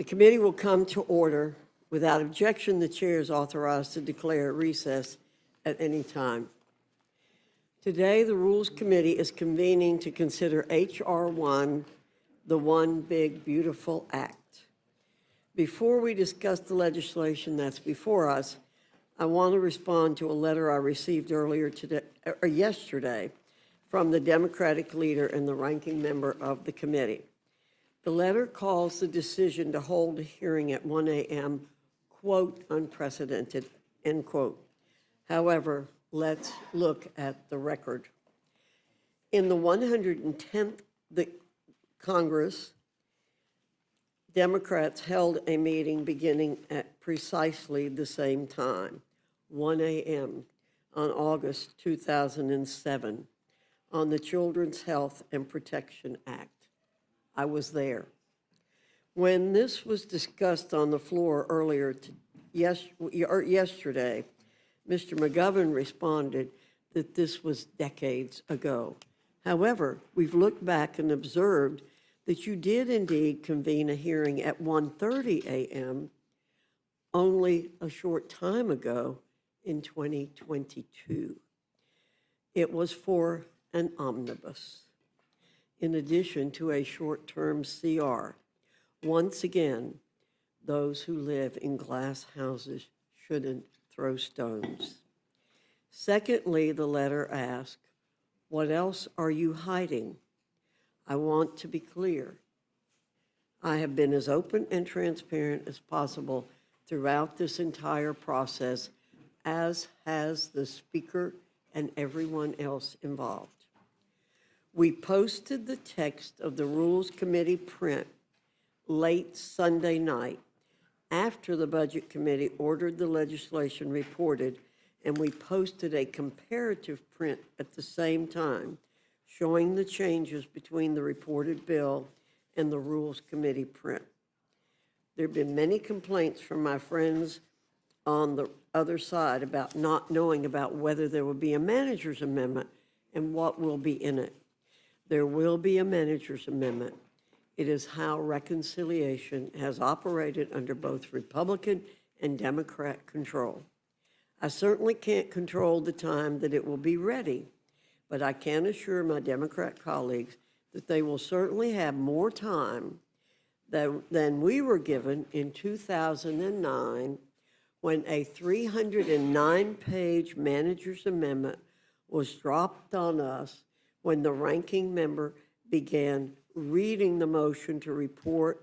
The committee will come to order. Without objection, the chair is authorized to declare recess at any time. Today, the Rules Committee is convening to consider H.R. 1, the One Big Beautiful Act. Before we discuss the legislation that's before us, I want to respond to a letter I received yesterday from the Democratic leader and the ranking member of the committee. The letter calls the decision to hold a hearing at 1 a.m., quote, unprecedented, end quote. However, let's look at the record. In the 110th Congress, Democrats held a meeting beginning at precisely the same time, 1 a.m., on August 2007, on the Children's Health and Protection Act. I was there. When this was discussed on the floor yesterday, Mr. McGovern responded that this was decades ago. However, we've looked back and observed that you did indeed convene a hearing at 1:30 a.m. only a short time ago in 2022. It was for an omnibus, in addition to a short-term CR. Once again, those who live in glass houses shouldn't throw stones. Secondly, the letter asks, what else are you hiding? I want to be clear. I have been as open and transparent as possible throughout this entire process, as has the speaker and everyone else involved. We posted the text of the Rules Committee print late Sunday night after the Budget Committee ordered the legislation reported, and we posted a comparative print at the same time showing the changes between the reported bill and the Rules Committee print. There have been many complaints from my friends on the other side about not knowing about whether there will be a manager's amendment and what will be in it. There will be a manager's amendment. It is how reconciliation has operated under both Republican and Democrat control. I certainly can't control the time that it will be ready, but I can assure my Democrat colleagues that they will certainly have more time than we were given in 2009 when a 309-page manager's amendment was dropped on us when the ranking member began reading the motion to report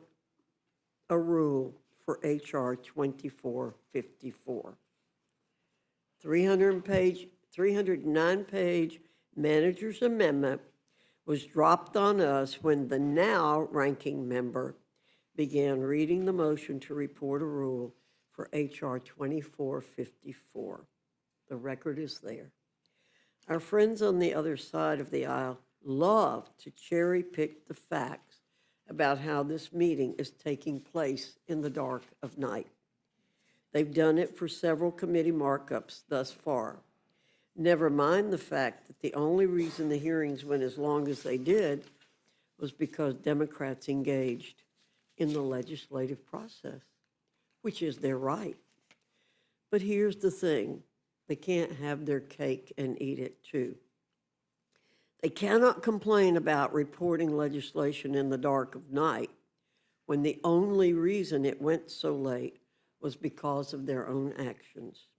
a rule for H.R. 2454. 309-page manager's amendment was dropped on us when the now ranking member began reading the motion to report a rule for H.R. 2454. The record is there. Our friends on the other side of the aisle love to cherry pick the facts about how this meeting is taking place in the dark of night. They've done it for several committee markups thus far. Never mind the fact that the only reason the hearings went as long as they did was because Democrats engaged in the legislative process, which is their right. But here's the thing. They can't have their cake and eat it too. They cannot complain about reporting legislation in the dark of night when the only reason it went so late was because of their own actions.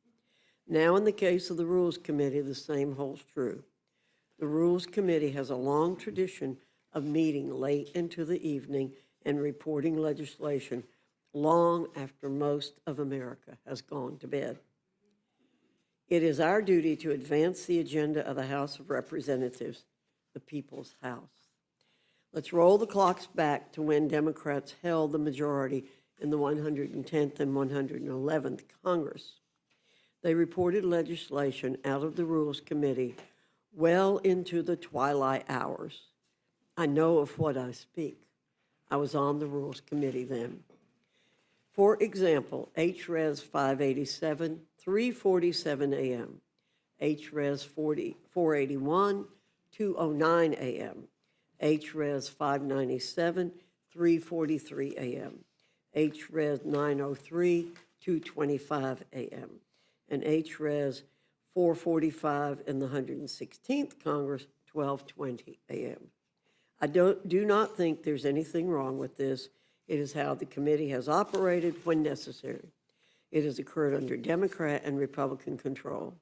Now, in the case of the Rules Committee, the same holds true. The Rules Committee has a long tradition of meeting late into the evening and reporting legislation long after most of America has gone to bed. It is our duty to advance the agenda of the House of Representatives, the People's House. Let's roll the clocks back to when Democrats held the majority in the 110th and 111th Congress. They reported legislation out of the Rules Committee well into the twilight hours. I know of what I speak. I was on the Rules Committee then. For example, HRES 587, 3:47 a.m., HRES 481, 2:09 a.m., HRES 597, 3:43 a.m., HRes 903, 2:25 a.m., and HRes 445 in the 116th Congress, 12:20 a.m. I do not think there's anything wrong with this. It is how the committee has operated when necessary. It has occurred under Democrat and Republican control.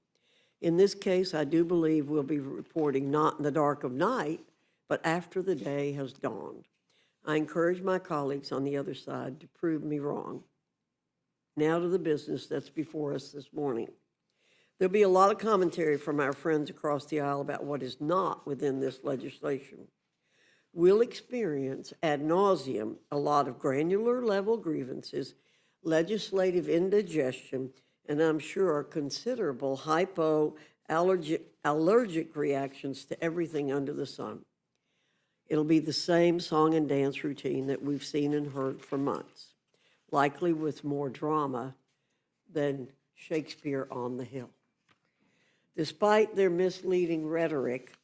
In this case, I do believe we'll be reporting not in the dark of night, but after the day has dawned. I encourage my colleagues on the other side to prove me wrong. Now to the business that's before us this morning. There'll be a lot of commentary from our friends across the aisle about what is not within this legislation. We'll experience ad nauseum a lot of granular level grievances, legislative indigestion, and I'm sure considerable allergic reactions to everything under the sun. It'll be the same song and dance routine that we've seen and heard for months, likely with more drama than Shakespeare on the Hill. Despite their misleading rhetoric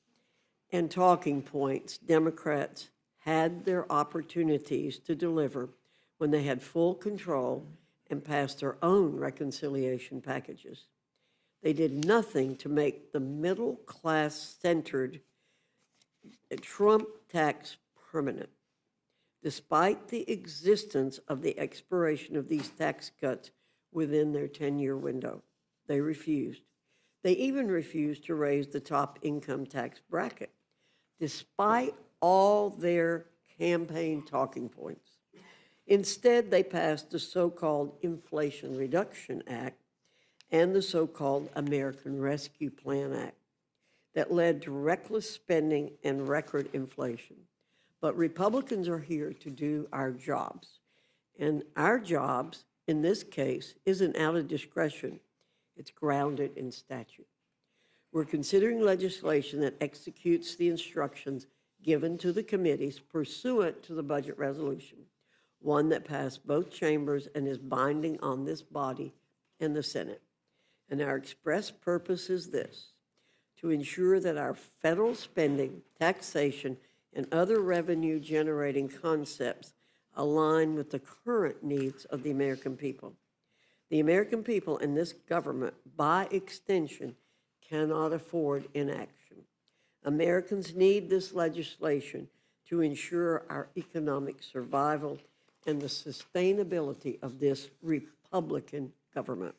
and talking points, Democrats had their opportunities to deliver when they had full control and passed their own reconciliation packages. They did nothing to make the middle-class-centered Trump tax permanent. Despite the existence of the expiration of these tax cuts within their 10-year window, they refused. They even refused to raise the top income tax bracket, despite all their campaign talking points. Instead, they passed the so-called Inflation Reduction Act and the so-called American Rescue Plan Act that led to reckless spending and record inflation. But Republicans are here to do our jobs. And our jobs, in this case, isn't out of discretion. It's grounded in statute. We're considering legislation that executes the instructions given to the committees pursuant to the budget resolution, one that passed both chambers and is binding on this body and the Senate. And our express purpose is this: to ensure that our federal spending, taxation, and other revenue-generating concepts align with the current needs of the American people. The American people and this government, by extension, cannot afford inaction. Americans need this legislation to ensure our economic survival and the sustainability of this Republican government.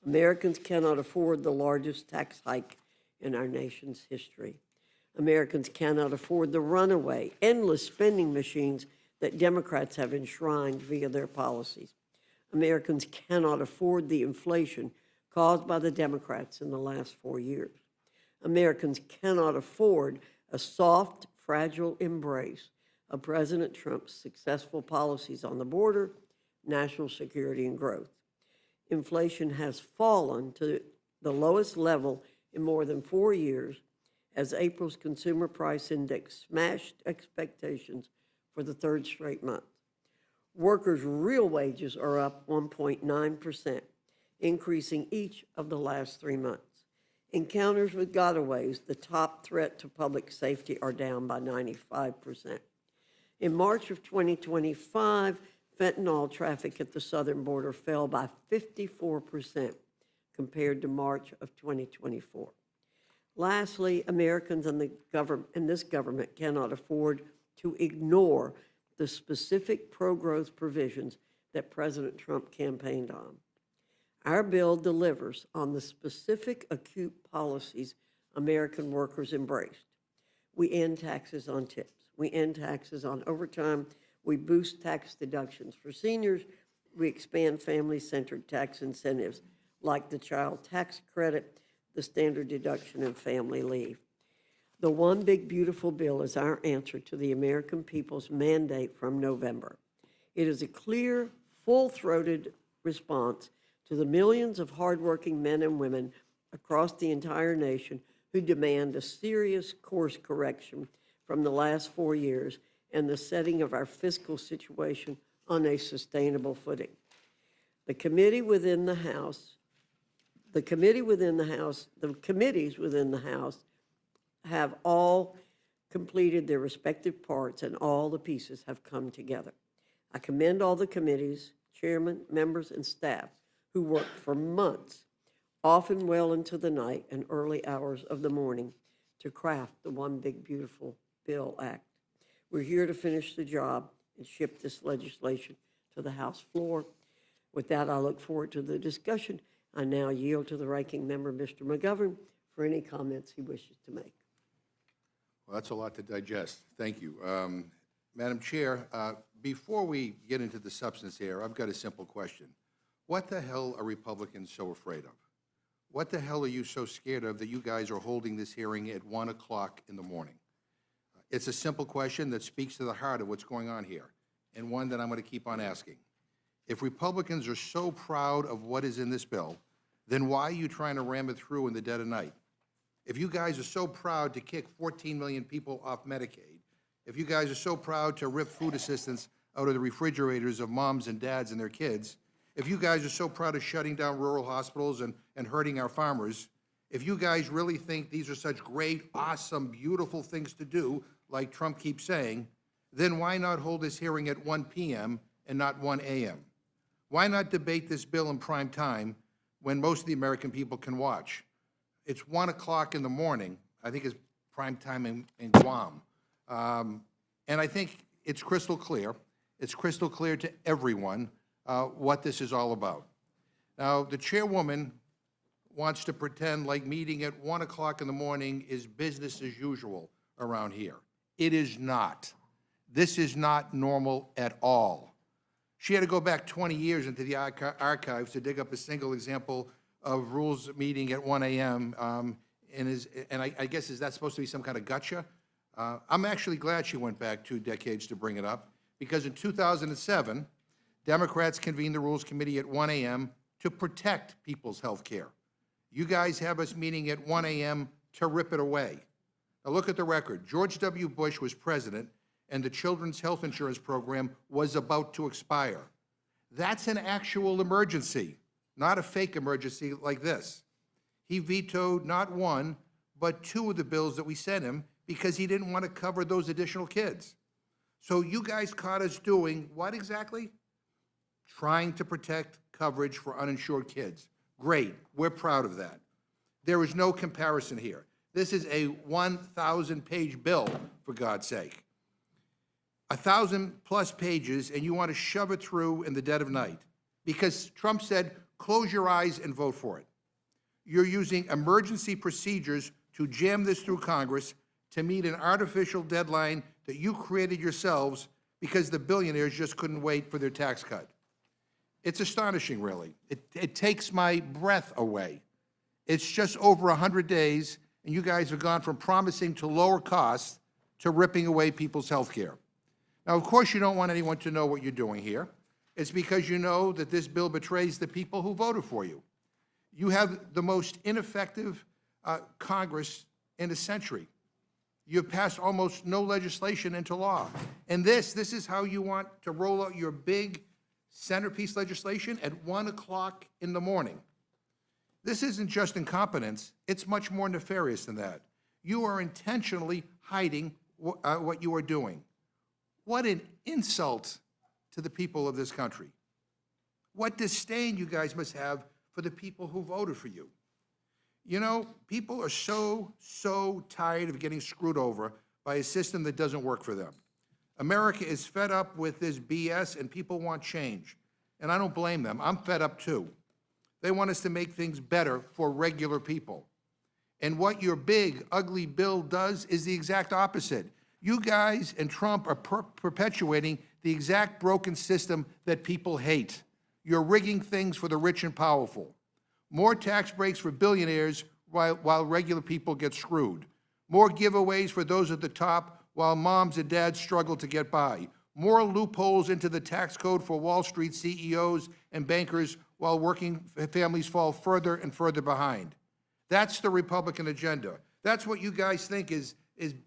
Americans cannot afford the largest tax hike in our nation's history. Americans cannot afford the runaway, endless spending machines that Democrats have enshrined via their policies. Americans cannot afford the inflation caused by the Democrats in the last 4 years. Americans cannot afford a soft, fragile embrace of President Trump's successful policies on the border, national security, and growth. Inflation has fallen to the lowest level in more than 4 years as April's consumer price index smashed expectations for the third straight month. Workers' real wages are up 1.9%, increasing each of the last 3 months. Encounters with gotaways, the top threat to public safety, are down by 95%. In March of 2025, fentanyl traffic at the southern border fell by 54% compared to March of 2024. Lastly, Americans and this government cannot afford to ignore the specific pro-growth provisions that President Trump campaigned on. Our bill delivers on the specific acute policies American workers embraced. We end taxes on tips. We end taxes on overtime. We boost tax deductions for seniors. We expand family-centered tax incentives like the child tax credit, the standard deduction, and family leave. The One Big Beautiful Bill is our answer to the American people's mandate from November. It is a clear, full-throated response to the millions of hardworking men and women across the entire nation who demand a serious course correction from the last 4 years and the setting of our fiscal situation on a sustainable footing. The committees within the House have all completed their respective parts, and all the pieces have come together. I commend all the committees, chairmen, members, and staff who worked for months, often well into the night and early hours of the morning, to craft the One Big Beautiful Bill Act. We're here to finish the job and ship this legislation to the House floor. With that, I look forward to the discussion. I now yield to the ranking member, Mr. McGovern, for any comments he wishes to make. Well, that's a lot to digest. Thank you. Madam Chair, before we get into the substance here, I've got a simple question. What the hell are Republicans so afraid of? What the hell are you so scared of that you guys are holding this hearing at 1 o'clock in the morning? It's a simple question that speaks to the heart of what's going on here, and one that I'm going to keep on asking. If Republicans are so proud of what is in this bill, then why are you trying to ram it through in the dead of night? If you guys are so proud to kick 14 million people off Medicaid, if you guys are so proud to rip food assistance out of the refrigerators of moms and dads and their kids, if you guys are so proud of shutting down rural hospitals and hurting our farmers, if you guys really think these are such great, awesome, beautiful things to do, like Trump keeps saying, then why not hold this hearing at 1 p.m. and not 1 a.m.? Why not debate this bill in prime time when most of the American people can watch? It's 1 o'clock in the morning. I think it's prime time in Guam. And I think it's crystal clear. It's crystal clear to everyone what this is all about. Now, the chairwoman wants to pretend like meeting at 1 o'clock in the morning is business as usual around here. It is not. This is not normal at all. She had to go back 20 years into the archives to dig up a single example of rules meeting at 1 a.m. And I guess, is that supposed to be some kind of gotcha? I'm actually glad she went back 2 decades to bring it up, because in 2007, Democrats convened the Rules Committee at 1 a.m. to protect people's health care. You guys have us meeting at 1 a.m. to rip it away. Now look at the record. George W. Bush was president, and the Children's Health Insurance Program was about to expire. That's an actual emergency, not a fake emergency like this. He vetoed not 1, but 2 of the bills that we sent him because he didn't want to cover those additional kids. So you guys caught us doing what exactly? Trying to protect coverage for uninsured kids. Great, we're proud of that. There is no comparison here. This is a 1,000-page bill, for God's sake. 1,000+ pages, and you want to shove it through in the dead of night because Trump said, close your eyes and vote for it. You're using emergency procedures to jam this through Congress to meet an artificial deadline that you created yourselves because the billionaires just couldn't wait for their tax cut. It's astonishing, really. It takes my breath away. It's just over 100 days, and you guys have gone from promising to lower costs to ripping away people's health care. Now, of course, you don't want anyone to know what you're doing here. It's because you know that this bill betrays the people who voted for you. You have the most ineffective Congress in a century. You've passed almost no legislation into law. And this is how you want to roll out your big centerpiece legislation at 1 o'clock in the morning. This isn't just incompetence. It's much more nefarious than that. You are intentionally hiding what you are doing. What an insult to the people of this country. What disdain you guys must have for the people who voted for you. You know, people are so tired of getting screwed over by a system that doesn't work for them. America is fed up with this BS, and people want change. And I don't blame them. I'm fed up too. They want us to make things better for regular people. And what your big, ugly bill does is the exact opposite. You guys and Trump are perpetuating the exact broken system that people hate. You're rigging things for the rich and powerful. More tax breaks for billionaires while regular people get screwed. More giveaways for those at the top while moms and dads struggle to get by. More loopholes into the tax code for Wall Street CEOs and bankers while working families fall further and further behind. That's the Republican agenda. That's what you guys think is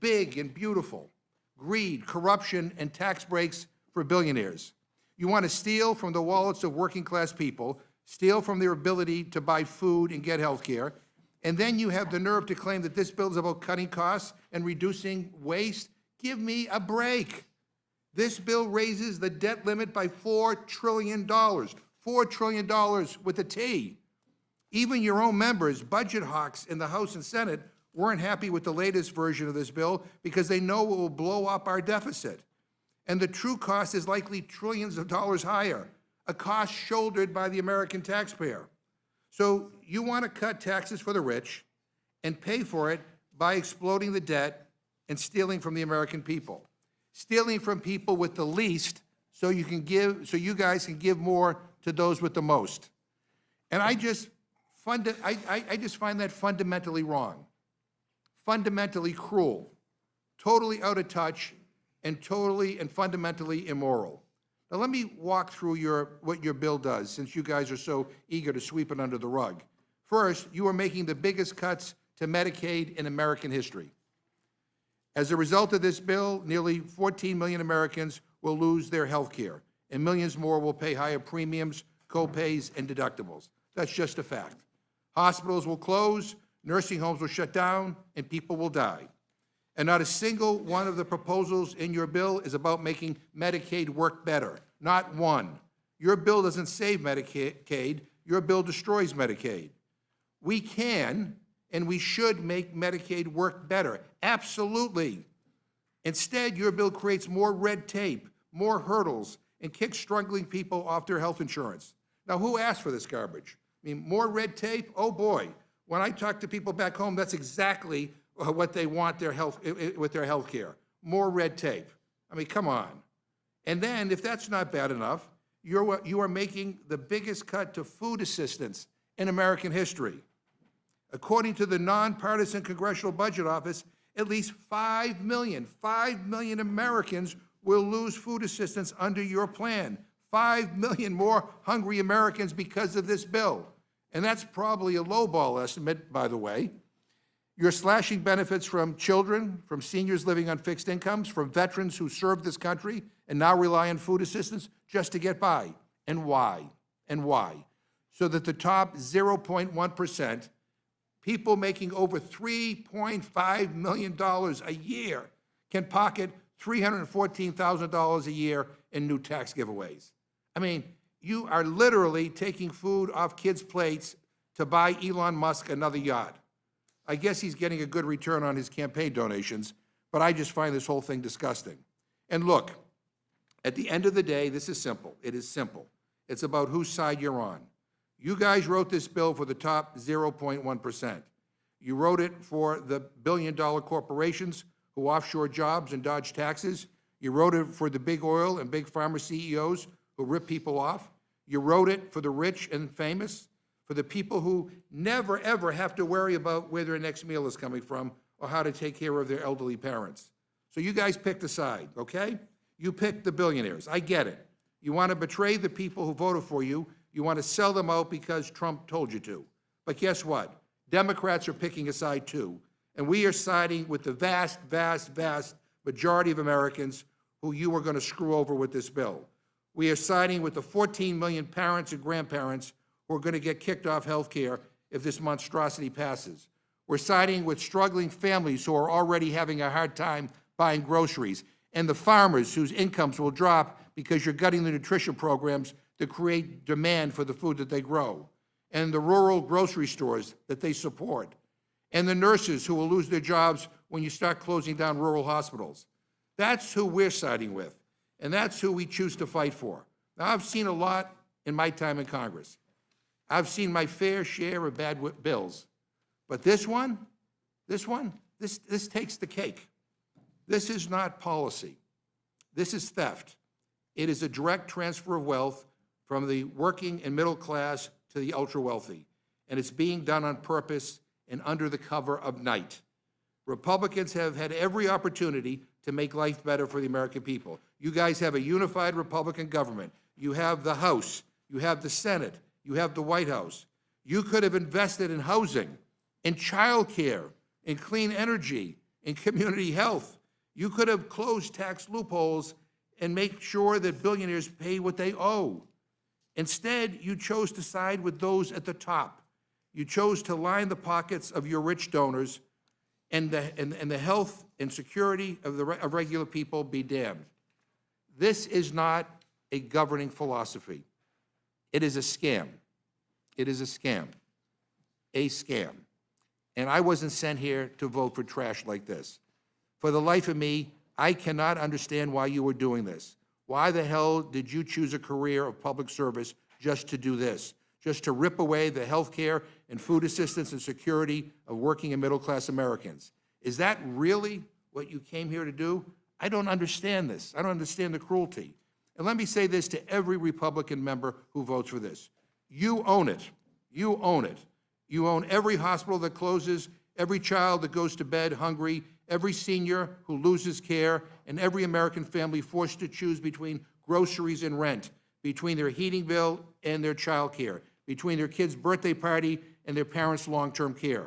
big and beautiful. Greed, corruption, and tax breaks for billionaires. You want to steal from the wallets of working class people, steal from their ability to buy food and get health care, and then you have the nerve to claim that this bill is about cutting costs and reducing waste? Give me a break. This bill raises the debt limit by $4 trillion. $4 trillion with a T. Even your own members, budget hawks in the House and Senate, weren't happy with the latest version of this bill because they know it will blow up our deficit. And the true cost is likely trillions of dollars higher, a cost shouldered by the American taxpayer. So you want to cut taxes for the rich and pay for it by exploding the debt and stealing from the American people. Stealing from people with the least so you guys can give more to those with the most. And I just find that fundamentally wrong, fundamentally cruel, totally out of touch, and totally and fundamentally immoral. Now let me walk through what your bill does, since you guys are so eager to sweep it under the rug. First, you are making the biggest cuts to Medicaid in American history. As a result of this bill, nearly 14 million Americans will lose their health care, and millions more will pay higher premiums, co-pays, and deductibles. That's just a fact. Hospitals will close, nursing homes will shut down, and people will die. And not a single one of the proposals in your bill is about making Medicaid work better. Not one. Your bill doesn't save Medicaid. Your bill destroys Medicaid. We can and we should make Medicaid work better. Absolutely. Instead, your bill creates more red tape, more hurdles, and kicks struggling people off their health insurance. Now, who asked for this garbage? I mean, more red tape? Oh, boy. When I talk to people back home, that's exactly what they want with their health care. More red tape. I mean, come on. And then, if that's not bad enough, you are making the biggest cut to food assistance in American history. According to the nonpartisan Congressional Budget Office, at least 5 million Americans will lose food assistance under your plan. 5 million more hungry Americans because of this bill. And that's probably a lowball estimate, by the way. You're slashing benefits from children, from seniors living on fixed incomes, from veterans who served this country and now rely on food assistance just to get by. And why? And why? So that the top 0.1%, people making over $3.5 million a year, can pocket $314,000 a year in new tax giveaways. I mean, you are literally taking food off kids' plates to buy Elon Musk another yacht. I guess he's getting a good return on his campaign donations, but I just find this whole thing disgusting. And look, at the end of the day, this is simple. It is simple. It's about whose side you're on. You guys wrote this bill for the top 0.1%. You wrote it for the billion-dollar corporations who offshore jobs and dodge taxes. You wrote it for the big oil and big pharma CEOs who rip people off. You wrote it for the rich and famous, for the people who never, ever have to worry about where their next meal is coming from or how to take care of their elderly parents. So you guys picked a side, okay? You picked the billionaires. I get it. You want to betray the people who voted for you. You want to sell them out because Trump told you to. But guess what? Democrats are picking a side too. And we are siding with the vast, vast, vast majority of Americans who you are going to screw over with this bill. We are siding with the 14 million parents and grandparents who are going to get kicked off health care if this monstrosity passes. We're siding with struggling families who are already having a hard time buying groceries, and the farmers whose incomes will drop because you're gutting the nutrition programs to create demand for the food that they grow, and the rural grocery stores that they support, and the nurses who will lose their jobs when you start closing down rural hospitals. That's who we're siding with, and that's who we choose to fight for. Now, I've seen a lot in my time in Congress. I've seen my fair share of bad bills, but this takes the cake. This is not policy. This is theft. It is a direct transfer of wealth from the working and middle class to the ultra-wealthy, and it's being done on purpose and under the cover of night. Republicans have had every opportunity to make life better for the American people. You guys have a unified Republican government. You have the House. You have the Senate. You have the White House. You could have invested in housing, in child care, in clean energy, in community health. You could have closed tax loopholes and make sure that billionaires pay what they owe. Instead, you chose to side with those at the top. You chose to line the pockets of your rich donors, and the health and security of regular people be damned. This is not a governing philosophy. It is a scam. It is a scam. A scam. And I wasn't sent here to vote for trash like this. For the life of me, I cannot understand why you were doing this. Why the hell did you choose a career of public service just to do this? Just to rip away the health care and food assistance and security of working and middle-class Americans? Is that really what you came here to do? I don't understand this. I don't understand the cruelty. And let me say this to every Republican member who votes for this. You own it. You own it. You own every hospital that closes, every child that goes to bed hungry, every senior who loses care, and every American family forced to choose between groceries and rent, between their heating bill and their child care, between their kid's birthday party and their parents' long-term care.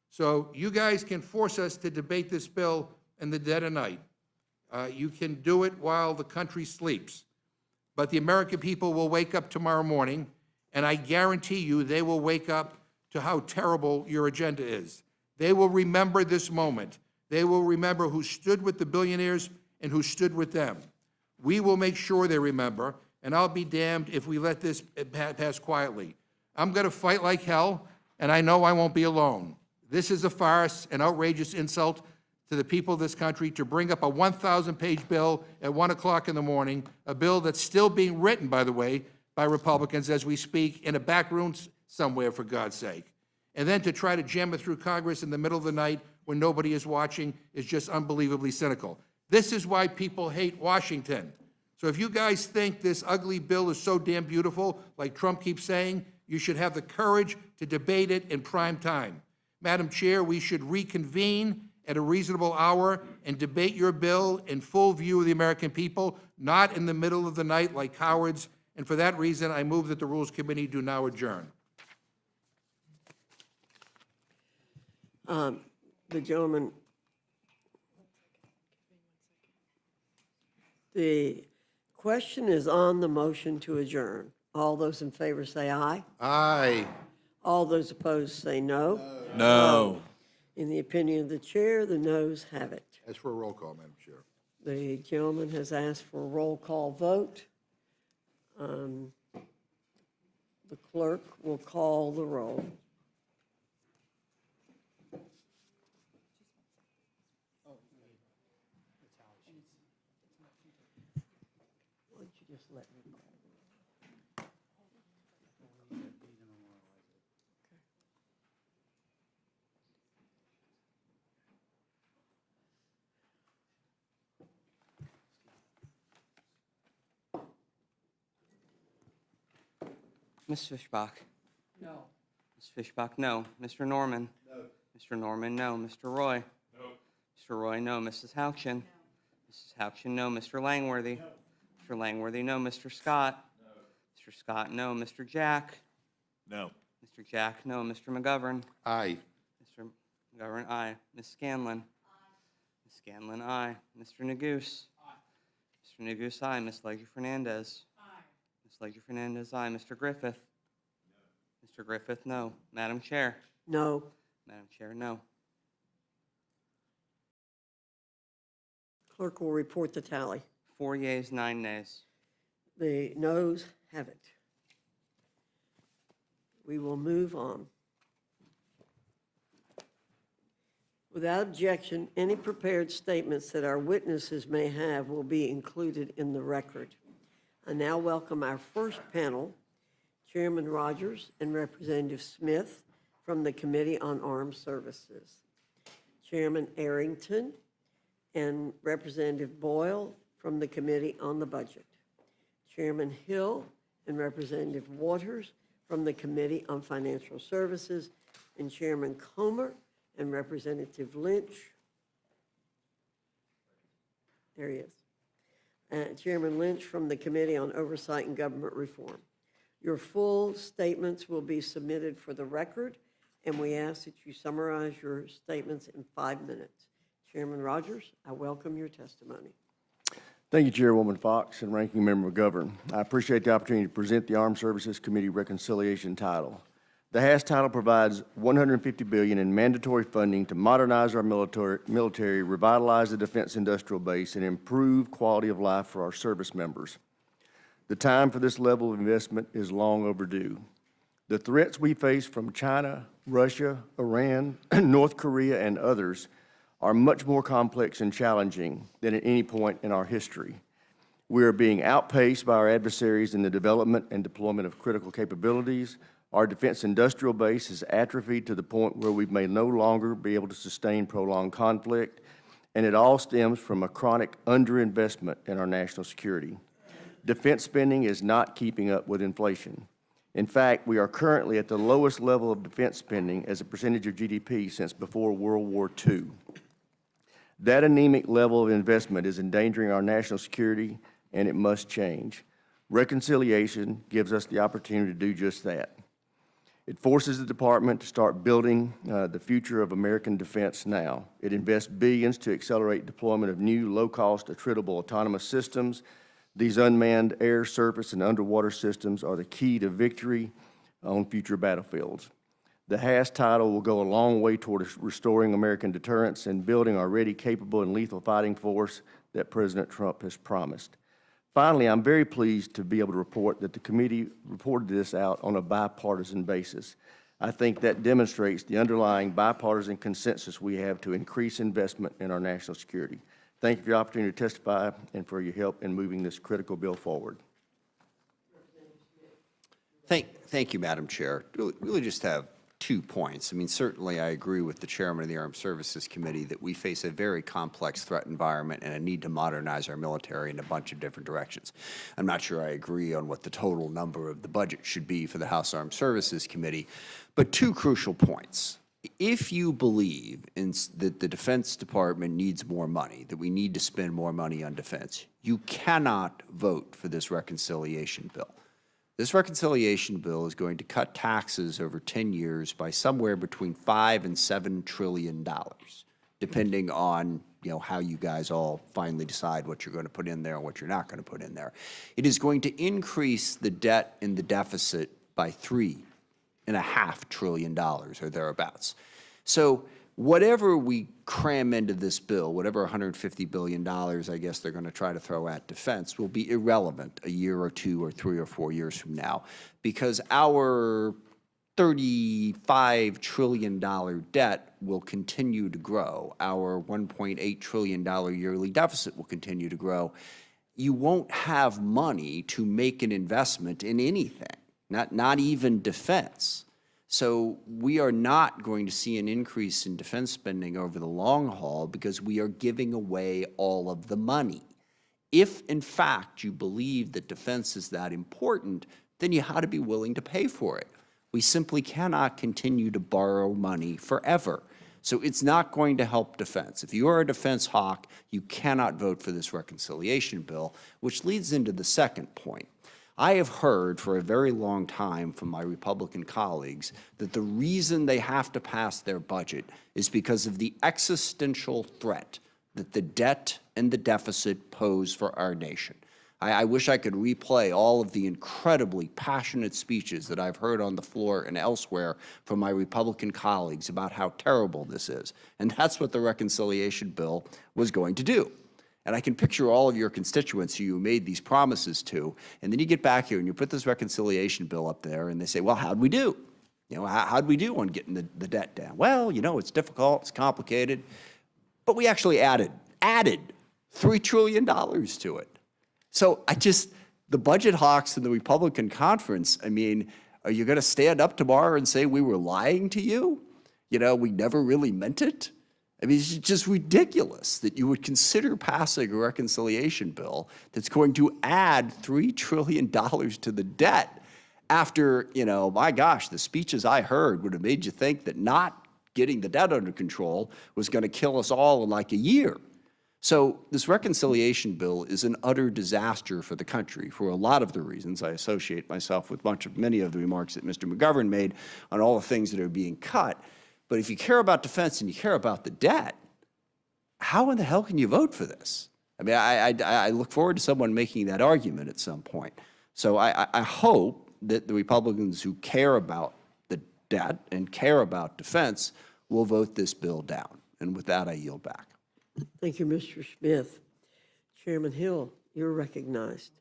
So you guys can force us to debate this bill in the dead of night. You can do it while the country sleeps. But the American people will wake up tomorrow morning, and I guarantee you they will wake up to how terrible your agenda is. They will remember this moment. They will remember who stood with the billionaires and who stood with them. We will make sure they remember, and I'll be damned if we let this pass quietly. I'm going to fight like hell, and I know I won't be alone. This is a farce, an outrageous insult to the people of this country to bring up a 1,000-page bill at 1 o'clock in the morning, a bill that's still being written, by the way, by Republicans as we speak, in a back room somewhere, for God's sake. And then to try to jam it through Congress in the middle of the night when nobody is watching is just unbelievably cynical. This is why people hate Washington. So if you guys think this ugly bill is so damn beautiful, like Trump keeps saying, you should have the courage to debate it in prime time. Madam Chair, we should reconvene at a reasonable hour and debate your bill in full view of the American people, not in the middle of the night like cowards. And for that reason, I move that the Rules Committee do now adjourn. The gentleman, the question is on the motion to adjourn. All those in favor say aye. Aye. All those opposed say no. No. In the opinion of the chair, the noes have it. As for a roll call, Madam Chair. The gentleman has asked for a roll call vote. The clerk will call the roll. Why don't you just let me call? Ms. Fishbach? No. Ms. Fishbach, no. Mr. Norman? No. Mr. Norman, no. Mr. Roy? No. Mr. Roy, no. Mrs. Houchin? No. Mrs. Houchin, no. Mr. Langworthy? No. Mr. Langworthy, no. Mr. Scott? No. Mr. Scott, no. Mr. Jack? No. Mr. Jack, no. Mr. McGovern? Aye. Mr. McGovern, aye. Ms. Scanlon? Aye. Ms. Scanlon, aye. Mr. Neguse? Aye. Mr. Neguse, aye. Ms. Leger-Fernandez? Ms. Leger-Fernandez, aye. Mr. Griffith? No. Mr. Griffith, no. Madam Chair? No. Madam Chair, no. Clerk will report the tally. 4 yeas, 9 nays. The noes have it. We will move on. Without objection, any prepared statements that our witnesses may have will be included in the record. I now welcome our first panel, Chairman Rogers and Representative Smith from the Committee on Armed Services, Chairman Arrington and Representative Boyle from the Committee on the Budget, Chairman Hill and Representative Waters from the Committee on Financial Services, and Chairman Comer and Representative Lynch. There he is. Chairman Lynch from the Committee on Oversight and Government Reform. Your full statements will be submitted for the record, and we ask that you summarize your statements in 5 minutes. Chairman Rogers, I welcome your testimony. Thank you, Chairwoman Fox and Ranking Member McGovern. I appreciate the opportunity to present the Armed Services Committee Reconciliation title. The Hast title provides $150 billion in mandatory funding to modernize our military, revitalize the defense industrial base, and improve quality of life for our service members. The time for this level of investment is long overdue. The threats we face from China, Russia, Iran, North Korea, and others are much more complex and challenging than at any point in our history. We are being outpaced by our adversaries in the development and deployment of critical capabilities. Our defense industrial base is atrophied to the point where we may no longer be able to sustain prolonged conflict, and it all stems from a chronic underinvestment in our national security. Defense spending is not keeping up with inflation. In fact, we are currently at the lowest level of defense spending as a percentage of GDP since before World War II. That anemic level of investment is endangering our national security, and it must change. Reconciliation gives us the opportunity to do just that. It forces the department to start building the future of American defense now. It invests billions to accelerate deployment of new, low-cost, attritable autonomous systems. These unmanned air, surface, and underwater systems are the key to victory on future battlefields. The Hast title will go a long way toward restoring American deterrence and building our ready, capable, and lethal fighting force that President Trump has promised. Finally, I'm very pleased to be able to report that the committee reported this out on a bipartisan basis. I think that demonstrates the underlying bipartisan consensus we have to increase investment in our national security. Thank you for your opportunity to testify and for your help in moving this critical bill forward. Thank you, Madam Chair. Really just have 2 points. I mean, certainly I agree with the chairman of the Armed Services Committee that we face a very complex threat environment and a need to modernize our military in a bunch of different directions. I'm not sure I agree on what the total number of the budget should be for the House Armed Services Committee, but 2 crucial points. If you believe that the Defense Department needs more money, that we need to spend more money on defense, you cannot vote for this reconciliation bill. This reconciliation bill is going to cut taxes over 10 years by somewhere between $5 and $7 trillion, depending on how you guys all finally decide what you're going to put in there and what you're not going to put in there. It is going to increase the debt and the deficit by $3.5 trillion or thereabouts. So whatever we cram into this bill, whatever $150 billion I guess they're going to try to throw at defense, will be irrelevant a year or 2 or 3 or 4 years from now, because our $35 trillion debt will continue to grow. Our $1.8 trillion yearly deficit will continue to grow. You won't have money to make an investment in anything, not even defense. So we are not going to see an increase in defense spending over the long haul because we are giving away all of the money. If, in fact, you believe that defense is that important, then you ought to be willing to pay for it. We simply cannot continue to borrow money forever. So it's not going to help defense. If you are a defense hawk, you cannot vote for this reconciliation bill, which leads into the second point. I have heard for a very long time from my Republican colleagues that the reason they have to pass their budget is because of the existential threat that the debt and the deficit pose for our nation. I wish I could replay all of the incredibly passionate speeches that I've heard on the floor and elsewhere from my Republican colleagues about how terrible this is. And that's what the reconciliation bill was going to do. And I can picture all of your constituents who you made these promises to, and then you get back here and you put this reconciliation bill up there and they say, well, how'd we do? How'd we do on getting the debt down? Well, it's difficult, it's complicated, but we actually added $3 trillion to it. So the budget hawks in the Republican conference, are you going to stand up tomorrow and say we were lying to you? We never really meant it? It's just ridiculous that you would consider passing a reconciliation bill that's going to add $3 trillion to the debt after, my gosh, the speeches I heard would have made you think that not getting the debt under control was going to kill us all in like a year. So this reconciliation bill is an utter disaster for the country for a lot of the reasons. I associate myself with many of the remarks that Mr. McGovern made on all the things that are being cut. But if you care about defense and you care about the debt, how in the hell can you vote for this? I look forward to someone making that argument at some point. So I hope that the Republicans who care about debt and care about defense will vote this bill down. And with that, I yield back. Thank you, Mr. Smith. Chairman Hill, you're recognized.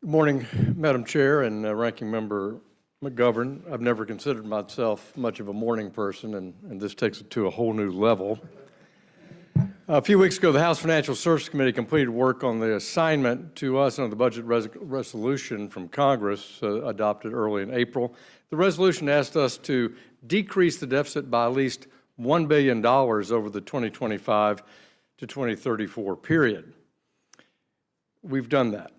Good morning, Madam Chair and Ranking Member McGovern. I've never considered myself much of a morning person, and this takes it to a whole new level. A few weeks ago, the House Financial Services Committee completed work on the assignment to us under the budget resolution from Congress adopted early in April. The resolution asked us to decrease the deficit by at least $1 billion over the 2025 to 2034 period. We've done that.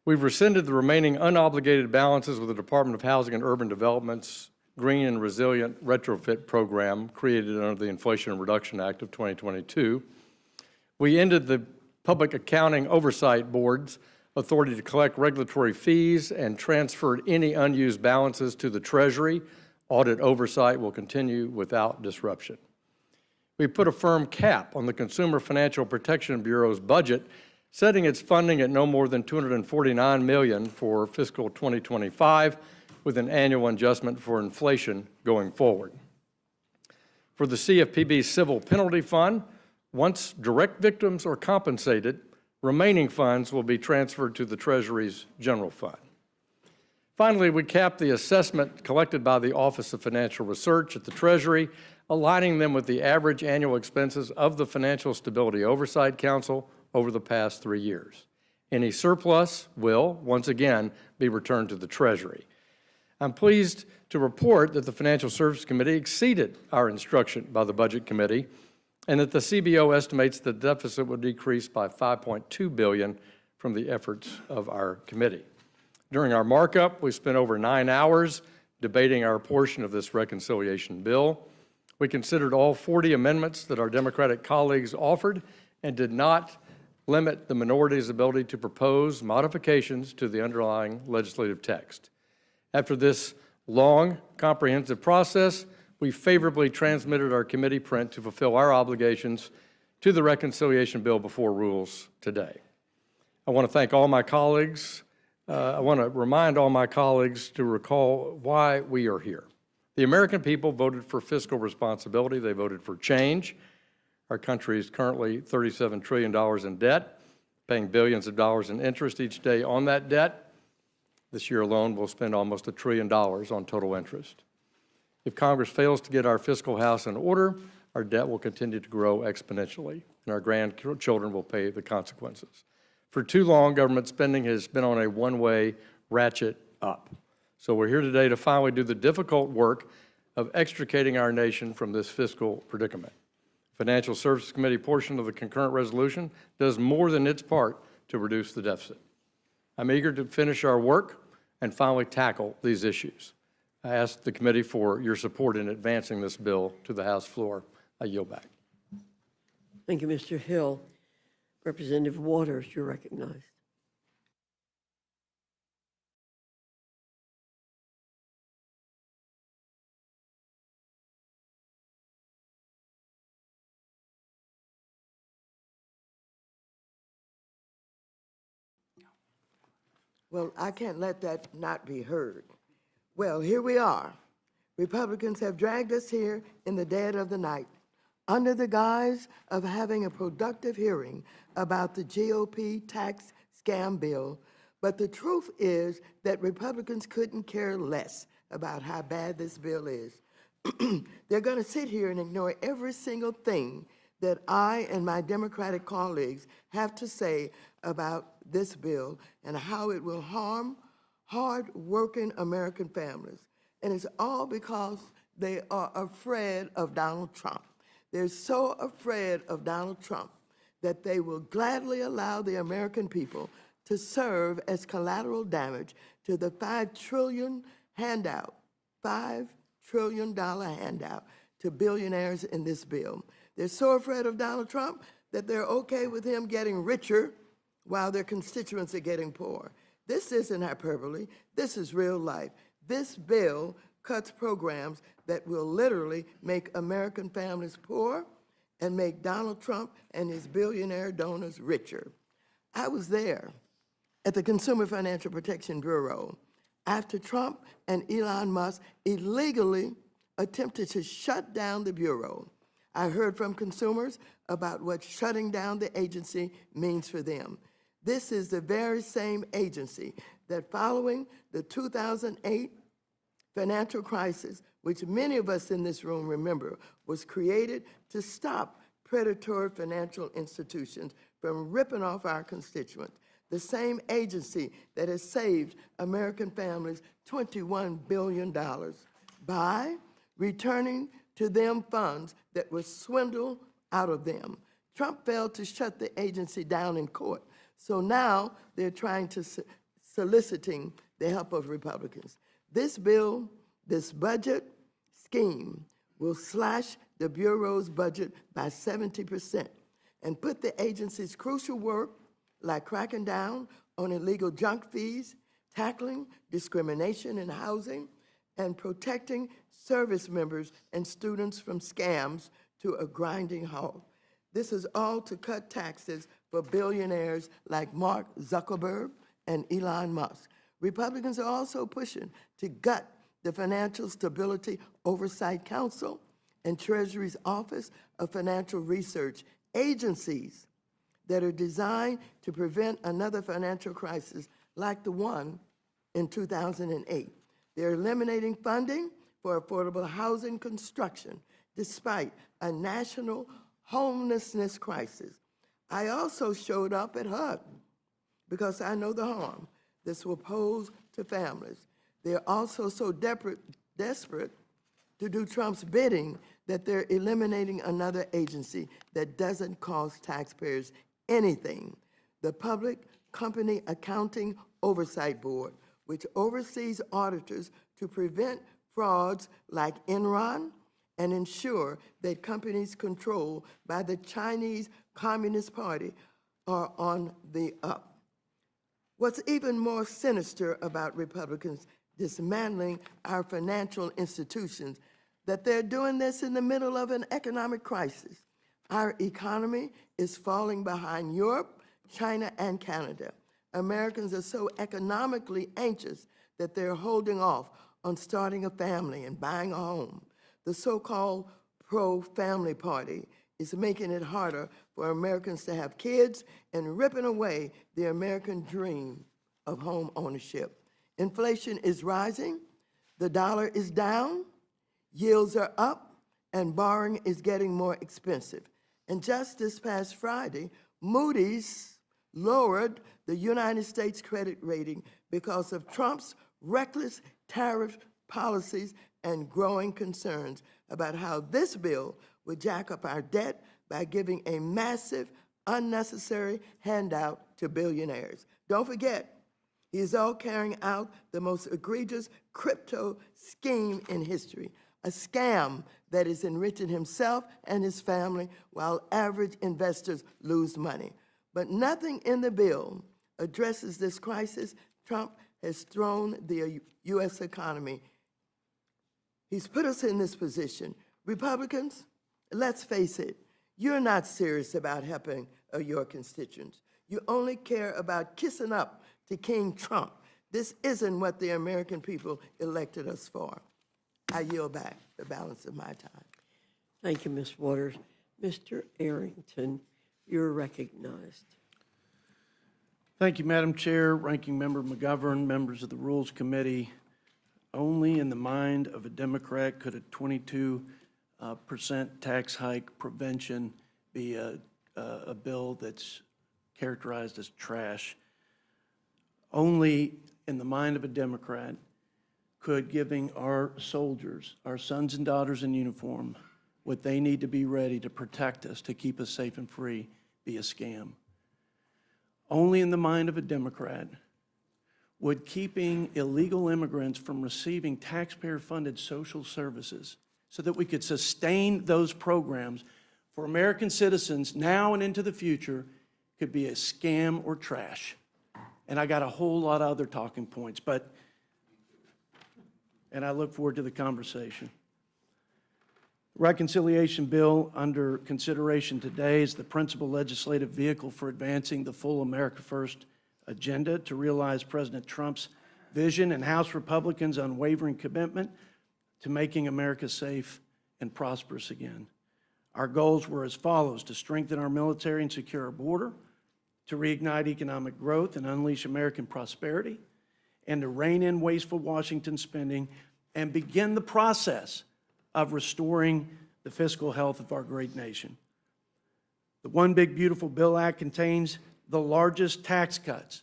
We've rescinded the remaining unobligated balances with the Department of Housing and Urban Development's Green and Resilient Retrofit Program created under the Inflation Reduction Act of 2022. We ended the Public Accounting Oversight Board's authority to collect regulatory fees and transferred any unused balances to the Treasury. Audit oversight will continue without disruption. We put a firm cap on the Consumer Financial Protection Bureau's budget, setting its funding at no more than $249 million for fiscal 2025, with an annual adjustment for inflation going forward. For the CFPB Civil Penalty Fund, once direct victims are compensated, remaining funds will be transferred to the Treasury's general fund. Finally, we capped the assessment collected by the Office of Financial Research at the Treasury, aligning them with the average annual expenses of the Financial Stability Oversight Council over the past 3 years. Any surplus will, once again, be returned to the Treasury. I'm pleased to report that the Financial Services Committee exceeded our instruction by the Budget Committee, and that the CBO estimates the deficit will decrease by $5.2 billion from the efforts of our committee. During our markup, we spent over 9 hours debating our portion of this reconciliation bill. We considered all 40 amendments that our Democratic colleagues offered and did not limit the minority's ability to propose modifications to the underlying legislative text. After this long, comprehensive process, we favorably transmitted our committee print to fulfill our obligations to the reconciliation bill before rules today. I want to thank all my colleagues. I want to remind all my colleagues to recall why we are here. The American people voted for fiscal responsibility. They voted for change. Our country is currently $37 trillion in debt, paying billions of dollars in interest each day on that debt. This year alone, we'll spend almost $1 trillion on total interest. If Congress fails to get our fiscal house in order, our debt will continue to grow exponentially, and our grandchildren will pay the consequences. For too long, government spending has been on a one-way ratchet up. So we're here today to finally do the difficult work of extricating our nation from this fiscal predicament. Financial Services Committee portion of the concurrent resolution does more than its part to reduce the deficit. I'm eager to finish our work and finally tackle these issues. I ask the committee for your support in advancing this bill to the House floor. I yield back. Thank you, Mr. Hill. Representative Waters, you're recognized. Well, I can't let that not be heard. Well, here we are. Republicans have dragged us here in the dead of the night under the guise of having a productive hearing about the GOP tax scam bill. But the truth is that Republicans couldn't care less about how bad this bill is. They're going to sit here and ignore every single thing that I and my Democratic colleagues have to say about this bill and how it will harm hard-working American families. And it's all because they are afraid of Donald Trump. They're so afraid of Donald Trump that they will gladly allow the American people to serve as collateral damage to the $5 trillion handout, $5 trillion handout to billionaires in this bill. They're so afraid of Donald Trump that they're okay with him getting richer while their constituents are getting poor. This isn't hyperbole. This is real life. This bill cuts programs that will literally make American families poor and make Donald Trump and his billionaire donors richer. I was there. at the Consumer Financial Protection Bureau after Trump and Elon Musk illegally attempted to shut down the Bureau. I heard from consumers about what shutting down the agency means for them. This is the very same agency that, following the 2008 financial crisis, which many of us in this room remember, was created to stop predatory financial institutions from ripping off our constituents. The same agency that has saved American families $21 billion by returning to them funds that were swindled out of them. Trump failed to shut the agency down in court, so now they're trying to soliciting the help of Republicans. This bill, this budget scheme will slash the Bureau's budget by 70% and put the agency's crucial work, like cracking down on illegal junk fees, tackling discrimination in housing, and protecting service members and students from scams, to a grinding halt. This is all to cut taxes for billionaires like Mark Zuckerberg and Elon Musk. Republicans are also pushing to gut the Financial Stability Oversight Council and Treasury's Office of Financial Research, agencies that are designed to prevent another financial crisis like the one in 2008. They're eliminating funding for affordable housing construction despite a national homelessness crisis. I also showed up at HUD because I know the harm this will pose to families. They're also so desperate to do Trump's bidding that they're eliminating another agency that doesn't cost taxpayers anything, the Public Company Accounting Oversight Board, which oversees auditors to prevent frauds like Enron and ensure that companies controlled by the Chinese Communist Party are on the up. What's even more sinister about Republicans dismantling our financial institutions, that they're doing this in the middle of an economic crisis. Our economy is falling behind Europe, China, and Canada. Americans are so economically anxious that they're holding off on starting a family and buying a home. The so-called pro-family party is making it harder for Americans to have kids and ripping away the American dream of home ownership. Inflation is rising, the dollar is down, yields are up, and borrowing is getting more expensive. And just this past Friday, Moody's lowered the United States credit rating because of Trump's reckless tariff policies and growing concerns about how this bill would jack up our debt by giving a massive, unnecessary handout to billionaires. Don't forget, he is all carrying out the most egregious crypto scheme in history, a scam that is enriching himself and his family while average investors lose money. But nothing in the bill addresses this crisis. Trump has thrown the U.S. economy. He's put us in this position. Republicans, let's face it, you're not serious about helping your constituents. You only care about kissing up to King Trump. This isn't what the American people elected us for. I yield back the balance of my time. Thank you, Ms. Waters. Mr. Arrington, you're recognized. Thank you, Madam Chair, Ranking Member McGovern, members of the Rules Committee. Only in the mind of a Democrat could a 22% tax hike prevention be a bill that's characterized as trash. Only in the mind of a Democrat could giving our soldiers, our sons and daughters in uniform, what they need to be ready to protect us, to keep us safe and free, be a scam. Only in the mind of a Democrat would keeping illegal immigrants from receiving taxpayer-funded social services so that we could sustain those programs for American citizens now and into the future could be a scam or trash. And I got a whole lot of other talking points, and I look forward to the conversation. Reconciliation bill under consideration today is the principal legislative vehicle for advancing the full America First agenda to realize President Trump's vision and House Republicans' unwavering commitment to making America safe and prosperous again. Our goals were as follows: to strengthen our military and secure our border, to reignite economic growth and unleash American prosperity, and to rein in wasteful Washington spending and begin the process of restoring the fiscal health of our great nation. The One Big Beautiful Bill Act contains the largest tax cuts,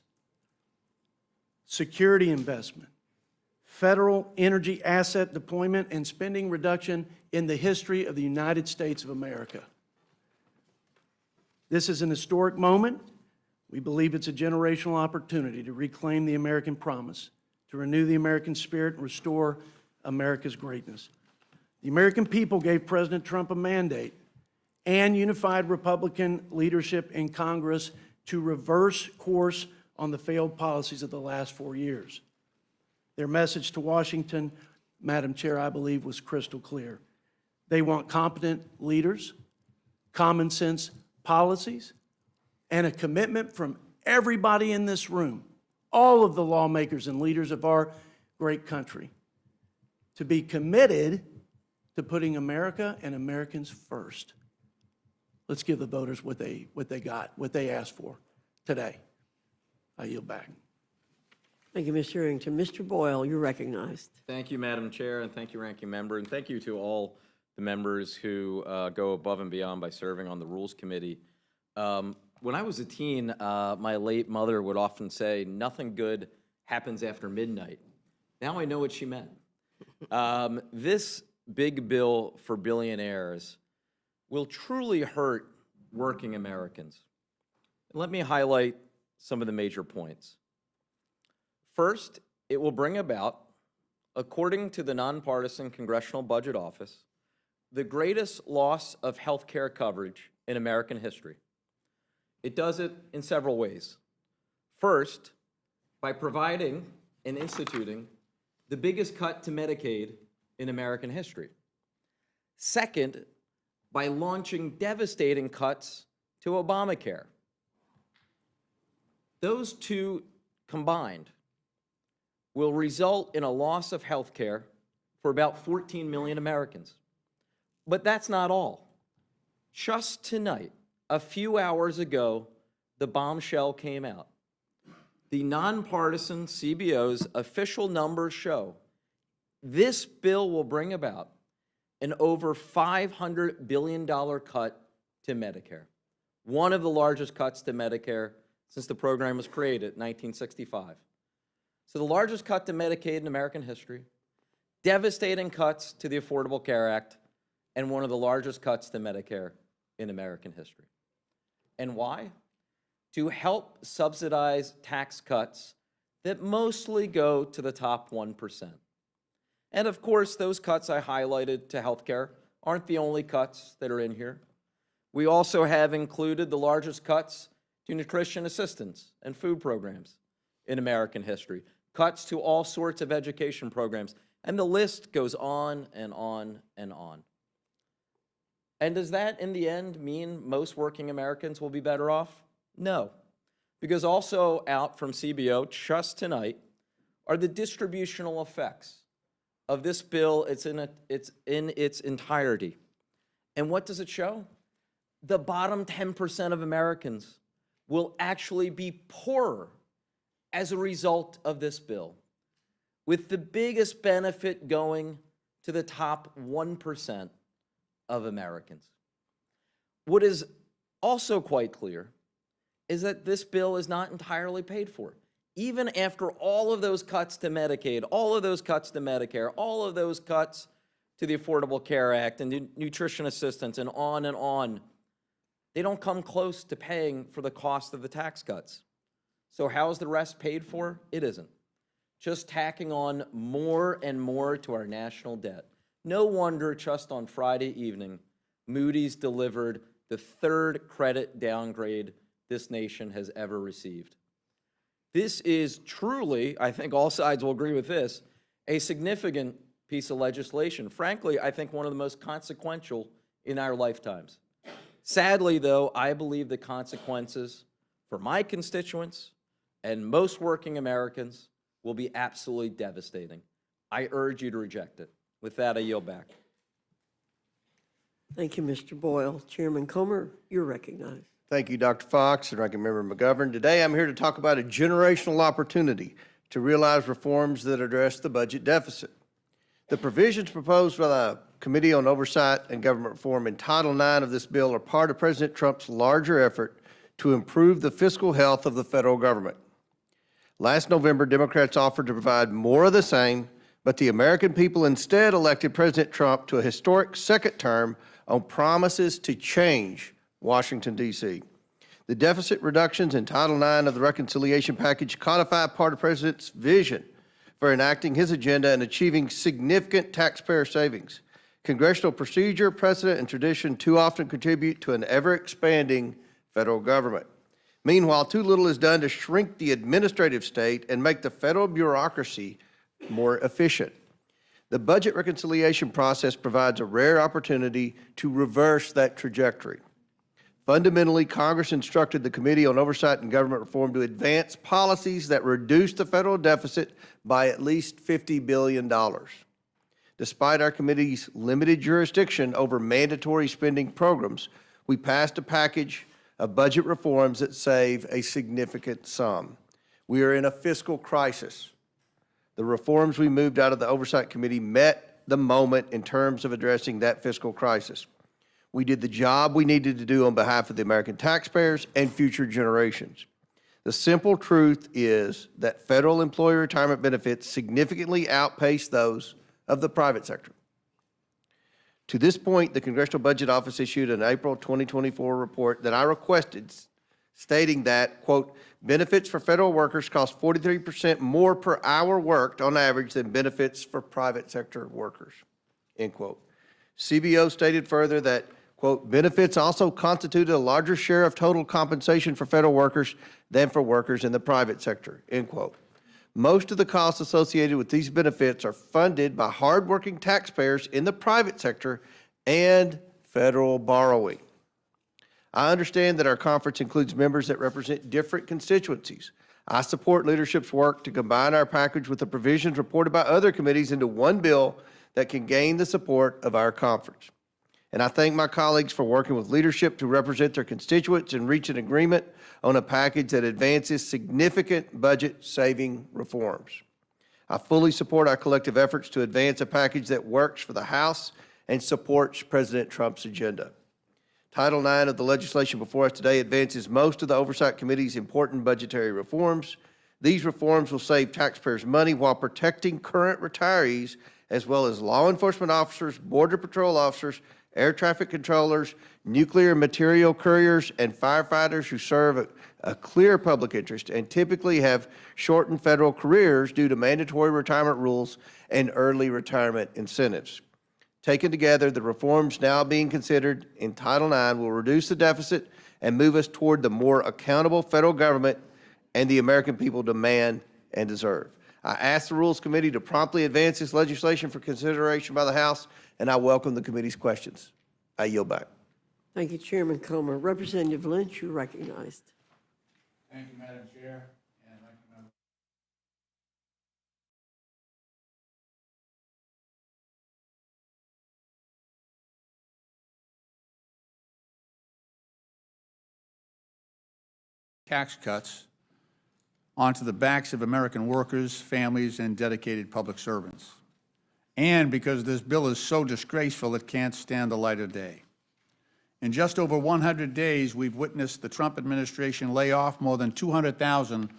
security investment, federal energy asset deployment, and spending reduction in the history of the United States of America. This is an historic moment. We believe it's a generational opportunity to reclaim the American promise, to renew the American spirit, and restore America's greatness. The American people gave President Trump a mandate and unified Republican leadership in Congress to reverse course on the failed policies of the last 4 years. Their message to Washington, Madam Chair, I believe was crystal clear. They want competent leaders, common sense policies, and a commitment from everybody in this room, all of the lawmakers and leaders of our great country, to be committed to putting America and Americans first. Let's give the voters what they got, what they asked for today. I yield back. Thank you, Mr. Arrington. Mr. Boyle, you're recognized. Thank you, Madam Chair, and thank you, Ranking Member, and thank you to all the members who go above and beyond by serving on the Rules Committee. When I was a teen, my late mother would often say, "Nothing good happens after midnight." Now I know what she meant. This big bill for billionaires will truly hurt working Americans. Let me highlight some of the major points. First, it will bring about, according to the Nonpartisan Congressional Budget Office, the greatest loss of health care coverage in American history. It does it in several ways. First, by providing and instituting the biggest cut to Medicaid in American history. Second, by launching devastating cuts to Obamacare. Those two combined will result in a loss of health care for about 14 million Americans. But that's not all. Just tonight, a few hours ago, the bombshell came out. The nonpartisan CBO's official numbers show this bill will bring about an over $500 billion cut to Medicare, one of the largest cuts to Medicare since the program was created in 1965. So the largest cut to Medicaid in American history, devastating cuts to the Affordable Care Act, and one of the largest cuts to Medicare in American history. And why? To help subsidize tax cuts that mostly go to the top 1%. And of course, those cuts I highlighted to healthcare aren't the only cuts that are in here. We also have included the largest cuts to nutrition assistance and food programs in American history, cuts to all sorts of education programs, and the list goes on and on and on. And does that, in the end, mean most working Americans will be better off? No, because also out from CBO just tonight are the distributional effects of this bill. It's in its entirety. And what does it show? The bottom 10% of Americans will actually be poorer as a result of this bill, with the biggest benefit going to the top 1% of Americans. What is also quite clear is that this bill is not entirely paid for. Even after all of those cuts to Medicaid, all of those cuts to Medicare, all of those cuts to the Affordable Care Act and nutrition assistance and on, they don't come close to paying for the cost of the tax cuts. So how is the rest paid for? It isn't. Just tacking on more and more to our national debt. No wonder just on Friday evening, Moody's delivered the third credit downgrade this nation has ever received. This is truly, I think all sides will agree with this, a significant piece of legislation. Frankly, I think one of the most consequential in our lifetimes. Sadly, though, I believe the consequences for my constituents, and most working Americans will be absolutely devastating. I urge you to reject it. With that, I yield back. Thank you, Mr. Boyle. Chairman Comer, you're recognized. Thank you, Dr. Fox and Ranking Member McGovern. Today, I'm here to talk about a generational opportunity to realize reforms that address the budget deficit. The provisions proposed by the Committee on Oversight and Government Reform in Title IX of this bill are part of President Trump's larger effort to improve the fiscal health of the federal government. Last November, Democrats offered to provide more of the same, but the American people instead elected President Trump to a historic second term on promises to change Washington, D.C. The deficit reductions in Title IX of the reconciliation package codify part of the President's vision for enacting his agenda and achieving significant taxpayer savings. Congressional procedure, precedent, and tradition too often contribute to an ever-expanding federal government. Meanwhile, too little is done to shrink the administrative state and make the federal bureaucracy more efficient. The budget reconciliation process provides a rare opportunity to reverse that trajectory. Fundamentally, Congress instructed the Committee on Oversight and Government Reform to advance policies that reduce the federal deficit by at least $50 billion. Despite our committee's limited jurisdiction over mandatory spending programs, we passed a package of budget reforms that save a significant sum. We are in a fiscal crisis. The reforms we moved out of the Oversight Committee met the moment in terms of addressing that fiscal crisis. We did the job we needed to do on behalf of the American taxpayers and future generations. The simple truth is that federal employee retirement benefits significantly outpace those of the private sector. To this point, the Congressional Budget Office issued an April 2024 report that I requested, stating that, quote, benefits for federal workers cost 43% more per hour worked on average than benefits for private sector workers, end quote. CBO stated further that, quote, benefits also constituted a larger share of total compensation for federal workers than for workers in the private sector, end quote. Most of the costs associated with these benefits are funded by hardworking taxpayers in the private sector and federal borrowing. I understand that our conference includes members that represent different constituencies. I support leadership's work to combine our package with the provisions reported by other committees into one bill that can gain the support of our conference. And I thank my colleagues for working with leadership to represent their constituents and reach an agreement on a package that advances significant budget-saving reforms. I fully support our collective efforts to advance a package that works for the House and supports President Trump's agenda. Title IX of the legislation before us today advances most of the Oversight Committee's important budgetary reforms. These reforms will save taxpayers money while protecting current retirees, as well as law enforcement officers, Border Patrol officers, air traffic controllers, nuclear material couriers, and firefighters who serve a clear public interest and typically have shortened federal careers due to mandatory retirement rules and early retirement incentives. Taken together, the reforms now being considered in Title IX will reduce the deficit and move us toward the more accountable federal government and the American people demand and deserve. I ask the Rules Committee to promptly advance this legislation for consideration by the House, and I welcome the committee's questions. I yield back. Thank you, Chairman Comer. Representative Lynch, you recognized. Thank you, Madam Chair. And Ranking Member. Tax cuts onto the backs of American workers, families, and dedicated public servants. And because this bill is so disgraceful, it can't stand the light of day. In just over 100 days, we've witnessed the Trump administration lay off more than 200,000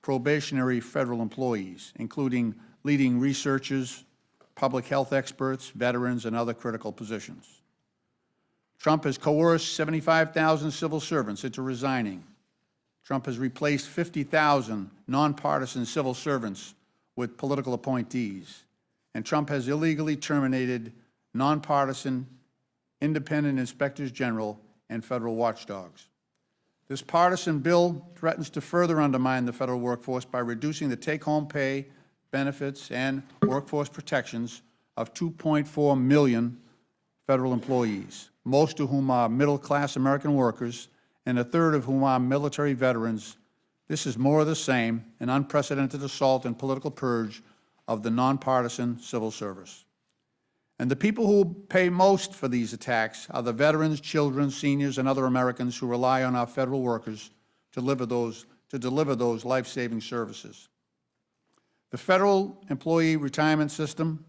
probationary federal employees, including leading researchers, public health experts, veterans, and other critical positions. Trump has coerced 75,000 civil servants into resigning. Trump has replaced 50,000 nonpartisan civil servants with political appointees. And Trump has illegally terminated nonpartisan independent inspectors general and federal watchdogs. This partisan bill threatens to further undermine the federal workforce by reducing the take-home pay, benefits, and workforce protections of 2.4 million federal employees, most of whom are middle-class American workers, and a third of whom are military veterans This is more of the same, an unprecedented assault and political purge of the nonpartisan civil service. And the people who pay most for these attacks are the veterans, children, seniors, and other Americans who rely on our federal workers to deliver those life-saving services. The Federal Employee Retirement System,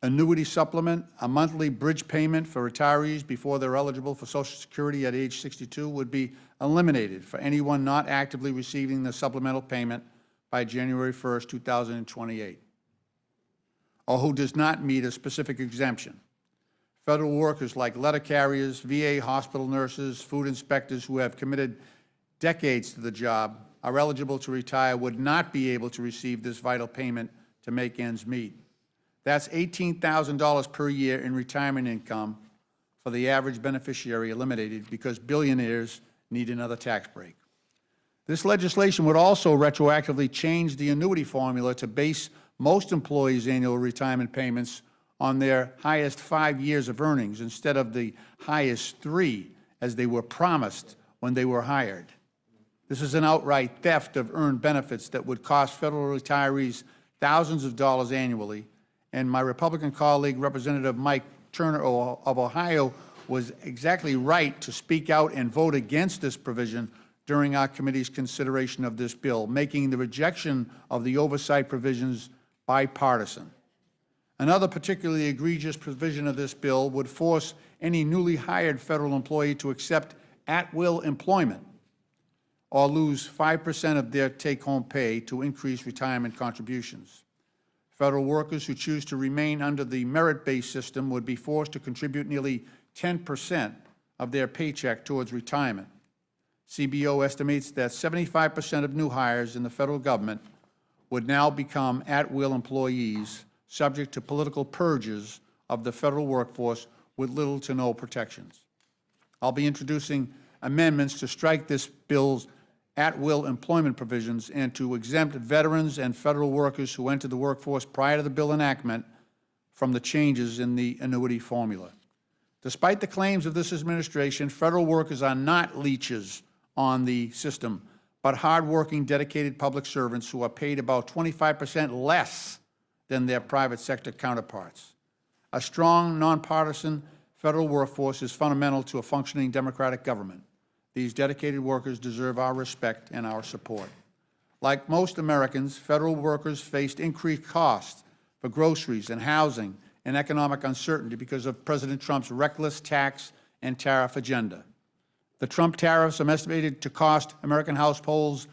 annuity supplement, a monthly bridge payment for retirees before they're eligible for Social Security at age 62 would be eliminated for anyone not actively receiving the supplemental payment by January 1st, 2028, or who does not meet a specific exemption. Federal workers like letter carriers, VA hospital nurses, food inspectors who have committed decades to the job are eligible to retire would not be able to receive this vital payment to make ends meet. That's $18,000 per year in retirement income for the average beneficiary eliminated because billionaires need another tax break. This legislation would also retroactively change the annuity formula to base most employees' annual retirement payments on their highest 5 years of earnings instead of the highest 3 as they were promised when they were hired. This is an outright theft of earned benefits that would cost federal retirees thousands of dollars annually, and my Republican colleague, Representative Mike Turner of Ohio, was exactly right to speak out and vote against this provision during our committee's consideration of this bill, making the rejection of the oversight provisions bipartisan. Another particularly egregious provision of this bill would force any newly hired federal employee to accept at-will employment or lose 5% of their take-home pay to increase retirement contributions. Federal workers who choose to remain under the merit-based system would be forced to contribute nearly 10% of their paycheck towards retirement. CBO estimates that 75% of new hires in the federal government would now become at-will employees subject to political purges of the federal workforce with little to no protections. I'll be introducing amendments to strike this bill's at-will employment provisions and to exempt veterans and federal workers who entered the workforce prior to the bill enactment from the changes in the annuity formula. Despite the claims of this administration, federal workers are not leeches on the system, but hardworking, dedicated public servants who are paid about 25% less than their private sector counterparts. A strong, nonpartisan federal workforce is fundamental to a functioning democratic government. These dedicated workers deserve our respect and our support. Like most Americans, federal workers faced increased costs for groceries and housing and economic uncertainty because of President Trump's reckless tax and tariff agenda. The Trump tariffs are estimated to cost American households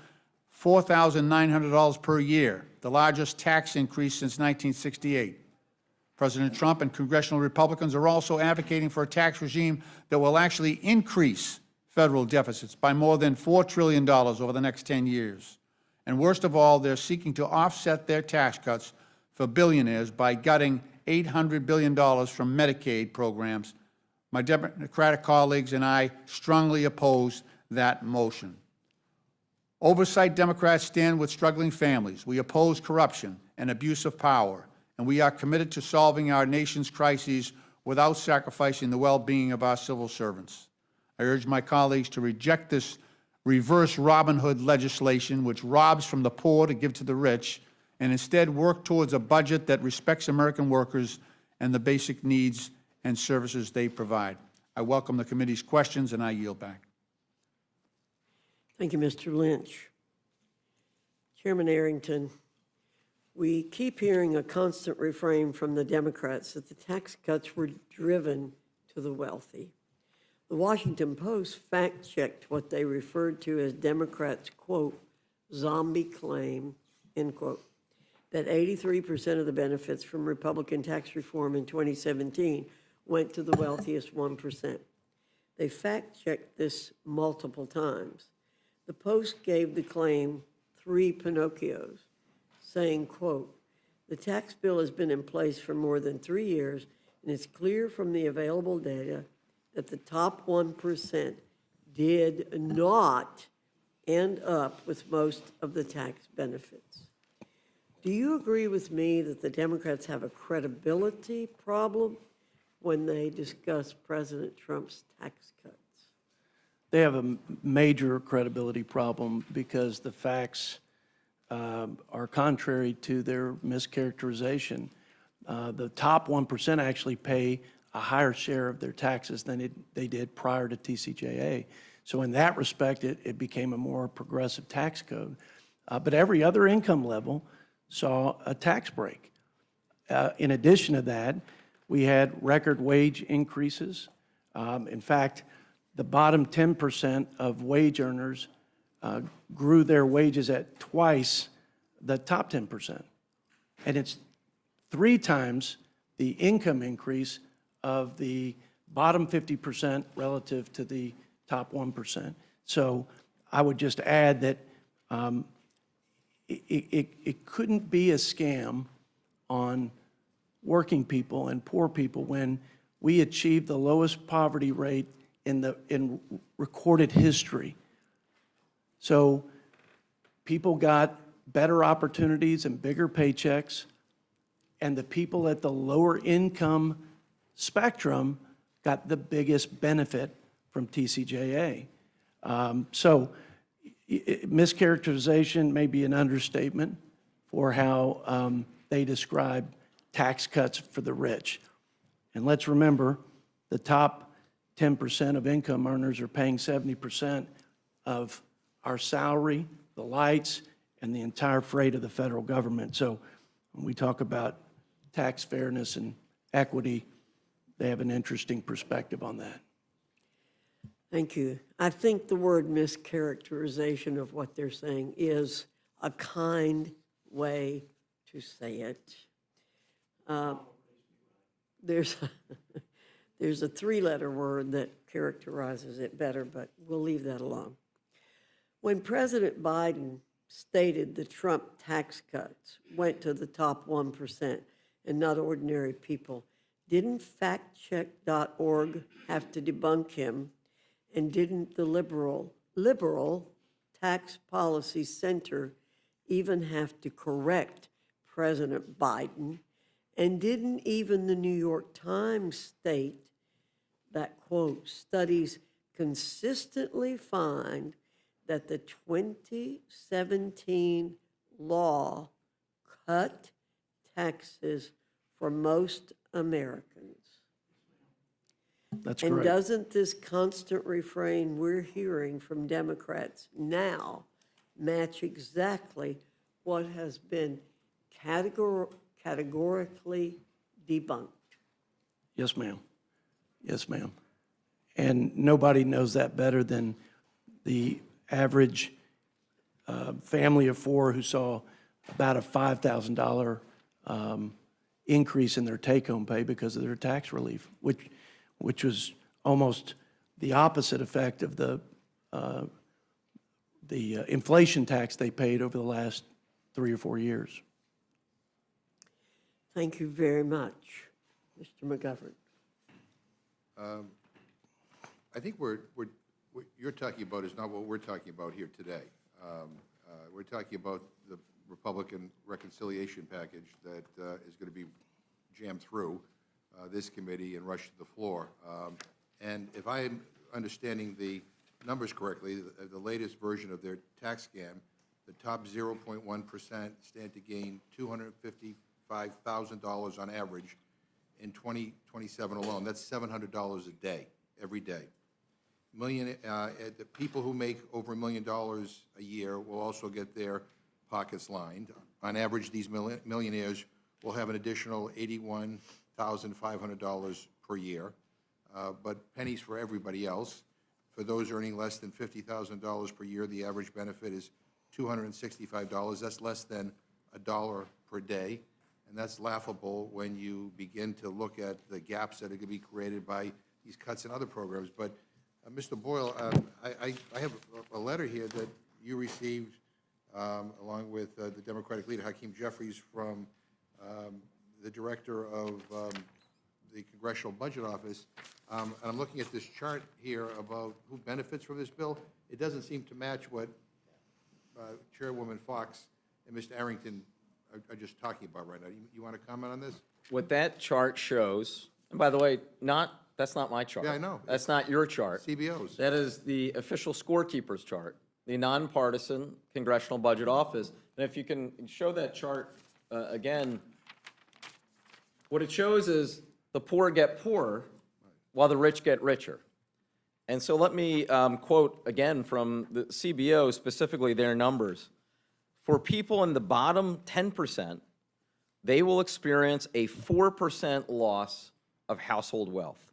$4,900 per year, the largest tax increase since 1968. President Trump and congressional Republicans are also advocating for a tax regime that will actually increase federal deficits by more than $4 trillion over the next 10 years. And worst of all, they're seeking to offset their tax cuts for billionaires by gutting $800 billion from Medicaid programs. My Democratic colleagues and I strongly oppose that motion. Oversight Democrats stand with struggling families. We oppose corruption and abuse of power, and we are committed to solving our nation's crises without sacrificing the well-being of our civil servants. I urge my colleagues to reject this reverse Robin Hood legislation, which robs from the poor to give to the rich, and instead work towards a budget that respects American workers and the basic needs and services they provide. I welcome the committee's questions, and I yield back. Thank you, Mr. Lynch. Chairman Arrington, we keep hearing a constant refrain from the Democrats that the tax cuts were driven to the wealthy. The Washington Post fact-checked what they referred to as Democrats', quote, zombie claim, end quote, that 83% of the benefits from Republican tax reform in 2017 went to the wealthiest 1%. They fact-checked this multiple times. The Post gave the claim 3 Pinocchios, saying, quote, the tax bill has been in place for more than 3 years, and it's clear from the available data that the top 1% did not end up with most of the tax benefits. Do you agree with me that the Democrats have a credibility problem when they discuss President Trump's tax cuts? they have a major credibility problem because the facts are contrary to their mischaracterization. The top 1% actually pay a higher share of their taxes than they did prior to TCJA. So in that respect, it became a more progressive tax code. But every other income level saw a tax break. In addition to that, we had record wage increases. In fact, the bottom 10% of wage earners grew their wages at twice the top 10%. And it's 3 times the income increase of the bottom 50% relative to the top 1%. So I would just add that it couldn't be a scam on working people and poor people when we achieved the lowest poverty rate in recorded history. So people got better opportunities and bigger paychecks, and the people at the lower income spectrum got the biggest benefit from TCJA. So mischaracterization may be an understatement for how they describe tax cuts for the rich. And let's remember, the top 10% of income earners are paying 70% of our salary, the lights, and the entire freight of the federal government. So when we talk about tax fairness and equity, they have an interesting perspective on that. Thank you. I think the word mischaracterization of what they're saying is a kind way to say it. There's a 3-letter word that characterizes it better, but we'll leave that alone. When President Biden stated the Trump tax cuts went to the top 1% and not ordinary people, didn't factcheck.org have to debunk him? And didn't the Liberal Tax Policy Center even have to correct President Biden? And didn't even the New York Times state that, quote, studies consistently find that the 2017 law cut taxes for most Americans? That's And correct. doesn't this constant refrain we're hearing from Democrats now match exactly what has been categorically debunked? Yes, ma'am. Yes, ma'am. And nobody knows that better than the average family of 4 who saw about a $5,000 increase in their take-home pay because of their tax relief, which was almost the opposite effect of the inflation tax they paid over the last 3 or 4 years. Thank you very much, Mr. McGovern. I think what you're talking about is not what we're talking about here today. We're talking about the Republican reconciliation package that is going to be jammed through this committee and rushed to the floor. And if I'm understanding the numbers correctly, the latest version of their tax scam, the top 0.1% stand to gain $255,000 on average in 2027 alone. That's $700 a day, every day. The people who make over $1 million a year will also get their pockets lined. On average, these millionaires will have an additional $81,500 per year, but pennies for everybody else. For those earning less than $50,000 per year, the average benefit is $265. That's less than $1 per day, and that's laughable when you begin to look at the gaps that are going to be created by these cuts in other programs. But Mr. Boyle, I have a letter here that you received along with the Democratic leader, Hakeem Jeffries, from the director of the Congressional Budget Office. And I'm looking at this chart here about who benefits from this bill. It doesn't seem to match what Chairwoman Fox and Mr. Arrington are just talking about right now. You want to comment on this? What that chart shows, and by the way, not That's not my chart. Yeah, I know. That's not your chart. CBOs. That is the official scorekeeper's chart, the nonpartisan Congressional Budget Office. And if you can show that chart again, what it shows is the poor get poorer while the rich get richer. And so let me quote again from the CBO, specifically their numbers. For people in the bottom 10%, they will experience a 4% loss of household wealth.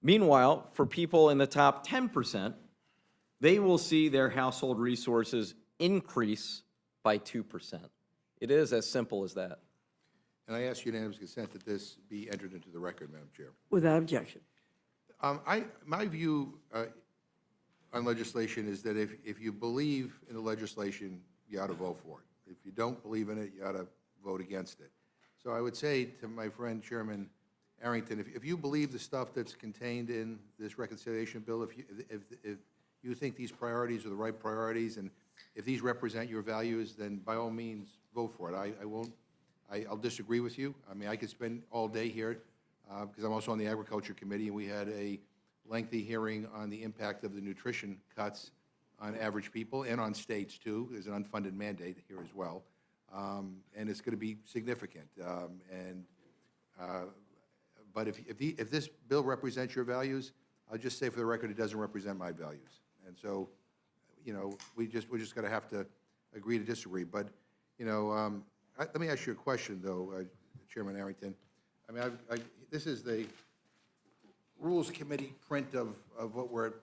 Meanwhile, for people in the top 10%, they will see their household resources increase by 2%. It is as simple as that. And I ask unanimous consent that this be entered into the record, Madam Chair. Without objection. My view on legislation is that if you believe in the legislation, you ought to vote for it. If you don't believe in it, you ought to vote against it. So I would say to my friend Chairman Arrington, if you believe the stuff that's contained in this reconciliation bill, if you think these priorities are the right priorities, and if these represent your values, then by all means, vote for it. I'll disagree with you. I mean, I could spend all day here, because I'm also on the Agriculture Committee, and we had a lengthy hearing on the impact of the nutrition cuts on average people and on states, too. There's an unfunded mandate here as well, and it's going to be significant. But if this bill represents your values, I'll just say for the record, it doesn't represent my values. And so, you know, we're just going to have to agree to disagree. But, you know, let me ask you a question, though, Chairman Arrington. I mean, this is the Rules Committee print of what we're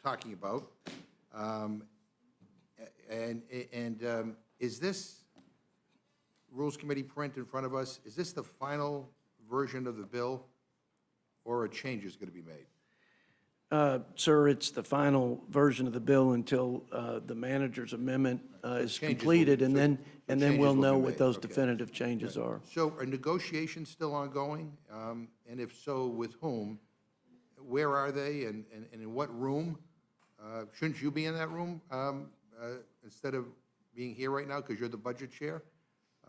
talking about. Is this Rules Committee print in front of us, is this the final version of the bill, or a change is going to be made? Sir, it's the final version of the bill until the manager's amendment is completed, and then we'll know what those definitive changes are. So are negotiations still ongoing? And if so, with whom? Where are they, and in what room? Shouldn't you be in that room instead of being here right now because you're the budget chair?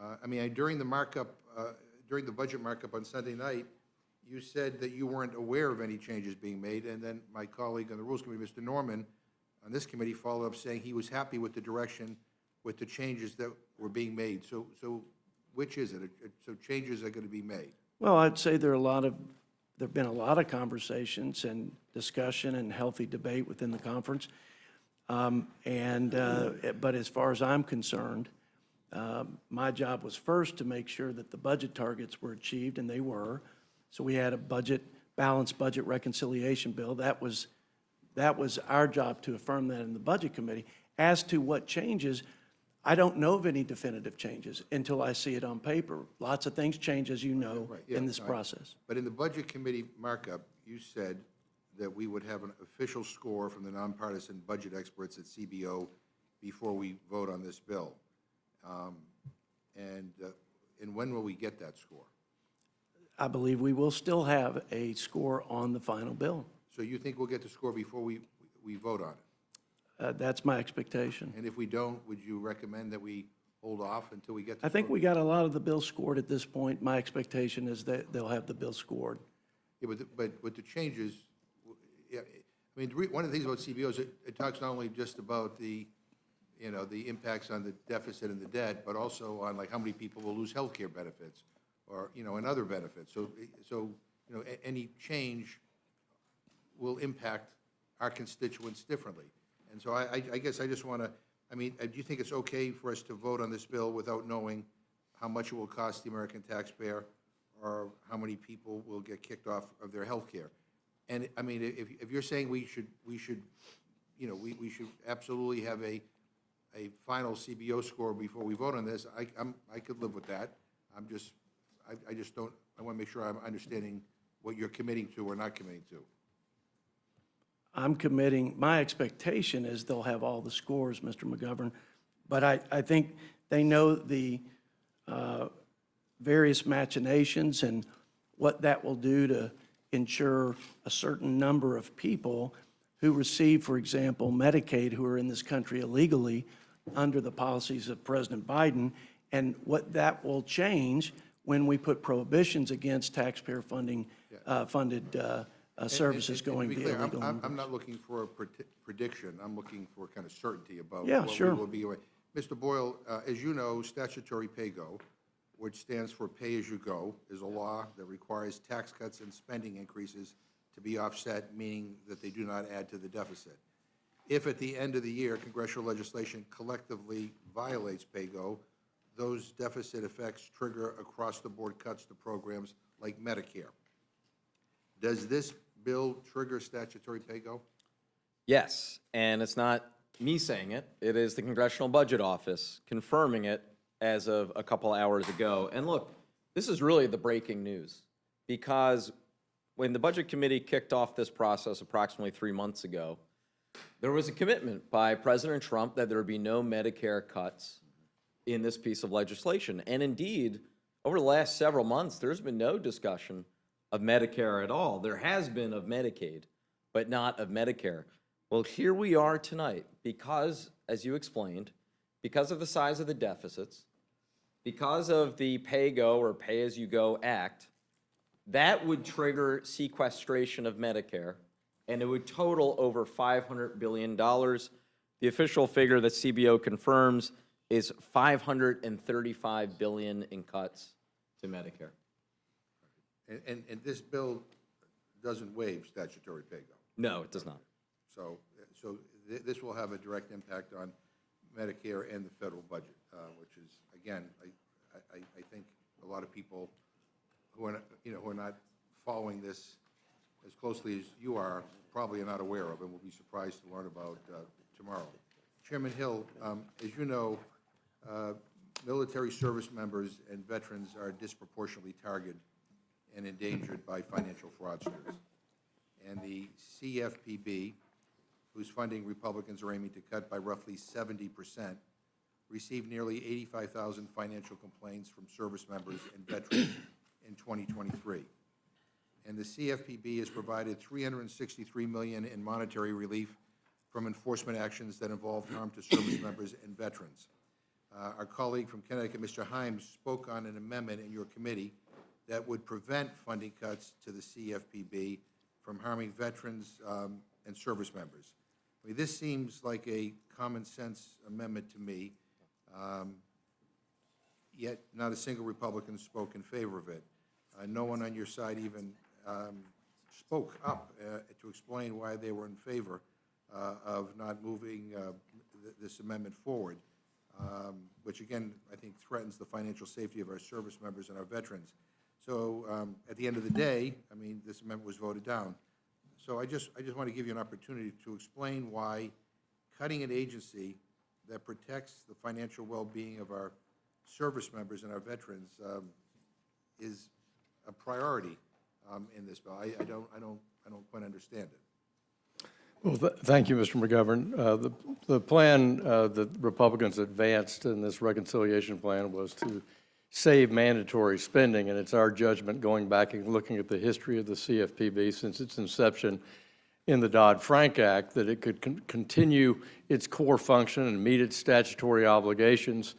I mean, during the markup, during the budget markup on Sunday night, you said that you weren't aware of any changes being made, and then my colleague on the Rules Committee, Mr. Norman, on this committee, followed up saying he was happy with the direction, with the changes that were being made. So which is it? So changes are going to be made? Well, I'd say there have been a lot of conversations and discussion and healthy debate within the conference. But as far as I'm concerned, my job was first to make sure that the budget targets were achieved, and they were. So we had a balanced budget reconciliation bill. That was our job to affirm that in the Budget Committee. As to what changes, I don't know of any definitive changes until I see it on paper. Lots of things change, as you know, in this process. But in the Budget Committee markup, you said that we would have an official score from the nonpartisan budget experts at CBO before we vote on this bill. And when will we get that score? I believe we will still have a score on the final bill. So you think we'll get the score before we vote on it? That's my expectation. And if we don't, would you recommend that we hold off until we get the I think score? we got a lot of the bill scored at this point. My expectation is that they'll have the bill scored. Yeah, but with the changes, yeah, I mean, one of the things about CBO is it talks not only just about the impacts on the deficit and the debt, but also on like how many people will lose health care benefits or, and other benefits. So any change will impact our constituents differently. And so I guess I just want to, do you think it's okay for us to vote on this bill without knowing how much it will cost the American taxpayer or how many people will get kicked off of their health care? And, I mean, if you're saying we should absolutely have a final CBO score before we vote on this, I could live with that. I just don't, I want to make sure I'm understanding what you're committing to or not committing to. I'm committing, my expectation is they'll have all the scores, Mr. McGovern, but I think they know the various machinations and what that will do to ensure a certain number of people who receive, for example, Medicaid, who are in this country illegally under the policies of President Biden, and what that will change when we put prohibitions against taxpayer funded services And to going be via clear, legal I'm not looking for a prediction. I'm looking for kind of certainty about Yeah, what we sure. will be. Mr. Boyle, as you know, statutory pay-go, which stands for pay-as-you-go, is a law that requires tax cuts and spending increases to be offset, meaning that they do not add to the deficit. If at the end of the year, congressional legislation collectively violates pay-go, those deficit effects trigger across-the-board cuts to programs like Medicare. Does this bill trigger statutory pay-go? Yes, and it's not me saying it. It is the Congressional Budget Office confirming it as of a couple hours ago. And look, this is really the breaking news, because when the Budget Committee kicked off this process approximately 3 months ago, there was a commitment by President Trump that there would be no Medicare cuts in this piece of legislation. And indeed, over the last several months, there's been no discussion of Medicare at all. There has been of Medicaid, but not of Medicare. Well, here we are tonight because, as you explained, because of the size of the deficits, because of the pay-go or pay-as-you-go act, that would trigger sequestration of Medicare, and it would total over $500 billion. The official figure that CBO confirms is $535 billion in cuts to Medicare. And this bill doesn't waive statutory pay-go. No, it does not. So this will have a direct impact on Medicare and the federal budget, which is, again, I think a lot of people who are, who are not following this as closely as you are probably are not aware of and will be surprised to learn about tomorrow. Chairman Hill, as you know, military service members and veterans are disproportionately targeted and endangered by financial fraudsters. And the CFPB, whose funding Republicans are aiming to cut by roughly 70%, received nearly 85,000 financial complaints from service members and veterans in 2023. And the CFPB has provided $363 million in monetary relief from enforcement actions that involve harm to service members and veterans. Our colleague from Connecticut, Mr. Himes, spoke on an amendment in your committee that would prevent funding cuts to the CFPB from harming veterans and service members. I mean, this seems like a common-sense amendment to me, yet not a single Republican spoke in favor of it. No one on your side even spoke up to explain why they were in favor of not moving this amendment forward, which, again, I think threatens the financial safety of our service members and our veterans. So at the end of the day, I mean, this amendment was voted down. So I just want to give you an opportunity to explain why cutting an agency that protects the financial well-being of our service members and our veterans is a priority in this bill. I don't quite understand it. Well, thank you, Mr. McGovern. The plan that Republicans advanced in this reconciliation plan was to save mandatory spending, and it's our judgment, going back and looking at the history of the CFPB since its inception in the Dodd-Frank Act, that it could continue its core function and meet its statutory obligations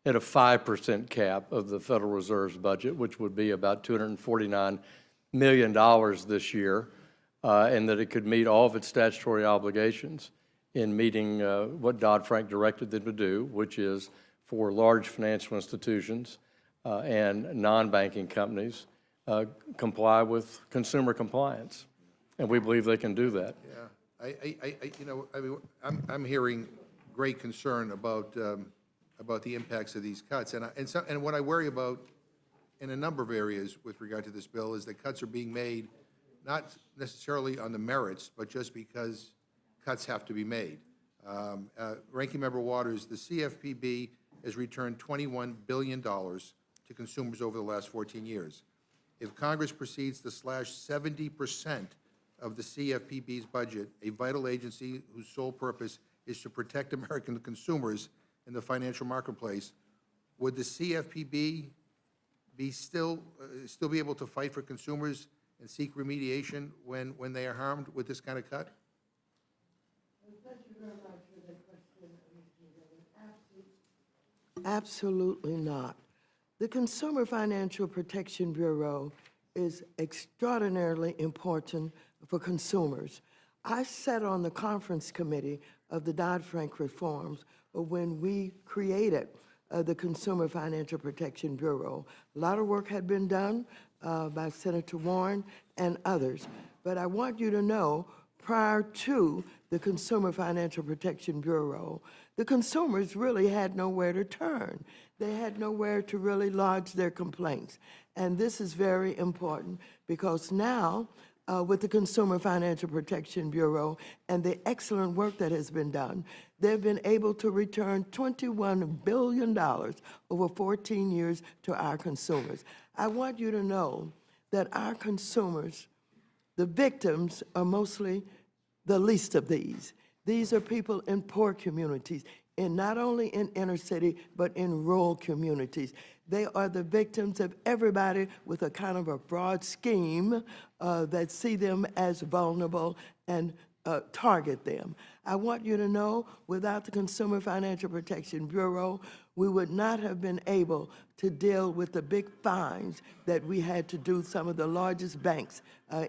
at a 5% cap of the Federal Reserve's budget, which would be about $249 million this year, and that it could meet all of its statutory obligations in meeting what Dodd-Frank directed them to do, which is for large financial institutions and non-banking companies comply with consumer compliance. And we believe they can do that. Yeah, I'm hearing great concern about the impacts of these cuts, and what I worry about in a number of areas with regard to this bill is that cuts are being made not necessarily on the merits, but just because cuts have to be made. Ranking Member Waters, the CFPB has returned $21 billion to consumers over the last 14 years. If Congress proceeds to slash 70% of the CFPB's budget, a vital agency whose sole purpose is to protect American consumers in the financial marketplace, would the CFPB be still be able to fight for consumers and seek remediation when they are harmed with this kind of cut? Thank you very much for that question, Mr. Miller. Absolutely not. The Consumer Financial Protection Bureau is extraordinarily important for consumers. I sat on the conference committee of the Dodd-Frank reforms when we created the Consumer Financial Protection Bureau. A lot of work had been done by Senator Warren and others. But I want you to know, prior to the Consumer Financial Protection Bureau, the consumers really had nowhere to turn. They had nowhere to really lodge their complaints. And this is very important because now, with the Consumer Financial Protection Bureau and the excellent work that has been done, they've been able to return $21 billion over 14 years to our consumers. I want you to know that our consumers, the victims, are mostly the least of these. These are people in poor communities, and not only in inner city, but in rural communities. They are the victims of everybody with a kind of a broad scheme that see them as vulnerable and target them. I want you to know, without the Consumer Financial Protection Bureau, we would not have been able to deal with the big fines that we had to do some of the largest banks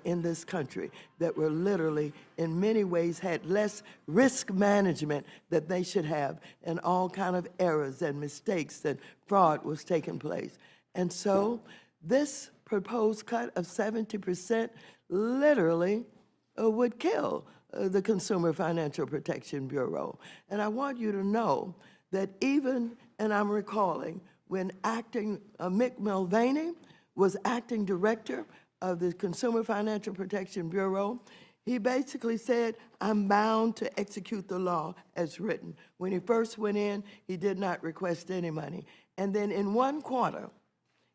in this country that were literally, in many ways, had less risk management that they should have, and all kind of errors and mistakes and fraud was taking place. And so this proposed cut of 70% literally would kill the Consumer Financial Protection Bureau. And I want you to know that even, and I'm recalling, when Mick Mulvaney was acting director of the Consumer Financial Protection Bureau, he basically said, I'm bound to execute the law as written. When he first went in, he did not request any money. And then in one quarter,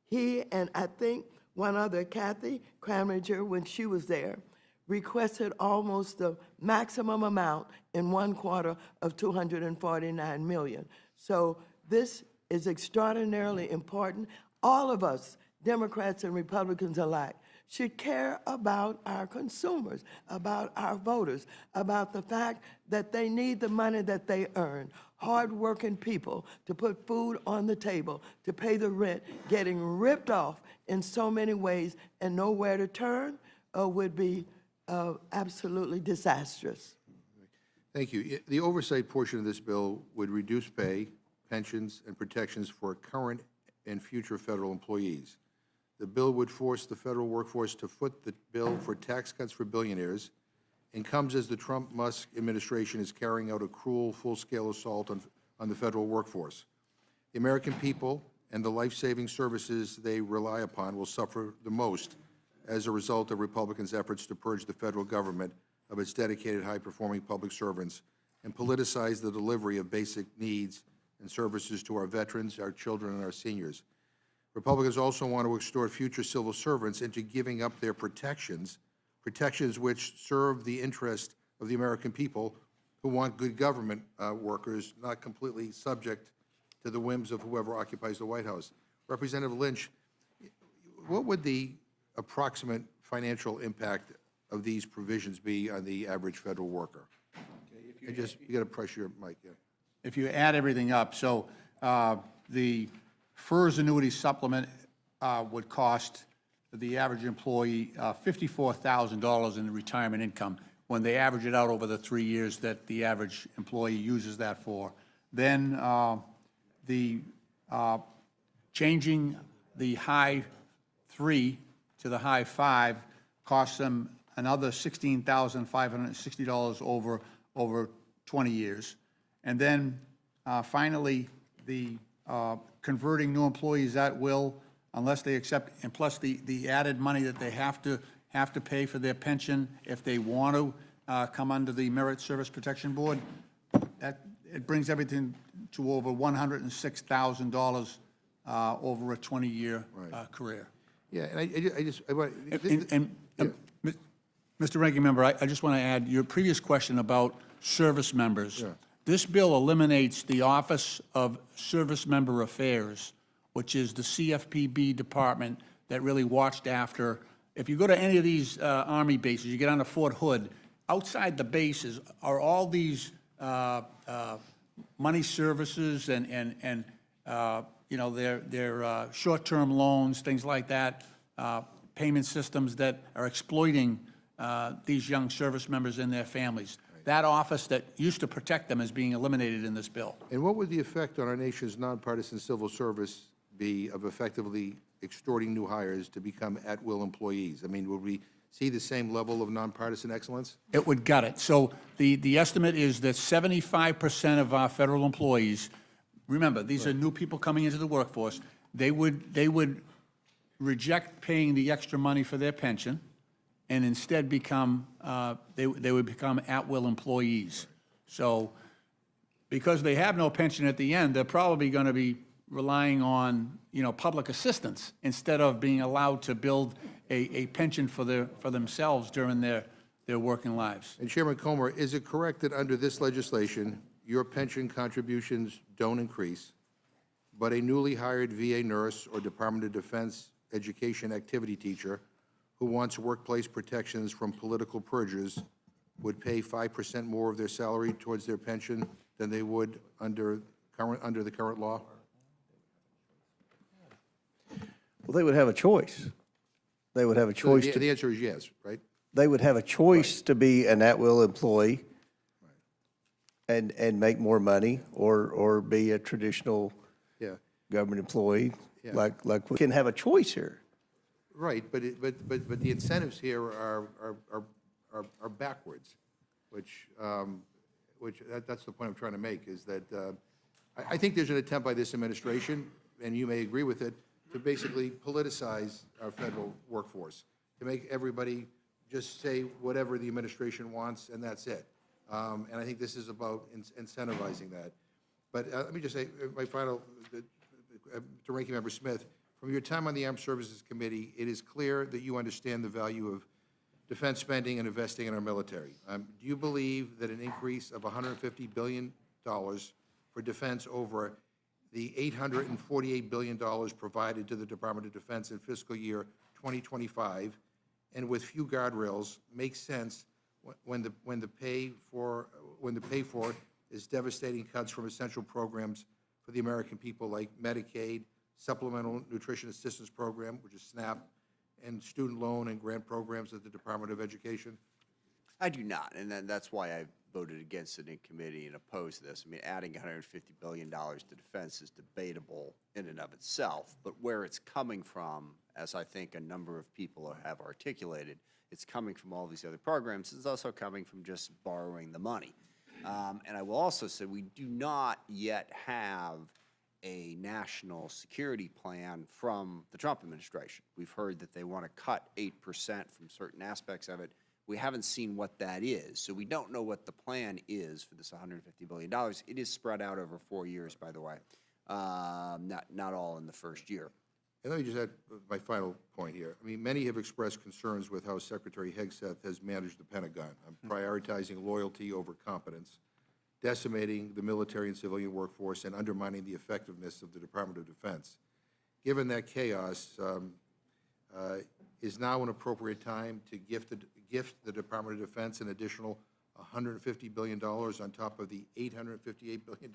he and I think one other, Kathy Kraminger, when she was there, requested almost the maximum amount in one quarter of $249 million. So this is extraordinarily important. All of us, Democrats and Republicans alike, should care about our consumers, about our voters, about the fact that they need the money that they earn. Hard-working people to put food on the table, to pay the rent, getting ripped off in so many ways and nowhere to turn would be absolutely disastrous. Thank you. The oversight portion of this bill would reduce pay, pensions, and protections for current and future federal employees. The bill would force the federal workforce to foot the bill for tax cuts for billionaires, and comes as the Trump-Musk administration is carrying out a cruel, full-scale assault on the federal workforce. The American people and the life-saving services they rely upon will suffer the most as a result of Republicans' efforts to purge the federal government of its dedicated, high-performing public servants and politicize the delivery of basic needs and services to our veterans, our children, and our seniors. Republicans also want to extort future civil servants into giving up their protections which serve the interest of the American people who want good government workers, not completely subject to the whims of whoever occupies the White House. Representative Lynch, what would the approximate financial impact of these provisions be on the average federal worker? You got to press your mic. Yeah. If you add everything up, so the FERS annuity supplement would cost the average employee $54,000 in retirement income when they average it out over the 3 years that the average employee uses that for. Then changing the high 3 to the high 5 costs them another $16,560 over 20 years. And then finally, the converting new employees at will, unless they accept, and plus the added money that they have to pay for their pension if they want to come under the Merit Service Protection Board, it brings everything to over $106,000 over a 20-year career. Yeah, and Mr. Ranking Member, I just want to add your previous question about service members. Sure. This bill eliminates the Office of Service Member Affairs, which is the CFPB department that really watched after. If you go to any of these Army bases, you get onto Fort Hood, outside the bases are all these money services and you know, their short-term loans, things like that, payment systems that are exploiting these young service members and their families. That office that used to protect them is being eliminated in this bill. And what would the effect on our nation's nonpartisan civil service be of effectively extorting new hires to become at-will employees? I mean, would we see the same level of nonpartisan excellence? It would gut it. So the estimate is that 75% of our federal employees, remember, these are new people coming into the workforce, they would reject paying the extra money for their pension and instead become, they would become at-will employees. So because they have no pension at the end, they're probably going to be relying on, public assistance instead of being allowed to build a pension for themselves during their working lives. And Chairman Comer, is it correct that under this legislation, your pension contributions don't increase, but a newly hired VA nurse or Department of Defense education activity teacher who wants workplace protections from political purgers would pay 5% more of their salary towards their pension than they would under the current law? Well, they would have a choice. They would have a So choice the to, answer is yes, right? they would have a choice to be an at-will employee and make more money, or be a traditional Yeah, government employee, Yeah. like we can have a choice here. right, but the incentives here are backwards, which that's the point I'm trying to make, is that I think there's an attempt by this administration, and you may agree with it, to basically politicize our federal workforce, to make everybody just say whatever the administration wants, and that's it. And I think this is about incentivizing that. But let me just say, my final, to Ranking Member Smith, from your time on the Armed Services Committee, it is clear that you understand the value of defense spending and investing in our military. Do you believe that an increase of $150 billion for defense over the $848 billion provided to the Department of Defense in fiscal year 2025, and with few guardrails, makes sense when the pay for is devastating cuts from essential programs for the American people like Medicaid, Supplemental Nutrition Assistance Program, which is SNAP, and student loan and grant programs at the Department of Education? I do not, and that's why I voted against it in committee and opposed this. I mean, adding $150 billion to defense is debatable in and of itself, but where it's coming from, as I think a number of people have articulated, it's coming from all these other programs. It's also coming from just borrowing the money. And I will also say we do not yet have a national security plan from the Trump administration. We've heard that they want to cut 8% from certain aspects of it. We haven't seen what that is, so we don't know what the plan is for this $150 billion. It is spread out over 4 years, by the way, not all in the first year. And let me just add my final point here. I mean, many have expressed concerns with how Secretary Hegseth has managed the Pentagon, prioritizing loyalty over competence, decimating the military and civilian workforce, and undermining the effectiveness of the Department of Defense. Given that chaos, is now an appropriate time to gift the Department of Defense an additional $150 billion on top of the $858 billion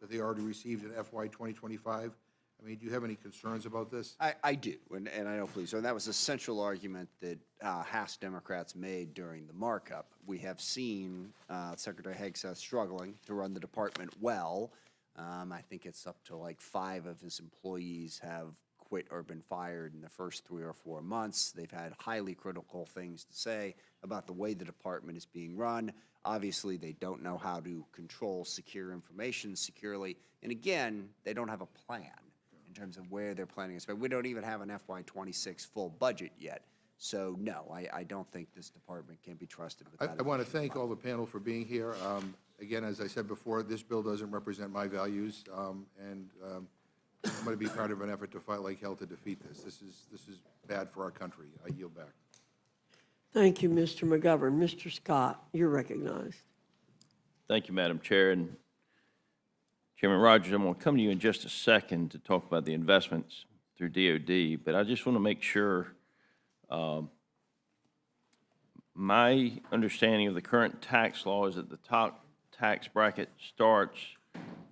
that they already received in FY 2025? I mean, do you have any concerns about this? I do, and I know, please. So that was a central argument that House Democrats made during the markup. We have seen Secretary Hegseth struggling to run the department well. I think it's up to like 5 of his employees have quit or been fired in the first 3 or 4 months. They've had highly critical things to say about the way the department is being run. Obviously, they don't know how to control secure information securely. And again, they don't have a plan in terms of where they're planning to spend. We don't even have an FY26 full budget yet. So, no, I don't think this department can be trusted with that. I want to thank all the panel for being here. Again, as I said before, this bill doesn't represent my values, and I'm going to be part of an effort to fight like hell to defeat this. This is bad for our country. I yield back. Thank you, Mr. McGovern. Mr. Scott, you're recognized. Thank you, Madam Chair. And Chairman Rogers, I'm going to come to you in just a second to talk about the investments through DOD, but I just want to make sure my understanding of the current tax law is that the top tax bracket starts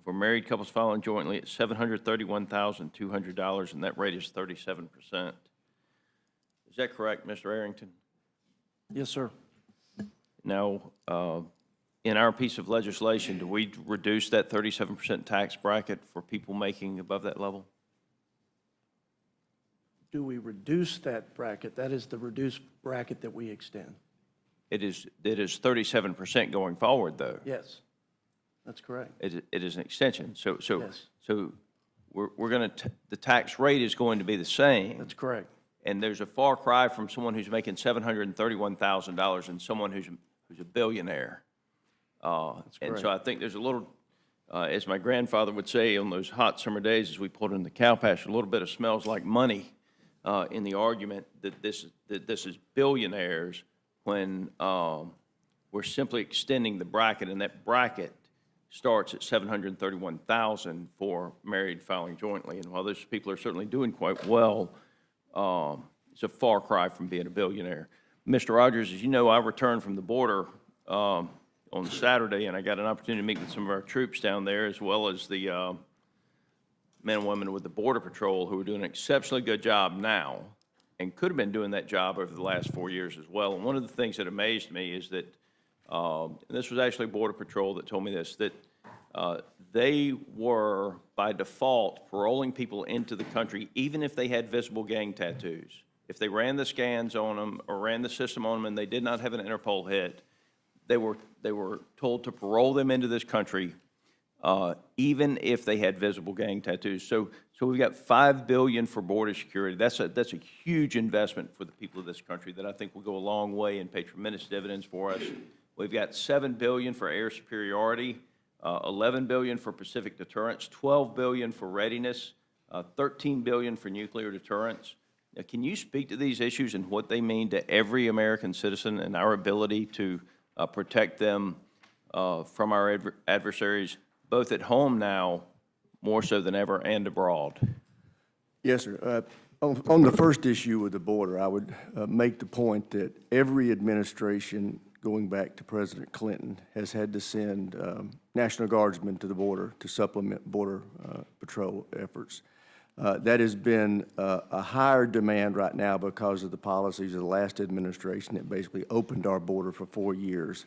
for married couples filing jointly at $731,200, and that rate is 37%. Is that correct, Mr. Arrington? Yes, sir. Now, in our piece of legislation, do we reduce that 37% tax bracket for people making above that level? Do we reduce that bracket? That is the reduced bracket that we extend. It is 37% going forward, though. Yes, that's correct. It is an extension. So Yes. we're going to, the tax rate is going to be the same. That's correct. And there's a far cry from someone who's making $731,000 and someone who's a billionaire. And so I think there's a little, as my grandfather would say on those hot summer days as we pulled in the cow pasture, a little bit of smells like money in the argument that this is billionaires when we're simply extending the bracket, and that bracket starts at $731,000 for married filing jointly. And while those people are certainly doing quite well, it's a far cry from being a billionaire. Mr. Rogers, as you know, I returned from the border on Saturday, and I got an opportunity to meet with some of our troops down there, as well as the men and women with the Border Patrol, who are doing an exceptionally good job now and could have been doing that job over the last 4 years as well. And one of the things that amazed me is that, and this was actually Border Patrol that told me this, that they were, by default, paroling people into the country, even if they had visible gang tattoos. If they ran the scans on them or ran the system on them and they did not have an Interpol hit, they were told to parole them into this country, even if they had visible gang tattoos. So we've got $5 billion for border security. That's a huge investment for the people of this country that I think will go a long way and pay tremendous dividends for us. We've got $7 billion for air superiority, $11 billion for Pacific deterrence, $12 billion for readiness, $13 billion for nuclear deterrence. Now, can you speak to these issues and what they mean to every American citizen and our ability to protect them from our adversaries, both at home now, more so than ever, and abroad? Yes, sir. On the first issue with the border, I would make the point that every administration going back to President Clinton has had to send National Guardsmen to the border to supplement Border Patrol efforts. That has been a higher demand right now because of the policies of the last administration that basically opened our border for 4 years.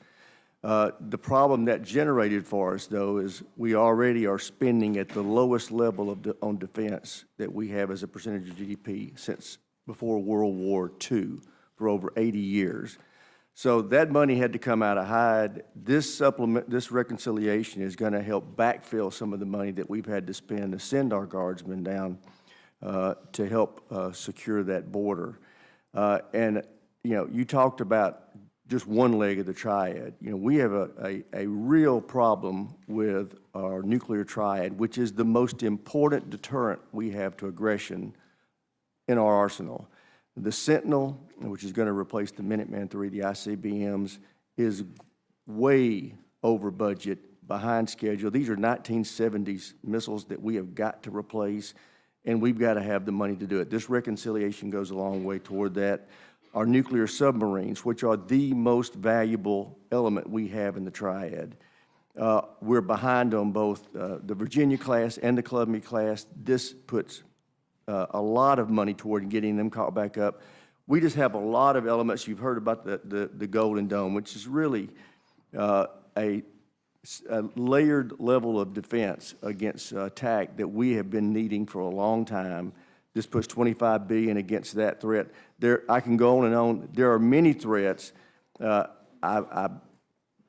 The problem that generated for us, though, is we already are spending at the lowest level on defense that we have as a percentage of GDP since before World War II for over 80 years. So that money had to come out of HIDE. This reconciliation is going to help backfill some of the money that we've had to spend to send our guardsmen down to help secure that border. And, you know, you talked about just one leg of the triad. You know, we have a real problem with our nuclear triad, which is the most important deterrent we have to aggression in our arsenal. The Sentinel, which is going to replace the Minuteman III, the ICBMs, is way over budget, behind schedule. These are 1970s missiles that we have got to replace, and we've got to have the money to do it. This reconciliation goes a long way toward that. Our nuclear submarines, which are the most valuable element we have in the triad, we're behind on both the Virginia class and the Columbia class. This puts a lot of money toward getting them caught back up. We just have a lot of elements. You've heard about the Golden Dome, which is really a layered level of defense against attack that we have been needing for a long time. This puts $25 billion against that threat. I can go on and on. There are many threats. I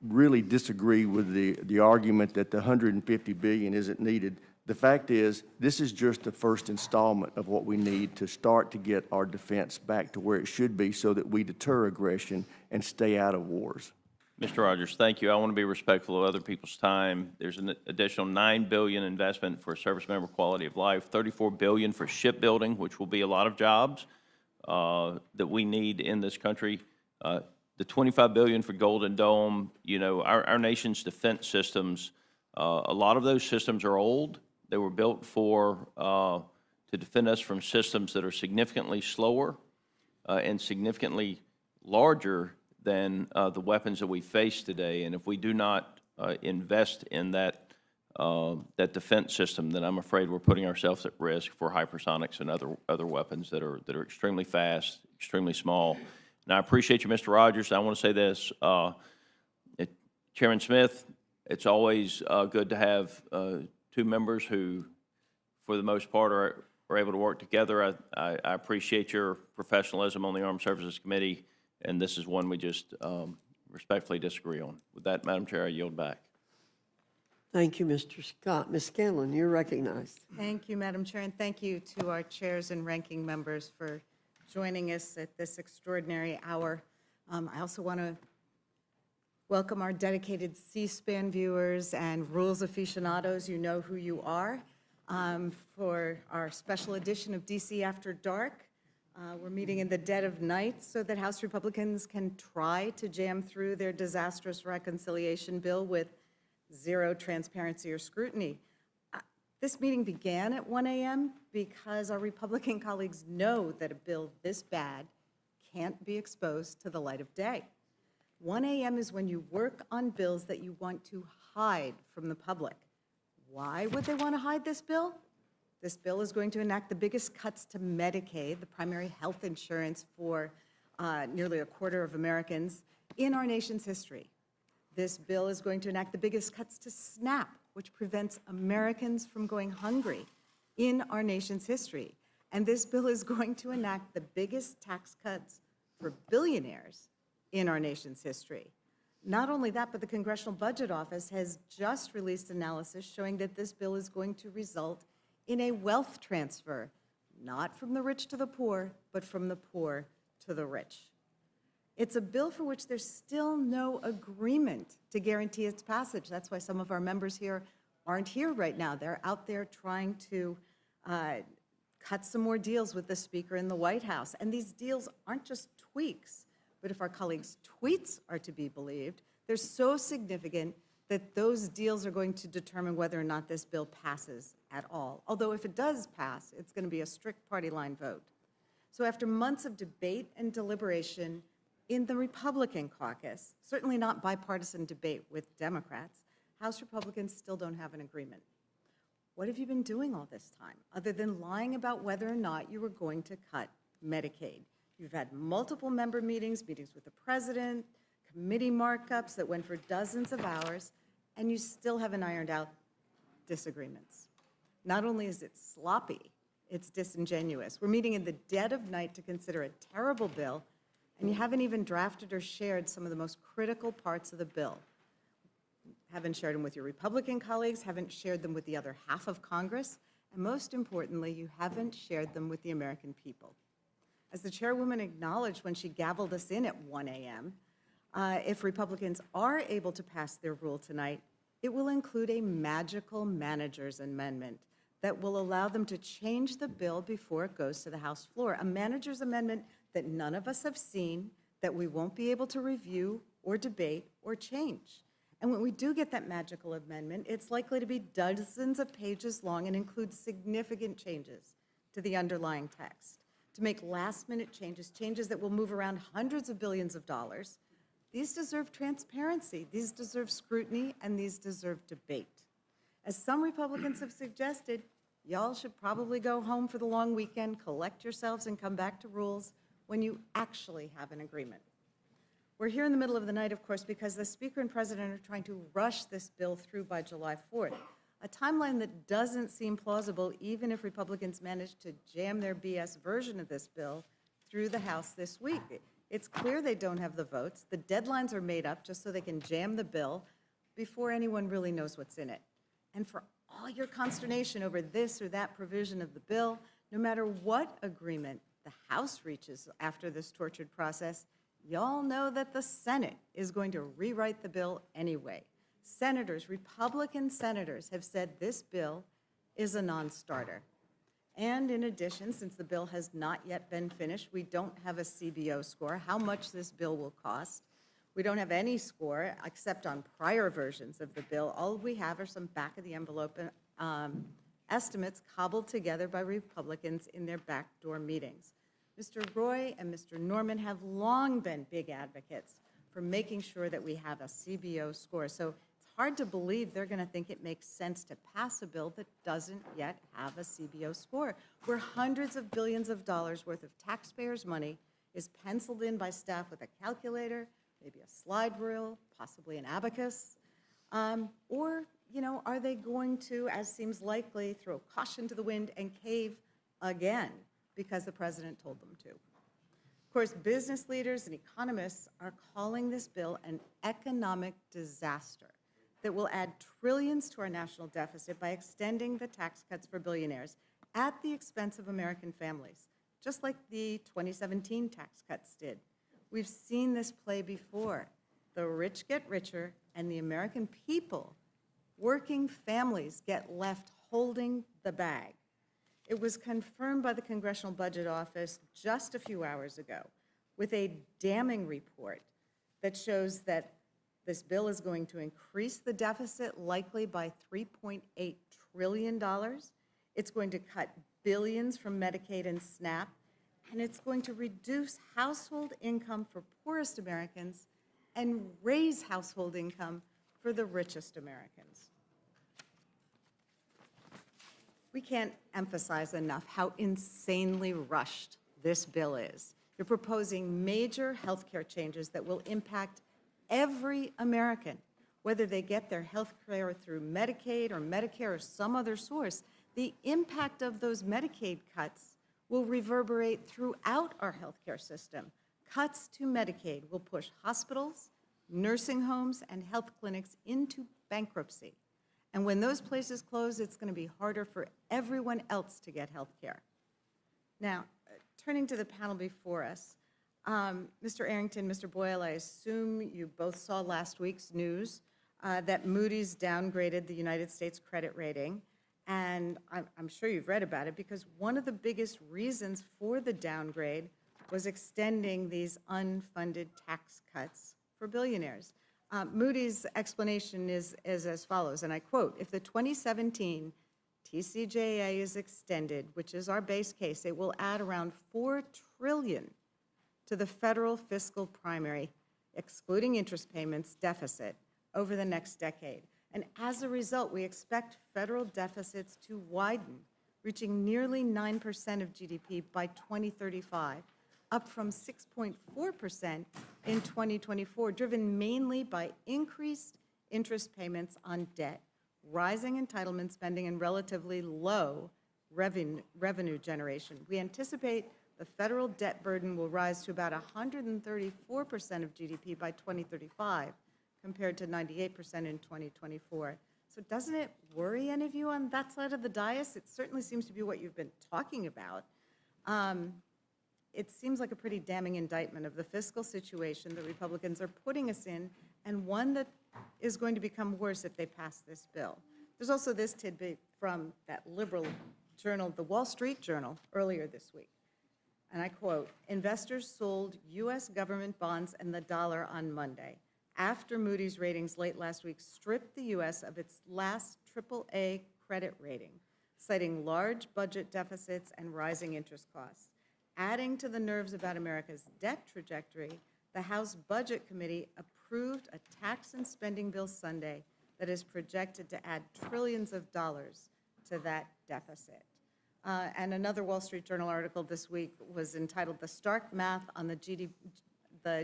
really disagree with the argument that the $150 billion isn't needed. The fact is, this is just the first installment of what we need to start to get our defense back to where it should be so that we deter aggression and stay out of wars. Mr. Rogers, thank you. I want to be respectful of other people's time. There's an additional $9 billion investment for service member quality of life, $34 billion for shipbuilding, which will be a lot of jobs that we need in this country. The $25 billion for Golden Dome. You know, our nation's defense systems, a lot of those systems are old. They were built to defend us from systems that are significantly slower and significantly larger than the weapons that we face today. And if we do not invest in that defense system, then I'm afraid we're putting ourselves at risk for hypersonics and other weapons that are extremely fast, extremely small. And I appreciate you, Mr. Rogers. I want to say this. Chairman Smith, it's always good to have two members who, for the most part, are able to work together. I appreciate your professionalism on the Armed Services Committee, and this is one we just respectfully disagree on. With that, Madam Chair, I yield back. Thank you, Mr. Scott. Ms. Scanlon, you're recognized. Thank you, Madam Chair, and thank you to our chairs and ranking members for joining us at this extraordinary hour. I also want to welcome our dedicated C-SPAN viewers and rules aficionados. You know who you are. For our special edition of DC After Dark, we're meeting in the dead of night so that House Republicans can try to jam through their disastrous reconciliation bill with zero transparency or scrutiny. This meeting began at 1 a.m. because our Republican colleagues know that a bill this bad can't be exposed to the light of day. 1 a.m. is when you work on bills that you want to hide from the public. Why would they want to hide this bill? This bill is going to enact the biggest cuts to Medicaid, the primary health insurance for nearly a quarter of Americans, in our nation's history. This bill is going to enact the biggest cuts to SNAP, which prevents Americans from going hungry, in our nation's history. And this bill is going to enact the biggest tax cuts for billionaires in our nation's history. Not only that, but the Congressional Budget Office has just released analysis showing that this bill is going to result in a wealth transfer, not from the rich to the poor, but from the poor to the rich. It's a bill for which there's still no agreement to guarantee its passage. That's why some of our members here aren't here right now. They're out there trying to cut some more deals with the Speaker in the White House. And these deals aren't just tweaks, but if our colleagues' tweets are to be believed, they're so significant that those deals are going to determine whether or not this bill passes at all. Although if it does pass, it's going to be a strict party line vote. So after months of debate and deliberation in the Republican caucus, certainly not bipartisan debate with Democrats, House Republicans still don't have an agreement. What have you been doing all this time, other than lying about whether or not you were going to cut Medicaid? You've had multiple member meetings with the president, committee markups that went for dozens of hours, and you still haven't ironed out disagreements. Not only is it sloppy, it's disingenuous. We're meeting in the dead of night to consider a terrible bill, and you haven't even drafted or shared some of the most critical parts of the bill. Haven't shared them with your Republican colleagues, haven't shared them with the other half of Congress, and most importantly, you haven't shared them with the American people. As the chairwoman acknowledged when she gavelled us in at 1 a.m., if Republicans are able to pass their rule tonight, it will include a magical manager's amendment that will allow them to change the bill before it goes to the House floor. A manager's amendment that none of us have seen, that we won't be able to review or debate or change. And when we do get that magical amendment, it's likely to be dozens of pages long and include significant changes to the underlying text, to make last-minute changes, changes that will move around hundreds of billions of dollars. These deserve transparency, these deserve scrutiny, and these deserve debate. As some Republicans have suggested, y'all should probably go home for the long weekend, collect yourselves, and come back to rules when you actually have an agreement. We're here in the middle of the night, of course, because the Speaker and President are trying to rush this bill through by July 4th, a timeline that doesn't seem plausible even if Republicans manage to jam their BS version of this bill through the House this week. It's clear they don't have the votes. The deadlines are made up just so they can jam the bill before anyone really knows what's in it. And for all your consternation over this or that provision of the bill, no matter what agreement the House reaches after this tortured process, y'all know that the Senate is going to rewrite the bill anyway. Senators, Republican senators, have said this bill is a non-starter. And in addition, since the bill has not yet been finished, we don't have a CBO score, how much this bill will cost. We don't have any score except on prior versions of the bill. All we have are some back-of-the-envelope estimates cobbled together by Republicans in their backdoor meetings. Mr. Roy and Mr. Norman have long been big advocates for making sure that we have a CBO score. So it's hard to believe they're going to think it makes sense to pass a bill that doesn't yet have a CBO score, where hundreds of billions of dollars worth of taxpayers' money is penciled in by staff with a calculator, maybe a slide rule, possibly an abacus? Or, are they going to, as seems likely, throw caution to the wind and cave again because the president told them to? Of course, business leaders and economists are calling this bill an economic disaster that will add trillions to our national deficit by extending the tax cuts for billionaires at the expense of American families, just like the 2017 tax cuts did. We've seen this play before. The rich get richer, and the American people, working families, get left holding the bag. It was confirmed by the Congressional Budget Office just a few hours ago with a damning report that shows that this bill is going to increase the deficit likely by $3.8 trillion. It's going to cut billions from Medicaid and SNAP, and it's going to reduce household income for poorest Americans and raise household income for the richest Americans. We can't emphasize enough how insanely rushed this bill is. You're proposing major health care changes that will impact every American, whether they get their health care through Medicaid or Medicare or some other source. The impact of those Medicaid cuts will reverberate throughout our health care system. Cuts to Medicaid will push hospitals, nursing homes, and health clinics into bankruptcy. And when those places close, it's going to be harder for everyone else to get health care. Now, turning to the panel before us, Mr. Arrington, Mr. Boyle, I assume you both saw last week's news that Moody's downgraded the United States credit rating. And I'm sure you've read about it because one of the biggest reasons for the downgrade was extending these unfunded tax cuts for billionaires. Moody's explanation is as follows, and I quote, "If the 2017 TCJA is extended, which is our base case, it will add around $4 trillion to the federal fiscal primary, excluding interest payments, deficit over the next decade. And as a result, we expect federal deficits to widen, reaching nearly 9% of GDP by 2035, up from 6.4% in 2024, driven mainly by increased interest payments on debt, rising entitlement spending, and relatively low revenue generation. We anticipate the federal debt burden will rise to about 134% of GDP by 2035, compared to 98% in 2024. So doesn't it worry any of you on that side of the dais? It certainly seems to be what you've been talking about. It seems like a pretty damning indictment of the fiscal situation the Republicans are putting us in, and one that is going to become worse if they pass this bill. There's also this tidbit from that liberal journal, the Wall Street Journal, earlier this week. And I quote, "Investors sold U.S. government bonds and the dollar on Monday, after Moody's ratings late last week stripped the U.S. of its last AAA credit rating, citing large budget deficits and rising interest costs. Adding to the nerves about America's debt trajectory, the House Budget Committee approved a tax and spending bill Sunday that is projected to add trillions of dollars to that deficit." And another Wall Street Journal article this week was entitled "The Stark Math on the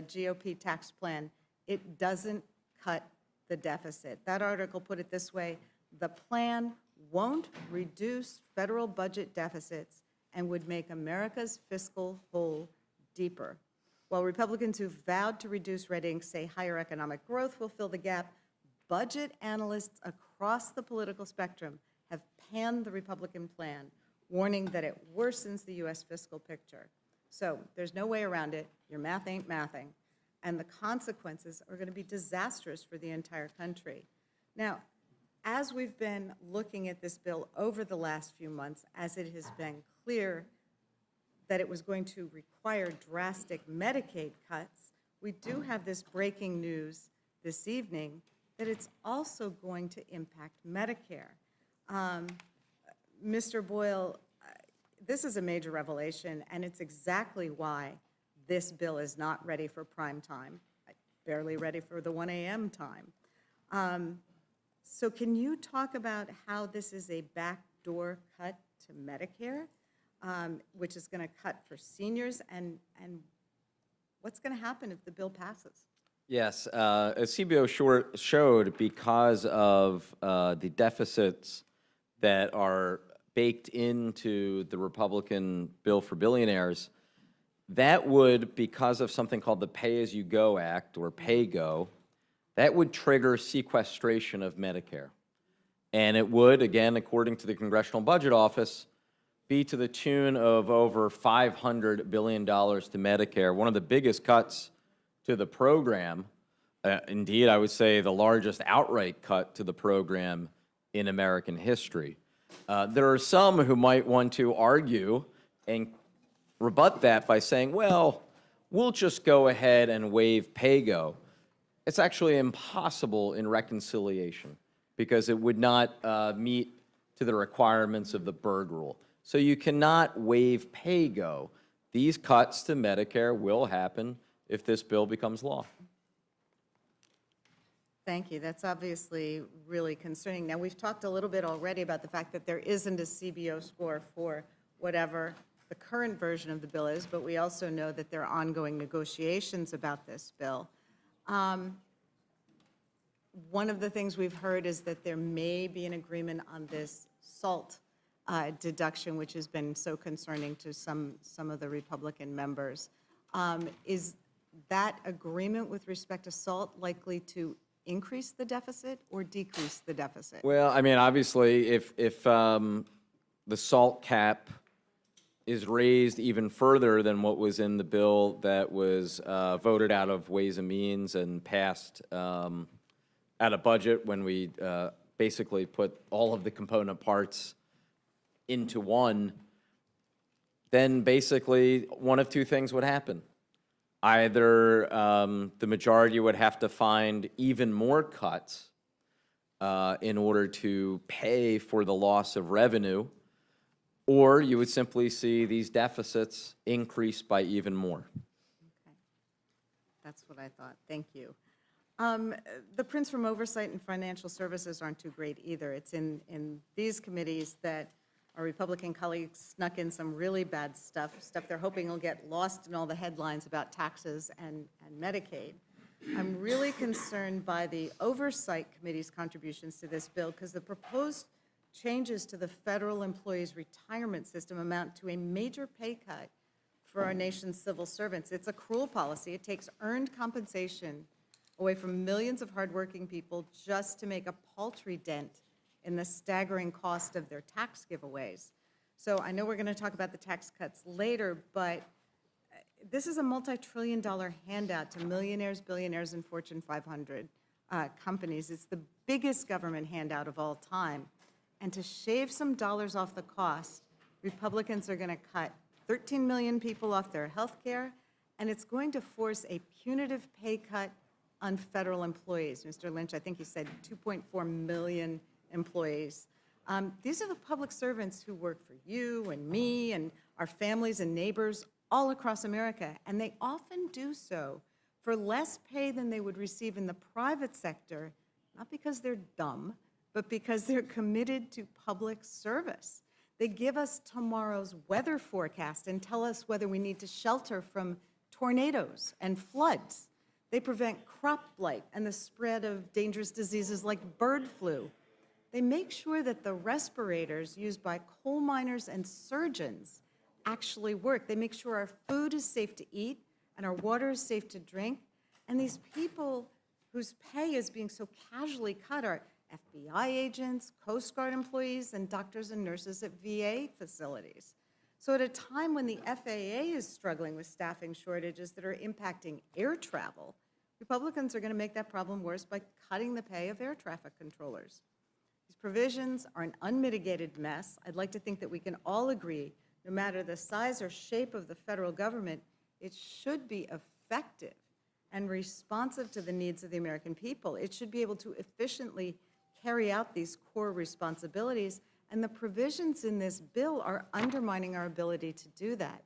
GOP Tax Plan. It doesn't cut the deficit." That article put it this way: the plan won't reduce federal budget deficits and would make America's fiscal hole deeper. While Republicans who vowed to reduce red ink say higher economic growth will fill the gap, budget analysts across the political spectrum have panned the Republican plan, warning that it worsens the U.S. fiscal picture. So there's no way around it. Your math ain't mathing. And the consequences are going to be disastrous for the entire country. Now, as we've been looking at this bill over the last few months, as it has been clear that it was going to require drastic Medicaid cuts, we do have this breaking news this evening that it's also going to impact Medicare. Mr. Boyle, this is a major revelation, and it's exactly why this bill is not ready for prime time, barely ready for the 1 a.m. time. So can you talk about how this is a backdoor cut to Medicare, which is going to cut for seniors, and What's going to happen if the bill passes? Yes, as CBO showed, because of the deficits that are baked into the Republican bill for billionaires, that would, because of something called the Pay-As-You-Go Act, or PAYGO, that would trigger sequestration of Medicare. And it would, again, according to the Congressional Budget Office, be to the tune of over $500 billion to Medicare, one of the biggest cuts to the program. Indeed, I would say the largest outright cut to the program in American history. There are some who might want to argue and rebut that by saying, well, we'll just go ahead and waive PAYGO. It's actually impossible in reconciliation because it would not meet to the requirements of the Byrd Rule. So you cannot waive PAYGO. These cuts to Medicare will happen if this bill becomes law. Thank you. That's obviously really concerning. Now, we've talked a little bit already about the fact that there isn't a CBO score for whatever the current version of the bill is, but we also know that there are ongoing negotiations about this bill. One of the things we've heard is that there may be an agreement on this SALT deduction, which has been so concerning to some of the Republican members. Is that agreement with respect to SALT likely to increase the deficit or decrease the deficit? Well, I mean, obviously, if the SALT cap is raised even further than what was in the bill that was voted out of Ways and Means and passed out of budget when we basically put all of the component parts into one, then basically one of two things would happen. Either the majority would have to find even more cuts in order to pay for the loss of revenue, or you would simply see these deficits increase by even more. Okay. That's what I thought. Thank you. The prints from Oversight and Financial Services aren't too great either. It's in these committees that our Republican colleagues snuck in some really bad stuff they're hoping will get lost in all the headlines about taxes and Medicaid. I'm really concerned by the Oversight Committee's contributions to this bill because the proposed changes to the federal employees' retirement system amount to a major pay cut for our nation's civil servants. It's a cruel policy. It takes earned compensation away from millions of hardworking people just to make a paltry dent in the staggering cost of their tax giveaways. So I know we're going to talk about the tax cuts later, but this is a multi-trillion-dollar handout to millionaires, billionaires, and Fortune 500 companies. It's the biggest government handout of all time. And to shave some dollars off the cost, Republicans are going to cut 13 million people off their health care, and it's going to force a punitive pay cut on federal employees. Mr. Lynch, I think you said 2.4 million employees. These are the public servants who work for you and me and our families and neighbors all across America, and they often do so for less pay than they would receive in the private sector, not because they're dumb, but because they're committed to public service. They give us tomorrow's weather forecast and tell us whether we need to shelter from tornadoes and floods. They prevent crop blight and the spread of dangerous diseases like bird flu. They make sure that the respirators used by coal miners and surgeons actually work. They make sure our food is safe to eat and our water is safe to drink. And these people whose pay is being so casually cut are FBI agents, Coast Guard employees, and doctors and nurses at VA facilities. So at a time when the FAA is struggling with staffing shortages that are impacting air travel, Republicans are going to make that problem worse by cutting the pay of air traffic controllers. These provisions are an unmitigated mess. I'd like to think that we can all agree, no matter the size or shape of the federal government, it should be effective and responsive to the needs of the American people. It should be able to efficiently carry out these core responsibilities, and the provisions in this bill are undermining our ability to do that.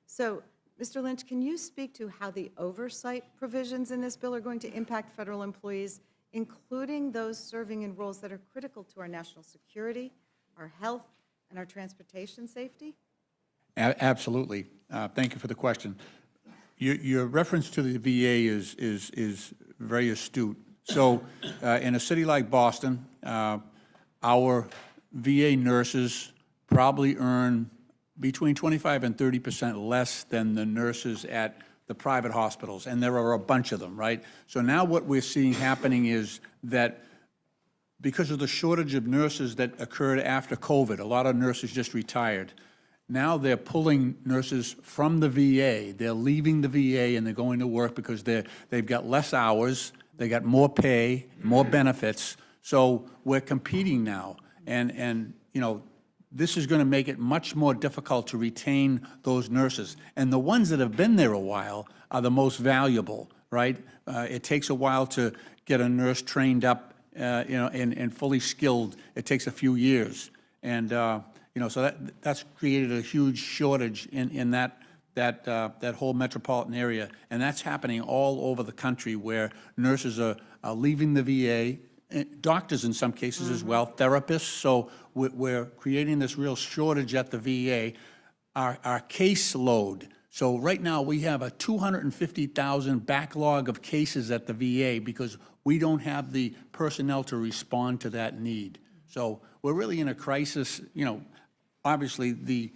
So, Mr. Lynch, can you speak to how the oversight provisions in this bill are going to impact federal employees, including those serving in roles that are critical to our national security, our health, and our transportation safety? Absolutely. Thank you for the question. Your reference to the VA is very astute. So in a city like Boston, our VA nurses probably earn between 25 and 30% less than the nurses at the private hospitals, and there are a bunch of them, right? So now what we're seeing happening is that because of the shortage of nurses that occurred after COVID, a lot of nurses just retired. Now they're pulling nurses from the VA. They're leaving the VA and they're going to work because they've got less hours, they got more pay, more benefits. So we're competing now. And you know, this is going to make it much more difficult to retain those nurses. And the ones that have been there a while are the most valuable, right? It takes a while to get a nurse trained up, you know, and fully skilled. It takes a few years. And, you know, so that's created a huge shortage in that whole metropolitan area. And that's happening all over the country where nurses are leaving the VA, doctors in some cases as well, therapists. So we're creating this real shortage at the VA. Our caseload, so right now we have a 250,000 backlog of cases at the VA because we don't have the personnel to respond to that need. So we're really in a crisis. You know, obviously the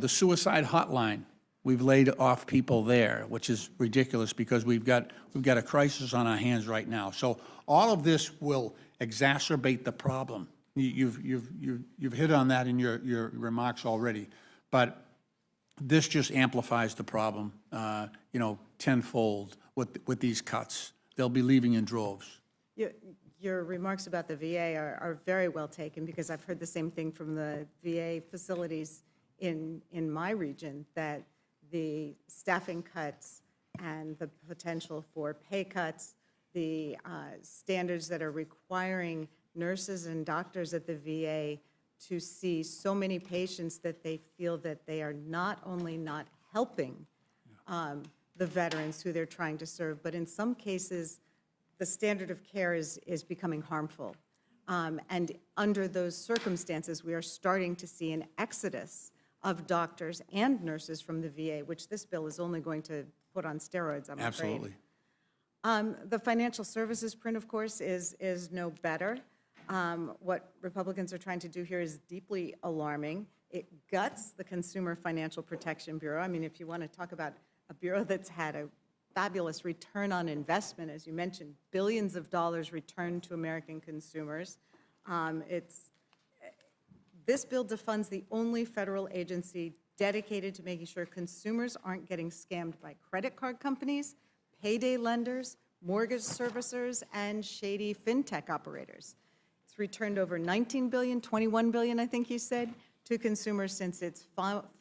suicide hotline, we've laid off people there, which is ridiculous because we've got a crisis on our hands right now. So all of this will exacerbate the problem. You've hit on that in your remarks already, but this just amplifies the problem, you know, tenfold with these cuts. They'll be leaving in droves. Your remarks about the VA are very well taken, because I've heard the same thing from the VA facilities in my region, that the staffing cuts and the potential for pay cuts, the standards that are requiring nurses and doctors at the VA to see so many patients that they feel that they are not only not helping the veterans who they're trying to serve, but in some cases, the standard of care is becoming harmful. And under those circumstances, we are starting to see an exodus of doctors and nurses from the VA, which this bill is only going to put on steroids, I'm afraid. Absolutely. The financial services print, of course, is no better. What Republicans are trying to do here is deeply alarming. It guts the Consumer Financial Protection Bureau. I mean, if you want to talk about a bureau that's had a fabulous return on investment, as you mentioned, billions of dollars returned to American consumers. This bill defunds the only federal agency dedicated to making sure consumers aren't getting scammed by credit card companies, payday lenders, mortgage servicers, and shady fintech operators. It's returned over $19 billion, $21 billion, I think you said, to consumers since its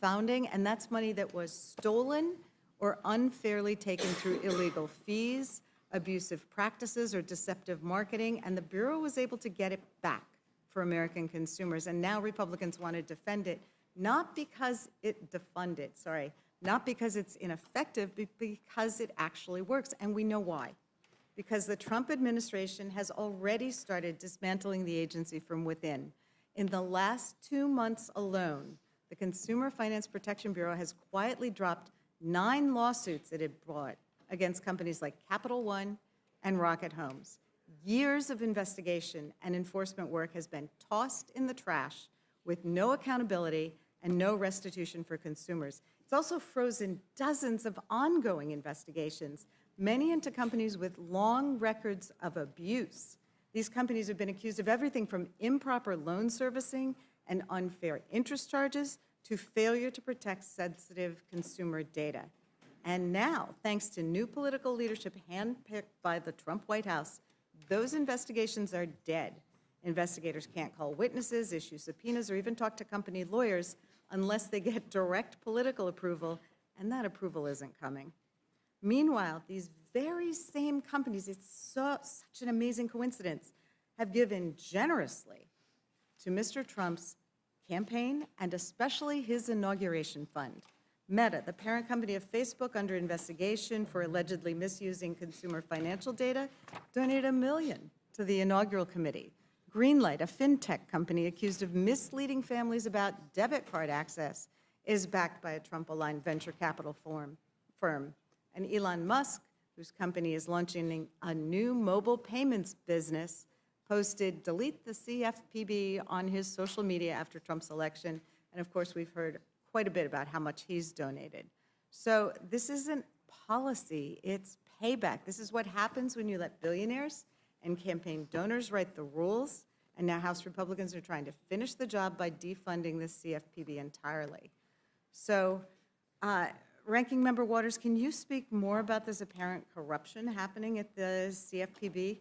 founding, and that's money that was stolen or unfairly taken through illegal fees, abusive practices, or deceptive marketing, and the Bureau was able to get it back for American consumers. And now Republicans want to defend it, not because not because it's ineffective, but because it actually works. And we know why. Because the Trump administration has already started dismantling the agency from within. In the last 2 months alone, the Consumer Finance Protection Bureau has quietly dropped 9 lawsuits it had brought against companies like Capital One and Rocket Homes. Years of investigation and enforcement work has been tossed in the trash with no accountability and no restitution for consumers. It's also frozen dozens of ongoing investigations, many into companies with long records of abuse. These companies have been accused of everything from improper loan servicing and unfair interest charges to failure to protect sensitive consumer data. And now, thanks to new political leadership handpicked by the Trump White House, those investigations are dead. Investigators can't call witnesses, issue subpoenas, or even talk to company lawyers unless they get direct political approval, and that approval isn't coming. Meanwhile, these very same companies, it's such an amazing coincidence, have given generously to Mr. Trump's campaign and especially his inauguration fund. Meta, the parent company of Facebook under investigation for allegedly misusing consumer financial data, donated $1 million to the inaugural committee. Greenlight, a fintech company accused of misleading families about debit card access, is backed by a Trump-aligned venture capital firm. And Elon Musk, whose company is launching a new mobile payments business, posted, "Delete the CFPB" on his social media after Trump's election. And of course, we've heard quite a bit about how much he's donated. So this isn't policy, it's payback. This is what happens when you let billionaires and campaign donors write the rules. And now House Republicans are trying to finish the job by defunding the CFPB entirely. So, Ranking Member Waters, can you speak more about this apparent corruption happening at the CFPB?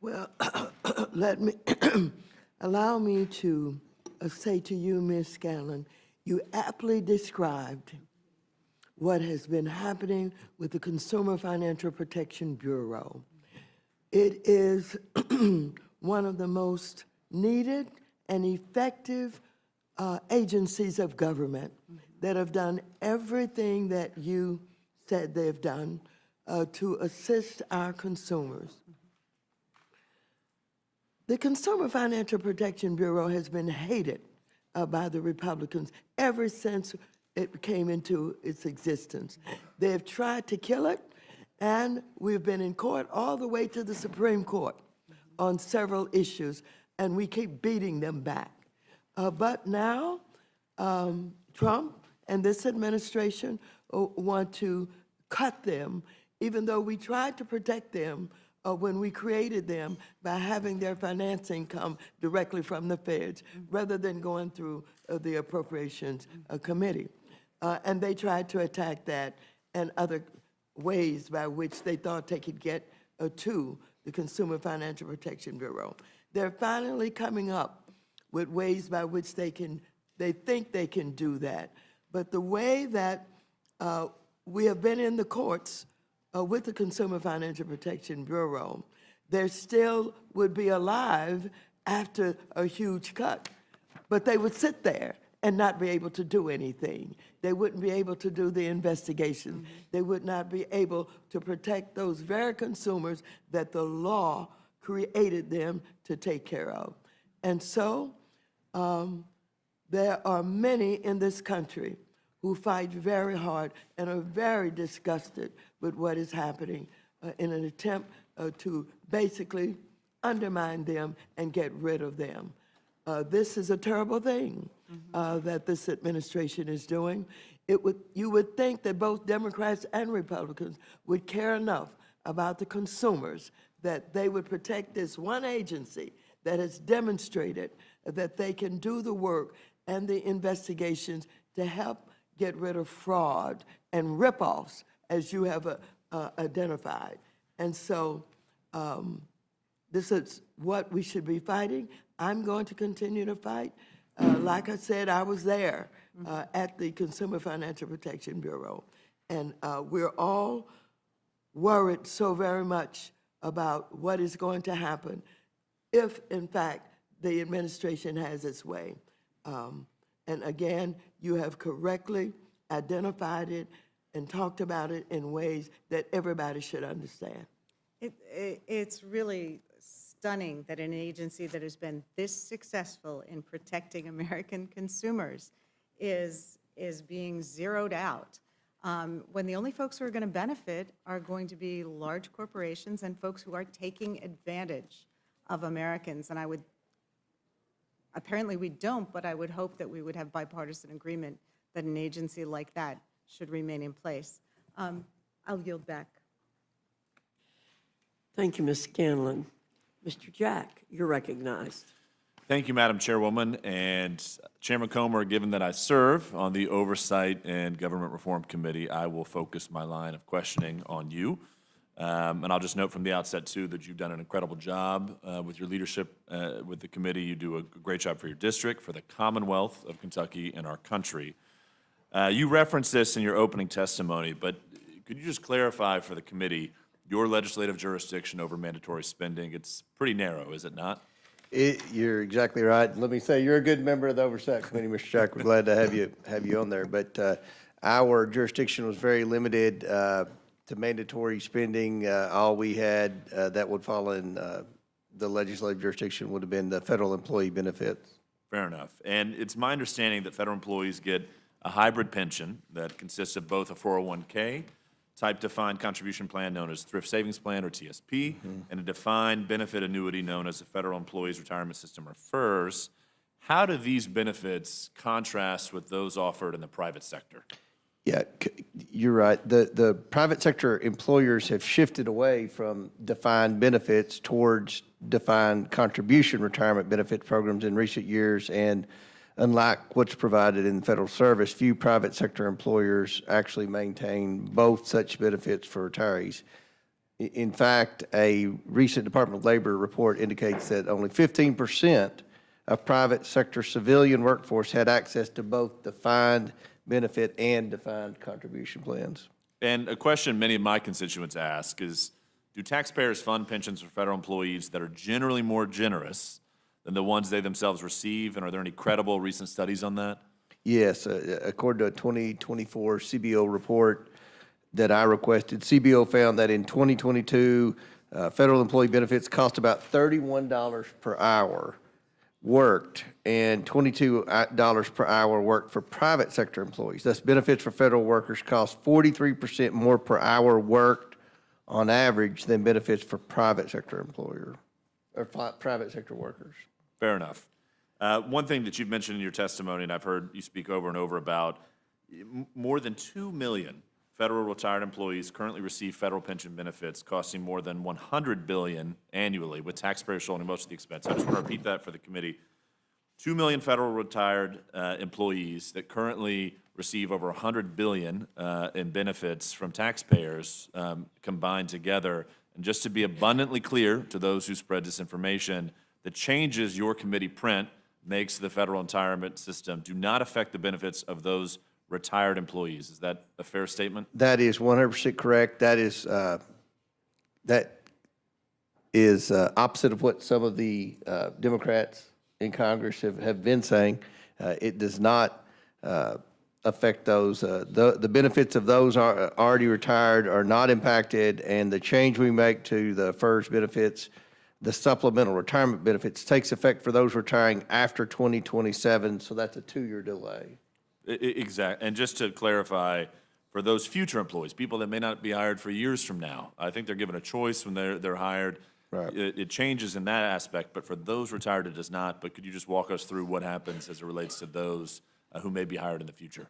Well, let me, allow me to say to you, Ms. Scanlon, you aptly described what has been happening with the Consumer Financial Protection Bureau. It is one of the most needed and effective agencies of government that have done everything that you said they've done to assist our consumers. The Consumer Financial Protection Bureau has been hated by the Republicans ever since it came into its existence. They have tried to kill it, and we've been in court all the way to the Supreme Court on several issues, and we keep beating them back. But now, Trump and this administration want to cut them, even though we tried to protect them when we created them by having their financing come directly from the feds, rather than going through the Appropriations Committee. And they tried to attack that and other ways by which they thought they could get to the Consumer Financial Protection Bureau. They're finally coming up with ways by which they think they can do that. But the way that we have been in the courts with the Consumer Financial Protection Bureau, they still would be alive after a huge cut. But they would sit there and not be able to do anything. They wouldn't be able to do the investigation. They would not be able to protect those very consumers that the law created them to take care of. And so there are many in this country who fight very hard and are very disgusted with what is happening in an attempt to basically undermine them and get rid of them. This is a terrible thing that this administration is doing. You would think that both Democrats and Republicans would care enough about the consumers that they would protect this one agency that has demonstrated that they can do the work and the investigations to help get rid of fraud and ripoffs, as you have identified. And so this is what we should be fighting. I'm going to continue to fight. Like I said, I was there at the Consumer Financial Protection Bureau, and we're all worried so very much about what is going to happen if, in fact, the administration has its way. And again, you have correctly identified it and talked about it in ways that everybody should understand. It's really stunning that an agency that has been this successful in protecting American consumers is being zeroed out, when the only folks who are going to benefit are going to be large corporations and folks who are taking advantage of Americans. And apparently we don't, but I would hope that we would have bipartisan agreement that an agency like that should remain in place. I'll yield back. Thank you, Ms. Scanlon. Mr. Jack, you're recognized. Thank you, Madam Chairwoman. And Chairman Comer, given that I serve on the Oversight and Government Reform Committee, I will focus my line of questioning on you. And I'll just note from the outset, too, that you've done an incredible job with your leadership with the committee. You do a great job for your district, for the Commonwealth of Kentucky, and our country. You referenced this in your opening testimony, but could you just clarify for the committee your legislative jurisdiction over mandatory spending? It's pretty narrow, is it not? You're exactly right. Let me say, you're a good member of the Oversight Committee, Mr. Jack. We're glad to have you on there. But our jurisdiction was very limited to mandatory spending. All we had that would fall in the legislative jurisdiction would have been the federal employee benefits. Fair enough. And it's my understanding that federal employees get a hybrid pension that consists of both a 401k type defined contribution plan known as Thrift Savings Plan, or TSP, and a defined benefit annuity known as the Federal Employees Retirement System, or FERS. How do these benefits contrast with those offered in the private sector? Yeah, you're right. The private sector employers have shifted away from defined benefits towards defined contribution retirement benefit programs in recent years. And unlike what's provided in federal service, few private sector employers actually maintain both such benefits for retirees. In fact, a recent Department of Labor report indicates that only 15% of private sector civilian workforce had access to both defined benefit and defined contribution plans. And a question many of my constituents ask is, do taxpayers fund pensions for federal employees that are generally more generous than the ones they themselves receive? And are there any credible recent studies on that? Yes, according to a 2024 CBO report that I requested, CBO found that in 2022, federal employee benefits cost about $31 per hour worked and $22 per hour worked for private sector employees. Thus, benefits for federal workers cost 43% more per hour worked on average than benefits for private sector employer or private sector workers. Fair enough. One thing that you've mentioned in your testimony, and I've heard you speak over and over about, more than 2 million federal retired employees currently receive federal pension benefits costing more than $100 billion annually, with taxpayers shouldering most of the expense. I just want to repeat that for the committee. 2 million federal retired employees that currently receive over $100 billion in benefits from taxpayers combined together. And just to be abundantly clear to those who spread this information, the changes your committee print makes to the federal retirement system do not affect the benefits of those retired employees. Is that a fair statement? That is 100% correct. That is opposite of what some of the Democrats in Congress have been saying. It does not affect those. The benefits of those are already retired are not impacted, and the change we make to the FERS benefits, the supplemental retirement benefits, takes effect for those retiring after 2027, so that's a 2-year delay. Exactly. And just to clarify, for those future employees, people that may not be hired for years from now, I think they're given a choice when they're hired. Right. It changes in that aspect, but for those retired, it does not. But could you just walk us through what happens as it relates to those who may be hired in the future?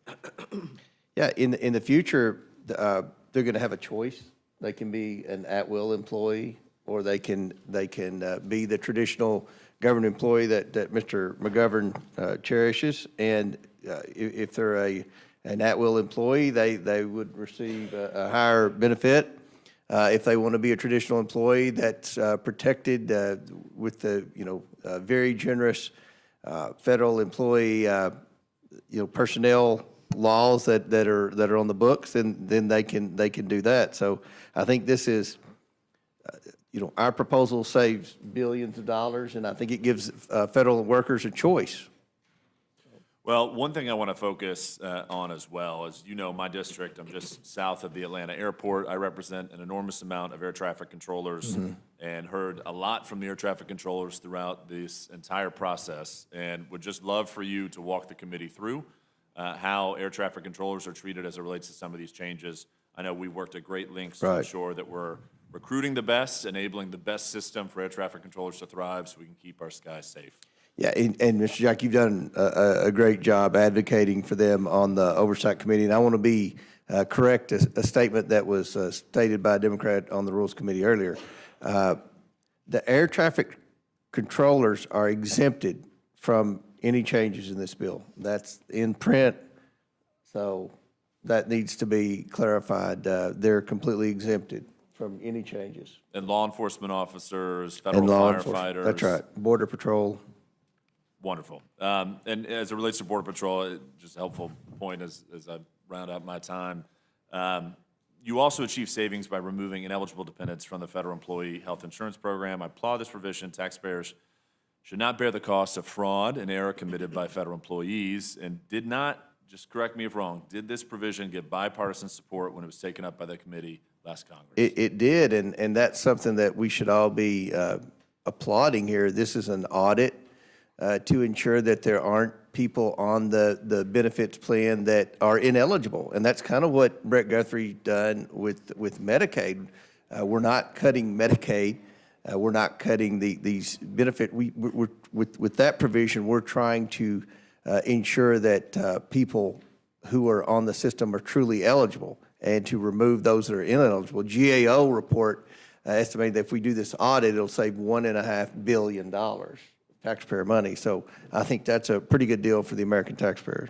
Yeah, in the future, they're going to have a choice. They can be an at-will employee, or they can be the traditional government employee that Mr. McGovern cherishes. And if they're an at-will employee, they would receive a higher benefit. If they want to be a traditional employee that's protected with the very generous federal employee personnel laws that are on the books, then they can do that. So I think this is our proposal saves billions of dollars, and I think it gives federal workers a choice. Well, one thing I want to focus on as well is, my district, I'm just south of the Atlanta airport. I represent an enormous amount of air traffic controllers and heard a lot from the air traffic controllers throughout this entire process, and would just love for you to walk the committee through how air traffic controllers are treated as it relates to some of these changes. I know we worked at great lengths to ensure that we're recruiting the best, enabling the best system for air traffic controllers to thrive so we can keep our skies safe. Yeah, and Mr. Jack, you've done a great job advocating for them on the Oversight Committee, and I want to correct a statement that was stated by a Democrat on the Rules Committee earlier. The air traffic controllers are exempted from any changes in this bill. That's in print, so that needs to be clarified. They're completely exempted from any changes. And law enforcement officers, federal And law enforcement, firefighters. that's right, Border Patrol. Wonderful. And as it relates to Border Patrol, just a helpful point as I round out my time. You also achieve savings by removing ineligible dependents from the federal employee health insurance program. I applaud this provision. Taxpayers should not bear the cost of fraud and error committed by federal employees, and did not, just correct me if wrong, did this provision get bipartisan support when it was taken up by the committee last Congress? It did, and that's something that we should all be applauding here. This is an audit to ensure that there aren't people on the benefits plan that are ineligible. And that's kind of what Brett Guthrie done with Medicaid. We're not cutting Medicaid. We're not cutting these benefit. With that provision, we're trying to ensure that people who are on the system are truly eligible and to remove those that are ineligible. GAO report estimated that if we do this audit, it'll save $1.5 billion taxpayer money. So I think that's a pretty good deal for the American taxpayer.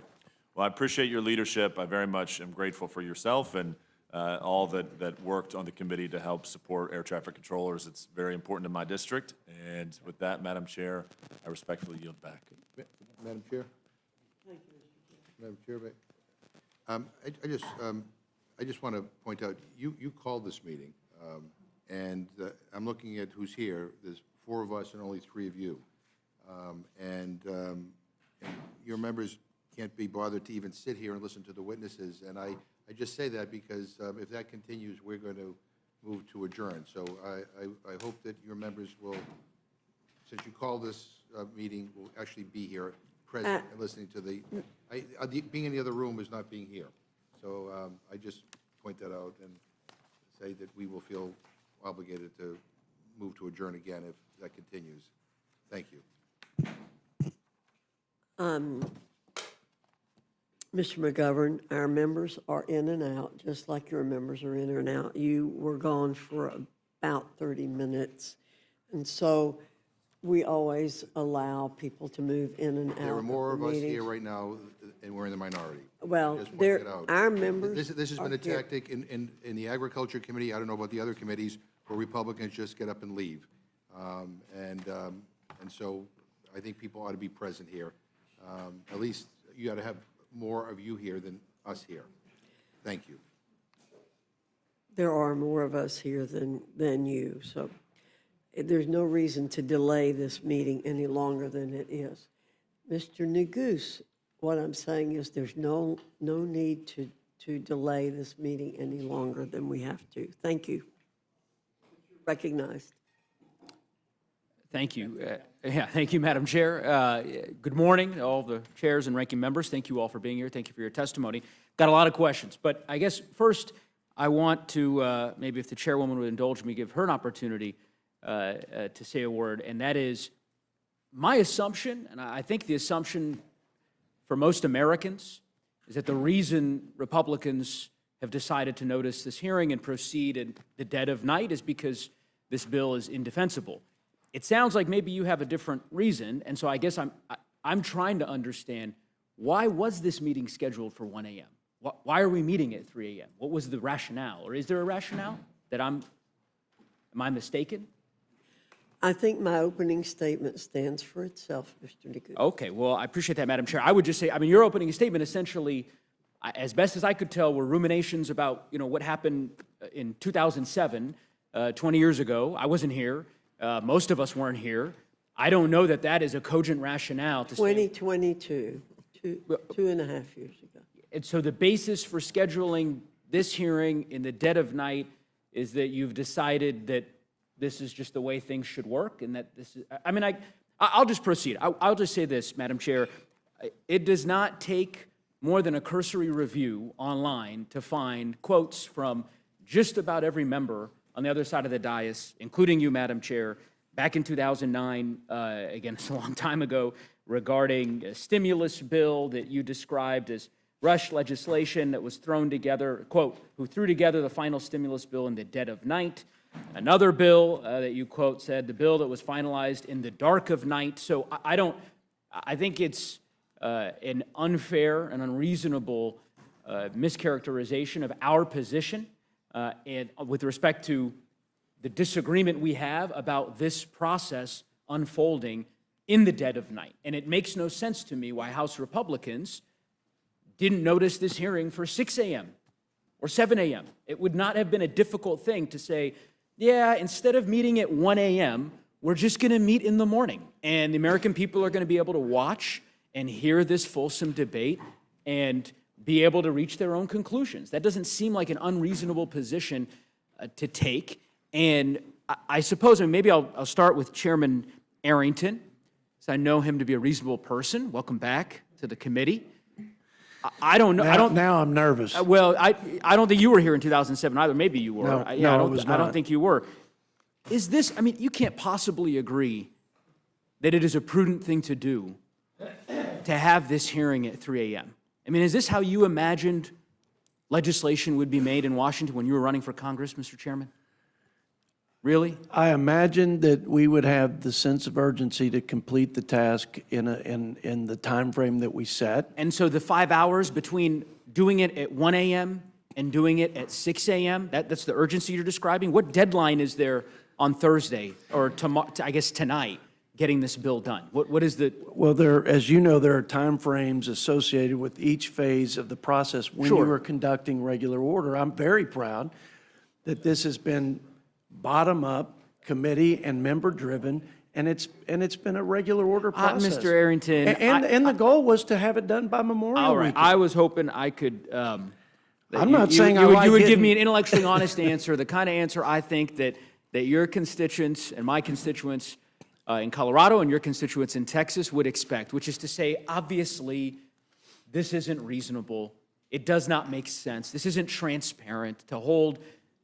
Well, I appreciate your leadership. I very much am grateful for yourself and all that worked on the committee to help support air traffic controllers. It's very important to my district. And with that, Madam Chair, I respectfully yield back. Madam Chair? Thank you, Madam Chair, I just want to point out, you called this meeting, and I'm looking at who's here. There's 4 of us and only 3 of you. And your members can't be bothered to even sit here and listen to the witnesses. And I just say that because if that continues, we're going to move to adjourn. So I hope that your members will, since you called this meeting, will actually be here present and listening to being in the other room is not being here. So I just point that out and say that we will feel obligated to move to adjourn again if that continues. Thank you. Mr. McGovern, our members are in and out, just like your members are in and out. You were gone for about 30 minutes. And so we always allow people to move in and out. There are more of us meetings. here right now, and we're in the minority. Well, Just pointing it there, out. our members This has been are a here. tactic in the Agriculture Committee, I don't know about the other committees, where Republicans just get up and leave. And so I think people ought to be present here. At least you got to have more of you here than us here. Thank you. There are more of us here than you, so there's no reason to delay this meeting any longer than it is. Mr. Neguse, what I'm saying is there's no need to delay this meeting any longer than we have to. Thank you. Recognized. Thank you. Thank you, Madam Chair. Good morning, to all the chairs and ranking members. Thank you all for being here. Thank you for your testimony. Got a lot of questions, but I guess first I want to, maybe if the chairwoman would indulge me, give her an opportunity to say a word, and that is my assumption, and I think the assumption for most Americans, is that the reason Republicans have decided to notice this hearing and proceed in the dead of night is because this bill is indefensible. It sounds like maybe you have a different reason, and so I guess I'm trying to understand, why was this meeting scheduled for 1 a.m.? Why are we meeting at 3 a.m.? What was the rationale? Or is there a rationale that am I mistaken? I think my opening statement stands for itself, Mr. Neguse. Okay, well, I appreciate that, Madam Chair. I would just say, I mean, your opening statement essentially, as best as I could tell, were ruminations about, what happened in 2007, 20 years ago. I wasn't here. Most of us weren't here. I don't know that that is a cogent rationale to say. 2022, two and a half years ago. And so the basis for scheduling this hearing in the dead of night is that you've decided that this is just the way things should work, and that this is, I mean, I'll just proceed. I'll just say this, Madam Chair. It does not take more than a cursory review online to find quotes from just about every member on the other side of the dais, including you, Madam Chair, back in 2009, again, it's a long time ago, regarding a stimulus bill that you described as rush legislation that was thrown together, quote, who threw together the final stimulus bill in the dead of night. Another bill that you, quote, said, the bill that was finalized in the dark of night. So I think it's an unfair and unreasonable mischaracterization of our position and with respect to the disagreement we have about this process unfolding in the dead of night. And it makes no sense to me why House Republicans didn't notice this hearing for 6 a.m. or 7 a.m. It would not have been a difficult thing to say, yeah, instead of meeting at 1 a.m., we're just going to meet in the morning. And the American people are going to be able to watch and hear this fulsome debate and be able to reach their own conclusions. That doesn't seem like an unreasonable position to take. And I suppose, and maybe I'll start with Chairman Arrington, because I know him to be a reasonable person. Welcome back to the committee. I don't know. I don't. Now I'm nervous. Well, I don't think you were here in 2007 either. Maybe you were. No, I no, I was I don't not. think you were. Is this? I mean, you can't possibly agree that it is a prudent thing to do to have this hearing at 3 a.m. I mean, is this how you imagined legislation would be made in Washington when you were running for Congress, Mr. Chairman? Really? I imagined that we would have the sense of urgency to complete the task in the time frame that we set. And so the 5 hours between doing it at 1 a.m. and doing it at 6 a.m., that's the urgency you're describing? What deadline is there on Thursday, or tomorrow, I guess tonight, getting this bill done? What is the... Well, as you know, there are time frames associated with each phase of the process when Sure. you are conducting regular order. I'm very proud that this has been bottom-up, committee and member-driven, and it's been a regular order process. Mr. Arrington, And the goal was to have it done by Memorial All right, Weekend. I was hoping I could... I'm not saying I you like would give getting- me an intellectually honest answer, the kind of answer I think that your constituents and my constituents in Colorado and your constituents in Texas would expect, which is to say, obviously, this isn't reasonable. It does not make sense. This isn't transparent to hold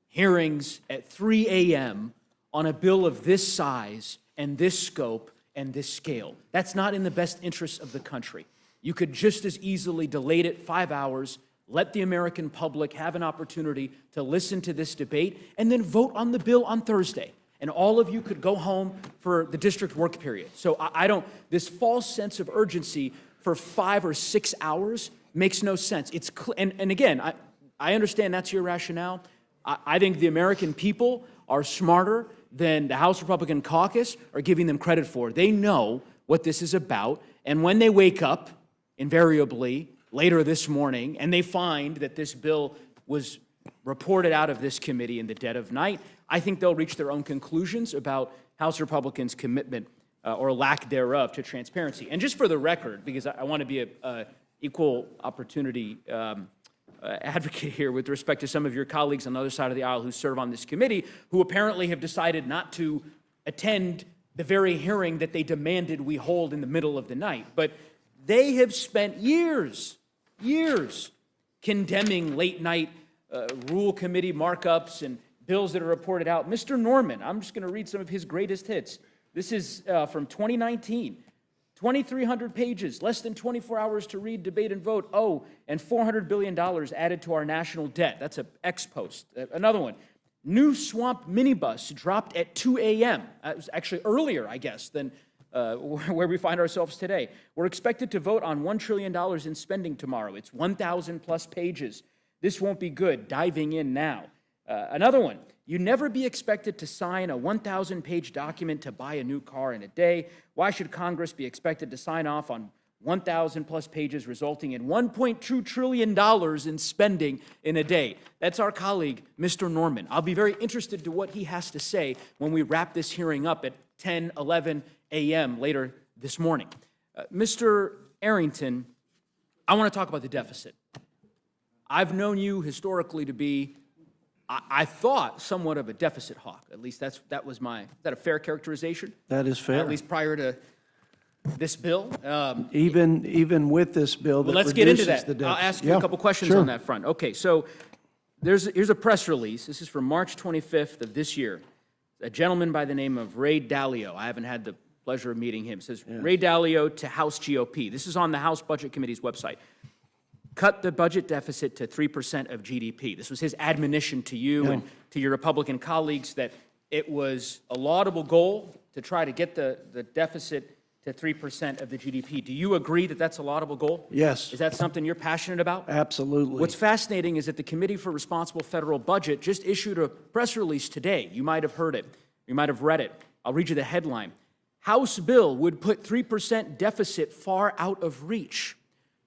hearings at 3 a.m. on a bill of this size and this scope and this scale. That's not in the best interests of the country. You could just as easily delay it 5 hours, let the American public have an opportunity to listen to this debate, and then vote on the bill on Thursday. And all of you could go home for the district work period. So I don't, this false sense of urgency for 5 or 6 hours makes no sense. It's and again, I understand that's your rationale. I think the American people are smarter than the House Republican caucus are giving them credit for. They know what this is about, and when they wake up, invariably, later this morning, and they find that this bill was reported out of this committee in the dead of night, I think they'll reach their own conclusions about House Republicans' commitment or lack thereof to transparency. And just for the record, because I want to be an equal opportunity advocate here with respect to some of your colleagues on the other side of the aisle who serve on this committee, who apparently have decided not to attend the very hearing that they demanded we hold in the middle of the night. But they have spent years condemning late-night rule committee markups and bills that are reported out. Mr. Norman, I'm just going to read some of his greatest hits. This is from 2019. 2,300 pages, less than 24 hours to read, debate, and vote. Oh, and $400 billion added to our national debt. That's an ex post. Another one. New swamp minibus dropped at 2 a.m. It was actually earlier, I guess, than where we find ourselves today. We're expected to vote on $1 trillion in spending tomorrow. It's 1,000 plus pages. This won't be good. Diving in now. Another one. You never be expected to sign a 1,000-page document to buy a new car in a day. Why should Congress be expected to sign off on 1,000 plus pages resulting in $1.2 trillion in spending in a day? That's our colleague, Mr. Norman. I'll be very interested to what he has to say when we wrap this hearing up at 10, 11 a.m. later this morning. Mr. Arrington, I want to talk about the deficit. I've known you historically to be, I thought, somewhat of a deficit hawk. At least is that a fair characterization? That is fair. At least prior to this bill? Even with this bill that Let's get into reduces that. the I'll deficit. ask you Yeah, a couple questions sure. on that front. Okay, so here's a press release. This is from March 25th of this year. A gentleman by the name of Ray Dalio. I haven't had the pleasure of meeting him. It says, Ray Dalio to House GOP. This is on the House Budget Committee's website. Cut the budget deficit to 3% of GDP. This was his admonition to you and to your Republican colleagues that it was a laudable goal to try to get the deficit to 3% of the GDP. Do you agree that that's a laudable goal? Yes. Is that something you're passionate about? Absolutely. What's fascinating is that the Committee for Responsible Federal Budget just issued a press release today. You might have heard it. You might have read it. I'll read you the headline. House bill would put 3% deficit far out of reach.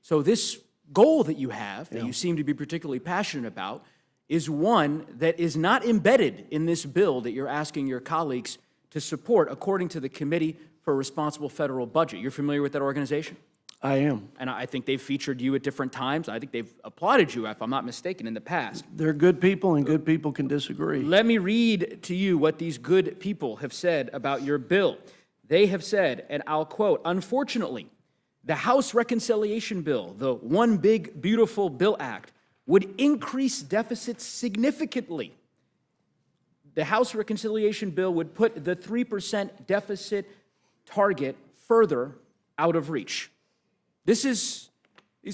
So this goal that you have, that you seem to be particularly passionate about, is one that is not embedded in this bill that you're asking your colleagues to support, according to the Committee for Responsible Federal Budget. You're familiar with that organization? I am. And I think they've featured you at different times. I think they've applauded you, if I'm not mistaken, in the past. They're good people, and good people can disagree. Let me read to you what these good people have said about your bill. They have said, and I'll quote, unfortunately, The House Reconciliation Bill, the One Big Beautiful Bill Act, would increase deficits significantly. The House Reconciliation Bill would put the 3% deficit target further out of reach. These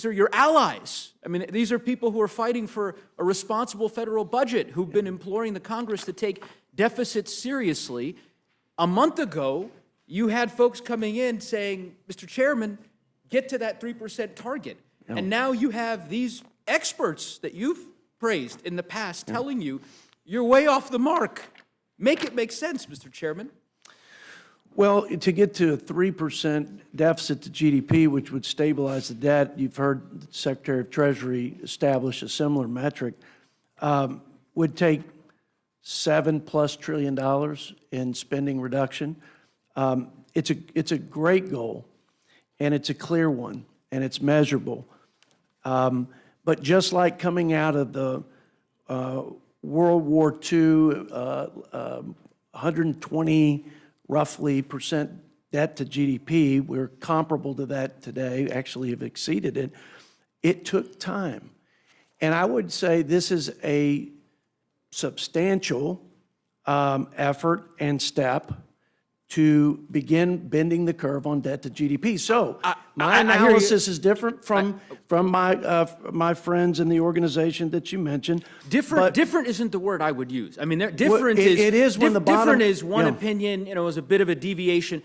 are your allies. I mean, these are people who are fighting for a responsible federal budget, who've been imploring the Congress to take deficits seriously. A month ago, you had folks coming in saying, Mr. Chairman, get to that 3% target. And now you have these experts that you've praised in the past telling you you're way off the mark. Make it make sense, Mr. Chairman. Well, to get to a 3% deficit to GDP, which would stabilize the debt, you've heard the Secretary of Treasury establish a similar metric, would take $7+ trillion in spending reduction. It's a great goal, and it's a clear one, and it's measurable. But just like coming out of the World War II, 120 roughly % debt to GDP, we're comparable to that today, actually have exceeded it. It took time. And I would say this is a substantial effort and step to begin bending the curve on debt to GDP. So my analysis is different from my friends in the organization that you mentioned. Different isn't the word I would use. I mean, different is it is when the bottom, different is one opinion, is a bit of a deviation.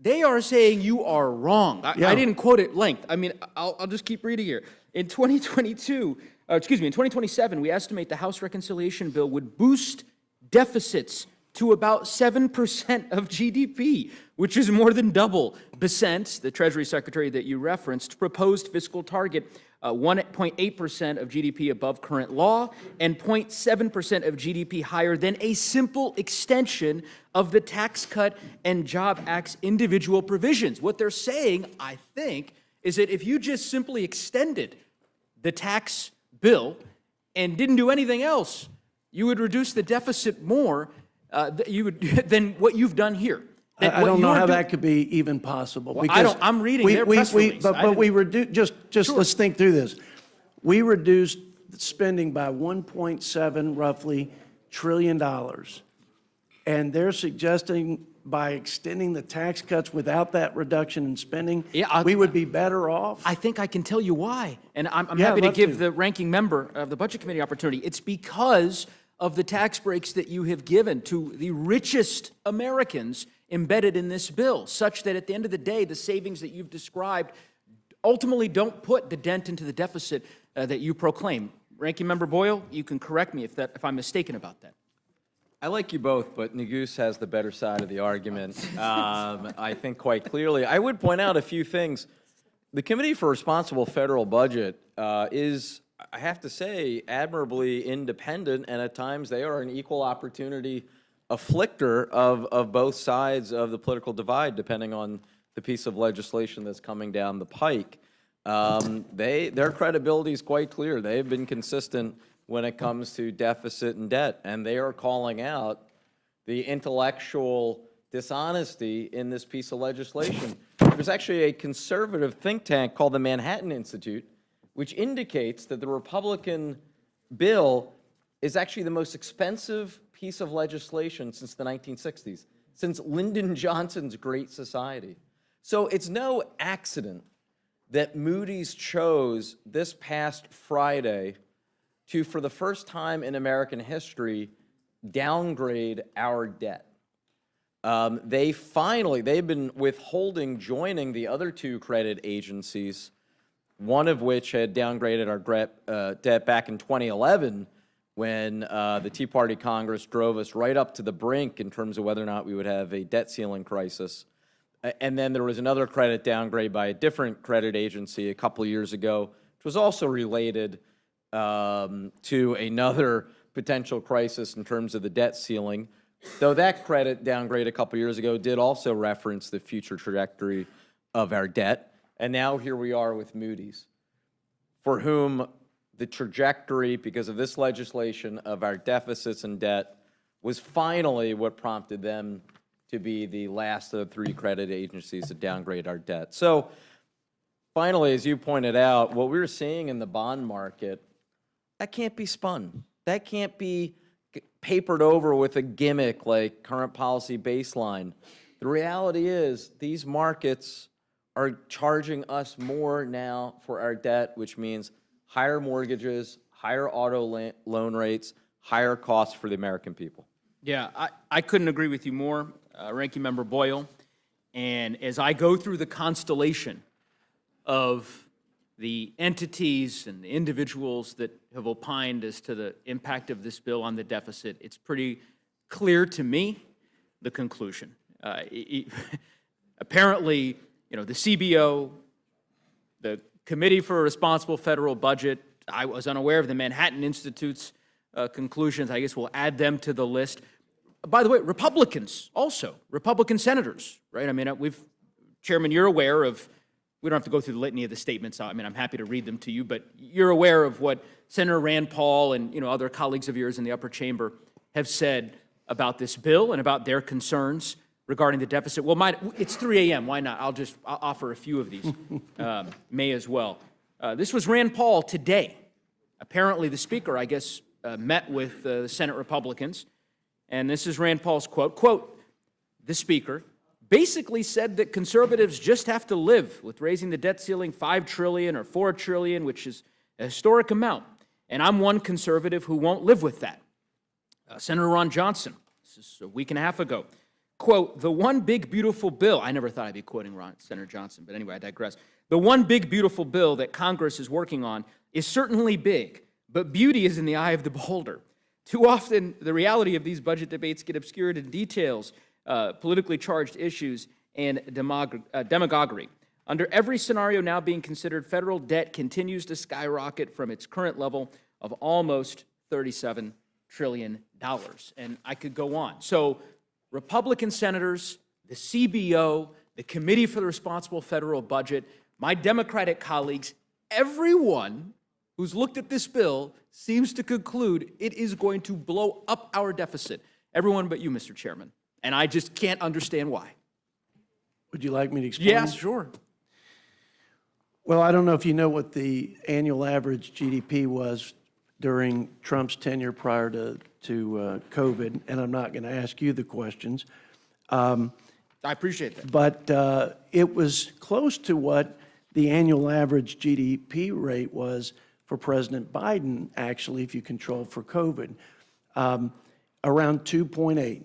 They are saying you are wrong. I didn't quote it length. I mean, I'll just keep reading here. In 2027, we estimate the House Reconciliation Bill would boost deficits to about 7% of GDP, which is more than double Bessent's, the Treasury Secretary that you referenced, proposed fiscal target, 1.8% of GDP above current law and 0.7% of GDP higher than a simple extension of the Tax Cut and Job Act's individual provisions. What they're saying, I think, is that if you just simply extended the tax bill and didn't do anything else, you would reduce the deficit more than what you've done here. I don't know how that could be even possible. Well, I'm reading their press release. But we reduced, let's think through this. We reduced spending by $1.7 roughly trillion. And they're suggesting by extending the tax cuts without that reduction in spending, we would be better off. I think I can tell you why. And I'm happy to give the ranking member of the Budget Committee opportunity. It's because of the tax breaks that you have given to the richest Americans embedded in this bill, such that at the end of the day, the savings that you've described ultimately don't put the dent into the deficit that you proclaim. Ranking Member Boyle, you can correct me if I'm mistaken about that. I like you both, but Neguse has the better side of the argument, I think quite clearly. I would point out a few things. The Committee for Responsible Federal Budget is, I have to say, admirably independent, and at times they are an equal opportunity afflictor of both sides of the political divide, depending on the piece of legislation that's coming down the pike. Their credibility is quite clear. They've been consistent when it comes to deficit and debt, and they are calling out the intellectual dishonesty in this piece of legislation. There's actually a conservative think tank called the Manhattan Institute, which indicates that the Republican bill is actually the most expensive piece of legislation since the 1960s, since Lyndon Johnson's Great Society. So it's no accident that Moody's chose this past Friday to, for the first time in American history, downgrade our debt. They've been withholding joining the other two credit agencies, one of which had downgraded our debt back in 2011 when the Tea Party Congress drove us right up to the brink in terms of whether or not we would have a debt ceiling crisis. And then there was another credit downgrade by a different credit agency a couple years ago, which was also related to another potential crisis in terms of the debt ceiling, though that credit downgrade a couple years ago did also reference the future trajectory of our debt. And now here we are with Moody's, for whom the trajectory, because of this legislation, of our deficits and debt was finally what prompted them to be the last of the three credit agencies to downgrade our debt. So finally, as you pointed out, what we're seeing in the bond market, that can't be spun. That can't be papered over with a gimmick like current policy baseline. The reality is these markets are charging us more now for our debt, which means higher mortgages, higher auto loan rates, higher costs for the American people. Yeah, I couldn't agree with you more, Ranking Member Boyle. And as I go through the constellation of the entities and the individuals that have opined as to the impact of this bill on the deficit, it's pretty clear to me the conclusion. Apparently, you know, the CBO, the Committee for a Responsible Federal Budget, I was unaware of the Manhattan Institute's conclusions. I guess we'll add them to the list. By the way, Republicans also, Republican senators, right? I mean, Chairman, you're aware of, we don't have to go through the litany of the statements. I mean, I'm happy to read them to you, but you're aware of what Senator Rand Paul and, you know, other colleagues of yours in the upper chamber have said about this bill and about their concerns regarding the deficit. Well, it's 3 a.m. Why not? I'll offer a few of these. May as well. This was Rand Paul today. Apparently, the Speaker, I guess, met with the Senate Republicans, and this is Rand Paul's quote. Quote, the Speaker basically said that conservatives just have to live with raising the debt ceiling $5 trillion or $4 trillion, which is a historic amount. And I'm one conservative who won't live with that. Senator Ron Johnson, this is a week and a half ago, quote, the one big beautiful bill, I never thought I'd be quoting Senator Johnson, but anyway, I digress. The one big beautiful bill that Congress is working on is certainly big, but beauty is in the eye of the beholder. Too often, the reality of these budget debates get obscured in details, politically charged issues, and demagoguery. Under every scenario now being considered, federal debt continues to skyrocket from its current level of almost $37 trillion. And I could go on. So Republican senators, the CBO, the Committee for the Responsible Federal Budget, my Democratic colleagues, everyone who's looked at this bill seems to conclude it is going to blow up our deficit. Everyone but you, Mr. Chairman. And I just can't understand why. Would you like me to explain? Yes, sure. Well, I don't know if you know what the annual average GDP was during Trump's tenure prior to COVID, and I'm not going to ask you the questions. I appreciate that. But it was close to what the annual average GDP rate was for President Biden, actually, if you control for COVID, around 2.8.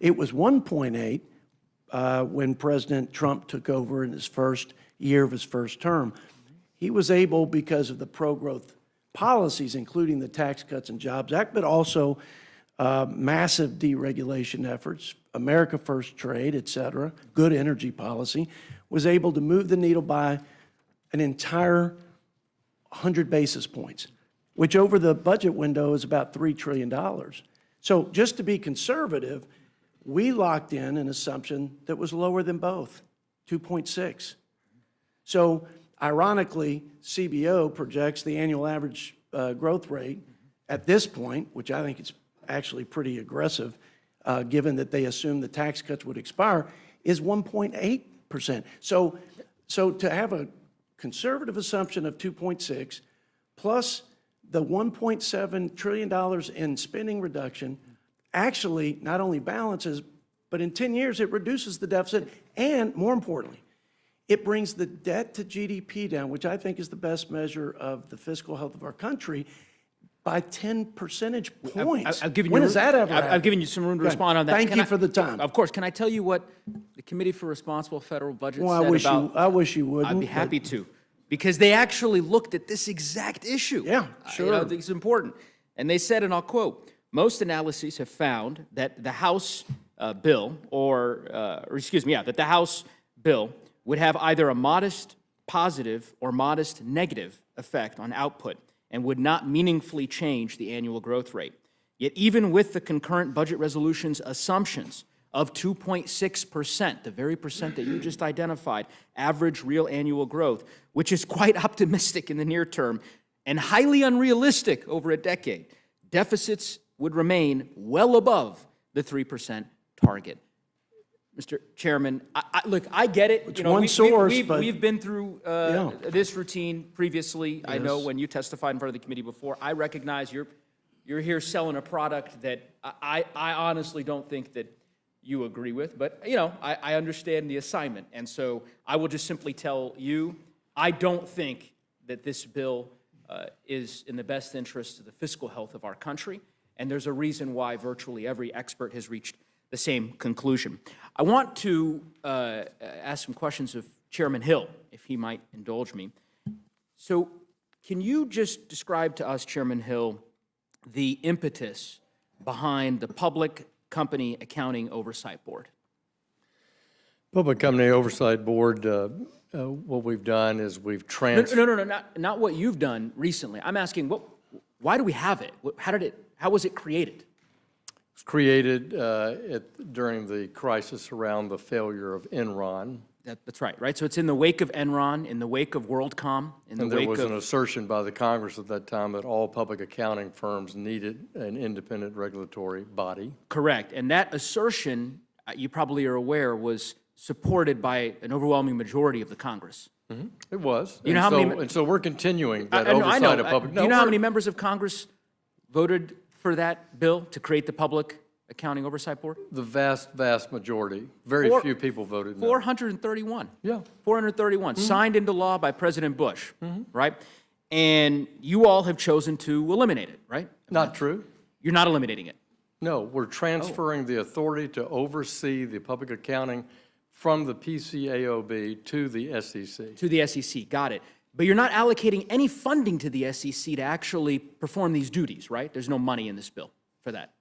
It was 1.8 when President Trump took over in his first year of his first term. He was able, because of the pro-growth policies, including the Tax Cuts and Jobs Act, but also massive deregulation efforts, America First trade, et cetera, good energy policy, was able to move the needle by an entire 100 basis points, which over the budget window is about $3 trillion. So just to be conservative, we locked in an assumption that was lower than both, 2.6. So ironically, CBO projects the annual average growth rate at this point, which I think is actually pretty aggressive, given that they assume the tax cuts would expire, is 1.8%. So to have a conservative assumption of 2.6 plus the $1.7 trillion in spending reduction actually not only balances, but in 10 years it reduces the deficit, and more importantly, it brings the debt to GDP down, which I think is the best measure of the fiscal health of our country, by 10 percentage points. I've given when you, has that ever happened? I've given you some room to Good. respond on that. Thank you for the time. Of course. Can I tell you what the Committee for Responsible Federal Budget Well, said about? I wish you wouldn't. I'd be happy to, because they actually looked at this exact issue. Yeah, sure. I think it's important. And they said, and I'll quote, most analyses have found that the House bill, that the House bill would have either a modest positive or modest negative effect on output and would not meaningfully change the annual growth rate. Yet even with the concurrent budget resolution's assumptions of 2.6%, the very percent that you just identified, average real annual growth, which is quite optimistic in the near term and highly unrealistic over a decade, deficits would remain well above the 3% target. Mr. Chairman, look, I get it. It's You know, one source, but- we've been through Yeah. this routine previously. I know Yes. when you testified in front of the committee before, I recognize you're here selling a product that I honestly don't think that you agree with, but, you know, I understand the assignment. And so I will just simply tell you, I don't think that this bill is in the best interest of the fiscal health of our country, and there's a reason why virtually every expert has reached the same conclusion. I want to ask some questions of Chairman Hill, if he might indulge me. So can you just describe to us, Chairman Hill, the impetus behind the Public Company Accounting Oversight Board? Public Company Oversight Board, what we've done is we've transferred. No, not what you've done recently. I'm asking, why do we have it? How was it created? It was created during the crisis around the failure of Enron. That's right? So it's in the wake of Enron, in the wake of WorldCom, in the And there wake was an of... assertion by the Congress at that time that all public accounting firms needed an independent regulatory body. Correct. And that assertion, you probably are aware, was supported by an overwhelming majority of the Congress. It was. You know And how so- many- And so we're continuing that I know. oversight of public. Do you know how many members of Congress voted for that bill to create the Public Accounting Oversight Board? The vast majority. Very Four- few people voted no. 431. Yeah. 431, signed into law by President Bush, right? And you all have chosen to eliminate it, right? Not true. You're not eliminating it. No, we're transferring the authority to oversee the public accounting from the PCAOB to the SEC. To the SEC, got it. But you're not allocating any funding to the SEC to actually perform these duties, right? There's no money in this bill for that.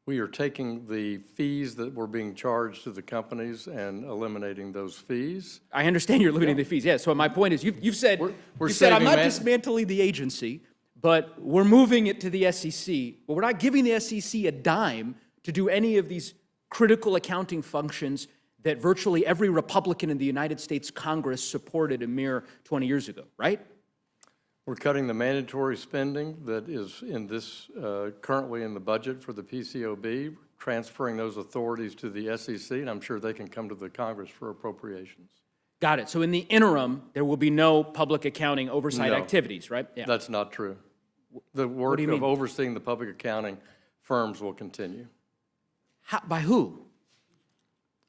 We are taking the fees that were being charged to the companies and eliminating those fees. I understand you're limiting the fees, yeah. So my point is, you've said, We're you said, I'm saving not man- dismantling the agency, but we're moving it to the SEC. But we're not giving the SEC a dime to do any of these critical accounting functions that virtually every Republican in the United States Congress supported a mere 20 years ago, right? We're cutting the mandatory spending that is in this, currently in the budget for the PCOB, transferring those authorities to the SEC, and I'm sure they can come to the Congress for appropriations. Got it. So in the interim, there will be no public accounting oversight No. activities, right? Yeah. That's not true. The work do you of mean? overseeing the public accounting firms will continue. By who?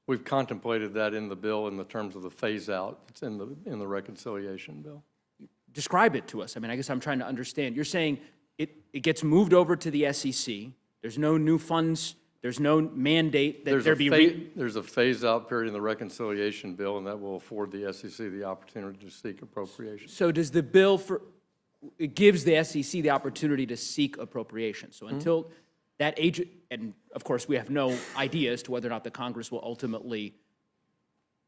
We've contemplated that in the bill in the terms of the phase-out. It's in the reconciliation bill. Describe it to us. I mean, I guess I'm trying to understand. You're saying it gets moved over to the SEC. There's no new funds. There's no mandate that there be... There's a phase-out period in the reconciliation bill, and that will afford the SEC the opportunity to seek appropriations. So does the bill it gives the SEC the opportunity to seek appropriation. So until that agent, and of course, we have no idea as to whether or not the Congress will ultimately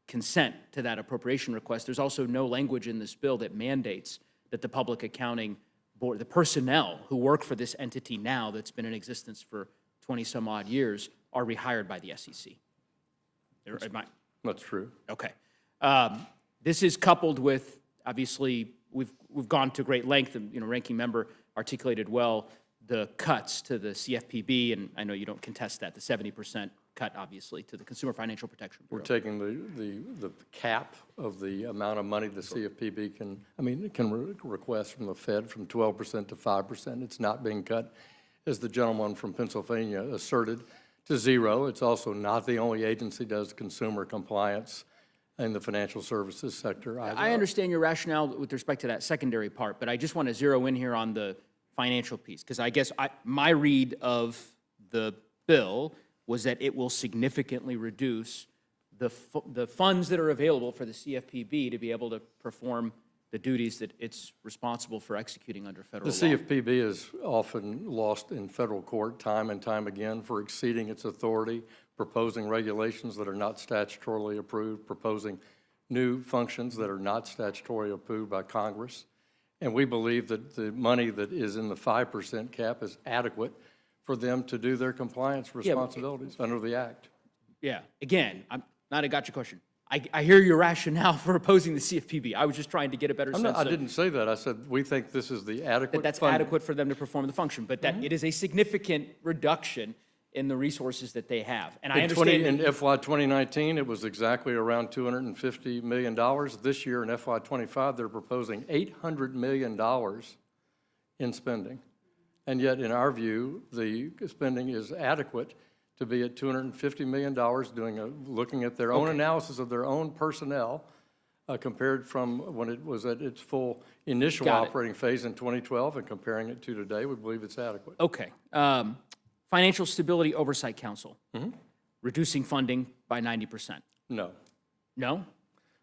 consent to that appropriation request. There's also no language in this bill that mandates that the Public Accounting Board, the personnel who work for this entity now that's been in existence for 20-some-odd years, are rehired by the SEC. That's true. Okay. This is coupled with, obviously, we've gone to great length, and, you know, Ranking Member articulated well the cuts to the CFPB, and I know you don't contest that, the 70% cut, obviously, to the Consumer Financial Protection Bureau. We're taking the cap of the amount of money the CFPB can request from the Fed from 12% to 5%. It's not being cut, as the gentleman from Pennsylvania asserted, to zero. It's also not the only agency that does consumer compliance in the financial services sector. I understand your rationale with respect to that secondary part, but I just want to zero in here on the financial piece, because I guess my read of the bill was that it will significantly reduce the funds that are available for the CFPB to be able to perform the duties that it's responsible for executing under federal The law. CFPB is often lost in federal court time and time again for exceeding its authority, proposing regulations that are not statutorily approved, proposing new functions that are not statutorily approved by Congress. And we believe that the money that is in the 5% cap is adequate for them to do their compliance responsibilities under the Act. Yeah, again, I got your question. I hear your rationale for opposing the CFPB. I was just trying to get a better sense I of didn't say that. I said we think this is the adequate that that's funding. adequate for them to perform the function, but that it is a significant reduction in the resources that they have. And I In 20 understand. in FY 2019, it was exactly around $250 million. This year in FY '25, they're proposing $800 million in spending. And yet, in our view, the spending is adequate to be at $250 million, looking at their own analysis of their own personnel, compared from when it was at its full initial Got it. operating phase in 2012 and comparing it to today, we believe it's adequate. Okay. Financial Stability Oversight Council, reducing funding by 90%. No. No?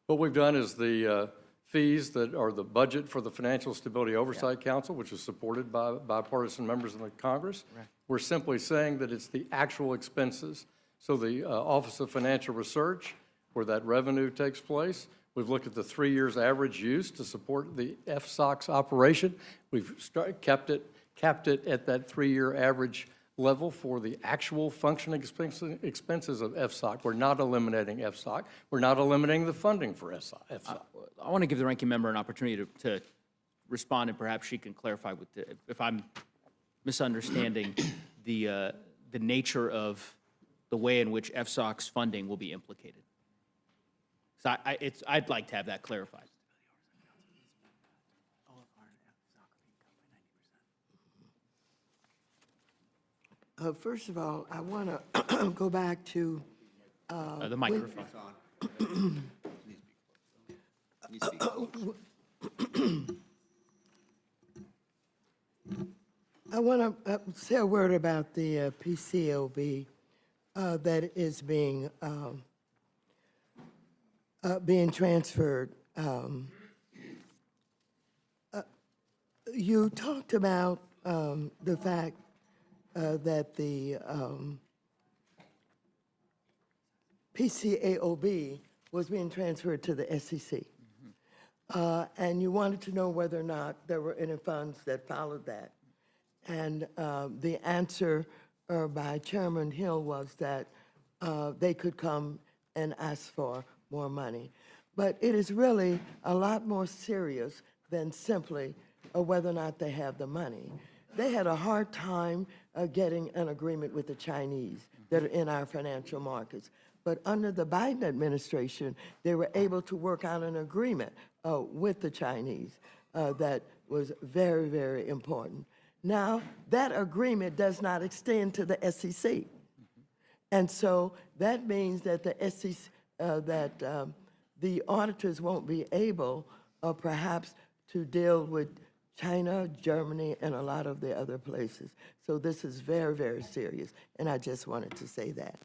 What we've done is the fees that are the budget for the Financial Stability Oversight Council, which is supported by bipartisan members of the Congress. We're simply saying that it's the actual expenses. So the Office of Financial Research, where that revenue takes place, we've looked at the 3 years average use to support the FSOC's operation. We've capped it at that 3-year average level for the actual functioning expenses of FSOC. We're not eliminating FSOC. We're not eliminating the funding for FSOC. I want to give the ranking member an opportunity to respond, and perhaps she can clarify if I'm misunderstanding the nature of the way in which FSOC's funding will be implicated. So I'd like to have that clarified. First of all, I want to go back to The microphone. I want to say a word about the PCOB that is being transferred. You talked about the fact that the PCAOB was being transferred to the SEC. And you wanted to know whether or not there were any funds that followed that. And the answer by Chairman Hill was that they could come and ask for more money. But it is really a lot more serious than simply whether or not they have the money. They had a hard time getting an agreement with the Chinese that are in our financial markets. But under the Biden administration, they were able to work out an agreement with the Chinese that was very, very important. Now, that agreement does not extend to the SEC. And so that means that the SEC, the auditors won't be able, perhaps, to deal with China, Germany, and a lot of the other places. So this is very, very serious, and I just wanted to say that.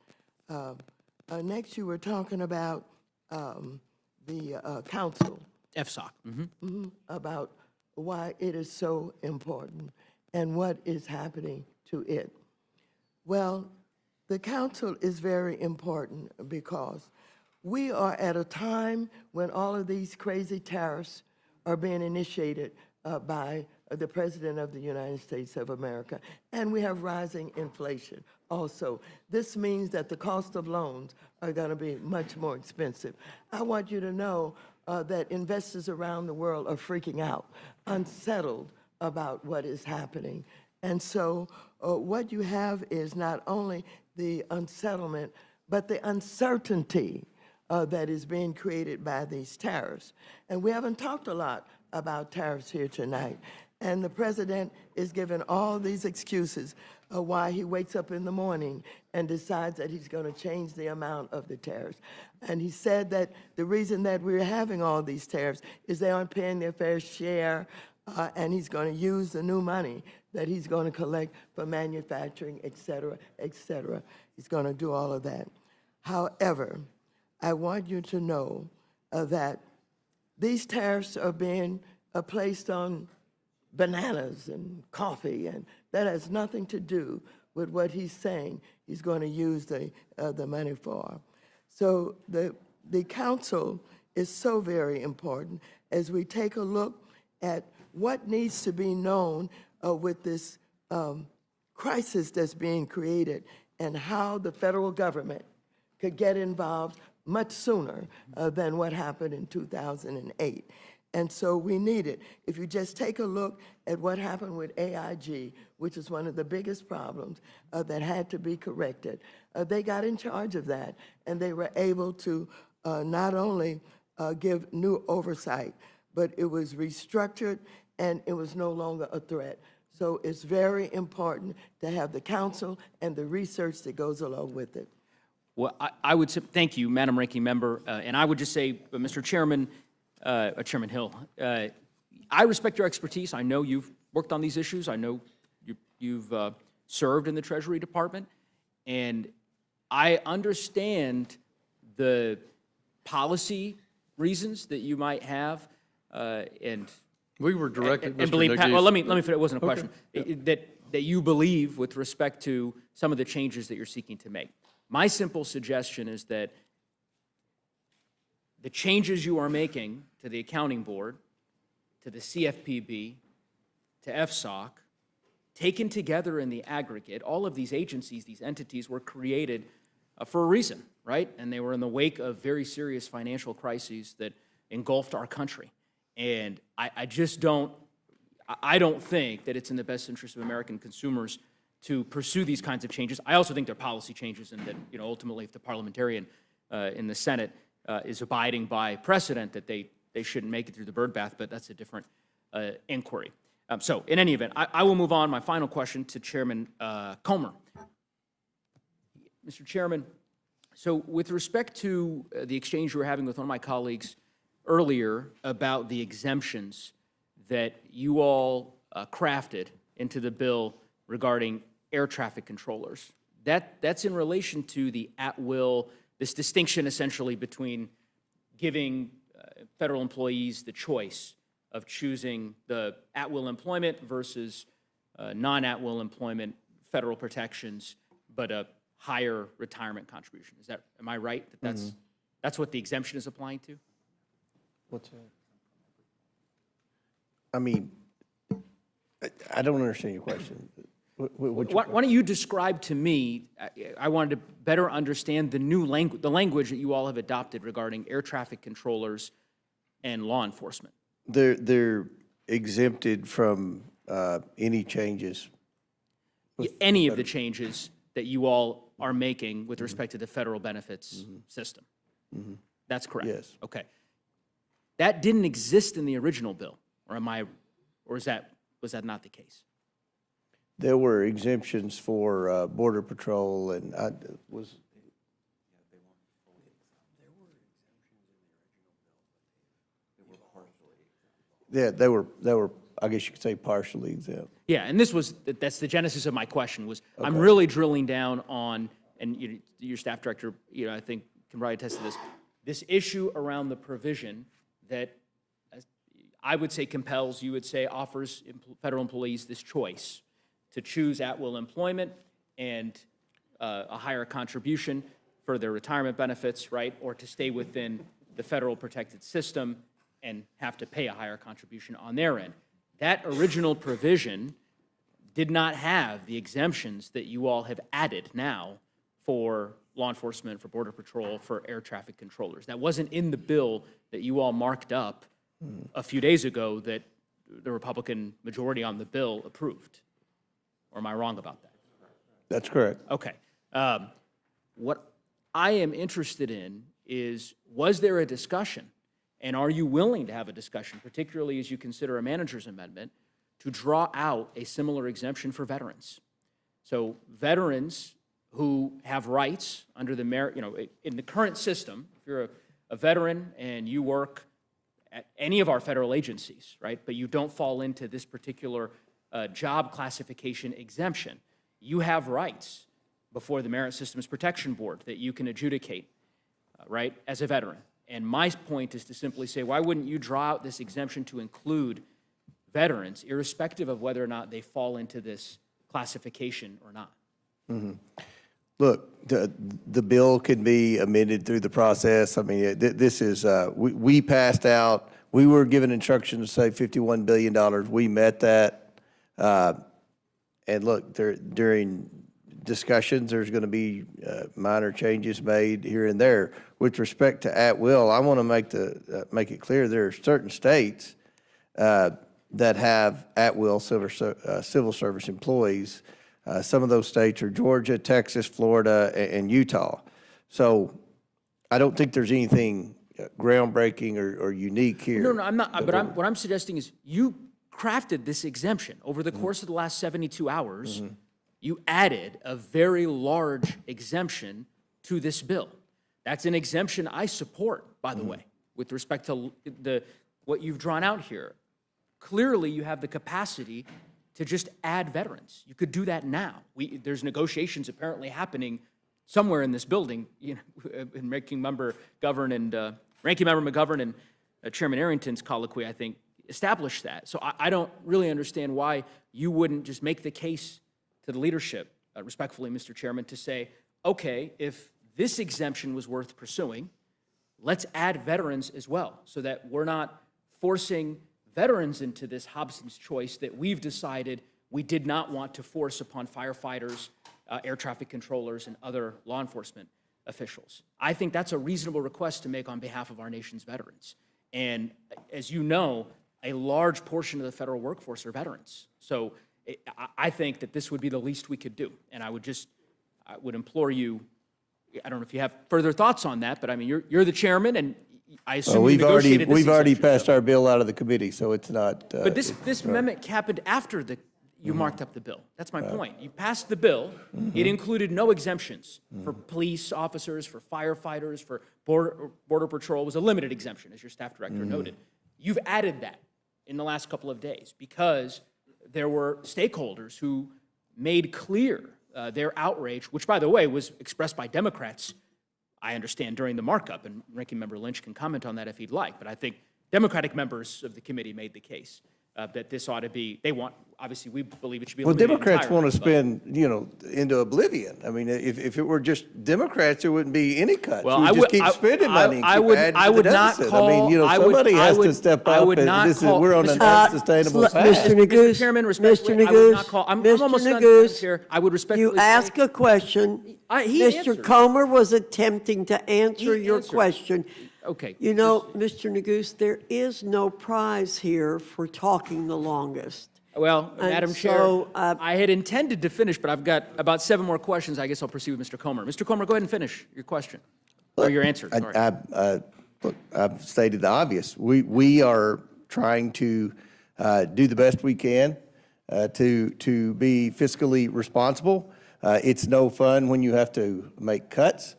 Next, you were talking about the council, FSOC. about why it is so important and what is happening to it. Well, the council is very important because we are at a time when all of these crazy tariffs are being initiated by the President of the United States of America, and we have rising inflation also. This means that the cost of loans are going to be much more expensive. I want you to know that investors around the world are freaking out, unsettled about what is happening. And so what you have is not only the unsettlement, but the uncertainty that is being created by these tariffs. And we haven't talked a lot about tariffs here tonight. And the president is giving all these excuses why he wakes up in the morning and decides that he's going to change the amount of the tariffs. And he said that the reason that we're having all these tariffs is they aren't paying their fair share, and he's going to use the new money that he's going to collect for manufacturing, et cetera, et cetera. He's going to do all of that. However, I want you to know that these tariffs are being placed on bananas and coffee, and that has nothing to do with what he's saying he's going to use the money for. So the council is so very important as we take a look at what needs to be known with this crisis that's being created and how the federal government could get involved much sooner than what happened in 2008. And so we need it. If you just take a look at what happened with AIG, which is one of the biggest problems that had to be corrected, they got in charge of that, and they were able to not only give new oversight, but it was restructured and it was no longer a threat. So it's very important to have the counsel and the research that goes along with it. Well, I would say, thank you, Madam Ranking Member, and I would just say, Mr. Chairman, Chairman Hill, I respect your expertise. I know you've worked on these issues. I know you've served in the Treasury Department, and I understand the policy reasons that you might have, and We were directed, and Mr. believe, Nagise. well, let me finish, it wasn't a question, that you believe with respect to some of the changes that you're seeking to make. My simple suggestion is that the changes you are making to the Accounting Board, to the CFPB, to FSOC, taken together in the aggregate, all of these agencies, these entities were created for a reason, right? And they were in the wake of very serious financial crises that engulfed our country. And I just don't think that it's in the best interest of American consumers to pursue these kinds of changes. I also think they're policy changes, and that, you know, ultimately, if the parliamentarian in the Senate is abiding by precedent, that they shouldn't make it through the bird bath, but that's a different inquiry. So in any event, I will move on. My final question to Chairman Comer. Mr. Chairman, so with respect to the exchange you were having with one of my colleagues earlier about the exemptions that you all crafted into the bill regarding air traffic controllers, that's in relation to the at-will, this distinction essentially between giving federal employees the choice of choosing the at-will employment versus non-at-will employment, federal protections, but a higher retirement contribution. Am I right that that's what the exemption is applying to? What's that? I mean, I don't understand your question. Why don't you describe to me, I wanted to better understand the new language, the language that you all have adopted regarding air traffic controllers and law enforcement. They're exempted from any changes. Any of the changes that you all are making with respect to the federal benefits system. That's correct? Yes. Okay. That didn't exist in the original bill, or was that not the case? There were exemptions for Border Patrol, and Yeah, they were, I guess you could say, partially exempt. Yeah, and that's the genesis of my question was, I'm really drilling down on, and your staff director, I think can probably attest to this issue around the provision that I would say compels, you would say offers federal employees this choice to choose at-will employment and a higher contribution for their retirement benefits, right? Or to stay within the federal protected system and have to pay a higher contribution on their end. That original provision did not have the exemptions that you all have added now for law enforcement, for Border Patrol, for air traffic controllers. That wasn't in the bill that you all marked up a few days ago that the Republican majority on the bill approved. Or am I wrong about that? That's correct. Okay. What I am interested in is, was there a discussion, and are you willing to have a discussion, particularly as you consider a manager's amendment, to draw out a similar exemption for veterans? So veterans who have rights under the in the current system, if you're a veteran and you work at any of our federal agencies, right, but you don't fall into this particular job classification exemption, you have rights before the Merit Systems Protection Board that you can adjudicate, right, as a veteran. And my point is to simply say, why wouldn't you draw out this exemption to include veterans, irrespective of whether or not they fall into this classification or not? Look, the bill can be amended through the process. I mean, this is, we passed out, we were given instructions to say $51 billion. We met that. And look, during discussions. There's going to be minor changes made here and there. With respect to at-will, I want to make it clear there are certain states that have at-will civil service employees. Some of those states are Georgia, Texas, Florida, and Utah. So I don't think there's anything groundbreaking or unique here. No, I'm not, but what I'm suggesting is you crafted this exemption over the course of the last 72 hours. You added a very large exemption to this bill. That's an exemption I support, by the way, with respect to what you've drawn out here. Clearly, you have the capacity to just add veterans. You could do that now. There's negotiations apparently happening somewhere in this building, in Ranking Member McGovern and Chairman Arrington's colloquy, I think, established that. So I don't really understand why you wouldn't just make the case to the leadership, respectfully, Mr. Chairman, to say, okay, if this exemption was worth pursuing, let's add veterans as well, so that we're not forcing veterans into this Hobson's choice that we've decided we did not want to force upon firefighters, air traffic controllers, and other law enforcement officials. I think that's a reasonable request to make on behalf of our nation's veterans. And as you know, a large portion of the federal workforce are veterans. So I think that this would be the least we could do. And I would implore you, I don't know if you have further thoughts on that, but I mean, you're the chairman, and I assume you negotiated this we've already exemption, passed our bill out of the committee, so it's not. But this amendment happened after you marked up the bill. That's my point. You passed the bill. It included no exemptions for police officers, for firefighters, for border patrol. It was a limited exemption, as your staff director noted. You've added that in the last couple of days because there were stakeholders who made clear their outrage, which, by the way, was expressed by Democrats, I understand, during the markup, and Ranking Member Lynch can comment on that if he'd like, but I think Democratic members of the committee made the case that this ought to be, obviously, we believe it should be Well, eliminated Democrats want to entirely, spend, into oblivion. I mean, if it were just Democrats, there wouldn't be any cuts. Well, We I just would- keep spending money and keep adding I to the would not deficit. call- I mean, I would- somebody I has to would- step I up, would and not call- we're on an Mr. unsustainable Mr. path. Neguse, Chairman, Mr. respectfully, I would not call, I'm Neguse, almost Mr. done, Madam Neguse, Chair. I would respectfully you say- ask a question. He Mr. answered. Comer was attempting to answer He your answered. question. Okay. You know, Mr. Neguse, there is no prize here for talking the longest. Well, And Madam Chair, so, I had intended to finish, but I've got about 7 more questions. I guess I'll proceed with Mr. Comer. Mr. Comer, go ahead and finish your question, or your answer, sorry. Look, I've stated the obvious. We are trying to do the best we can to be fiscally responsible. It's no fun when you have to make cuts.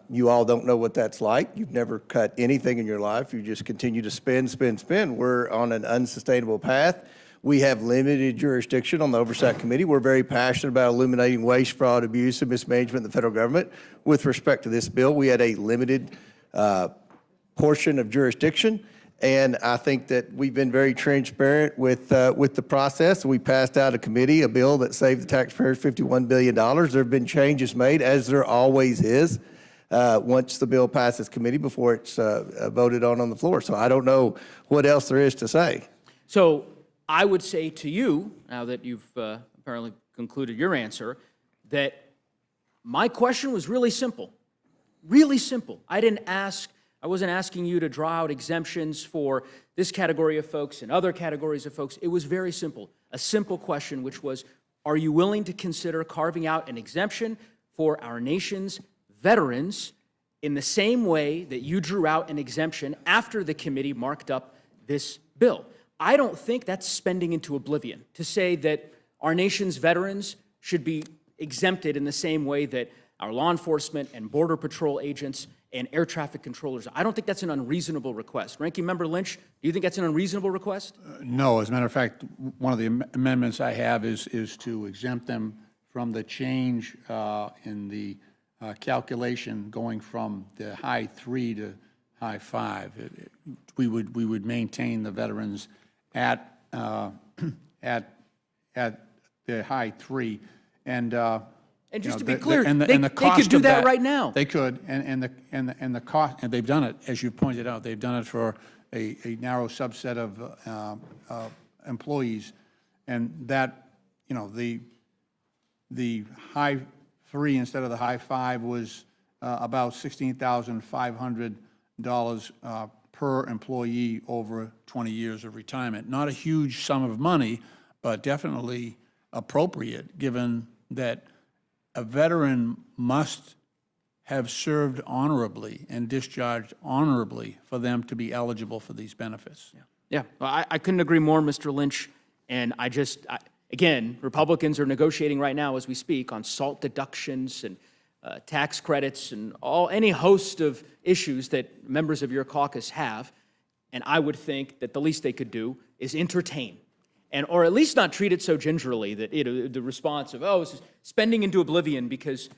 You all don't know what that's like. You've never cut anything in your life. You just continue to spend, spend, spend. We're on an unsustainable path. We have limited jurisdiction on the Oversight Committee. We're very passionate about eliminating waste, fraud, abuse, and mismanagement in the federal government. With respect to this bill, we had a limited portion of jurisdiction, and I think that we've been very transparent with the process. We passed out of committee a bill that saved the taxpayers $51 billion. There have been changes made, as there always is, once the bill passes committee before it's voted on the floor. So I don't know what else there is to say. So I would say to you, now that you've apparently concluded your answer, that my question was really simple. Really simple. I wasn't asking you to draw out exemptions for this category of folks and other categories of folks. It was very simple. A simple question, which was, are you willing to consider carving out an exemption for our nation's veterans in the same way that you drew out an exemption after the committee marked up this bill? I don't think that's spending into oblivion to say that our nation's veterans should be exempted in the same way that our law enforcement and border patrol agents and air traffic controllers. I don't think that's an unreasonable request. Ranking Member Lynch, do you think that's an unreasonable request? No, as a matter of fact, one of the amendments I have is to exempt them from the change in the calculation going from the high 3 to high 5. We would maintain the veterans at the high 3, and just to be clear, they could do that right now. They could, and the cost, and they've done it, as you pointed out, they've done it for a narrow subset of employees, and that, the high 3 instead of the high 5 was about $16,500 per employee over 20 years of retirement. Not a huge sum of money, but definitely appropriate, given that a veteran must have served honorably and discharged honorably for them to be eligible for these benefits. Yeah, well, I couldn't agree more, Mr. Lynch. And again, Republicans are negotiating right now as we speak on SALT deductions and tax credits and any host of issues that members of your caucus have. And I would think that the least they could do is entertain, or at least not treat it so gingerly that the response of, oh, this is spending into oblivion because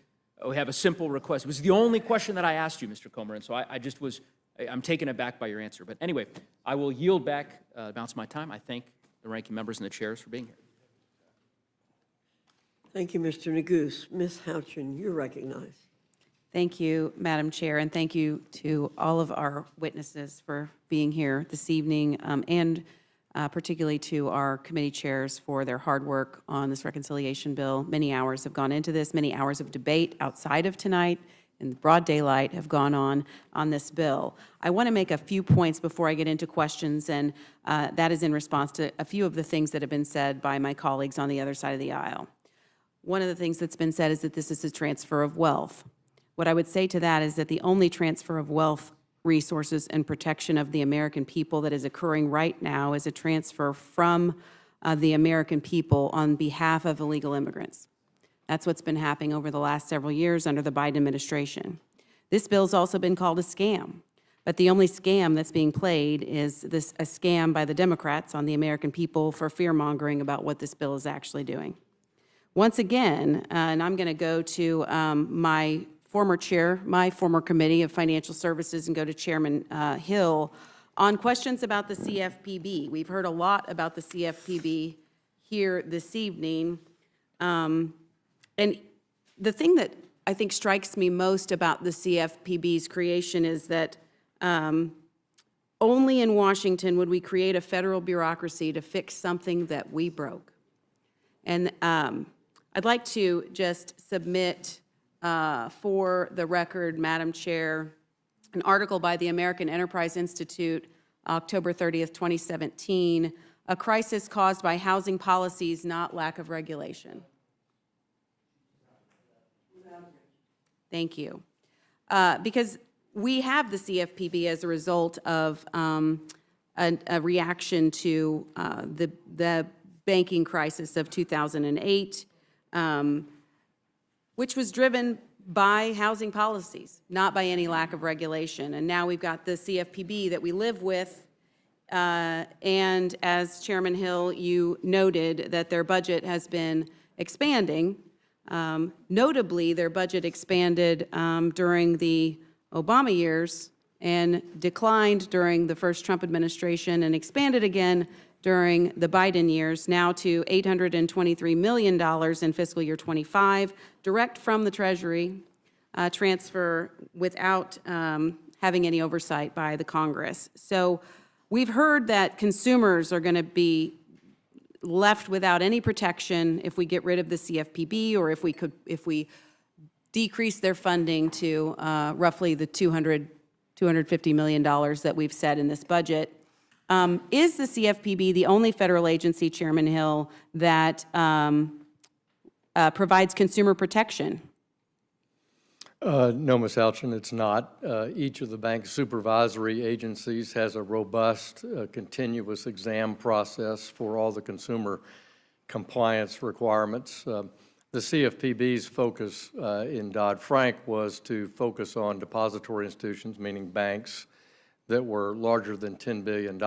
we have a simple request. It was the only question that I asked you, Mr. Comer, and so I'm taken aback by your answer. But anyway, I will yield back the balance of my time. I thank the ranking members and the chairs for being here. Thank you, Mr. Neguse. Ms. Houchin, you're recognized. Thank you, Madam Chair, and thank you to all of our witnesses for being here this evening, and particularly to our committee chairs for their hard work on this reconciliation bill. Many hours have gone into this, many hours of debate outside of tonight in broad daylight have gone on this bill. I want to make a few points before I get into questions, and that is in response to a few of the things that have been said by my colleagues on the other side of the aisle. One of the things that's been said is that this is a transfer of wealth. What I would say to that is that the only transfer of wealth, resources, and protection of the American people that is occurring right now is a transfer from the American people on behalf of illegal immigrants. That's what's been happening over the last several years under the Biden administration. This bill's also been called a scam, but the only scam that's being played is a scam by the Democrats on the American people for fear-mongering about what this bill is actually doing. Once again, and I'm going to go to my former committee of financial services and go to Chairman Hill on questions about the CFPB. We've heard a lot about the CFPB here this evening. And the thing that I think strikes me most about the CFPB's creation is that only in Washington would we create a federal bureaucracy to fix something that we broke. And I'd like to just submit for the record, Madam Chair, an article by the American Enterprise Institute, October 30th, 2017, A Crisis Caused by Housing Policies, Not Lack of Regulation. Thank you. Because we have the CFPB as a result of a reaction to the banking crisis of 2008, which was driven by housing policies, not by any lack of regulation. And now we've got the CFPB that we live with, and as Chairman Hill, you noted that their budget has been expanding. Notably, their budget expanded during the Obama years and declined during the first Trump administration and expanded again during the Biden years, now to $823 million in fiscal year 25, direct from the Treasury, transfer without having any oversight by the Congress. So we've heard that consumers are going to be left without any protection if we get rid of the CFPB, or if we decrease their funding to roughly the $250 million that we've set in this budget. Is the CFPB the only federal agency, Chairman Hill, that provides consumer protection? No, Ms. Houchin, it's not. Each of the bank supervisory agencies has a robust, continuous exam process for all the consumer compliance requirements. The CFPB's focus in Dodd-Frank was to focus on depository institutions, meaning banks, that were larger than $10 billion.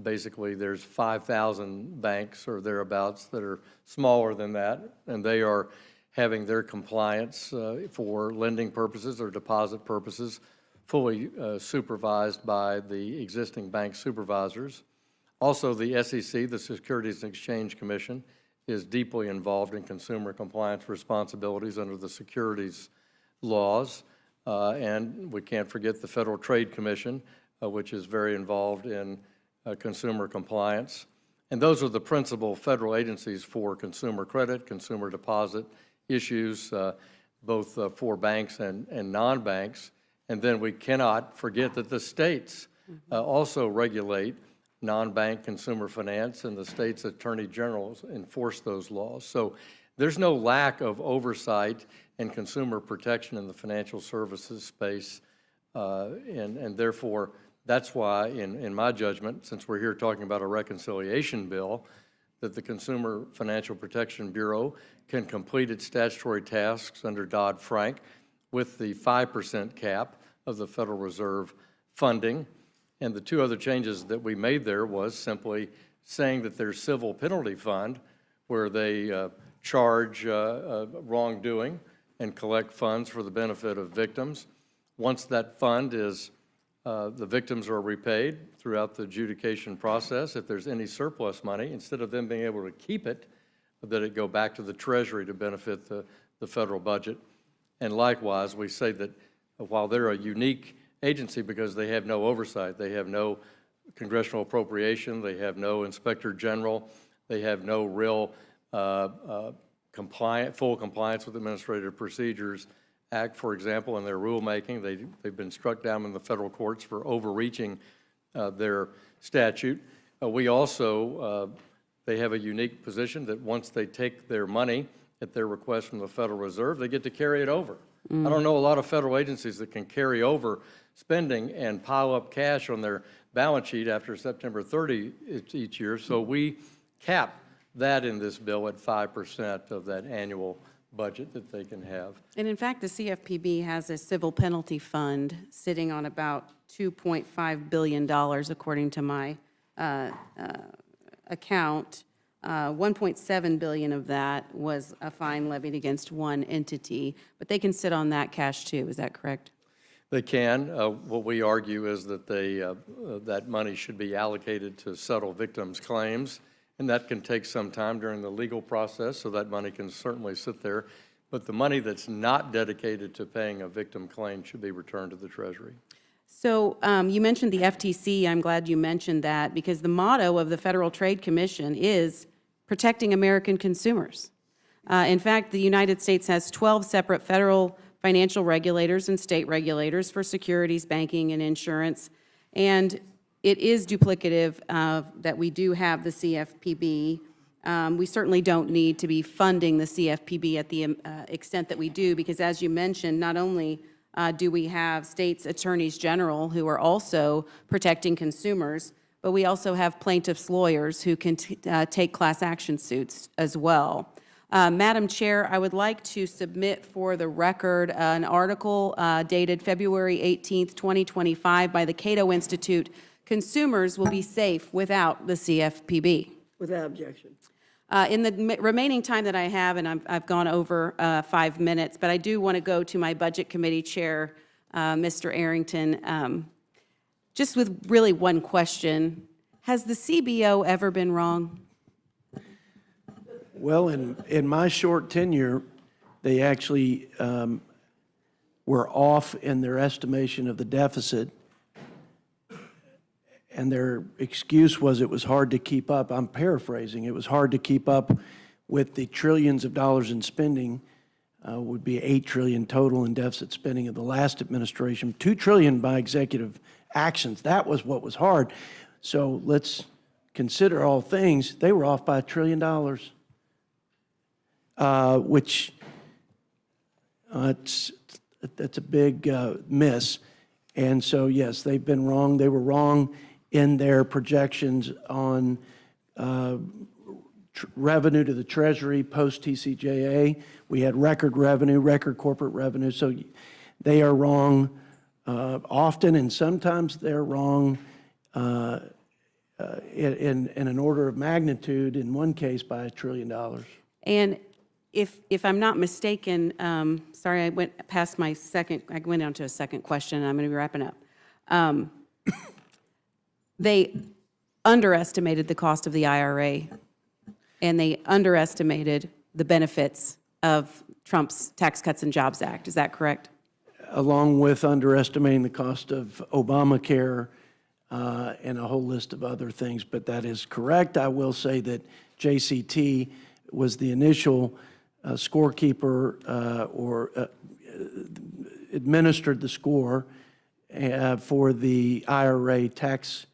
Basically, there's 5,000 banks or thereabouts that are smaller than that, and they are having their compliance for lending purposes or deposit purposes fully supervised by the existing bank supervisors. Also, the SEC, the Securities and Exchange Commission, is deeply involved in consumer compliance responsibilities under the securities laws. And we can't forget the Federal Trade Commission, which is very involved in consumer compliance. And those are the principal federal agencies for consumer credit, consumer deposit issues, both for banks and non-banks. And then we cannot forget that the states also regulate non-bank consumer finance, and the state's attorney generals enforce those laws. So there's no lack of oversight and consumer protection in the financial services space, and therefore, that's why, in my judgment, since we're here talking about a reconciliation bill, that the Consumer Financial Protection Bureau can complete its statutory tasks under Dodd-Frank with the 5% cap of the Federal Reserve funding. And the two other changes that we made there was simply saying that there's civil penalty fund where they charge wrongdoing and collect funds for the benefit of victims. Once that fund is, the victims are repaid throughout the adjudication process. If there's any surplus money, instead of them being able to keep it, that it go back to the Treasury to benefit the federal budget. And likewise, we say that while they're a unique agency because they have no oversight, they have no congressional appropriation, they have no inspector general, they have no real full compliance with Administrative Procedures Act, for example, in their rulemaking. They've been struck down in the federal courts for overreaching their statute. We also, they have a unique position that once they take their money at their request from the Federal Reserve, they get to carry it over. I don't know a lot of federal agencies that can carry over spending and pile up cash on their balance sheet after September 30 each year. So we cap that in this bill at 5% of that annual budget that they can have. And in fact, the CFPB has a civil penalty fund sitting on about $2.5 billion, according to my account. 1.7 billion of that was a fine levied against one entity, but they can sit on that cash too, is that correct? They can. What we argue is that that money should be allocated to settle victims' claims, and that can take some time during the legal process, so that money can certainly sit there. But the money that's not dedicated to paying a victim claim should be returned to the Treasury. So you mentioned the FTC. I'm glad you mentioned that because the motto of the Federal Trade Commission is protecting American consumers. In fact, the United States has 12 separate federal financial regulators and state regulators for securities, banking, and insurance. And it is duplicative that we do have the CFPB. We certainly don't need to be funding the CFPB at the extent that we do, because as you mentioned, not only do we have states' attorneys general who are also protecting consumers, but we also have plaintiffs' lawyers who can take class action suits as well. Madam Chair, I would like to submit for the record an article dated February 18th, 2025 by the Cato Institute, Consumers Will Be Safe Without the CFPB. Without objection. In the remaining time that I have, and I've gone over 5 minutes, but I do want to go to my Budget Committee Chair, Mr. Arrington, just with really one question. Has the CBO ever been wrong? Well, in my short tenure, they actually were off in their estimation of the deficit, and their excuse was it was hard to keep up. I'm paraphrasing. It was hard to keep up with the trillions of dollars in spending, would be $8 trillion total in deficit spending of the last administration, $2 trillion by executive actions. That was what was hard. So let's consider all things. They were off by $1 trillion. Which that's a big miss. And so, yes, they've been wrong. They were wrong in their projections on revenue to the Treasury post-TCJA. We had record revenue, record corporate revenue. So they are wrong often, and sometimes they're wrong in an order of magnitude, in one case by $1 trillion. And if I'm not mistaken, sorry, I went past my second, I went on to a second question, and I'm going to be wrapping up. They underestimated the cost of the IRA, and they underestimated the benefits of Trump's Tax Cuts and Jobs Act. Is that correct? Along with underestimating the cost of Obamacare, and a whole list of other things, but that is correct. I will say that JCT was the initial scorekeeper or administered the score for the IRA tax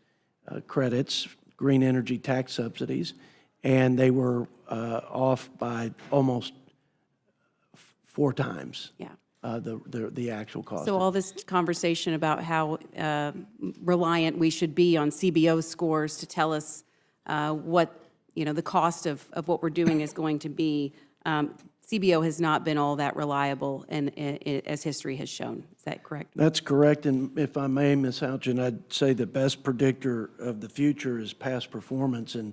credits, green energy tax subsidies, and they were off by almost 4 times. Yeah. The actual cost. So all this conversation about how reliant we should be on CBO scores to tell us what, the cost of what we're doing is going to be, CBO has not been all that reliable, and as history has shown. Is that correct? That's correct, and if I may, Ms. Houchin, I'd say the best predictor of the future is past performance, and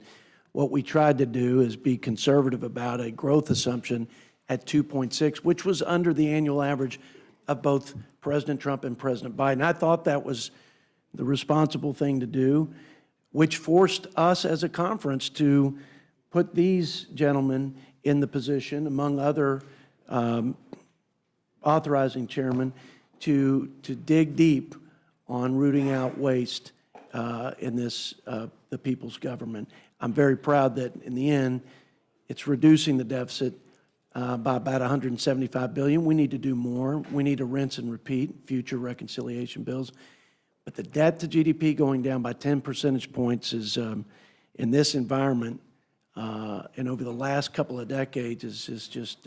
what we tried to do is be conservative about a growth assumption at 2.6, which was under the annual average of both President Trump and President Biden. I thought that was the responsible thing to do, which forced us as a conference to put these gentlemen in the position, among other authorizing chairmen, to dig deep on rooting out waste in this, the people's government. I'm very proud that in the end, it's reducing the deficit by about $175 billion. We need to do more. We need to rinse and repeat future reconciliation bills. But the debt to GDP going down by 10 percentage points is, in this environment, and over the last couple of decades, is just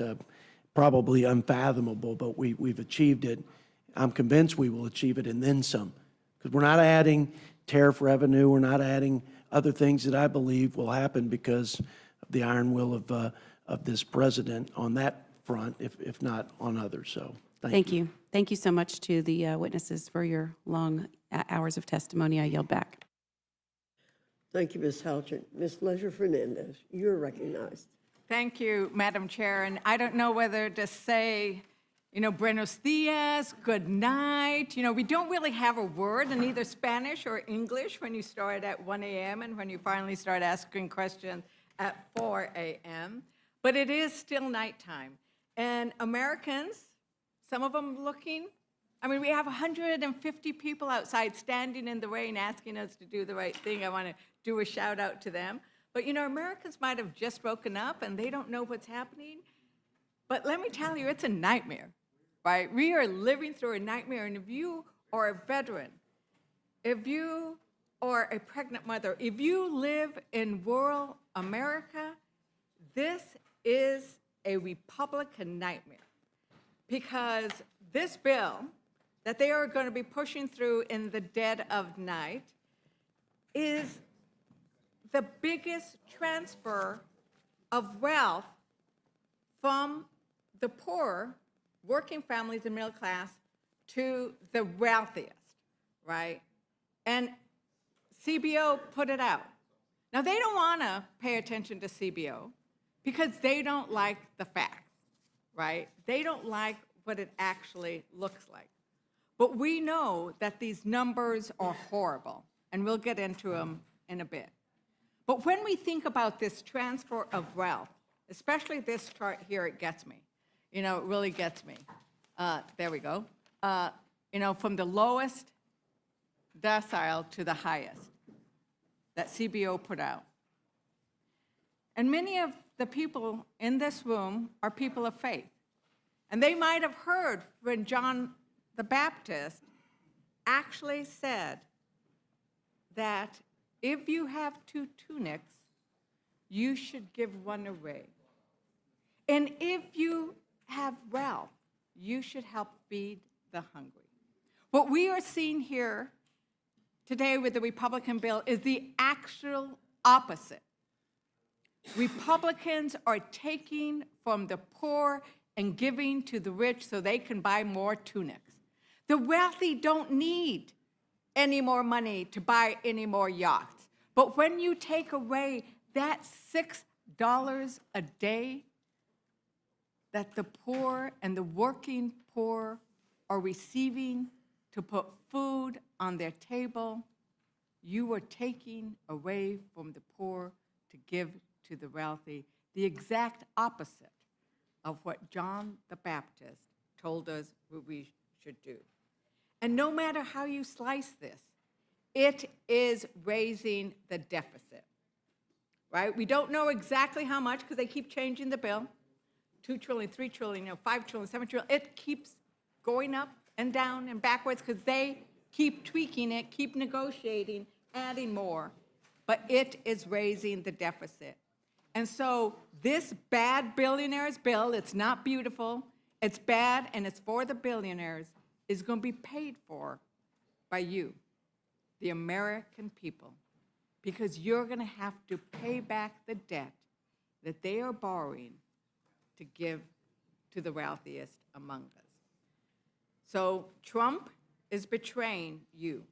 probably unfathomable, but we've achieved it. I'm convinced we will achieve it and then some, because we're not adding tariff revenue. We're not adding other things that I believe will happen because of the iron will of this president on that front, if not on others. So thank you. Thank you so much to the witnesses for your long hours of testimony. I yield back. Thank you, Ms. Houchin. Ms. Leisure-Fernandez, you're recognized. Thank you, Madam Chair. And I don't know whether to say, buenos dias, good night. We don't really have a word in either Spanish or English when you start at 1 a.m. and when you finally start asking questions at 4 a.m. But it is still nighttime. And Americans, some of them looking, we have 150 people outside standing in the rain asking us to do the right thing. I want to do a shout out to them. But Americans might have just woken up and they don't know what's happening. But let me tell you, it's a nightmare, right? We are living through a nightmare. And if you are a veteran, if you are a pregnant mother, if you live in rural America, this is a Republican nightmare. Because this bill that they are going to be pushing through in the dead of night is the biggest transfer of wealth from the poor, working families and middle class, to the wealthiest, right? And CBO put it out. Now, they don't want to pay attention to CBO because they don't like the facts, right? They don't like what it actually looks like. But we know that these numbers are horrible, and we'll get into them in a bit. But when we think about this transfer of wealth, especially this chart here, it gets me. It really gets me. There we go. From the lowest decile to the highest that CBO put out. And many of the people in this room are people of faith. And they might have heard when John the Baptist actually said that if you have 2 tunics, you should give one away. And if you have wealth, you should help feed the hungry. What we are seeing here today with the Republican bill is the actual opposite. Republicans are taking from the poor and giving to the rich so they can buy more tunics. The wealthy don't need any more money to buy any more yachts. But when you take away that $6 a day that the poor and the working poor are receiving to put food on their table, you are taking away from the poor to give to the wealthy, the exact opposite of what John the Baptist told us what we should do. And no matter how you slice this, it is raising the deficit, right? We don't know exactly how much because they keep changing the bill. 2 trillion, 3 trillion, 5 trillion, 7 trillion. It keeps going up and down and backwards because they keep tweaking it, keep negotiating, adding more. But it is raising the deficit. And so this bad billionaires bill, it's not beautiful, it's bad, and it's for the billionaires, is going to be paid for by you, the American people, because you're going to have to pay back the debt that they are borrowing to give to the wealthiest among us. So Trump is betraying you.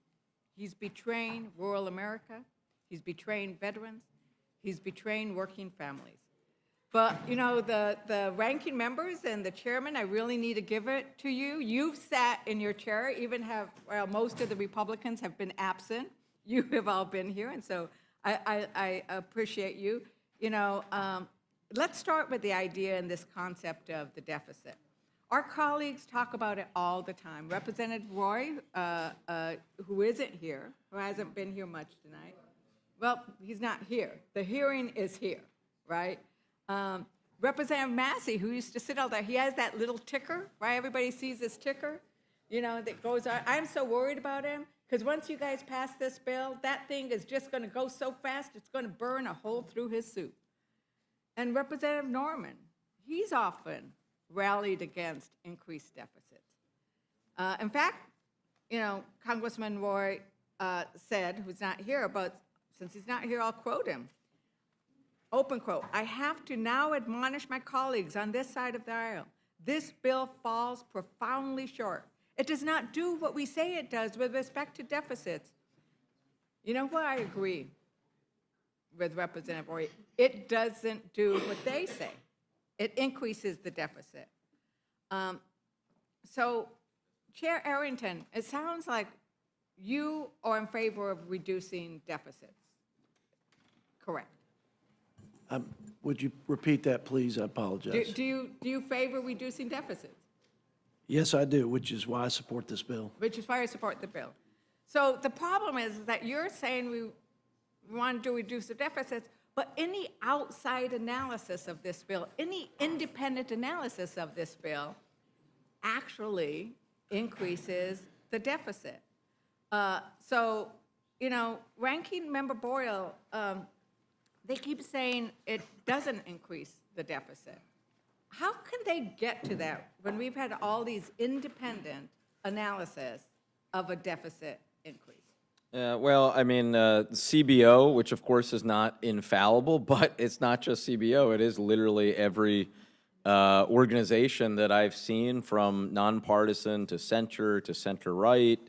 He's betraying rural America. He's betraying veterans. He's betraying working families. But, you know, the ranking members and the chairman, I really need to give it to you. You've sat in your chair, even have, well, most of the Republicans have been absent. You have all been here, and so I appreciate you. You know, let's start with the idea and this concept of the deficit. Our colleagues talk about it all the time. Representative Roy, who isn't here, who hasn't been here much tonight, well, he's not here. The hearing is here, right? Representative Massey, who used to sit out there, he has that little ticker, right? Everybody sees this ticker, you know, that goes on. I'm so worried about him because once you guys pass this bill, that thing is just going to go so fast, it's going to burn a hole through his suit. And Representative Norman, he's often rallied against increased deficits. In fact, you know, Congressman Roy said, who's not here, but since he's not here, I'll quote him. Open quote, "I have to now admonish my colleagues on this side of the aisle. This bill falls profoundly short. It does not do what we say it does with respect to deficits." You know what? I agree with Representative Roy. It doesn't do what they say. It increases the deficit. So, Chair Arrington, it sounds like you are in favor of reducing deficits. Correct. Would you repeat that, please? I apologize. Do you favor reducing deficits? Yes, I do, which is why I support this bill. Which is why I support the bill. So the problem is that you're saying we want to reduce the deficits, but any outside analysis of this bill, any independent analysis of this bill actually increases the deficit. So, you know, Ranking Member Boyle, they keep saying it doesn't increase the deficit. How can they get to that when we've had all these independent analysis of a deficit increase? Well, I mean, CBO, which of course is not infallible, but it's not just CBO. It is literally every organization that I've seen, from nonpartisan to center-right,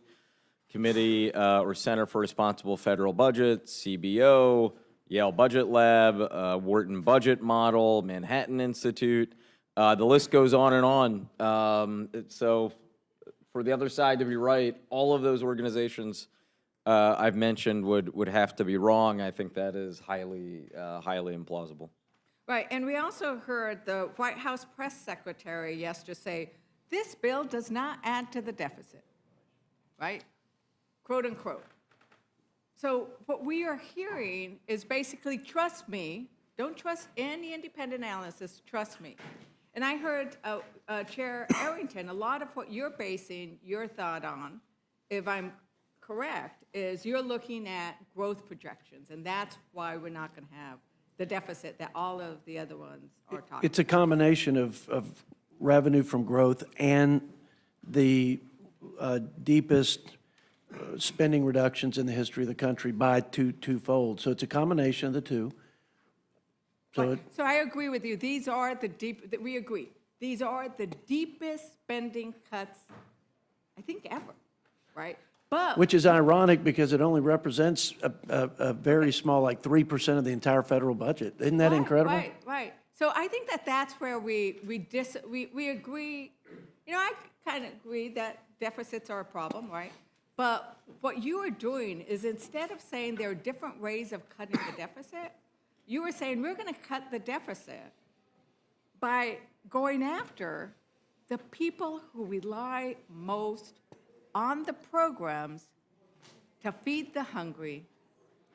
Committee or Center for Responsible Federal Budget, CBO, Yale Budget Lab, Wharton Budget Model, Manhattan Institute. The list goes on and on. So for the other side to be right, all of those organizations I've mentioned would have to be wrong. I think that is highly implausible. Right, and we also heard the White House press secretary yesterday say, this bill does not add to the deficit, right? Quote unquote. So what we are hearing is basically, trust me, don't trust any independent analysis, trust me. And I heard Chair Arrington, a lot of what you're basing your thought on, if I'm correct, is you're looking at growth projections, and that's why we're not going to have the deficit that all of the other ones are talking about. It's a combination of revenue from growth and the deepest spending reductions in the history of the country by twofold. So it's a combination of the two. So I agree with you. These are we agree. These are the deepest spending cuts, I think, ever, right? But which is ironic because it only represents a very small, like 3% of the entire federal budget. Isn't that incredible? Right. So I think that's where we agree. You know, I kind of agree that deficits are a problem, right? But what you are doing is, instead of saying there are different ways of cutting the deficit, you are saying we're going to cut the deficit by going after the people who rely most on the programs to feed the hungry,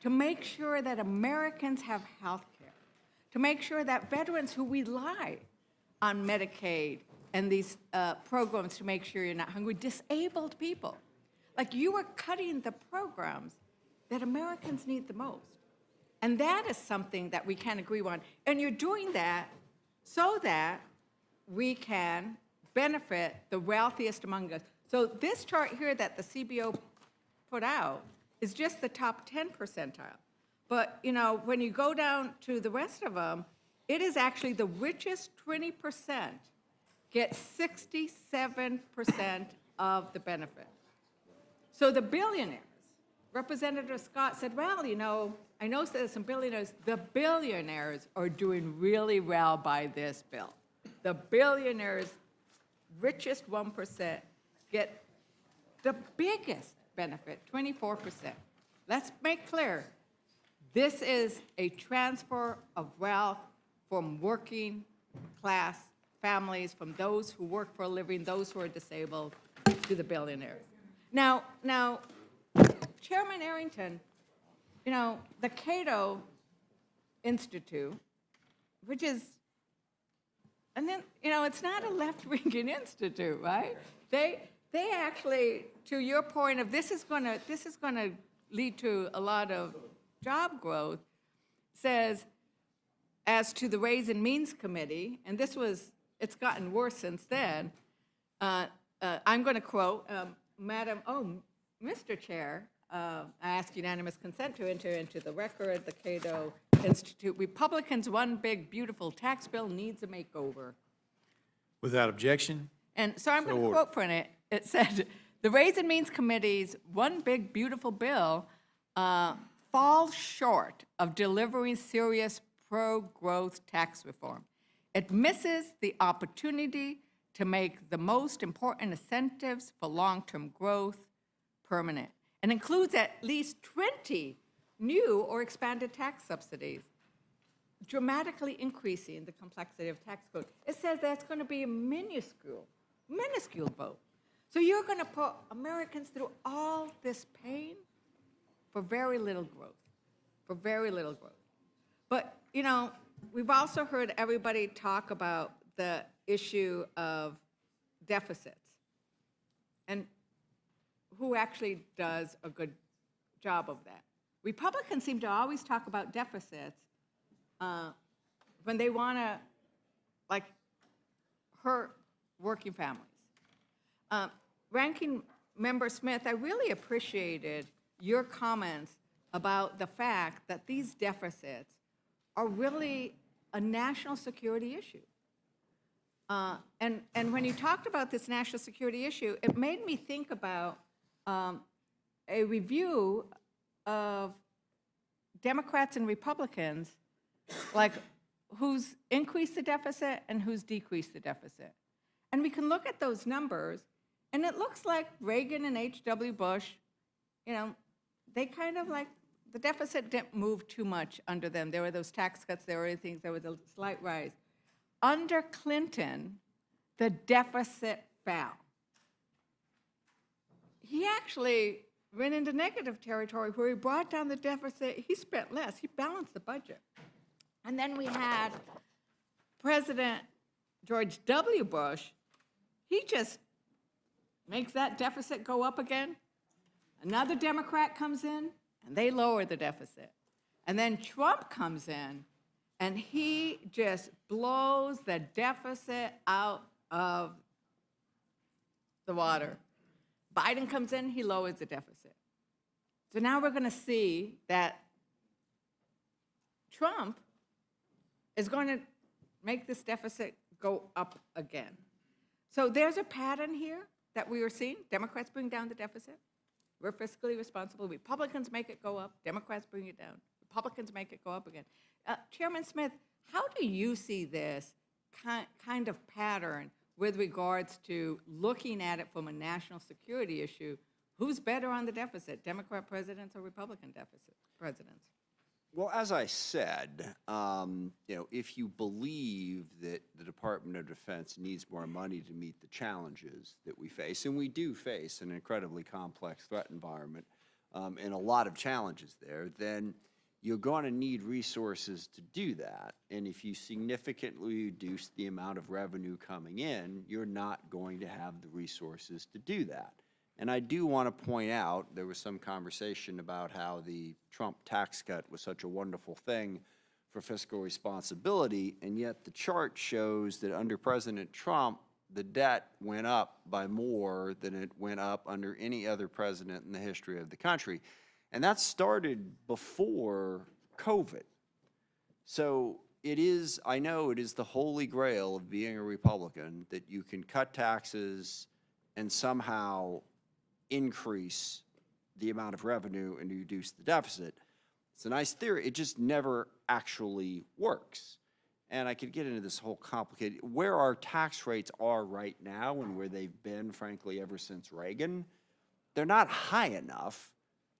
to make sure that Americans have health care, to make sure that veterans who rely on Medicaid and these programs to make sure you're not hungry, disabled people. Like, you are cutting the programs that Americans need the most. And that is something that we can agree on. And you're doing that so that we can benefit the wealthiest among us. So this chart here that the CBO put out is just the top 10 percentile. But, you know, when you go down to the rest of them, it is actually the richest 20% get 67% of the benefit. So the billionaires, Representative Scott said, well, you know, I know there's some billionaires. The billionaires are doing really well by this bill. The billionaires, richest 1%, get the biggest benefit, 24%. Let's make clear, this is a transfer of wealth from working class families, from those who work for a living, those who are disabled, to the billionaires. Now, Chairman Arrington, you know, the Cato Institute, which is, and then, you know, it's not a left-wing institute, right? They actually, to your point of this is going to lead to a lot of job growth, says, as to the Ways and Means Committee, and it's gotten worse since then. I'm going to quote, Mr. Chair, I ask unanimous consent to enter into the record the Cato Institute. Republicans' one big beautiful tax bill needs a makeover. Without objection. And so I'm going to quote from it. It said, the Ways and Means Committee's one big beautiful bill falls short of delivering serious pro-growth tax reform. It misses the opportunity to make the most important incentives for long-term growth permanent, and includes at least 20 new or expanded tax subsidies, dramatically increasing the complexity of tax code. It says that's going to be a minuscule vote. So you're going to put Americans through all this pain for very little growth, But, you know, we've also heard everybody talk about the issue of deficits and who actually does a good job of that. Republicans seem to always talk about deficits when they want to, like, hurt working families. Ranking Member Smith, I really appreciated your comments about the fact that these deficits are really a national security issue. And when you talked about this national security issue, it made me think about a review of Democrats and Republicans, like who's increased the deficit and who's decreased the deficit. And we can look at those numbers, and it looks like Reagan and H.W. Bush, you know, they kind of like, the deficit didn't move too much under them. There were those tax cuts, there were other things, there was a slight rise. Under Clinton, the deficit fell. He actually went into negative territory where he brought down the deficit. He spent less. He balanced the budget. And then we had President George W. Bush. He just makes that deficit go up again. Another Democrat comes in, and they lower the deficit. And then Trump comes in, and he just blows the deficit out of the water. Biden comes in, he lowers the deficit. So now we're going to see that Trump is going to make this deficit go up again. So there's a pattern here that we are seeing. Democrats bring down the deficit. We're fiscally responsible. Republicans make it go up. Democrats bring it down. Republicans make it go up again. Chairman Smith, how do you see this kind of pattern with regards to looking at it from a national security issue? Who's better on the deficit, Democrat presidents or Republican presidents? Well, as I said, you know, if you believe that the Department of Defense needs more money to meet the challenges that we face, and we do face an incredibly complex threat environment, and a lot of challenges there, then you're going to need resources to do that. And if you significantly reduce the amount of revenue coming in, you're not going to have the resources to do that. And I do want to point out, there was some conversation about how the Trump tax cut was such a wonderful thing for fiscal responsibility, and yet the chart shows that under President Trump, the debt went up by more than it went up under any other president in the history of the country. And that started before COVID. So it is, I know it is the holy grail of being a Republican that you can cut taxes and somehow increase the amount of revenue and reduce the deficit. It's a nice theory. It just never actually works. And I could get into this whole complicated, where our tax rates are right now and where they've been, frankly, ever since Reagan, they're not high enough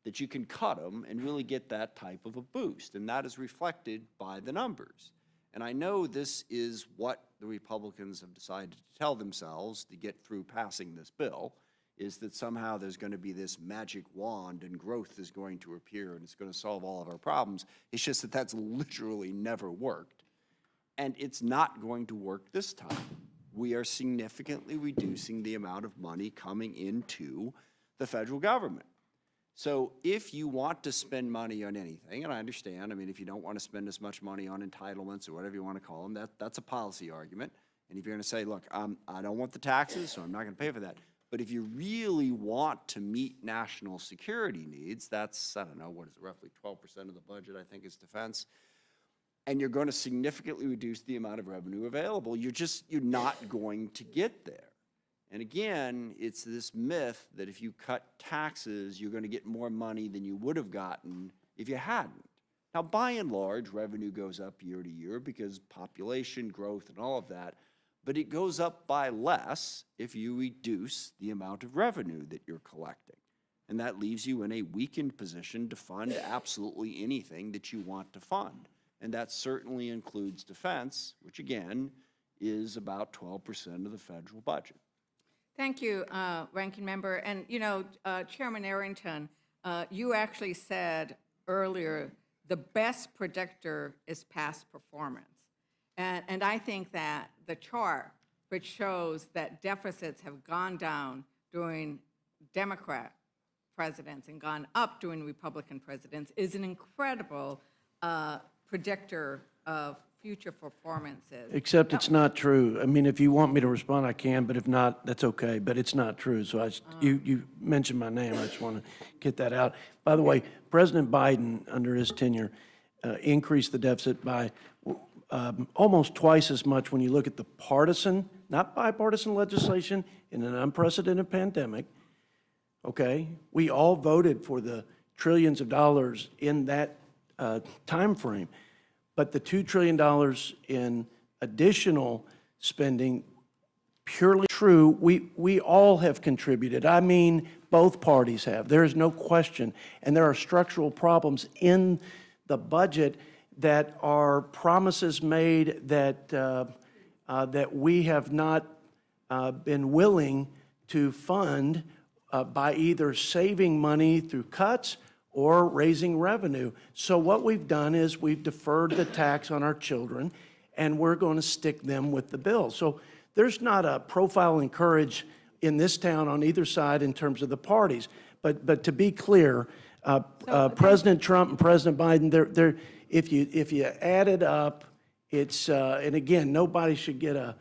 that you can cut them and really get that type of a boost. And that is reflected by the numbers. And I know this is what the Republicans have decided to tell themselves to get through passing this bill, is that somehow there's going to be this magic wand and growth is going to appear and it's going to solve all of our problems. It's just that that's literally never worked. And it's not going to work this time. We are significantly reducing the amount of money coming into the federal government. So if you want to spend money on anything, and I understand, I mean, if you don't want to spend as much money on entitlements or whatever you want to call them, that's a policy argument. And if you're going to say, look, I don't want the taxes, so I'm not going to pay for that. But if you really want to meet national security needs, that's, I don't know, what is it, roughly 12% of the budget, I think, is defense, and you're going to significantly reduce the amount of revenue available, you're not going to get there. And again, it's this myth that if you cut taxes, you're going to get more money than you would have gotten if you hadn't. Now, by and large, revenue goes up year to year because population growth and all of that, but it goes up by less if you reduce the amount of revenue that you're collecting. And that leaves you in a weakened position to fund absolutely anything that you want to fund. And that certainly includes defense, which again is about 12% of the federal budget. Thank you, Ranking Member. And, you know, Chairman Arrington, you actually said earlier, the best predictor is past performance. And I think that the chart, which shows that deficits have gone down during Democrat presidents and gone up during Republican presidents, is an incredible predictor of future performances. Except it's not true. I mean, if you want me to respond, I can, but if not, that's okay. But it's not true. So you mentioned my name. I just want to get that out. By the way, President Biden, under his tenure, increased the deficit by almost twice as much when you look at the partisan, not bipartisan legislation in an unprecedented pandemic. Okay? We all voted for the trillions of dollars in that time frame. But the $2 trillion in additional spending, purely true, we all have contributed. I mean, both parties have. There is no question. And there are structural problems in the budget that are promises made that, that we have not been willing to fund by either saving money through cuts or raising revenue. So what we've done is we've deferred the tax on our children, and we're going to stick them with the bill. So there's not a profile in courage in this town on either side in terms of the parties. But to be clear, President Trump and President Biden, if you add it up, it's and again, nobody should get a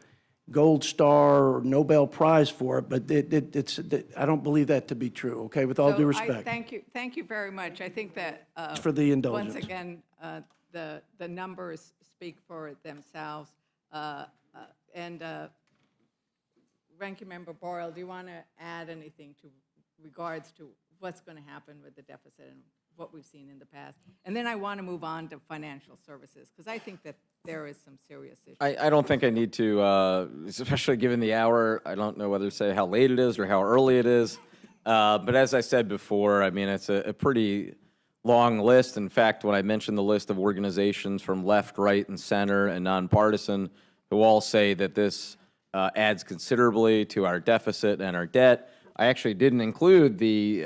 Gold Star or Nobel Prize for it, but I don't believe that to be true, okay, with all due respect. Thank you very much. I think that, For the indulgence. once again, the numbers speak for themselves. And Ranking Member Boyle, do you want to add anything to regards to what's going to happen with the deficit and what we've seen in the past? And then I want to move on to financial services, because I think that there is some serious issues. I don't think I need to, especially given the hour, I don't know whether to say how late it is or how early it is. But as I said before, I mean, it's a pretty long list. In fact, when I mentioned the list of organizations from left, right, and center and nonpartisan who all say that this adds considerably to our deficit and our debt, I actually didn't include the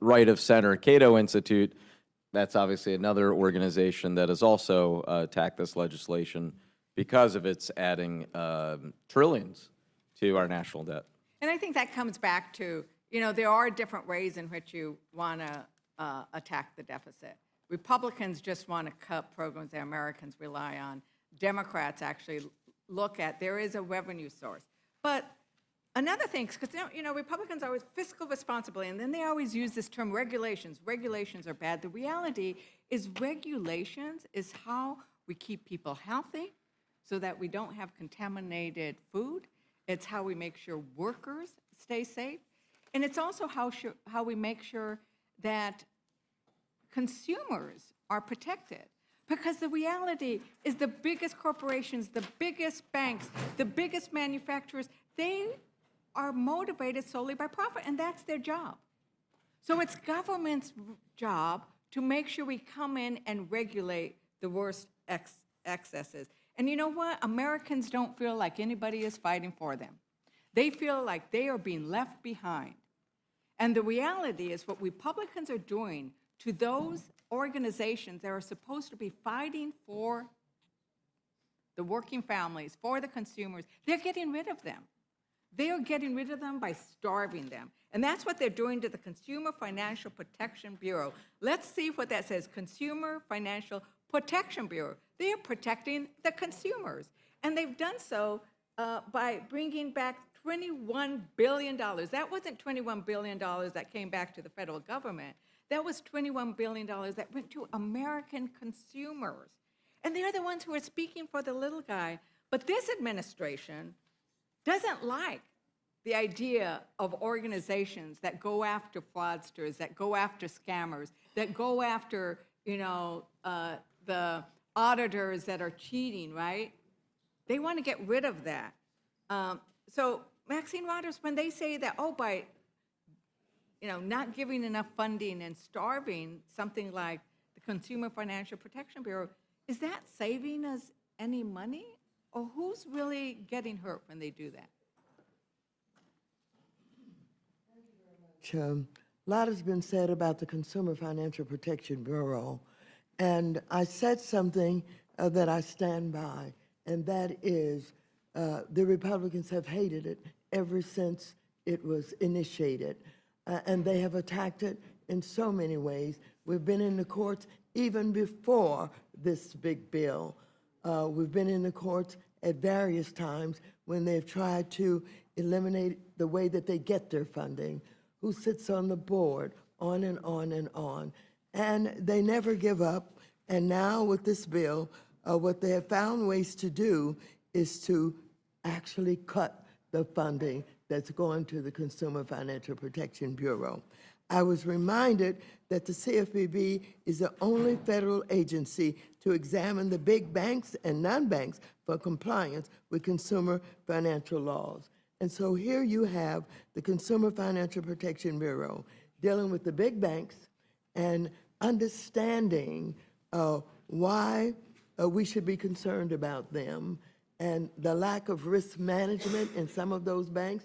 Right of Center Cato Institute. That's obviously another organization that has also attacked this legislation because of its adding trillions to our national debt. And I think that comes back to, there are different ways in which you want to attack the deficit. Republicans just want to cut programs that Americans rely on. Democrats actually look at, there is a revenue source. But another thing, because Republicans are always fiscal responsibility, and then they always use this term regulations. Regulations are bad. The reality is regulations is how we keep people healthy so that we don't have contaminated food. It's how we make sure workers stay safe. And it's also how we make sure that consumers are protected. Because the reality is the biggest corporations, the biggest banks, the biggest manufacturers, they are motivated solely by profit, and that's their job. So it's government's job to make sure we come in and regulate the worst excesses. And you know what? Americans don't feel like anybody is fighting for them. They feel like they are being left behind. And the reality is what Republicans are doing to those organizations that are supposed to be fighting for the working families, for the consumers, they're getting rid of them. They are getting rid of them by starving them. And that's what they're doing to the Consumer Financial Protection Bureau. Let's see what that says, Consumer Financial Protection Bureau. They are protecting the consumers. And they've done so by bringing back $21 billion. That wasn't $21 billion that came back to the federal government. That was $21 billion that went to American consumers. And they're the ones who are speaking for the little guy. But this administration doesn't like the idea of organizations that go after fraudsters, that go after scammers, that go after, the auditors that are cheating, right? They want to get rid of that. So Maxine Waters, when they say that, by not giving enough funding and starving something like the Consumer Financial Protection Bureau, is that saving us any money? Or who's really getting hurt when they do that? A lot has been said about the Consumer Financial Protection Bureau, and I said something that I stand by, and that is the Republicans have hated it ever since it was initiated, and they have attacked it in so many ways. We've been in the courts even before this big bill. We've been in the courts at various times when they've tried to eliminate the way that they get their funding, who sits on the board, on and on and on. And they never give up. And now with this bill, what they have found ways to do is to actually cut the funding that's going to the Consumer Financial Protection Bureau. I was reminded that the CFPB is the only federal agency to examine the big banks and non-banks for compliance with consumer financial laws. And so here you have the Consumer Financial Protection Bureau dealing with the big banks and understanding why we should be concerned about them and the lack of risk management in some of those banks.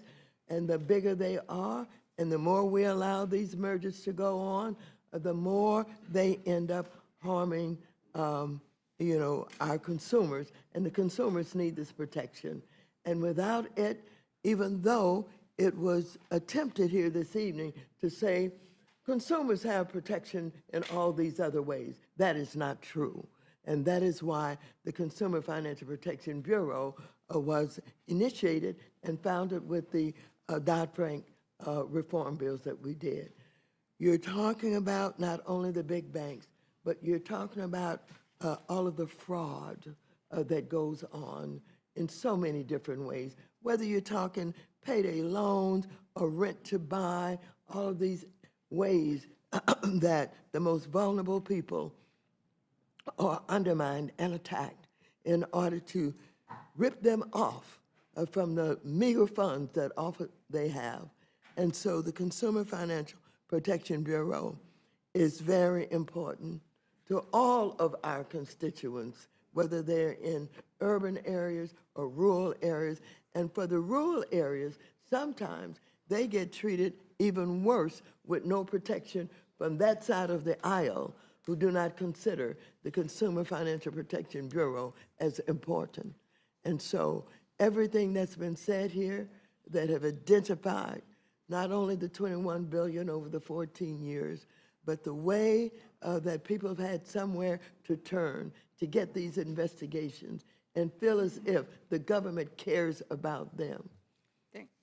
And the bigger they are, and the more we allow these mergers to go on, the more they end up harming, our consumers. And the consumers need this protection. And without it, even though it was attempted here this evening to say consumers have protection in all these other ways, that is not true. And that is why the Consumer Financial Protection Bureau was initiated and founded with the Dodd-Frank reform bills that we did. You're talking about not only the big banks, but you're talking about all of the fraud that goes on in so many different ways, whether you're talking payday loans or rent to buy, all of these ways that the most vulnerable people are undermined and attacked in order to rip them off from the meager funds that often they have. And so the Consumer Financial Protection Bureau is very important to all of our constituents, whether they're in urban areas or rural areas. And for the rural areas, sometimes they get treated even worse with no protection from that side of the aisle who do not consider the Consumer Financial Protection Bureau as important. And so everything that's been said here that have identified not only the $21 billion over the 14 years, but the way that people have had somewhere to turn to get these investigations and feel as if the government cares about them.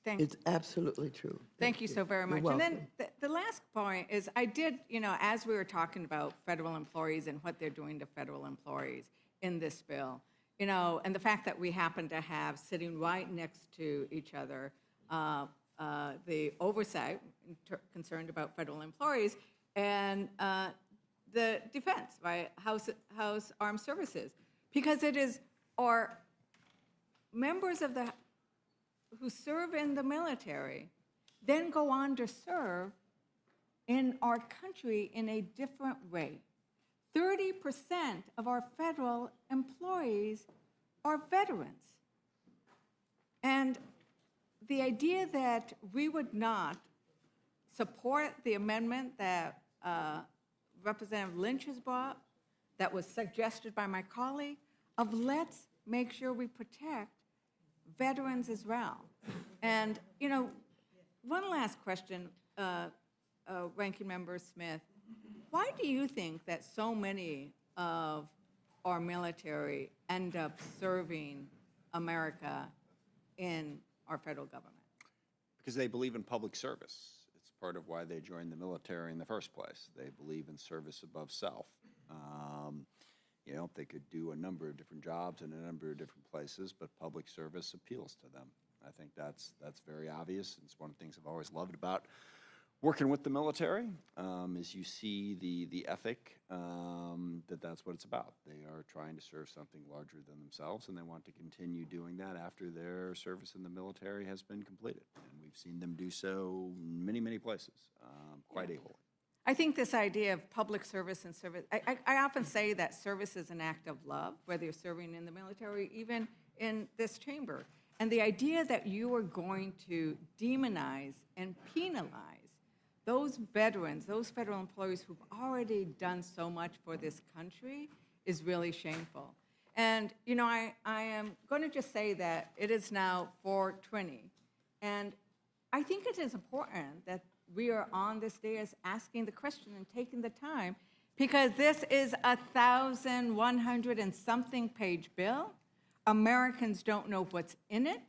Thank It's absolutely true. Thank you so very much. You're And then welcome. the last point is I did, as we were talking about federal employees and what they're doing to federal employees in this bill, and the fact that we happen to have sitting right next to each other the oversight concerned about federal employees and the defense, right, House Armed Services, because it is our members of the who serve in the military then go on to serve in our country in a different way. 30% of our federal employees are veterans. And the idea that we would not support the amendment that Representative Lynch has brought, that was suggested by my colleague, of let's make sure we protect veterans as well. And, one last question, Ranking Member Smith. Why do you think that so many of our military end up serving America in our federal government? Because they believe in public service. It's part of why they joined the military in the first place. They believe in service above self. They could do a number of different jobs in a number of different places, but public service appeals to them. I think that's very obvious. It's one of the things I've always loved about working with the military, is you see the ethic that's what it's about. They are trying to serve something larger than themselves, and they want to continue doing that after their service in the military has been completed. And we've seen them do so in many, many places, quite ably. I think this idea of public service and service, I often say that service is an act of love, whether you're serving in the military, even in this chamber. And the idea that you are going to demonize and penalize those veterans, those federal employees who've already done so much for this country is really shameful. And, I am going to just say that it is now 4:20. And I think it is important that we are on this dais asking the question and taking the time, because this is 1,100 and something page bill. Americans don't know what's in it.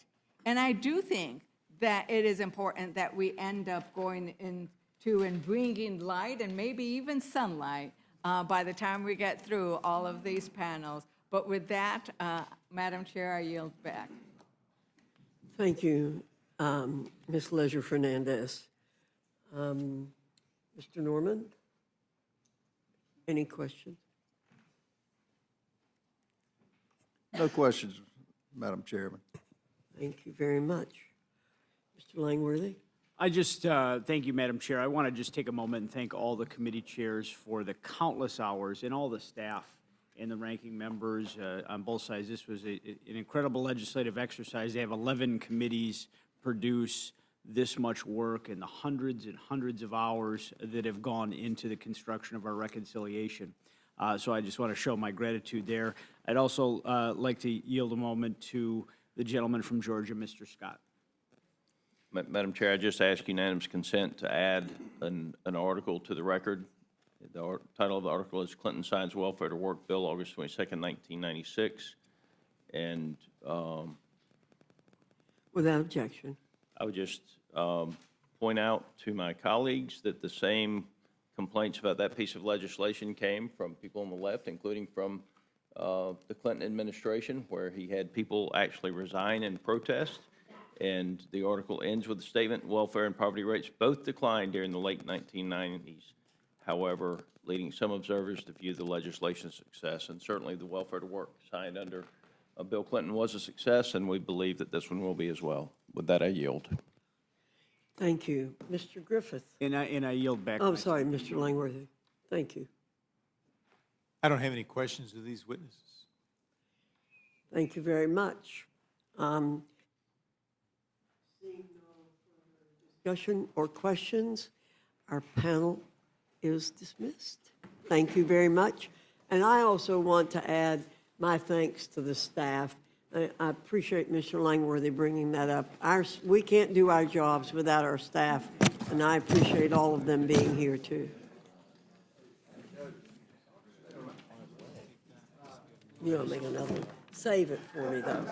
And I do think that it is important that we end up going into and bringing light and maybe even sunlight by the time we get through all of these panels. But with that, Madam Chair, I yield back. Thank you, Ms. Leisure Fernandez. Mr. Norman, any questions? No questions, Madam Chairman. Thank you very much. Mr. Langworthy? I just, thank you, Madam Chair. I want to just take a moment and thank all the committee chairs for the countless hours and all the staff and the ranking members on both sides. This was an incredible legislative exercise. They have 11 committees produce this much work and the hundreds and hundreds of hours that have gone into the construction of our reconciliation. So I just want to show my gratitude there. I'd also like to yield a moment to the gentleman from Georgia, Mr. Scott. Madam Chair, I just ask unanimous consent to add an article to the record. The title of the article is Clinton Signs Welfare to Work Bill, August 22nd, 1996. And Without objection. I would just point out to my colleagues that the same complaints about that piece of legislation came from people on the left, including from the Clinton administration, where he had people actually resign in protest. And the article ends with the statement, welfare and poverty rates both declined during the late 1990s. However, leading some observers to view the legislation's success. And certainly the welfare to work signed under Bill Clinton was a success, and we believe that this one will be as well. With that, I yield. Thank you. Mr. Griffith? And I yield back. Oh, sorry, Mr. Langworthy. Thank you. I don't have any questions of these witnesses. Thank you very much. discussion or questions, our panel is dismissed. Thank you very much. And I also want to add my thanks to the staff. I appreciate Mr. Langworthy bringing that up. We can't do our jobs without our staff, and I appreciate all of them being here, too. You don't make another one. Save it for me, though.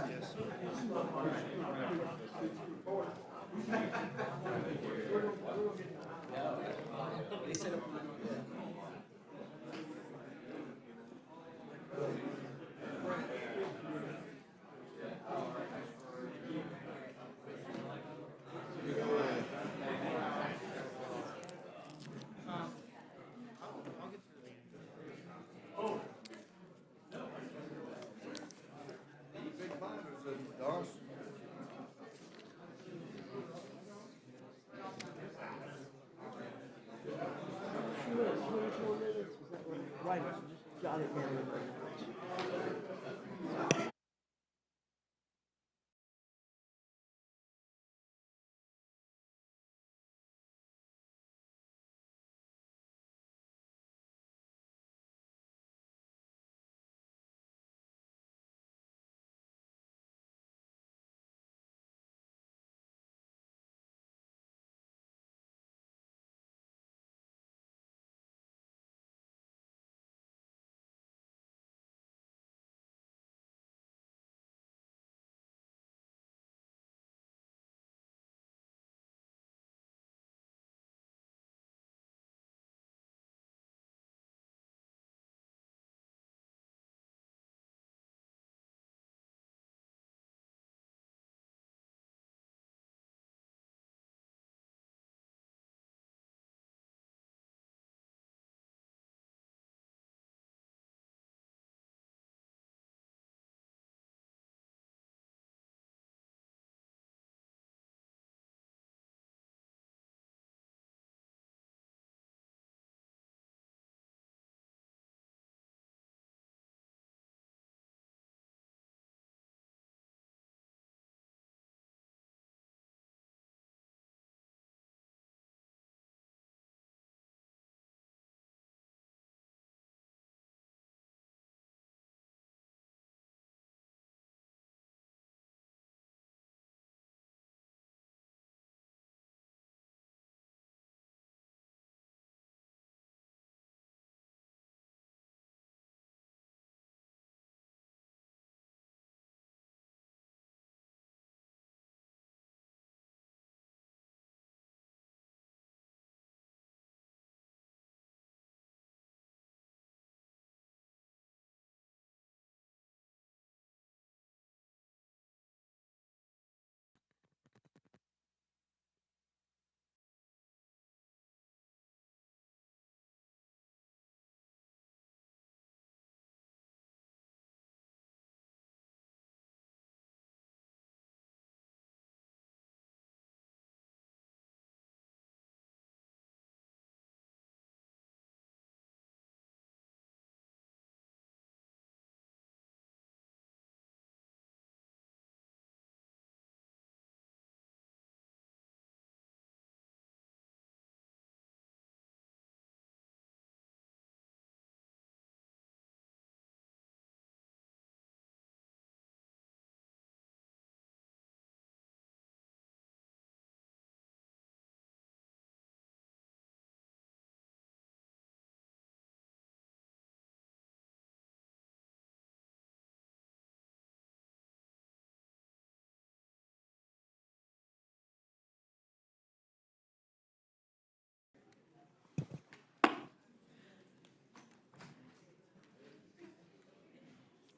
Right, just jot it down.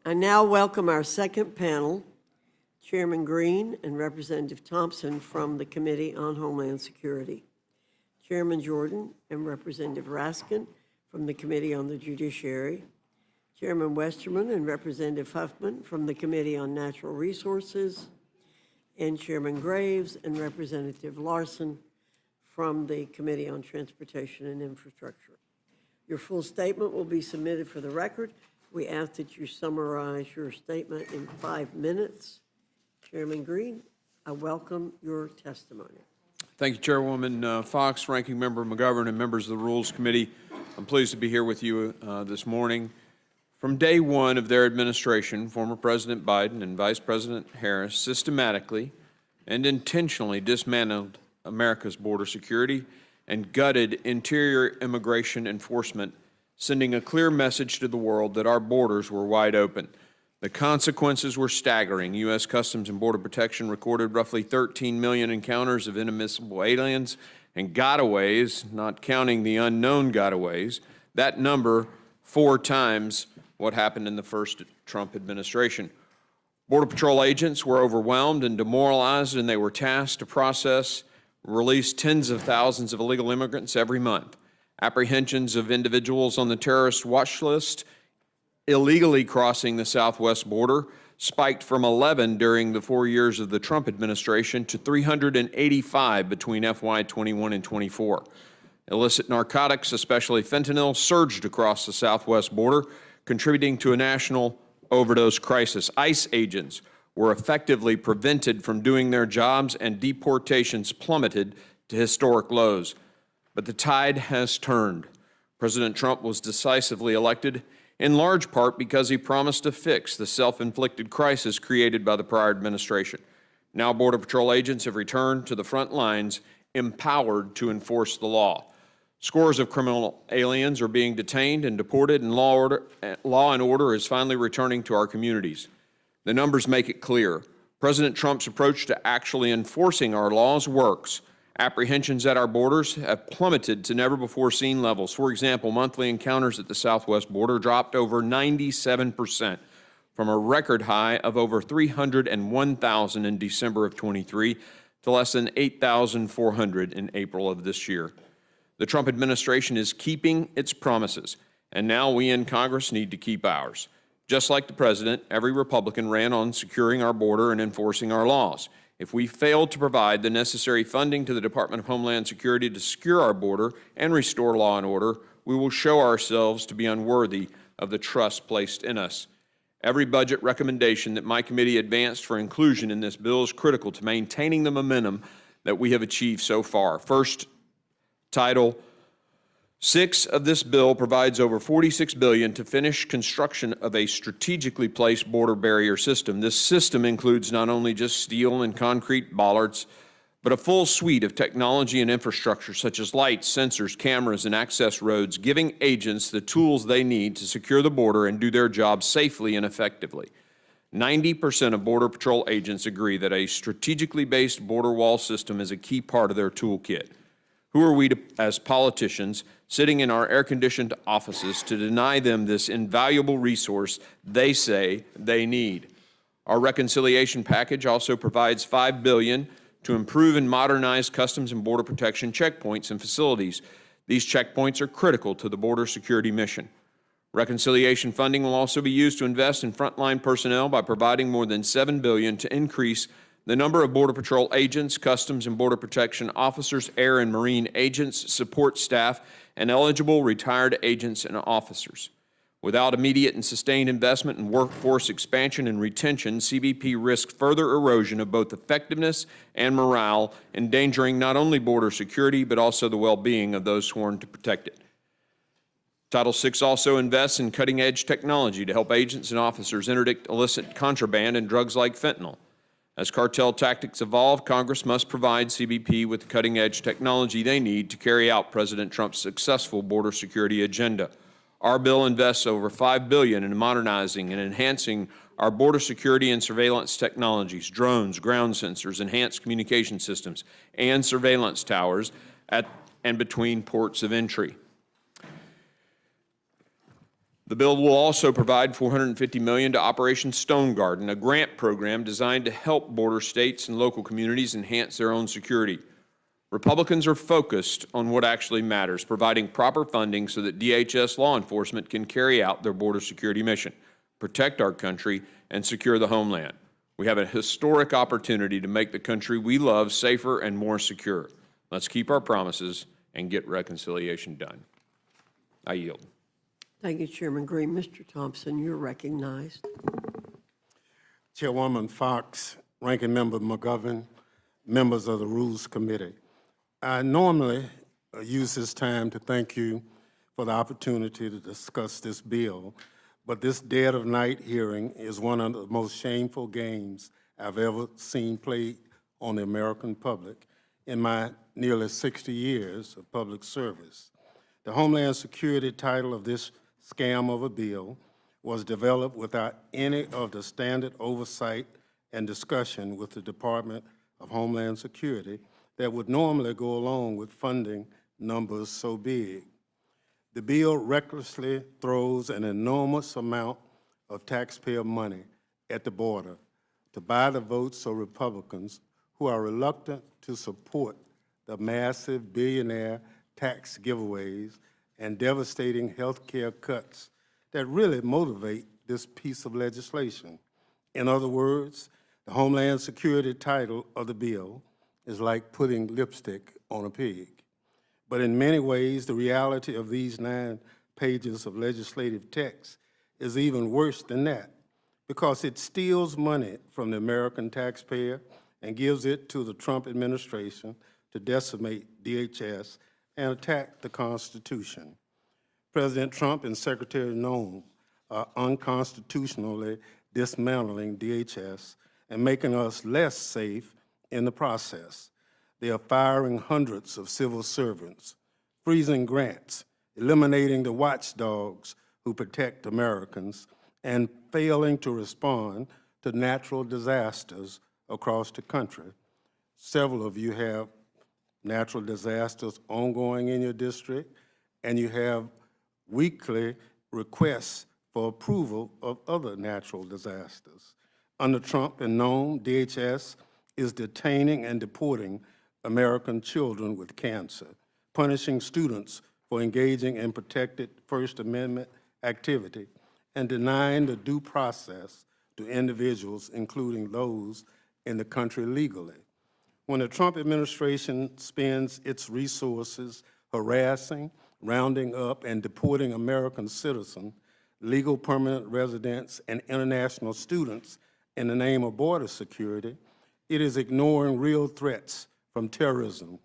I now welcome our second panel, Chairman Green and Representative Thompson from the Committee on Homeland Security, Chairman Jordan and Representative Raskin from the Committee on the Judiciary, Chairman Westerman and Representative Huffman from the Committee on Natural Resources, and Chairman Graves and Representative Larson from the Committee on Transportation and Infrastructure. Your full statement will be submitted for the record. We ask that you summarize your statement in 5 minutes. Chairman Green, I welcome your testimony. Thank you, Chairwoman Fox, Ranking Member McGovern, and members of the Rules Committee. I'm pleased to be here with you this morning. From day one of their administration, former President Biden and Vice President Harris systematically and intentionally dismantled America's border security and gutted interior immigration enforcement, sending a clear message to the world that our borders were wide open. The consequences were staggering. U.S. Customs and Border Protection recorded roughly 13 million encounters of inadmissible aliens and gotaways, not counting the unknown gotaways. That number 4 times what happened in the first Trump administration. Border Patrol agents were overwhelmed and demoralized, and they were tasked to process, release tens of thousands of illegal immigrants every month. Apprehensions of individuals on the terrorist watch list illegally crossing the southwest border spiked from 11 during the 4 years of the Trump administration to 385 between FY21 and 24. Illicit narcotics, especially fentanyl, surged across the southwest border, contributing to a national overdose crisis. ICE agents were effectively prevented from doing their jobs, and deportations plummeted to historic lows. But the tide has turned. President Trump was decisively elected in large part because he promised to fix the self-inflicted crisis created by the prior administration. Now Border Patrol agents have returned to the front lines, empowered to enforce the law. Scores of criminal aliens are being detained and deported, and law and order is finally returning to our communities. The numbers make it clear. President Trump's approach to actually enforcing our laws works. Apprehensions at our borders have plummeted to never-before-seen levels. For example, monthly encounters at the southwest border dropped over 97% from a record high of over 301,000 in December of 23 to less than 8,400 in April of this year. The Trump administration is keeping its promises, and now we in Congress need to keep ours. Just like the president, every Republican ran on securing our border and enforcing our laws. If we fail to provide the necessary funding to the Department of Homeland Security to secure our border and restore law and order, we will show ourselves to be unworthy of the trust placed in us. Every budget recommendation that my committee advanced for inclusion in this bill is critical to maintaining the momentum that we have achieved so far. First, Title VI of this bill provides over $46 billion to finish construction of a strategically placed border barrier system. This system includes not only just steel and concrete bollards, but a full suite of technology and infrastructure such as lights, sensors, cameras, and access roads, giving agents the tools they need to secure the border and do their job safely and effectively. 90% of Border Patrol agents agree that a strategically based border wall system is a key part of their toolkit. Who are we as politicians sitting in our air-conditioned offices to deny them this invaluable resource they say they need? Our reconciliation package also provides $5 billion to improve and modernize Customs and Border Protection checkpoints and facilities. These checkpoints are critical to the border security mission. Reconciliation funding will also be used to invest in frontline personnel by providing more than $7 billion to increase the number of Border Patrol agents, Customs and Border Protection officers, air and marine agents, support staff, and eligible retired agents and officers. Without immediate and sustained investment in workforce expansion and retention, CBP risks further erosion of both effectiveness and morale, endangering not only border security, but also the well-being of those sworn to protect it. Title VI also invests in cutting-edge technology to help agents and officers interdict illicit contraband and drugs like fentanyl. As cartel tactics evolve, Congress must provide CBP with the cutting-edge technology they need to carry out President Trump's successful border security agenda. Our bill invests over $5 billion in modernizing and enhancing our border security and surveillance technologies, drones, ground sensors, enhanced communication systems, and surveillance towers at and between ports of entry. The bill will also provide $450 million to Operation Stone Garden, a grant program designed to help border states and local communities enhance their own security. Republicans are focused on what actually matters, providing proper funding so that DHS law enforcement can carry out their border security mission, protect our country, and secure the homeland. We have a historic opportunity to make the country we love safer and more secure. Let's keep our promises and get reconciliation done. I yield. Thank you, Chairman Green. Mr. Thompson, you're recognized. Chairwoman Fox, Ranking Member McGovern, members of the Rules Committee. I normally use this time to thank you for the opportunity to discuss this bill, but this dead of night hearing is one of the most shameful games I've ever seen played on the American public in my nearly 60 years of public service. The Homeland Security title of this scam of a bill was developed without any of the standard oversight and discussion with the Department of Homeland Security that would normally go along with funding numbers so big. The bill recklessly throws an enormous amount of taxpayer money at the border to buy the votes of Republicans who are reluctant to support the massive billionaire tax giveaways and devastating health care cuts that really motivate this piece of legislation. In other words, the Homeland Security title of the bill is like putting lipstick on a pig. But in many ways, the reality of these 9 pages of legislative text is even worse than that, because it steals money from the American taxpayer and gives it to the Trump administration to decimate DHS and attack the Constitution. President Trump and Secretary Noem are unconstitutionally dismantling DHS and making us less safe in the process. They are firing hundreds of civil servants, freezing grants, eliminating the watchdogs who protect Americans, and failing to respond to natural disasters across the country. Several of you have natural disasters ongoing in your district, and you have weekly requests for approval of other natural disasters. Under Trump and Noem, DHS is detaining and deporting American children with cancer, punishing students for engaging in protected First Amendment activity, and denying the due process to individuals, including those in the country legally. When the Trump administration spends its resources harassing, rounding up, and deporting American citizens, legal permanent residents, and international students in the name of border security, it is ignoring real threats from terrorism,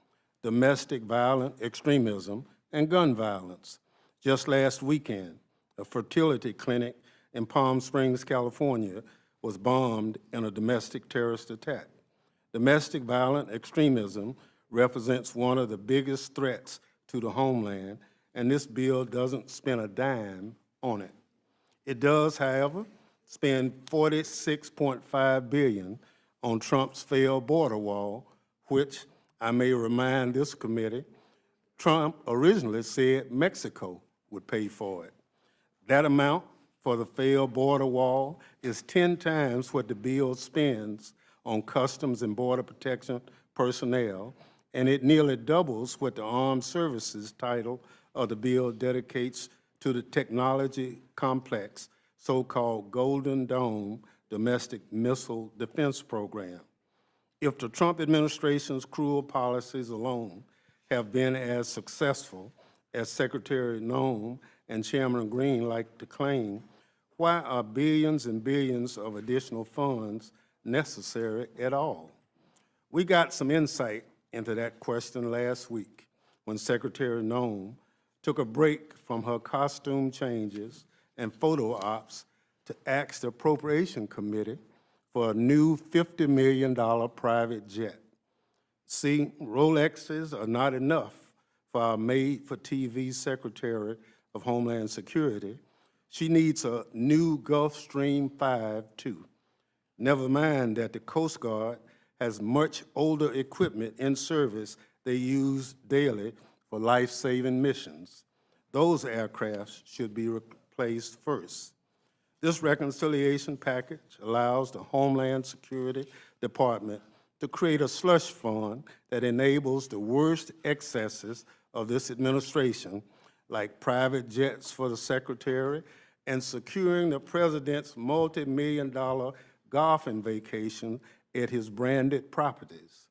domestic violent extremism, and gun violence. Just last weekend, a fertility clinic in Palm Springs, California, was bombed in a domestic terrorist attack. Domestic violent extremism represents one of the biggest threats to the homeland, and this bill doesn't spend a dime on it. It does, however, spend $46.5 billion on Trump's failed border wall, which I may remind this committee, Trump originally said Mexico would pay for it. That amount for the failed border wall is 10 times what the bill spends on Customs and Border Protection personnel, and it nearly doubles what the Armed Services title of the bill dedicates to the technology complex, so-called Golden Dome Domestic Missile Defense Program. If the Trump administration's cruel policies alone have been as successful as Secretary Noem and Chairman Green like to claim, why are billions and billions of additional funds necessary at all? We got some insight into that question last week when Secretary Noem took a break from her costume changes and photo ops to ask the Appropriation Committee for a new $50 million private jet. See, Rolexes are not enough for our made-for-TV Secretary of Homeland Security. She needs a new Gulfstream 5, too. Never mind that the Coast Guard has much older equipment in service they use daily for life-saving missions. Those aircrafts should be replaced first. This reconciliation package allows the Homeland Security Department to create a slush fund that enables the worst excesses of this administration, like private jets for the Secretary and securing the President's multi-million-dollar golfing vacation at his branded properties.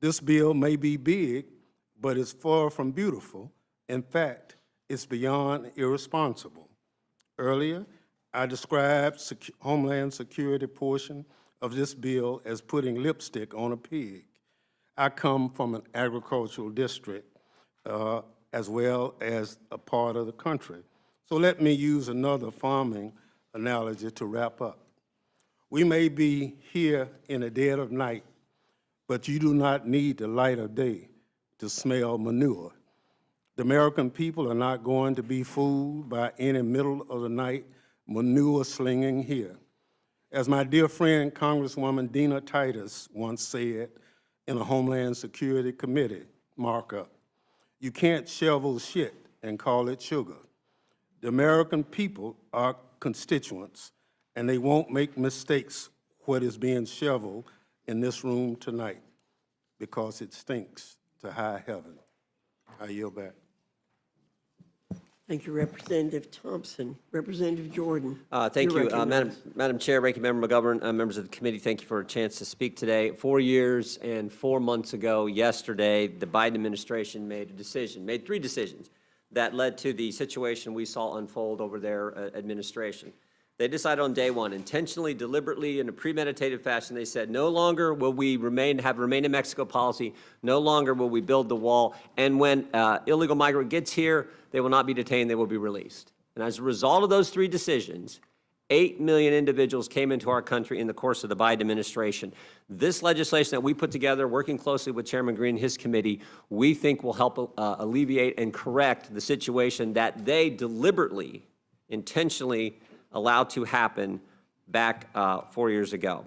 This bill may be big, but it's far from beautiful. In fact, it's beyond irresponsible. Earlier, I described Homeland Security portion of this bill as putting lipstick on a pig. I come from an agricultural district as well as a part of the country. So let me use another farming analogy to wrap up. We may be here in the dead of night, but you do not need the light of day to smell manure. The American people are not going to be fooled by any middle of the night manure slinging here. As my dear friend Congresswoman Dina Titus once said in a Homeland Security Committee markup, you can't shovel shit and call it sugar. The American people are constituents, and they won't make mistakes what is being shoveled in this room tonight because it stinks to high heaven. I yield back. Thank you, Representative Thompson. Representative Jordan. Thank you're you, recognized. Madam Chair, Ranking Member McGovern, members of the committee. Thank you for a chance to speak today. 4 years and 4 months ago, yesterday, the Biden administration made three decisions that led to the situation we saw unfold over their administration. They decided on day one, intentionally, deliberately, in a premeditated fashion, they said, no longer will we have remain in Mexico policy, no longer will we build the wall, and when illegal migrant gets here, they will not be detained, they will be released. And as a result of those three decisions, 8 million individuals came into our country in the course of the Biden administration. This legislation that we put together, working closely with Chairman Green and his committee, we think will help alleviate and correct the situation that they deliberately, intentionally allowed to happen back 4 years ago.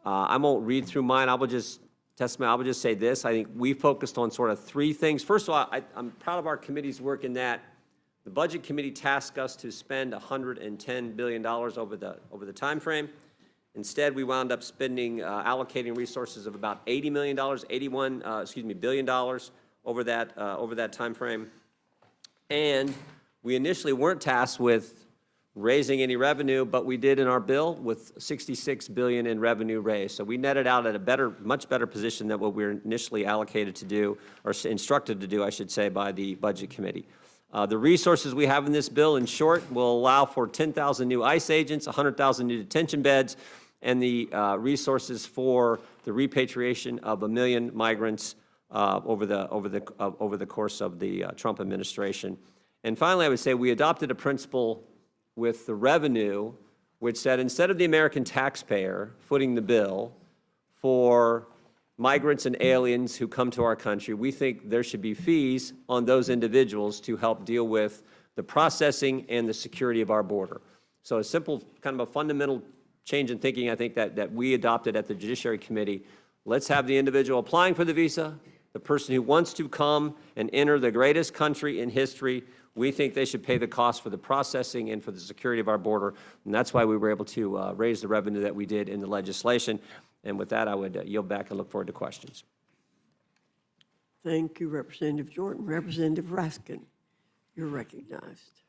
I won't read through mine. I will just say this. I think we focused on sort of three things. First of all, I'm proud of our committee's work in that the Budget Committee tasked us to spend $110 billion over the time frame. Instead, we wound up allocating resources of about $80 million, billion over that time frame. And we initially weren't tasked with raising any revenue, but we did in our bill with $66 billion in revenue raised. So we netted out at a much better position than what we were initially allocated to do, or instructed to do, I should say, by the Budget Committee. The resources we have in this bill, in short, will allow for 10,000 new ICE agents, 100,000 new detention beds, and the resources for the repatriation of 1 million migrants over the course of the Trump administration. And finally, I would say we adopted a principle with the revenue, which said instead of the American taxpayer footing the bill for migrants and aliens who come to our country, we think there should be fees on those individuals to help deal with the processing and the security of our border. So a simple, kind of a fundamental change in thinking, I think, that we adopted at the Judiciary Committee. Let's have the individual applying for the visa, the person who wants to come and enter the greatest country in history. We think they should pay the cost for the processing and for the security of our border, and that's why we were able to raise the revenue that we did in the legislation. And with that, I would yield back and look forward to questions. Thank you, Representative Jordan. Representative Raskin, you're recognized.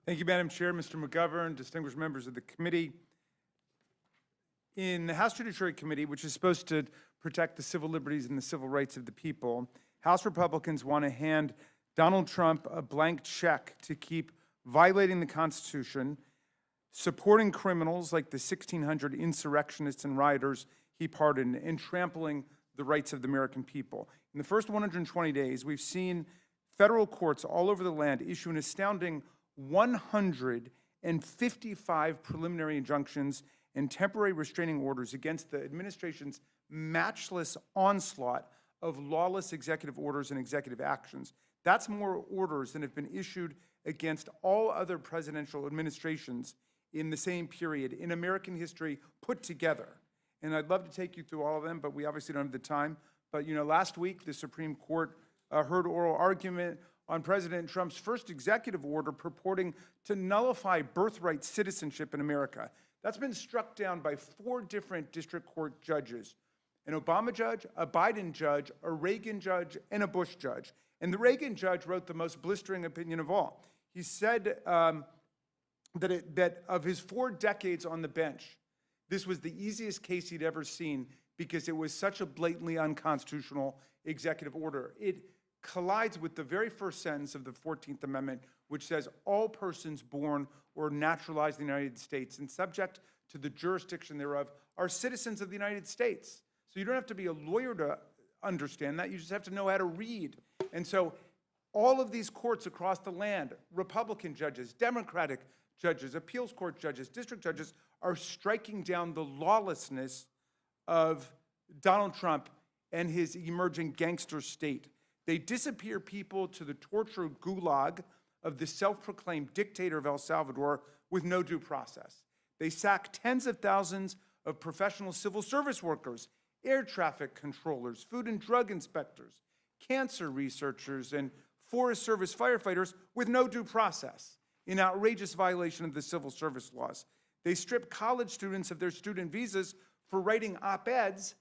Thank you, Madam Chair, Mr. McGovern, distinguished members of the committee. In the House Judiciary Committee, which is supposed to protect the civil liberties and the civil rights of the people, House Republicans want to hand Donald Trump a blank check to keep violating the Constitution, supporting criminals like the 1,600 insurrectionists and rioters he pardoned, and trampling the rights of the American people. In the first 120 days, we've seen federal courts all over the land issue an astounding 155 preliminary injunctions and temporary restraining orders against the administration's matchless onslaught of lawless executive orders and executive actions. That's more orders than have been issued against all other presidential administrations in the same period in American history put together. And I'd love to take you through all of them, but we obviously don't have the time. But last week, the Supreme Court heard oral argument on President Trump's first executive order purporting to nullify birthright citizenship in America. That's been struck down by 4 different district court judges: an Obama judge, a Biden judge, a Reagan judge, and a Bush judge. And the Reagan judge wrote the most blistering opinion of all. He said that of his 4 decades on the bench, this was the easiest case he'd ever seen because it was such a blatantly unconstitutional executive order. It collides with the very first sentence of the 14th Amendment, which says all persons born or naturalized in the United States and subject to the jurisdiction thereof are citizens of the United States. So you don't have to be a lawyer to understand that. You just have to know how to read. And so all of these courts across the land, Republican judges, Democratic judges, appeals court judges, district judges, are striking down the lawlessness of Donald Trump and his emerging gangster state. They disappear people to the torture gulag of the self-proclaimed dictator of El Salvador with no due process. They sack tens of thousands of professional civil service workers, air traffic controllers, food and drug inspectors, cancer researchers, and Forest Service firefighters with no due process, in outrageous violation of the civil service laws. They strip college students of their student visas for writing op-eds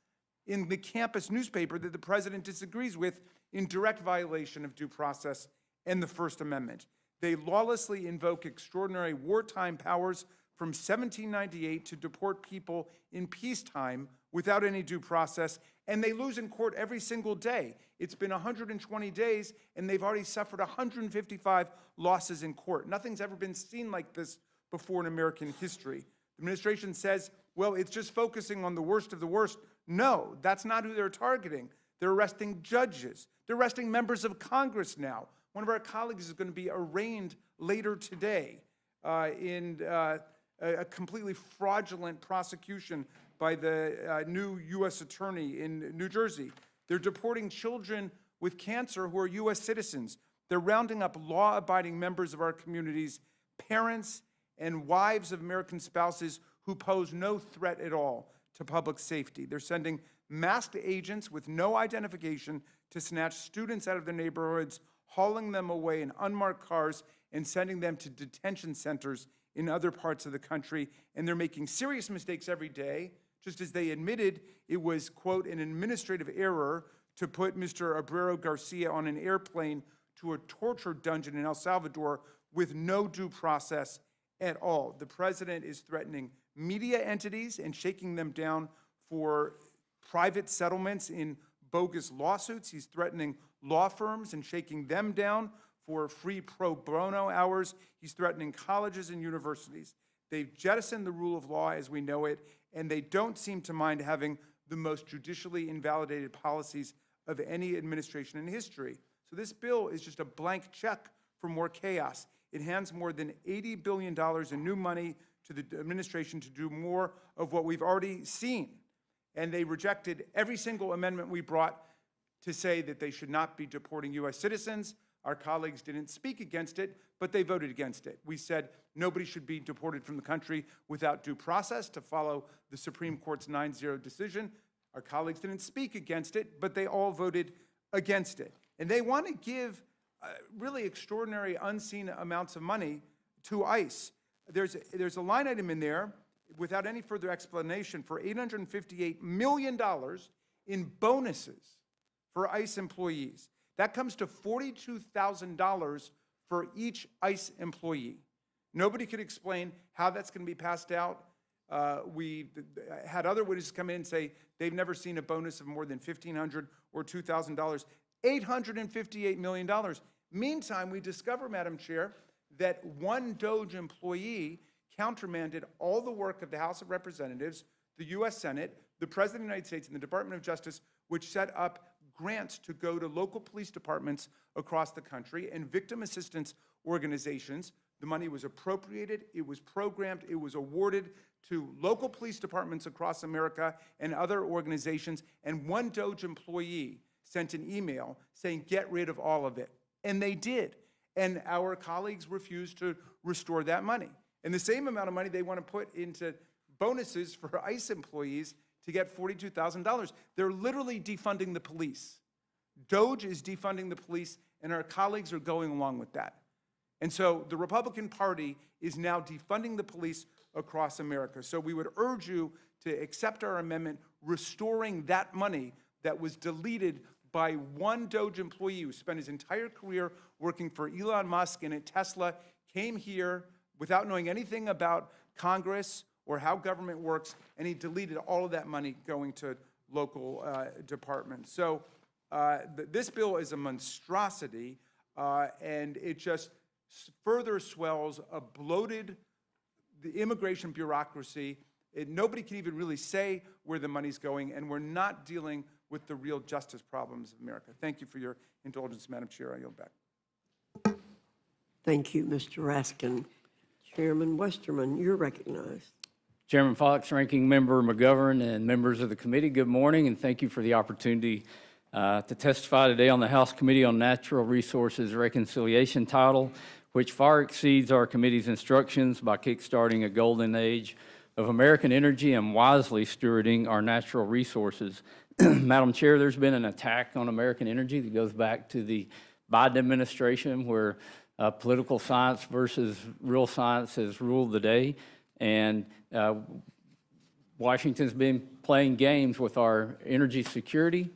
in the campus newspaper that the president disagrees with, in direct violation of due process and the First Amendment. They lawlessly invoke extraordinary wartime powers from 1798 to deport people in peacetime without any due process, and they lose in court every single day. It's been 120 days, and they've already suffered 155 losses in court. Nothing's ever been seen like this before in American history. The administration says, well, it's just focusing on the worst of the worst. No, that's not who they're targeting. They're arresting judges. They're arresting members of Congress now. One of our colleagues is going to be arraigned later today in a completely fraudulent prosecution by the new U.S. attorney in New Jersey. They're deporting children with cancer who are U.S. citizens. They're rounding up law-abiding members of our communities, parents and wives of American spouses who pose no threat at all to public safety. They're sending masked agents with no identification to snatch students out of their neighborhoods, hauling them away in unmarked cars and sending them to detention centers in other parts of the country. And they're making serious mistakes every day, just as they admitted it was, quote, an administrative error to put Mr. Abreu Garcia on an airplane to a torture dungeon in El Salvador with no due process at all. The president is threatening media entities and shaking them down for private settlements in bogus lawsuits. He's threatening law firms and shaking them down for free pro bono hours. He's threatening colleges and universities. They've jettisoned the rule of law as we know it, and they don't seem to mind having the most judicially invalidated policies of any administration in history. So this bill is just a blank check for more chaos. It hands more than $80 billion in new money to the administration to do more of what we've already seen. And they rejected every single amendment we brought to say that they should not be deporting U.S. citizens. Our colleagues didn't speak against it, but they voted against it. We said nobody should be deported from the country without due process to follow the Supreme Court's 9-0 decision. Our colleagues didn't speak against it, but they all voted against it. And they want to give really extraordinary unseen amounts of money to ICE. There's a line item in there, without any further explanation, for $858 million in bonuses for ICE employees. That comes to $42,000 for each ICE employee. Nobody could explain how that's going to be passed out. We had other witnesses come in and say they've never seen a bonus of more than $1,500 or $2,000. $858 million. Meantime, we discover, Madam Chair, that one DOJ employee countermanded all the work of the House of Representatives, the U.S. Senate, the President of the United States, and the Department of Justice, which set up grants to go to local police departments across the country and victim assistance organizations. The money was appropriated, it was programmed, it was awarded to local police departments across America and other organizations, and one DOJ employee sent an email saying, get rid of all of it. And they did. And our colleagues refused to restore that money. And the same amount of money they want to put into bonuses for ICE employees to get $42,000. They're literally defunding the police. DOJ is defunding the police, and our colleagues are going along with that. And so the Republican Party is now defunding the police across America. So we would urge you to accept our amendment restoring that money that was deleted by one DOJ employee who spent his entire career working for Elon Musk and at Tesla, came here without knowing anything about Congress or how government works, and he deleted all of that money going to local departments. So This bill is a monstrosity, and it just further swells a bloated the immigration bureaucracy. Nobody can even really say where the money's going, and we're not dealing with the real justice problems of America. Thank you for your indulgence, Madam Chair. I yield back. Thank you, Mr. Raskin. Chairman Westerman, you're recognized. Chairman Fox, Ranking Member McGovern, and members of the committee, good morning, and thank you for the opportunity to testify today on the House Committee on Natural Resources Reconciliation title, which far exceeds our committee's instructions by kickstarting a golden age of American energy and wisely stewarding our natural resources. Madam Chair, there's been an attack on American energy that goes back to the Biden administration, where political science versus real science has ruled the day. And Washington's been playing games with our energy security,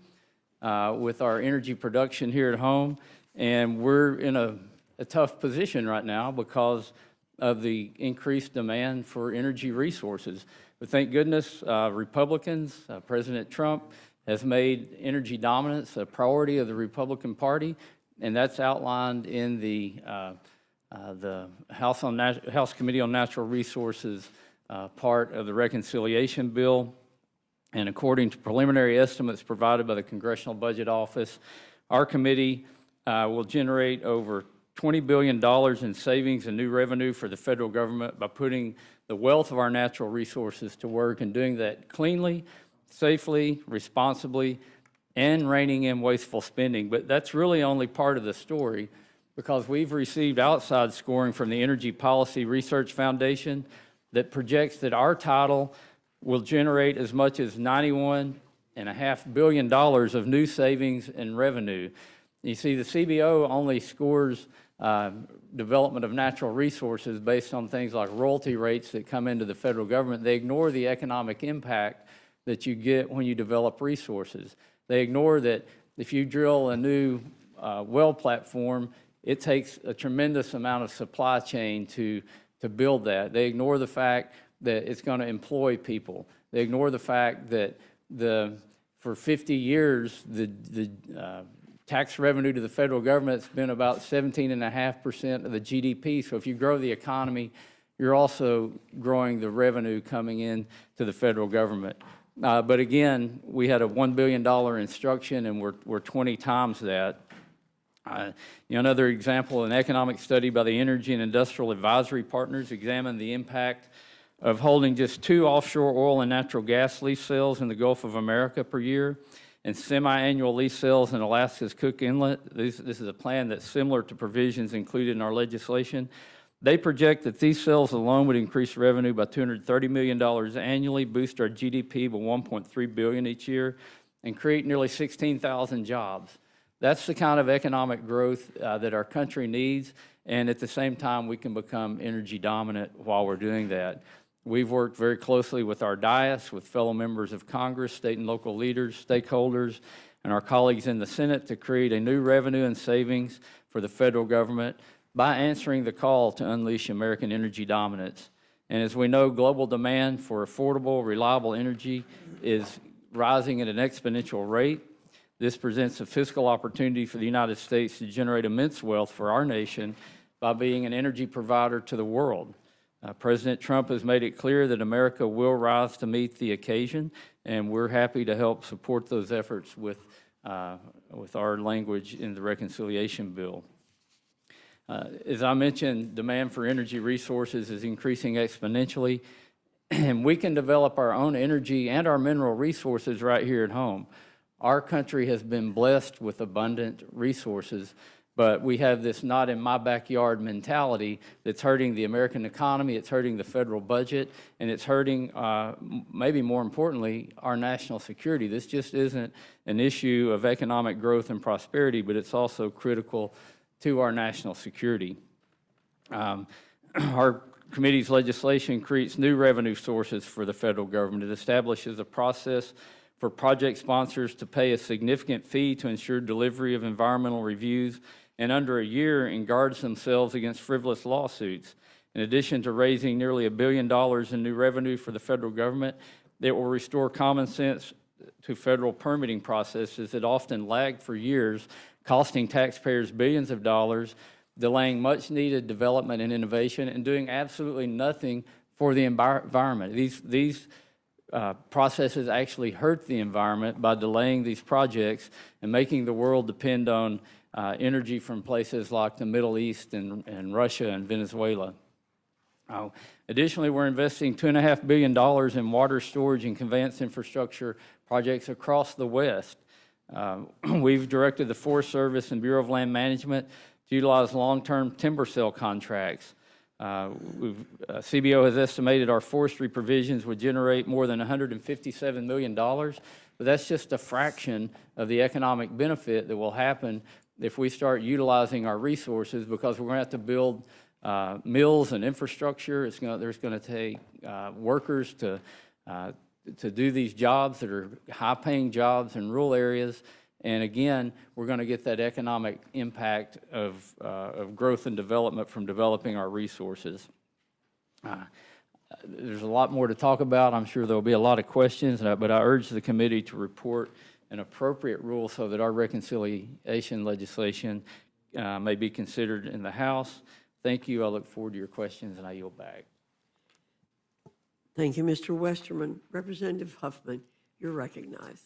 with our energy production here at home. And we're in a tough position right now because of the increased demand for energy resources. But thank goodness, Republicans, President Trump has made energy dominance a priority of the Republican Party, and that's outlined in the House Committee on Natural Resources part of the reconciliation bill. And according to preliminary estimates provided by the Congressional Budget Office, our committee will generate over $20 billion in savings and new revenue for the federal government by putting the wealth of our natural resources to work and doing that cleanly, safely, responsibly, and reining in wasteful spending. But that's really only part of the story, because we've received outside scoring from the Energy Policy Research Foundation that projects that our title will generate as much as $91.5 billion of new savings and revenue. You see, the CBO only scores development of natural resources based on things like royalty rates that come into the federal government. They ignore the economic impact that you get when you develop resources. They ignore that if you drill a new well platform, it takes a tremendous amount of supply chain to build that. They ignore the fact that it's going to employ people. They ignore the fact that for 50 years, the tax revenue to the federal government has been about 17.5% of the GDP. So if you grow the economy, you're also growing the revenue coming in to the federal government. But again, we had a $1 billion instruction, and we're 20 times that. Another example, an economic study by the Energy and Industrial Advisory Partners examined the impact of holding just 2 offshore oil and natural gas lease sales in the Gulf of America per year and semi-annual lease sales in Alaska's Cook Inlet. This is a plan that's similar to provisions included in our legislation. They project that these sales alone would increase revenue by $230 million annually, boost our GDP by $1.3 billion each year, and create nearly 16,000 jobs. That's the kind of economic growth that our country needs, and at the same time, we can become energy dominant while we're doing that. We've worked very closely with our dais, with fellow members of Congress, state and local leaders, stakeholders, and our colleagues in the Senate to create a new revenue and savings for the federal government by answering the call to unleash American energy dominance. And as we know, global demand for affordable, reliable energy is rising at an exponential rate. This presents a fiscal opportunity for the United States to generate immense wealth for our nation by being an energy provider to the world. President Trump has made it clear that America will rise to meet the occasion, and we're happy to help support those efforts with our language in the reconciliation bill. As I mentioned, demand for energy resources is increasing exponentially, and we can develop our own energy and our mineral resources right here at home. Our country has been blessed with abundant resources, but we have this not in my backyard mentality that's hurting the American economy, it's hurting the federal budget, and it's hurting, maybe more importantly, our national security. This just isn't an issue of economic growth and prosperity, but it's also critical to our national security. Our committee's legislation creates new revenue sources for the federal government. It establishes a process for project sponsors to pay a significant fee to ensure delivery of environmental reviews in under a year and guards themselves against frivolous lawsuits. In addition to raising nearly $1 billion in new revenue for the federal government, it will restore common sense to federal permitting processes that often lag for years, costing taxpayers billions of dollars, delaying much-needed development and innovation, and doing absolutely nothing for the environment. These processes actually hurt the environment by delaying these projects and making the world depend on energy from places like the Middle East and Russia and Venezuela. Additionally, we're investing $2.5 billion in water storage and conveyance infrastructure projects across the West. We've directed the Forest Service and Bureau of Land Management to utilize long-term timber sale contracts. CBO has estimated our forestry provisions would generate more than $157 million, but that's just a fraction of the economic benefit that will happen if we start utilizing our resources, because we're going to have to build mills and infrastructure. There's going to take workers to do these jobs that are high-paying jobs in rural areas. And again, we're going to get that economic impact of growth and development from developing our resources. There's a lot more to talk about. I'm sure there'll be a lot of questions, but I urge the committee to report an appropriate rule so that our reconciliation legislation may be considered in the House. Thank you. I look forward to your questions, and I yield back. Thank you, Mr. Westerman. Representative Huffman, you're recognized.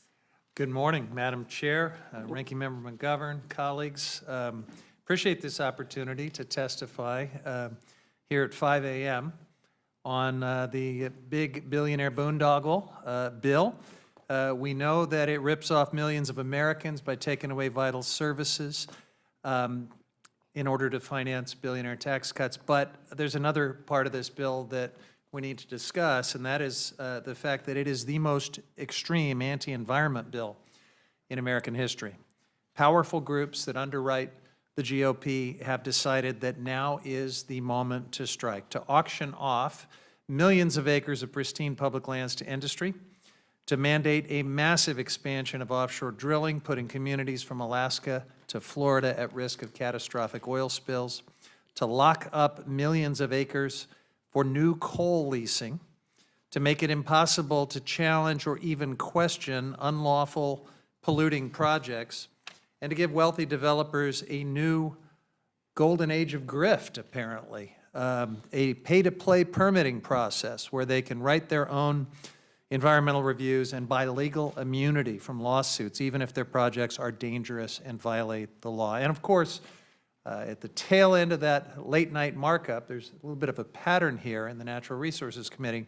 Good morning, Madam Chair, Ranking Member McGovern, colleagues. Appreciate this opportunity to testify here at 5 a.m. on the big billionaire boondoggle bill. We know that it rips off millions of Americans by taking away vital services in order to finance billionaire tax cuts. But there's another part of this bill that we need to discuss, and that is the fact that it is the most extreme anti-environment bill in American history. Powerful groups that underwrite the GOP have decided that now is the moment to strike, to auction off millions of acres of pristine public lands to industry, to mandate a massive expansion of offshore drilling, putting communities from Alaska to Florida at risk of catastrophic oil spills, to lock up millions of acres for new coal leasing, to make it impossible to challenge or even question unlawful polluting projects, and to give wealthy developers a new golden age of grift, apparently, a pay-to-play permitting process where they can write their own environmental reviews and buy legal immunity from lawsuits, even if their projects are dangerous and violate the law. And of course, at the tail end of that late-night markup, there's a little bit of a pattern here in the Natural Resources Committee.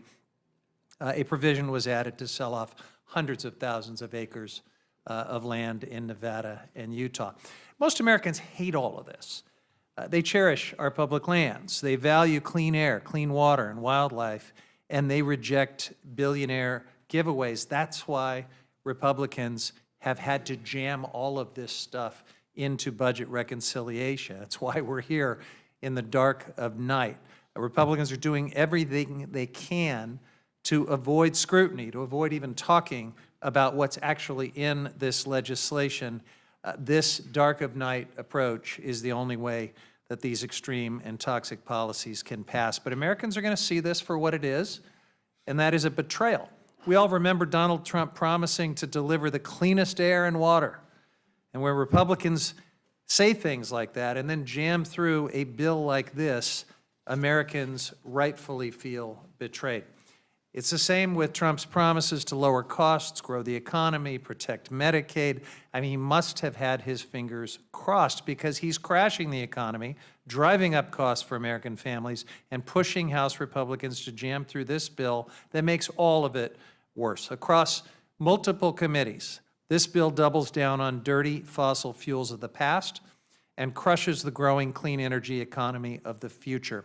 A provision was added to sell off hundreds of thousands of acres of land in Nevada and Utah. Most Americans hate all of this. They cherish our public lands. They value clean air, clean water, and wildlife, and they reject billionaire giveaways. That's why Republicans have had to jam all of this stuff into budget reconciliation. That's why we're here in the dark of night. Republicans are doing everything they can to avoid scrutiny, to avoid even talking about what's actually in this legislation. This dark of night approach is the only way that these extreme and toxic policies can pass. But Americans are going to see this for what it is, and that is a betrayal. We all remember Donald Trump promising to deliver the cleanest air and water. And where Republicans say things like that and then jam through a bill like this, Americans rightfully feel betrayed. It's the same with Trump's promises to lower costs, grow the economy, protect Medicaid. I mean, he must have had his fingers crossed because he's crashing the economy, driving up costs for American families, and pushing House Republicans to jam through this bill that makes all of it worse. Across multiple committees, this bill doubles down on dirty fossil fuels of the past and crushes the growing clean energy economy of the future,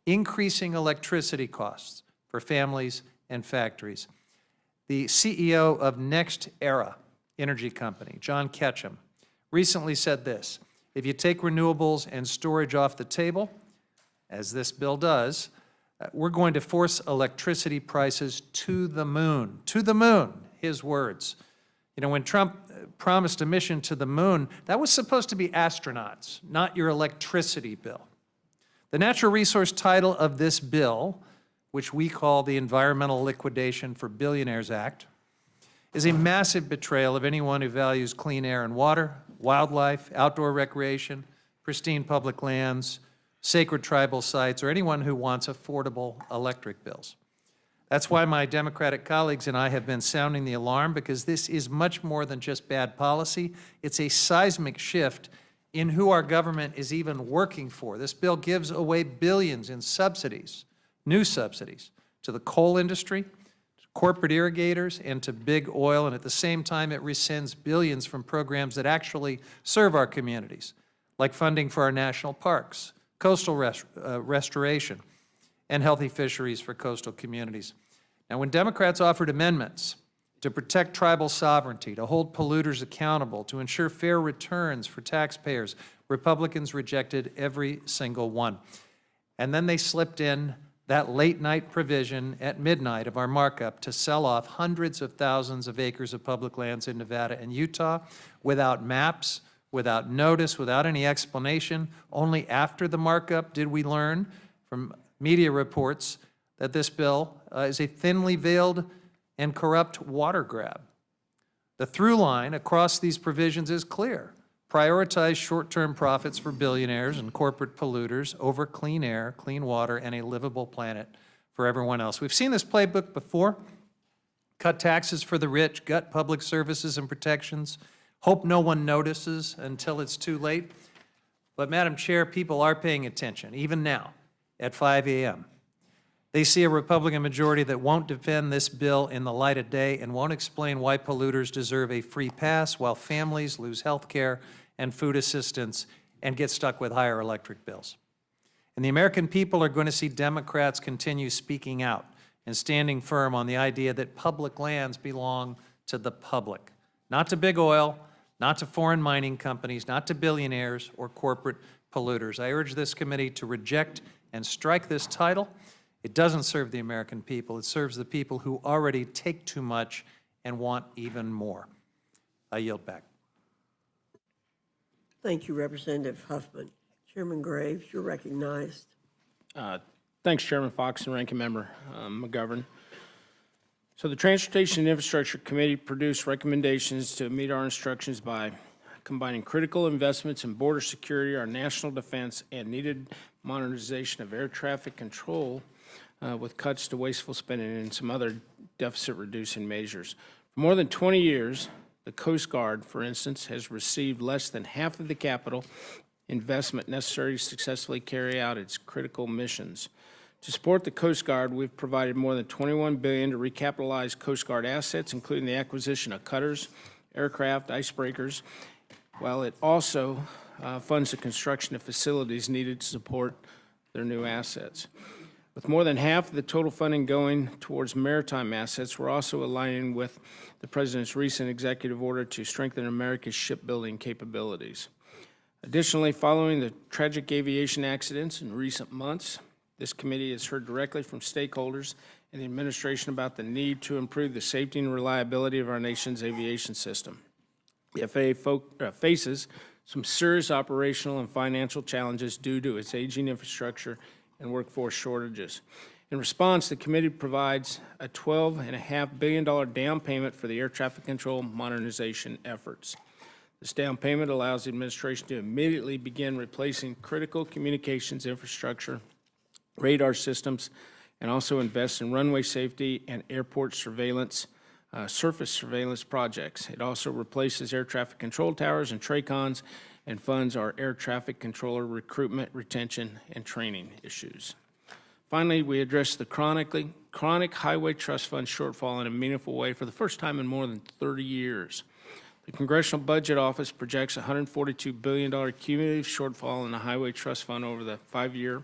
increasing electricity costs for families and factories. The CEO of NextEra Energy Company, John Ketchum, recently said this: if you take renewables and storage off the table, as this bill does, we're going to force electricity prices to the moon, his words. You know, when Trump promised a mission to the moon, that was supposed to be astronauts, not your electricity bill. The natural resource title of this bill, which we call the Environmental Liquidation for Billionaires Act, is a massive betrayal of anyone who values clean air and water, wildlife, outdoor recreation, pristine public lands, sacred tribal sites, or anyone who wants affordable electric bills. That's why my Democratic colleagues and I have been sounding the alarm, because this is much more than just bad policy. It's a seismic shift in who our government is even working for. This bill gives away billions in subsidies, new subsidies, to the coal industry, to corporate irrigators, and to big oil, and at the same time it rescinds billions from programs that actually serve our communities, like funding for our national parks, coastal restoration, and healthy fisheries for coastal communities. Now, when Democrats offered amendments to protect tribal sovereignty, to hold polluters accountable, to ensure fair returns for taxpayers, Republicans rejected every single one. And then they slipped in that late-night provision at midnight of our markup to sell off hundreds of thousands of acres of public lands in Nevada and Utah without maps, without notice, without any explanation. Only after the markup did we learn from media reports that this bill is a thinly veiled and corrupt water grab. The through line across these provisions is clear. Prioritize short-term profits for billionaires and corporate polluters over clean air, clean water, and a livable planet for everyone else. We've seen this playbook before. Cut taxes for the rich, gut public services and protections, hope no one notices until it's too late. But, Madam Chair, people are paying attention, even now, at 5 a.m. They see a Republican majority that won't defend this bill in the light of day and won't explain why polluters deserve a free pass while families lose health care and food assistance and get stuck with higher electric bills. And the American people are going to see Democrats continue speaking out and standing firm on the idea that public lands belong to the public, not to big oil, not to foreign mining companies, not to billionaires or corporate polluters. I urge this committee to reject and strike this title. It doesn't serve the American people. It serves the people who already take too much and want even more. I yield back. Thank you, Representative Huffman. Chairman Graves, you're recognized. Thanks, Chairman Fox and Ranking Member McGovern. So the Transportation and Infrastructure Committee produced recommendations to meet our instructions by combining critical investments in border security, our national defense, and needed modernization of air traffic control with cuts to wasteful spending and some other deficit-reducing measures. For more than 20 years, the Coast Guard, for instance, has received less than half of the capital investment necessary to successfully carry out its critical missions. To support the Coast Guard, we've provided more than $21 billion to recapitalize Coast Guard assets, including the acquisition of cutters, aircraft, icebreakers, while it also funds the construction of facilities needed to support their new assets. With more than half of the total funding going towards maritime assets, we're also aligning with the President's recent executive order to strengthen America's shipbuilding capabilities. Additionally, following the tragic aviation accidents in recent months, this committee has heard directly from stakeholders and the administration about the need to improve the safety and reliability of our nation's aviation system. The FAA faces some serious operational and financial challenges due to its aging infrastructure and workforce shortages. In response, the committee provides a $12.5 billion down payment for the air traffic control modernization efforts. This down payment allows the administration to immediately begin replacing critical communications infrastructure, radar systems, and also invest in runway safety and airport surveillance, surface surveillance projects. It also replaces air traffic control towers and TRACONs and funds our air traffic controller recruitment, retention, and training issues. Finally, we address the chronic highway trust fund shortfall in a meaningful way for the first time in more than 30 years. The Congressional Budget Office projects a $142 billion cumulative shortfall in the highway trust fund over the 5-year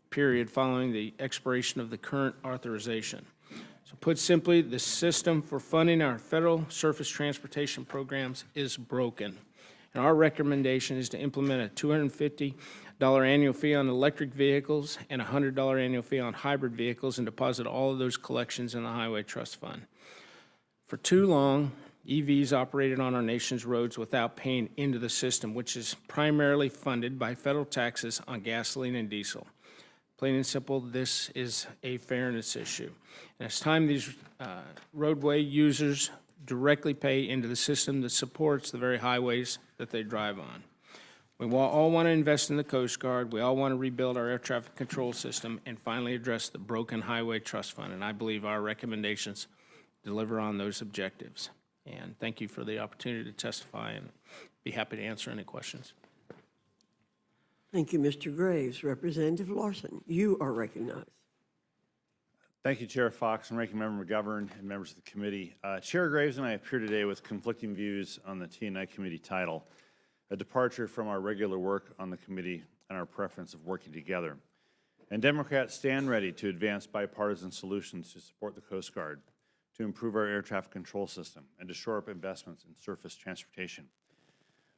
period following the expiration of the current authorization. So put simply, the system for funding our federal surface transportation programs is broken. And our recommendation is to implement a $250 annual fee on electric vehicles and a $100 annual fee on hybrid vehicles and deposit all of those collections in the Highway Trust Fund. For too long, EVs operated on our nation's roads without paying into the system, which is primarily funded by federal taxes on gasoline and diesel. Plain and simple, this is a fairness issue. And it's time these roadway users directly pay into the system that supports the very highways that they drive on. We all want to invest in the Coast Guard. We all want to rebuild our air traffic control system and finally address the broken highway trust fund. And I believe our recommendations deliver on those objectives. And thank you for the opportunity to testify, and be happy to answer any questions. Thank you, Mr. Graves. Representative Larson, you are recognized. Thank you, Chair Fox and Ranking Member McGovern and members of the committee. Chair Graves and I appear today with conflicting views on the T&I committee title, a departure from our regular work on the committee and our preference of working together. And Democrats stand ready to advance bipartisan solutions to support the Coast Guard, to improve our air traffic control system, and to shore up investments in surface transportation.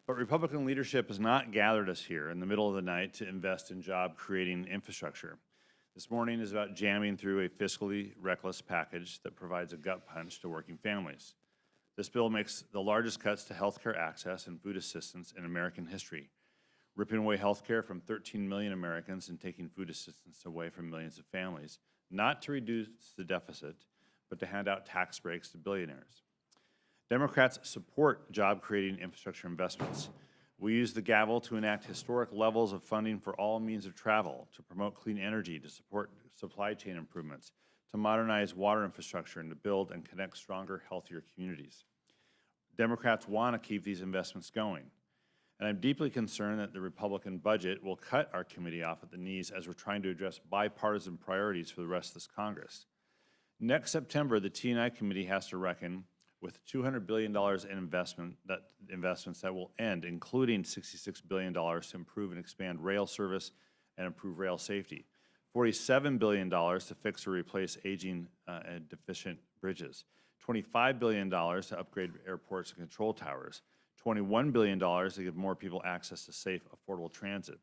But Republican leadership has not gathered us here in the middle of the night to invest in job-creating infrastructure. This morning is about jamming through a fiscally reckless package that provides a gut punch to working families. This bill makes the largest cuts to health care access and food assistance in American history, ripping away health care from 13 million Americans and taking food assistance away from millions of families, not to reduce the deficit, but to hand out tax breaks to billionaires. Democrats support job-creating infrastructure investments. We use the gavel to enact historic levels of funding for all means of travel, to promote clean energy, to support supply chain improvements, to modernize water infrastructure, and to build and connect stronger, healthier communities. Democrats want to keep these investments going. And I'm deeply concerned that the Republican budget will cut our committee off at the knees as we're trying to address bipartisan priorities for the rest of this Congress. Next September, the T&I committee has to reckon with $200 billion in investments that will end, including $66 billion to improve and expand rail service and improve rail safety, $47 billion to fix or replace aging and deficient bridges, $25 billion to upgrade airports and control towers, $21 billion to give more people access to safe, affordable transit,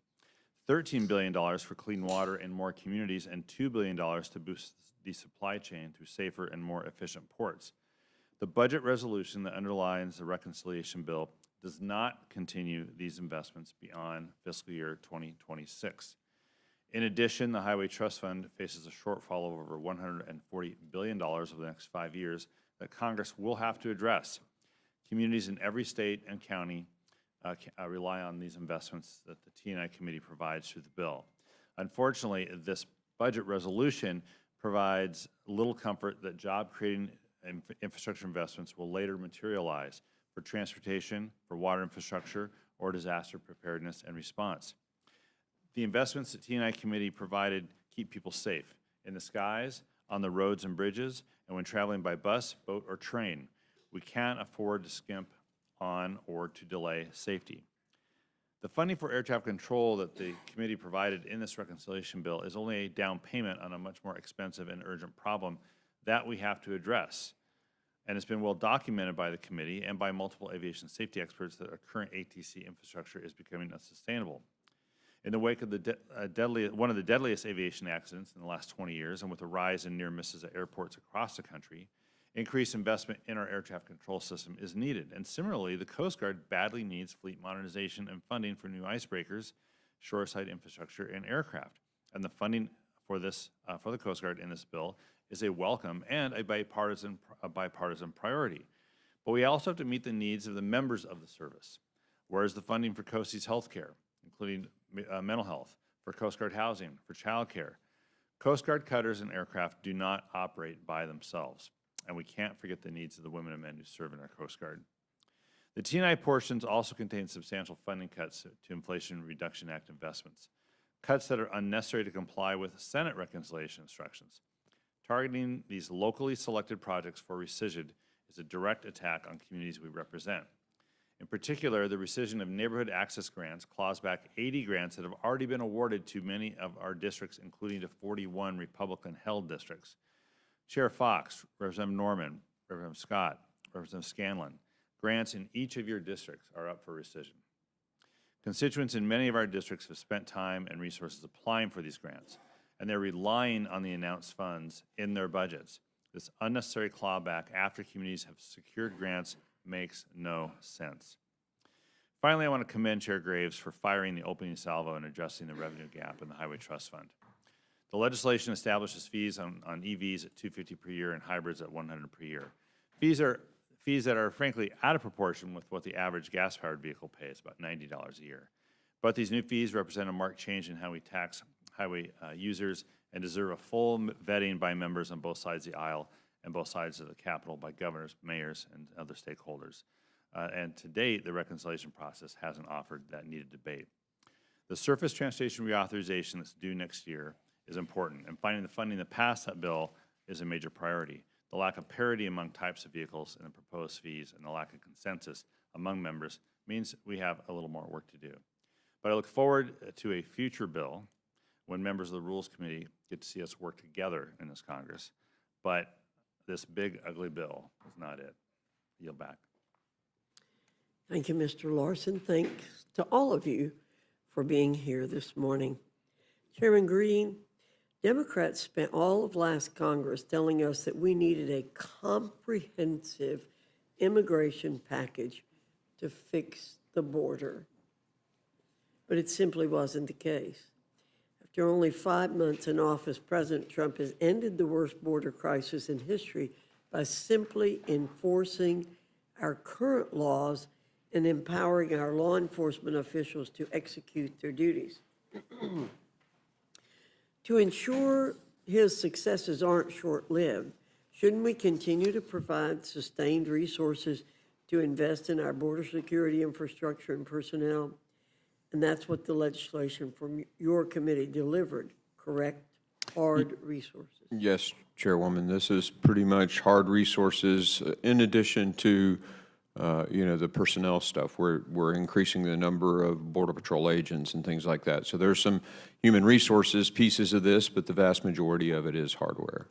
$13 billion for clean water in more communities, and $2 billion to boost the supply chain through safer and more efficient ports. The budget resolution that underlines the reconciliation bill does not continue these investments beyond fiscal year 2026. In addition, the Highway Trust Fund faces a shortfall of over $140 billion over the next 5 years that Congress will have to address. Communities in every state and county rely on these investments that the T&I committee provides through the bill. Unfortunately, this budget resolution provides little comfort that job-creating infrastructure investments will later materialize for transportation, for water infrastructure, or disaster preparedness and response. The investments that T&I committee provided keep people safe in the skies, on the roads and bridges, and when traveling by bus, boat, or train. We can't afford to skimp on or to delay safety. The funding for air traffic control that the committee provided in this reconciliation bill is only a down payment on a much more expensive and urgent problem that we have to address. And it's been well documented by the committee and by multiple aviation safety experts that our current ATC infrastructure is becoming unsustainable. In the wake of one of the deadliest aviation accidents in the last 20 years, and with a rise in near misses at airports across the country, increased investment in our air traffic control system is needed. And similarly, the Coast Guard badly needs fleet modernization and funding for new icebreakers, shoreside infrastructure, and aircraft. And the funding for this, for the Coast Guard in this bill is a welcome and a bipartisan priority. But we also have to meet the needs of the members of the service. Where is the funding for COSI's health care, including mental health, for Coast Guard housing, for child care? Coast Guard cutters and aircraft do not operate by themselves, and we can't forget the needs of the women and men who serve in our Coast Guard. The T&I portions also contain substantial funding cuts to Inflation Reduction Act investments, cuts that are unnecessary to comply with Senate reconciliation instructions. Targeting these locally selected projects for rescission is a direct attack on communities we represent. In particular, the rescission of neighborhood access grants claws back 80 grants that have already been awarded to many of our districts, including to 41 Republican-held districts. Chair Fox, Representative Norman, Representative Scott, Representative Scanlon, grants in each of your districts are up for rescission. Constituents in many of our districts have spent time and resources applying for these grants, and they're relying on the announced funds in their budgets. This unnecessary clawback after communities have secured grants makes no sense. Finally, I want to commend Chair Graves for firing the opening salvo and addressing the revenue gap in the Highway Trust Fund. The legislation establishes fees on EVs at $250 per year and hybrids at $100 per year. Fees fees that are frankly out of proportion with what the average gas-powered vehicle pays, about $90 a year. But these new fees represent a marked change in how we tax highway users and deserve a full vetting by members on both sides of the aisle and both sides of the Capitol by governors, mayors, and other stakeholders. And to date, the reconciliation process hasn't offered that needed debate. The surface transportation reauthorization that's due next year is important, and finding the funding to pass that bill is a major priority. The lack of parity among types of vehicles and the proposed fees and the lack of consensus among members means we have a little more work to do. But I look forward to a future bill when members of the Rules Committee get to see us work together in this Congress. But this big, ugly bill is not it. Yield back. Thank you, Mr. Larson. Thanks to all of you for being here this morning. Chairman Green, Democrats spent all of last Congress telling us that we needed a comprehensive immigration package to fix the border. But it simply wasn't the case. After only 5 months in office, President Trump has ended the worst border crisis in history by simply enforcing our current laws and empowering our law enforcement officials to execute their duties. To ensure his successes aren't short-lived, shouldn't we continue to provide sustained resources to invest in our border security infrastructure and personnel? And that's what the legislation from your committee delivered, correct? Hard resources. Yes, Chairwoman, this is pretty much hard resources in addition to the personnel stuff. We're increasing the number of Border Patrol agents and things like that. So there's some human resources pieces of this, but the vast majority of it is hardware.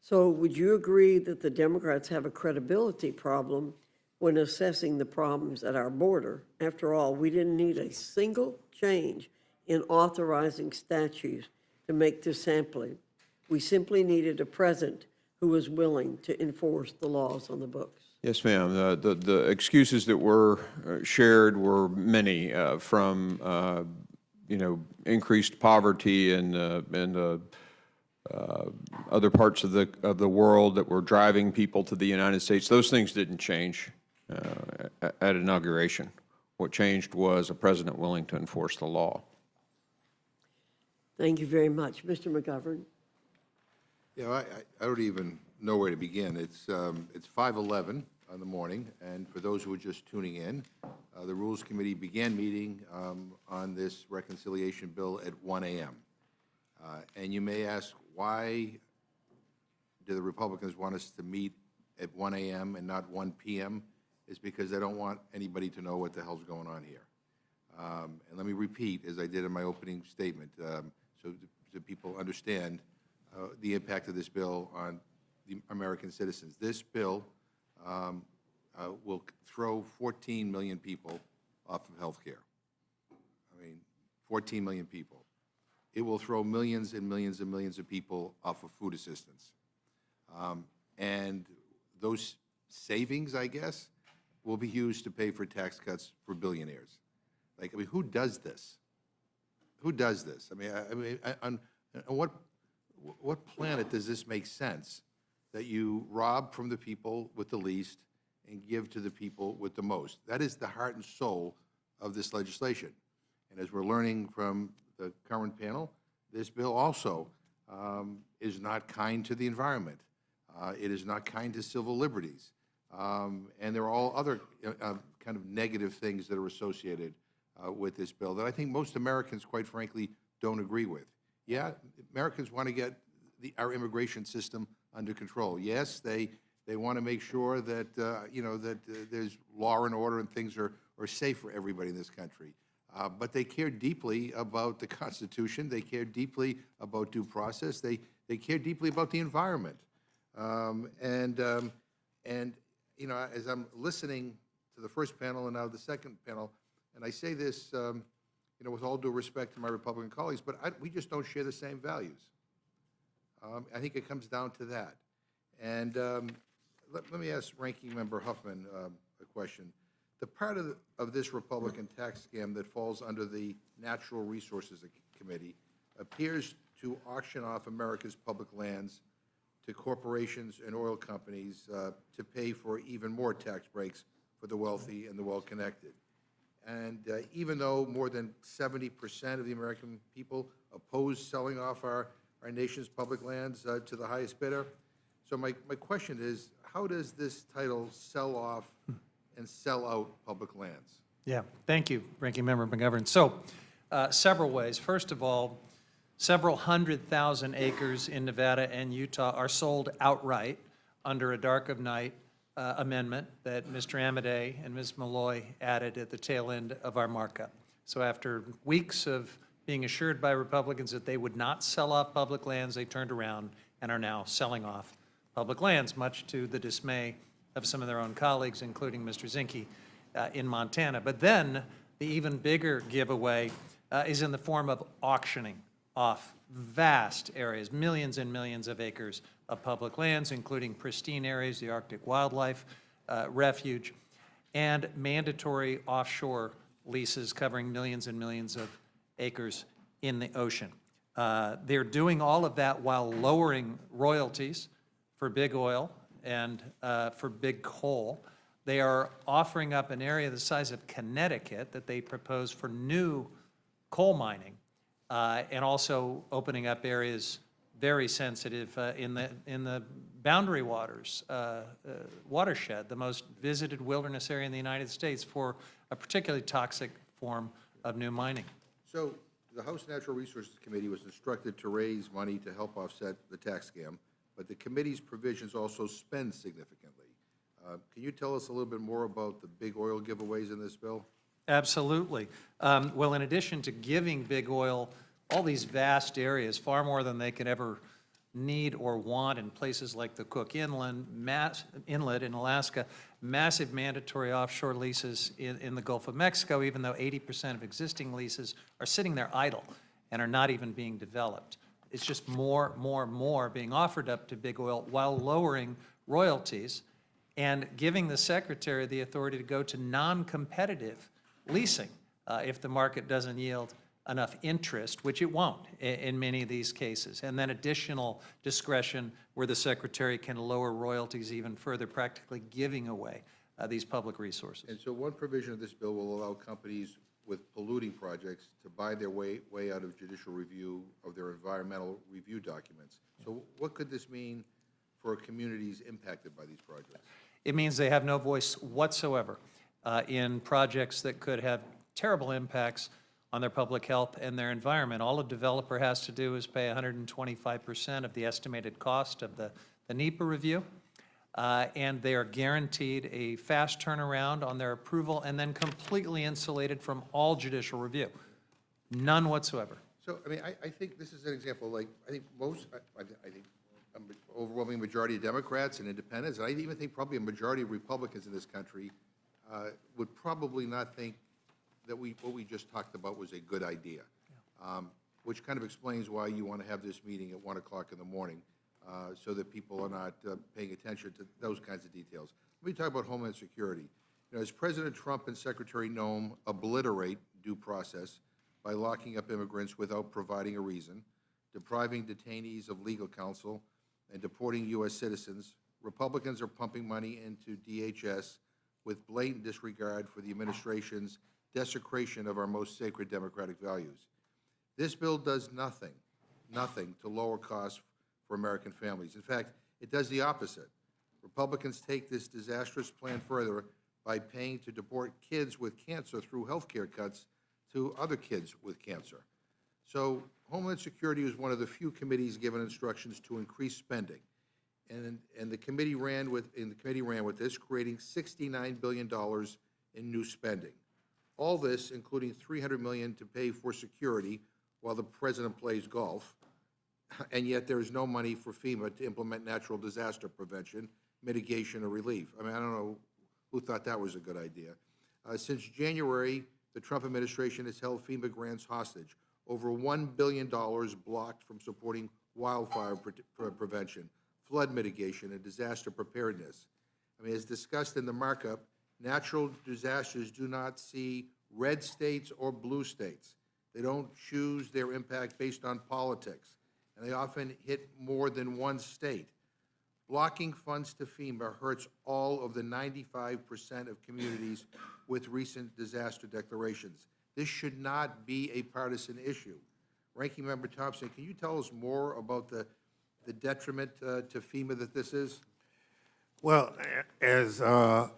So would you agree that the Democrats have a credibility problem when assessing the problems at our border? After all, we didn't need a single change in authorizing statutes to make this sampling. We simply needed a president who was willing to enforce the laws on the books. Yes, ma'am. The excuses that were shared were many, from increased poverty and other parts of the world that were driving people to the United States. Those things didn't change at inauguration. What changed was a president willing to enforce the law. Thank you very much. Mr. McGovern. I don't even know where to begin. It's 5:11 in the morning, and for those who are just tuning in, the Rules Committee began meeting on this reconciliation bill at 1 a.m. And you may ask, why do the Republicans want us to meet at 1 a.m. and not 1 p.m.? It's because they don't want anybody to know what the hell's going on here. And let me repeat, as I did in my opening statement, so people understand the impact of this bill on the American citizens. This bill will throw 14 million people off of health care. 14 million people. It will throw millions and millions and millions of people off of food assistance. And those savings, I guess, will be used to pay for tax cuts for billionaires. Who does this? Who does this? On what planet does this make sense, that you rob from the people with the least and give to the people with the most? That is the heart and soul of this legislation. And as we're learning from the current panel, this bill also is not kind to the environment. It is not kind to civil liberties. And there are all other kind of negative things that are associated with this bill that I think most Americans, quite frankly, don't agree with. Yeah, Americans want to get our immigration system under control. Yes, they want to make sure that, that there's law and order and things are safe for everybody in this country. But they care deeply about the Constitution. They care deeply about due process. They care deeply about the environment. As I'm listening to the first panel and now the second panel, and I say this, with all due respect to my Republican colleagues, but we just don't share the same values. I think it comes down to that. And let me ask Ranking Member Huffman a question. The part of this Republican tax scam that falls under the Natural Resources Committee appears to auction off America's public lands to corporations and oil companies to pay for even more tax breaks for the wealthy and the well-connected. And even though more than 70% of the American people oppose selling off our nation's public lands to the highest bidder, so my question is, how does this title sell off and sell out public lands? Yeah, thank you, Ranking Member McGovern. So, several ways. First of all, several 100,000 acres in Nevada and Utah are sold outright under a dark of night amendment that Mr. Amodei and Ms. Malloy added at the tail end of our markup. So after weeks of being assured by Republicans that they would not sell off public lands, they turned around and are now selling off public lands, much to the dismay of some of their own colleagues, including Mr. Zinke in Montana. But then the even bigger giveaway is in the form of auctioning off vast areas, millions and millions of acres of public lands, including pristine areas, the Arctic Wildlife Refuge, and mandatory offshore leases covering millions and millions of acres in the ocean. They're doing all of that while lowering royalties for big oil and for big coal. They are offering up an area the size of Connecticut that they propose for new coal mining, and also opening up areas very sensitive in the Boundary Waters watershed, the most visited wilderness area in the United States, for a particularly toxic form of new mining. So the House Natural Resources Committee was instructed to raise money to help offset the tax scam, but the committee's provisions also spend significantly. Can you tell us a little bit more about the big oil giveaways in this bill? Absolutely. Well, in addition to giving big oil all these vast areas, far more than they could ever need or want in places like the Cook Inlet in Alaska, massive mandatory offshore leases in the Gulf of Mexico, even though 80% of existing leases are sitting there idle and are not even being developed. It's just more being offered up to big oil while lowering royalties and giving the Secretary the authority to go to non-competitive leasing if the market doesn't yield enough interest, which it won't in many of these cases, and then additional discretion where the Secretary can lower royalties even further, practically giving away these public resources. And so one provision of this bill will allow companies with polluting projects to buy their way out of judicial review of their environmental review documents. So what could this mean for communities impacted by these projects? It means they have no voice whatsoever in projects that could have terrible impacts on their public health and their environment. All a developer has to do is pay 125% of the estimated cost of the NEPA review, and they are guaranteed a fast turnaround on their approval and then completely insulated from all judicial review. None whatsoever. So, I mean, I think this is an example, like, I think an overwhelming majority of Democrats and independents, and I even think probably a majority of Republicans in this country would probably not think that what we just talked about was a good idea, which kind of explains why you want to have this meeting at 1 o'clock in the morning, so that people are not paying attention to those kinds of details. Let me talk about Homeland Security. You know, as President Trump and Secretary Noem obliterate due process by locking up immigrants without providing a reason, depriving detainees of legal counsel, and deporting U.S. citizens, Republicans are pumping money into DHS with blatant disregard for the administration's desecration of our most sacred democratic values. This bill does nothing to lower costs for American families. In fact, it does the opposite. Republicans take this disastrous plan further by paying to deport kids with cancer through health care cuts to other kids with cancer. So Homeland Security was one of the few committees given instructions to increase spending, and the committee ran with this, creating $69 billion in new spending. All this, including $300 million to pay for security while the president plays golf, and yet there is no money for FEMA to implement natural disaster prevention, mitigation, or relief. I mean, I don't know who thought that was a good idea. Since January, the Trump administration has held FEMA grants hostage. Over $1 billion blocked from supporting wildfire prevention, flood mitigation, and disaster preparedness. I mean, as discussed in the markup, natural disasters do not see red states or blue states. They don't choose their impact based on politics, and they often hit more than one state. Blocking funds to FEMA hurts all of the 95% of communities with recent disaster declarations. This should not be a partisan issue. Ranking Member Thompson, can you tell us more about the detriment to FEMA that this is? Well, as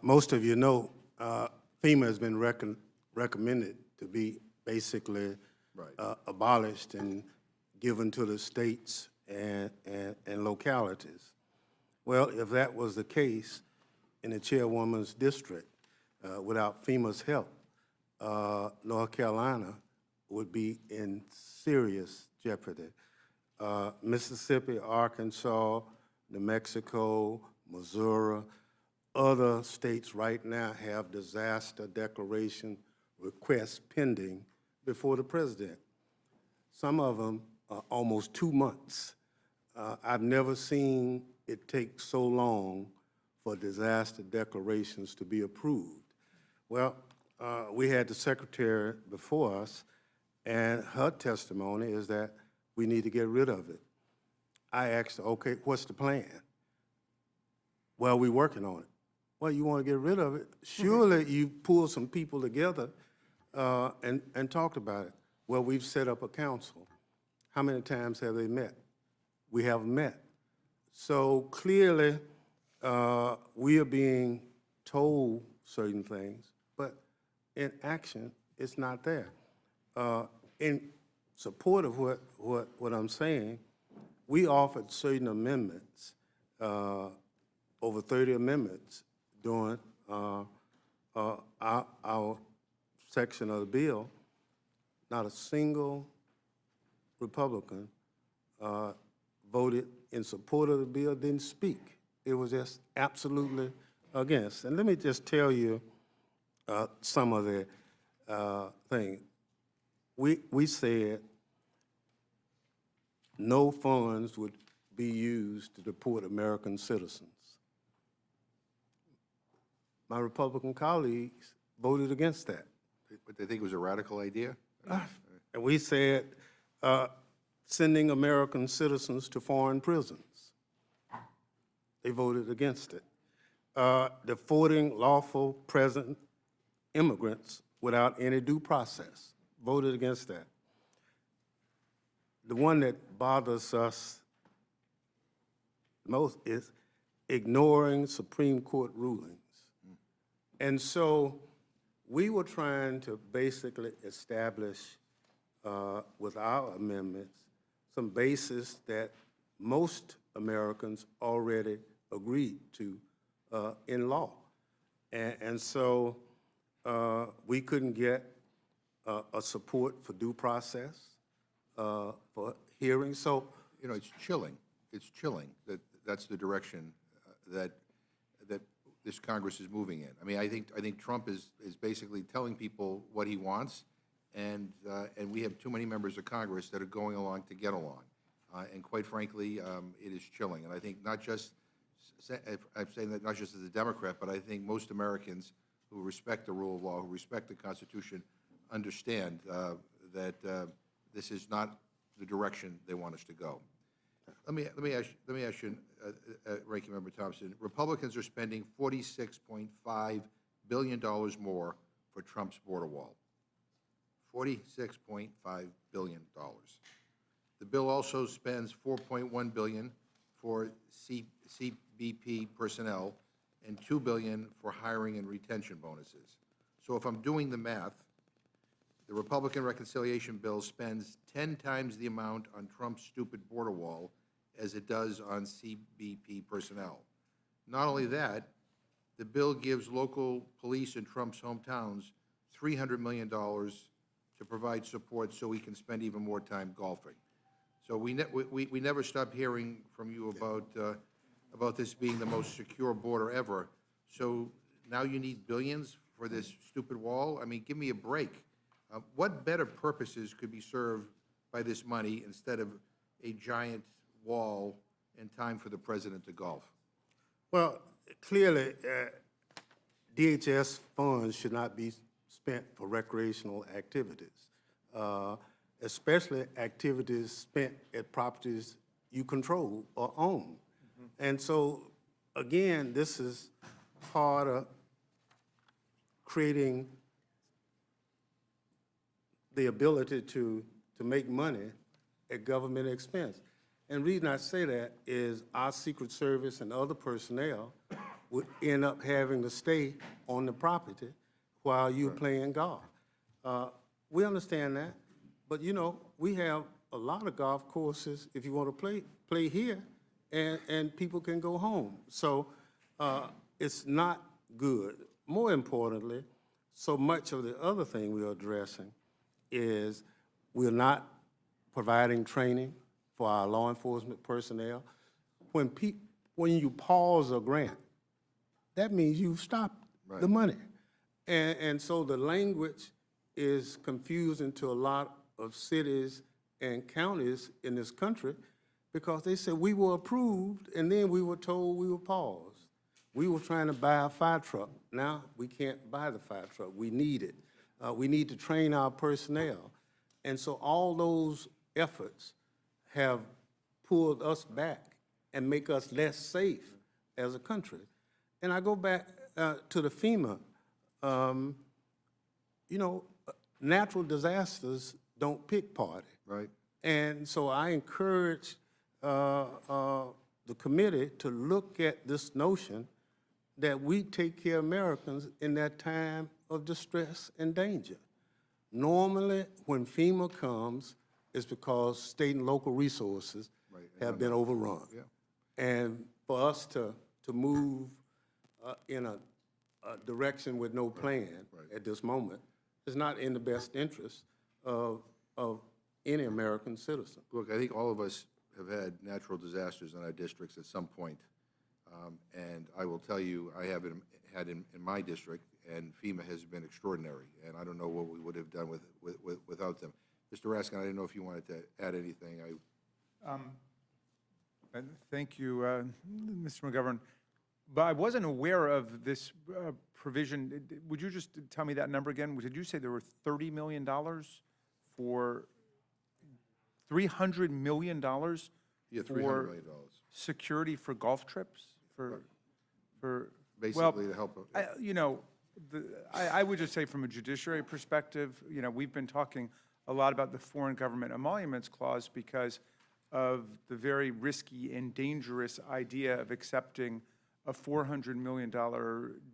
most of you know, FEMA has been recommended to be basically abolished and given to the states and localities. Well, if that was the case in the chairwoman's district, without FEMA's help, North Carolina would be in serious jeopardy. Mississippi, Arkansas, New Mexico, Missouri, other states right now have disaster declaration requests pending before the president. Some of them are almost 2 months. I've never seen it take so long for disaster declarations to be approved. Well, we had the secretary before us, and her testimony is that we need to get rid of it. I asked her, okay, what's the plan? Well, we're working on it. Well, you want to get rid of it? Surely you pull some people together and talked about it. Well, we've set up a council. How many times have they met? We haven't met. So clearly, we are being told certain things, but in action, it's not there. In support of what I'm saying, we offered certain amendments, over 30 amendments during our section of the bill. Not a single Republican voted in support of the bill, didn't speak. It was just absolutely against. And let me just tell you some of the things. We said no funds would be used to deport American citizens. My Republican colleagues voted against that. But they think it was a radical idea? And we said sending American citizens to foreign prisons. They voted against it. Deporting lawful present immigrants without any due process. Voted against that. The one that bothers us most is ignoring Supreme Court rulings. And so we were trying to basically establish with our amendments some basis that most Americans already agreed to in law. And so we couldn't get a support for due process, for hearings. So, You know, it's chilling. It's chilling that that's the direction that this Congress is moving in. I mean, I think Trump is basically telling people what he wants, and we have too many members of Congress that are going along to get along. And quite frankly, it is chilling. And I think not just, I'm saying that not just as a Democrat, but I think most Americans who respect the rule of law, who respect the Constitution, understand that this is not the direction they want us to go. Let me ask you, Ranking Member Thompson. Republicans are spending $46.5 billion more for Trump's border wall. $46.5 billion. The bill also spends $4.1 billion for CBP personnel and $2 billion for hiring and retention bonuses. So if I'm doing the math, the Republican reconciliation bill spends 10 times the amount on Trump's stupid border wall as it does on CBP personnel. Not only that, the bill gives local police in Trump's hometowns $300 million to provide support so we can spend even more time golfing. So we never stop hearing from you about this being the most secure border ever. So now you need billions for this stupid wall? I mean, give me a break. What better purposes could be served by this money instead of a giant wall and time for the president to golf? well, clearly, DHS funds should not be spent for recreational activities, especially activities spent at properties you control or own. And so, again, this is part of creating the ability to make money at government expense. And the reason I say that is our Secret Service and other personnel would end up having to stay on the property while you're playing golf. We understand that, but you know, we have a lot of golf courses, if you want to play here, and people can go home. So it's not good. More importantly, so much of the other thing we're addressing is we're not providing training for our law enforcement personnel. When you pause a grant, that means you've stopped the money. And so the language is confusing to a lot of cities and counties in this country because they said we were approved and then we were told we were paused. We were trying to buy a fire truck. Now we can't buy the fire truck. We need it. We need to train our personnel. And so all those efforts have pulled us back and make us less safe as a country. And I go back to the FEMA. You know, natural disasters don't pick party. Right. And so I encourage the committee to look at this notion that we take care of Americans in that time of distress and danger. Normally, when FEMA comes, it's because state and local resources have been overrun. Yeah. And for us to move in a direction with no plan at this moment is not in the best interest of any American citizen. Look, I think all of us have had natural disasters in our districts at some point. And I will tell you, I have had in my district, and FEMA has been extraordinary. And I don't know what we would have done without them. Mr. Raskin, I didn't know if you wanted to add anything. Thank you, Mr. McGovern. But I wasn't aware of this provision. Would you just tell me that number again? Did you say there were $30 million for $300 million Yeah, $300 for million. security for golf trips? For Basically to help. you know, I would just say from a judiciary perspective, you know, we've been talking a lot about the Foreign Government Emoluments Clause because of the very risky and dangerous idea of accepting a $400 million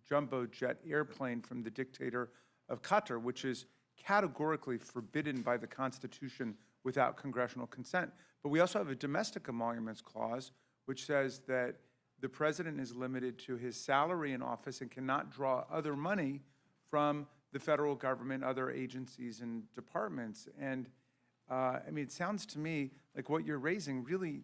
jumbo jet airplane from the dictator of Qatar, which is categorically forbidden by the Constitution without congressional consent. But we also have a Domestic Emoluments Clause, which says that the president is limited to his salary in office and cannot draw other money from the federal government, other agencies and departments. And I mean, it sounds to me like what you're raising really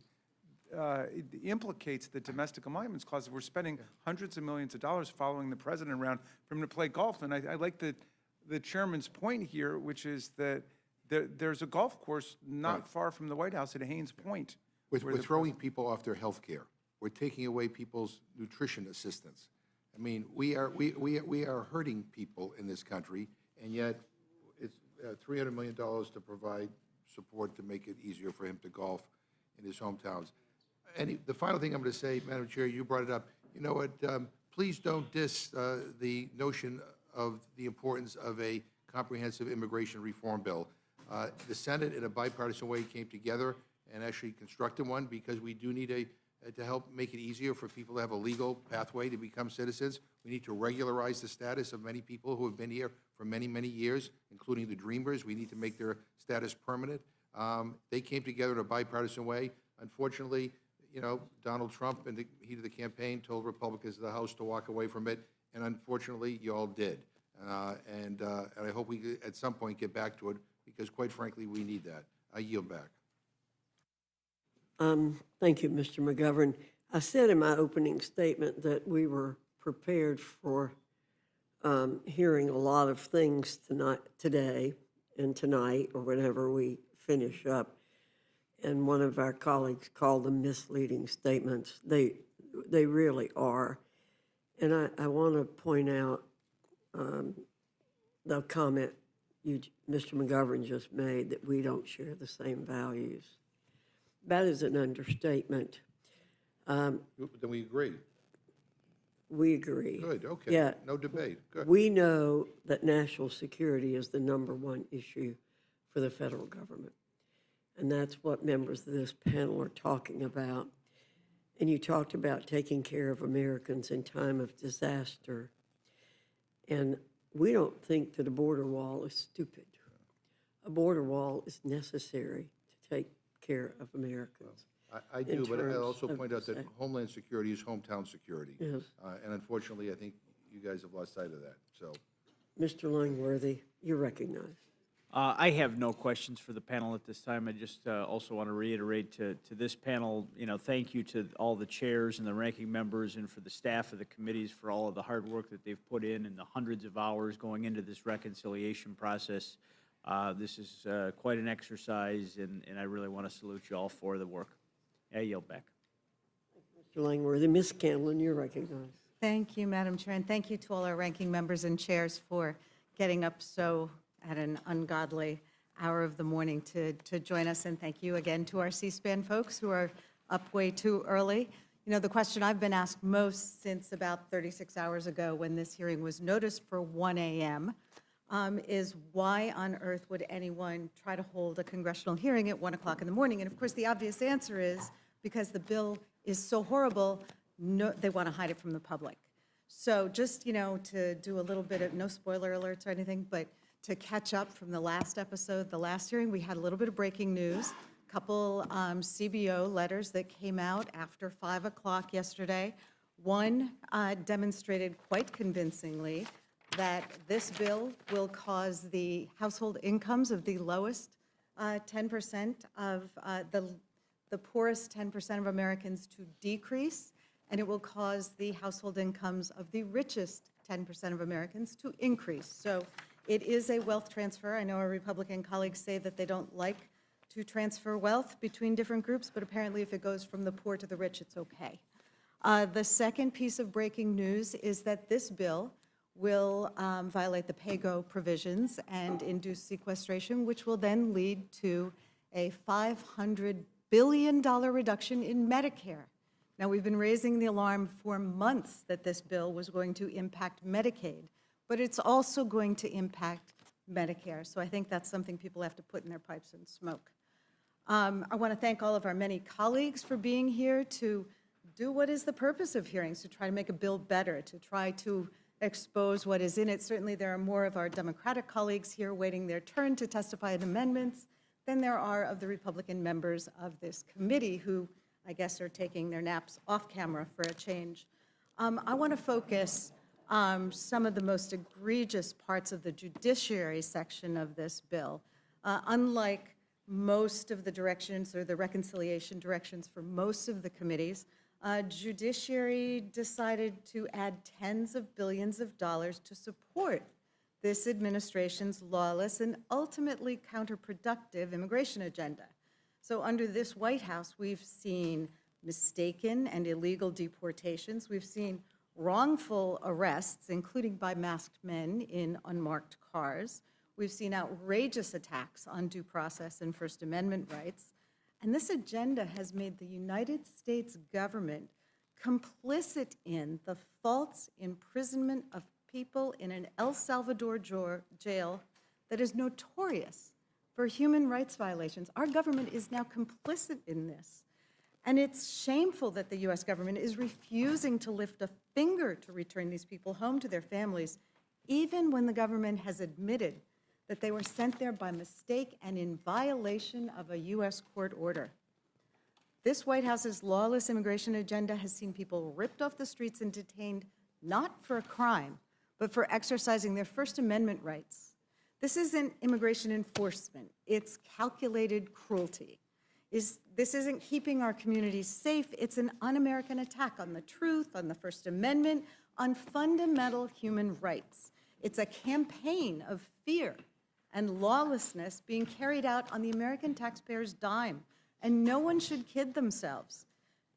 it implicates the Domestic Emoluments Clause. We're spending hundreds of millions of dollars following the president around for him to play golf. And I like the chairman's point here, which is that there's a golf course not far from the White House at Haynes Point. We're throwing people off their health care. We're taking away people's nutrition assistance. I mean, we are hurting people in this country, and yet it's $300 million to provide support to make it easier for him to golf in his hometowns. And the final thing I'm going to say, Madam Chair, you brought it up. You know what? Please don't diss the notion of the importance of a comprehensive immigration reform bill. The Senate, in a bipartisan way, came together and actually constructed one because we do need to help make it easier for people to have a legal pathway to become citizens. We need to regularize the status of many people who have been here for many, many years, including the Dreamers. We need to make their status permanent. They came together in a bipartisan way. Unfortunately, you know, Donald Trump, in the heat of the campaign, told Republicans in the House to walk away from it, and unfortunately, you all did. And I hope we, at some point, get back to it, because quite frankly, we need that. I yield back. Thank you, Mr. McGovern. I said in my opening statement that we were prepared for hearing a lot of things today and tonight, or whenever we finish up. And one of our colleagues called them misleading statements. They really are. And I want to point out the comment Mr. McGovern just made, that we don't share the same values. That is an understatement. Then we agree. We agree. Good, okay. Yeah. No debate, good. We know that national security is the #1 issue for the federal government. And that's what members of this panel are talking about. And you talked about taking care of Americans in time of disaster. And we don't think that a border wall is stupid. A border wall is necessary to take care of Americans. I in do, but I terms also of point out that sec- Homeland Security is hometown security. Yes. And unfortunately, I think you guys have lost sight of that, so. Mr. Langworthy, you're recognized. I have no questions for the panel at this time. I just also want to reiterate to this panel, thank you to all the chairs and the ranking members and for the staff of the committees for all of the hard work that they've put in and the hundreds of hours going into this reconciliation process. This is quite an exercise, and I really want to salute you all for the work. I yield back. Mr. Langworthy, Ms. Scanlon, you're recognized. Thank you, Madam Chair, and thank you to all our ranking members and chairs for getting up so at an ungodly hour of the morning to join us. And thank you again to our C-SPAN folks who are up way too early. You know, the question I've been asked most since about 36 hours ago when this hearing was noticed for 1 a.m. Is why on earth would anyone try to hold a congressional hearing at 1 o'clock in the morning? And of course, the obvious answer is because the bill is so horrible, they want to hide it from the public. So just, to do a little bit of, no spoiler alerts or anything, but to catch up from the last episode, the last hearing, we had a little bit of breaking news, a couple CBO letters that came out after 5 o'clock yesterday. One demonstrated quite convincingly that this bill will cause the household incomes of the lowest 10% of the poorest 10% of Americans to decrease, and it will cause the household incomes of the richest 10% of Americans to increase. So it is a wealth transfer. I know our Republican colleagues say that they don't like to transfer wealth between different groups, but apparently if it goes from the poor to the rich, it's okay. The second piece of breaking news is that this bill will violate the PAYGO provisions and induce sequestration, which will then lead to a $500 billion reduction in Medicare. Now, we've been raising the alarm for months that this bill was going to impact Medicaid, but it's also going to impact Medicare. So I think that's something people have to put in their pipes and smoke. I want to thank all of our many colleagues for being here to do what is the purpose of hearings, to try to make a bill better, to try to expose what is in it. Certainly, there are more of our Democratic colleagues here waiting their turn to testify on amendments than there are of the Republican members of this committee who, I guess, are taking their naps off camera for a change. I want to focus some of the most egregious parts of the judiciary section of this bill. Unlike most of the directions or the reconciliation directions for most of the committees, judiciary decided to add tens of billions of dollars to support this administration's lawless and ultimately counterproductive immigration agenda. So under this White House, we've seen mistaken and illegal deportations. We've seen wrongful arrests, including by masked men in unmarked cars. We've seen outrageous attacks on due process and First Amendment rights. And this agenda has made the United States government complicit in the false imprisonment of people in an El Salvador jail that is notorious for human rights violations. Our government is now complicit in this. And it's shameful that the U.S. government is refusing to lift a finger to return these people home to their families, even when the government has admitted that they were sent there by mistake and in violation of a U.S. court order. This White House's lawless immigration agenda has seen people ripped off the streets and detained not for a crime, but for exercising their First Amendment rights. This isn't immigration enforcement. It's calculated cruelty. This isn't keeping our communities safe. It's an un-American attack on the truth, on the First Amendment, on fundamental human rights. It's a campaign of fear and lawlessness being carried out on the American taxpayer's dime, and no one should kid themselves.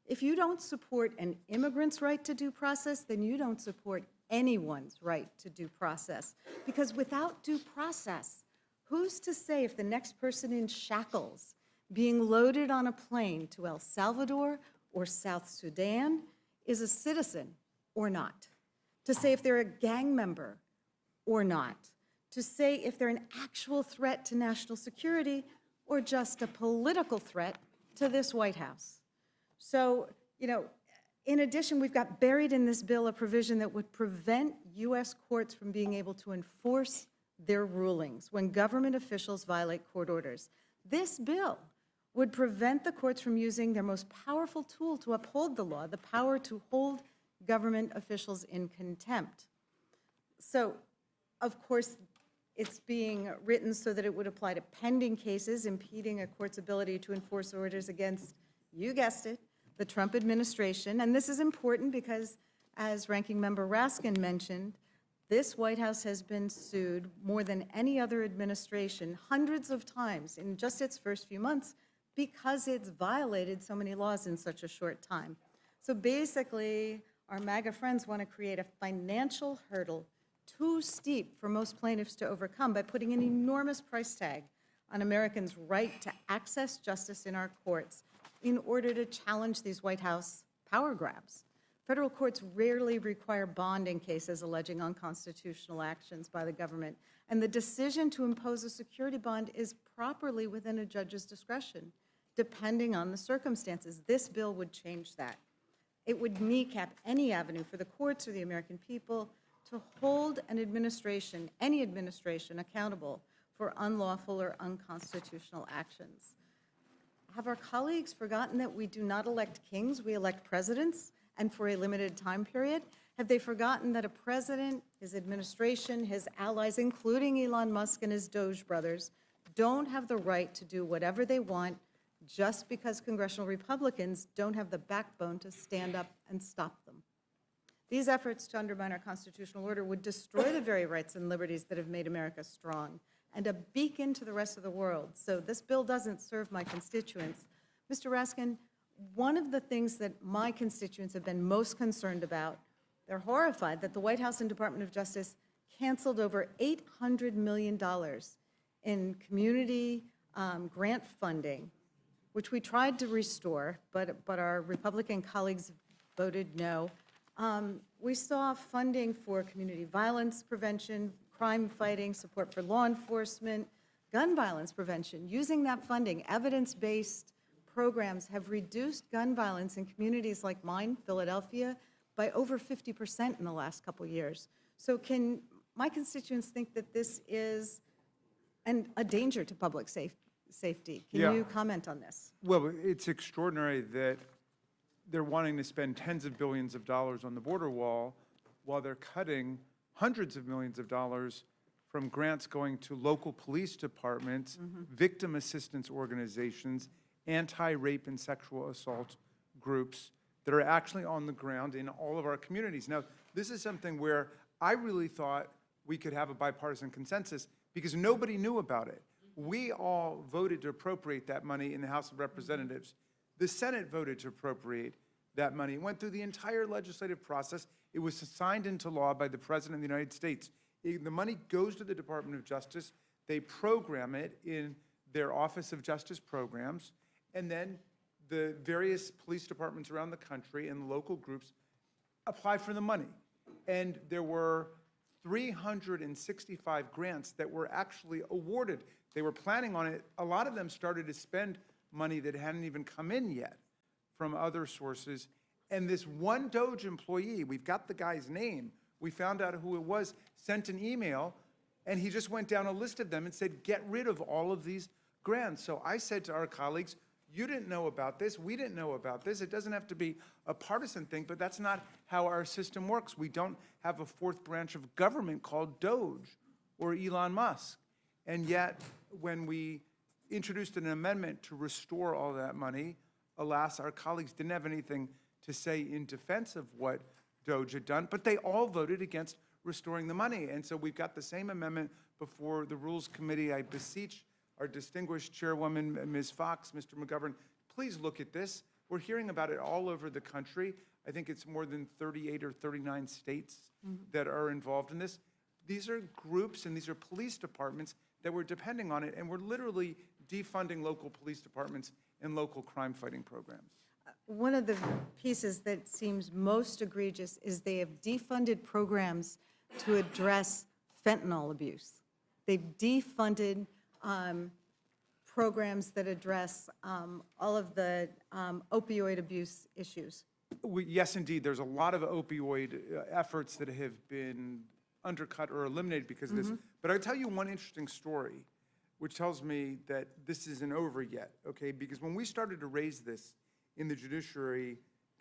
If you don't support an immigrant's right to due process, then you don't support anyone's right to due process. Because without due process, who's to say if the next person in shackles being loaded on a plane to El Salvador or South Sudan is a citizen or not, to say if they're a gang member or not, to say if they're an actual threat to national security or just a political threat to this White House. So, in addition, we've got buried in this bill a provision that would prevent U.S. courts from being able to enforce their rulings when government officials violate court orders. This bill would prevent the courts from using their most powerful tool to uphold the law, the power to hold government officials in contempt. So, of course, it's being written so that it would apply to pending cases impeding a court's ability to enforce orders against, you guessed it, the Trump administration. And this is important because, as Ranking Member Raskin mentioned, this White House has been sued more than any other administration hundreds of times in just its first few months because it's violated so many laws in such a short time. So basically, our MAGA friends want to create a financial hurdle too steep for most plaintiffs to overcome by putting an enormous price tag on Americans' right to access justice in our courts in order to challenge these White House power grabs. Federal courts rarely require bond in cases alleging unconstitutional actions by the government, and the decision to impose a security bond is properly within a judge's discretion, depending on the circumstances. This bill would change that. It would kneecap any avenue for the courts or the American people to hold an administration, any administration, accountable for unlawful or unconstitutional actions. Have our colleagues forgotten that we do not elect kings, we elect presidents, and for a limited time period? Have they forgotten that a president, his administration, his allies, including Elon Musk and his Doge brothers, don't have the right to do whatever they want just because congressional Republicans don't have the backbone to stand up and stop them? These efforts to undermine our constitutional order would destroy the very rights and liberties that have made America strong and a beacon to the rest of the world. So this bill doesn't serve my constituents. Mr. Raskin, one of the things that my constituents have been most concerned about, they're horrified that the White House and Department of Justice canceled over $800 million in community grant funding, which we tried to restore, but our Republican colleagues voted no. We saw funding for community violence prevention, crime fighting, support for law enforcement, gun violence prevention. Using that funding, evidence-based programs have reduced gun violence in communities like mine, Philadelphia, by over 50% in the last couple years. So can my constituents think that this is a danger to public safety? Can you comment on this? Well, it's extraordinary that they're wanting to spend tens of billions of dollars on the border wall while they're cutting hundreds of millions of dollars from grants going to local police departments, victim assistance organizations, anti-rape and sexual assault groups that are actually on the ground in all of our communities. Now, this is something where I really thought we could have a bipartisan consensus because nobody knew about it. We all voted to appropriate that money in the House of Representatives. The Senate voted to appropriate that money. It went through the entire legislative process. It was signed into law by the President of the United States. The money goes to the Department of Justice. They program it in their Office of Justice programs, and then the various police departments around the country and local groups apply for the money. And there were 365 grants that were actually awarded. They were planning on it. A lot of them started to spend money that hadn't even come in yet from other sources. And this one DOGE employee, we've got the guy's name, we found out who it was, sent an email, and he just went down a list of them and said, get rid of all of these grants. So I said to our colleagues, you didn't know about this, we didn't know about this. It doesn't have to be a partisan thing, but that's not how our system works. We don't have a fourth branch of government called DOGE or Elon Musk. And yet, when we introduced an amendment to restore all that money, alas, our colleagues didn't have anything to say in defense of what DOGE had done, but they all voted against restoring the money. And so we've got the same amendment before the Rules Committee. I beseech our distinguished chairwoman, Ms. Fox, Mr. McGovern, please look at this. We're hearing about it all over the country. I think it's more than 38 or 39 states that are involved in this. These are groups and these are police departments that were depending on it, and we're literally defunding local police departments and local crime-fighting programs. one of the pieces that seems most egregious is they have defunded programs to address fentanyl abuse. They've defunded programs that address all of the opioid abuse issues. Yes, indeed, there's a lot of opioid efforts that have been undercut or eliminated because of this. But I'll tell you one interesting story, which tells me that this isn't over yet, okay? Because when we started to raise this in the Judiciary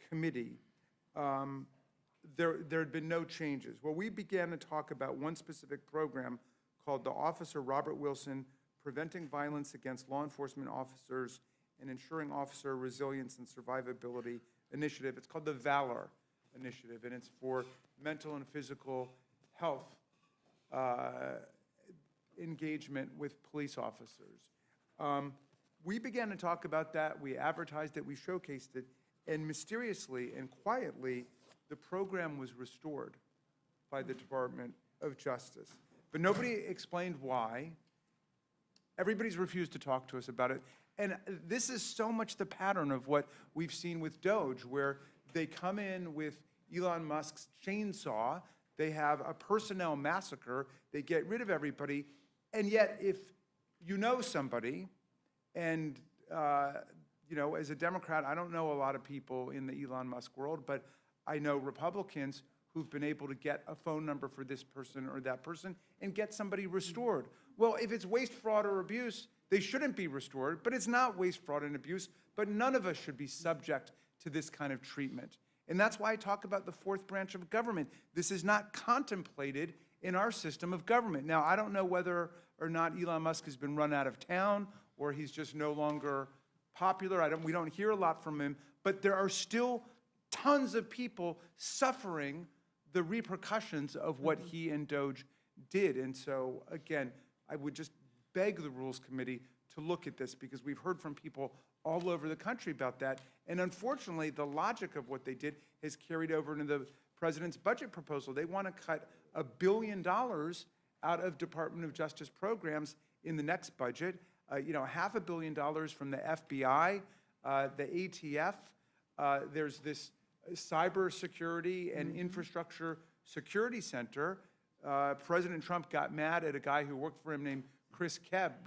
Committee, there had been no changes. Well, we began to talk about one specific program called the Officer Robert Wilson Preventing Violence Against Law Enforcement Officers and Ensuring Officer Resilience and Survivability Initiative. It's called the VALOR Initiative, and it's for mental and physical health engagement with police officers. We began to talk about that, we advertised it, we showcased it, and mysteriously and quietly, the program was restored by the Department of Justice. But nobody explained why. Everybody's refused to talk to us about it. And this is so much the pattern of what we've seen with Doge, where they come in with Elon Musk's chainsaw, they have a personnel massacre, they get rid of everybody, and yet if you know somebody, and you know, as a Democrat, I don't know a lot of people in the Elon Musk world, but I know Republicans who've been able to get a phone number for this person or that person and get somebody restored. Well, if it's waste, fraud, or abuse, they shouldn't be restored, but it's not waste, fraud, and abuse, but none of us should be subject to this kind of treatment. And that's why I talk about the fourth branch of government. This is not contemplated in our system of government. Now, I don't know whether or not Elon Musk has been run out of town or he's just no longer popular. We don't hear a lot from him, but there are still tons of people suffering the repercussions of what he and Doge did. And so, again, I would just beg the Rules Committee to look at this because we've heard from people all over the country about that. And unfortunately, the logic of what they did has carried over into the president's budget proposal. They want to cut $1 billion out of Department of Justice programs in the next budget. You know, $500 million from the FBI, the ATF. There's this cybersecurity and infrastructure security center. President Trump got mad at a guy who worked for him named Chris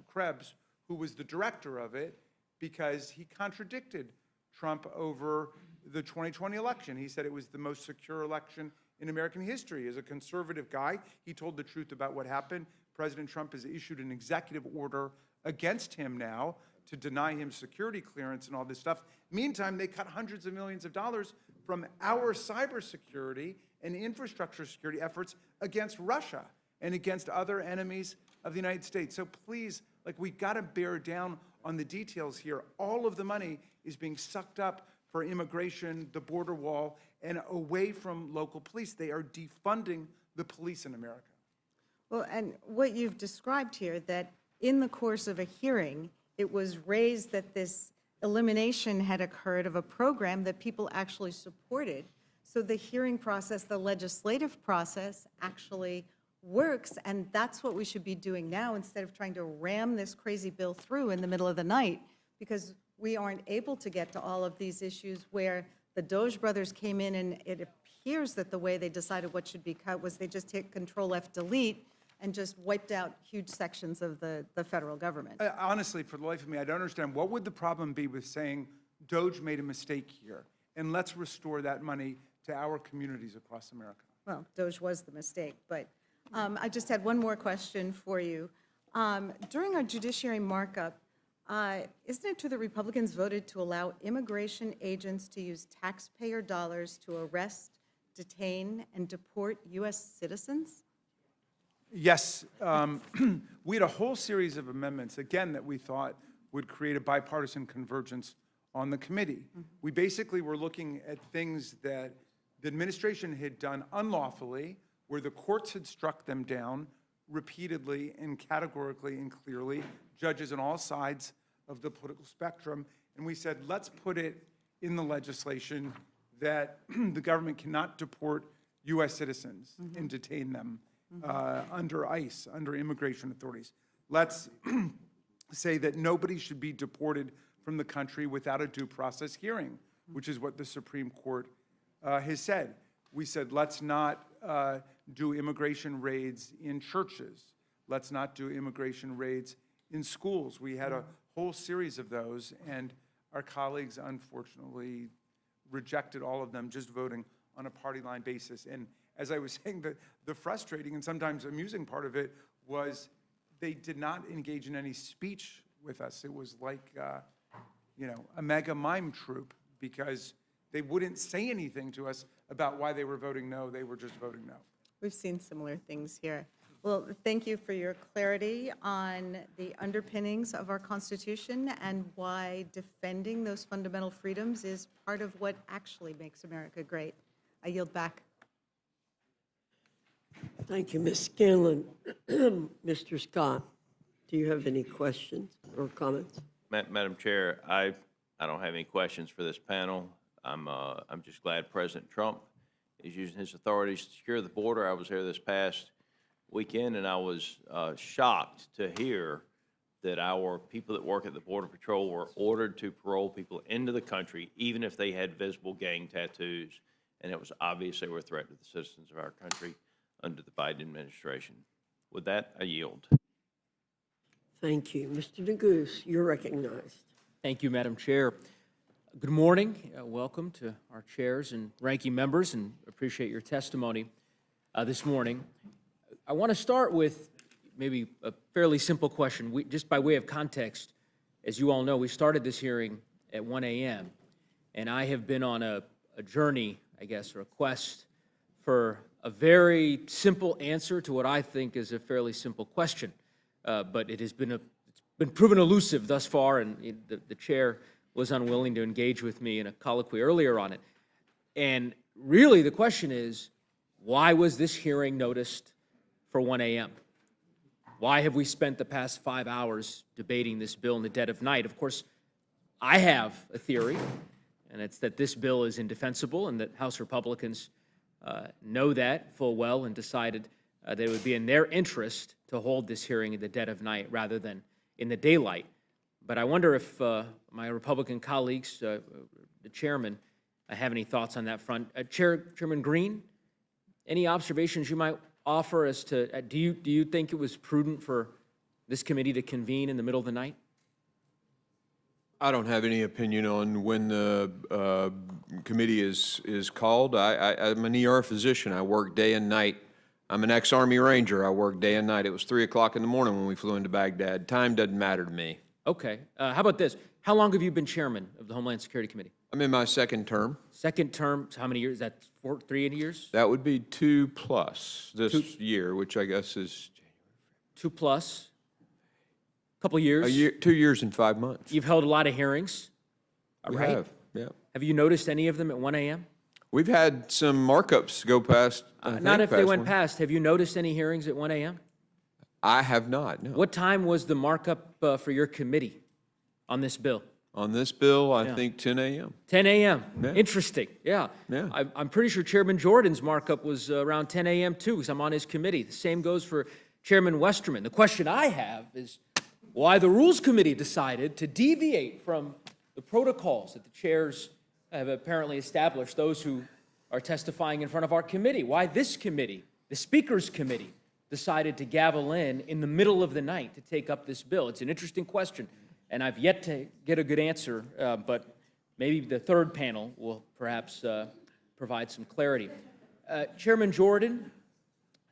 Krebs, who was the director of it, because he contradicted Trump over the 2020 election. He said it was the most secure election in American history. As a conservative guy, he told the truth about what happened. President Trump has issued an executive order against him now to deny him security clearance and all this stuff. Meantime, they cut hundreds of millions of dollars from our cybersecurity and infrastructure security efforts against Russia and against other enemies of the United States. So please, like, we got to bear down on the details here. All of the money is being sucked up for immigration, the border wall, and away from local police. They are defunding the police in America. Well, and what you've described here, that in the course of a hearing, it was raised that this elimination had occurred of a program that people actually supported. So the hearing process, the legislative process actually works, and that's what we should be doing now instead of trying to ram this crazy bill through in the middle of the night, because we aren't able to get to all of these issues where the Doge brothers came in and it appears that the way they decided what should be cut was they just hit Control-F-Delete and just wiped out huge sections of the federal government. Honestly, for the life of me, I don't understand. What would the problem be with saying Doge made a mistake here, and let's restore that money to our communities across America? Well, Doge was the mistake, but I just had one more question for you. During our judiciary markup, isn't it true that Republicans voted to allow immigration agents to use taxpayer dollars to arrest, detain, and deport U.S. citizens? Yes. We had a whole series of amendments, again, that we thought would create a bipartisan convergence on the committee. We basically were looking at things that the administration had done unlawfully, where the courts had struck them down repeatedly and categorically and clearly, judges on all sides of the political spectrum. And we said, let's put it in the legislation that the government cannot deport U.S. citizens and detain them under ICE, under immigration authorities. Let's say that nobody should be deported from the country without a due process hearing. which is what the Supreme Court has said. We said, let's not do immigration raids in churches. Let's not do immigration raids in schools. We had a whole series of those, and our colleagues unfortunately rejected all of them, just voting on a party line basis. And as I was saying, the frustrating and sometimes amusing part of it was they did not engage in any speech with us. It was like, a mega mime troupe, because they wouldn't say anything to us about why they were voting no. They were just voting no. We've seen similar things here. Well, thank you for your clarity on the underpinnings of our Constitution and why defending those fundamental freedoms is part of what actually makes America great. I yield back. Thank you, Ms. Scanlon. Mr. Scott, do you have any questions or comments? Madam Chair, I don't have any questions for this panel. I'm just glad President Trump is using his authorities to secure the border. I was there this past weekend, and I was shocked to hear that our people that work at the Border Patrol were ordered to parole people into the country, even if they had visible gang tattoos, and it was obvious they were a threat to the citizens of our country under the Biden administration. With that, I yield. Thank you. Mr. Neguse, you're recognized. Thank you, Madam Chair. Good morning. Welcome to our chairs and ranking members, and appreciate your testimony this morning. I want to start with maybe a fairly simple question. Just by way of context, as you all know, we started this hearing at 1 a.m., and I have been on a journey, I guess, or a quest for a very simple answer to what I think is a fairly simple question. But it has been it's been proven elusive thus far, and the chair was unwilling to engage with me in a colloquy earlier on it. And really, the question is, why was this hearing noticed for 1 a.m.? Why have we spent the past 5 hours debating this bill in the dead of night? Of course, I have a theory, and it's that this bill is indefensible and that House Republicans know that full well and decided that it would be in their interest to hold this hearing in the dead of night rather than in the daylight. But I wonder if my Republican colleagues, the chairman, have any thoughts on that front. Chairman Green, any observations you might offer as to, do you think it was prudent for this committee to convene in the middle of the night? I don't have any opinion on when the committee is called. I'm an ER physician. I work day and night. I'm an ex-Army Ranger. I work day and night. It was 3 o'clock in the morning when we flew into Baghdad. Time doesn't matter to me. Okay. How about this? How long have you been chairman of the Homeland Security Committee? I'm in my second term. Second term, so how many years? Is that 3 years? That would be 2+ this year, which I guess is 2+. Couple years. a year, 2 years and 5 months. You've held a lot of hearings, We right? have, yeah. Have you noticed any of them at 1 a.m.? We've had some markups go past. Not if they went one. past. Have you noticed any hearings at 1 a.m.? I have not, no. What time was the markup for your committee on this bill? On this bill, I Yeah. think 10 a.m. 10 a.m. Yeah. Interesting. Yeah. Yeah. I'm pretty sure Chairman Jordan's markup was around 10 a.m. too, because I'm on his committee. The same goes for Chairman Westerman. The question I have is why the Rules Committee decided to deviate from the protocols that the chairs have apparently established, those who are testifying in front of our committee. Why this committee, the Speaker's Committee, decided to gavel in the middle of the night to take up this bill. It's an interesting question, and I've yet to get a good answer, but maybe the third panel will perhaps provide some clarity. Chairman Jordan?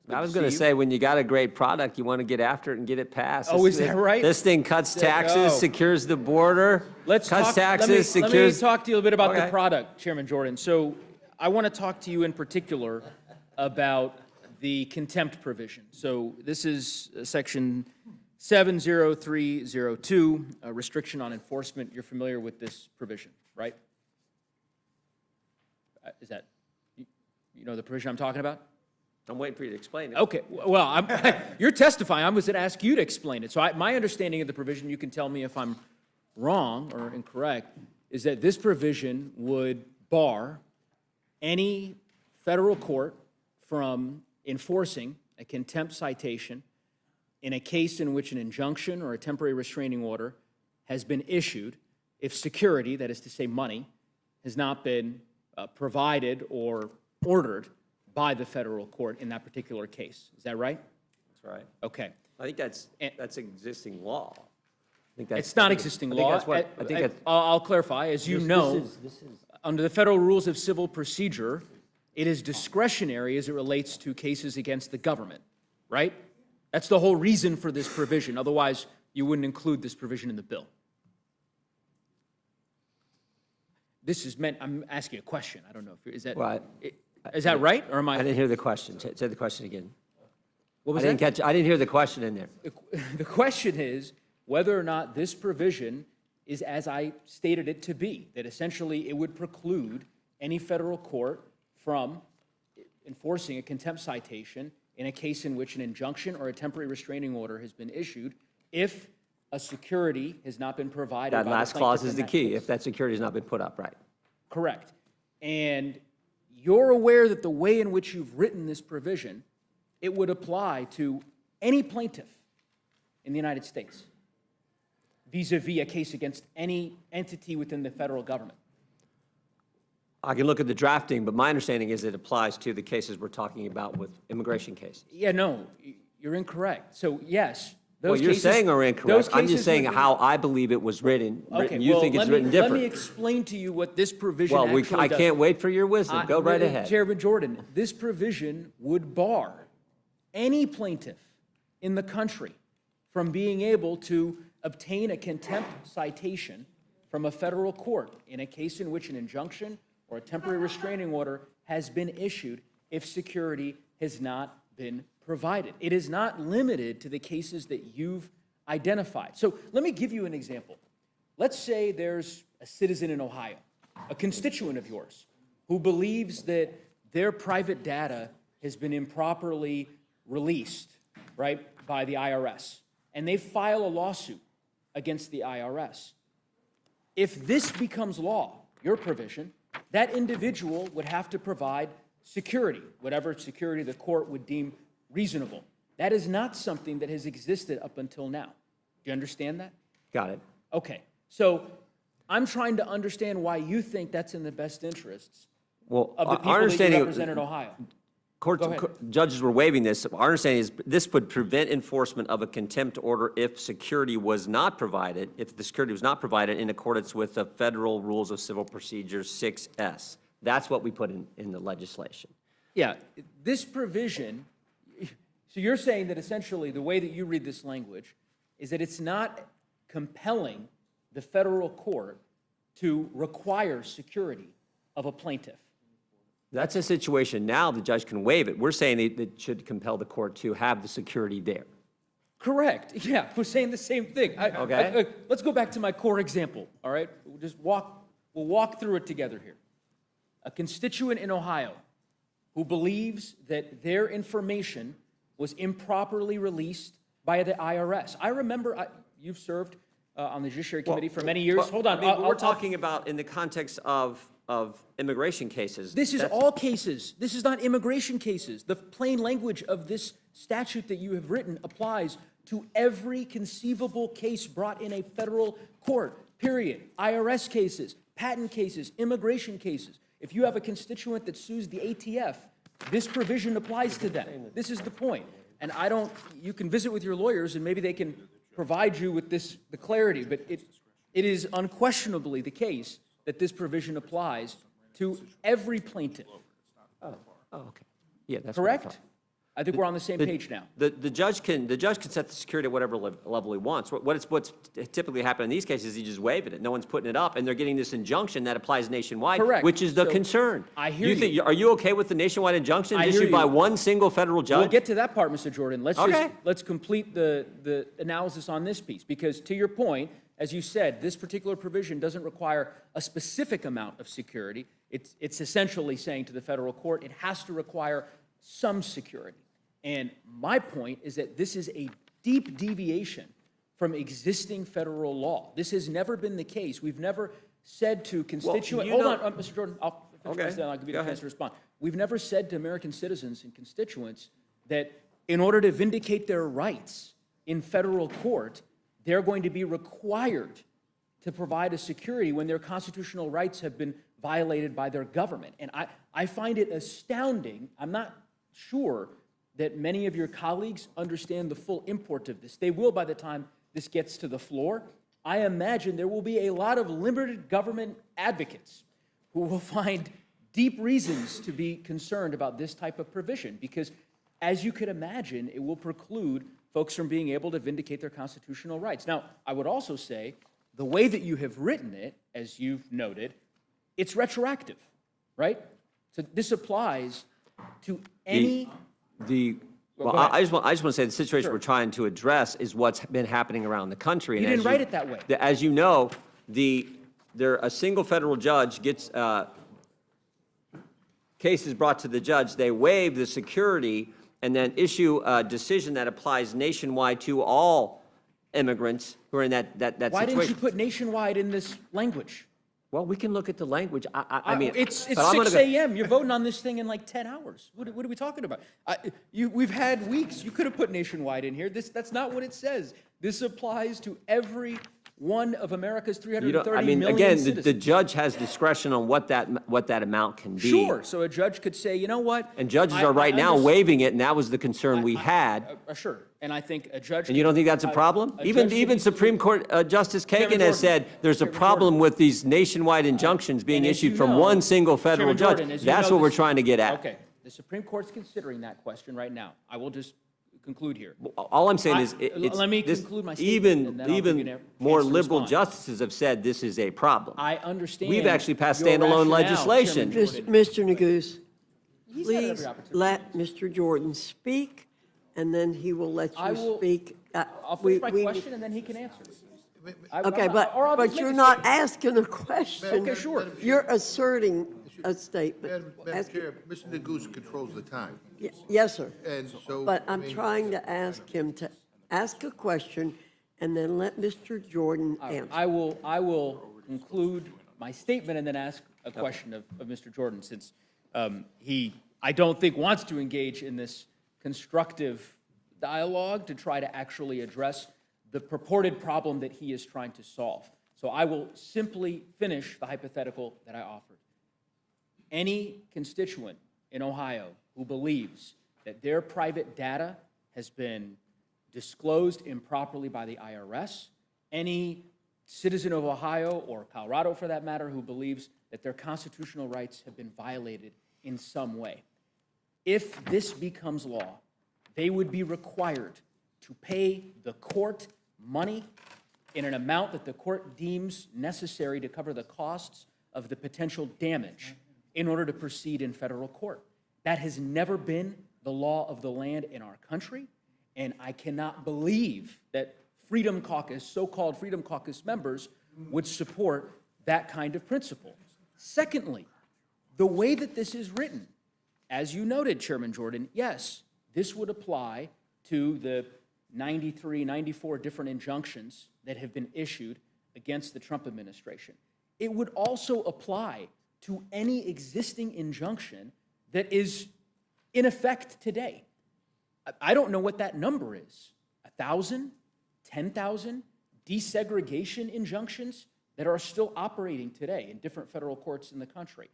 I was going to say, when you got a great product, you want to get after it and get it passed. Oh, is that right? This thing cuts taxes, Oh. secures the border, Let's cuts talk, taxes, let me secures. talk to you a bit about the Okay. product, Chairman Jordan. So I want to talk to you in particular about the contempt provision. So this is section 70302, a restriction on enforcement. You're familiar with this provision, right? Is that, you know the provision I'm talking about? I'm waiting for you to explain it. Okay, well, you're testifying. I was going to ask you to explain it. So my understanding of the provision, you can tell me if I'm wrong or incorrect, is that this provision would bar any federal court from enforcing a contempt citation in a case in which an injunction or a temporary restraining order has been issued if security, that is to say money, has not been provided or ordered by the federal court in that particular case. Is that right? That's right. Okay. I think that's existing law. I think that's. It's not existing I think law. that's what, I think that's. I'll clarify. As you know, under the Federal Rules of Civil Procedure, it is discretionary as it relates to cases against the government, right? That's the whole reason for this provision. Otherwise, you wouldn't include this provision in the bill. This is meant, I'm asking a question. I don't know if, is that, Well, is that right, or am I I? didn't hear the question. Say the question again. What was I didn't that? catch, I didn't hear the question in there. The question is whether or not this provision is as I stated it to be, that essentially it would preclude any federal court from enforcing a contempt citation in a case in which an injunction or a temporary restraining order has been issued if a security has not been provided by That the last plaintiff clause in is the that key, case. if that security has not been put up, right? Correct. And you're aware that the way in which you've written this provision, it would apply to any plaintiff in the United States vis-a-vis a case against any entity within the federal government. I can look at the drafting, but my understanding is it applies to the cases we're talking about with immigration cases. Yeah, no, you're incorrect. So yes, those What you're cases- saying are those incorrect. I'm cases just saying would be- how I believe it was written. Okay, You well, think it's let me- written different. Let me explain to you what this provision Well, actually I does. can't wait for your wisdom. Go right ahead. Chairman Jordan, this provision would bar any plaintiff in the country from being able to obtain a contempt citation from a federal court in a case in which an injunction or a temporary restraining order has been issued if security has not been provided. It is not limited to the cases that you've identified. So let me give you an example. Let's say there's a citizen in Ohio, a constituent of yours, who believes that their private data has been improperly released, right, by the IRS, and they file a lawsuit against the IRS. If this becomes law, your provision, that individual would have to provide security, whatever security the court would deem reasonable. That is not something that has existed up until now. Do you understand that? Got it. Okay. So I'm trying to understand why you think that's in the best interests Well, of the our people that you understanding, represent in Ohio. Judges were waiving this. Our understanding is this would prevent enforcement of a contempt order if security was not provided, if the security was not provided in accordance with the Federal Rules of Civil Procedure 6S. That's what we put in the legislation. Yeah, this provision, so you're saying that essentially the way that you read this language is that it's not compelling the federal court to require security of a plaintiff. That's a situation now the judge can waive it. We're saying it should compel the court to have the security there. Correct. Yeah, we're saying the same thing. Okay. Let's go back to my core example, all right? We'll walk through it together here. A constituent in Ohio who believes that their information was improperly released by the IRS. I remember you've served on the Judiciary Committee for many years. Hold on. I mean, we're talking about in the context of immigration cases. This is all cases. This is not immigration cases. The plain language of this statute that you have written applies to every conceivable case brought in a federal court, period. IRS cases, patent cases, immigration cases. If you have a constituent that sues the ATF, this provision applies to them. This is the point. And you can visit with your lawyers and maybe they can provide you with the clarity, but it is unquestionably the case that this provision applies to every plaintiff. Oh, okay. Yeah, that's what I thought. Correct? I think we're on the same page now. The judge can set the security at whatever level he wants. What's typically happened in these cases is he just waived it. No one's putting it up, and they're getting this injunction that applies nationwide, Correct. which is the So, concern. I hear you. Are you okay with the nationwide injunction I hear issued by you. one single federal judge? We'll get to that part, Mr. Jordan. Okay. Let's complete the analysis on this piece, because to your point, as you said, this particular provision doesn't require a specific amount of security. It's essentially saying to the federal court, it has to require some security. And my point is that this is a deep deviation from existing federal law. This has never been the case. We've never said to constituents, hold on, Mr. Jordan, I'll finish this, then I'll give you the chance to respond. We've never said to American citizens and constituents that in order to vindicate their rights in federal court, they're going to be required to provide a security when their constitutional rights have been violated by their government. And I find it astounding. I'm not sure that many of your colleagues understand the full import of this. They will by the time this gets to the floor. I imagine there will be a lot of limited government advocates who will find deep reasons to be concerned about this type of provision, because as you could imagine, it will preclude folks from being able to vindicate their constitutional rights. Now, I would also say the way that you have written it, as you've noted, it's retroactive, right? So this applies to any... Well, go ahead. I just want to say the situation we're trying to address is what's been happening around the country. You And didn't write it that way. As you know, a single federal judge gets cases brought to the judge. They waive the security and then issue a decision that applies nationwide to all immigrants who are in that situation. Why didn't you put nationwide in this language? Well, we can look at the language. I mean, It's but I'm gonna 6 go- a.m. You're voting on this thing in like 10 hours. What are we talking about? We've had weeks. You could have put nationwide in here. That's not what it says. This applies to every one of America's You 330 don't, I mean, million again, citizens. the judge has discretion on what that amount can be. Sure. So a judge could say, you know what? And judges I- are right I now understand- waiving it, and that was the concern we had. Sure. And I think a judge. And you don't think that's a problem? Even Supreme Court Justice Kagan has said there's a problem with these nationwide injunctions being And as issued you from know, one single federal Chairman judge. Jordan, as you That's know, what we're this- trying to get at. Okay. The Supreme Court's considering that question right now. I will just conclude here. All I'm saying is, Let me this- conclude my statement, and then I'll give you even a more chance to liberal respond. justices have said this is a problem. I understand. We've actually passed your standalone rationale, legislation. Chairman Jordan. Mr. Neguse, He's had every please opportunity. let Mr. Jordan speak, and then he will let I you will- speak. I'll finish my question, and then he can answer. Okay, or I'll but just you're make a not statement. asking a question. Okay, sure. You're asserting a statement. Madam Ask- Chair, Mr. Neguse controls the time. Yes, sir. And so. But I I'm mean, trying to ask him to ask a question and then let Mr. Jordan answer. I will conclude my statement and then ask a question of Mr. Jordan, since he, I don't think, wants to engage in this constructive dialogue to try to actually address the purported problem that he is trying to solve. So I will simply finish the hypothetical that I offered. Any constituent in Ohio who believes that their private data has been disclosed improperly by the IRS, any citizen of Ohio or Colorado, for that matter, who believes that their constitutional rights have been violated in some way, if this becomes law, they would be required to pay the court money in an amount that the court deems necessary to cover the costs of the potential damage in order to proceed in federal court. That has never been the law of the land in our country, and I cannot believe that Freedom Caucus, so-called Freedom Caucus members, would support that kind of principle. Secondly, the way that this is written, as you noted, Chairman Jordan, yes, this would apply to the 93, 94 different injunctions that have been issued against the Trump administration. It would also apply to any existing injunction that is in effect today. I don't know what that number is. 1,000, 10,000 desegregation injunctions that are still operating today in different federal courts in the country.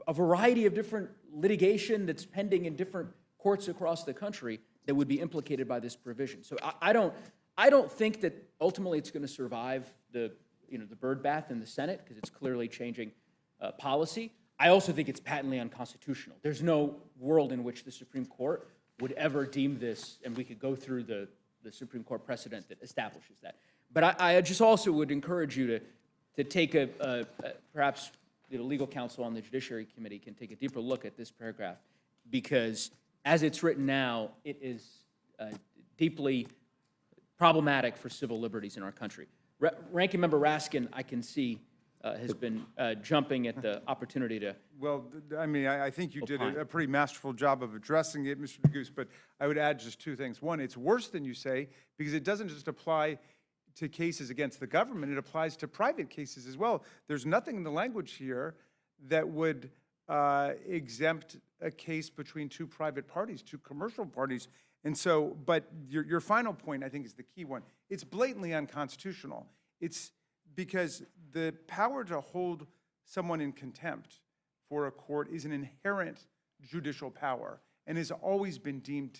A variety of different litigation that's pending in different courts across the country that would be implicated by this provision. So I don't think that ultimately it's going to survive the bird bath in the Senate, because it's clearly changing policy. I also think it's patently unconstitutional. There's no world in which the Supreme Court would ever deem this, and we could go through the Supreme Court precedent that establishes that. But I just also would encourage you to take perhaps the legal counsel on the Judiciary Committee can take a deeper look at this paragraph, because as it's written now, it is deeply problematic for civil liberties in our country. Ranking Member Raskin, I can see, has been jumping at the opportunity to. Well, I mean, I think you did Opine. a pretty masterful job of addressing it, Mr. Neguse, but I would add just two things. One, it's worse than you say, because it doesn't just apply to cases against the government, it applies to private cases as well. There's nothing in the language here that would exempt a case between two private parties, two commercial parties. And so, but your final point, I think, is the key one. It's blatantly unconstitutional. It's because the power to hold someone in contempt for a court is an inherent judicial power and has always been deemed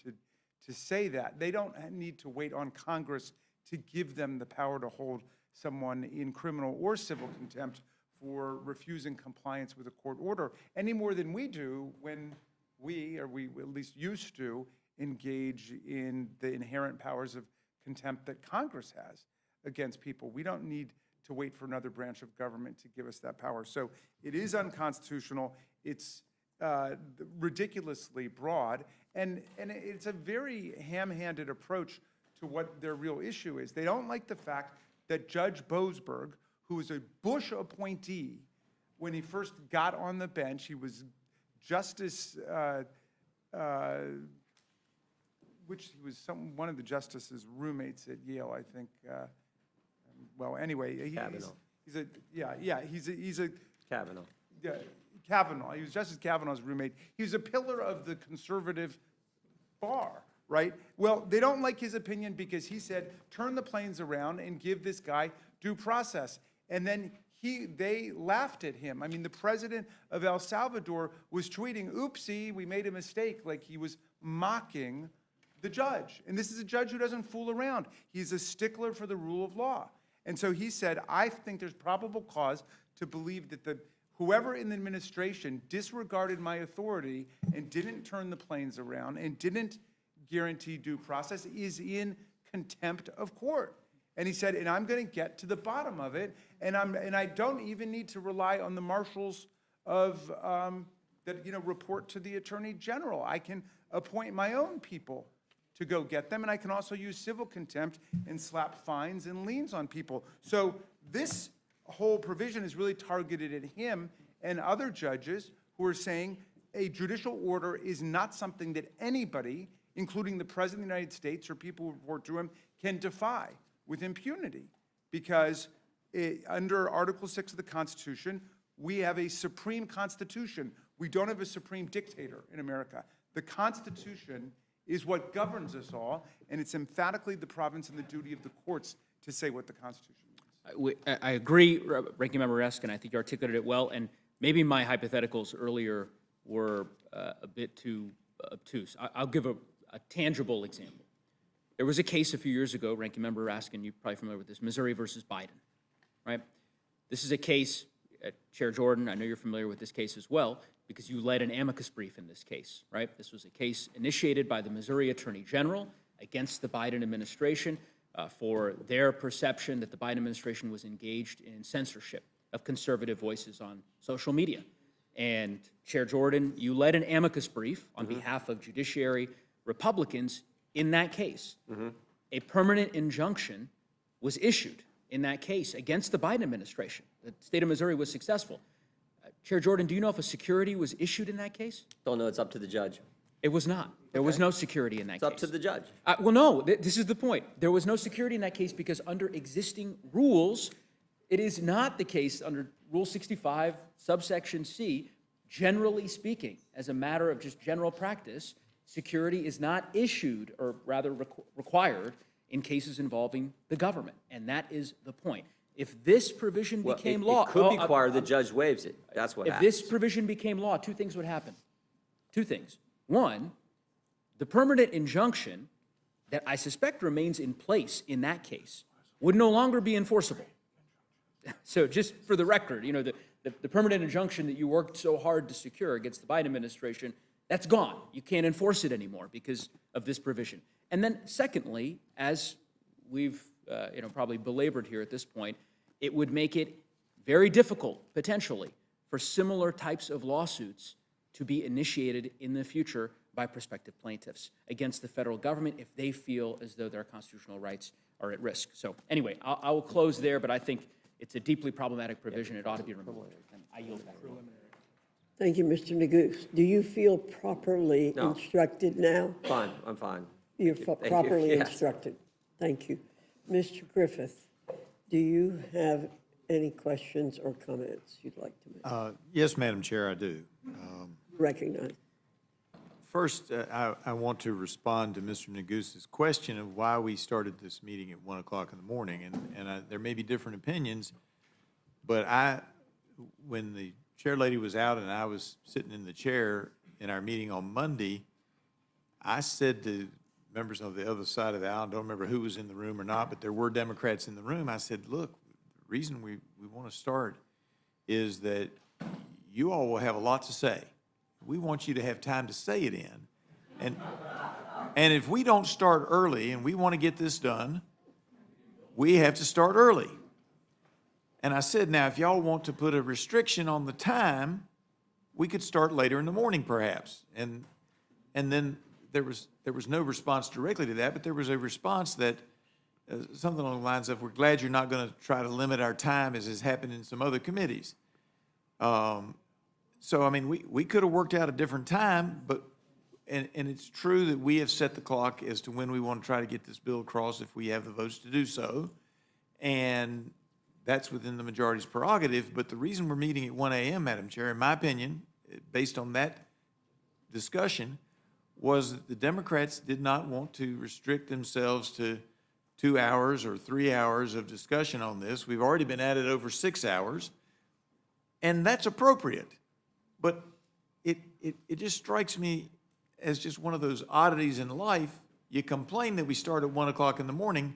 to say that. They don't need to wait on Congress to give them the power to hold someone in criminal or civil contempt for refusing compliance with a court order, any more than we do when we at least used to, engage in the inherent powers of contempt that Congress has against people. We don't need to wait for another branch of government to give us that power. So it is unconstitutional. It's ridiculously broad, and it's a very ham-handed approach to what their real issue is. They don't like the fact that Judge Boasberg, who was a Bush appointee when he first got on the bench, he was Justice, one of the justices' roommates at Yale, I think. Well, anyway, Kavanaugh. he's a Kavanaugh. Yeah, Kavanaugh. He was Justice Kavanaugh's roommate. He was a pillar of the conservative bar, right? Well, they don't like his opinion because he said, turn the planes around and give this guy due process. And then they laughed at him. I mean, the president of El Salvador was tweeting, oopsie, we made a mistake, like he was mocking the judge. And this is a judge who doesn't fool around. He's a stickler for the rule of law. And so he said, I think there's probable cause to believe that whoever in the administration disregarded my authority and didn't turn the planes around and didn't guarantee due process is in contempt of court. And he said, and I'm going to get to the bottom of it, and I don't even need to rely on the marshals of that report to the Attorney General. I can appoint my own people to go get them, and I can also use civil contempt and slap fines and liens on people. So this whole provision is really targeted at him and other judges who are saying a judicial order is not something that anybody, including the President of the United States or people who report to him, can defy with impunity. Because under Article 6 of the Constitution, we have a supreme constitution. We don't have a supreme dictator in America. The Constitution is what governs us all, and it's emphatically the province and the duty of the courts to say what the Constitution means. I agree, Ranking Member Raskin. I think you articulated it well, and maybe my hypotheticals earlier were a bit too obtuse. I'll give a tangible example. There was a case a few years ago, Ranking Member Raskin, you're probably familiar with this, Missouri versus Biden, right? This is a case, Chair Jordan, I know you're familiar with this case as well, because you led an amicus brief in this case, right? This was a case initiated by the Missouri Attorney General against the Biden administration for their perception that the Biden administration was engaged in censorship of conservative voices on social media. And Chair Jordan, you led an amicus brief on behalf of judiciary Republicans in that case. A permanent injunction was issued in that case against the Biden administration. The state of Missouri was successful. Chair Jordan, do you know if a security was issued in that case? Don't know, it's up to the judge. It was not. There was no security in that case. It's up to the judge. Well, no, this is the point. There was no security in that case because under existing rules, it is not the case under Rule 65, subsection C, generally speaking, as a matter of just general practice, security is not issued, or rather required, in cases involving the government. And that is the point. If this provision became law... It could be required, the judge waives it. That's what happens. If this provision became law, two things would happen. Two things. One, the permanent injunction that I suspect remains in place in that case would no longer be enforceable. So just for the record, you know, the permanent injunction that you worked so hard to secure against the Biden administration, that's gone. You can't enforce it anymore because of this provision. And then secondly, as we've probably belabored here at this point, it would make it very difficult, potentially, for similar types of lawsuits to be initiated in the future by prospective plaintiffs against the federal government if they feel as though their constitutional rights are at risk. So anyway, I will close there, but I think it's a deeply problematic provision. It ought to be removed. And I yield back. Thank you, Mr. Neguse. Do you feel properly instructed now? Fine, I'm fine. You're properly Yes. instructed. Thank you. Mr. Griffith, do you have any questions or comments you'd like to make? Yes, Madam Chair, I do. Recognize. First, I want to respond to Mr. Neguse's question of why we started this meeting at 1 o'clock in the morning. And there may be different opinions, but when the chair lady was out and I was sitting in the chair in our meeting on Monday, I said to members of the other side of the aisle, I don't remember who was in the room or not, but there were Democrats in the room. I said, look, the reason we want to start is that you all will have a lot to say. We want you to have time to say it in. And if we don't start early and we want to get this done, we have to start early. And I said, now, if y'all want to put a restriction on the time, we could start later in the morning perhaps. And then there was no response directly to that, but there was a response that something along the lines of, we're glad you're not going to try to limit our time as has happened in some other committees. So, I mean, we could have worked out a different time, but, and it's true that we have set the clock as to when we want to try to get this bill across if we have the votes to do so. And that's within the majority's prerogative, but the reason we're meeting at 1 a.m., Madam Chair, in my opinion, based on that discussion, was that the Democrats did not want to restrict themselves to 2 hours or 3 hours of discussion on this. We've already been at it over 6 hours, and that's appropriate. But it just strikes me as just one of those oddities in life. You complain that we start at 1 o'clock in the morning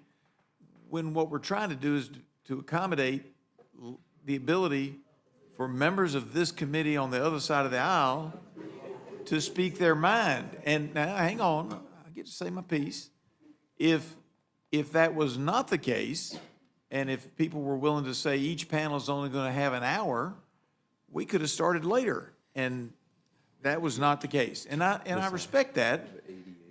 when what we're trying to do is to accommodate the ability for members of this committee on the other side of the aisle to speak their mind. And now, hang on, I get to say my piece. If that was not the case, and if people were willing to say each panel is only going to have an hour, we could have started later. And that was not the case. And I respect that,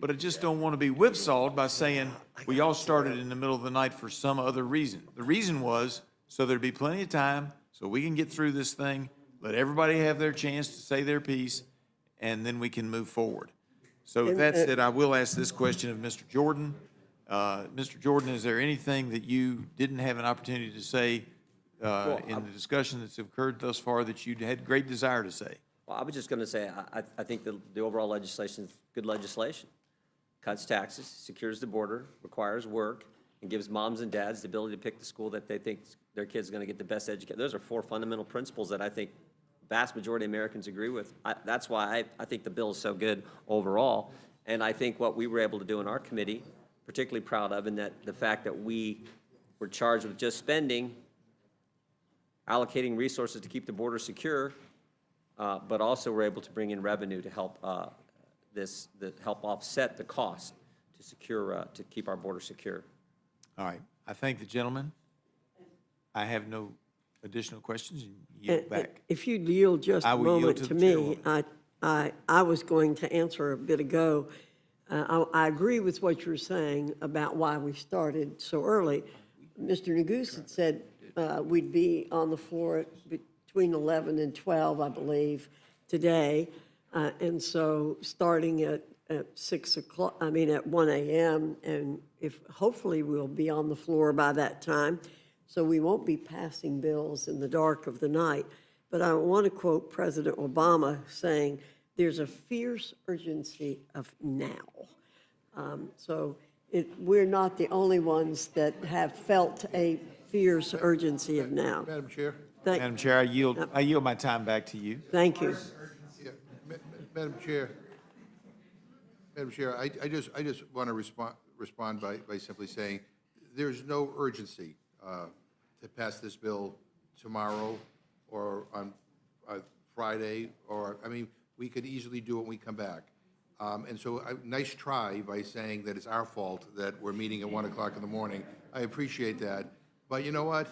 but I just don't want to be whipsawed by saying, well, y'all started in the middle of the night for some other reason. The reason was so there'd be plenty of time so we can get through this thing, let everybody have their chance to say their piece, and then we can move forward. So with that said, I will ask this question of Mr. Jordan. Mr. Jordan, is there anything that you didn't have an opportunity to say in the discussion that's occurred thus far that you had great desire to say? Well, I was just going to say, I think the overall legislation is good legislation. Cuts taxes, secures the border, requires work, and gives moms and dads the ability to pick the school that they think their kid's going to get the best education. Those are 4 fundamental principles that I think vast majority of Americans agree with. That's why I think the bill is so good overall. And I think what we were able to do in our committee, particularly proud of, and that the fact that we were charged with just spending, allocating resources to keep the border secure, but also we're able to bring in revenue to help help offset the cost to secure to keep our border secure. All right. I thank the gentleman. I have no additional questions. Yield back. If you'd yield just I a will yield moment to to the me, chairwoman. I was going to answer a bit ago. I agree with what you're saying about why we started so early. Mr. Neguse had said we'd be on the floor between 11 and 12, I believe, today. And so starting at 6 o'clock, at 1 a.m., and hopefully we'll be on the floor by that time, so we won't be passing bills in the dark of the night. But I want to quote President Obama saying, there's a fierce urgency of now. We're not the only ones that have felt a fierce urgency of now. Madam Chair? Madam Chair, I yield my time back to you. Thank you. Yeah, Madam Chair, I just want to respond by simply saying there's no urgency to pass this bill tomorrow or on Friday, we could easily do it when we come back. And so, nice try by saying that it's our fault that we're meeting at 1 o'clock in the morning. I appreciate that. But you know what?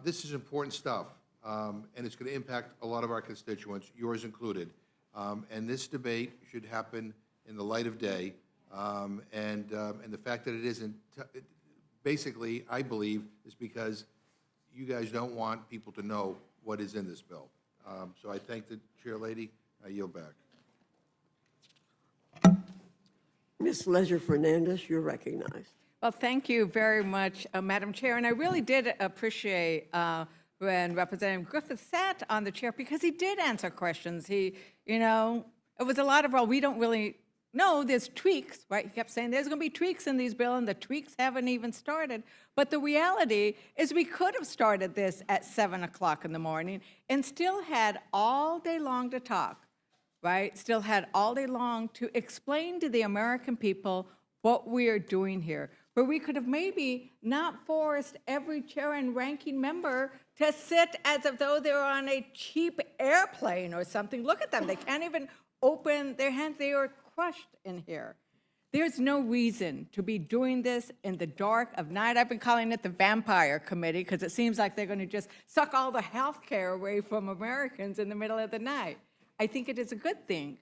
This is important stuff, and it's going to impact a lot of our constituents, yours included. And this debate should happen in the light of day. And the fact that it isn't, basically, I believe, is because you guys don't want people to know what is in this bill. So I thank the chair lady. I yield back. Ms. Leisure-Fernandez, you're recognized. Well, thank you very much, Madam Chair. And I really did appreciate when Representative Griffith sat on the chair because he did answer questions. It was a lot of, well, we don't really no, there's tweaks, right? He kept saying there's going to be tweaks in these bills, and the tweaks haven't even started. But the reality is we could have started this at 7 o'clock in the morning and still had all day long to talk, right? Still had all day long to explain to the American people what we are doing here. Where we could have maybe not forced every chair and ranking member to sit as if though they were on a cheap airplane or something. Look at them. They can't even open their hands. They are crushed in here. There's no reason to be doing this in the dark of night. I've been calling it the vampire committee because it seems like they're going to just suck all the health care away from Americans in the middle of the night. I think it is a good thing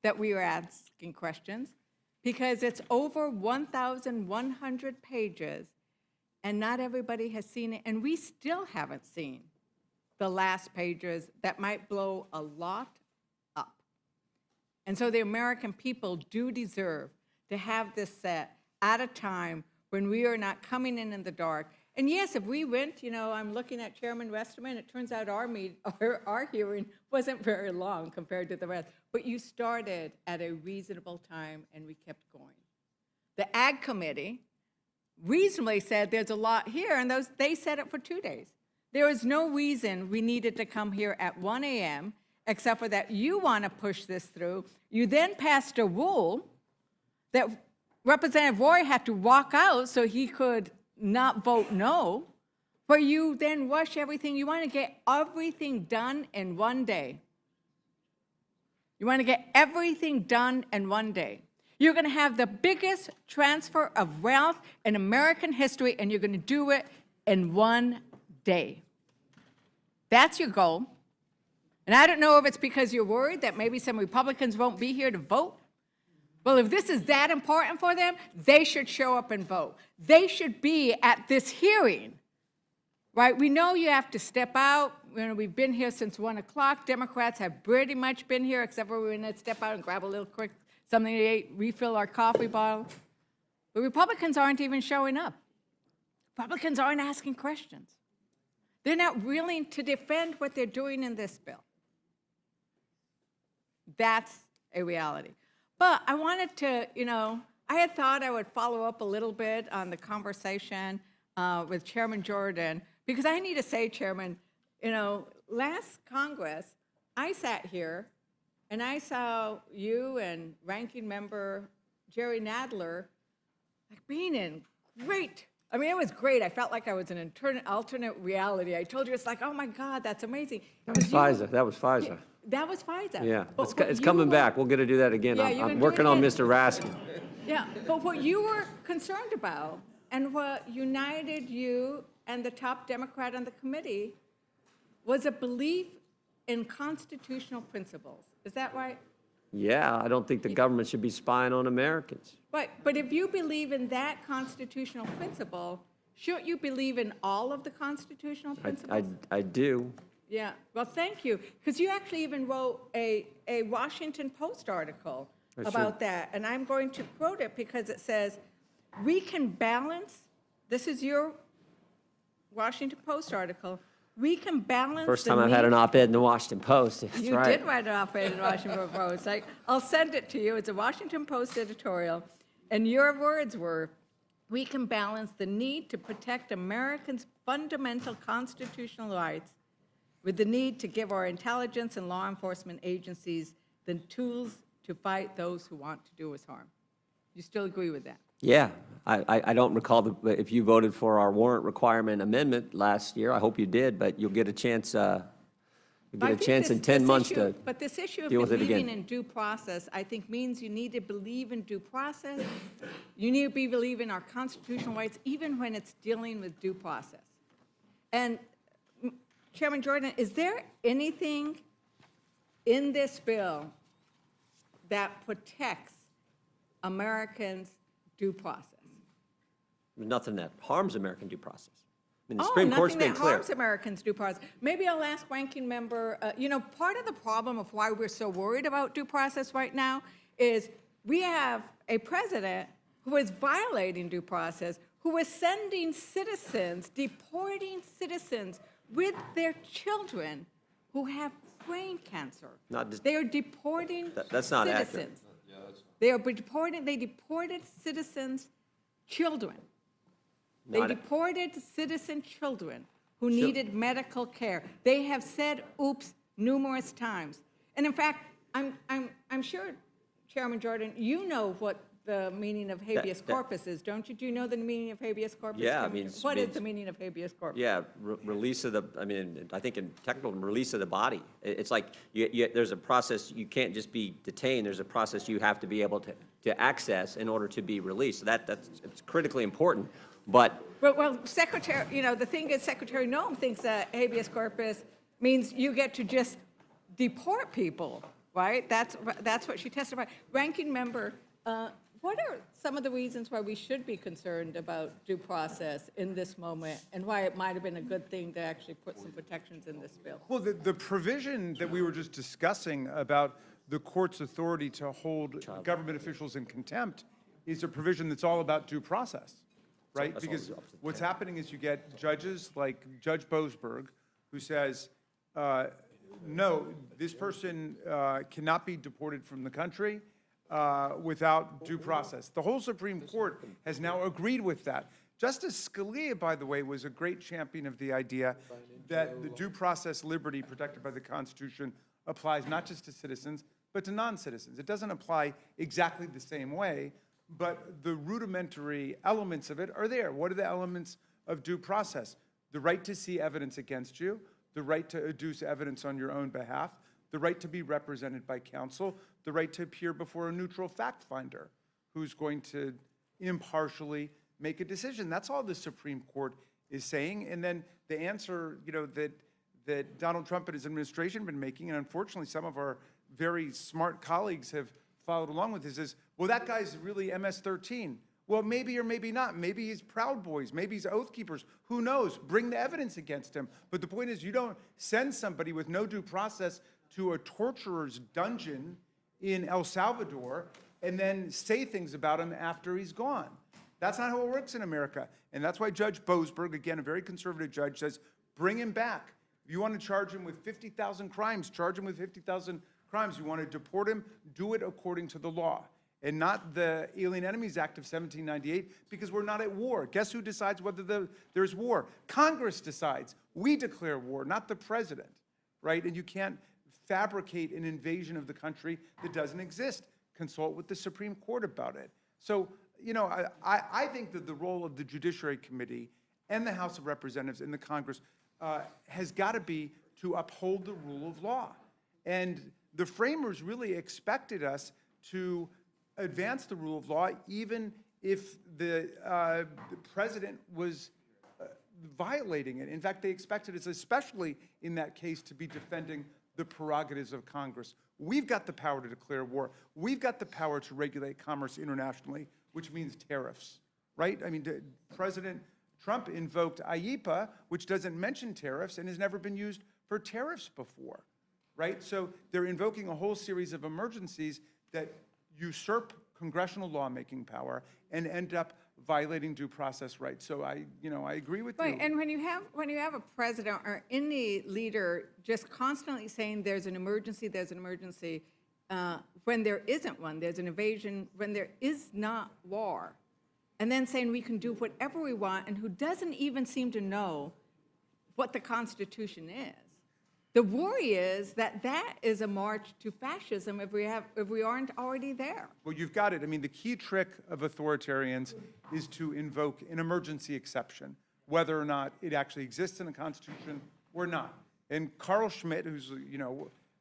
that we are asking questions because it's over 1,100 pages and not everybody has seen it. And we still haven't seen the last pages that might blow a lot up. And so the American people do deserve to have this set at a time when we are not coming in the dark. And yes, if we went, I'm looking at Chairman Westerman, it turns out our hearing wasn't very long compared to the rest. But you started at a reasonable time, and we kept going. The Ag Committee reasonably said there's a lot here, and they said it for 2 days. There is no reason we needed to come here at 1 a.m., except for that you want to push this through. You then passed a rule that Representative Roy had to walk out so he could not vote no, where you then rush everything. You want to get everything done in 1 day. You want to get everything done in 1 day. You're going to have the biggest transfer of wealth in American history, and you're going to do it in 1 day. That's your goal. And I don't know if it's because you're worried that maybe some Republicans won't be here to vote. Well, if this is that important for them, they should show up and vote. They should be at this hearing, right? We know you have to step out. We've been here since 1 o'clock. Democrats have pretty much been here, except for we're going to step out and grab a little quick something to eat, refill our coffee bottle. But Republicans aren't even showing up. Republicans aren't asking questions. They're not willing to defend what they're doing in this bill. That's a reality. But I wanted to, I had thought I would follow up a little bit on the conversation with Chairman Jordan, because I need to say, Chairman, last Congress, I sat here and I saw you and Ranking Member Jerry Nadler being in great, it was great. I felt like I was in an alternate reality. I told you, it's like, oh my God, that's amazing. That was FISA. That was FISA. That was FISA. Yeah, But it's coming back. We'll get to do that again. Yeah, you're I'm gonna do working it on again. Mr. Raskin. Yeah, but what you were concerned about and what united you and the top Democrat on the committee was a belief in constitutional principles. Is that right? Yeah, I don't think the government should be spying on Americans. Right, but if you believe in that constitutional principle, shouldn't you believe in all of the constitutional principles? I do. Yeah, well, thank you, because you actually even wrote a Washington Post article about that, and I'm going to quote it because it says, we can balance, this is your Washington Post article, we can balance First the time I've had an need- op-ed in the Washington Post. That's You right. did write an op-ed in the Washington Post. I'll send it to you. It's a Washington Post editorial, and your words were, we can balance the need to protect Americans' fundamental constitutional rights with the need to give our intelligence and law enforcement agencies the tools to fight those who want to do us harm. You still agree with that? Yeah, I don't recall if you voted for our warrant requirement amendment last year. I hope you did, but you'll get a chance. You'll I get a think chance in this 10 months issue- to But this issue of deal with it believing again. in due process, I think, means you need to believe in due process. You need to believe in our constitutional rights, even when it's dealing with due process. And Chairman Jordan, is there anything in this bill that protects Americans' due process? There's nothing that harms American due process. I mean, the Oh, Supreme Court's nothing been that clear. harms Americans' due process. Maybe I'll ask Ranking Member, part of the problem of why we're so worried about due process right now is we have a president who is violating due process, who is sending citizens, deporting citizens with their children who have brain cancer. Not just- They are deporting That's not accurate. citizens. They deported citizens' children. They Not- deported citizen children who needed medical care. They have said oops numerous times. And in fact, I'm sure, Chairman Jordan, you know what the meaning of habeas corpus is, don't you? Do you know the meaning of habeas corpus? Yeah, Chairman? means- What is means- the meaning of habeas corpus? Yeah, release of the, I mean, I think in technical, release of the body. It's like, there's a process, you can't just be detained, there's a process you have to be able to access in order to be released. So it's critically important, but Well, Secretary, the thing is, Secretary Noem thinks that habeas corpus means you get to just deport people, right? That's what she testified. Ranking member, what are some of the reasons why we should be concerned about due process in this moment, and why it might have been a good thing to actually put some protections in this bill? Well, the provision that we were just discussing about the court's authority to hold government officials in contempt is a provision that's all about due process, right? that's all Because up to the what's happening is you get judges like Judge Boasberg, who says, no, this person cannot be deported from the country without due process. The whole Supreme Court has now agreed with that. Justice Scalia, by the way, was a great champion of the idea that the due process liberty protected by the Constitution applies not just to citizens, but to non-citizens. It doesn't apply exactly the same way, but the rudimentary elements of it are there. What are the elements of due process? The right to see evidence against you, the right to adduce evidence on your own behalf, the right to be represented by counsel, the right to appear before a neutral fact finder who's going to impartially make a decision. That's all the Supreme Court is saying. And then the answer, that Donald Trump and his administration have been making, and unfortunately some of our very smart colleagues have followed along with this, is, well, that guy's really MS-13. Well, maybe or maybe not. Maybe he's Proud Boys. Maybe he's Oath Keepers. Who knows? Bring the evidence against him. But the point is, you don't send somebody with no due process to a torturer's dungeon in El Salvador and then say things about him after he's gone. That's not how it works in America. And that's why Judge Boasberg, again, a very conservative judge, says, bring him back. If you want to charge him with 50,000 crimes, charge him with 50,000 crimes. You want to deport him, do it according to the law, and not the Alien Enemies Act of 1798, because we're not at war. Guess who decides whether there's war? Congress decides. We declare war, not the president, right? And you can't fabricate an invasion of the country that doesn't exist. Consult with the Supreme Court about it. So, I think that the role of the Judiciary Committee and the House of Representatives and the Congress has got to be to uphold the rule of law. And the framers really expected us to advance the rule of law, even if the president was violating it. In fact, they expected us, especially in that case, to be defending the prerogatives of Congress. We've got the power to declare war. We've got the power to regulate commerce internationally, which means tariffs, right? I mean, President Trump invoked IEEPA, which doesn't mention tariffs and has never been used for tariffs before, right? So they're invoking a whole series of emergencies that usurp congressional lawmaking power and end up violating due process rights. So I agree with Right, you. and when you have a president or any leader just constantly saying there's an emergency, when there isn't one, there's an invasion, when there is not war, and then saying we can do whatever we want, and who doesn't even seem to know what the Constitution is. The worry is that that is a march to fascism if we aren't already there. Well, you've got it. I mean, the key trick of authoritarians is to invoke an emergency exception, whether or not it actually exists in the Constitution or not. And Carl Schmitt, who's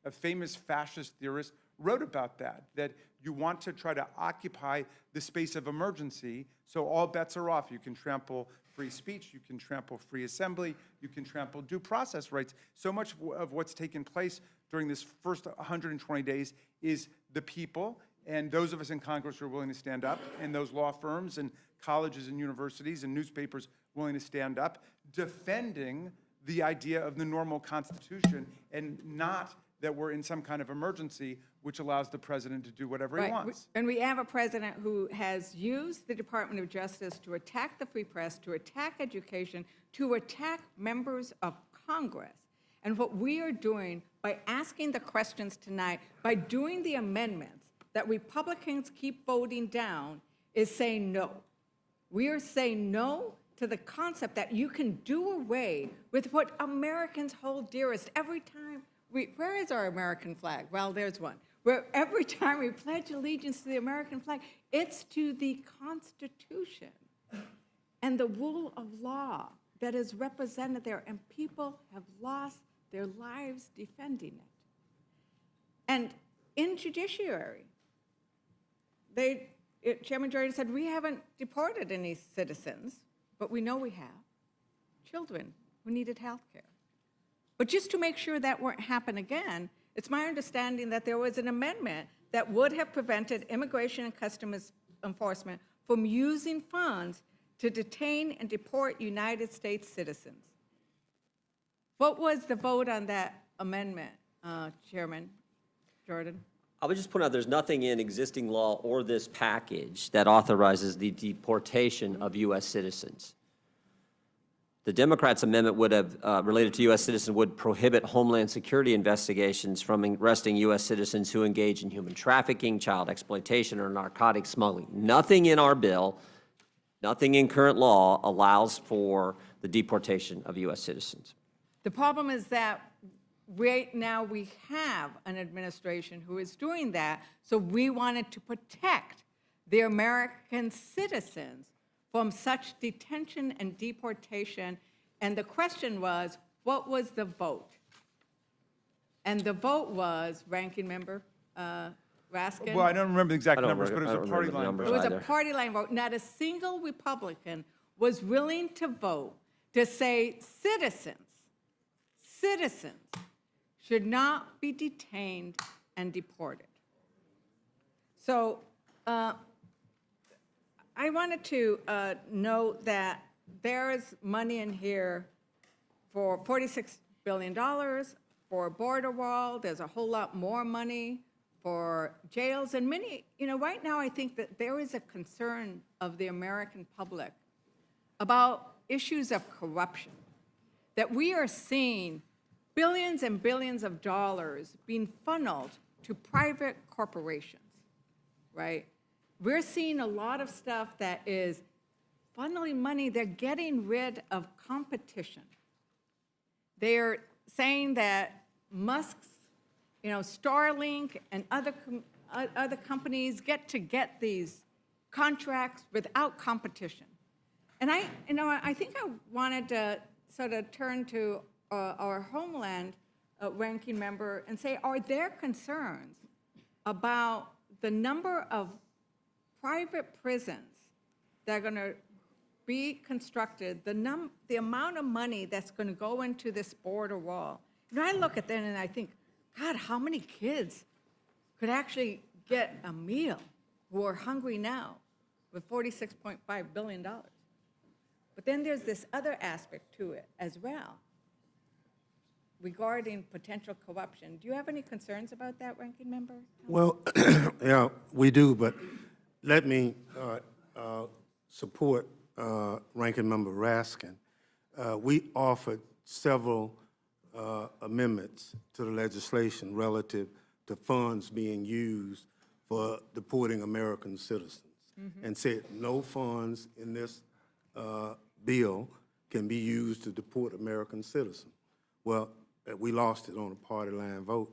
a famous fascist theorist, wrote about that you want to try to occupy the space of emergency, so all bets are off. You can trample free speech, you can trample free assembly, you can trample due process rights. So much of what's taken place during this first 120 days is the people and those of us in Congress who are willing to stand up, and those law firms and colleges and universities and newspapers willing to stand up, defending the idea of the normal Constitution, and not that we're in some kind of emergency which allows the president to do whatever he wants. And we have a president who has used the Department of Justice to attack the free press, to attack education, to attack members of Congress. And what we are doing by asking the questions tonight, by doing the amendments, that Republicans keep voting down is saying no. We are saying no to the concept that you can do away with what Americans hold dearest. Every time where is our American flag? Well, there's one. Where every time we pledge allegiance to the American flag, it's to the Constitution and the rule of law that is represented there, and people have lost their lives defending it. And in judiciary, Chairman Jordan said, we haven't deported any citizens, but we know we have children who needed health care. But just to make sure that won't happen again, it's my understanding that there was an amendment that would have prevented Immigration and Customs Enforcement from using funds to detain and deport United States citizens. What was the vote on that amendment, Chairman Jordan? I would just point out there's nothing in existing law or this package that authorizes the deportation of U.S. citizens. The Democrats' amendment would have, related to U.S. citizens, would prohibit Homeland Security investigations from arresting U.S. citizens who engage in human trafficking, child exploitation, or narcotic smuggling. Nothing in our bill, nothing in current law allows for the deportation of U.S. citizens. The problem is that right now we have an administration who is doing that, so we wanted to protect the American citizens from such detention and deportation. And the question was, what was the vote? And the vote was, Ranking Member Raskin? Well, I don't remember the exact numbers, but it was a party line vote. It was a party line vote. Not a single Republican was willing to vote to say citizens should not be detained and deported. So I wanted to note that there is money in here for $46 billion for a border wall. There's a whole lot more money for jails. And many, right now I think that there is a concern of the American public about issues of corruption, that we are seeing billions and billions of dollars being funneled to private corporations, right? We're seeing a lot of stuff that is funneling money. They're getting rid of competition. They're saying that Musk's, Starlink and other companies get these contracts without competition. And I think I wanted to sort of turn to our Homeland ranking member and say, are there concerns about the number of private prisons that are going to be constructed, the amount of money that's going to go into this border wall? I look at that and I think, God, how many kids could actually get a meal who are hungry now with $46.5 billion? But then there's this other aspect to it as well, regarding potential corruption. Do you have any concerns about that, Ranking Member? Well, yeah, we do, but let me support Ranking Member Raskin. We offered several amendments to the legislation relative to funds being used for deporting American citizens, and said no funds in this bill can be used to deport American citizens. Well, we lost it on a party line vote.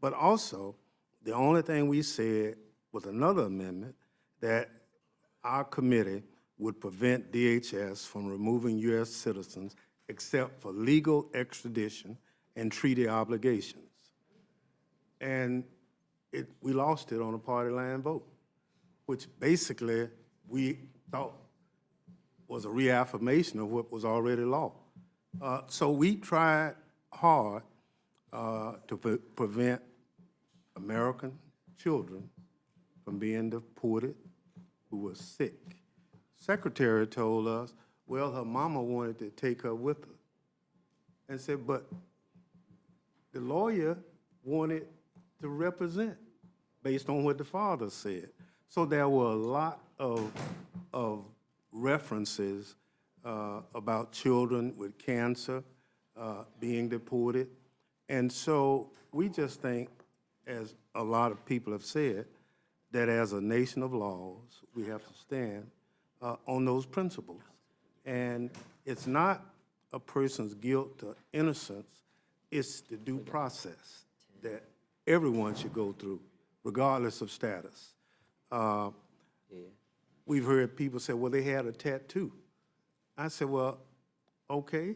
But also, the only thing we said was another amendment that our committee would prevent DHS from removing U.S. citizens except for legal extradition and treaty obligations. And we lost it on a party line vote, which basically we thought was a reaffirmation of what was already law. So we tried hard to prevent American children from being deported who were sick. Secretary told us, well, her mama wanted to take her with her. And said, but the lawyer wanted to represent based on what the father said. So there were a lot of references about children with cancer being deported. And so we just think, as a lot of people have said, that as a nation of laws, we have to stand on those principles. And it's not a person's guilt or innocence, it's the due process that everyone should go through, regardless of status. We've heard people say, well, they had a tattoo. I said, well, okay,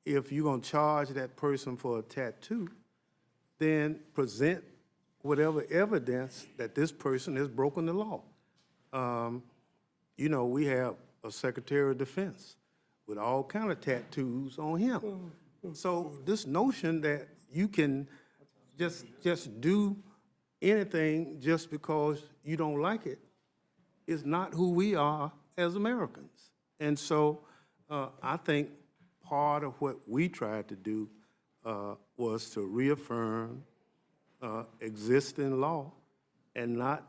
if you're going to charge that person for a tattoo, then present whatever evidence that this person has broken the law. You know, we have a Secretary of Defense with all kind of tattoos on him. So this notion that you can just do anything just because you don't like it is not who we are as Americans. And so I think part of what we tried to do was to reaffirm existing law and not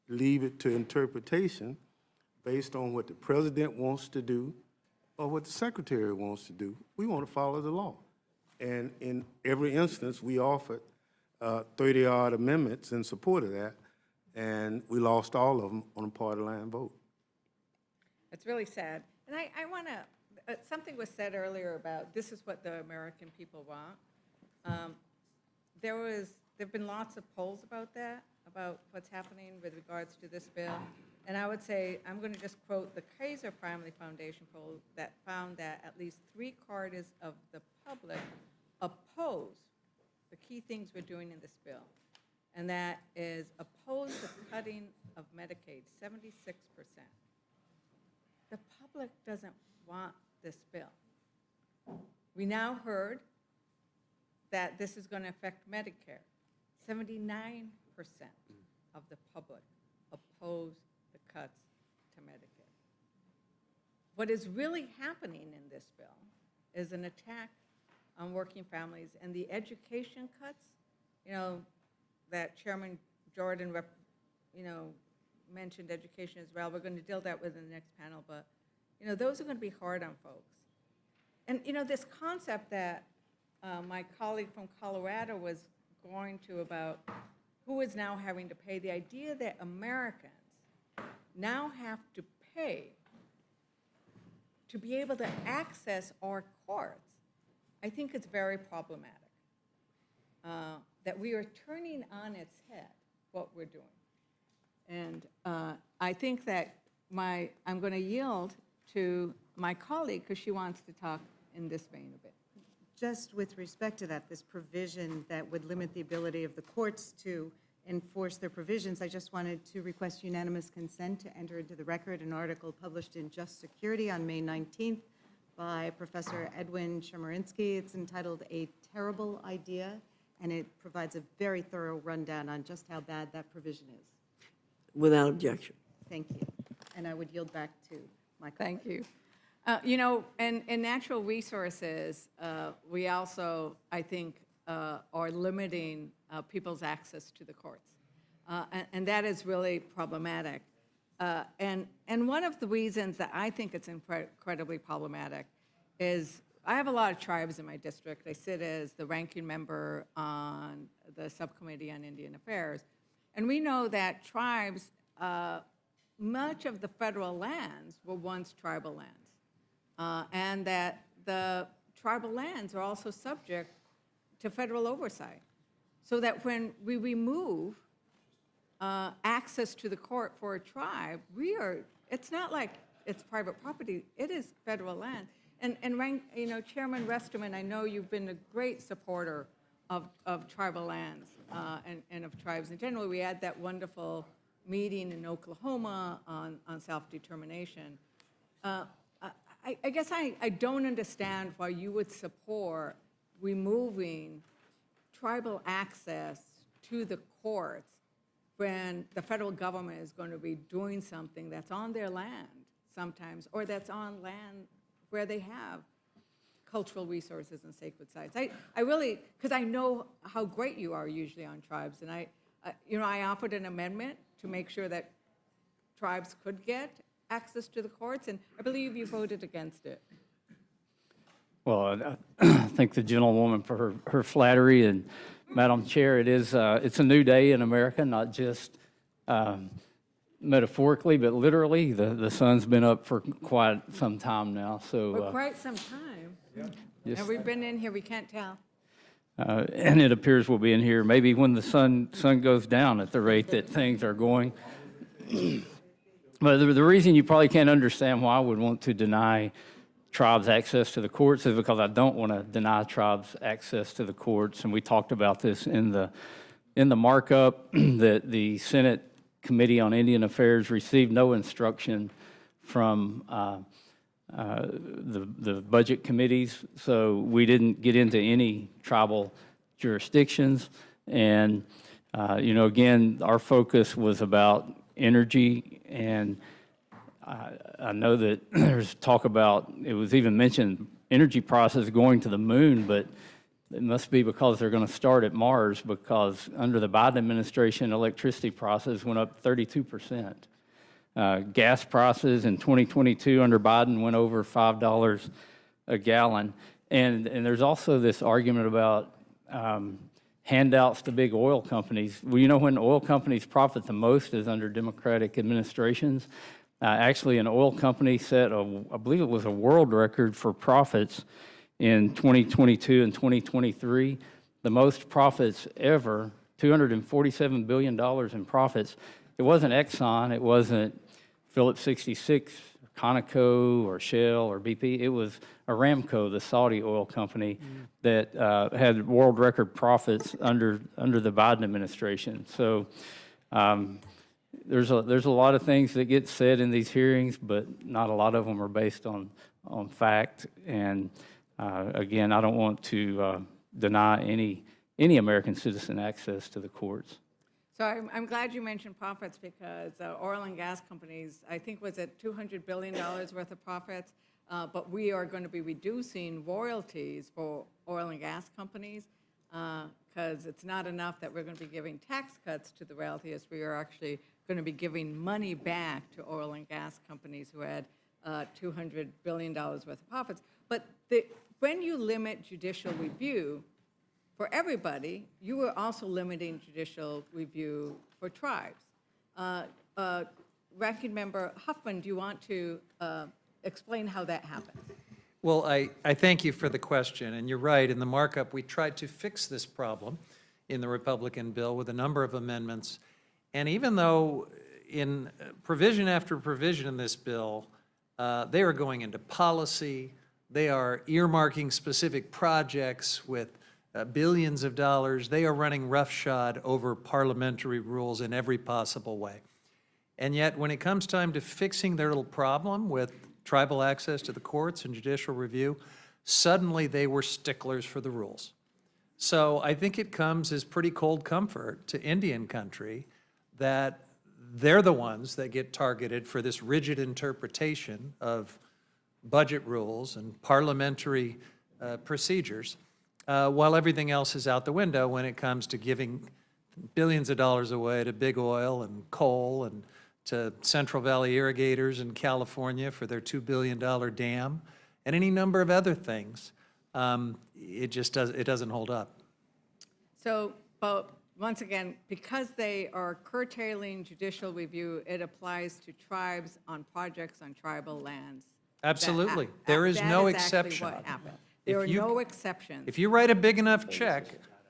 leave it to interpretation based on what the president wants to do or what the secretary wants to do. We want to follow the law. And in every instance, we offered 30-odd amendments in support of that, and we lost all of them on a party line vote. It's really sad. And I want to, something was said earlier about this is what the American people want. There've been lots of polls about that, about what's happening with regards to this bill. And I would say, I'm going to just quote the Kaiser Family Foundation poll that found that at least 3/4 of the public oppose the key things we're doing in this bill. And that is oppose the cutting of Medicaid, 76%. The public doesn't want this bill. We now heard that this is going to affect Medicare. 79% of the public oppose the cuts to Medicare. What is really happening in this bill is an attack on working families and the education cuts, you know, that Chairman Jordan, mentioned education as well. We're going to deal that with in the next panel, but, you know, those are going to be hard on folks. And, you know, this concept that my colleague from Colorado was going to about who is now having to pay, the idea that Americans now have to pay to be able to access our courts, I think it's very problematic. That we are turning on its head what we're doing. And I think that I'm going to yield to my colleague because she wants to talk in this vein a bit. Just with respect to that, this provision that would limit the ability of the courts to enforce their provisions, I just wanted to request unanimous consent to enter into the record an article published in Just Security on May 19th by Professor Edwin Chemerinsky. It's entitled A Terrible Idea, and it provides a very thorough rundown on just how bad that provision is. Without objection. Thank you. And I would yield back to my colleague. Thank you. You know, in natural resources, we also, I think, are limiting people's access to the courts. And that is really problematic. And one of the reasons that I think it's incredibly problematic is I have a lot of tribes in my district. I sit as the ranking member on the subcommittee on Indian Affairs. And we know that tribes, much of the federal lands were once tribal lands. And that the tribal lands are also subject to federal oversight. So that when we remove access to the court for a tribe, it's not like it's private property, it is federal land. And you know, Chairman Resterman, I know you've been a great supporter of tribal lands and of tribes in general. We had that wonderful meeting in Oklahoma on self-determination. I guess I don't understand why you would support removing tribal access to the courts when the federal government is going to be doing something that's on their land sometimes, or that's on land where they have cultural resources and sacred sites. I really, because I know how great you are usually on tribes, and I offered an amendment to make sure that tribes could get access to the courts, and I believe you voted against it. Well, I thank the gentlewoman for her flattery, and Madam Chair, it's a new day in America, not just metaphorically, but literally, the sun's been up for quite some time now, For so. quite some time. Yes. And we've been in here, we can't tell. And it appears we'll be in here maybe when the sun goes down at the rate that things are going. But the reason you probably can't understand why I would want to deny tribes access to the courts is because I don't want to deny tribes access to the courts. And we talked about this in the markup that the Senate Committee on Indian Affairs received no instruction from the budget committees, so we didn't get into any tribal jurisdictions. And, again, our focus was about energy, and I know that there's talk about, it was even mentioned, energy prices going to the moon, but it must be because they're going to start at Mars, because under the Biden administration, electricity prices went up 32%. Gas prices in 2022 under Biden went over $5 a gallon. And there's also this argument about handouts to big oil companies. Well, when oil companies profit the most is under Democratic administrations. Actually, an oil company set, I believe it was a world record for profits in 2022 and 2023. The most profits ever, $247 billion in profits. It wasn't Exxon, it wasn't Phillips 66, Conoco, or Shell, or BP. It was Aramco, the Saudi oil company, that had world record profits under the Biden administration. So there's a lot of things that get said in these hearings, but not a lot of them are based on fact. And again, I don't want to deny any American citizen access to the courts. So I'm glad you mentioned profits, because oil and gas companies, I think, was at $200 billion worth of profits, but we are going to be reducing royalties for oil and gas companies, because it's not enough that we're going to be giving tax cuts to the wealthiest. We are actually going to be giving money back to oil and gas companies who had $200 billion worth of profits. But when you limit judicial review for everybody, you are also limiting judicial review for tribes. Ranking Member Huffman, do you want to explain how that happens? Well, I thank you for the question, and you're right. In the markup, we tried to fix this problem in the Republican bill with a number of amendments. And even though in provision after provision in this bill, they are going into policy, they are earmarking specific projects with billions of dollars. They are running roughshod over parliamentary rules in every possible way. And yet, when it comes time to fixing their little problem with tribal access to the courts and judicial review, suddenly they were sticklers for the rules. So I think it comes as pretty cold comfort to Indian country that they're the ones that get targeted for this rigid interpretation of budget rules and parliamentary procedures, while everything else is out the window when it comes to giving billions of dollars away to big oil and coal and to Central Valley irrigators in California for their $2 billion dam and any number of other things. It doesn't hold up. So, but once again, because they are curtailing judicial review, it applies to tribes on projects on tribal lands. Absolutely. There is no exception. That is actually what happened. There are no exceptions. If you write a big enough check,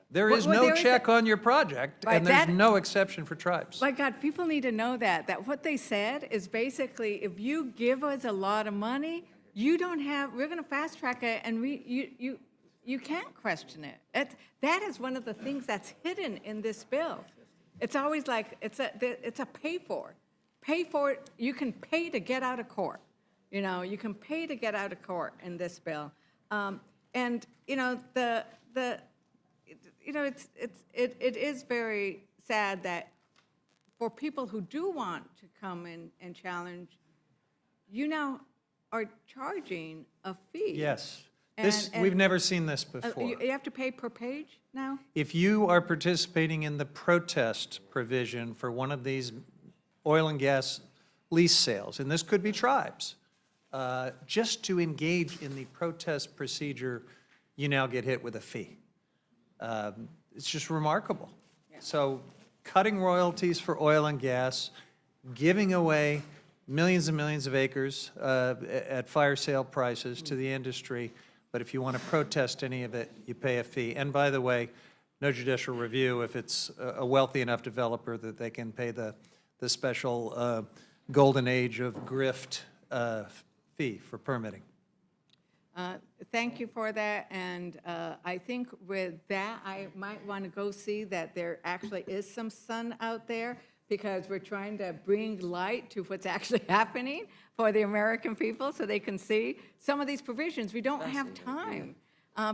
there is Well, no there is check on your project, Right, and there's that- no exception for tribes. My God, people need to know that what they said is basically, if you give us a lot of money, we're going to fast track it, and you can't question it. That is one of the things that's hidden in this bill. It's always like, it's a pay for. Pay for it, you can pay to get out of court. You can pay to get out of court in this bill. And it is very sad that for people who do want to come in and challenge, you now are charging a fee. Yes. And- We've never seen this before. You have to pay per page now? If you are participating in the protest provision for one of these oil and gas lease sales, and this could be tribes, just to engage in the protest procedure, you now get hit with a fee. It's just remarkable. So cutting royalties for oil and gas, giving away millions and millions of acres at fire sale prices to the industry. But if you want to protest any of it, you pay a fee. And by the way, no judicial review if it's a wealthy enough developer that they can pay the special golden age of grift fee for permitting. Thank you for that, and I think with that, I might want to go see that there actually is some sun out there, because we're trying to bring light to what's actually happening for the American people so they can see some of these provisions. We don't have time,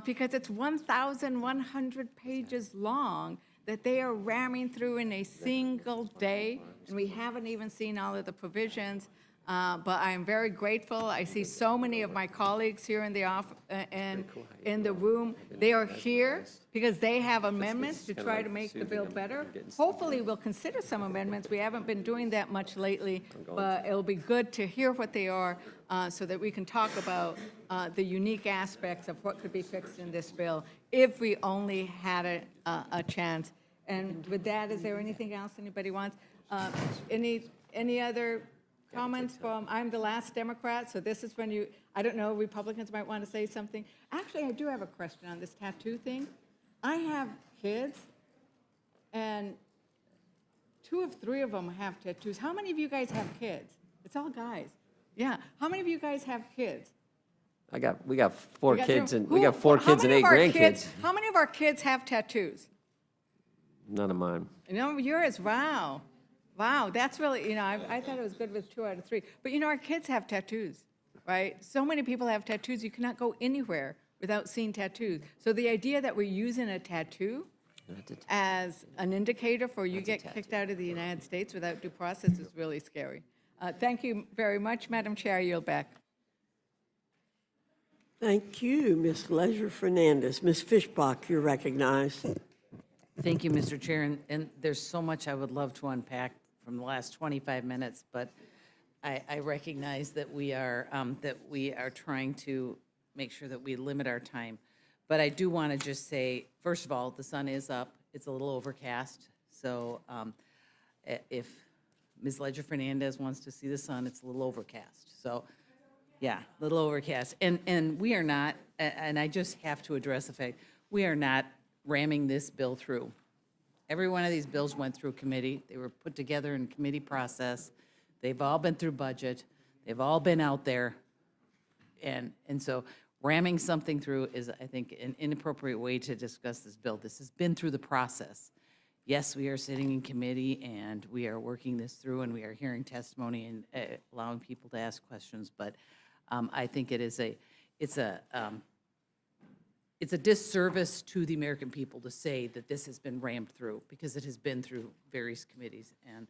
because it's 1,100 pages long that they are ramming through in a single day, and we haven't even seen all of the provisions. But I am very grateful. I see so many of my colleagues here in the and in the room. They are here because they have amendments to try to make the bill better. Hopefully, we'll consider some amendments. We haven't been doing that much lately, but it'll be good to hear what they are so that we can talk about the unique aspects of what could be fixed in this bill if we only had a chance. And with that, is there anything else anybody wants? Any other comments from, I'm the last Democrat, so this is when you, I don't know, Republicans might want to say something. Actually, I do have a question on this tattoo thing. I have kids, and 2 of 3 of them have tattoos. How many of you guys have kids? It's all guys. Yeah. How many of you guys have kids? We got 4 kids and, Who- we got 4 how kids and many 8 of our grandkids. How many of our kids have tattoos? None of mine. No, yours, wow. Wow, that's really, I thought it was good with 2 out of 3. But our kids have tattoos, right? So many people have tattoos, you cannot go anywhere without seeing tattoos. So the idea that we're using a tattoo as an indicator for you get kicked out of the United States without due process is really scary. Thank you very much, Madam Chair. I yield back. Thank you, Ms. Leisure Fernandez. Ms. Fishbach, you're recognized. Thank you, Mr. Chair, and there's so much I would love to unpack from the last 25 minutes, but I recognize that we are trying to make sure that we limit our time. But I do want to just say, first of all, the sun is up. It's a little overcast, so if Ms. Leisure Fernandez wants to see the sun, it's a little overcast. So, yeah, a little overcast. And we are not, and I just have to address the fact, we are not ramming this bill through. Every one of these bills went through committee. They were put together in committee process. They've all been through budget. They've all been out there. And so ramming something through is, I think, an inappropriate way to discuss this bill. This has been through the process. Yes, we are sitting in committee and we are working this through and we are hearing testimony and allowing people to ask questions. But I think it's a disservice to the American people to say that this has been rammed through, because it has been through various committees. And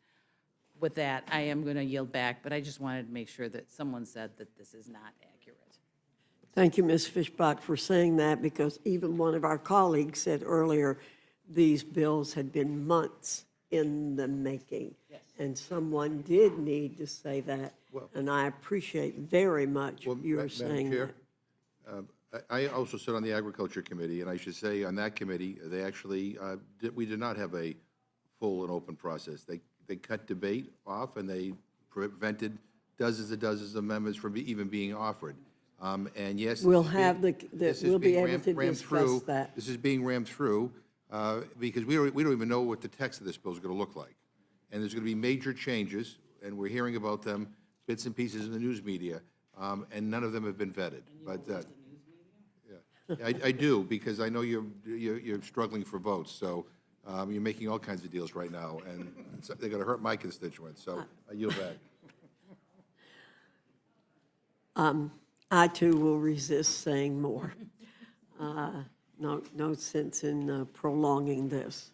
with that, I am going to yield back, but I just wanted to make sure that someone said that this is not accurate. Thank you, Ms. Fishbach, for saying that, because even one of our colleagues said earlier these bills had been months in the making. Yes. And someone did need to say that, and I appreciate very much your saying Madam Chair, that. I also sit on the Agriculture Committee, and I should say, on that committee, they actually, we did not have a full and open process. They cut debate off, and they prevented dozens of amendments from even being offered. And yes, We'll this is have being- this is we'll be being able to rammed discuss through. that. This is being rammed through because we don't even know what the text of this bill is going to look like. And there's going to be major changes, and we're hearing about them, bits and pieces in the news media, and none of them have been vetted. But I do, because I know you're struggling for votes, so you're making all kinds of deals right now, and they're going to hurt my constituents, so I yield back. I too will resist saying more. No sense in prolonging this.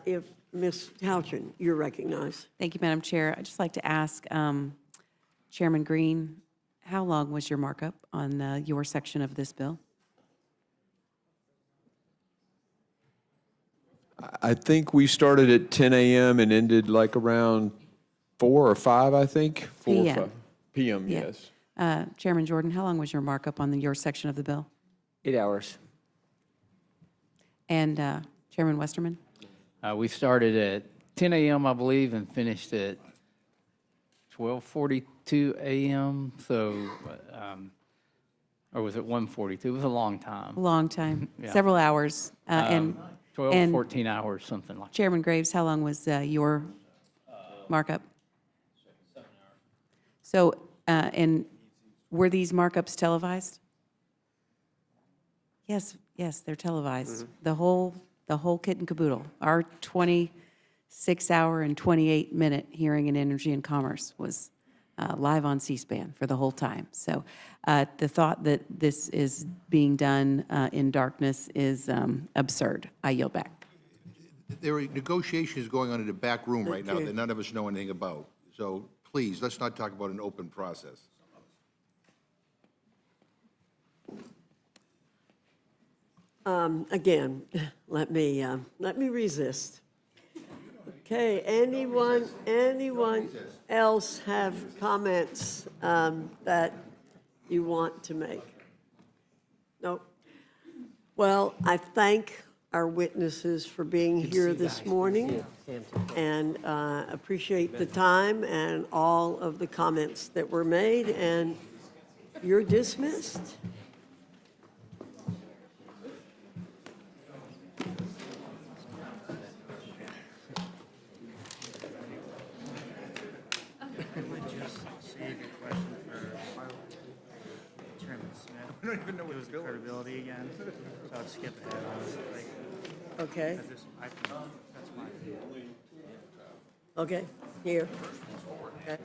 If Ms. Houchin, you're recognized. Thank you, Madam Chair. I'd just like to ask Chairman Green, how long was your markup on your section of this bill? I think we started at 10 a.m. and ended like around 4 or 5, I think. 4 or PM. 5 p.m., Yeah. yes. Chairman Jordan, how long was your markup on your section of the bill? 8 hours. And Chairman Westerman? We started at 10 a.m., I believe, and finished at 12:42 a.m., so, or was it 1:42? It was a long time. A long time, Yeah. several hours. And 12, and 14 hours, something like that. Chairman Graves, how long was your markup? 7 hours. So, and were these markups televised? Yes, yes, they're televised. The whole kit and caboodle. Our 26-hour and 28-minute hearing in Energy and Commerce was live on C-SPAN for the whole time. So the thought that this is being done in darkness is absurd. I yield back. There are negotiations going on in the back room right now that none of us know anything about. So please, let's not talk about an open process. Again, let me resist. Okay, anyone else have comments that you want to make? Nope. Well, I thank our witnesses for being here this morning and appreciate the time and all of the comments that were made, and you're dismissed. I don't even know what the credibility again, so I'd skip ahead on it. Okay, That's my view. okay, here. Okay.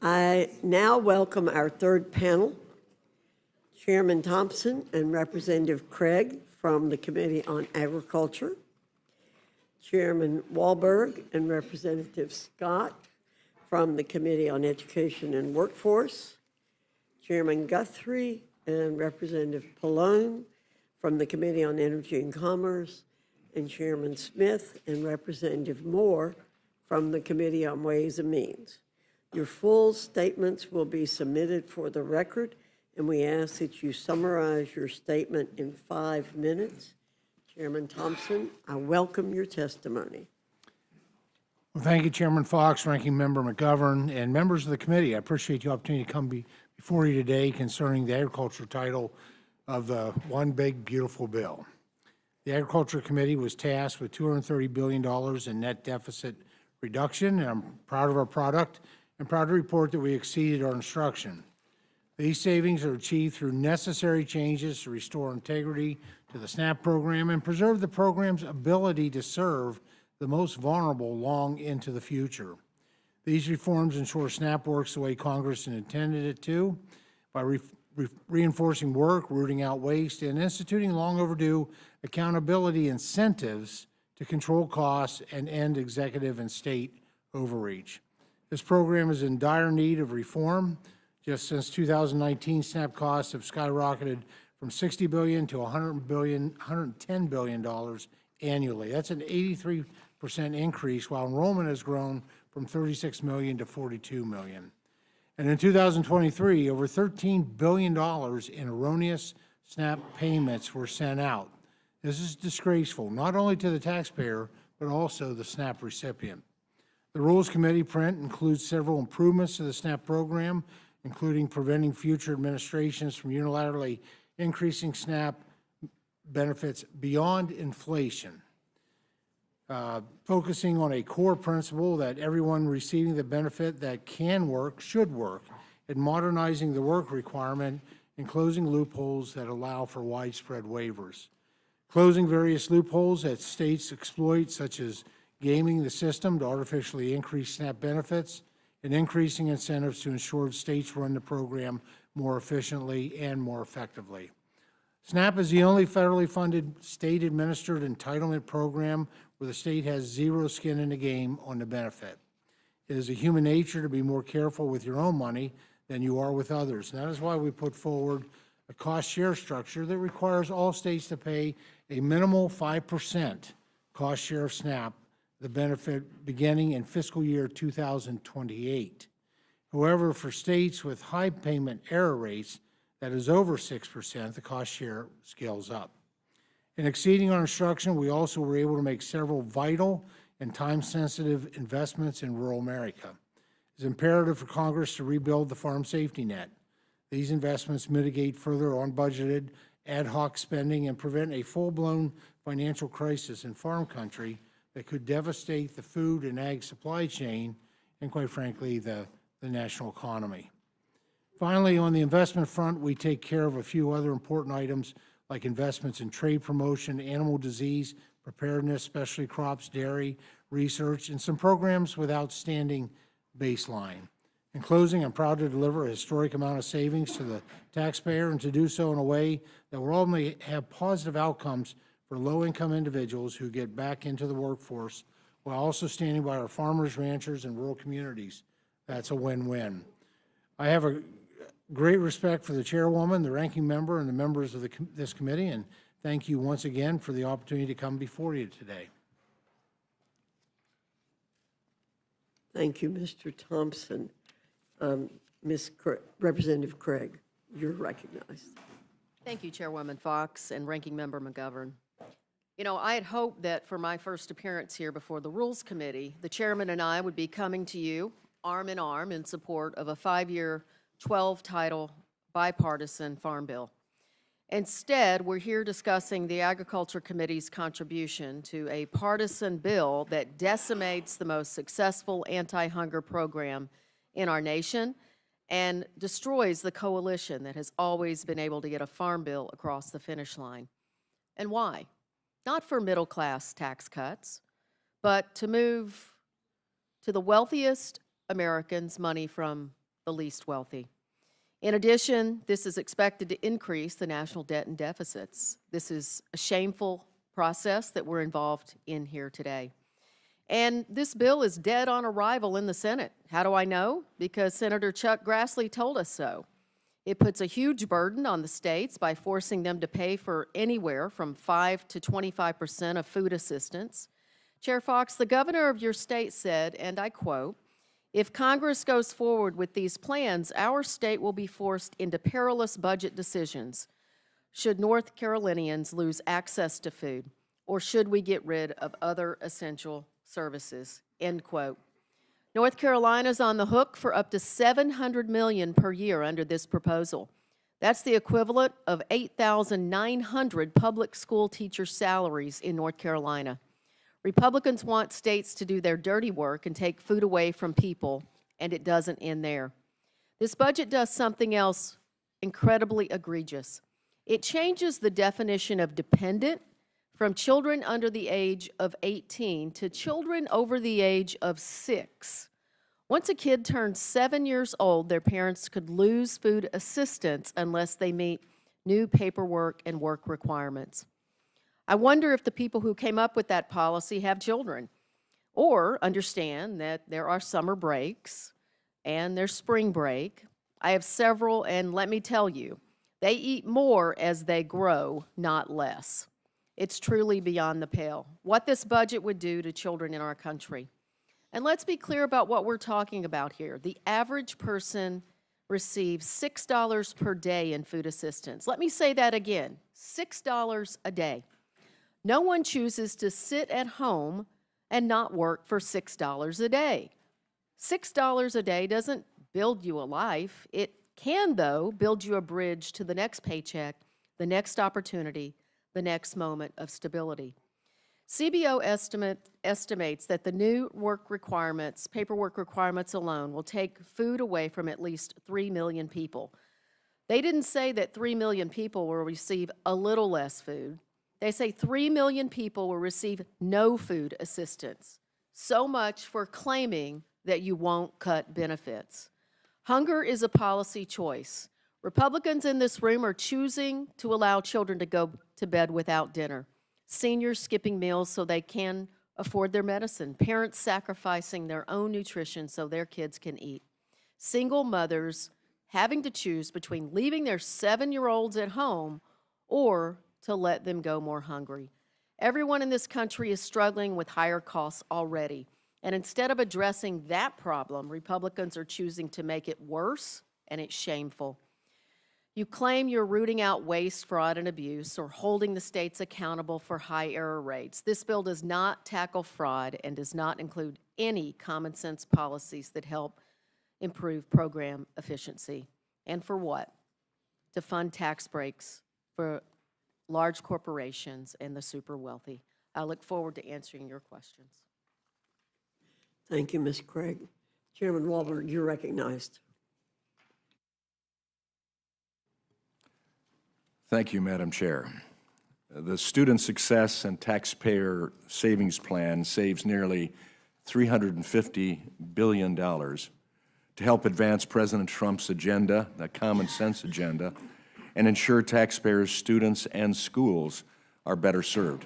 I now welcome our third panel, Chairman Thompson and Representative Craig from the Committee on Agriculture, Chairman Wahlberg and Representative Scott from the Committee on Education and Workforce, Chairman Guthrie and Representative Pallone from the Committee on Energy and Commerce, and Chairman Smith and Representative Moore from the Committee on Ways and Means. Your full statements will be submitted for the record, and we ask that you summarize your statement in 5 minutes. Chairman Thompson, I welcome your testimony. Well, thank you, Chairman Fox, Ranking Member McGovern, and members of the committee. I appreciate the opportunity to come before you today concerning the agriculture title of the One Big Beautiful Bill. The Agriculture Committee was tasked with $230 billion in net deficit reduction, and I'm proud of our product and proud to report that we exceeded our instruction. These savings are achieved through necessary changes to restore integrity to the SNAP program and preserve the program's ability to serve the most vulnerable long into the future. These reforms ensure SNAP works the way Congress intended it to by reinforcing work, rooting out waste, and instituting long overdue accountability incentives to control costs and end executive and state overreach. This program is in dire need of reform. Just since 2019, SNAP costs have skyrocketed from $60 billion to $110 billion annually. That's an 83% increase, while enrollment has grown from 36 million to 42 million. And in 2023, over $13 billion in erroneous SNAP payments were sent out. This is disgraceful, not only to the taxpayer, but also the SNAP recipient. The Rules Committee print includes several improvements to the SNAP program, including preventing future administrations from unilaterally increasing SNAP benefits beyond inflation, focusing on a core principle that everyone receiving the benefit that can work should work, and modernizing the work requirement and closing loopholes that allow for widespread waivers. Closing various loopholes that states exploit, such as gaming the system to artificially increase SNAP benefits, and increasing incentives to ensure states run the program more efficiently and more effectively. SNAP is the only federally funded state-administered entitlement program where the state has zero skin in the game on the benefit. It is a human nature to be more careful with your own money than you are with others. And that is why we put forward a cost-share structure that requires all states to pay a minimal 5% cost share of SNAP, the benefit beginning in fiscal year 2028. However, for states with high payment error rates, that is over 6%, the cost share scales up. In exceeding our instruction, we also were able to make several vital and time-sensitive investments in rural America. It's imperative for Congress to rebuild the farm safety net. These investments mitigate further unbudgeted ad hoc spending and prevent a full-blown financial crisis in farm country that could devastate the food and ag supply chain and, quite frankly, the national economy. Finally, on the investment front, we take care of a few other important items like investments in trade promotion, animal disease preparedness, specialty crops, dairy, research, and some programs with outstanding baseline. In closing, I'm proud to deliver a historic amount of savings to the taxpayer and to do so in a way that will ultimately have positive outcomes for low-income individuals who get back into the workforce while also standing by our farmers, ranchers, and rural communities. That's a win-win. I have a great respect for the chairwoman, the ranking member, and the members of this committee, and thank you once again for the opportunity to come before you today. Thank you, Mr. Thompson. Representative Craig, you're recognized. Thank you, Chairwoman Fox and Ranking Member McGovern. You know, I had hoped that for my first appearance here before the Rules Committee, the chairman and I would be coming to you arm in arm in support of a 5-year, 12-title bipartisan farm bill. Instead, we're here discussing the Agriculture Committee's contribution to a partisan bill that decimates the most successful anti-hunger program in our nation and destroys the coalition that has always been able to get a farm bill across the finish line. And why? Not for middle-class tax cuts, but to move to the wealthiest Americans money from the least wealthy. In addition, this is expected to increase the national debt and deficits. This is a shameful process that we're involved in here today. And this bill is dead on arrival in the Senate. How do I know? Because Senator Chuck Grassley told us so. It puts a huge burden on the states by forcing them to pay for anywhere from 5 to 25% of food assistance. Chair Fox, the governor of your state said, and I quote, "If Congress goes forward with these plans, our state will be forced into perilous budget decisions. Should North Carolinians lose access to food, or should we get rid of other essential services?" End quote. North Carolina's on the hook for up to $700 million per year under this proposal. That's the equivalent of 8,900 public school teacher salaries in North Carolina. Republicans want states to do their dirty work and take food away from people, and it doesn't end there. This budget does something else incredibly egregious. It changes the definition of dependent from children under the age of 18 to children over the age of 6. Once a kid turns 7 years old, their parents could lose food assistance unless they meet new paperwork and work requirements. I wonder if the people who came up with that policy have children or understand that there are summer breaks and there's spring break. I have several, and let me tell you, they eat more as they grow, not less. It's truly beyond the pale what this budget would do to children in our country. And let's be clear about what we're talking about here. The average person receives $6 per day in food assistance. Let me say that again, $6 a day. No one chooses to sit at home and not work for $6 a day. $6 a day doesn't build you a life. It can, though, build you a bridge to the next paycheck, the next opportunity, the next moment of stability. CBO estimates that the new paperwork requirements alone will take food away from at least 3 million people. They didn't say that 3 million people will receive a little less food. They say 3 million people will receive no food assistance. So much for claiming that you won't cut benefits. Hunger is a policy choice. Republicans in this room are choosing to allow children to go to bed without dinner, seniors skipping meals so they can afford their medicine, parents sacrificing their own nutrition so their kids can eat, single mothers having to choose between leaving their 7-year-olds at home or to let them go more hungry. Everyone in this country is struggling with higher costs already, and instead of addressing that problem, Republicans are choosing to make it worse, and it's shameful. You claim you're rooting out waste, fraud, and abuse, or holding the states accountable for high error rates. This bill does not tackle fraud and does not include any common sense policies that help improve program efficiency. And for what? To fund tax breaks for large corporations and the super wealthy. I look forward to answering your questions. Thank you, Ms. Craig. Chairman Walter, you're recognized. Thank you, Madam Chair. The Student Success and Taxpayer Savings Plan saves nearly $350 billion to help advance President Trump's agenda, the common sense agenda, and ensure taxpayers, students, and schools are better served.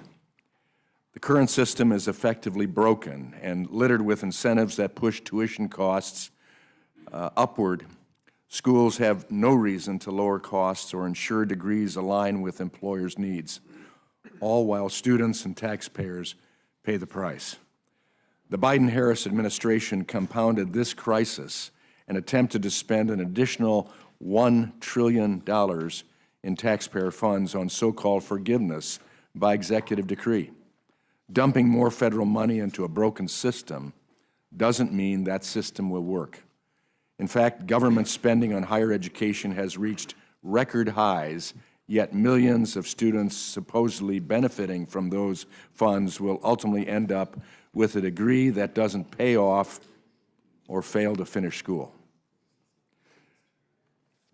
The current system is effectively broken and littered with incentives that push tuition costs upward. Schools have no reason to lower costs or ensure degrees align with employers' needs, all while students and taxpayers pay the price. The Biden-Harris administration compounded this crisis and attempted to spend an additional $1 trillion in taxpayer funds on so-called forgiveness by executive decree. Dumping more federal money into a broken system doesn't mean that system will work. In fact, government spending on higher education has reached record highs, yet millions of students supposedly benefiting from those funds will ultimately end up with a degree that doesn't pay off or fail to finish school.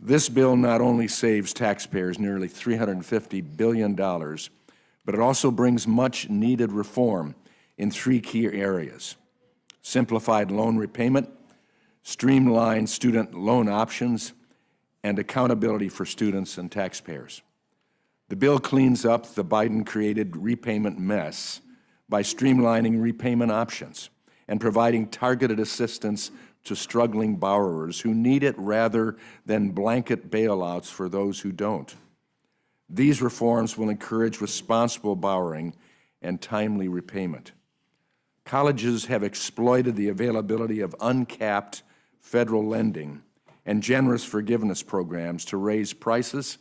This bill not only saves taxpayers nearly $350 billion, but it also brings much needed reform in 3 key areas: simplified loan repayment, streamlined student loan options, and accountability for students and taxpayers. The bill cleans up the Biden-created repayment mess by streamlining repayment options and providing targeted assistance to struggling borrowers who need it rather than blanket bailouts for those who don't. These reforms will encourage responsible borrowing and timely repayment. Colleges have exploited the availability of uncapped federal lending and generous forgiveness programs to raise prices.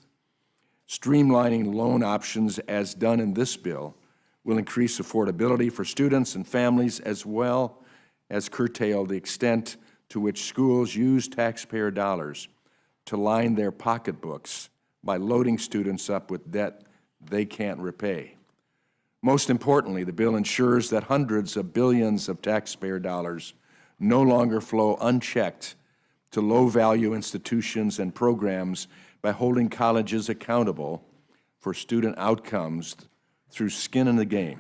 Streamlining loan options, as done in this bill, will increase affordability for students and families, as well as curtail the extent to which schools use taxpayer dollars to line their pocketbooks by loading students up with debt they can't repay. Most importantly, the bill ensures that hundreds of billions of taxpayer dollars no longer flow unchecked to low-value institutions and programs by holding colleges accountable for student outcomes through skin in the game.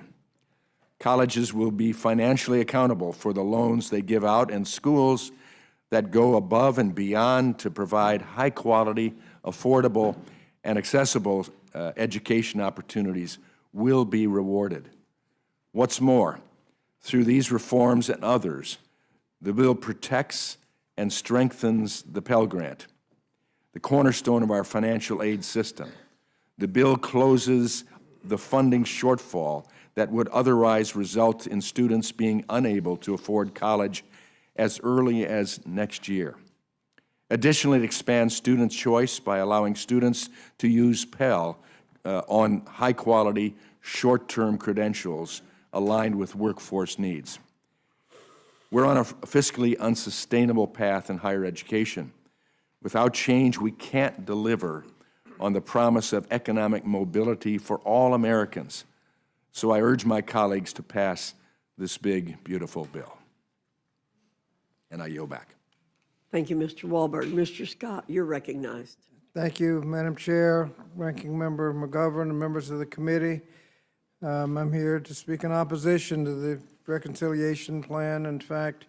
Colleges will be financially accountable for the loans they give out, and schools that go above and beyond to provide high-quality, affordable, and accessible education opportunities will be rewarded. What's more, through these reforms and others, the bill protects and strengthens the Pell Grant, the cornerstone of our financial aid system. The bill closes the funding shortfall that would otherwise result in students being unable to afford college as early as next year. Additionally, it expands student choice by allowing students to use Pell on high-quality, short-term credentials aligned with workforce needs. We're on a fiscally unsustainable path in higher education. Without change, we can't deliver on the promise of economic mobility for all Americans. So I urge my colleagues to pass this big, beautiful bill. And I yield back. Thank you, Mr. Wahlberg. Mr. Scott, you're recognized. Thank you, Madam Chair, Ranking Member McGovern, and members of the committee. I'm here to speak in opposition to the reconciliation plan. In fact,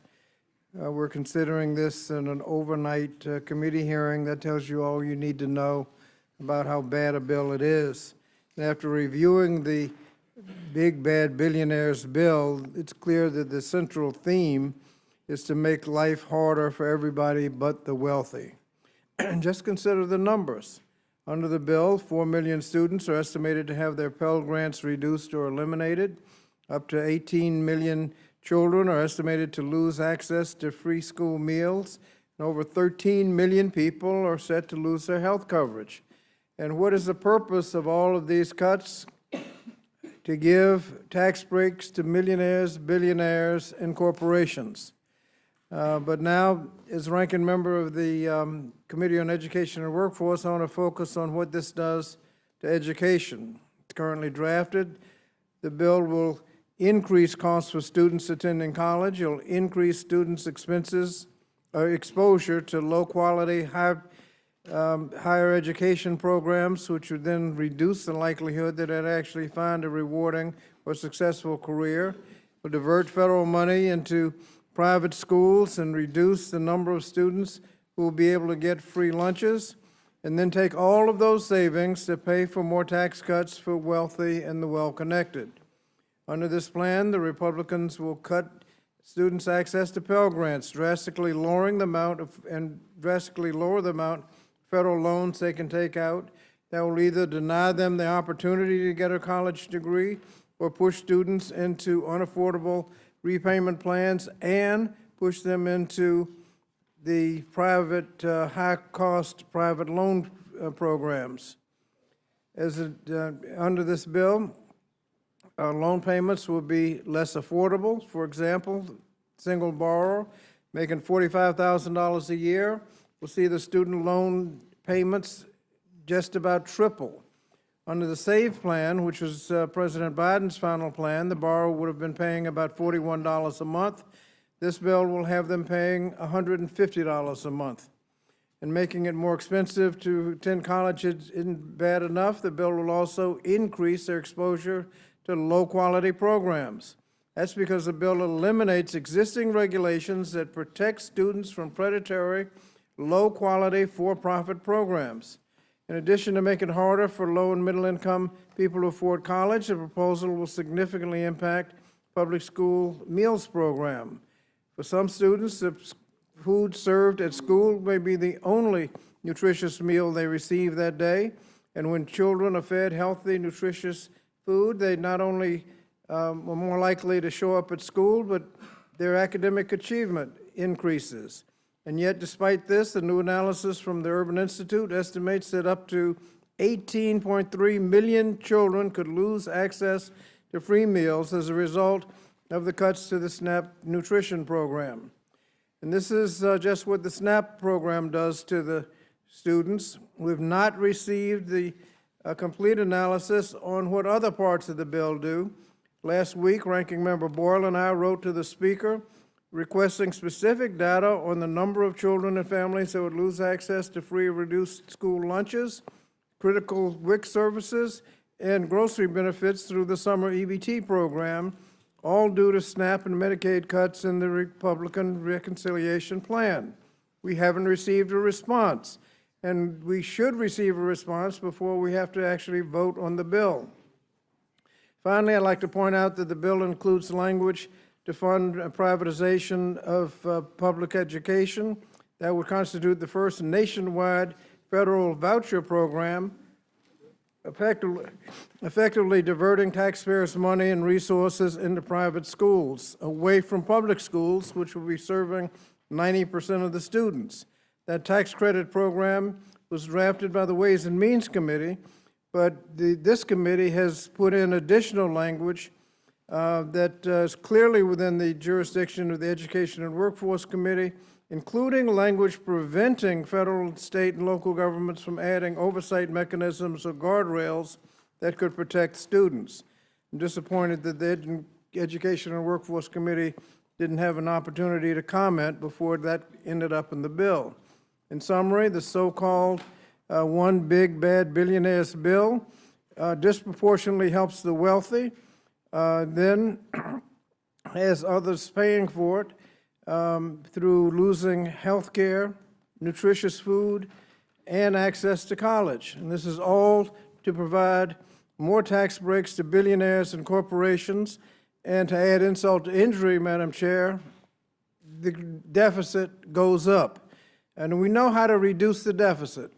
we're considering this in an overnight committee hearing. That tells you all you need to know about how bad a bill it is. And after reviewing the Big Bad Billionaires bill, it's clear that the central theme is to make life harder for everybody but the wealthy. Just consider the numbers. Under the bill, 4 million students are estimated to have their Pell Grants reduced or eliminated. Up to 18 million children are estimated to lose access to free school meals, and over 13 million people are set to lose their health coverage. And what is the purpose of all of these cuts? To give tax breaks to millionaires, billionaires, and corporations. But now, as ranking member of the Committee on Education and Workforce, I want to focus on what this does to education. It's currently drafted. The bill will increase costs for students attending college. It'll increase students' exposure to low-quality, higher education programs, which would then reduce the likelihood that they'd actually find a rewarding or successful career. Will divert federal money into private schools and reduce the number of students who will be able to get free lunches, and then take all of those savings to pay for more tax cuts for wealthy and the well-connected. Under this plan, the Republicans will cut students' access to Pell Grants, drastically lowering the amount of federal loans they can take out. That will either deny them the opportunity to get a college degree or push students into unaffordable repayment plans and push them into the private, high-cost private loan programs. Under this bill, loan payments will be less affordable. For example, single borrower making $45,000 a year will see the student loan payments just about triple. Under the SAVE plan, which was President Biden's final plan, the borrower would have been paying about $41 a month. This bill will have them paying $150 a month. And making it more expensive to attend college isn't bad enough. The bill will also increase their exposure to low-quality programs. That's because the bill eliminates existing regulations that protect students from predatory, low-quality, for-profit programs. In addition to making it harder for low and middle-income people to afford college, the proposal will significantly impact public school meals program. For some students, the food served at school may be the only nutritious meal they receive that day. And when children are fed healthy, nutritious food, they not only are more likely to show up at school, but their academic achievement increases. And yet, despite this, the new analysis from the Urban Institute estimates that up to 18.3 million children could lose access to free meals as a result of the cuts to the SNAP nutrition program. And this is just what the SNAP program does to the students. We've not received the complete analysis on what other parts of the bill do. Last week, Ranking Member Boyle and I wrote to the Speaker requesting specific data on the number of children and families that would lose access to free or reduced school lunches, critical WIC services, and grocery benefits through the summer EBT program, all due to SNAP and Medicaid cuts in the Republican reconciliation plan. We haven't received a response, and we should receive a response before we have to actually vote on the bill. Finally, I'd like to point out that the bill includes language to fund privatization of public education. That would constitute the first nationwide federal voucher program, effectively diverting taxpayers' money and resources into private schools, away from public schools, which will be serving 90% of the students. That tax credit program was drafted by the Ways and Means Committee, but this committee has put in additional language that is clearly within the jurisdiction of the Education and Workforce Committee, including language preventing federal, state, and local governments from adding oversight mechanisms or guardrails that could protect students. I'm disappointed that the Education and Workforce Committee didn't have an opportunity to comment before that ended up in the bill. In summary, the so-called one big bad billionaires bill disproportionately helps the wealthy, then has others paying for it through losing health care, nutritious food, and access to college. And this is all to provide more tax breaks to billionaires and corporations. And to add insult to injury, Madam Chair, the deficit goes up. And we know how to reduce the deficit.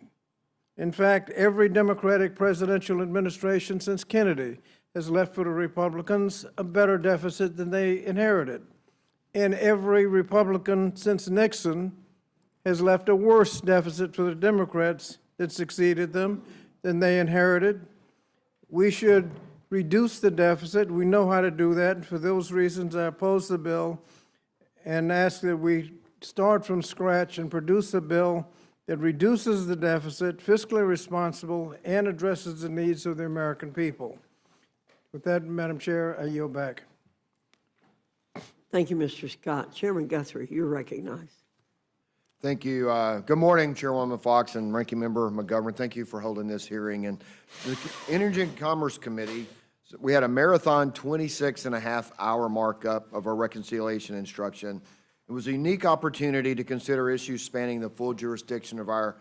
In fact, every Democratic presidential administration since Kennedy has left for the Republicans a better deficit than they inherited. And every Republican since Nixon has left a worse deficit for the Democrats that succeeded them than they inherited. We should reduce the deficit. We know how to do that. And for those reasons, I oppose the bill and ask that we start from scratch and produce a bill that reduces the deficit, fiscally responsible, and addresses the needs of the American people. With that, Madam Chair, I yield back. Thank you, Mr. Scott. Chairman Guthrie, you're recognized. Thank you. Good morning, Chairwoman Fox and Ranking Member McGovern. Thank you for holding this hearing. And the Energy and Commerce Committee, we had a marathon 26.5-hour markup of our reconciliation instruction. It was a unique opportunity to consider issues spanning the full jurisdiction of our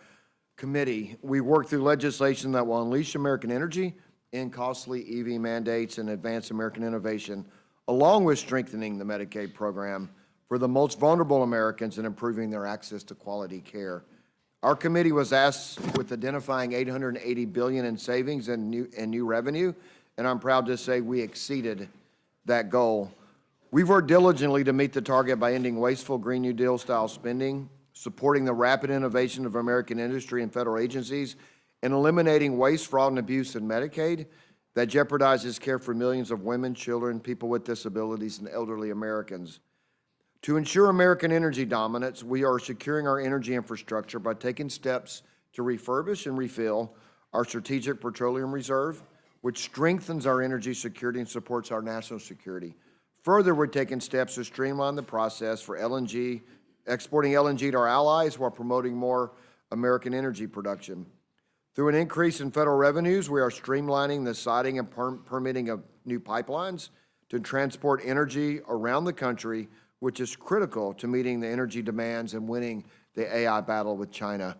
committee. We worked through legislation that will unleash American energy, end costly EV mandates, and advance American innovation, along with strengthening the Medicaid program for the most vulnerable Americans and improving their access to quality care. Our committee was tasked with identifying $880 billion in savings and new revenue, and I'm proud to say we exceeded that goal. We've worked diligently to meet the target by ending wasteful Green New Deal-style spending, supporting the rapid innovation of American industry and federal agencies, and eliminating waste, fraud, and abuse in Medicaid that jeopardizes care for millions of women, children, people with disabilities, and elderly Americans. To ensure American energy dominance, we are securing our energy infrastructure by taking steps to refurbish and refill our Strategic Petroleum Reserve, which strengthens our energy security and supports our national security. Further, we're taking steps to streamline the process for LNG, exporting LNG to our allies while promoting more American energy production. Through an increase in federal revenues, we are streamlining the siting and permitting of new pipelines to transport energy around the country, which is critical to meeting the energy demands and winning the AI battle with China.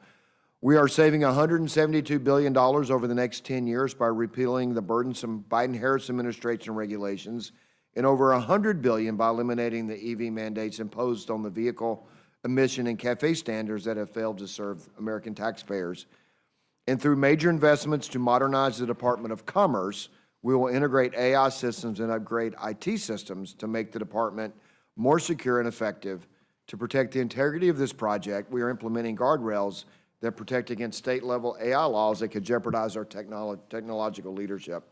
We are saving $172 billion over the next 10 years by repealing the burdensome Biden-Harris administration regulations, and over $100 billion by eliminating the EV mandates imposed on the vehicle emission and CAFE standards that have failed to serve American taxpayers. And through major investments to modernize the Department of Commerce, we will integrate AI systems and upgrade IT systems to make the department more secure and effective. To protect the integrity of this project, we are implementing guardrails that protect against state-level AI laws that could jeopardize our technological leadership.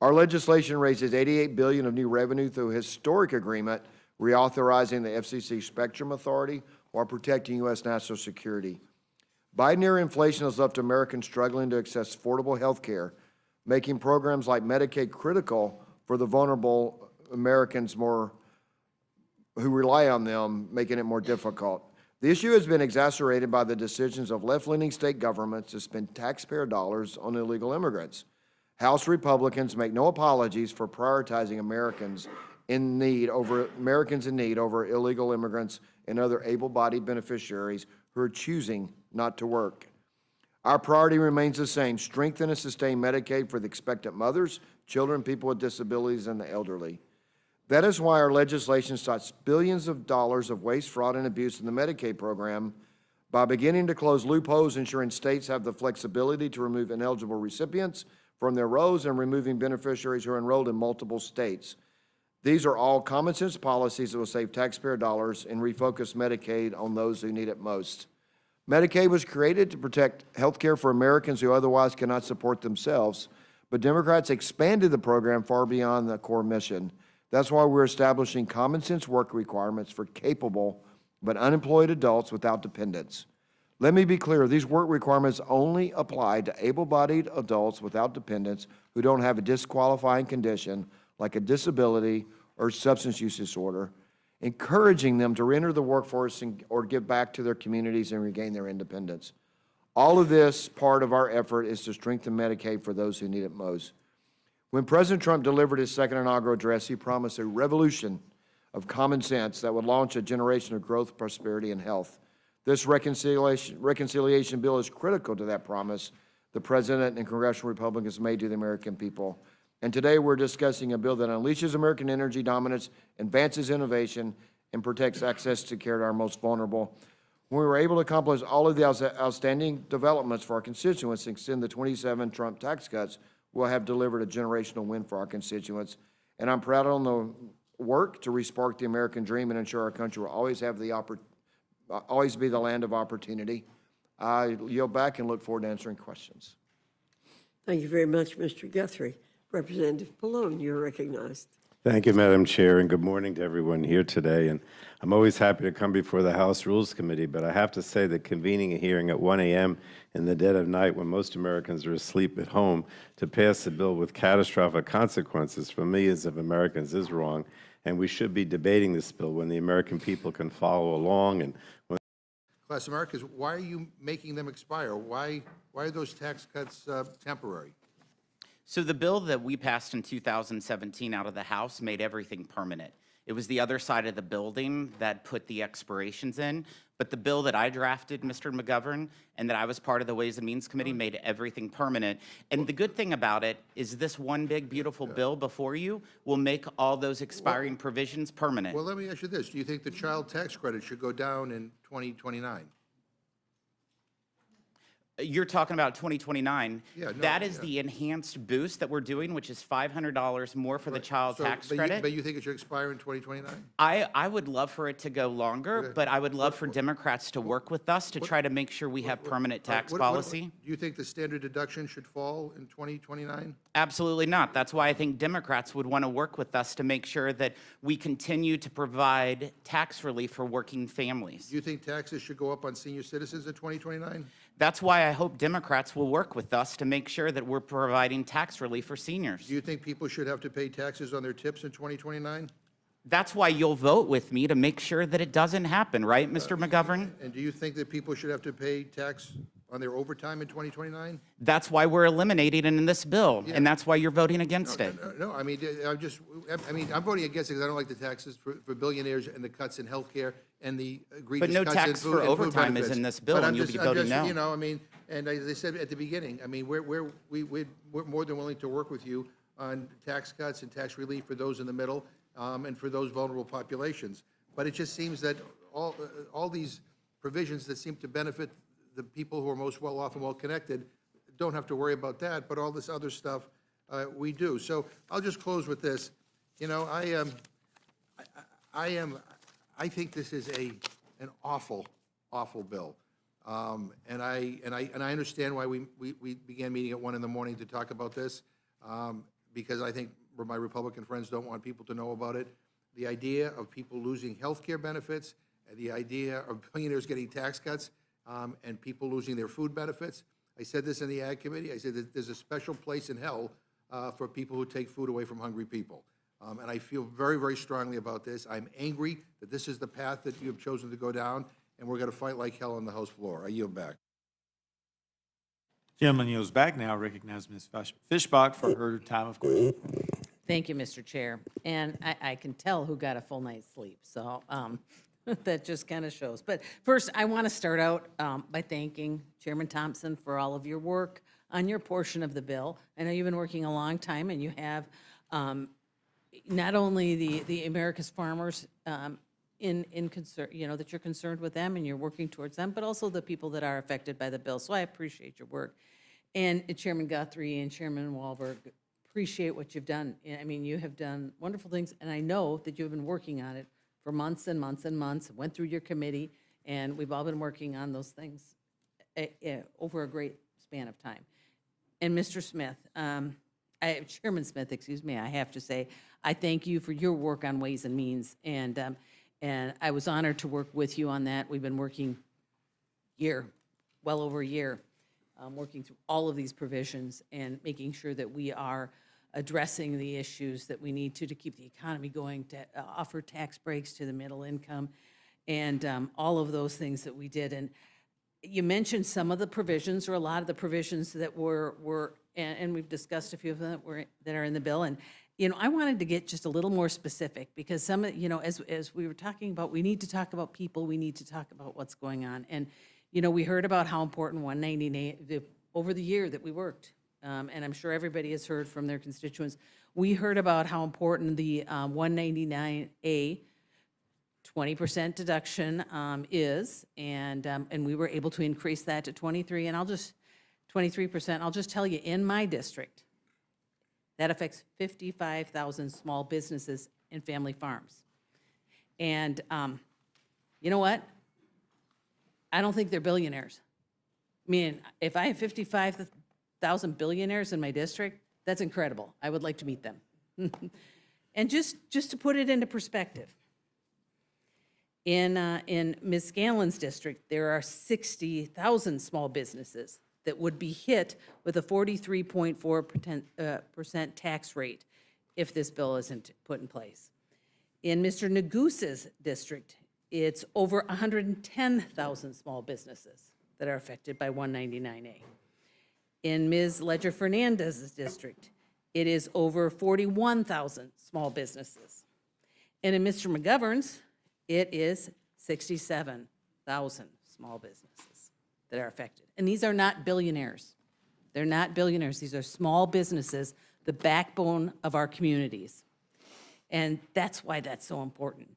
Our legislation raises $88 billion of new revenue through a historic agreement reauthorizing the FCC Spectrum Authority while protecting U.S. national security. Biden-era inflation has left Americans struggling to access affordable health care, making programs like Medicaid critical for the vulnerable Americans who rely on them, making it more difficult. The issue has been exacerbated by the decisions of left-leaning state governments to spend taxpayer dollars on illegal immigrants. House Republicans make no apologies for prioritizing Americans in need over illegal immigrants and other able-bodied beneficiaries who are choosing not to work. Our priority remains the same: strengthen and sustain Medicaid for the expectant mothers, children, people with disabilities, and the elderly. That is why our legislation stops billions of dollars of waste, fraud, and abuse in the Medicaid program by beginning to close loopholes, ensuring states have the flexibility to remove ineligible recipients from their rolls and removing beneficiaries who are enrolled in multiple states. These are all common sense policies that will save taxpayer dollars and refocus Medicaid on those who need it most. Medicaid was created to protect health care for Americans who otherwise cannot support themselves, but Democrats expanded the program far beyond the core mission. That's why we're establishing common sense work requirements for capable but unemployed adults without dependents. Let me be clear, these work requirements only apply to able-bodied adults without dependents who don't have a disqualifying condition like a disability or substance use disorder, encouraging them to reenter the workforce or give back to their communities and regain their independence. All of this part of our effort is to strengthen Medicaid for those who need it most. When President Trump delivered his second inaugural address, he promised a revolution of common sense that would launch a generation of growth, prosperity, and health. This reconciliation bill is critical to that promise the President and congressional Republicans made to the American people. And today we're discussing a bill that unleashes American energy dominance, advances innovation, and protects access to care to our most vulnerable. When we were able to accomplish all of the outstanding developments for our constituents and extend the 27 Trump tax cuts, we'll have delivered a generational win for our constituents. And I'm proud of the work to respark the American dream and ensure our country will always be the land of opportunity. I yield back and look forward to answering questions. Thank you very much, Mr. Guthrie. Representative Pallone, you're recognized. Thank you, Madam Chair, and good morning to everyone here today. And I'm always happy to come before the House Rules Committee, but I have to say that convening a hearing at 1 a.m. in the dead of night when most Americans are asleep at home to pass a bill with catastrophic consequences for millions of Americans is wrong, and we should be debating this bill when the American people can follow along. And Class Americans, why are you making them expire? Why are those tax cuts temporary? So the bill that we passed in 2017 out of the House made everything permanent. It was the other side of the building that put the expirations in, but the bill that I drafted, Mr. McGovern, and that I was part of the Ways and Means Committee made everything permanent. And the good thing about it is this one big, beautiful bill before you will make all those expiring provisions permanent. Well, let me ask you this. Do you think the child tax credit should go down in 2029? You're talking about 2029. Yeah, no, that is the enhanced boost that we're doing, which is $500 more for the child tax credit. But you think it should expire in 2029? I would love for it to go longer, but I would love for Democrats to work with us to try to make sure we have permanent tax policy. Do you think the standard deduction should fall in 2029? Absolutely not. That's why I think Democrats would want to work with us to make sure that we continue to provide tax relief for working families. Do you think taxes should go up on senior citizens in 2029? That's why I hope Democrats will work with us to make sure that we're providing tax relief for seniors. Do you think people should have to pay taxes on their tips in 2029? That's why you'll vote with me to make sure that it doesn't happen, right, Mr. McGovern? And do you think that people should have to pay tax on their overtime in 2029? That's why we're eliminating it in this bill, and that's why you're voting against it. No, I mean, I'm voting against it because I don't like the taxes for billionaires and the cuts in healthcare and the egregious no cuts in tax food for and food overtime is benefits. in this bill, But and I'm you'll just- be I'm voting just, no. You know, I mean, and as I said at the beginning, I mean, we're more than willing to work with you on tax cuts and tax relief for those in the middle, and for those vulnerable populations. But it just seems that all these provisions that seem to benefit the people who are most well-off and well-connected don't have to worry about that, but all this other stuff, we do. So I'll just close with this. You know, I think this is an awful, awful bill. And I understand why we began meeting at 1 in the morning to talk about this, because I think my Republican friends don't want people to know about it. The idea of people losing health care benefits, and the idea of billionaires getting tax cuts, and people losing their food benefits. I said this in the Ag Committee. I said that there's a special place in hell for people who take food away from hungry people. And I feel very, very strongly about this. I'm angry that this is the path that you have chosen to go down, and we're going to fight like hell on the House floor. I yield back. Gentleman yields back now. Recognize Ms. Fishbach for her time of question. Thank you, Mr. Chair. And I can tell who got a full night's sleep, so that just kind of shows. But first, I want to start out by thanking Chairman Thompson for all of your work on your portion of the bill. I know you've been working a long time, and you have not only the America's farmers in concern, you know, that you're concerned with them and you're working towards them, but also the people that are affected by the bill. So I appreciate your work. And Chairman Guthrie and Chairman Wahlberg, appreciate what you've done. I mean, you have done wonderful things, and I know that you've been working on it for months and months and months. It went through your committee, and we've all been working on those things over a great span of time. And Mr. Smith, Chairman Smith, excuse me, I have to say, I thank you for your work on Ways and Means, and I was honored to work with you on that. We've been working well over a year, working through all of these provisions and making sure that we are addressing the issues that we need to keep the economy going, to offer tax breaks to the middle income, and all of those things that we did. And you mentioned some of the provisions, or a lot of the provisions that were and we've discussed a few of them that are in the bill. And, you know, I wanted to get just a little more specific, because some of, you know, as we were talking about, we need to talk about people, we need to talk about what's going on. And, you know, we heard about how important 199, over the year that we worked, and I'm sure everybody has heard from their constituents, we heard about how important the 199A 20% deduction is, and we were able to increase that to 23%. I'll just tell you, in my district, that affects 55,000 small businesses and family farms. And you know what? I don't think they're billionaires. I mean, if I have 55,000 billionaires in my district, that's incredible. I would like to meet them. And just to put it into perspective, in Ms. Scanlon's district, there are 60,000 small businesses that would be hit with a 43.4% tax rate if this bill isn't put in place. In Mr. Negus's district, it's over 110,000 small businesses that are affected by 199A. In Ms. Ledger Fernandez's district, it is over 41,000 small businesses. And in Mr. McGovern's, it is 67,000 small businesses that are affected. And these are not billionaires. They're not billionaires. These are small businesses, the backbone of our communities. And that's why that's so important.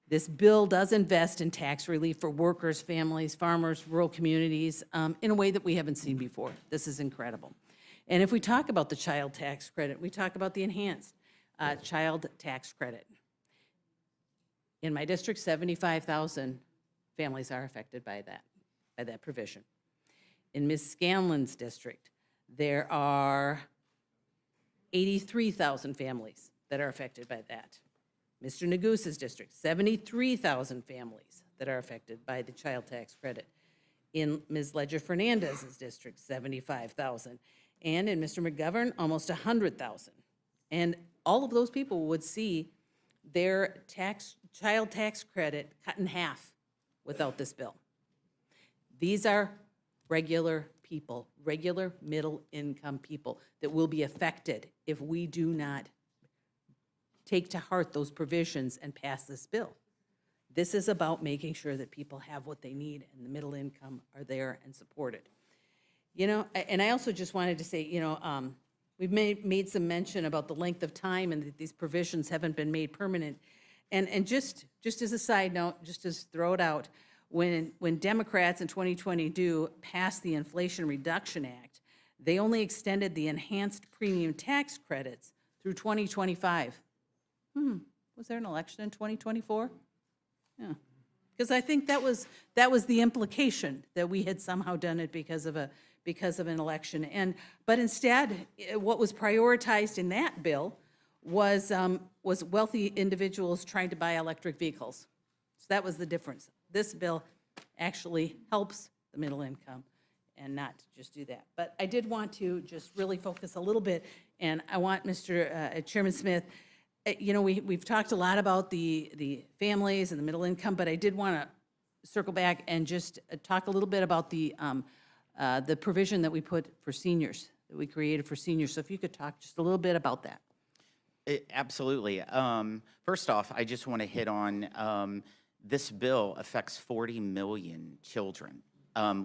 This bill does invest in tax relief for workers, families, farmers, rural communities, in a way that we haven't seen before. This is incredible. And if we talk about the child tax credit, we talk about the enhanced child tax credit. In my district, 75,000 families are affected by that provision. In Ms. Scanlon's district, there are 83,000 families that are affected by that. Mr. Negus's district, 73,000 families that are affected by the child tax credit. In Ms. Ledger Fernandez's district, 75,000. And in Mr. McGovern, almost 100,000. And all of those people would see their child tax credit cut in half without this bill. These are regular people, regular middle-income people that will be affected if we do not take to heart those provisions and pass this bill. This is about making sure that people have what they need and the middle income are there and supported. You know, and I also just wanted to say, you know, we've made some mention about the length of time and that these provisions haven't been made permanent. And just as a side note, just to throw it out, when Democrats in 2022 passed the Inflation Reduction Act, they only extended the enhanced premium tax credits through 2025. Was there an election in 2024? Yeah, because I think that was the implication, that we had somehow done it because of an election. But instead, what was prioritized in that bill was wealthy individuals trying to buy electric vehicles. So that was the difference. This bill actually helps the middle income and not to just do that. But I did want to just really focus a little bit, and I want Mr. Chairman Smith, you know, we've talked a lot about the families and the middle income, but I did want to circle back and just talk a little bit about the provision that we put for seniors, that we created for seniors. So if you could talk just a little bit about that. Absolutely. First off, I just want to hit on this bill affects 40 million children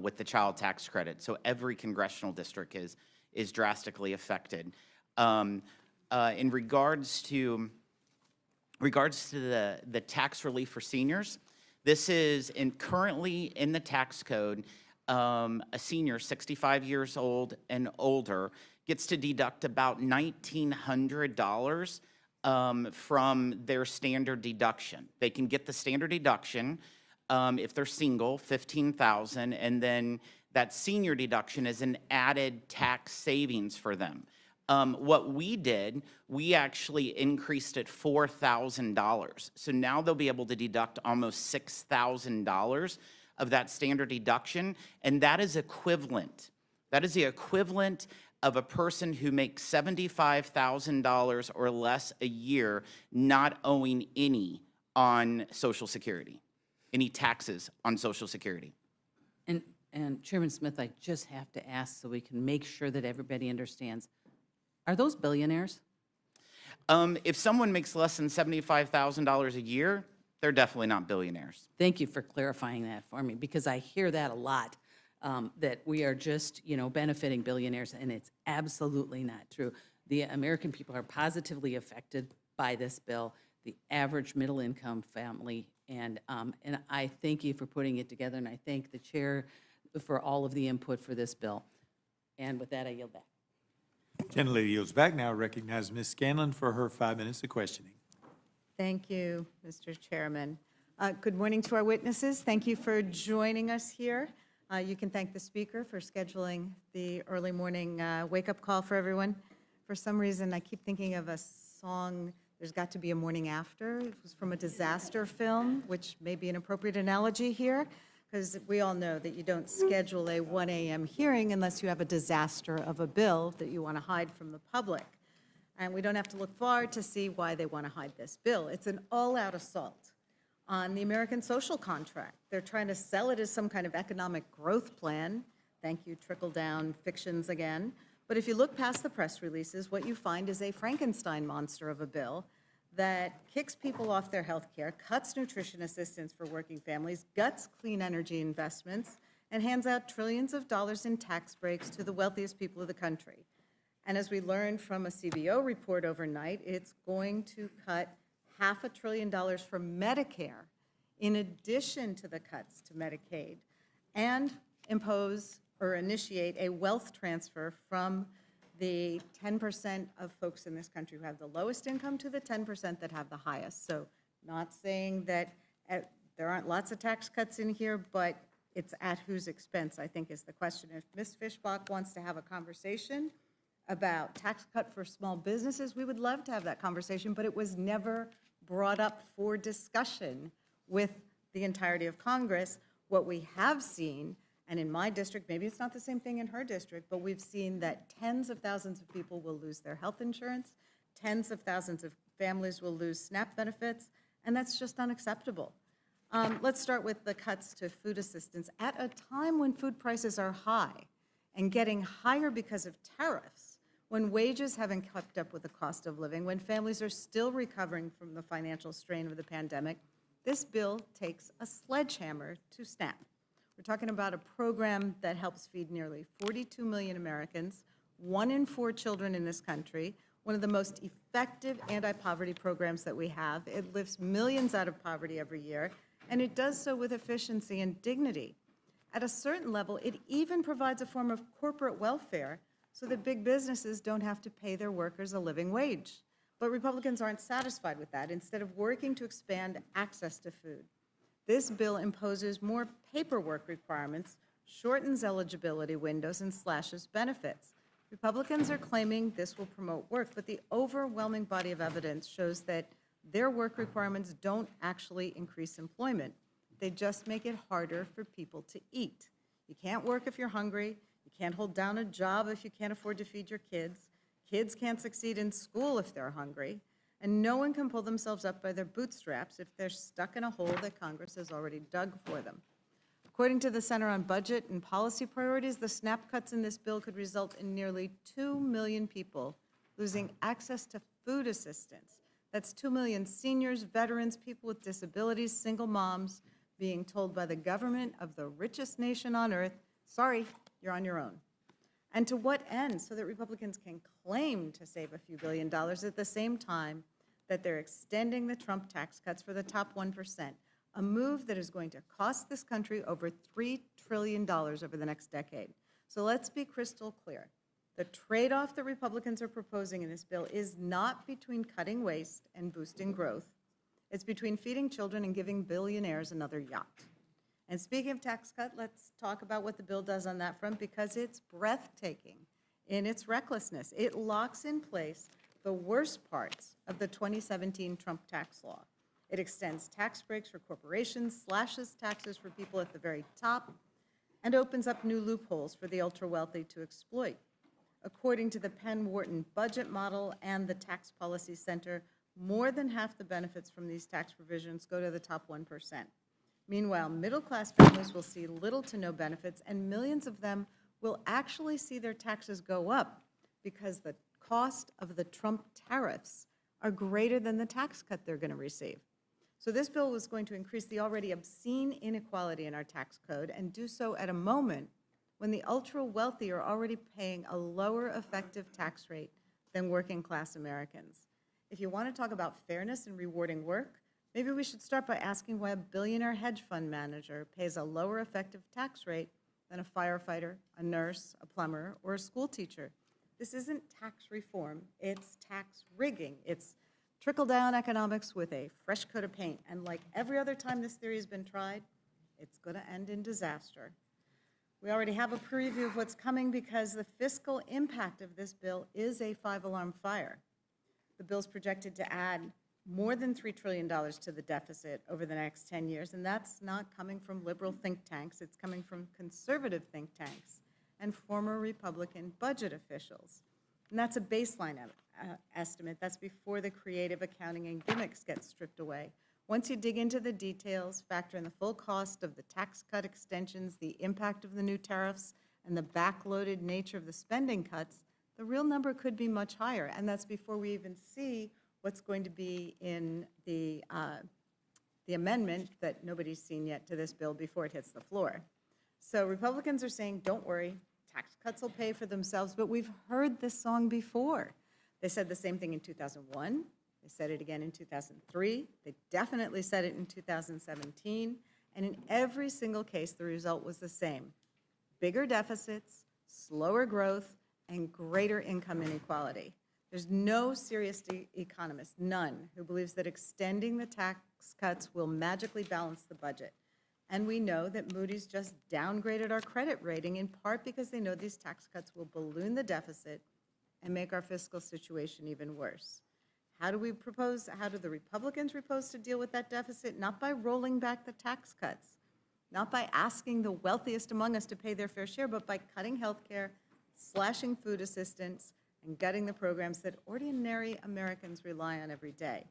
with the child tax credit. So every congressional district is drastically affected. In regards to the tax relief for seniors, this is currently in the tax code. A senior 65 years old and older gets to deduct about $1,900 from their standard deduction. They can get the standard deduction if they're single, $15,000, and then that senior deduction is an added tax savings for them. What we did, we actually increased it $4,000. So now they'll be able to deduct almost $6,000 of that standard deduction, and that is equivalent. That is the equivalent of a person who makes $75,000 or less a year not owing any on Social Security, any taxes on Social Security. And Chairman Smith, I just have to ask so we can make sure that everybody understands. Are those billionaires? If someone makes less than $75,000 a year, they're definitely not billionaires. Thank you for clarifying that for me, because I hear that a lot, that we are just, you know, benefiting billionaires, and it's absolutely not true. The American people are positively affected by this bill, the average middle-income family, and I thank you for putting it together, and I thank the chair for all of the input for this bill. And with that, I yield back. Gentlelady yields back. Now recognize Ms. Scanlon for her 5 minutes of questioning. Thank you, Mr. Chairman. Good morning to our witnesses. Thank you for joining us here. You can thank the speaker for scheduling the early morning wake-up call for everyone. For some reason, I keep thinking of a song, There's Got to Be a Morning After. It was from a disaster film, which may be an appropriate analogy here, because we all know that you don't schedule a 1 a.m. hearing unless you have a disaster of a bill that you want to hide from the public. And we don't have to look far to see why they want to hide this bill. It's an all-out assault on the American social contract. They're trying to sell it as some kind of economic growth plan. Thank you, trickle-down fictions again. But if you look past the press releases, what you find is a Frankenstein monster of a bill that kicks people off their health care, cuts nutrition assistance for working families, guts clean energy investments, and hands out trillions of dollars in tax breaks to the wealthiest people of the country. And as we learned from a CBO report overnight, it's going to cut $500 billion from Medicare in addition to the cuts to Medicaid, and impose or initiate a wealth transfer from the 10% of folks in this country who have the lowest income to the 10% that have the highest. So not saying that there aren't lots of tax cuts in here, but it's at whose expense, I think, is the question. If Ms. Fishbach wants to have a conversation about tax cut for small businesses, we would love to have that conversation, but it was never brought up for discussion with the entirety of Congress. What we have seen, and in my district, maybe it's not the same thing in her district, but we've seen that tens of thousands of people will lose their health insurance, tens of thousands of families will lose SNAP benefits, and that's just unacceptable. Let's start with the cuts to food assistance. At a time when food prices are high and getting higher because of tariffs, when wages haven't kept up with the cost of living, when families are still recovering from the financial strain of the pandemic, this bill takes a sledgehammer to SNAP. We're talking about a program that helps feed nearly 42 million Americans, 1 in 4 children in this country, one of the most effective anti-poverty programs that we have. It lifts millions out of poverty every year, and it does so with efficiency and dignity. At a certain level, it even provides a form of corporate welfare so that big businesses don't have to pay their workers a living wage. But Republicans aren't satisfied with that. Instead of working to expand access to food, this bill imposes more paperwork requirements, shortens eligibility windows, and slashes benefits. Republicans are claiming this will promote work, but the overwhelming body of evidence shows that their work requirements don't actually increase employment. They just make it harder for people to eat. You can't work if you're hungry. You can't hold down a job if you can't afford to feed your kids. Kids can't succeed in school if they're hungry. And no one can pull themselves up by their bootstraps if they're stuck in a hole that Congress has already dug for them. According to the Center on Budget and Policy Priorities, the SNAP cuts in this bill could result in nearly 2 million people losing access to food assistance. That's 2 million seniors, veterans, people with disabilities, single moms being told by the government of the richest nation on earth, sorry, you're on your own. And to what end? So that Republicans can claim to save a few $1 billion at the same time that they're extending the Trump tax cuts for the top 1%, a move that is going to cost this country over $3 trillion over the next decade. So let's be crystal clear. The trade-off that Republicans are proposing in this bill is not between cutting waste and boosting growth. It's between feeding children and giving billionaires another yacht. And speaking of tax cut, let's talk about what the bill does on that front, because it's breathtaking in its recklessness. It locks in place the worst parts of the 2017 Trump tax law. It extends tax breaks for corporations, slashes taxes for people at the very top, and opens up new loopholes for the ultra-wealthy to exploit. According to the Penn Wharton budget model and the Tax Policy Center, more than half the benefits from these tax provisions go to the top 1%. Meanwhile, middle-class families will see little to no benefits, and millions of them will actually see their taxes go up because the cost of the Trump tariffs are greater than the tax cut they're going to receive. So this bill was going to increase the already obscene inequality in our tax code and do so at a moment when the ultra-wealthy are already paying a lower effective tax rate than working-class Americans. If you want to talk about fairness and rewarding work, maybe we should start by asking why a billionaire hedge fund manager pays a lower effective tax rate than a firefighter, a nurse, a plumber, or a school teacher. This isn't tax reform, it's tax rigging. It's trickle-down economics with a fresh coat of paint. And like every other time this theory has been tried, it's going to end in disaster. We already have a preview of what's coming because the fiscal impact of this bill is a 5-alarm fire. The bill's projected to add more than $3 trillion to the deficit over the next 10 years, and that's not coming from liberal think tanks. It's coming from conservative think tanks and former Republican budget officials. And that's a baseline estimate. That's before the creative accounting and gimmicks get stripped away. Once you dig into the details, factor in the full cost of the tax cut extensions, the impact of the new tariffs, and the backloaded nature of the spending cuts, the real number could be much higher. And that's before we even see what's going to be in the amendment that nobody's seen yet to this bill before it hits the floor. So Republicans are saying, don't worry, tax cuts will pay for themselves, but we've heard this song before. They said the same thing in 2001. They said it again in 2003. They definitely said it in 2017. And in every single case, the result was the same: bigger deficits, slower growth, and greater income inequality. There's no serious economist, none, who believes that extending the tax cuts will magically balance the budget. And we know that Moody's just downgraded our credit rating in part because they know these tax cuts will balloon the deficit and make our fiscal situation even worse. How do the Republicans propose to deal with that deficit? Not by rolling back the tax cuts, not by asking the wealthiest among us to pay their fair share, but by cutting health care, slashing food assistance, and gutting the programs that ordinary Americans rely on every day.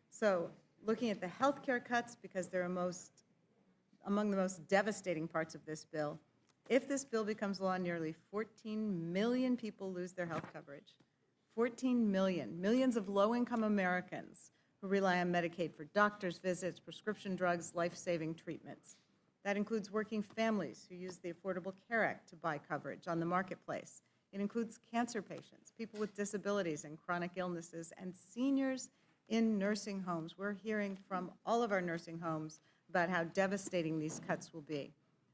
So looking at the healthcare cuts, because they're among the most devastating parts of this bill. If this bill becomes law, nearly 14 million people lose their health coverage. 14 million, millions of low-income Americans who rely on Medicaid for doctor's visits, prescription drugs, life-saving treatments. That includes working families who use the Affordable Care Act to buy coverage on the marketplace. It includes cancer patients, people with disabilities and chronic illnesses, and seniors in nursing homes. We're hearing from all of our nursing homes about how devastating these cuts will be.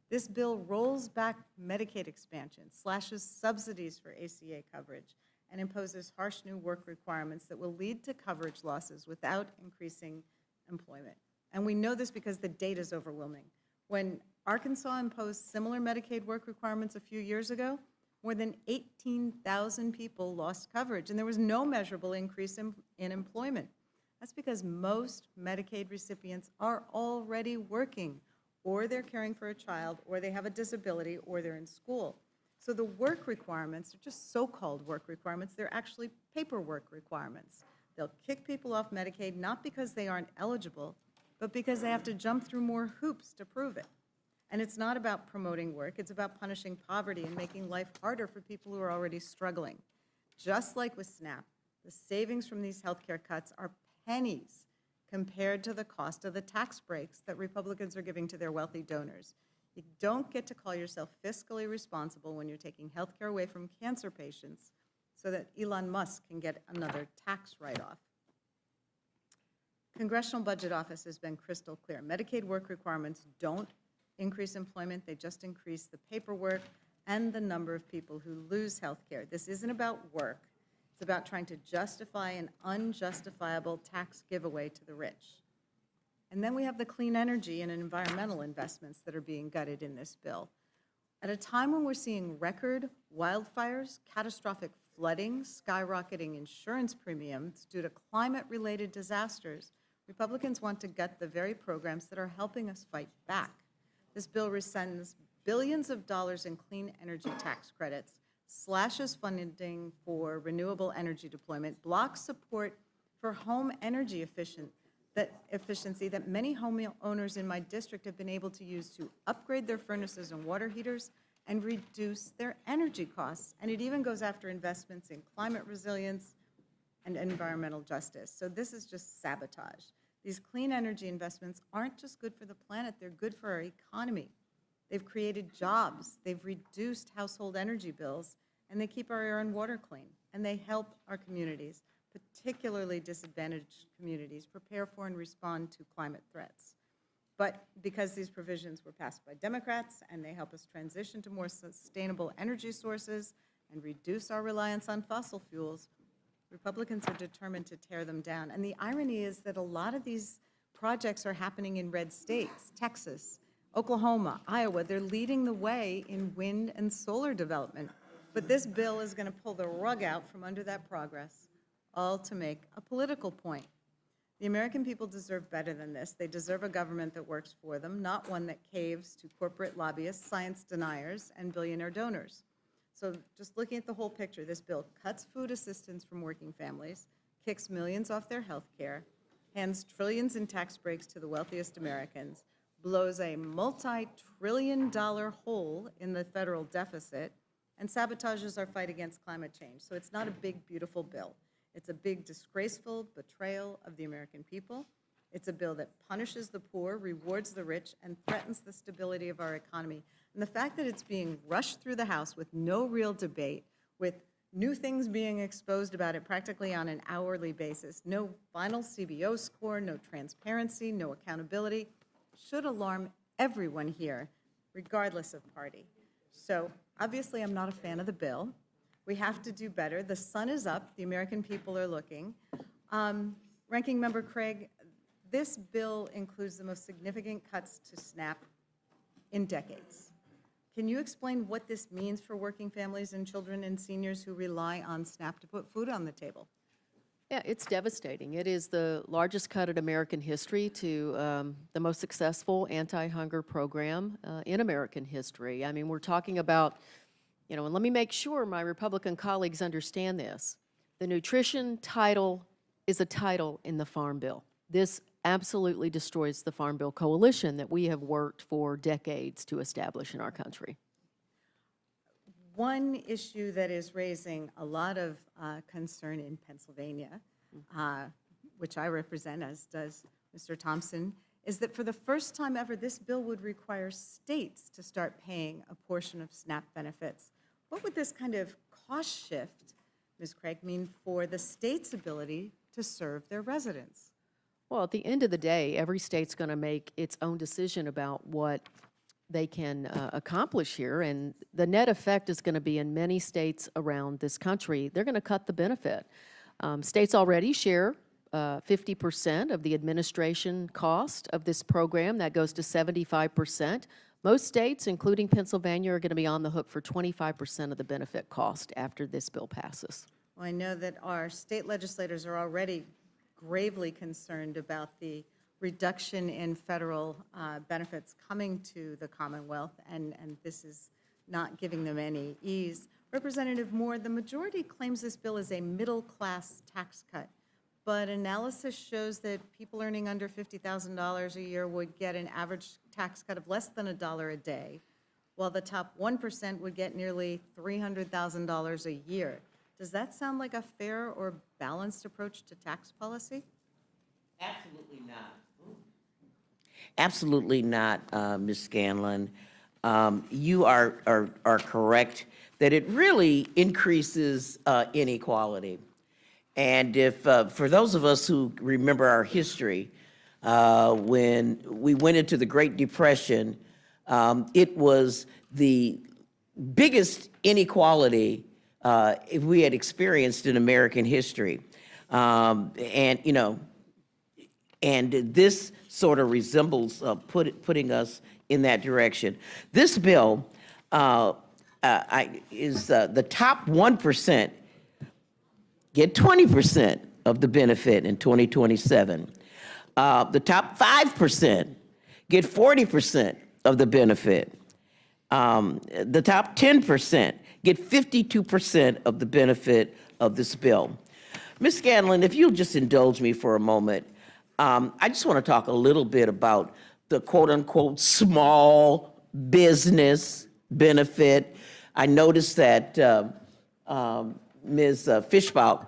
This bill rolls back Medicaid expansion, slashes subsidies for ACA coverage, and imposes harsh new work requirements that will lead to coverage losses without increasing employment. And we know this because the data is overwhelming. When Arkansas imposed similar Medicaid work requirements a few years ago, more than 18,000 people lost coverage, and there was no measurable increase in employment. That's because most Medicaid recipients are already working, or they're caring for a child, or they have a disability, or they're in school. So the work requirements are just so-called work requirements. They're actually paperwork requirements. They'll kick people off Medicaid not because they aren't eligible, but because they have to jump through more hoops to prove it. And it's not about promoting work. It's about punishing poverty and making life harder for people who are already struggling. Just like with SNAP, the savings from these healthcare cuts are pennies compared to the cost of the tax breaks that Republicans are giving to their wealthy donors. You don't get to call yourself fiscally responsible when you're taking health care away from cancer patients so that Elon Musk can get another tax write-off. Congressional Budget Office has been crystal clear. Medicaid work requirements don't increase employment, they just increase the paperwork and the number of people who lose health care. This isn't about work. It's about trying to justify an unjustifiable tax giveaway to the rich. And then we have the clean energy and environmental investments that are being gutted in this bill. At a time when we're seeing record wildfires, catastrophic flooding, skyrocketing insurance premiums due to climate-related disasters, Republicans want to gut the very programs that are helping us fight back. This bill rescinds billions of dollars in clean energy tax credits, slashes funding for renewable energy deployment, blocks support for home energy efficiency that many homeowners in my district have been able to use to upgrade their furnaces and water heaters and reduce their energy costs. And it even goes after investments in climate resilience and environmental justice. So this is just sabotage. These clean energy investments aren't just good for the planet, they're good for our economy. They've created jobs, they've reduced household energy bills, and they keep our air and water clean. And they help our communities, particularly disadvantaged communities, prepare for and respond to climate threats. But because these provisions were passed by Democrats and they help us transition to more sustainable energy sources and reduce our reliance on fossil fuels, Republicans are determined to tear them down. And the irony is that a lot of these projects are happening in red states, Texas, Oklahoma, Iowa. They're leading the way in wind and solar development. But this bill is going to pull the rug out from under that progress, all to make a political point. The American people deserve better than this. They deserve a government that works for them, not one that caves to corporate lobbyists, science deniers, and billionaire donors. So just looking at the whole picture, this bill cuts food assistance from working families, kicks millions off their health care, hands trillions in tax breaks to the wealthiest Americans, blows a multi-trillion-dollar hole in the federal deficit, and sabotages our fight against climate change. So it's not a big, beautiful bill. It's a big, disgraceful betrayal of the American people. It's a bill that punishes the poor, rewards the rich, and threatens the stability of our economy. And the fact that it's being rushed through the House with no real debate, with new things being exposed about it practically on an hourly basis, no final CBO score, no transparency, no accountability, should alarm everyone here, regardless of party. So obviously, I'm not a fan of the bill. We have to do better. The sun is up. The American people are looking. Ranking Member Craig, this bill includes the most significant cuts to SNAP in decades. Can you explain what this means for working families and children and seniors who rely on SNAP to put food on the table? Yeah, it's devastating. It is the largest cut in American history to the most successful anti-hunger program in American history. I mean, we're talking about, you know, and let me make sure my Republican colleagues understand this. The nutrition title is a title in the Farm Bill. This absolutely destroys the Farm Bill Coalition that we have worked for decades to establish in our country. One issue that is raising a lot of concern in Pennsylvania, which I represent, as does Mr. Thompson, is that for the first time ever, this bill would require states to start paying a portion of SNAP benefits. What would this kind of cost shift, Ms. Craig, mean for the state's ability to serve their residents? Well, at the end of the day, every state's going to make its own decision about what they can accomplish here, and the net effect is going to be in many states around this country, they're going to cut the benefit. States already share 50% of the administration cost of this program. That goes to 75%. Most states, including Pennsylvania, are going to be on the hook for 25% of the benefit cost after this bill passes. Well, I know that our state legislators are already gravely concerned about the reduction in federal benefits coming to the Commonwealth, and this is not giving them any ease. Representative Moore, the majority claims this bill is a middle-class tax cut, but analysis shows that people earning under $50,000 a year would get an average tax cut of less than $1 a day, while the top 1% would get nearly $300,000 a year. Does that sound like a fair or balanced approach to tax policy? Absolutely not. Absolutely not, Ms. Scanlon. You are correct that it really increases inequality. And if, for those of us who remember our history, when we went into the Great Depression, it was the biggest inequality we had experienced in American history. And, you know, and this sort of resembles putting us in that direction. This bill is the top 1% get 20% of the benefit in 2027. The top 5% get 40% of the benefit. The top 10% get 52% of the benefit of this bill. Ms. Scanlon, if you'll just indulge me for a moment, I just want to talk a little bit about the quote-unquote small business benefit. I noticed that Ms. Fishbach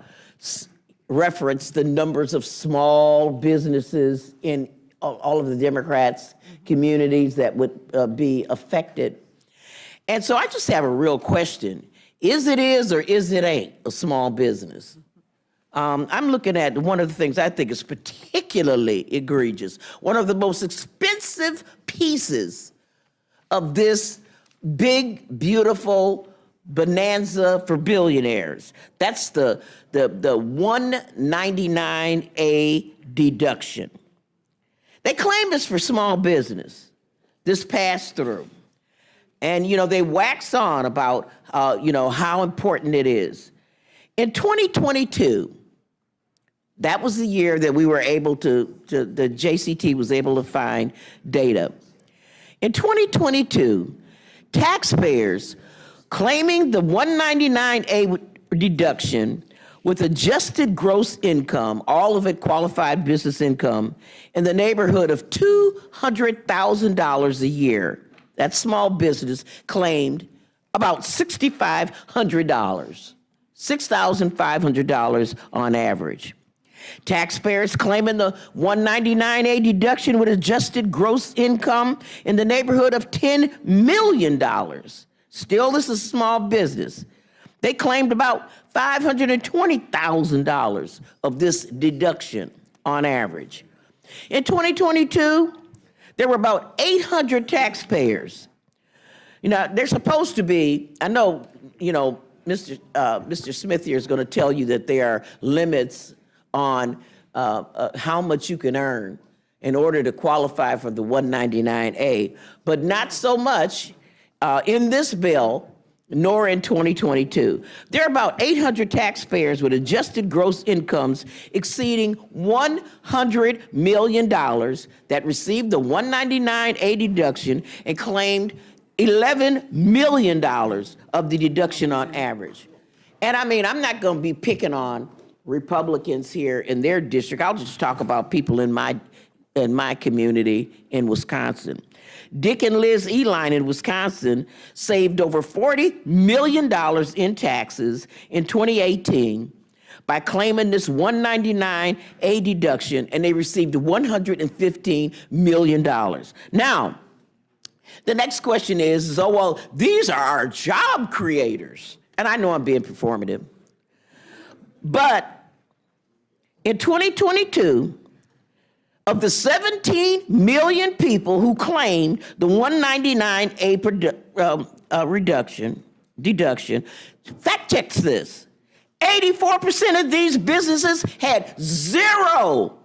referenced the numbers of small businesses in all of the Democrats' communities that would be affected. And so I just have a real question. Is or is it ain't a small business? I'm looking at one of the things I think is particularly egregious. One of the most expensive pieces of this big, beautiful bonanza for billionaires. That's the 199A deduction. They claim it's for small business, this pass-through. And, you know, they wax on about, you know, how important it is. In 2022, that was the year that we were able the JCT was able to find data. In 2022, taxpayers claiming the 199A deduction with adjusted gross income, all of it qualified business income, in the neighborhood of $200,000 a year. That small business claimed about $6,500, $6,500 on average. Taxpayers claiming the 199A deduction with adjusted gross income in the neighborhood of $10 million. Still, this is small business. They claimed about $520,000 of this deduction on average. In 2022, there were about 800 taxpayers. You know, they're supposed to be, I know, you know, Mr. Smith here is going to tell you that there are limits on how much you can earn in order to qualify for the 199A, but not so much in this bill, nor in 2022. There are about 800 taxpayers with adjusted gross incomes exceeding $100 million that received the 199A deduction and claimed $11 million of the deduction on average. And I mean, I'm not going to be picking on Republicans here in their district. I'll just talk about people in my community in Wisconsin. Dick and Liz Eline in Wisconsin saved over $40 million in taxes in 2018 by claiming this 199A deduction, and they received $115 million. Now, the next question is, oh, well, these are our job creators. And I know I'm being performative. But in 2022, of the 17 million people who claimed the 199A deduction, fact checks this. 84% of these businesses had 0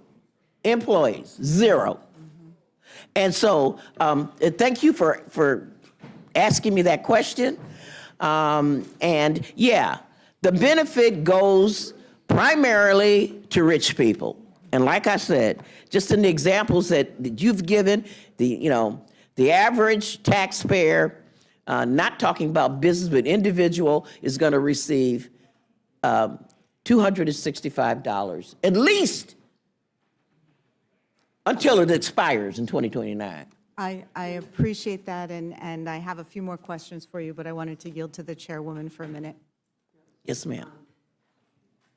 employees, 0. And so thank you for asking me that question. And yeah, the benefit goes primarily to rich people. And like I said, just in the examples that you've given, the average taxpayer, not talking about business, but individual, is going to receive $265, at least until it expires in 2029. I appreciate that, and I have a few more questions for you, but I wanted to yield to the chairwoman for a minute. Yes, ma'am.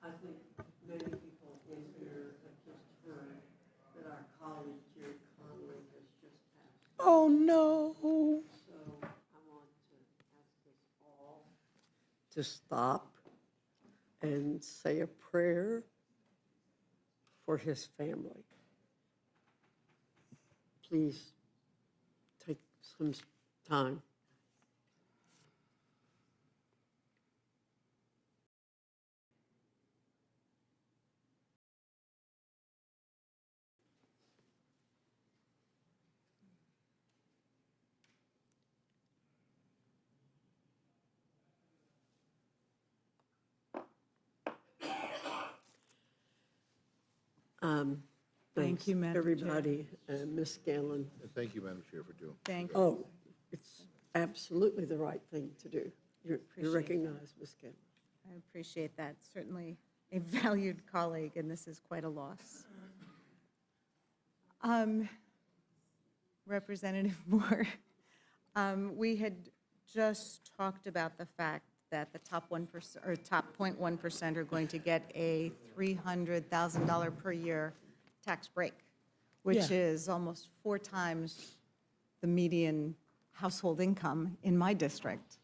I think many people in here have just heard that our colleague Jerry Conley has just passed. Oh, no. So I want to ask us all to stop and say a prayer for his family. Please take some time. Thank you, Madam Chair. Everybody, Ms. Scanlon. And thank you, Madam Chair, for doing. Thank you. Oh, it's absolutely the right thing to do. You're Appreciate recognized, Ms. Scanlon. I appreciate that. Certainly a valued colleague, and this is quite a loss. Representative Moore, we had just talked about the fact that the top 1% or top 0.1% are going to get a $300,000 per year tax break, which is almost 4 times the median household income in my district.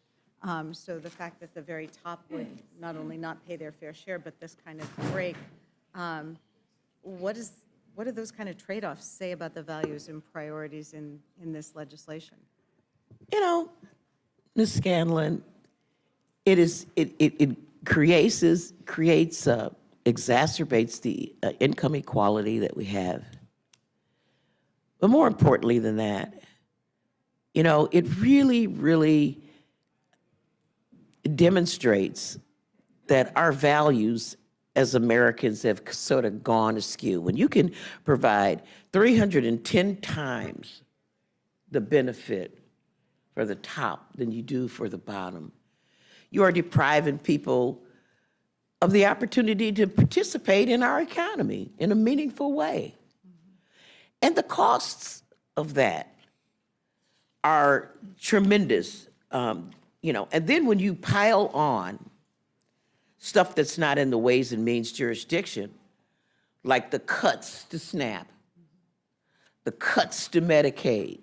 So the fact that the very top would not only not pay their fair share, but this kind of break, what do those kind of trade-offs say about the values and priorities in this legislation? Ms. Scanlon, it exacerbates the income equality that we have. But more importantly than that, it really, really demonstrates that our values as Americans have sort of gone askew. When you can provide 310 times the benefit for the top than you do for the bottom, you are depriving people of the opportunity to participate in our economy in a meaningful way. And the costs of that are tremendous, and then when you pile on stuff that's not in the Ways and Means jurisdiction, like the cuts to SNAP, the cuts to Medicaid.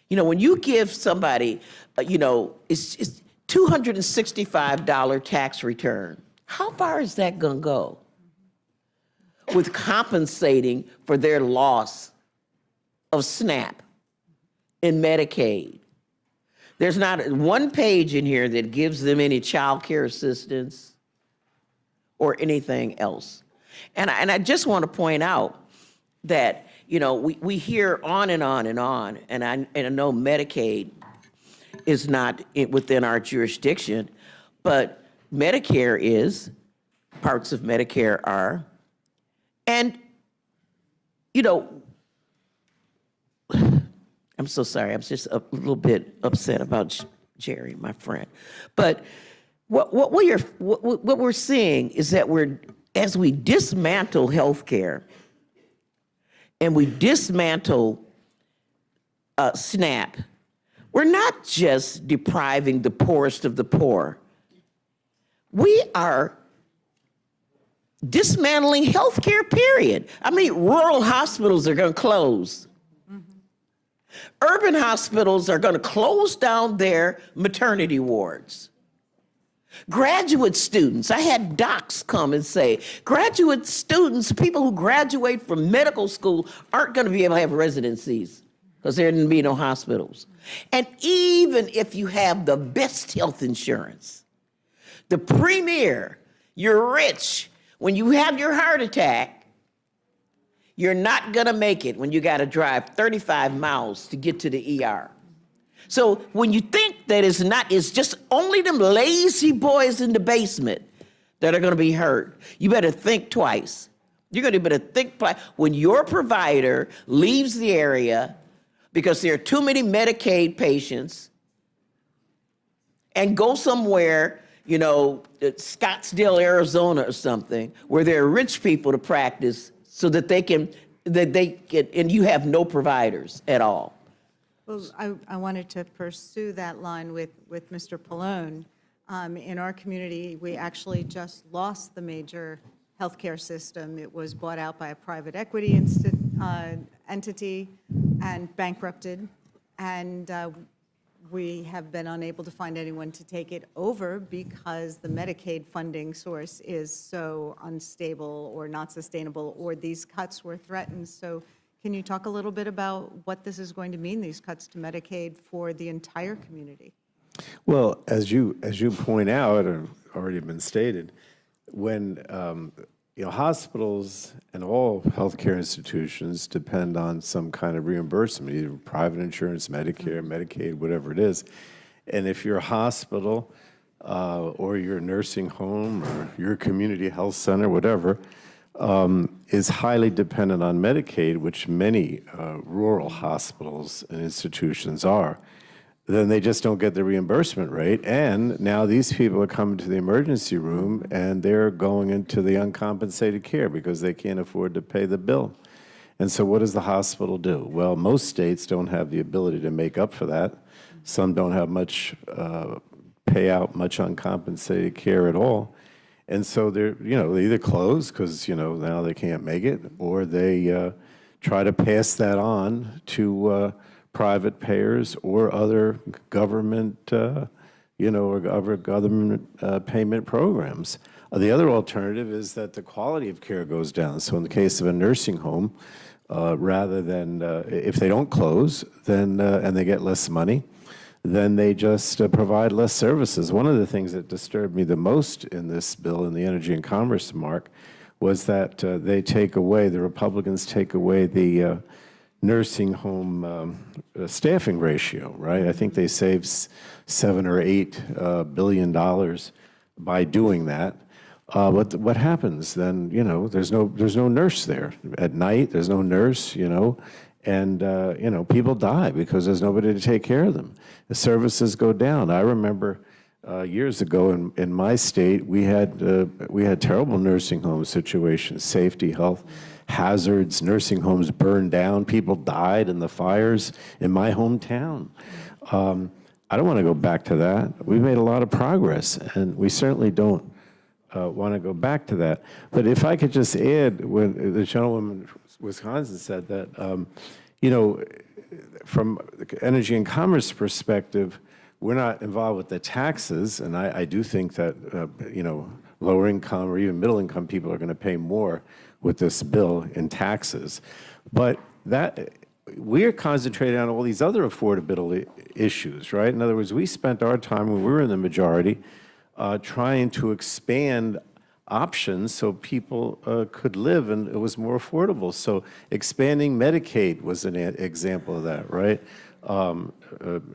When you give somebody, it's $265 tax return, how far is that going to go with compensating for their loss of SNAP and Medicaid? There's not one page in here that gives them any child care assistance or anything else. And I just want to point out that, we hear on and on and on, and I know Medicaid is not within our jurisdiction, but Medicare is, parts of Medicare are. And, I'm so sorry, I'm just a little bit upset about Jerry, my friend. But what we're seeing is that we're as we dismantle healthcare and we dismantle SNAP, we're not just depriving the poorest of the poor. We are dismantling healthcare, period. I mean, rural hospitals are going to close. Urban hospitals are going to close down their maternity wards. Graduate students, I had docs come and say, graduate students, people who graduate from medical school aren't going to be able to have residencies because there didn't be no hospitals. And even if you have the best health insurance, the premier, you're rich, when you have your heart attack, you're not going to make it when you got to drive 35 miles to get to the ER. So when you think that it's just only them lazy boys in the basement that are going to be hurt, you better think twice. You're going to better think twice. When your provider leaves the area because there are too many Medicaid patients and go somewhere, you know, Scottsdale, Arizona or something, where there are rich people to practice so that they can, and you have no providers at all. Well, I wanted to pursue that line with Mr. Pallone. In our community, we actually just lost the major healthcare system. It was bought out by a private equity entity and bankrupted. And we have been unable to find anyone to take it over because the Medicaid funding source is so unstable or not sustainable, or these cuts were threatened. So can you talk a little bit about what this is going to mean, these cuts to Medicaid for the entire community? Well, as you point out, or already been stated, when hospitals and all healthcare institutions depend on some kind of reimbursement, either private insurance, Medicare, Medicaid, whatever it is. And if you're a hospital or you're a nursing home or your community health center, whatever, is highly dependent on Medicaid, which many rural hospitals and institutions are, then they just don't get the reimbursement rate. And now these people are coming to the emergency room and they're going into the uncompensated care because they can't afford to pay the bill. And so what does the hospital do? Well, most states don't have the ability to make up for that. Some don't have much pay out much uncompensated care at all. And so they either close because, now they can't make it, or they try to pass that on to private payers or other government, or other government payment programs. The other alternative is that the quality of care goes down. So in the case of a nursing home, rather than, if they don't close, then and they get less money, then they just provide less services. One of the things that disturbed me the most in this bill, in the Energy and Commerce mark, was that the Republicans take away the nursing home staffing ratio, right? I think they saved $7 or $8 billion by doing that. But what happens then? There's no nurse there at night. There's no nurse. And people die because there's nobody to take care of them. The services go down. I remember years ago in my state, we had terrible nursing home situations, safety, health hazards, nursing homes burned down, people died in the fires in my hometown. I don't want to go back to that. We've made a lot of progress, and we certainly don't want to go back to that. But if I could just add, when the gentleman from Wisconsin said that, from the Energy and Commerce perspective, we're not involved with the taxes, and I do think that, lower income or even middle income people are going to pay more with this bill in taxes. But that we're concentrating on all these other affordability issues, right? In other words, we spent our time when we were in the majority trying to expand options so people could live and it was more affordable. So expanding Medicaid was an example of that, right?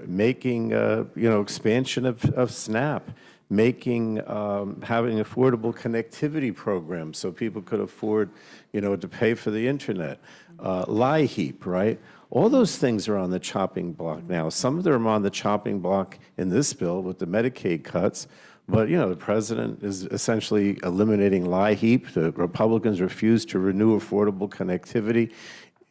Making, expansion of SNAP, making, having affordable connectivity programs so people could afford, to pay for the internet. LIHEAP, right? All those things are on the chopping block now. Some of them are on the chopping block in this bill with the Medicaid cuts, But, you know, the president is essentially eliminating LIHEAP. The Republicans refuse to renew affordable connectivity.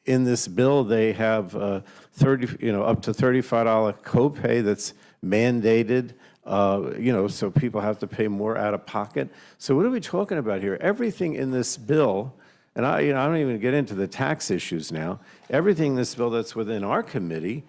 In this bill, they have up to $35 copay that's mandated, so people have to pay more out of pocket. So what are we talking about here? Everything in this bill, and I don't even get into the tax issues now, everything in this bill that's within our committee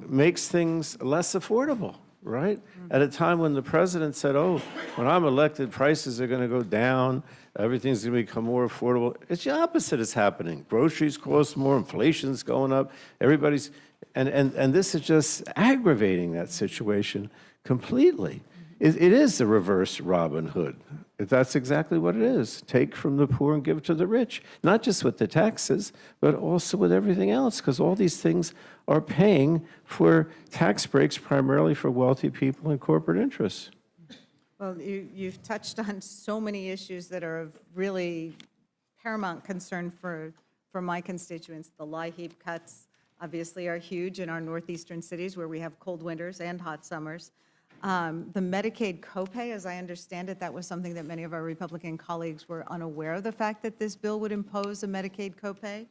makes things less affordable, right? At a time when the president said, oh, when I'm elected, prices are going to go down, everything's going to become more affordable. It's the opposite is happening. Groceries cost more, inflation's going up, everybody's, and this is just aggravating that situation completely. It is the reverse Robin Hood. That's exactly what it is. Take from the poor and give to the rich. Not just with the taxes, but also with everything else, because all these things are paying for tax breaks primarily for wealthy people and corporate interests. Well, you've touched on so many issues that are of really paramount concern for my constituents. The LIHEAP cuts obviously are huge in our northeastern cities where we have cold winters and hot summers. The Medicaid copay, as I understand it, that was something that many of our Republican colleagues were unaware of, the fact that this bill would impose a Medicaid copay.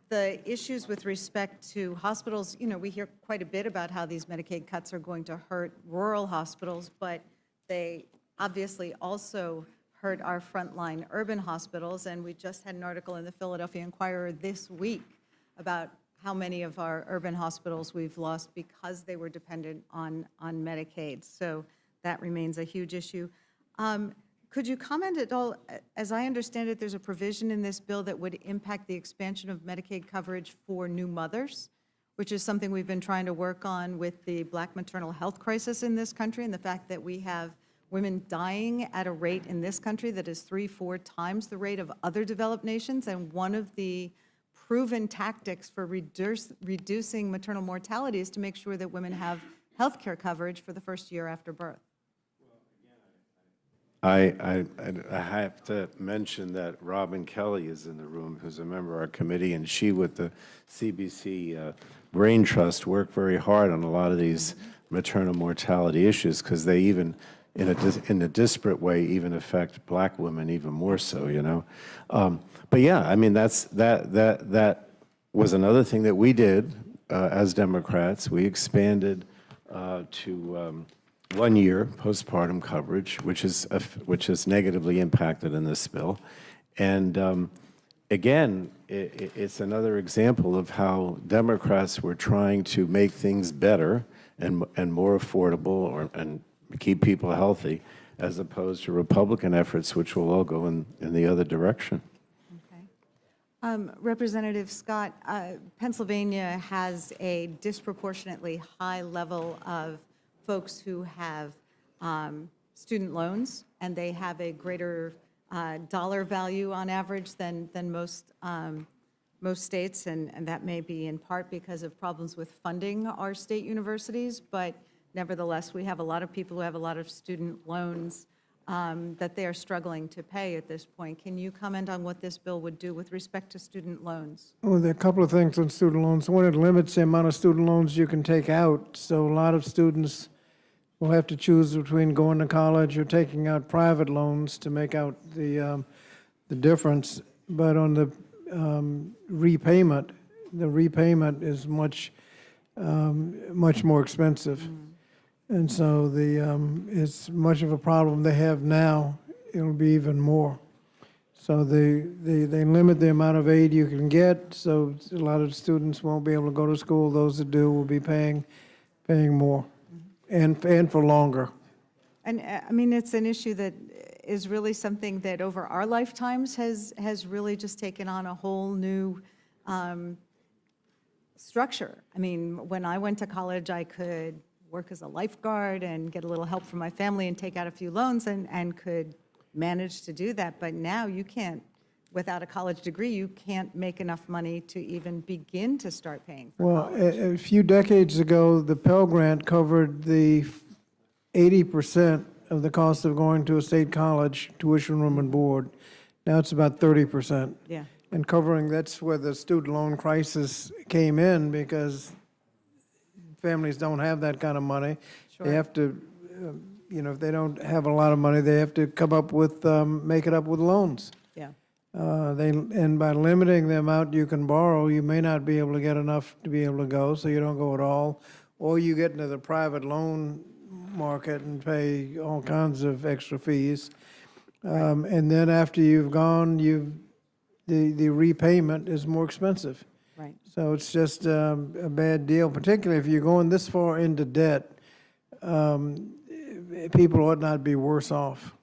The issues with respect to hospitals, we hear quite a bit about how these Medicaid cuts are going to hurt rural hospitals, but they obviously also hurt our frontline urban hospitals. And we just had an article in the Philadelphia Inquirer this week about how many of our urban hospitals we've lost because they were dependent on Medicaid. So that remains a huge issue. Could you comment at all? As I understand it, there's a provision in this bill that would impact the expansion of Medicaid coverage for new mothers, which is something we've been trying to work on with the Black maternal health crisis in this country, and the fact that we have women dying at a rate in this country that is 3-4 times the rate of other developed nations. And one of the proven tactics for reducing maternal mortality is to make sure that women have health care coverage for the first year after birth. I have to mention that Robin Kelly is in the room, who's a member of our committee, and she, with the CBC Brain Trust, worked very hard on a lot of these maternal mortality issues, because they even, in a disparate way, even affect Black women even more so, But yeah, I mean, that was another thing that we did as Democrats. We expanded to 1 year postpartum coverage, which is negatively impacted in this bill. And again, it's another example of how Democrats were trying to make things better and more affordable and keep people healthy, as opposed to Republican efforts, which will all go in the other direction. Representative Scott, Pennsylvania has a disproportionately high level of folks who have student loans, and they have a greater dollar value on average than most states, and that may be in part because of problems with funding our state universities, but nevertheless, we have a lot of people who have a lot of student loans that they are struggling to pay at this point. Can you comment on what this bill would do with respect to student loans? Well, there are a couple of things on student loans. One, it limits the amount of student loans you can take out, so a lot of students will have to choose between going to college or taking out private loans to make out the difference. But on the repayment is much more expensive. And so it's much of a problem they have now. It'll be even more. So they limit the amount of aid you can get, so a lot of students won't be able to go to school. Those that do will be paying more, and for longer. And I mean, it's an issue that is really something that over our lifetimes has really just taken on a whole new structure. I mean, when I went to college, I could work as a lifeguard and get a little help from my family and take out a few loans and could manage to do that. But now you can't, without a college degree, you can't make enough money to even begin to start paying for Well, college. a few decades ago, the Pell Grant covered the 80% of the cost of going to a state college, tuition, room, and board. Now it's about 30%. Yeah. And that's where the student loan crisis came in, because families don't have that kind of money. They have to, if they don't have a lot of money, they have to come up with, make it up with loans. Yeah. And by limiting the amount you can borrow, you may not be able to get enough to be able to go, so you don't go at all. Or you get into the private loan market and pay all kinds of extra fees. And then after you've gone, the repayment is more expensive. Right. So it's just a bad deal, particularly if you're going this far into debt. People ought not be worse off.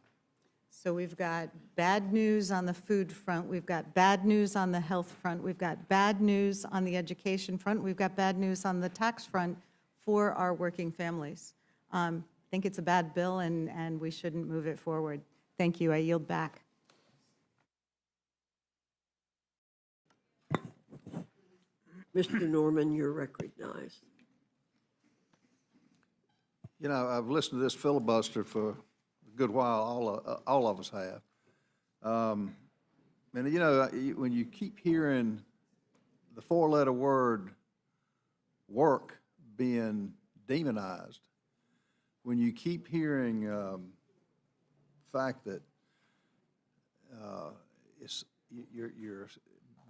So we've got bad news on the food front, we've got bad news on the health front, we've got bad news on the education front, we've got bad news on the tax front for our working families. I think it's a bad bill, and we shouldn't move it forward. Thank you. I yield back. Mr. Norman, you're recognized. You know, I've listened to this filibuster for a good while, all of us have. And, you know, when you keep hearing the four-letter word work being demonized, when you keep hearing the fact that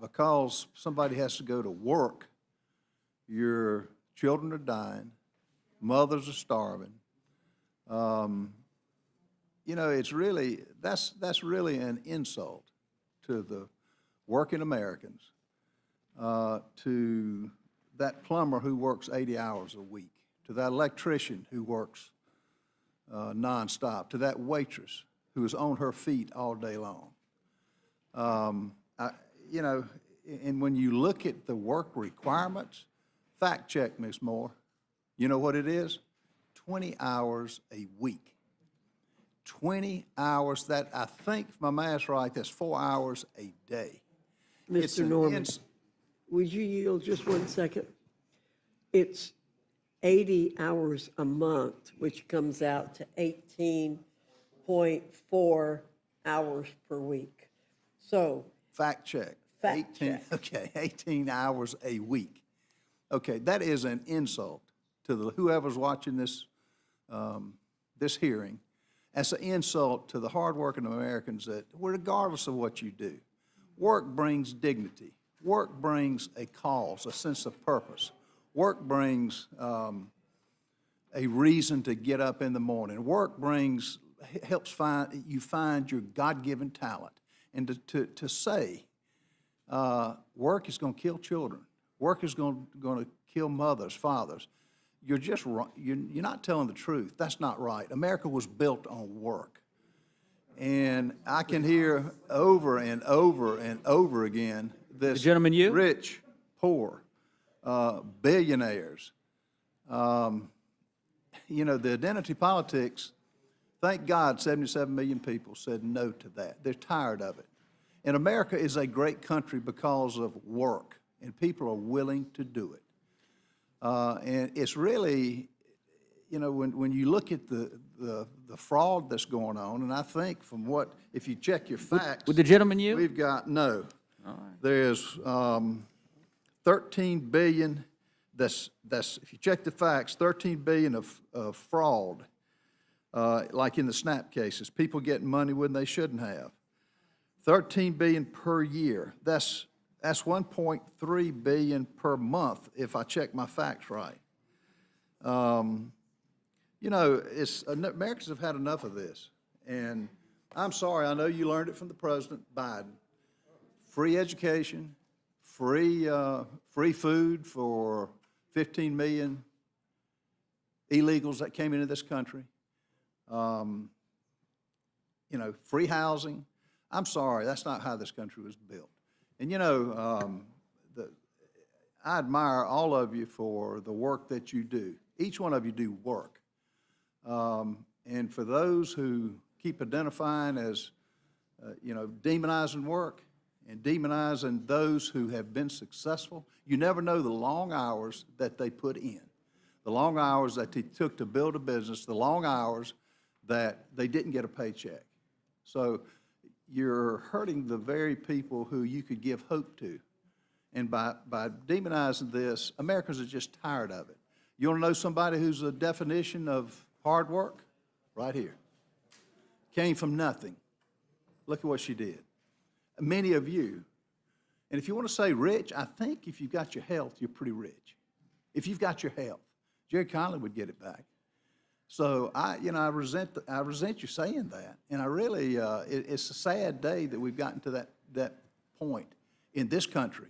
because somebody has to go to work, your children are dying, mothers are starving. You know, it's really, that's really an insult to the working Americans, to that plumber who works 80 hours a week, to that electrician who works nonstop, to that waitress who is on her feet all day long. You know, and when you look at the work requirements, fact check, Ms. Moore, you know what it is? 20 hours a week. 20 hours, that, I think, if my math's right, that's 4 hours a day. It's Mr. an Norman, would you yield just 1 second? It's 80 hours a month, which comes out to 18.4 hours per week. So. Fact check. Fact check. Okay, 18 hours a week. Okay, that is an insult to whoever's watching this, this hearing. That's an insult to the hardworking Americans that, regardless of what you do, work brings dignity. Work brings a cause, a sense of purpose. Work brings a reason to get up in the morning. Work helps you find your God-given talent. And to say work is going to kill children, work is going to kill mothers, fathers, you're just wrong. You're not telling the truth. That's not right. America was built on work. And I can hear over and over and over again this rich, poor, billionaires. You know, the identity politics, thank God 77 million people said no to that. They're tired of it. And America is a great country because of work, and people are willing to do it. And it's really, you know, when you look at the fraud that's going on, and I think from what, if you check your facts. Would the gentleman yield? We've got, no. There's 13 billion, that's, if you check the facts, 13 billion of fraud, like in the SNAP cases, people getting money when they shouldn't have. 13 billion per year. That's 1.3 billion per month, if I check my facts right. You know, Americans have had enough of this. And I'm sorry, I know you learned it from the President Biden. Free education, free food for 15 million illegals that came into this country. You know, free housing. I'm sorry, that's not how this country was built. And you know, I admire all of you for the work that you do. Each one of you do work. And for those who keep identifying as, you know, demonizing work and demonizing those who have been successful, you never know the long hours that they put in, the long hours that they took to build a business, the long hours that they didn't get a paycheck. So you're hurting the very people who you could give hope to. And by demonizing this, Americans are just tired of it. You want to know somebody who's a definition of hard work? Right here. Came from nothing. Look at what she did. Many of you, and if you want to say rich, I think if you've got your health, you're pretty rich. If you've got your health, Jerry Conley would get it back. So I resent you saying that, and I really, it's a sad day that we've gotten to that point in this country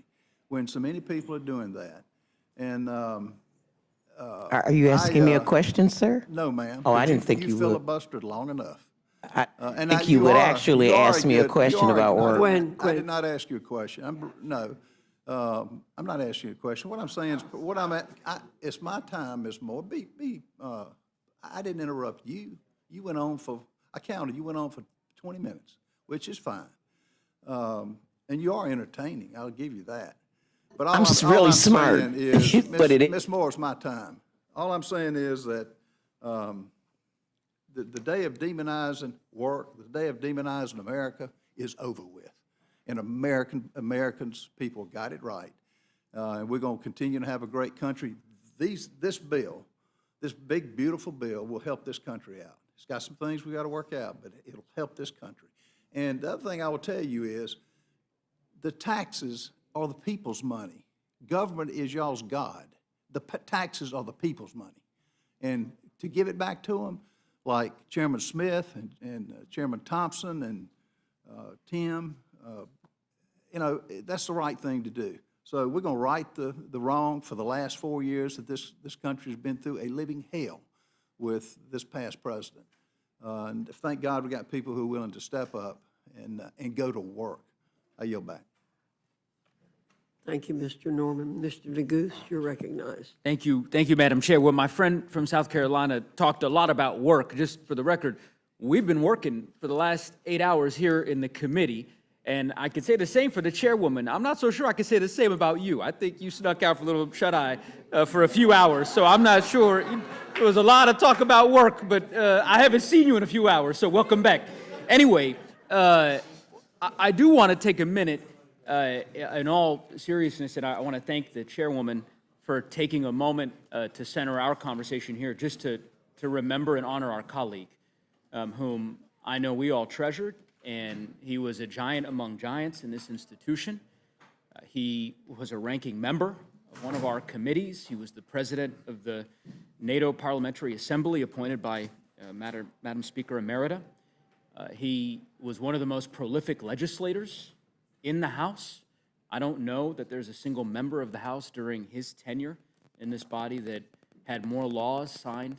when so many people are doing that. And Are you asking me a question, sir? no, ma'am. Oh, I but didn't think you would. filibustered long enough. I And think you would actually ask me a question about work. I did not ask you a question. I'm not asking you a question. What I'm saying is, it's my time, Ms. Moore. I didn't interrupt you. You went on for, I counted, you went on for 20 minutes, which is fine. And you are entertaining, I'll give you that. But I'm really smart, but Ms. Moore, it's my time. All I'm saying is that the day of demonizing work, the day of demonizing America is over with. And Americans, people got it right. And we're going to continue to have a great country. This bill, this big, beautiful bill will help this country out. It's got some things we got to work out, but it'll help this country. And the other thing I will tell you is the taxes are the people's money. Government is y'all's God. The taxes are the people's money. And to give it back to them, like Chairman Smith and Chairman Thompson and Tim, that's the right thing to do. So we're going to right the wrong for the last 4 years that this country has been through a living hell with this past president. And thank God we got people who are willing to step up and go to work. I yield back. Thank you, Mr. Norman. Mr. DeGoose, you're recognized. Thank you, Madam Chair. Well, my friend from South Carolina talked a lot about work. Just for the record, we've been working for the last 8 hours here in the committee, and I could say the same for the chairwoman. I'm not so sure I could say the same about you. I think you snuck out for a little shut-eye for a few hours, so I'm not sure. There was a lot of talk about work, but I haven't seen you in a few hours, so welcome back. Anyway, I do want to take a minute in all seriousness, and I want to thank the chairwoman for taking a moment to center our conversation here, just to remember and honor our colleague, whom I know we all treasured, and he was a giant among giants in this institution. He was a ranking member of one of our committees. He was the president of the NATO Parliamentary Assembly, appointed by Madam Speaker Emerita. He was one of the most prolific legislators in the House. I don't know that there's a single member of the House during his tenure in this body that had more laws signed,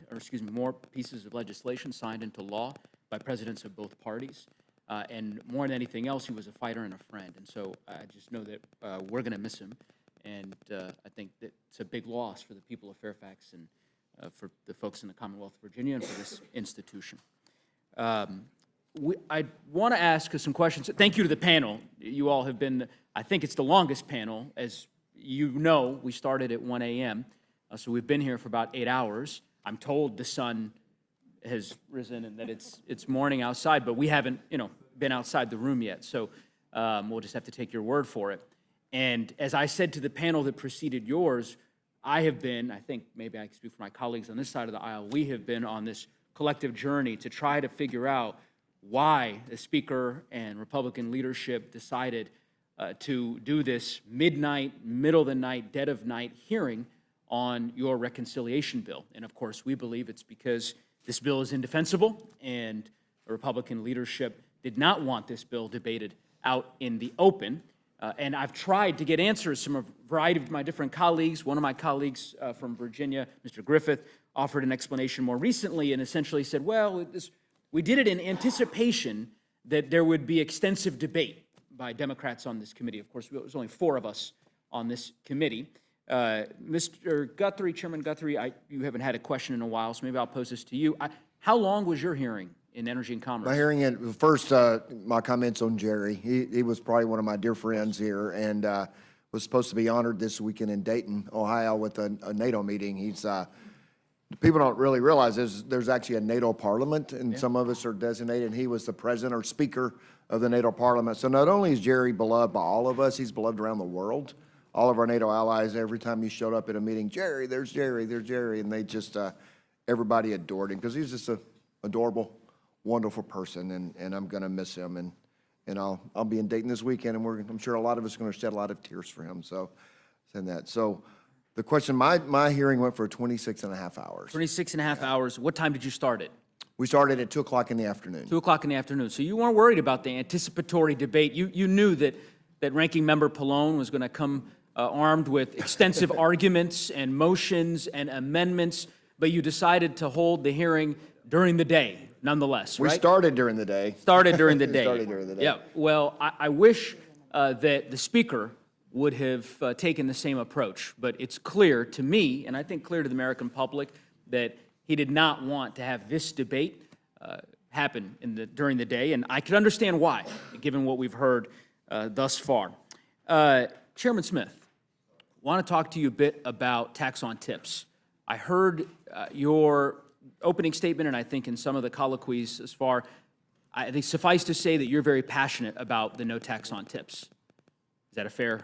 more pieces of legislation signed into law by presidents of both parties. And more than anything else, he was a fighter and a friend. And so I just know that we're going to miss him. And I think that it's a big loss for the people of Fairfax and for the folks in the Commonwealth of Virginia and for this institution. I want to ask some questions. Thank you to the panel. You all have been, I think it's the longest panel. As you know, we started at 1 a.m., so we've been here for about 8 hours. I'm told the sun has risen and that it's morning outside, but we haven't, been outside the room yet, so we'll just have to take your word for it. And as I said to the panel that preceded yours, I think maybe I can speak for my colleagues on this side of the aisle, we have been on this collective journey to try to figure out why the Speaker and Republican leadership decided to do this midnight, middle of the night, dead of night hearing on your reconciliation bill. And of course, we believe it's because this bill is indefensible and the Republican leadership did not want this bill debated out in the open. And I've tried to get answers from a variety of my different colleagues. One of my colleagues from Virginia, Mr. Griffith, offered an explanation more recently and essentially said, well, we did it in anticipation that there would be extensive debate by Democrats on this committee. Of course, there was only 4 of us on this committee. Mr. Guthrie, Chairman Guthrie, you haven't had a question in a while, so maybe I'll pose this to you. How long was your hearing in Energy and Commerce? My hearing, first, my comments on Jerry. He was probably one of my dear friends here and was supposed to be honored this weekend in Dayton, Ohio with a NATO meeting. People don't really realize there's actually a NATO parliament, and some of us are designated, and he was the president or speaker of the NATO parliament. So not only is Jerry beloved by all of us, he's beloved around the world. all of our NATO allies, every time he showed up at a meeting, Jerry, there's Jerry, there's Jerry, and they just, everybody adored him, because he's just a adorable, wonderful person, and I'm going to miss him, and I'll be in Dayton this weekend, and I'm sure a lot of us are going to shed a lot of tears for him, so, send that. So, the question, my hearing went for 26 and a half hours. 26 and a half hours. What time did you start it? We started at 2 o'clock in the afternoon. 2 o'clock in the afternoon. So you weren't worried about the anticipatory debate. You knew that Ranking Member Pallone was going to come armed with extensive arguments and motions and amendments, but you decided to hold the hearing during the day, nonetheless, We right? started during the day. Started during the day. Started during the day. Yeah. Well, I wish that the Speaker would have taken the same approach, but it's clear to me, and I think clear to the American public, that he did not want to have this debate happen during the day, and I can understand why, given what we've heard thus far. Chairman Smith, want to talk to you a bit about tax on tips. I heard your opening statement, and I think in some of the colloquies as far, I think suffice to say that you're very passionate about the no tax on tips. Is that a fair?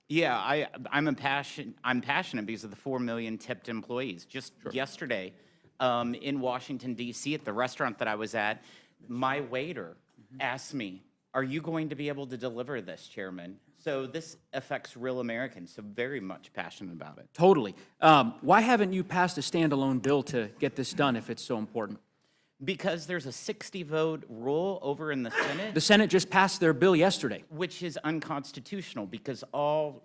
Yeah, I'm passionate because of the 4 million tipped employees. Just yesterday, in Washington, D.C., at the restaurant that I was at, my waiter asked me, "Are you going to be able to deliver this, Chairman?" So this affects real Americans, so very much passionate about it. Totally. Why haven't you passed a standalone bill to get this done if it's so important? Because there's a 60-vote rule over in the Senate. The Senate just passed their bill yesterday. Which is unconstitutional, because all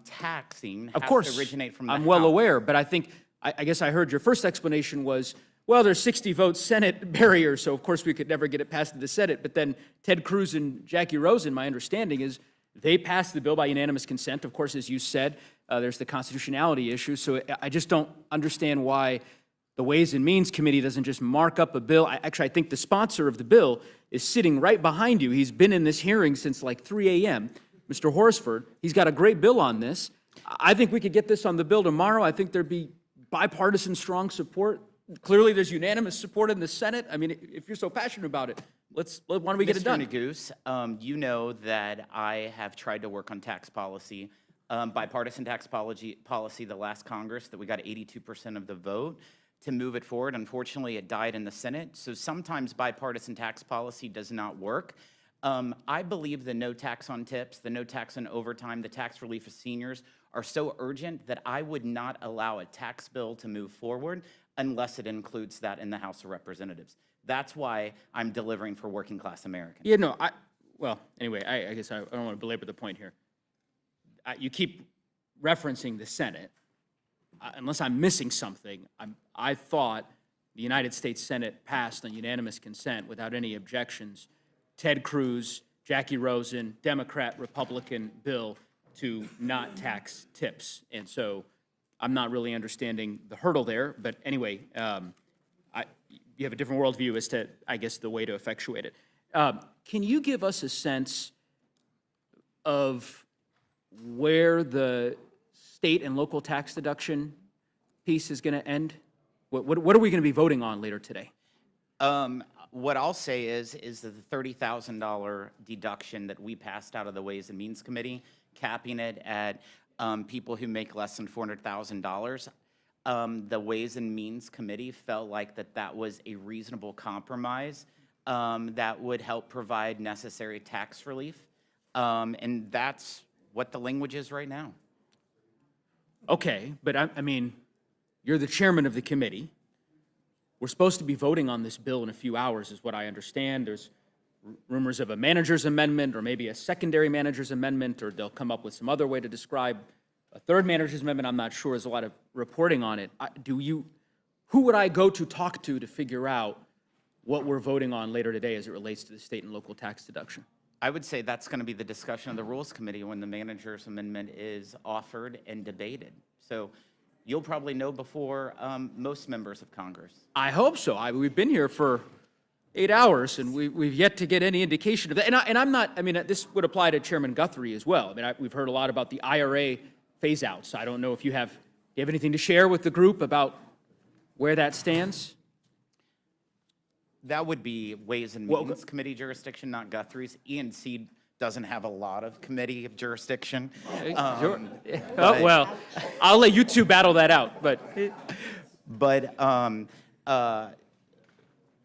taxing Of has course, to originate from the I'm well House. aware, but I think, I guess I heard your first explanation was, well, there's 60-vote Senate barrier, so of course we could never get it passed in the Senate. But then Ted Cruz and Jackie Rosen, my understanding is, they passed the bill by unanimous consent. Of course, as you said, there's the constitutionality issue. So I just don't understand why the Ways and Means Committee doesn't just mark up a bill. I think the sponsor of the bill is sitting right behind you. He's been in this hearing since like 3 a.m. Mr. Horsford, he's got a great bill on this. I think we could get this on the bill tomorrow. I think there'd be bipartisan strong support. Clearly, there's unanimous support in the Senate. I mean, if you're so passionate about it, why don't we get it done? Mr. Neguse, you know that I have tried to work on tax policy, bipartisan tax policy the last Congress, that we got 82% of the vote to move it forward. Unfortunately, it died in the Senate. So sometimes bipartisan tax policy does not work. I believe the no tax on tips, the no tax on overtime, the tax relief for seniors are so urgent that I would not allow a tax bill to move forward unless it includes that in the House of Representatives. That's why I'm delivering for working class Americans. Yeah, no, well, anyway, I guess I don't want to belabor the point here. You keep referencing the Senate. Unless I'm missing something, I thought the United States Senate passed on unanimous consent without any objections Ted Cruz, Jackie Rosen, Democrat, Republican bill to not tax tips. And so I'm not really understanding the hurdle there. But anyway, you have a different worldview as to, I guess, the way to effectuate it. Can you give us a sense of where the state and local tax deduction piece is going to end? What are we going to be voting on later today? What I'll say is that the $30,000 deduction that we passed out of the Ways and Means Committee, capping it at people who make less than $400,000, the Ways and Means Committee felt like that was a reasonable compromise that would help provide necessary tax relief. And that's what the language is right now. Okay, but I mean, you're the chairman of the committee. We're supposed to be voting on this bill in a few hours, is what I understand. There's rumors of a manager's amendment or maybe a secondary manager's amendment, or they'll come up with some other way to describe a third manager's amendment. I'm not sure. There's a lot of reporting on it. Who would I go to talk to figure out what we're voting on later today as it relates to the state and local tax deduction? I would say that's going to be the discussion of the Rules Committee when the manager's amendment is offered and debated. So you'll probably know before most members of Congress. I hope so. We've been here for 8 hours, and we've yet to get any indication of that. And I'm not, I mean, this would apply to Chairman Guthrie as well. I mean, we've heard a lot about the IRA phase-outs. I don't know if you have anything to share with the group about where that stands? That would be Ways and Means Committee jurisdiction, not Guthrie's. E&C doesn't have a lot of committee jurisdiction. Sure. But- Oh, well, I'll let you two battle that out, but. But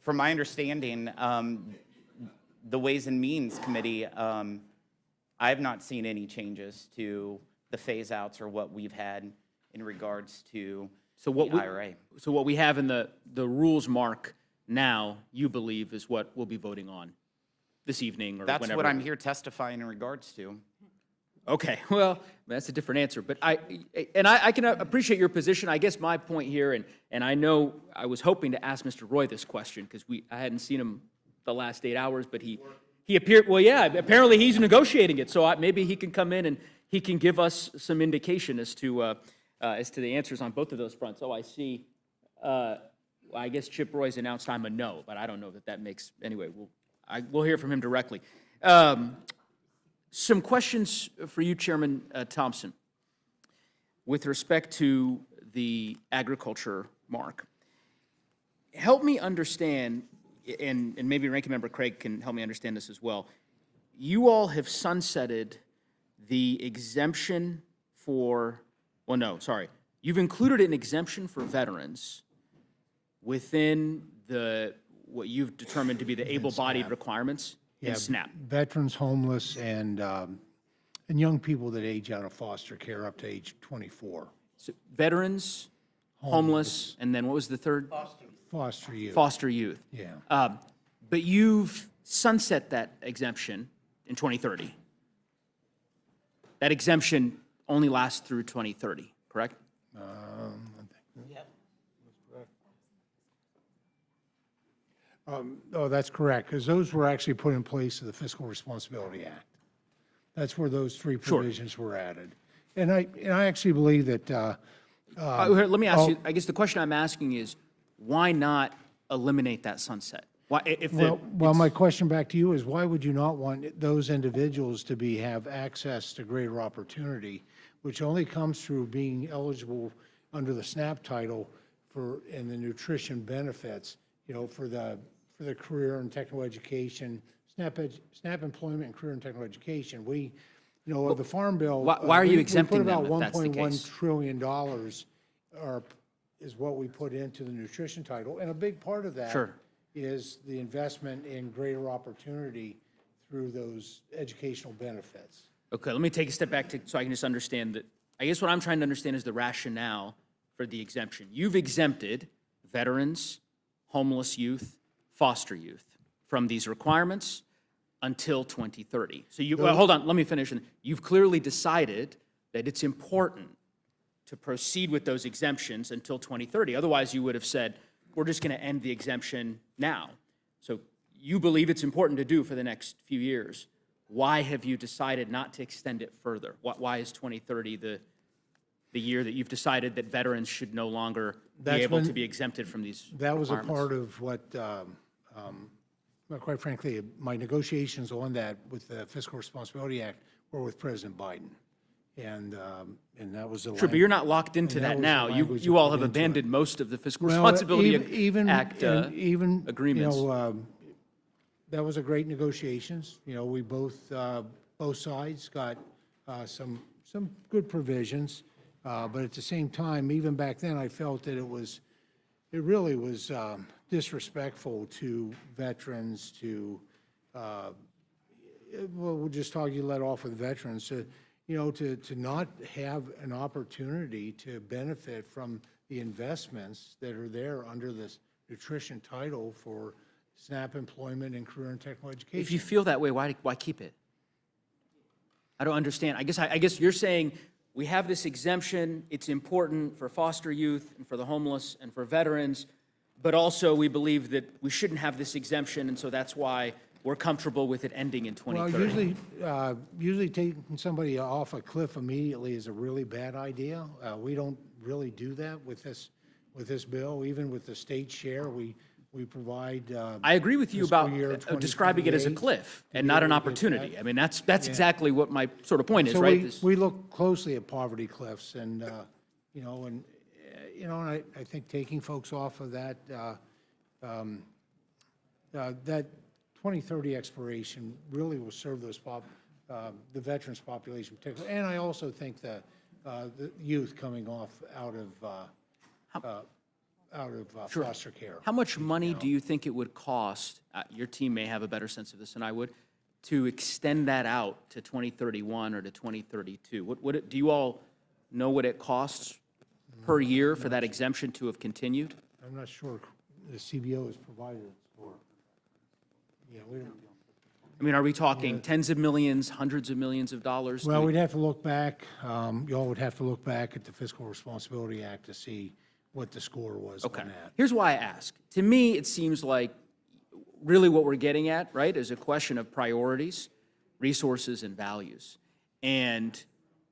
from my understanding, the Ways and Means Committee, I have not seen any changes to the phase-outs or what we've had in regards to the IRA. So what we have in the rules mark now, you believe, is what we'll be voting on this evening or whenever? That's what I'm here testifying in regards to. Okay, well, that's a different answer, but I can appreciate your position. I guess my point here, and I know I was hoping to ask Mr. Roy this question because I hadn't seen him the last 8 hours, but he appeared, well, yeah, apparently he's negotiating it, so maybe he can come in and he can give us some indication as to the answers on both of those fronts. Oh, I see. I guess Chip Roy's announced I'm a no, but I don't know that makes, anyway, we'll hear from him directly. Some questions for you, Chairman Thompson, with respect to the agriculture mark. Help me understand, and maybe Ranking Member Craig can help me understand this as well. You all have sunsetted the exemption for, well, no, sorry. You've included an exemption for veterans within what you've determined to be the able-bodied requirements in SNAP. Veterans, homeless, and young people that age out of foster care up to age 24. So veterans, homeless, and then what was the third? Foster youth. Foster youth. Yeah. But you've sunset that exemption in 2030. That exemption only lasts through 2030, correct? Oh, that's correct, because those were actually put in place of the Fiscal Responsibility Act. That's where those three provisions were added. And I actually believe that. Let me ask you, I guess the question I'm asking is, why not eliminate that sunset? Why, Well, my question back to you is, why would you not want those individuals to have access to greater opportunity, which only comes through being eligible under the SNAP title and the nutrition benefits, for the career and technical education, SNAP employment and career and technical education. We, of the Farm Bill. Why are you exempting them We put if about that's the case? $1.1 trillion is what we put into the nutrition title. And a big part of that is the investment in greater opportunity through those educational benefits. Okay, let me take a step back so I can just understand that. I guess what I'm trying to understand is the rationale for the exemption. You've exempted veterans, homeless youth, foster youth from these requirements until 2030. So hold on, let me finish. You've clearly decided that it's important to proceed with those exemptions until 2030. Otherwise, you would have said, we're just going to end the exemption now. So you believe it's important to do for the next few years. Why have you decided not to extend it further? Why is 2030 the year that you've decided that veterans should no longer be able to be exempted from these That was a requirements? part of what, quite frankly, my negotiations on that with the Fiscal Responsibility Act were with President Biden. And that was the. Sure, but you're not locked into that now. You all have abandoned most of the Fiscal Responsibility Act agreements. That was a great negotiations. We both sides got some good provisions. But at the same time, even back then, I felt that it really was disrespectful to veterans to, we'll just talk, you let off with veterans, to not have an opportunity to benefit from the investments that are there under this nutrition title for SNAP employment and career and technical education. If you feel that way, why keep it? I don't understand. I guess you're saying we have this exemption, it's important for foster youth and for the homeless and for veterans, but also we believe that we shouldn't have this exemption, and so that's why we're comfortable with it ending in 2030. Well, usually taking somebody off a cliff immediately is a really bad idea. We don't really do that with this bill. Even with the state share, we provide. I agree with you about describing it as a cliff and not an opportunity. I mean, that's exactly what my sort of point is, right? We look closely at poverty cliffs, and and I think taking folks off of that that 2030 expiration really will serve those the veterans population particularly. And I also think the youth coming off out of Sure. foster care. How much money do you think it would cost, your team may have a better sense of this than I would, to extend that out to 2031 or to 2032? Do you all know what it costs per year for that exemption to have continued? I'm not sure the CBO has provided for, we don't. I mean, are we talking tens of millions, hundreds of millions of dollars? Well, we'd have to look back, y'all would have to look back at the Fiscal Responsibility Act to see what the score was on that. Here's why I ask. To me, it seems like really what we're getting at, right, is a question of priorities, resources, and values. And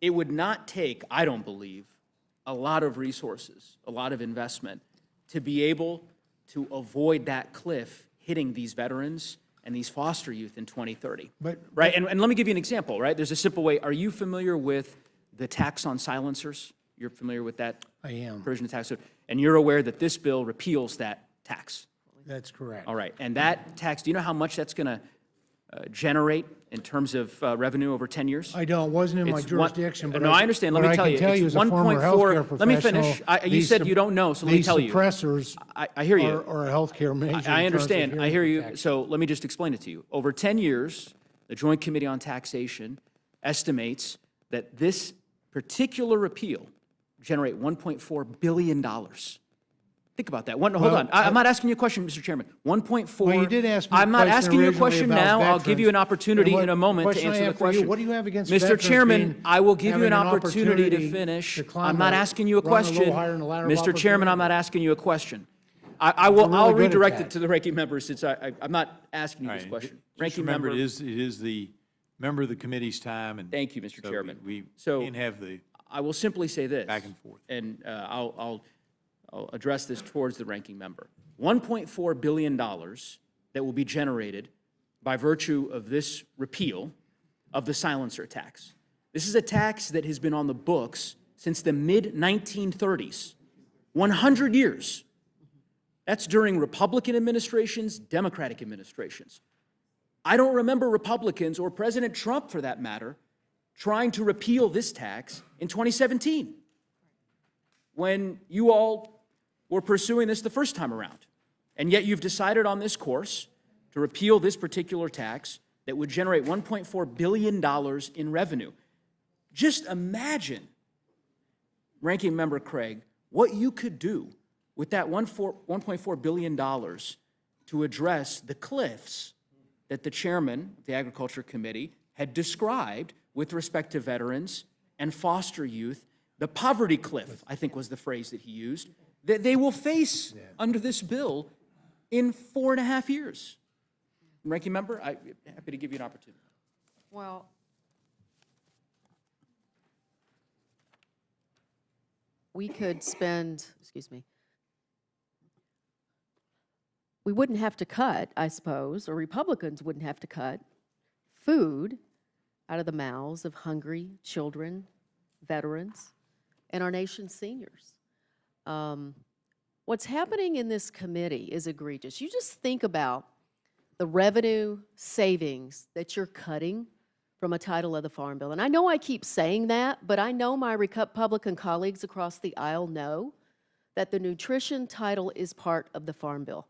it would not take, I don't believe, a lot of resources, a lot of investment to be able to avoid that cliff hitting these veterans and these foster youth in 2030. Right, and let me give you an example, right? There's a simple way. Are you familiar with the tax on silencers? You're familiar with that? I am. Provision of tax code? And you're aware that this bill repeals that tax? That's correct. All right, and that tax, do you know how much that's going to generate in terms of revenue over 10 years? I don't, it wasn't in my It's jurisdiction, but. No, I understand, let me tell you. What I can tell you It's as a former 1.4 healthcare Let me professional. finish. You said you don't know, so let me tell you. These suppressors. I hear you. Are a healthcare major. in terms I of understand, I hearing hear you. protection. So let me just explain it to you. Over 10 years, the Joint Committee on Taxation estimates that this particular repeal generate $1.4 billion. Think about that. Hold on. I'm not asking you a question, Mr. Chairman. 1.4. Well, you did ask me a I'm not question asking you a originally question about now. I'll give you an veterans. opportunity And in a moment to question I answer the have for you, question. what do you have against Mr. veterans Chairman, being- I will give you having an opportunity to opportunity finish. to climb I'm not a- asking you a run a little question. higher in the ladder of Mr. Chairman, I'm opportunity? not asking you a question. I'll really good at redirect it that. to the ranking member since I'm not asking you All this right, question. just Ranking remember, member. it is the member of the committee's time, and. Thank you, Mr. so Chairman. We So- can't have the I will simply say this. back and forth. And I'll address this towards the ranking member. $1.4 billion that will be generated by virtue of this repeal of the silencer tax. This is a tax that has been on the books since the mid-1930s, 100 years. That's during Republican administrations, Democratic administrations. I don't remember Republicans, or President Trump for that matter, trying to repeal this tax in 2017, when you all were pursuing this the first time around. And yet you've decided on this course to repeal this particular tax that would generate $1.4 billion in revenue. Just imagine, Ranking Member Craig, what you could do with that $1.4 billion to address the cliffs that the chairman of the Agriculture Committee had described with respect to veterans and foster youth. The poverty cliff, I think was the phrase that he used, that they will face under this bill in 4.5 years. Ranking Member, I'm happy to give you an opportunity. Well, we could spend, we wouldn't have to cut, I suppose, or Republicans wouldn't have to cut food out of the mouths of hungry children, veterans, and our nation's seniors. What's happening in this committee is egregious. You just think about the revenue savings that you're cutting from a title of the Farm Bill. And I know I keep saying that, but I know my Republican colleagues across the aisle know that the nutrition title is part of the Farm Bill.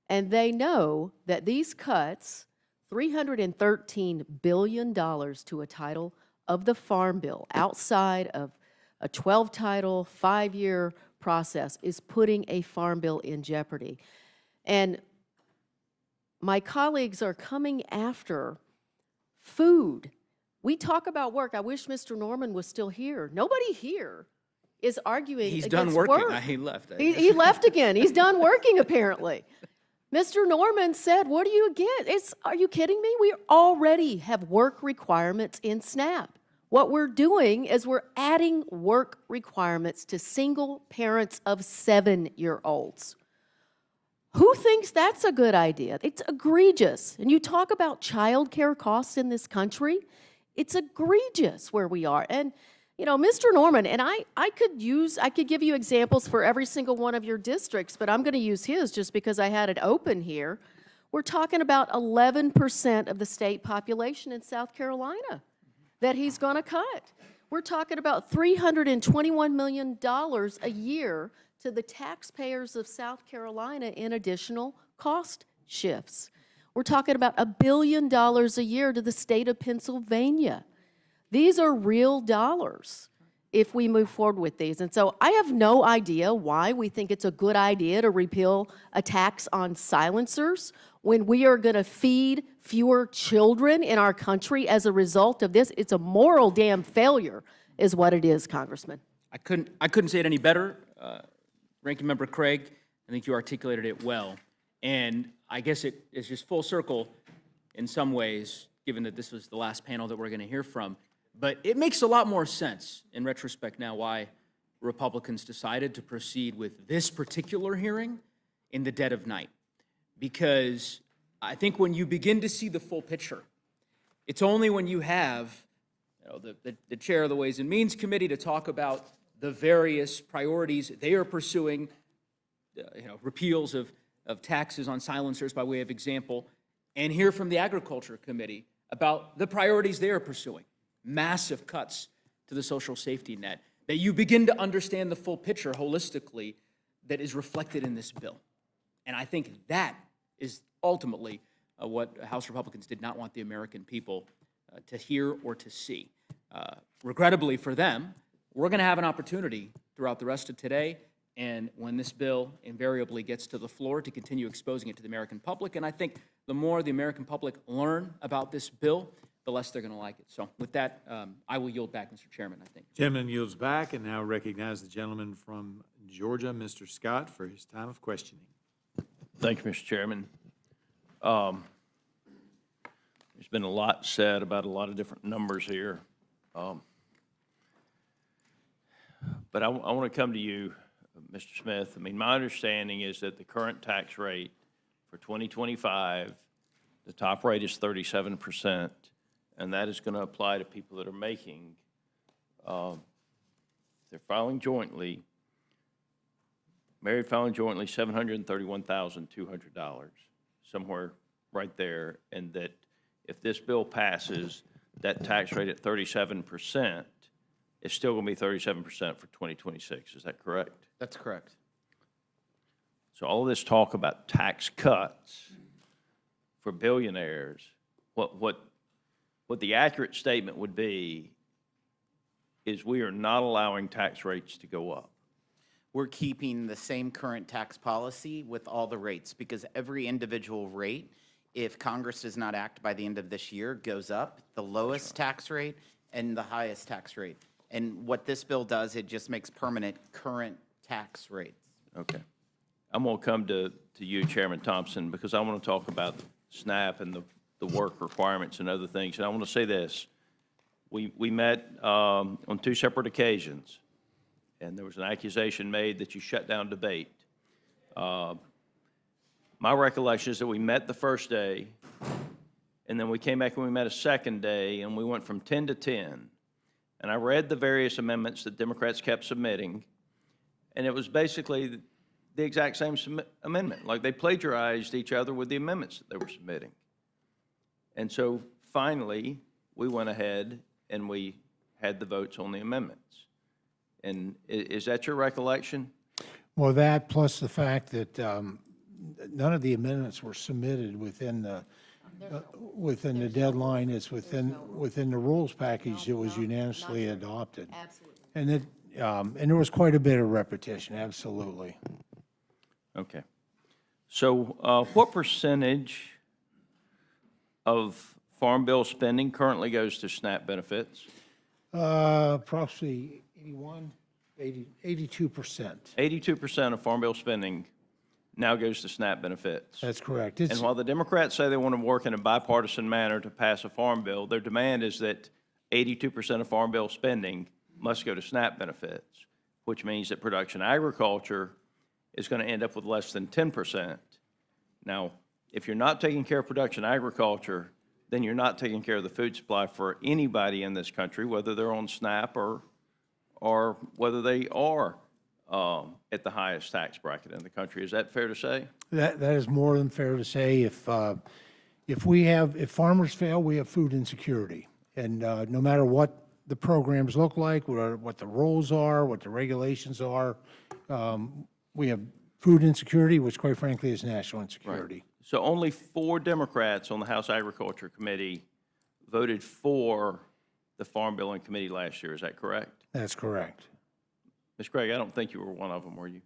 And they know that these cuts, $313 billion to a title of the Farm Bill outside of a 12-title, 5-year process, is putting a Farm Bill in jeopardy. And my colleagues are coming after food. We talk about work. I wish Mr. Norman was still here. Nobody here is arguing He's against done working. work. He left. He left again. He's done working, apparently. Mr. Norman said, what do you get? Are you kidding me? We already have work requirements in SNAP. What we're doing is we're adding work requirements to single parents of 7-year-olds. Who thinks that's a good idea? It's egregious. And you talk about childcare costs in this country, it's egregious where we are. And, you know, Mr. Norman, and I could give you examples for every single one of your districts, but I'm going to use his just because I had it open here. We're talking about 11% of the state population in South Carolina that he's going to cut. We're talking about $321 million a year to the taxpayers of South Carolina in additional cost shifts. We're talking about $1 billion a year to the state of Pennsylvania. These are real dollars if we move forward with these. And so I have no idea why we think it's a good idea to repeal a tax on silencers when we are going to feed fewer children in our country as a result of this. It's a moral damn failure is what it is, Congressman. I couldn't say it any better. Ranking Member Craig, I think you articulated it well. And I guess it is just full circle in some ways, given that this was the last panel that we're going to hear from. But it makes a lot more sense in retrospect now why Republicans decided to proceed with this particular hearing in the dead of night. Because I think when you begin to see the full picture, it's only when you have the chair of the Ways and Means Committee to talk about the various priorities they are pursuing, repeals of taxes on silencers by way of example, and hear from the Agriculture Committee about the priorities they are pursuing, massive cuts to the social safety net, that you begin to understand the full picture holistically that is reflected in this bill. And I think that is ultimately what House Republicans did not want the American people to hear or to see. Regrettably for them, we're going to have an opportunity throughout the rest of today and when this bill invariably gets to the floor to continue exposing it to the American public. And I think the more the American public learn about this bill, the less they're going to like it. So with that, I will yield back, Mr. Chairman, I think. Gentleman yields back and now recognize the gentleman from Georgia, Mr. Scott, for his time of questioning. Thank you, Mr. Chairman. There's been a lot said about a lot of different numbers here. But I want to come to you, Mr. Smith. I mean, my understanding is that the current tax rate for 2025, the top rate is 37%, and that is going to apply to people that are making, they're filing jointly, married filing jointly, $731,200, somewhere right there, and that if this bill passes, that tax rate at 37% is still going to be 37% for 2026. Is that correct? That's correct. So all of this talk about tax cuts for billionaires, what the accurate statement would be is we are not allowing tax rates to go up. We're keeping the same current tax policy with all the rates because every individual rate, if Congress does not act by the end of this year, goes up, the lowest tax rate and the highest tax rate. And what this bill does, it just makes permanent current tax rates. Okay. I'm going to come to you, Chairman Thompson, because I want to talk about SNAP and the work requirements and other things. And I want to say this. We met on 2 separate occasions, and there was an accusation made that you shut down debate. My recollection is that we met the first day, and then we came back and we met a second day, and we went from 10 to 10. And I read the various amendments that Democrats kept submitting, and it was basically the exact same amendment. Like they plagiarized each other with the amendments that they were submitting. And so finally, we went ahead and we had the votes on the amendments. And is that your recollection? Well, that plus the fact that none of the amendments were submitted within the deadline. It's within the rules package that was unanimously adopted. Absolutely. And there was quite a bit of repetition, absolutely. Okay. So what percentage of Farm Bill spending currently goes to SNAP benefits? Approximately 82%. 82% of Farm Bill spending now goes to SNAP benefits. That's correct. And while the Democrats say they want to work in a bipartisan manner to pass a farm bill, their demand is that 82% of Farm Bill spending must go to SNAP benefits, which means that production agriculture is going to end up with less than 10%. Now, if you're not taking care of production agriculture, then you're not taking care of the food supply for anybody in this country, whether they're on SNAP or whether they are at the highest tax bracket in the country. Is that fair to say? That is more than fair to say. If farmers fail, we have food insecurity. And no matter what the programs look like, what the roles are, what the regulations are, we have food insecurity, which quite frankly is national insecurity. So only 4 Democrats on the House Agriculture Committee voted for the Farm Bill in committee last year. Is that correct? That's correct. Ms. Craig, I don't think you were one of them, were you?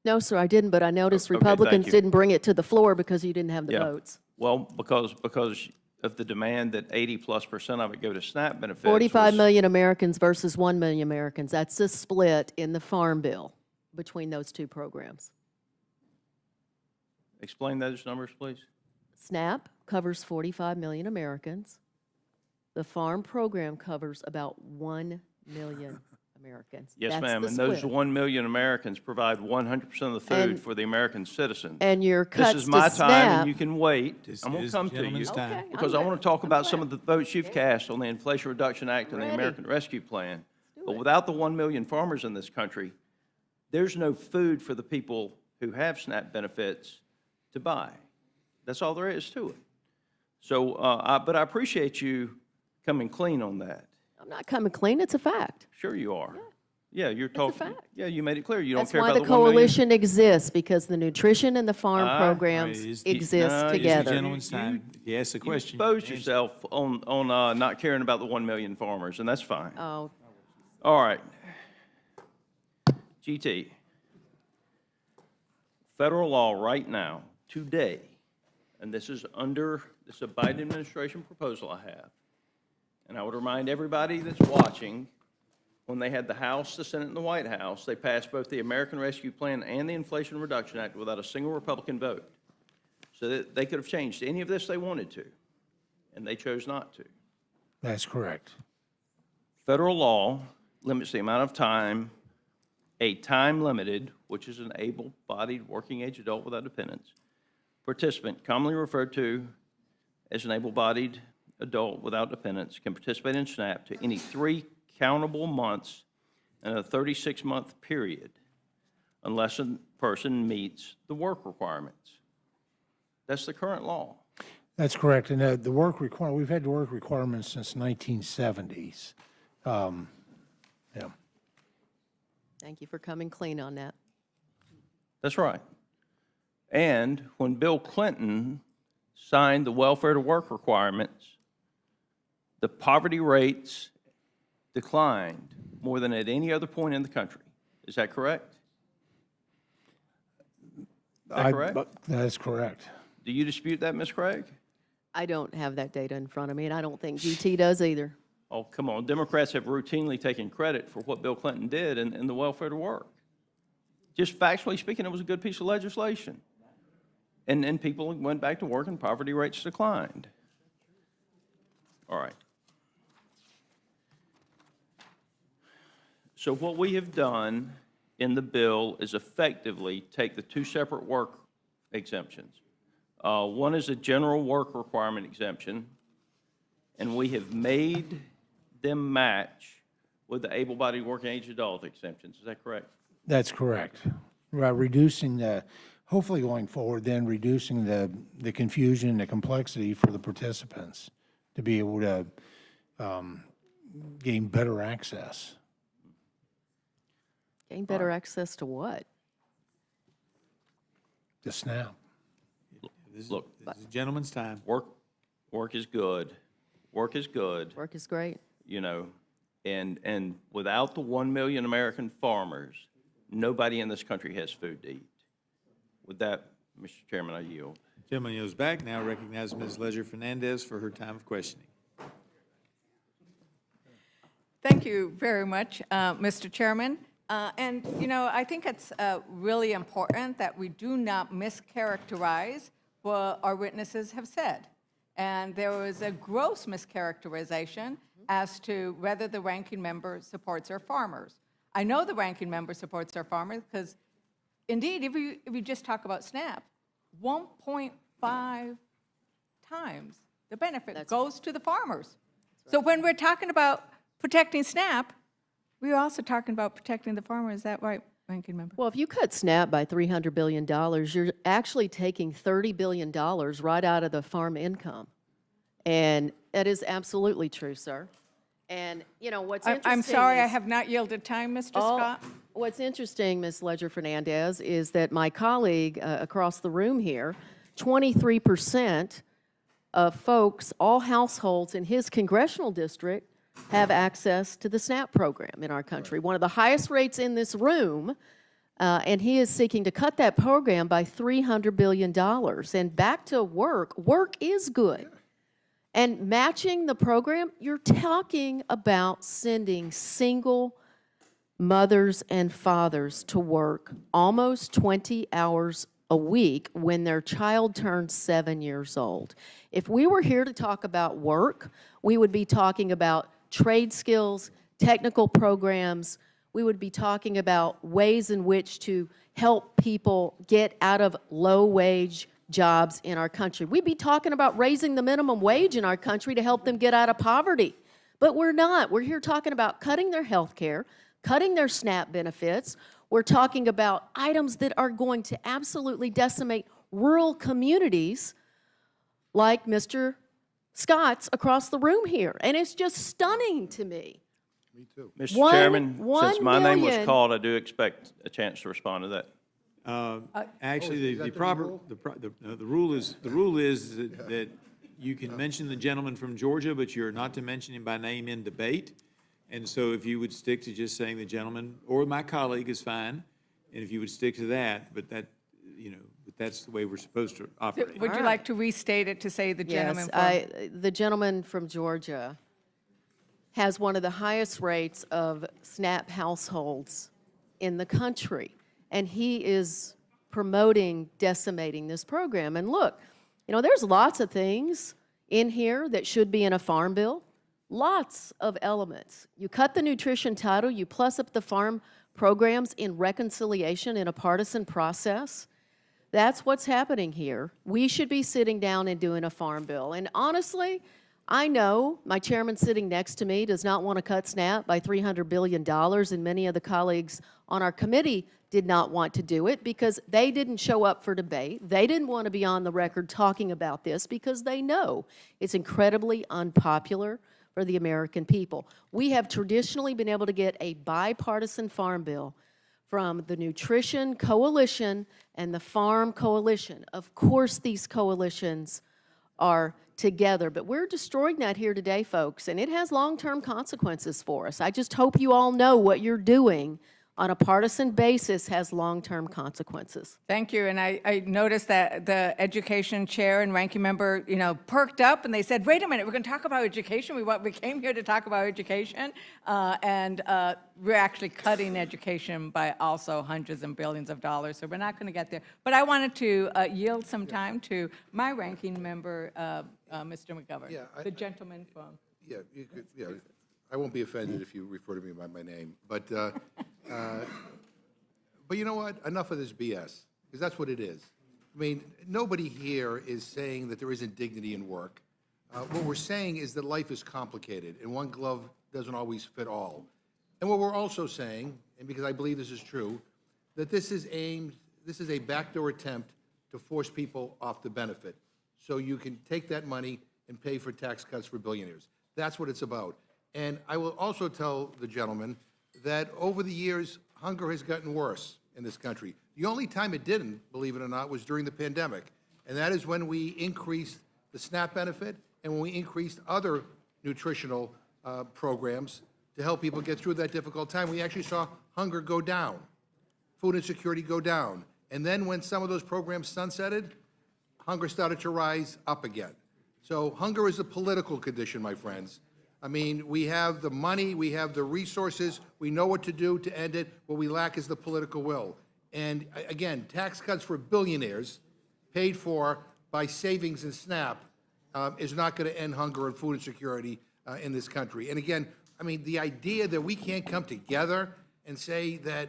No, sir, I didn't, but I noticed Okay, thank Republicans you. didn't bring it to the floor because you didn't have the Yeah. votes. Well, because of the demand that 80+% of it go to SNAP benefits. 45 was- million Americans versus 1 million Americans. That's the split in the Farm Bill between those two programs. Explain those numbers, please. SNAP covers 45 million Americans. The farm program covers about 1 million Americans. Yes, That's ma'am, the and those split. 1 million Americans provide 100% of the food And- for the American citizens. and your This cuts is to my time, SNAP- and you can wait. This I'm going to is the come to you. gentleman's time. Okay, Because I want to talk about some of the votes you've cast on the Inflation Reduction Act and the Ready. American Rescue Plan. But without the 1 million farmers in this country, there's no food for the people who have SNAP benefits to buy. That's all there is to it. So, but I appreciate you coming clean on that. I'm not coming clean, it's a fact. Sure you are. Yeah, you're talking. fact. Yeah, you made it clear. You don't That's care why about the the 1 million. coalition exists, because the nutrition and the farm Ah, programs It's exist no, it's the together. Gentleman's time. You asked the You question. exposed yourself on not caring about the 1 million farmers, and that's fine. Oh, All right. GT. Federal law right now, today, and this is a Biden administration proposal I have. And I would remind everybody that's watching, when they had the House, the Senate, and the White House, they passed both the American Rescue Plan and the Inflation Reduction Act without a single Republican vote. So that they could have changed any of this they wanted to, and they chose not to. That's correct. Federal law limits the amount of time a time-limited, which is an able-bodied working-age adult without dependents, participant, commonly referred to as an able-bodied adult without dependents, can participate in SNAP to any 3 countable months in a 36-month period, unless a person meets the work requirements. That's the current law. That's correct. And the work requirement, we've had the work requirements since 1970s. Yeah. thank you for coming clean on that. That's right. And when Bill Clinton signed the welfare to work requirements, the poverty rates declined more than at any other point in the country. Is that correct? Is that correct? That's correct. Do you dispute that, Ms. Craig? I don't have that data in front of me, and I don't think GT does either. Oh, come on. Democrats have routinely taken credit for what Bill Clinton did in the welfare to work. Just factually speaking, it was a good piece of legislation. And people went back to work and poverty rates declined. All right. So what we have done in the bill is effectively take the 2 separate work exemptions. One is a general work requirement exemption, and we have made them match with the able-bodied working-age adult exemptions. Is that correct? That's correct. Reducing the, hopefully going forward, then reducing the confusion and the complexity for the participants to be able to gain better access. Gain better access to what? The SNAP. Look, This is the gentleman's time. work is good. Work is good, Work is great. you know, and without the 1 million American farmers, nobody in this country has food to eat. With that, Mr. Chairman, I yield. Gentleman yields back. Now recognize Ms. Leisure Fernandez for her time of questioning. Thank you very much, Mr. Chairman. And, you know, I think it's really important that we do not mischaracterize what our witnesses have said. And there was a gross mischaracterization as to whether the ranking member supports our farmers. I know the ranking member supports our farmers because, indeed, if you just talk about SNAP, 1.5 times the benefit goes to the farmers. So when we're talking about protecting SNAP, we're also talking about protecting the farmer. Is that right, ranking member? Well, if you cut SNAP by $300 billion, you're actually taking $30 billion right out of the farm income. And That is absolutely true, sir. And, you know, what's interesting I'm sorry, I is- have not yielded time, Mr. Oh, Scott. What's interesting, Ms. Ledger Fernandez, is that my colleague across the room here, 23% of folks, all households in his congressional district have access to the SNAP program in our country. One of the highest rates in this room, and he is seeking to cut that program by $300 billion. And back to work, work is good. And matching the program, you're talking about sending single mothers and fathers to work almost 20 hours a week when their child turns 7 years old. If we were here to talk about work, we would be talking about trade skills, technical programs. We would be talking about ways in which to help people get out of low-wage jobs in our country. We'd be talking about raising the minimum wage in our country to help them get out of poverty. But we're not. We're here talking about cutting their health care, cutting their SNAP benefits. We're talking about items that are going to absolutely decimate rural communities like Mr. Scott's across the room here. And it's just stunning to me. Me too. Mr. Chairman, one since my name was million- called, I do expect a chance to respond to that. Actually, the proper, the rule is that you can mention the gentleman from Georgia, but you're not to mention him by name in debate. And so if you would stick to just saying the gentleman or my colleague is fine, and if you would stick to that, but that, you know, but that's the way we're supposed to operate. Would you like to restate it to say the gentleman from? Yes, the gentleman from Georgia has one of the highest rates of SNAP households in the country, and he is promoting decimating this program. And look, you know, there's lots of things in here that should be in a farm bill, lots of elements. You cut the nutrition title, you plus up the farm programs in reconciliation in a partisan process. That's what's happening here. We should be sitting down and doing a farm bill. And honestly, I know my chairman sitting next to me does not want to cut SNAP by $300 billion, and many of the colleagues on our committee did not want to do it because they didn't show up for debate. They didn't want to be on the record talking about this because they know it's incredibly unpopular for the American people. We have traditionally been able to get a bipartisan farm bill from the Nutrition Coalition and the Farm Coalition. Of course, these coalitions are together, but we're destroying that here today, folks, and it has long-term consequences for us. I just hope you all know what you're doing on a partisan basis has long-term consequences. Thank you, and I noticed that the education chair and ranking member, you know, perked up, and they said, wait a minute, we're going to talk about education. We came here to talk about education, and we're actually cutting education by also hundreds and billions of dollars, so we're not going to get there. But I wanted to yield some time to my ranking member, Mr. McGovern, Yeah, the gentleman from. Yeah, you could, yeah, I won't be offended if you refer to me by my name, but you know what? Enough of this BS, because that's what it is. I mean, nobody here is saying that there isn't dignity in work. What we're saying is that life is complicated, and one glove doesn't always fit all. And what we're also saying, and because I believe this is true, that this is a backdoor attempt to force people off the benefit, so you can take that money and pay for tax cuts for billionaires. That's what it's about. And I will also tell the gentleman that over the years, hunger has gotten worse in this country. The only time it didn't, believe it or not, was during the pandemic. And that is when we increased the SNAP benefit and when we increased other nutritional programs to help people get through that difficult time. We actually saw hunger go down, food insecurity go down. And then when some of those programs sunsetted, hunger started to rise up again. So hunger is a political condition, my friends. I mean, we have the money, we have the resources, we know what to do to end it. What we lack is the political will. And again, tax cuts for billionaires paid for by savings in SNAP is not going to end hunger and food insecurity in this country. And again, I mean, the idea that we can't come together and say that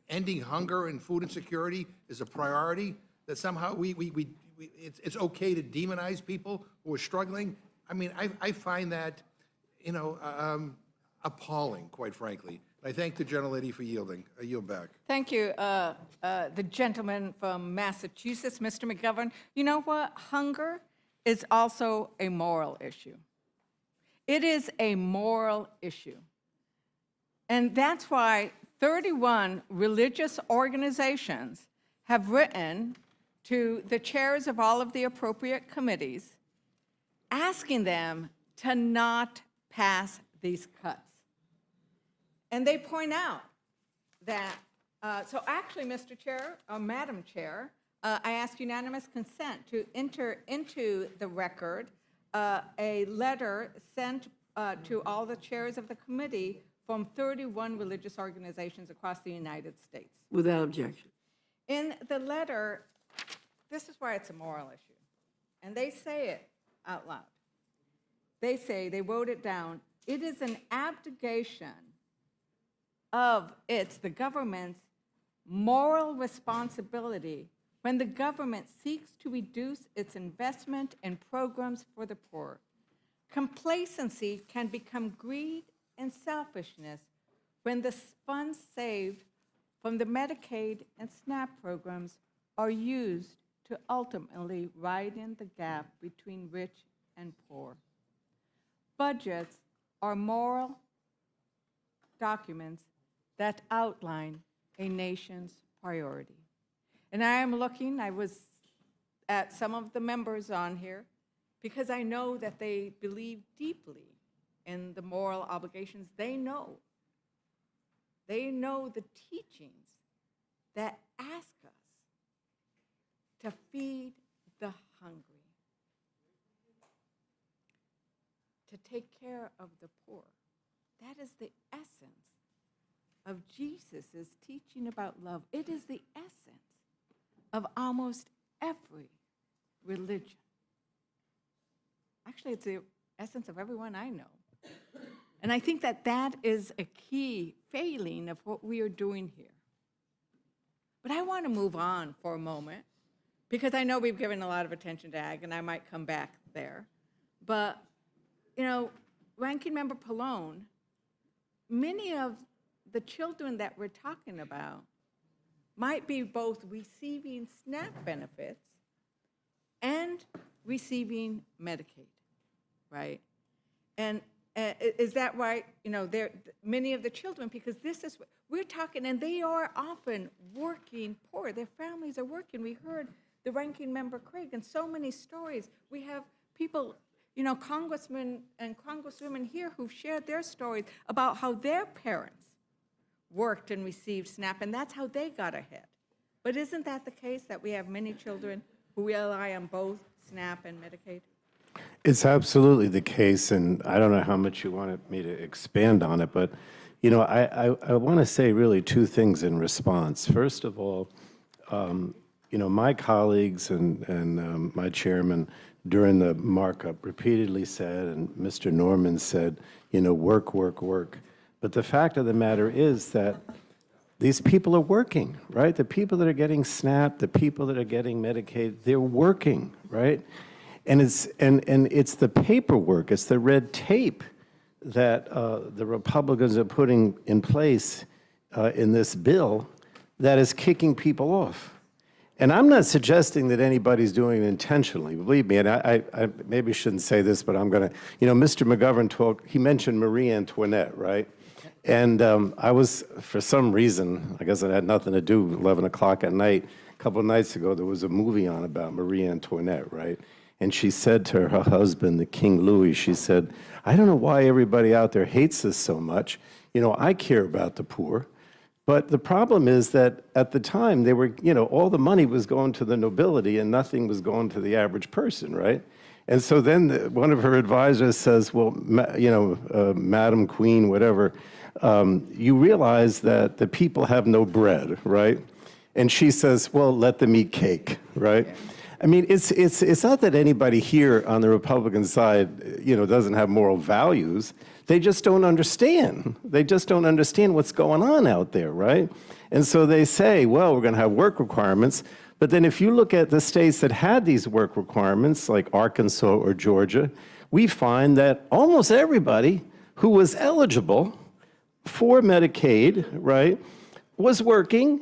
ending hunger and food insecurity is a priority, that somehow it's okay to demonize people who are struggling. I mean, I find that, you know, appalling, quite frankly. I thank the gentlelady for yielding. I yield back. Thank you. The gentleman from Massachusetts, Mr. McGovern. You know what? Hunger is also a moral issue. It is a moral issue. And that's why 31 religious organizations have written to the chairs of all of the appropriate committees, asking them to not pass these cuts. And they point out that, so actually, Mr. Chair, or Madam Chair, I ask unanimous consent to enter into the record a letter sent to all the chairs of the committee from 31 religious organizations across the United States. Without objection. In the letter, this is why it's a moral issue. And they say it out loud. They say, they wrote it down, it is an abdication of the government's moral responsibility when the government seeks to reduce its investment in programs for the poor. Complacency can become greed and selfishness when the funds saved from the Medicaid and SNAP programs are used to ultimately widen the gap between rich and poor. Budgets are moral documents that outline a nation's priority. And I was at some of the members on here because I know that they believe deeply in the moral obligations. They know the teachings that ask us to feed the hungry, to take care of the poor. That is the essence of Jesus' teaching about love. It is the essence of almost every religion. Actually, it's the essence of everyone I know. And I think that that is a key failing of what we are doing here. But I want to move on for a moment, because I know we've given a lot of attention to ag, and I might come back there. But, you know, Ranking Member Pallone, many of the children that we're talking about might be both receiving SNAP benefits and receiving Medicaid, right? And is that right? You know, many of the children, because this is, we're talking, and they are often working poor. Their families are working. We heard the Ranking Member Craig and so many stories. We have people, you know, congressmen and congresswomen here who've shared their stories about how their parents worked and received SNAP, and that's how they got ahead. But isn't that the case, that we have many children who rely on both SNAP and Medicaid? It's absolutely the case, and I don't know how much you wanted me to expand on it, but, you know, I want to say really two things in response. First of all, you know, my colleagues and my chairman during the markup repeatedly said, and Mr. Norman said, you know, work, work, work. But the fact of the matter is that these people are working, right? The people that are getting SNAP, the people that are getting Medicaid, they're working, right? And it's the paperwork, it's the red tape that the Republicans are putting in place in this bill that is kicking people off. And I'm not suggesting that anybody's doing it intentionally, believe me, and I maybe shouldn't say this, but I'm going to, you know, Mr. McGovern he mentioned Marie Antoinette, right? And I was, for some reason, I guess it had nothing to do, 11 o'clock at night, a couple of nights ago, there was a movie on about Marie Antoinette, right? And she said to her husband, the King Louis, she said, I don't know why everybody out there hates us so much. You know, I care about the poor. But the problem is that at the time, they were, you know, all the money was going to the nobility and nothing was going to the average person, right? And so then one of her advisors says, well, you know, Madam Queen, whatever, you realize that the people have no bread, right? And she says, well, let them eat cake, right? I mean, it's not that anybody here on the Republican side, you know, doesn't have moral values. They just don't understand. They just don't understand what's going on out there, right? And so they say, well, we're going to have work requirements. But then if you look at the states that had these work requirements, like Arkansas or Georgia, we find that almost everybody who was eligible for Medicaid, right, was working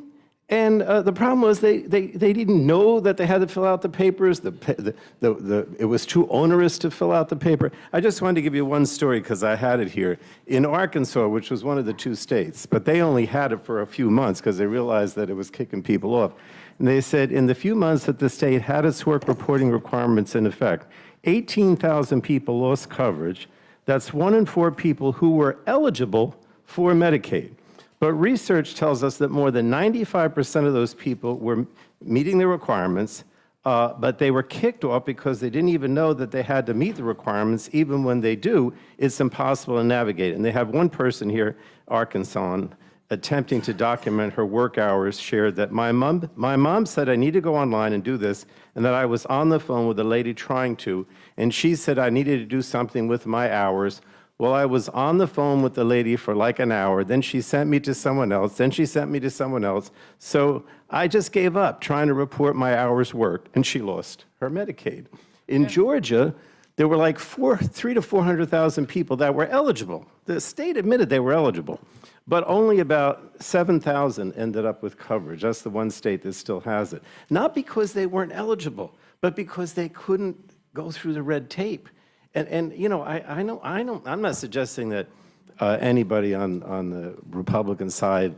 And the problem was they didn't know that they had to fill out the papers. It was too onerous to fill out the paper. I just wanted to give you one story because I had it here. In Arkansas, which was one of the 2 states, but they only had it for a few months because they realized that it was kicking people off. And they said in the few months that the state had its work reporting requirements in effect, 18,000 people lost coverage. That's 1 in 4 people who were eligible for Medicaid. But research tells us that more than 95% of those people were meeting the requirements, but they were kicked off because they didn't even know that they had to meet the requirements. Even when they do, it's impossible to navigate. And they have one person here, Arkansas, attempting to document her work hours, shared that my mom said I need to go online and do this, and that I was on the phone with a lady trying to, and she said I needed to do something with my hours. Well, I was on the phone with the lady for like an hour, then she sent me to someone else, then she sent me to someone else. So I just gave up trying to report my hours worked, and she lost her Medicaid. In Georgia, there were like 300,000 to 400,000 people that were eligible. The state admitted they were eligible, but only about 7,000 ended up with coverage. That's the one state that still has it. Not because they weren't eligible, but because they couldn't go through the red tape. And you know, I'm not suggesting that anybody on the Republican side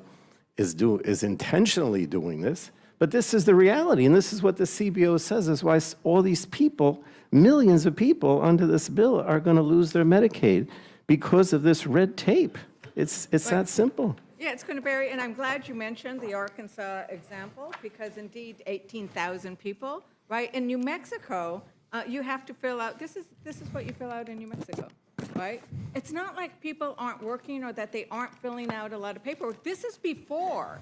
is intentionally doing this, but this is the reality, and this is what the CBO says is why all these people, millions of people under this bill are going to lose their Medicaid because of this red tape. It's that simple. Yeah, it's going to vary, and I'm glad you mentioned the Arkansas example, because indeed, 18,000 people, right? In New Mexico, you have to fill out, this is what you fill out in New Mexico, right? It's not like people aren't working or that they aren't filling out a lot of paperwork. This is before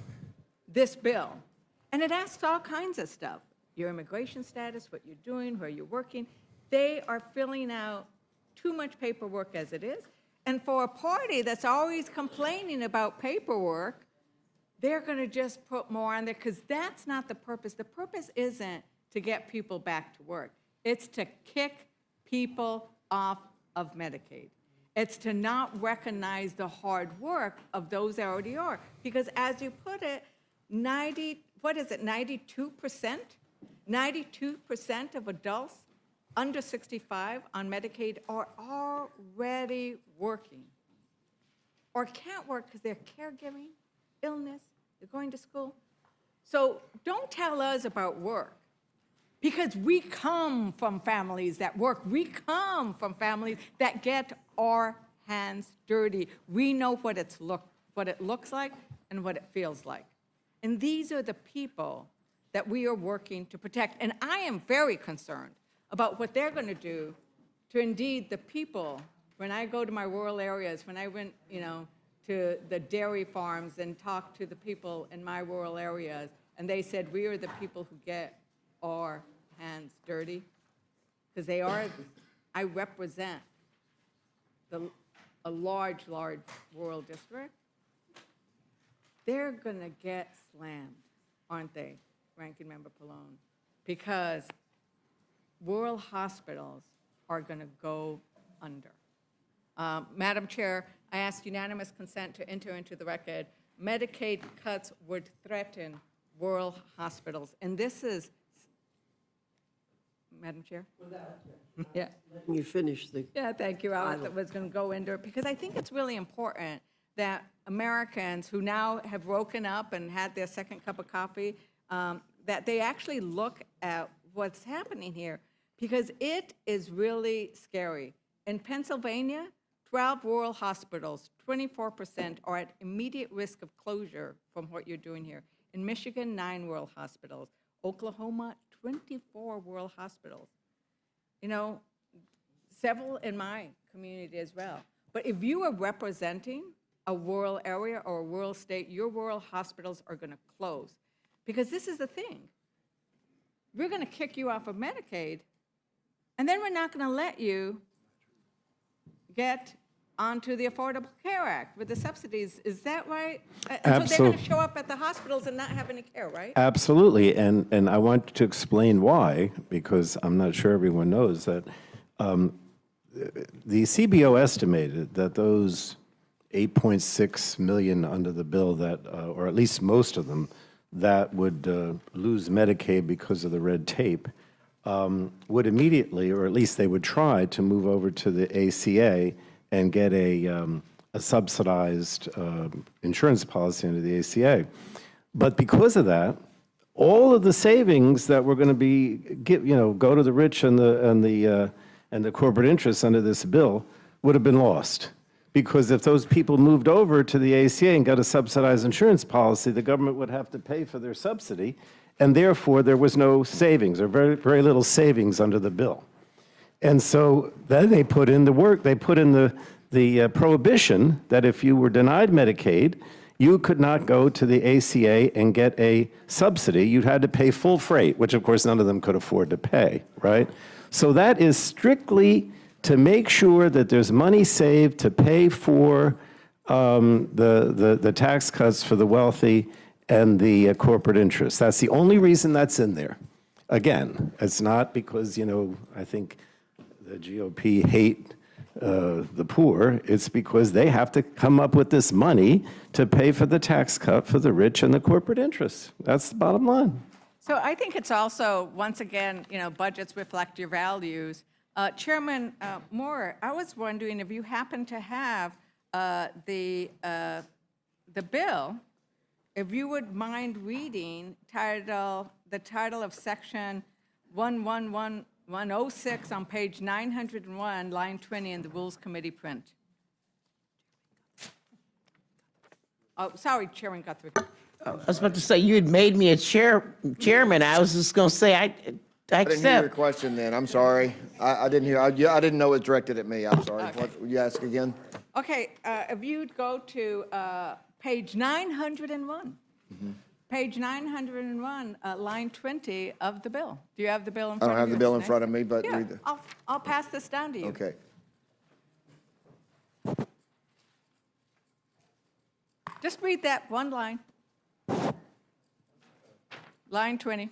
this bill, and it asks all kinds of stuff. Your immigration status, what you're doing, where you're working. They are filling out too much paperwork as it is. And for a party that's always complaining about paperwork, they're going to just put more on there because that's not the purpose. The purpose isn't to get people back to work. It's to kick people off of Medicaid. It's to not recognize the hard work of those that already are. Because as you put it, 92%? 92% of adults under 65 on Medicaid are already working or can't work because they're caregiving, illness, they're going to school. So don't tell us about work, because we come from families that work. We come from families that get our hands dirty. We know what it looks like and what it feels like. And these are the people that we are working to protect. And I am very concerned about what they're going to do to indeed the people. When I go to my rural areas, when I went, to the dairy farms and talked to the people in my rural areas, and they said, we are the people who get our hands dirty, because I represent a large rural district. They're going to get slammed, aren't they, Ranking Member Pallone? Because rural hospitals are going to go under. Madam Chair, I ask unanimous consent to enter into the record. Medicaid cuts would threaten rural hospitals. And this is, Madam Chair? Yeah. You finished the. Yeah, thank you. I was going to go into it because I think it's really important that Americans who now have woken up and had their second cup of coffee, that they actually look at what's happening here, because it is really scary. In Pennsylvania, 12 rural hospitals, 24% are at immediate risk of closure from what you're doing here. In Michigan, 9 rural hospitals. Oklahoma, 24 rural hospitals. Several in my community as well. But if you are representing a rural area or a rural state, your rural hospitals are going to close. Because this is the thing. We're going to kick you off of Medicaid, and then we're not going to let you get onto the Affordable Care Act with the subsidies. Is that right? And so they're going to show up at the hospitals and not have any care, right? Absolutely, and I want to explain why, because I'm not sure everyone knows that the CBO estimated that those 8.6 million under the bill that, or at least most of them, that would lose Medicaid because of the red tape would immediately, or at least they would try to move over to the ACA and get a subsidized insurance policy under the ACA. But because of that, all of the savings that were going to be, go to the rich and the corporate interests under this bill would have been lost. Because if those people moved over to the ACA and got a subsidized insurance policy, the government would have to pay for their subsidy, and therefore there was no savings, or very, very little savings under the bill. And so then they put in the prohibition that if you were denied Medicaid, you could not go to the ACA and get a subsidy. You had to pay full freight, which of course none of them could afford to pay, right? So that is strictly to make sure that there's money saved to pay for the tax cuts for the wealthy and the corporate interests. That's the only reason that's in there. Again, it's not because, I think the GOP hate the poor. It's because they have to come up with this money to pay for the tax cut for the rich and the corporate interests. That's the bottom line. So I think it's also, once again, budgets reflect your values. Chairman Moore, I was wondering if you happen to have the bill, if you would mind reading the title of section 106 on page 901, line 20 in the Rules Committee print. Oh, sorry, Chairman Guthrie. I was about to say, you had made me a chairman. I was just going to say, I I didn't hear your accept. question then, I'm sorry. I didn't hear, I didn't know it was directed at me, I'm sorry. What, will you ask again? Okay, if you'd go to page 901. Page 901, line 20 of the bill. Do you have the bill in I front of you? don't have the bill in tonight? front of me, but Yeah, read the, I'll pass this down to you. okay. Just read that one line. Line 20.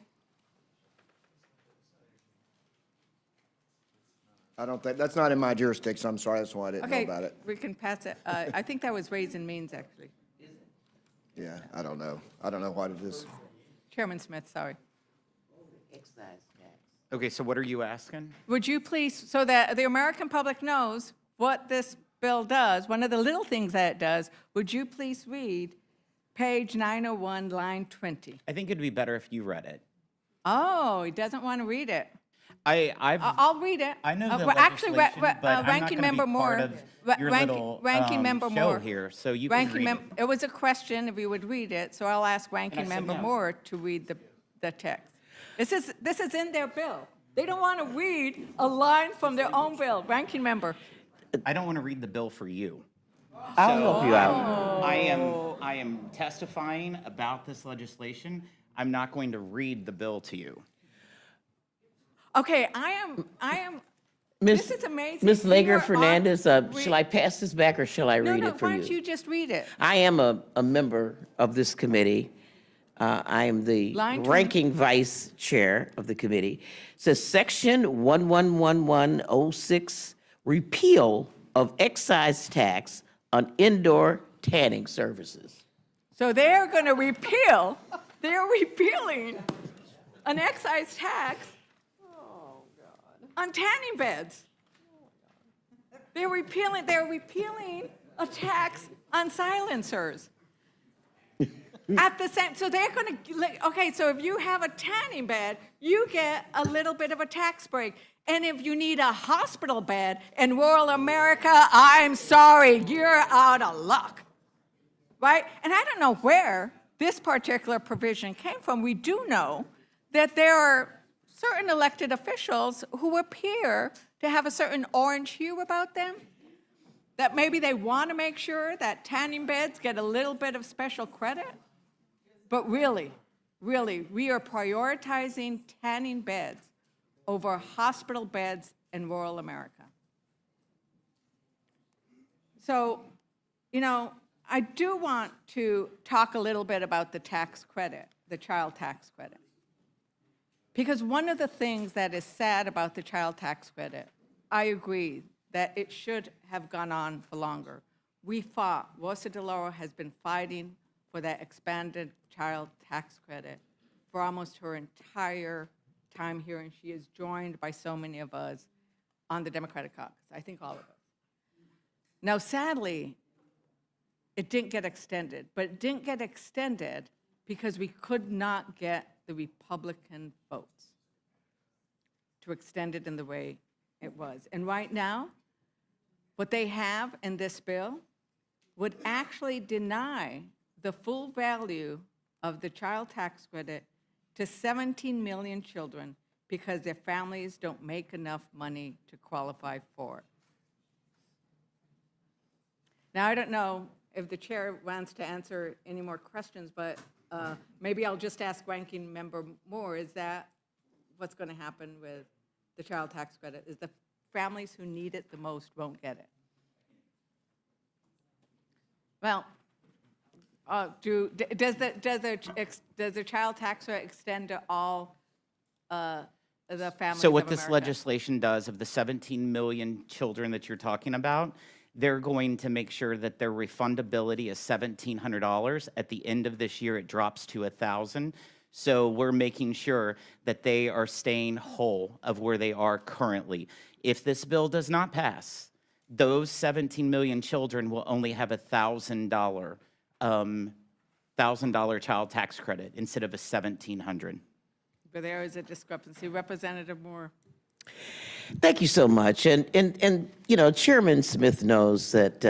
I don't think, that's not in my jurisdiction, I'm sorry, that's why I didn't know Okay, about it. we can pass it. I think that was Ways and Means, actually. Yeah, I don't know. I don't know what it is. Chairman Smith, sorry. Okay, so what are you asking? Would you please, so that the American public knows what this bill does, one of the little things that it does, would you please read page 901, line 20? I think it'd be better if you read it. Oh, he doesn't want to read it. I'll read it. I know the Well, actually, legislation, but I'm not Ranking gonna be Member Moore. part of your Ranking- little Ranking Member show Moore. here, so you can read it. It was a question if you would read it, so I'll ask Ranking I said Member no. Moore to read the text. This is in their bill. They don't want to read a line from their own bill. Ranking Member. I don't want to read the bill for you. I'll So, help you out. I am testifying about this legislation. I'm not going to read the bill to you. Okay, I am, Miss- this is amazing. Miss We are Lager on- Fernandez, we- shall I pass this back or shall I No, read no, it for why don't you? you just read it? I am a member of this committee. I am the Line 20. ranking vice chair of the committee. It says Section 111106, repeal of excise tax on indoor tanning services. So they're going to repeal, they're repealing an excise tax on tanning beds. They're repealing a tax on silencers. At the same, so they're going to, okay, so if you have a tanning bed, you get a little bit of a tax break. And if you need a hospital bed in rural America, I'm sorry, you're out of luck. Right? And I don't know where this particular provision came from. We do know that there are certain elected officials who appear to have a certain orange hue about them, that maybe they want to make sure that tanning beds get a little bit of special credit. But really, we are prioritizing tanning beds over hospital beds in rural America. So, I do want to talk a little bit about the tax credit, the child tax credit. Because one of the things that is sad about the child tax credit, I agree that it should have gone on for longer. We fought, Rosa DeLauro has been fighting for that expanded child tax credit for almost her entire time here, and she is joined by so many of us on the Democratic caucus, I think all of us. Now, sadly, it didn't get extended, but it didn't get extended because we could not get the Republican votes to extend it in the way it was. And right now, what they have in this bill would actually deny the full value of the child tax credit to 17 million children because their families don't make enough money to qualify for it. Now, I don't know if the chair wants to answer any more questions, but maybe I'll just ask Ranking Member Moore, is that what's going to happen with the child tax credit? Is the families who need it the most won't get it? Well, does the child tax credit extend to all the families So what of this America? legislation does, of the 17 million children that you're talking about, they're going to make sure that their refundability is $1,700. At the end of this year, it drops to $1,000. So we're making sure that they are staying whole of where they are currently. If this bill does not pass, those 17 million children will only have a $1,000 child tax credit instead of a $1,700. But there is a discrepancy. Representative Moore. Thank you so much. And you know, Chairman Smith knows that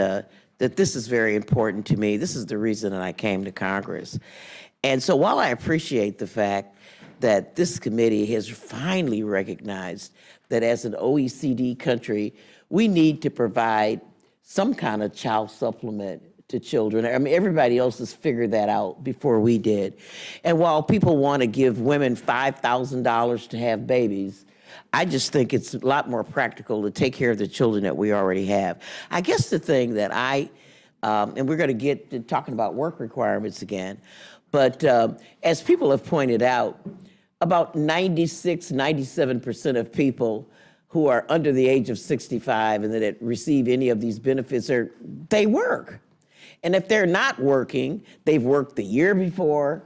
that this is very important to me. This is the reason that I came to Congress. And so while I appreciate the fact that this committee has finally recognized that as an OECD country, we need to provide some kind of child supplement to children. I mean, everybody else has figured that out before we did. And while people want to give women $5,000 to have babies, I just think it's a lot more practical to take care of the children that we already have. I guess the thing that and we're going to get to talking about work requirements again, but as people have pointed out, about 96, 97% of people who are under the age of 65 and that receive any of these benefits they work. And if they're not working, they've worked the year before,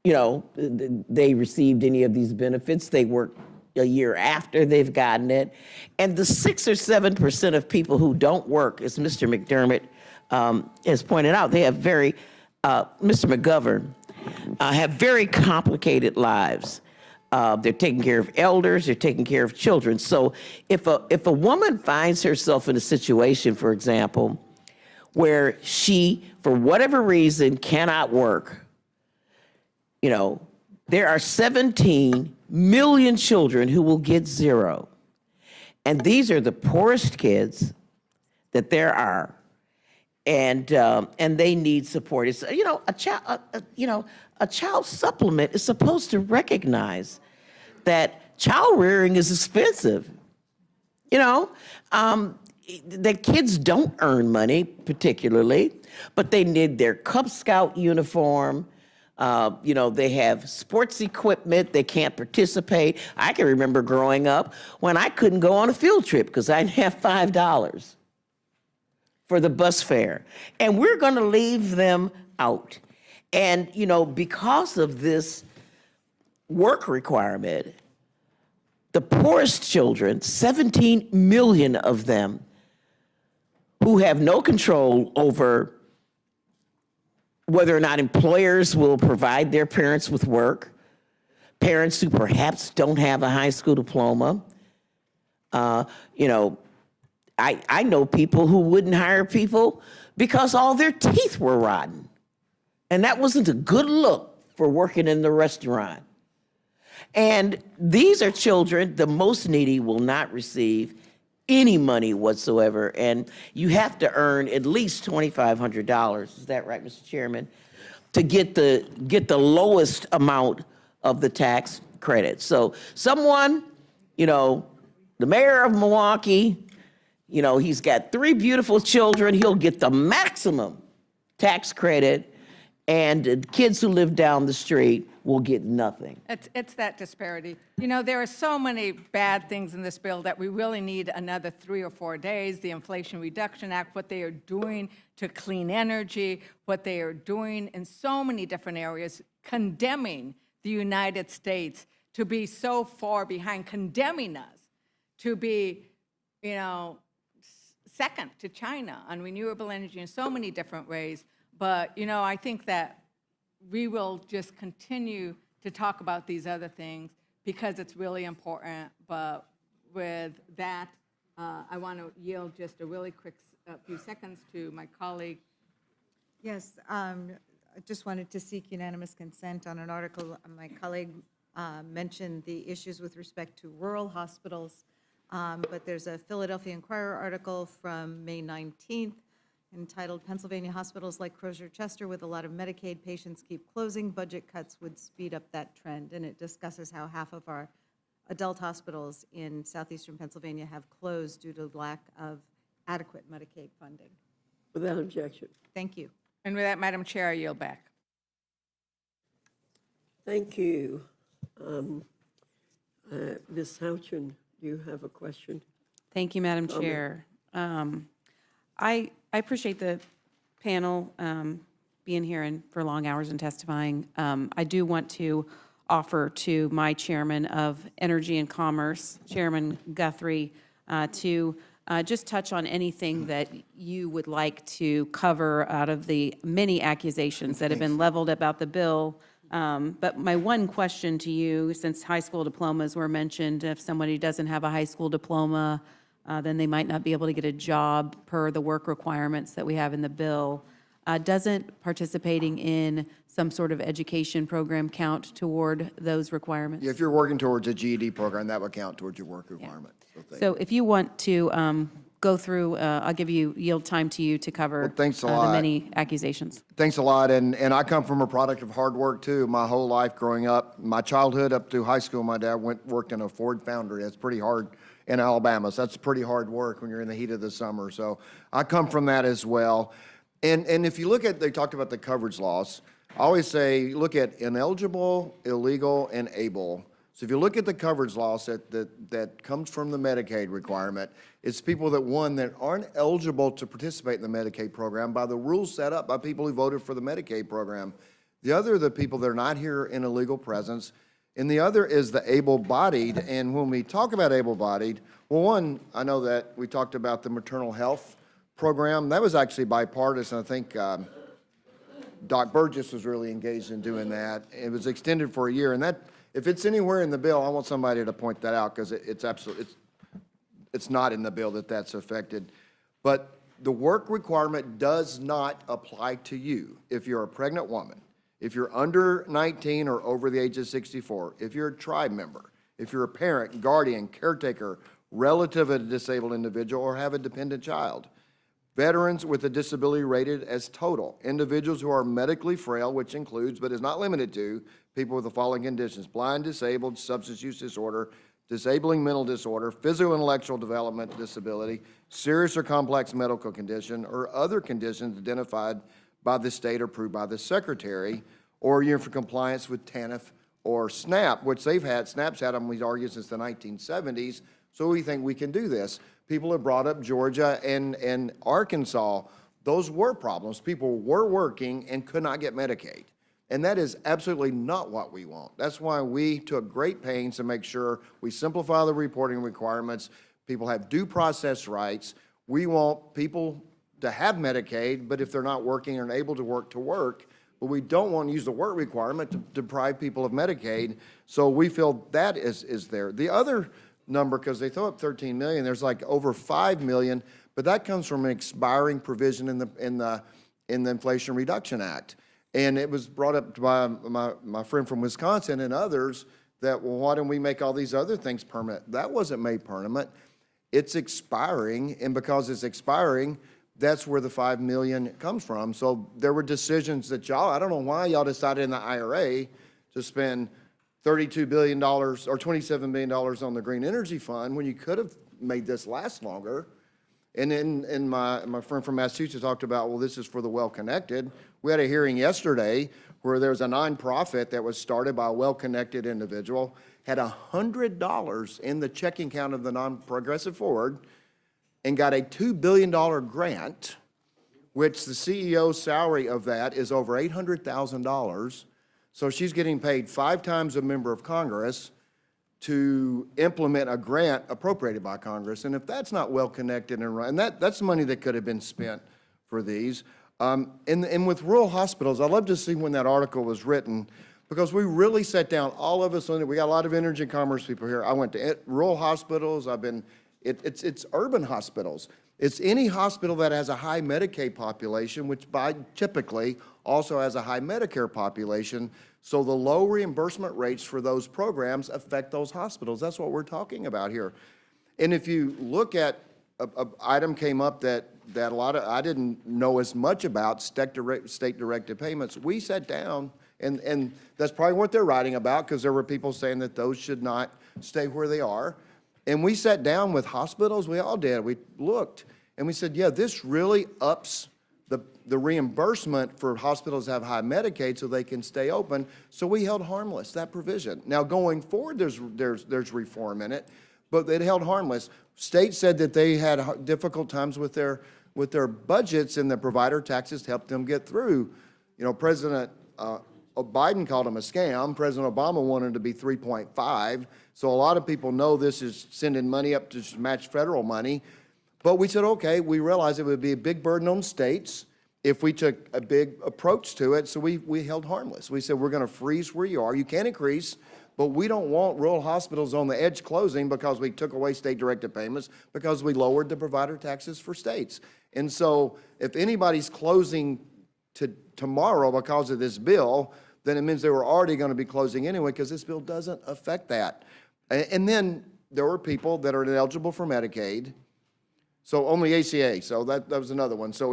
you know, they received any of these benefits. They worked a year after they've gotten it. And the 6 or 7% of people who don't work, as Mr. McDermott has pointed out, they have Mr. McGovern, have very complicated lives. They're taking care of elders, they're taking care of children. So if a woman finds herself in a situation, for example, where she, for whatever reason, cannot work, you know, there are 17 million children who will get zero. And these are the poorest kids that there are. And they need support. It's, you know, a child supplement is supposed to recognize that child rearing is expensive. You know, the kids don't earn money particularly, but they need their Cub Scout uniform. You know, they have sports equipment. They can't participate. I can remember growing up when I couldn't go on a field trip because I didn't have $5 for the bus fare. And we're going to leave them out. And, you know, because of this work requirement, the poorest children, 17 million of them, who have no control over whether or not employers will provide their parents with work, parents who perhaps don't have a high school diploma. You know, I know people who wouldn't hire people because all their teeth were rotten. And that wasn't a good look for working in the restaurant. And these are children, the most needy will not receive any money whatsoever. And you have to earn at least $2,500, is that right, Mr. Chairman, to get the lowest amount of the tax credit. So someone, you know, the mayor of Milwaukee, you know, he's got 3 beautiful children, he'll get the maximum tax credit, and the kids who live down the street will get nothing. It's that disparity. You know, there are so many bad things in this bill that we really need another 3 or 4 days. The Inflation Reduction Act, what they are doing to clean energy, what they are doing in so many different areas, condemning the United States to be so far behind, condemning us to be, you know, second to China on renewable energy in so many different ways. But, you know, I think that we will just continue to talk about these other things because it's really important. But with that, I want to yield just a really quick few seconds to my colleague. Yes, I just wanted to seek unanimous consent on an article. My colleague mentioned the issues with respect to rural hospitals, but there's a Philadelphia Inquirer article from May 19th entitled "Pennsylvania Hospitals Like Crozer-Chester with a lot of Medicaid patients keep closing. Budget cuts would speed up that trend." And it discusses how half of our adult hospitals in southeastern Pennsylvania have closed due to lack of adequate Medicaid funding. Without objection. Thank you. And with that, Madam Chair, I yield back. Thank you. Ms. Houchin, do you have a question? Thank you, Madam Comment. Chair. I appreciate the panel being here and for long hours and testifying. I do want to offer to my chairman of Energy and Commerce, Chairman Guthrie, to just touch on anything that you would like to cover out of the many accusations that have been leveled about the bill. But my one question to you, since high school diplomas were mentioned, if somebody doesn't have a high school diploma, then they might not be able to get a job per the work requirements that we have in the bill. Doesn't participating in some sort of education program count toward those requirements? If you're working towards a GED program, that would count towards your work requirement. So if you want to go through, I'll yield time to you to cover Well, thanks a the lot. many accusations. Thanks a lot, and I come from a product of hard work too. My whole life growing up, my childhood up through high school, my dad worked in a Ford foundry. That's pretty hard in Alabama, so that's pretty hard work when you're in the heat of the summer. So I come from that as well. And if you look at, they talked about the coverage loss. I always say, look at ineligible, illegal, and able. So if you look at the coverage loss that comes from the Medicaid requirement, it's people that aren't eligible to participate in the Medicaid program by the rules set up by people who voted for the Medicaid program. The other are the people that are not here in a legal presence. And the other is the able-bodied. And when we talk about able-bodied, well, one, I know that we talked about the maternal health program. That was actually bipartisan. I think Doc Burgess was really engaged in doing that. It was extended for a year. And that, if it's anywhere in the bill, I want somebody to point that out because it's not in the bill that's affected. But the work requirement does not apply to you if you're a pregnant woman, if you're under 19 or over the age of 64, if you're a tribe member, if you're a parent, guardian, caretaker, relative of a disabled individual, or have a dependent child. Veterans with a disability rated as total. Individuals who are medically frail, which includes but is not limited to people with the following conditions: blind, disabled, substance use disorder, disabling mental disorder, physical intellectual development disability, serious or complex medical condition, or other conditions identified by the state or approved by the secretary, or you're for compliance with TANF or SNAP, which SNAP's had them, we argue, since the 1970s, so we think we can do this. People have brought up Georgia and Arkansas. Those were problems. People were working and could not get Medicaid. And that is absolutely not what we want. That's why we took great pains to make sure we simplify the reporting requirements. People have due process rights. We want people to have Medicaid, but if they're not working or able to work, but we don't want to use the work requirement to deprive people of Medicaid. So we feel that is there. The other number, because they throw up 13 million, there's like over 5 million, but that comes from an expiring provision in the Inflation Reduction Act. And it was brought up by my friend from Wisconsin and others that, well, why don't we make all these other things permanent? That wasn't made permanent. It's expiring, and because it's expiring, that's where the 5 million comes from. So there were decisions that I don't know why y'all decided in the IRA to spend $32 billion or $27 billion on the Green Energy Fund when you could have made this last longer. And then my friend from Massachusetts talked about, well, this is for the well-connected. We had a hearing yesterday where there's a nonprofit that was started by a well-connected individual, had $100 in the checking account of the non-Progressive Forward, and got a $2 billion grant, which the CEO's salary of that is over $800,000. So she's getting paid 5 times a member of Congress to implement a grant appropriated by Congress. And if that's not well-connected and run, and that's money that could have been spent for these. And with rural hospitals, I love to see when that article was written, because we really sat down, all of us, we got a lot of energy and commerce people here. I went to rural hospitals, it's urban hospitals. It's any hospital that has a high Medicaid population, which typically also has a high Medicare population. So the low reimbursement rates for those programs affect those hospitals. That's what we're talking about here. And if you look at an item came up that a lot of, I didn't know as much about, state-directed payments. We sat down, and that's probably what they're writing about, because there were people saying that those should not stay where they are. And we sat down with hospitals, we all did, we looked, and we said, yeah, this really ups the reimbursement for hospitals that have high Medicaid so they can stay open. So we held harmless that provision. Now going forward, there's reform in it, but it held harmless. States said that they had difficult times with their budgets, and the provider taxes helped them get through. You know, President Biden called them a scam. President Obama wanted to be 3.5. So a lot of people know this is sending money up to match federal money. But we said, okay, we realized it would be a big burden on states if we took a big approach to it. So we held harmless. We said, we're going to freeze where you are. You can increase, but we don't want rural hospitals on the edge closing because we took away state-directed payments, because we lowered the provider taxes for states. And so if anybody's closing tomorrow because of this bill, then it means they were already going to be closing anyway, because this bill doesn't affect that. And then there were people that are ineligible for Medicaid, so on the ACA. So that was another one. So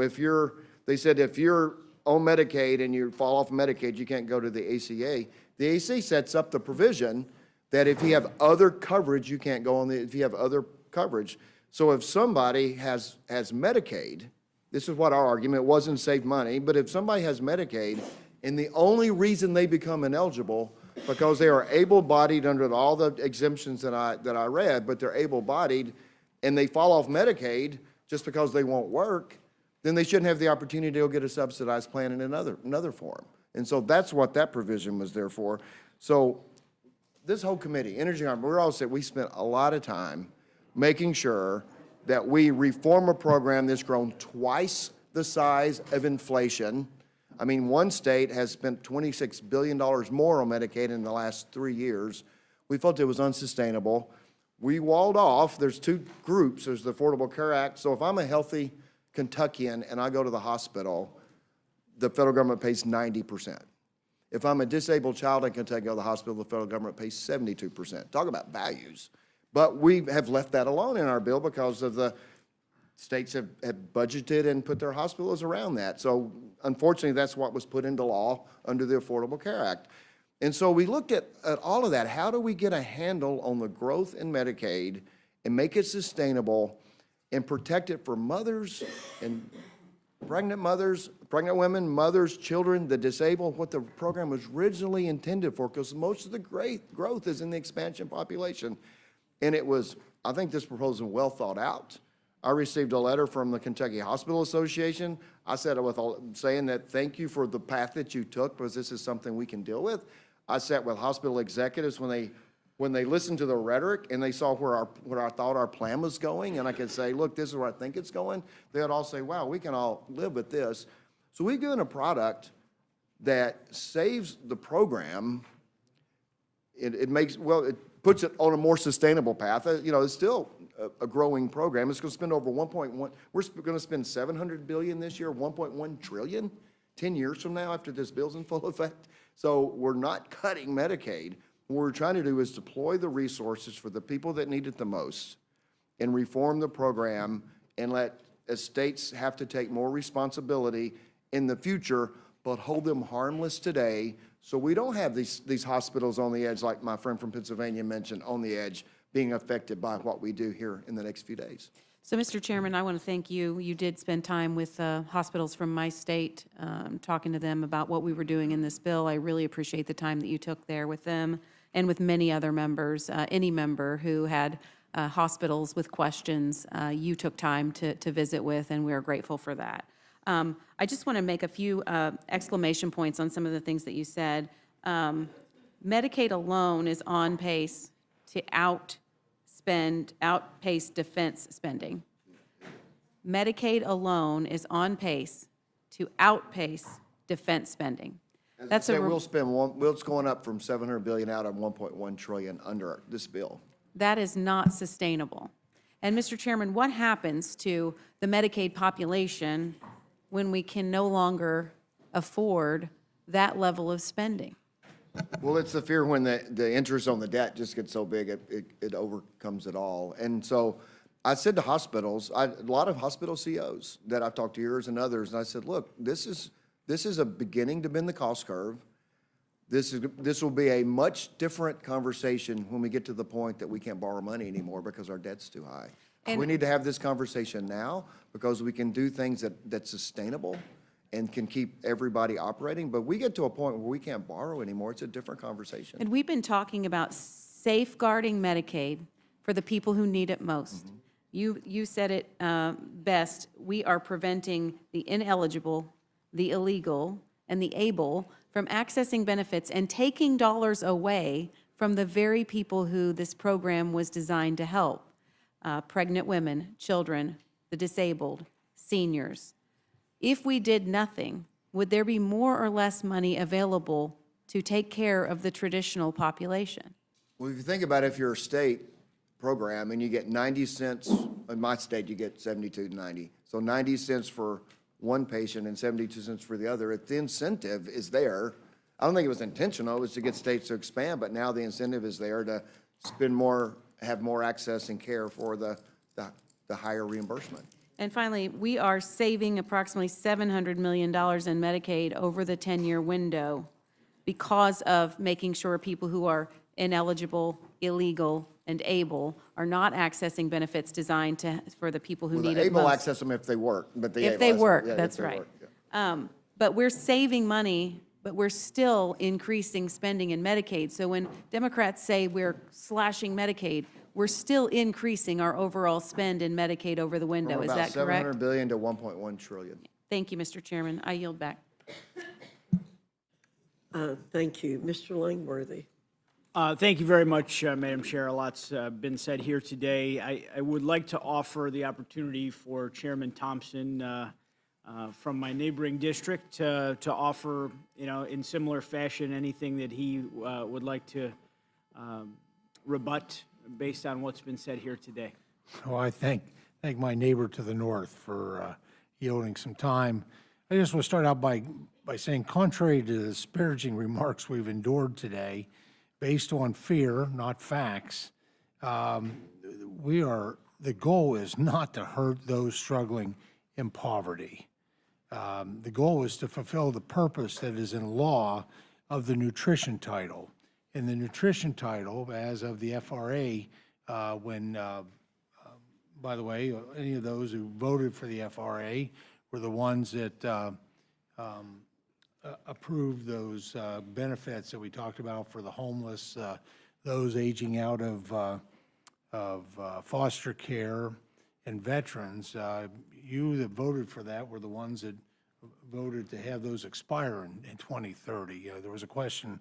they said if you're on Medicaid and you fall off Medicaid, you can't go to the ACA. The ACA sets up the provision that if you have other coverage, you can't go on if you have other coverage. So if somebody has Medicaid, this is what our argument wasn't save money, but if somebody has Medicaid and the only reason they become ineligible because they are able-bodied under all the exemptions that I read, but they're able-bodied and they fall off Medicaid just because they won't work, then they shouldn't have the opportunity to go get a subsidized plan in another form. And so that's what that provision was there for. So this whole committee, Energy and Commerce, we're all saying we spent a lot of time making sure that we reform a program that's grown twice the size of inflation. I mean, one state has spent $26 billion more on Medicaid in the last 3 years. We felt it was unsustainable. We walled off. There's 2 groups. There's the Affordable Care Act. So if I'm a healthy Kentuckian and I go to the hospital, the federal government pays 90%. If I'm a disabled child in Kentucky, go to the hospital, the federal government pays 72%. Talk about values. But we have left that alone in our bill because of the states have budgeted and put their hospitals around that. So unfortunately, that's what was put into law under the Affordable Care Act. And so we looked at all of that. How do we get a handle on the growth in Medicaid and make it sustainable and protect it for mothers and pregnant women, mothers, children, the disabled, what the program was originally intended for, because most of the great growth is in the expansion population. And it was, I think this proposal was well thought out. I received a letter from the Kentucky Hospital Association. I said saying that thank you for the path that you took, because this is something we can deal with. I sat with hospital executives when they listened to the rhetoric and they saw where I thought our plan was going, and I could say, look, this is where I think it's going. They would all say, wow, we can all live with this. So we've given a product that saves the program. It puts it on a more sustainable path. You know, it's still a growing program. It's going to spend over 1.1. We're going to spend $700 billion this year, 1.1 trillion 10 years from now after this bill's in full effect. So we're not cutting Medicaid. What we're trying to do is deploy the resources for the people that need it the most and reform the program and let states have to take more responsibility in the future, but hold them harmless today so we don't have these hospitals on the edge, like my friend from Pennsylvania mentioned, on the edge, being affected by what we do here in the next few days. So, Mr. Chairman, I want to thank you. You did spend time with hospitals from my state, talking to them about what we were doing in this bill. I really appreciate the time that you took there with them and with many other members. Any member who had hospitals with questions, you took time to visit with, and we are grateful for that. I just want to make a few exclamation points on some of the things that you said. Medicaid alone is on pace to outpace defense spending. Medicaid alone is on pace to outpace defense spending. That's We'll spend it's going up from 700 billion out of 1.1 trillion under this bill. That is not sustainable. And Mr. Chairman, what happens to the Medicaid population when we can no longer afford that level of spending? Well, it's the fear when the interest on the debt just gets so big, it overcomes it all. And so I said to hospitals, a lot of hospital CEOs that I've talked to, yours and others, and I said, look, this is a beginning to bend the cost curve. This will be a much different conversation when we get to the point that we can't borrow money anymore because our debt's too high. We need to have this conversation now because we can do things that's sustainable and can keep everybody operating. But we get to a point where we can't borrow anymore. It's a different conversation. And we've been talking about safeguarding Medicaid for the people who need it most. You said it best. We are preventing the ineligible, the illegal, and the able from accessing benefits and taking dollars away from the very people who this program was designed to help. Pregnant women, children, the disabled, seniors. If we did nothing, would there be more or less money available to take care of the traditional population? Well, if you think about it, if you're a state program and you get 90 cents, in my state you get 72.90, so 90 cents for one patient and 72 cents for the other, the incentive is there. I don't think it was intentional, it was to get states to expand, but now the incentive is there to spend more, have more access and care for the higher reimbursement. And finally, we are saving approximately $700 million in Medicaid over the 10-year window because of making sure people who are ineligible, illegal, and able are not accessing benefits designed for the people who need it most. Able access them if they work, but the If they able work, yeah, if that's they right. work, yeah. But we're saving money, but we're still increasing spending in Medicaid. So when Democrats say we're slashing Medicaid, we're still increasing our overall spend in Medicaid over the window. From Is about that correct? 700 billion to 1.1 trillion. Thank you, Mr. Chairman. I yield back. Thank you. Mr. Langworthy. Thank you very much, Madam Chair. A lot's been said here today. I would like to offer the opportunity for Chairman Thompson from my neighboring district to offer, in similar fashion, anything that he would like to rebut based on what's been said here today. Oh, I thank my neighbor to the north for yielding some time. I just want to start out by saying, contrary to the disparaging remarks we've endured today, based on fear, not facts, the goal is not to hurt those struggling in poverty. The goal is to fulfill the purpose that is in law of the nutrition title. In the nutrition title, as of the FRA, by the way, any of those who voted for the FRA were the ones that approved those benefits that we talked about for the homeless, those aging out of foster care, and veterans. You that voted for that were the ones that voted to have those expire in 2030. There was a question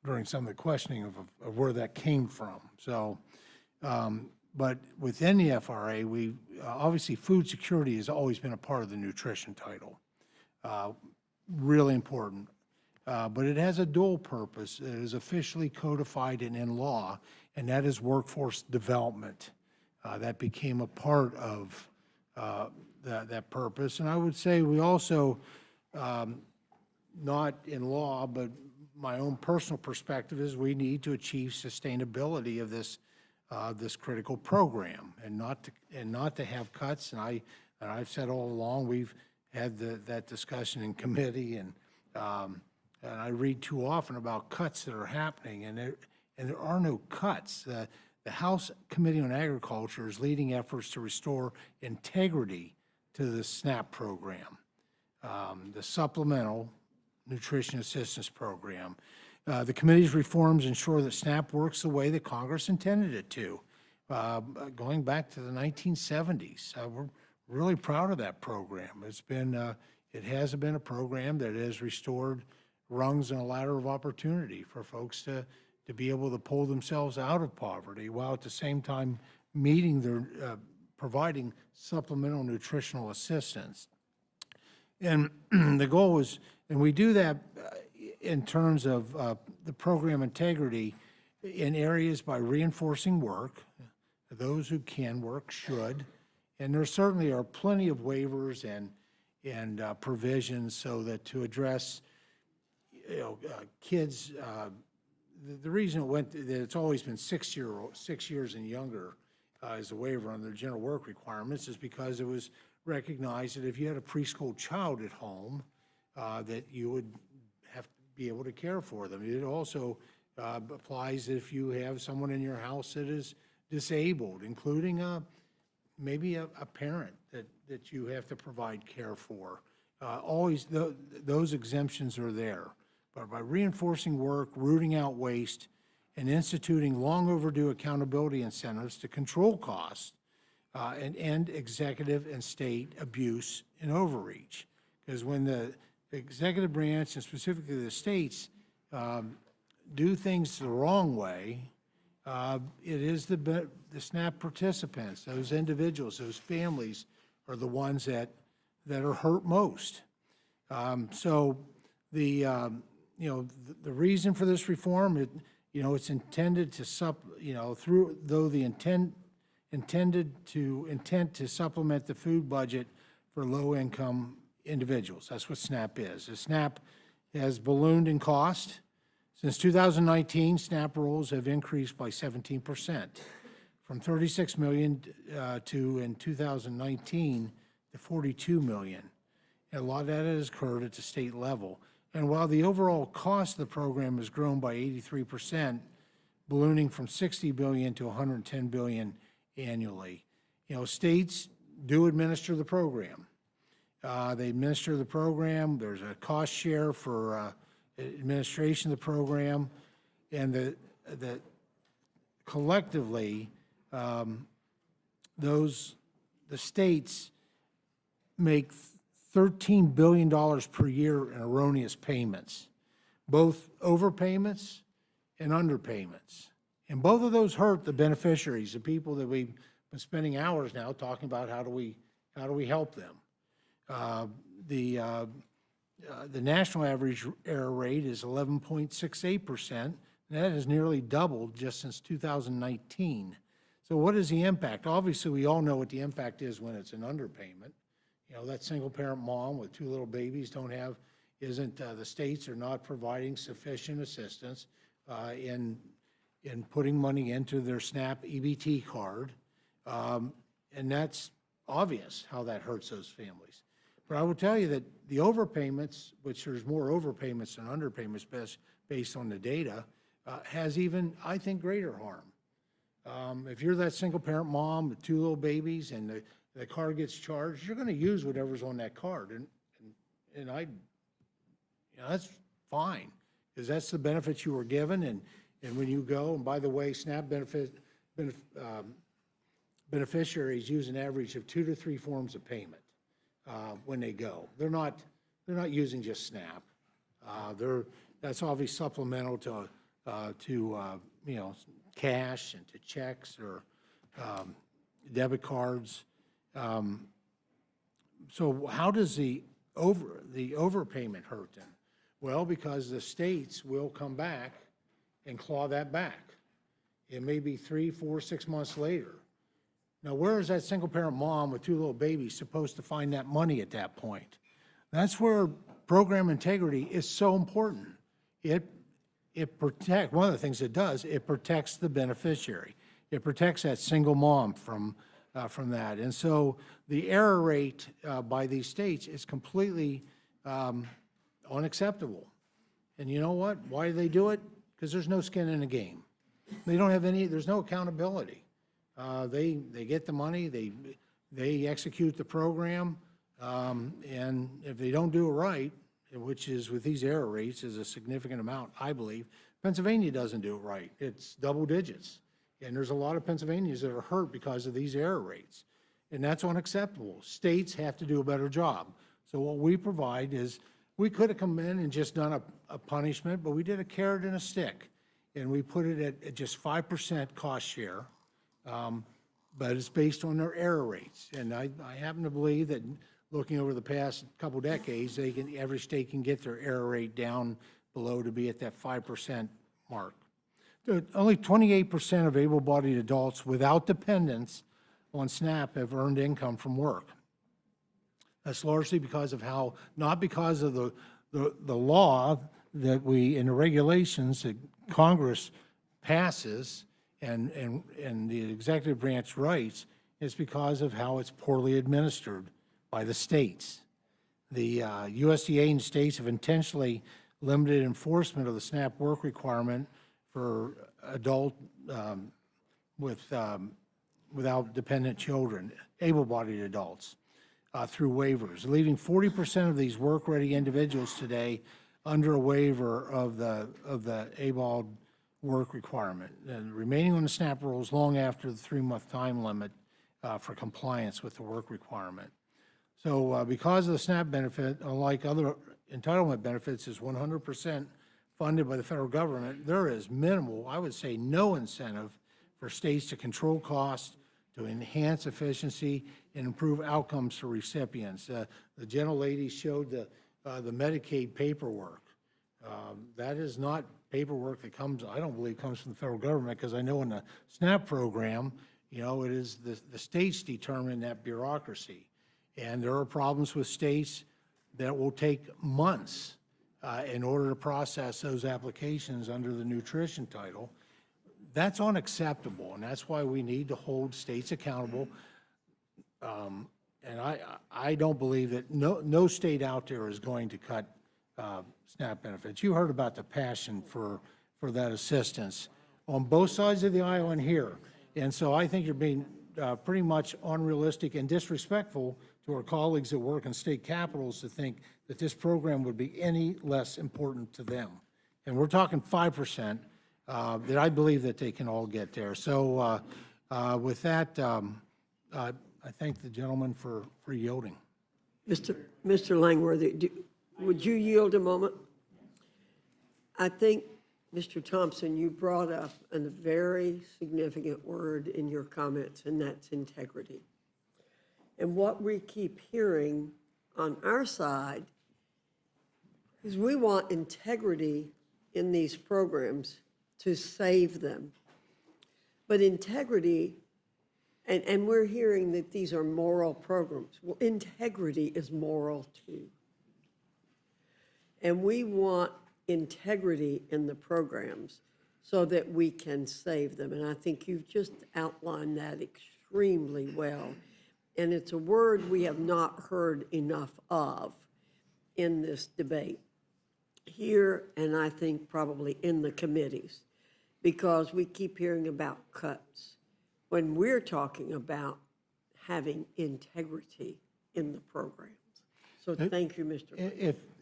during some of the questioning of where that came from. So, but within the FRA, we obviously food security has always been a part of the nutrition title. Really important. But it has a dual purpose. It is officially codified and in law, and that is workforce development. That became a part of that purpose. And I would say we also, not in law, but my own personal perspective is we need to achieve sustainability of this critical program, and not to have cuts. And I've said all along, we've had that discussion in committee, and I read too often about cuts that are happening, and there are no cuts. The House Committee on Agriculture is leading efforts to restore integrity to the SNAP program, the Supplemental Nutrition Assistance Program. The committee's reforms ensure that SNAP works the way that Congress intended it to, going back to the 1970s. We're really proud of that program. It has been a program that has restored rungs in a ladder of opportunity for folks to be able to pull themselves out of poverty while at the same time meeting their, providing supplemental nutritional assistance. And the goal is, and we do that in terms of the program integrity in areas by reinforcing work. Those who can work should. And there certainly are plenty of waivers and provisions so that to address kids, the reason that it's always been 6 years and younger as a waiver on their general work requirements is because it was recognized that if you had a preschool child at home, that you would have to be able to care for them. It also applies if you have someone in your house that is disabled, including maybe a parent that you have to provide care for. Always, those exemptions are there. But by reinforcing work, rooting out waste, and instituting long overdue accountability incentives to control costs and end executive and state abuse and overreach. Because when the executive branch, and specifically the states, do things the wrong way, it is the SNAP participants, those individuals, those families are the ones that are hurt most. So the reason for this reform, it's intended to intent to supplement the food budget for low-income individuals. That's what SNAP is. The SNAP has ballooned in cost. Since 2019, SNAP rolls have increased by 17%, from 36 million in 2019 to 42 million. And a lot of that has occurred at the state level. And while the overall cost of the program has grown by 83%, ballooning from 60 billion to 110 billion annually, states do administer the program. They administer the program. There's a cost share for administration of the program, and the collectively, the states make $13 billion per year in erroneous payments, both overpayments and underpayments. And both of those hurt the beneficiaries, the people that we've been spending hours now talking about how do we help them. The national average error rate is 11.68%, and that has nearly doubled just since 2019. So what is the impact? Obviously, we all know what the impact is when it's an underpayment. That single-parent mom with 2 little babies the states are not providing sufficient assistance in putting money into their SNAP EBT card. And that's obvious how that hurts those families. But I will tell you that the overpayments, which there's more overpayments than underpayments based on the data, has even, I think, greater harm. If you're that single-parent mom with 2 little babies and the card gets charged, you're going to use whatever's on that card. And that's fine, because that's the benefits you were given. And when you go, and by the way, SNAP beneficiaries use an average of 2 to 3 forms of payment when they go. They're not using just SNAP. That's obviously supplemental to cash and to checks or debit cards. So how does the overpayment hurt them? Well, because the states will come back and claw that back. It may be 3, 4, 6 months later. Now, where is that single-parent mom with 2 little babies supposed to find that money at that point? That's where program integrity is so important. It protects, one of the things it does, it protects the beneficiary. It protects that single mom from that. And so the error rate by these states is completely unacceptable. And you know what? Why do they do it? Because there's no skin in the game. They don't have any, there's no accountability. They get the money, they execute the program, and if they don't do it right, which is with these error rates is a significant amount, I believe, Pennsylvania doesn't do it right. It's double digits. And there's a lot of Pennsylvanians that are hurt because of these error rates. And that's unacceptable. States have to do a better job. So what we provide is, we could have come in and just done a punishment, but we did a carrot and a stick. And we put it at just 5% cost share, but it's based on their error rates. And I happen to believe that looking over the past couple decades, every state can get their error rate down below to be at that 5% mark. Only 28% of able-bodied adults without dependents on SNAP have earned income from work. That's largely because of how, not because of the law that and the regulations that Congress passes and the executive branch writes, it's because of how it's poorly administered by the states. The USDA and states have intentionally limited enforcement of the SNAP work requirement for adult without dependent children, able-bodied adults, through waivers, leaving 40% of these work-ready individuals today under a waiver of the ABOD work requirement, and remaining on the SNAP rules long after the 3-month time limit for compliance with the work requirement. So because of the SNAP benefit, unlike other entitlement benefits, is 100% funded by the federal government, there is minimal, I would say no incentive for states to control costs, to enhance efficiency, and improve outcomes for recipients. The gentlelady showed the Medicaid paperwork. That is not paperwork that comes, I don't believe comes from the federal government, because I know in the SNAP program, it is the states determine that bureaucracy. And there are problems with states that will take months in order to process those applications under the nutrition title. That's unacceptable, and that's why we need to hold states accountable. And I don't believe that no state out there is going to cut SNAP benefits. You heard about the passion for that assistance on both sides of the aisle and here. And so I think you're being pretty much unrealistic and disrespectful to our colleagues that work in state capitals to think that this program would be any less important to them. And we're talking 5%, that I believe that they can all get there. So with that, I thank the gentleman for yielding. Mr. Langworthy, would you yield a moment? I think, Mr. Thompson, you brought up a very significant word in your comments, and that's integrity. And what we keep hearing on our side is we want integrity in these programs to save them. But integrity, and we're hearing that these are moral programs. Well, integrity is moral too. And we want integrity in the programs so that we can save them. And I think you've just outlined that extremely well. And it's a word we have not heard enough of in this debate here, and I think probably in the committees, because we keep hearing about cuts when we're talking about having integrity in the programs. So thank you, Mr.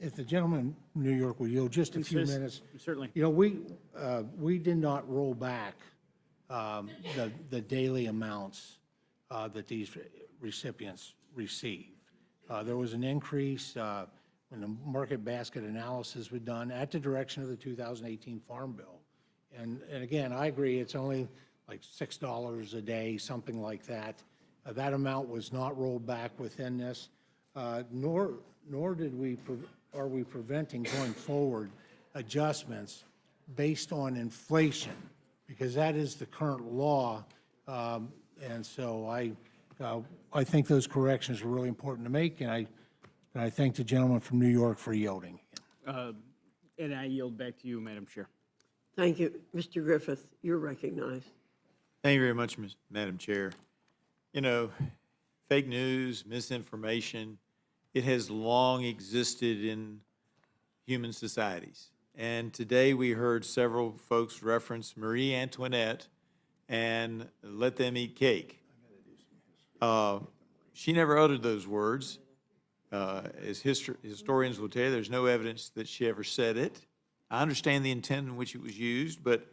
If the gentleman from New York will yield just a few minutes. Certainly. We did not roll back the daily amounts that these recipients receive. There was an increase when the market basket analysis was done at the direction of the 2018 Farm Bill. And again, I agree, it's only like $6 a day, something like that. That amount was not rolled back within this, nor are we preventing going forward adjustments based on inflation, because that is the current law. And so I think those corrections are really important to make, and I thank the gentleman from New York for yielding. And I yield back to you, Madam Chair. Thank you. Mr. Griffith, you're recognized. Thank you very much, Madam Chair. Fake news, misinformation, it has long existed in human societies. And today we heard several folks reference Marie Antoinette and let them eat cake. She never uttered those words. As historians will tell you, there's no evidence that she ever said it. I understand the intent in which it was used, but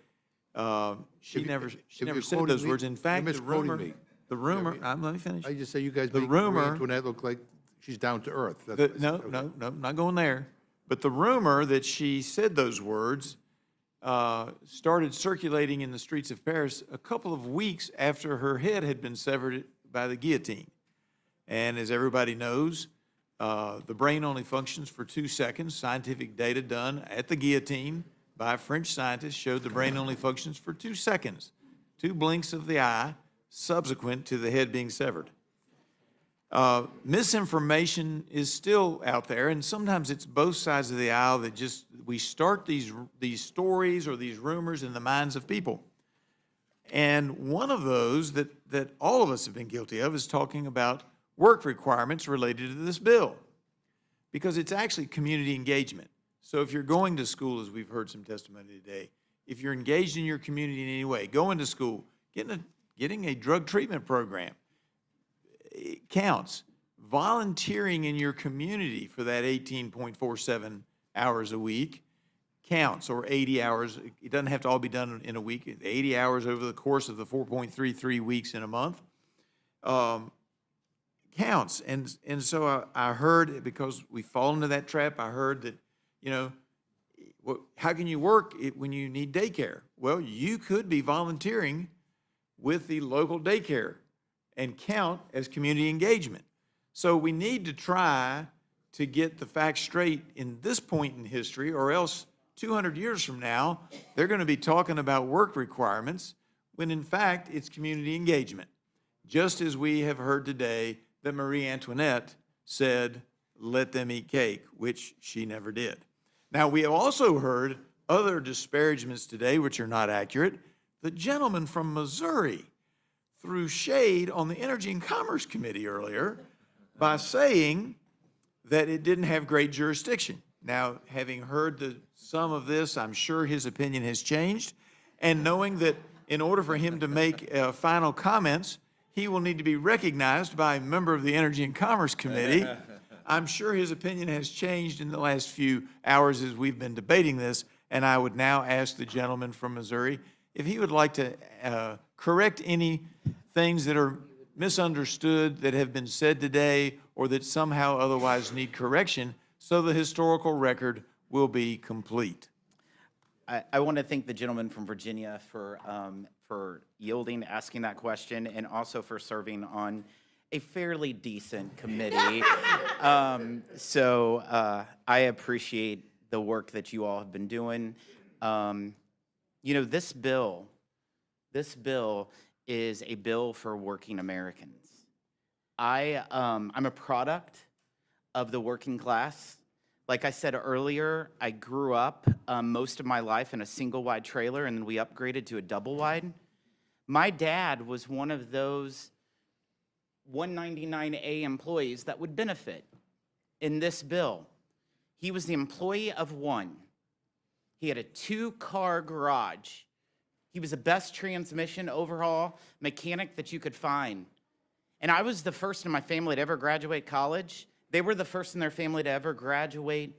she never you're said quoting those me- words. In you're fact, misquoting me. let me finish. I just say you guys The make Marie rumor- Antoinette look like she's down to earth. That's what I No, said. no, no, not going there. But the rumor that she said those words started circulating in the streets of Paris a couple of weeks after her head had been severed by the guillotine. And as everybody knows, the brain only functions for 2 seconds. Scientific data done at the guillotine by a French scientist showed the brain only functions for 2 seconds, 2 blinks of the eye subsequent to the head being severed. Misinformation is still out there, and sometimes it's both sides of the aisle that just, we start these stories or these rumors in the minds of people. And one of those that all of us have been guilty of is talking about work requirements related to this bill, because it's actually community engagement. So if you're going to school, as we've heard some testimony today, if you're engaged in your community in any way, going to school, getting a drug treatment program, it counts. Volunteering in your community for that 18.47 hours a week counts, or 80 hours. It doesn't have to all be done in a week. 80 hours over the course of the 4.33 weeks in a month counts. And so I heard, because we fall into that trap, I heard that, how can you work when you need daycare? Well, you could be volunteering with the local daycare and count as community engagement. So we need to try to get the facts straight in this point in history, or else 200 years from now, they're going to be talking about work requirements when in fact it's community engagement. Just as we have heard today that Marie Antoinette said, let them eat cake, which she never did. Now, we have also heard other disparagements today which are not accurate. The gentleman from Missouri threw shade on the Energy and Commerce Committee earlier by saying that it didn't have great jurisdiction. Now, having heard some of this, I'm sure his opinion has changed, and knowing that in order for him to make final comments, he will need to be recognized by a member of the Energy and Commerce Committee, I'm sure his opinion has changed in the last few hours as we've been debating this, and I would now ask the gentleman from Missouri if he would like to correct any things that are misunderstood that have been said today or that somehow otherwise need correction, so the historical record will be complete. I want to thank the gentleman from Virginia for yielding, asking that question, and also for serving on a fairly decent committee. I appreciate the work that you all have been doing. This bill is a bill for working Americans. I'm a product of the working class. Like I said earlier, I grew up most of my life in a single wide trailer, and then we upgraded to a double wide. My dad was one of those 199A employees that would benefit in this bill. He was the employee of one. He had a 2-car garage. He was the best transmission overhaul mechanic that you could find. And I was the first in my family to ever graduate college. They were the first in their family to ever graduate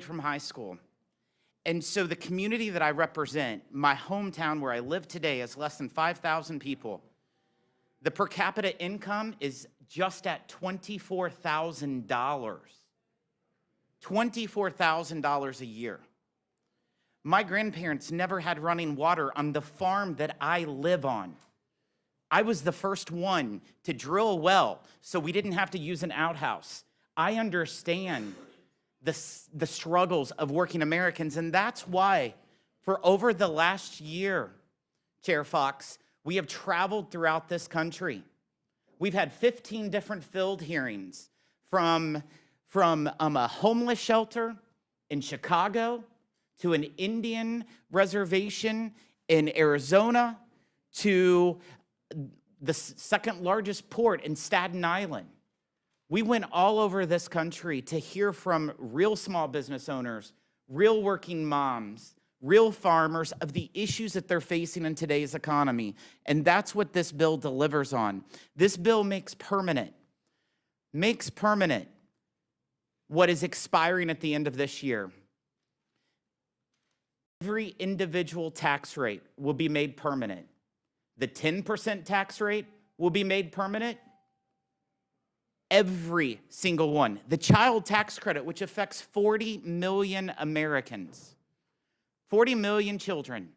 from high school. And so the community that I represent, my hometown where I live today, is less than 5,000 people. The per capita income is just at $24,000. $24,000 a year. My grandparents never had running water on the farm that I live on. I was the first one to drill a well, so we didn't have to use an outhouse. I understand the struggles of working Americans, and that's why for over the last year, Chair Fox, we have traveled throughout this country. We've had 15 different field hearings from a homeless shelter in Chicago to an Indian reservation in Arizona to the second largest port in Staten Island. We went all over this country to hear from real small business owners, real working moms, real farmers, of the issues that they're facing in today's economy. And that's what this bill delivers on. This bill makes permanent what is expiring at the end of this year. Every individual tax rate will be made permanent. The 10% tax rate will be made permanent. Every single one. The child tax credit, which affects 40 million Americans, 40 million children.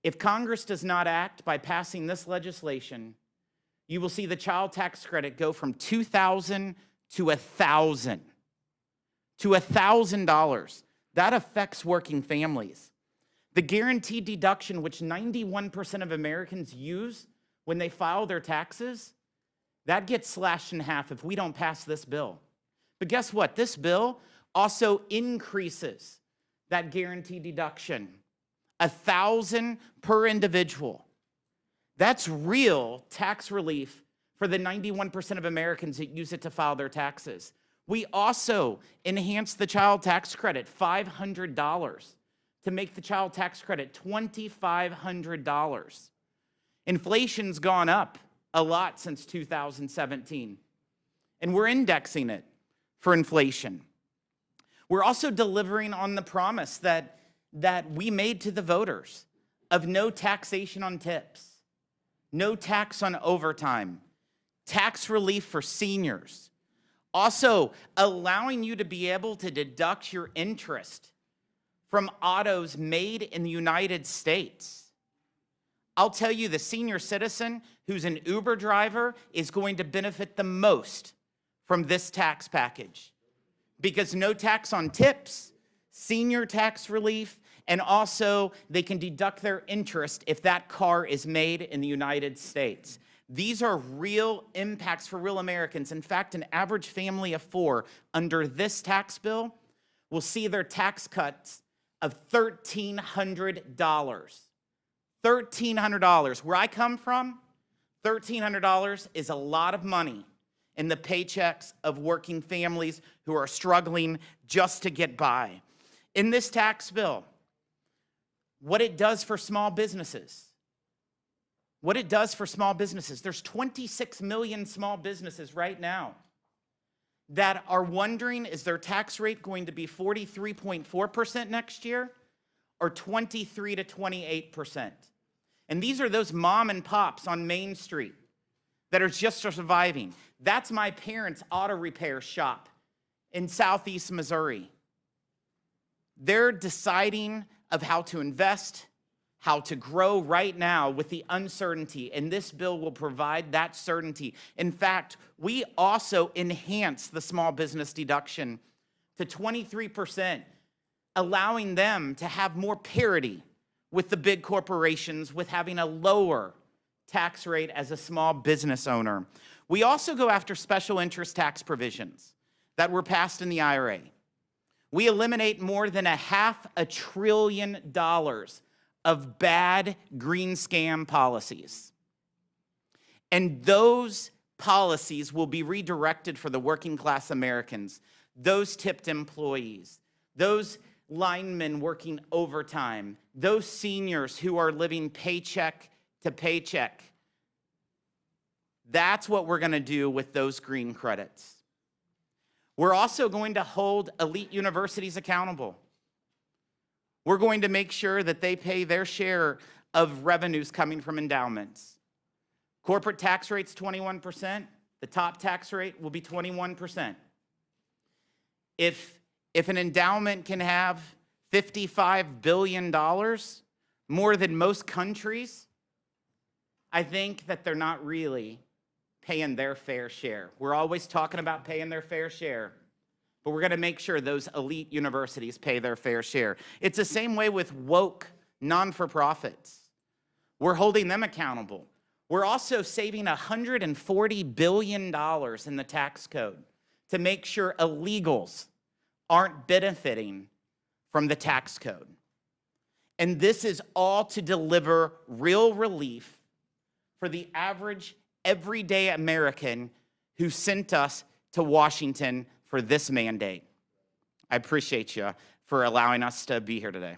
If Congress does not act by passing this legislation, you will see the child tax credit go from $2,000 to $1,000. To $1,000. That affects working families. The guaranteed deduction, which 91% of Americans use when they file their taxes, that gets slashed in half if we don't pass this bill. But guess what? This bill also increases that guaranteed deduction, $1,000 per individual. That's real tax relief for the 91% of Americans that use it to file their taxes. We also enhanced the child tax credit, $500, to make the child tax credit $2,500. Inflation's gone up a lot since 2017, and we're indexing it for inflation. We're also delivering on the promise that we made to the voters of no taxation on tips, no tax on overtime, tax relief for seniors, also allowing you to be able to deduct your interest from autos made in the United States. I'll tell you, the senior citizen who's an Uber driver is going to benefit the most from this tax package, because no tax on tips, senior tax relief, and also they can deduct their interest if that car is made in the United States. These are real impacts for real Americans. In fact, an average family of four under this tax bill will see their tax cuts of $1,300. $1,300. Where I come from, $1,300 is a lot of money in the paychecks of working families who are struggling just to get by. In this tax bill, what it does for small businesses, there's 26 million small businesses right now that are wondering, is their tax rate going to be 43.4% next year or 23 to 28%? And these are those mom and pops on Main Street that are just surviving. That's my parents' auto repair shop in Southeast Missouri. They're deciding of how to invest, how to grow right now with the uncertainty, and this bill will provide that certainty. In fact, we also enhance the small business deduction to 23%, allowing them to have more parity with the big corporations, with having a lower tax rate as a small business owner. We also go after special interest tax provisions that were passed in the IRA. We eliminate more than $500 billion of bad green scam policies. And those policies will be redirected for the working class Americans, those tipped employees, those linemen working overtime, those seniors who are living paycheck to paycheck. That's what we're going to do with those green credits. We're also going to hold elite universities accountable. We're going to make sure that they pay their share of revenues coming from endowments. Corporate tax rate's 21%. The top tax rate will be 21%. If an endowment can have $55 billion, more than most countries, I think that they're not really paying their fair share. We're always talking about paying their fair share, but we're going to make sure those elite universities pay their fair share. It's the same way with woke non-for-profits. We're holding them accountable. We're also saving $140 billion in the tax code to make sure illegals aren't benefiting from the tax code. And this is all to deliver real relief for the average, everyday American who sent us to Washington for this mandate. I appreciate you for allowing us to be here today.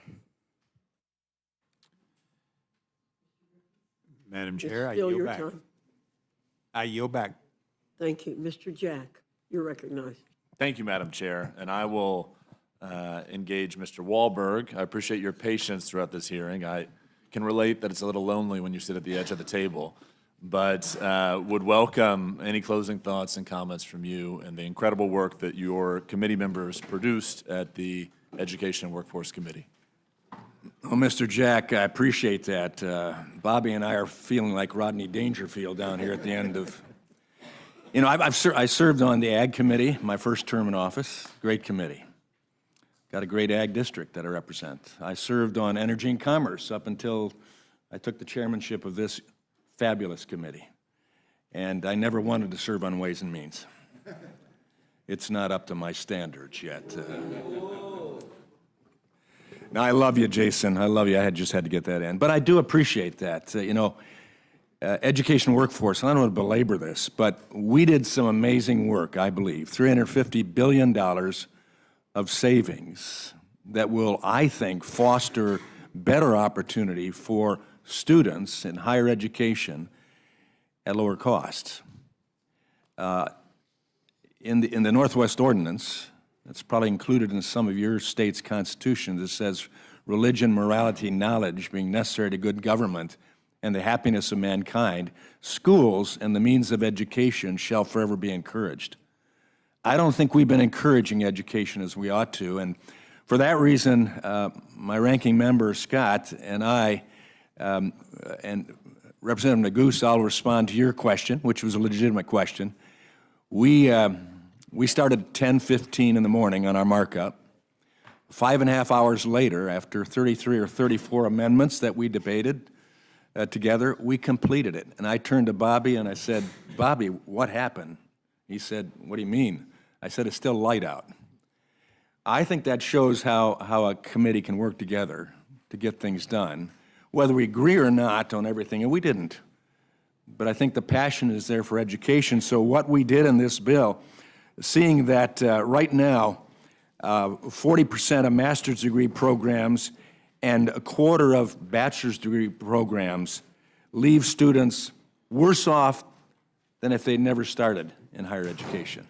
Madam It's Chair, I still yield your back. time. I yield back. Thank you. Mr. Jack, you're recognized. Thank you, Madam Chair, and I will engage Mr. Wahlberg. I appreciate your patience throughout this hearing. I can relate that it's a little lonely when you sit at the edge of the table, but would welcome any closing thoughts and comments from you and the incredible work that your committee members produced at the Education and Workforce Committee. Well, Mr. Jack, I appreciate that. Bobby and I are feeling like Rodney Dangerfield down here at the end of, you know, I served on the Ag Committee, my first term in office. Great committee. Got a great Ag district that I represent. I served on Energy and Commerce up until I took the chairmanship of this fabulous committee. And I never wanted to serve on Ways and Means. It's not up to my standards yet. No, I love you, Jason. I love you. I just had to get that in. But I do appreciate that. Education workforce, and I don't want to belabor this, but we did some amazing work, I believe. $350 billion of savings that will, I think, foster better opportunity for students in higher education at lower costs. In the Northwest Ordinance, it's probably included in some of your state's constitution that says religion, morality, knowledge being necessary to good government and the happiness of mankind, schools and the means of education shall forever be encouraged. I don't think we've been encouraging education as we ought to, and for that reason, my ranking member, Scott, and I, and Representative Neguse, I'll respond to your question, which was a legitimate question. We started at 10:15 in the morning on our markup. 5.5 hours later, after 33 or 34 amendments that we debated together, we completed it. And I turned to Bobby and I said, Bobby, what happened? He said, what do you mean? I said, it's still light out. I think that shows how a committee can work together to get things done, whether we agree or not on everything, and we didn't. But I think the passion is there for education. So what we did in this bill, seeing that right now, 40% of master's degree programs and a quarter of bachelor's degree programs leave students worse off than if they'd never started in higher education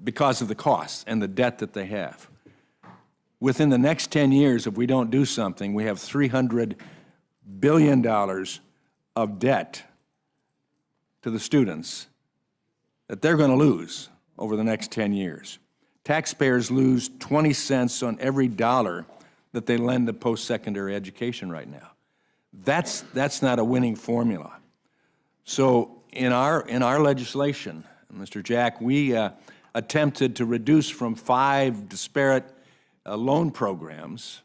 because of the costs and the debt that they have. Within the next 10 years, if we don't do something, we have $300 billion of debt to the students that they're going to lose over the next 10 years. Taxpayers lose 20 cents on every dollar that they lend to post-secondary education right now. That's not a winning formula. So in our legislation, Mr. Jack, we attempted to reduce from 5 disparate loan programs,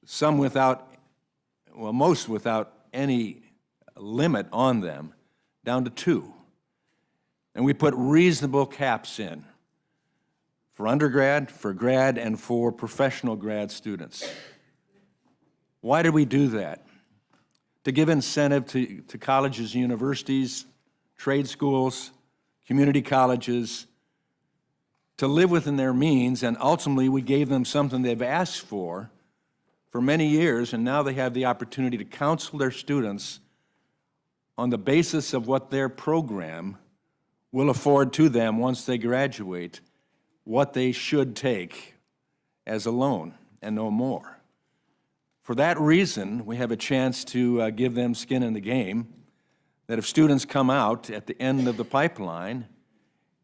some without, well, most without any limit on them, down to 2. And we put reasonable caps in for undergrad, for grad, and for professional grad students. Why did we do that? To give incentive to colleges, universities, trade schools, community colleges, to live within their means, and ultimately we gave them something they've asked for many years, and now they have the opportunity to counsel their students on the basis of what their program will afford to them once they graduate, what they should take as a loan and no more. For that reason, we have a chance to give them skin in the game, that if students come out at the end of the pipeline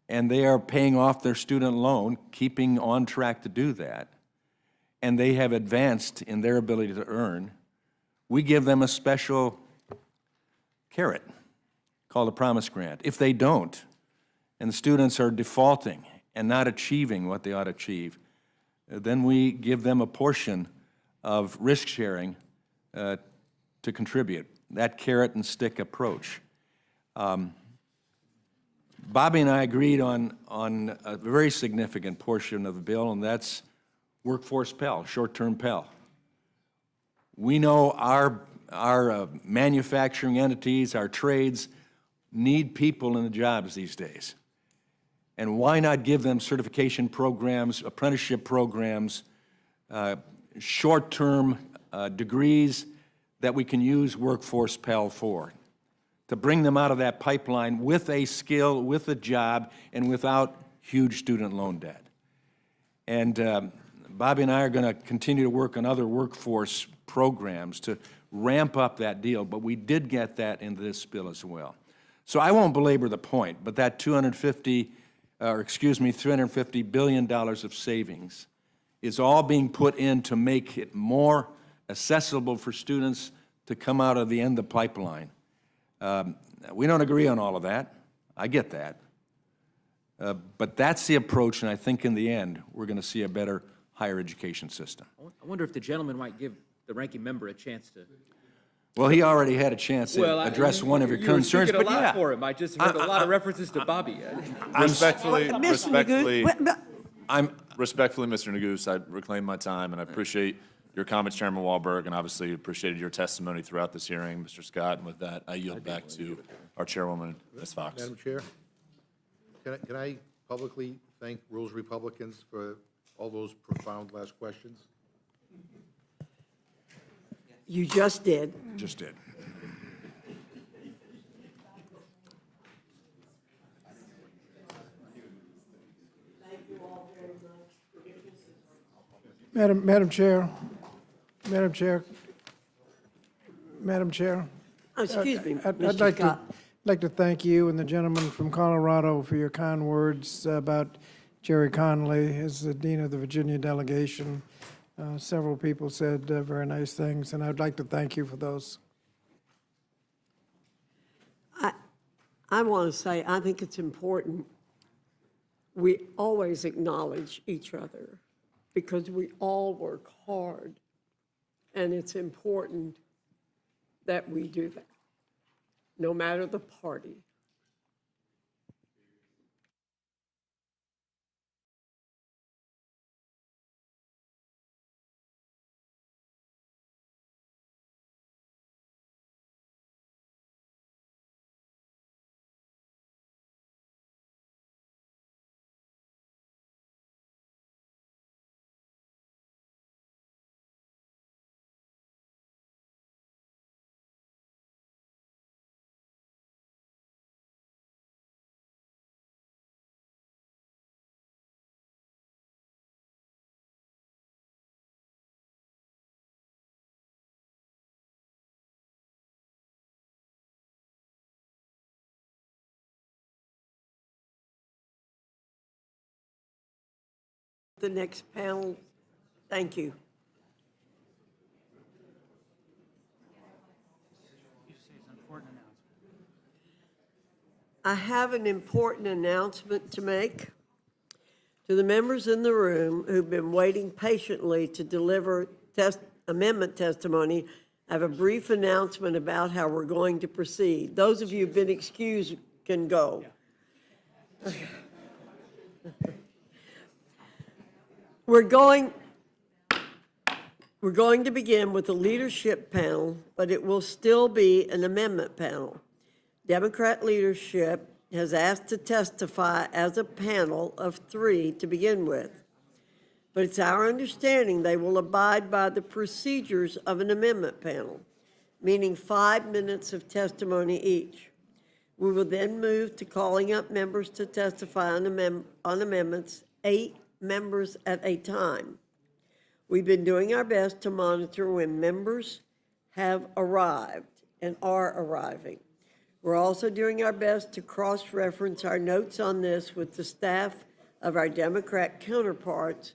and they are paying off their student loan, keeping on track to do that, and they have advanced in their ability to earn, we give them a special carrot called a promise grant. If they don't, and the students are defaulting and not achieving what they ought to achieve, then we give them a portion of risk sharing to contribute, that carrot and stick approach. Bobby and I agreed on a very significant portion of the bill, and that's workforce Pell, short-term Pell. We know our manufacturing entities, our trades, need people in the jobs these days. And why not give them certification programs, apprenticeship programs, short-term degrees that we can use Workforce Pell for, to bring them out of that pipeline with a skill, with a job, and without huge student loan debt. And Bobby and I are going to continue to work on other workforce programs to ramp up that deal, but we did get that into this bill as well. So I won't belabor the point, but that $350 billion of savings is all being put in to make it more accessible for students to come out of the end of the pipeline. We don't agree on all of that. I get that. But that's the approach, and I think in the end, we're going to see a better higher education system. I wonder if the gentleman might give the ranking member a chance to. Well, he already had a chance to address one of your concerns, You were but speaking a lot yeah. for him. I just heard a lot of references to Bobby. Respectfully, Mr. Magoo, respectfully, Mr. Neguse, I reclaim my time, and I appreciate your comments, Chairman Wahlberg, and obviously appreciated your testimony throughout this hearing, Mr. Scott. And with that, I yield back to our chairwoman, Ms. Fox. Madam Chair, can I publicly thank Rules Republicans for all those profound last questions? you just did. Just did. Madam Chair, Oh, excuse me, I'd Mr. like to, Scott. like to thank you and the gentleman from Colorado for your kind words about Jerry Conley as the Dean of the Virginia delegation. Several people said very nice things, and I'd like to thank you for those. I want to say, I think it's important we always acknowledge each other because we all work hard, and it's important that we do that, no matter the party. The next panel, thank you. I have an important announcement to make. To the members in the room who've been waiting patiently to deliver amendment testimony, I have a brief announcement about how we're going to proceed. Those of you who've been excused can go. Okay. We're going to begin with the leadership panel, but it will still be an amendment panel. Democrat leadership has asked to testify as a panel of 3 to begin with. But it's our understanding they will abide by the procedures of an amendment panel, meaning 5 minutes of testimony each. We will then move to calling up members to testify on amendments, 8 members at a time. We've been doing our best to monitor when members have arrived and are arriving. We're also doing our best to cross-reference our notes on this with the staff of our Democrat counterparts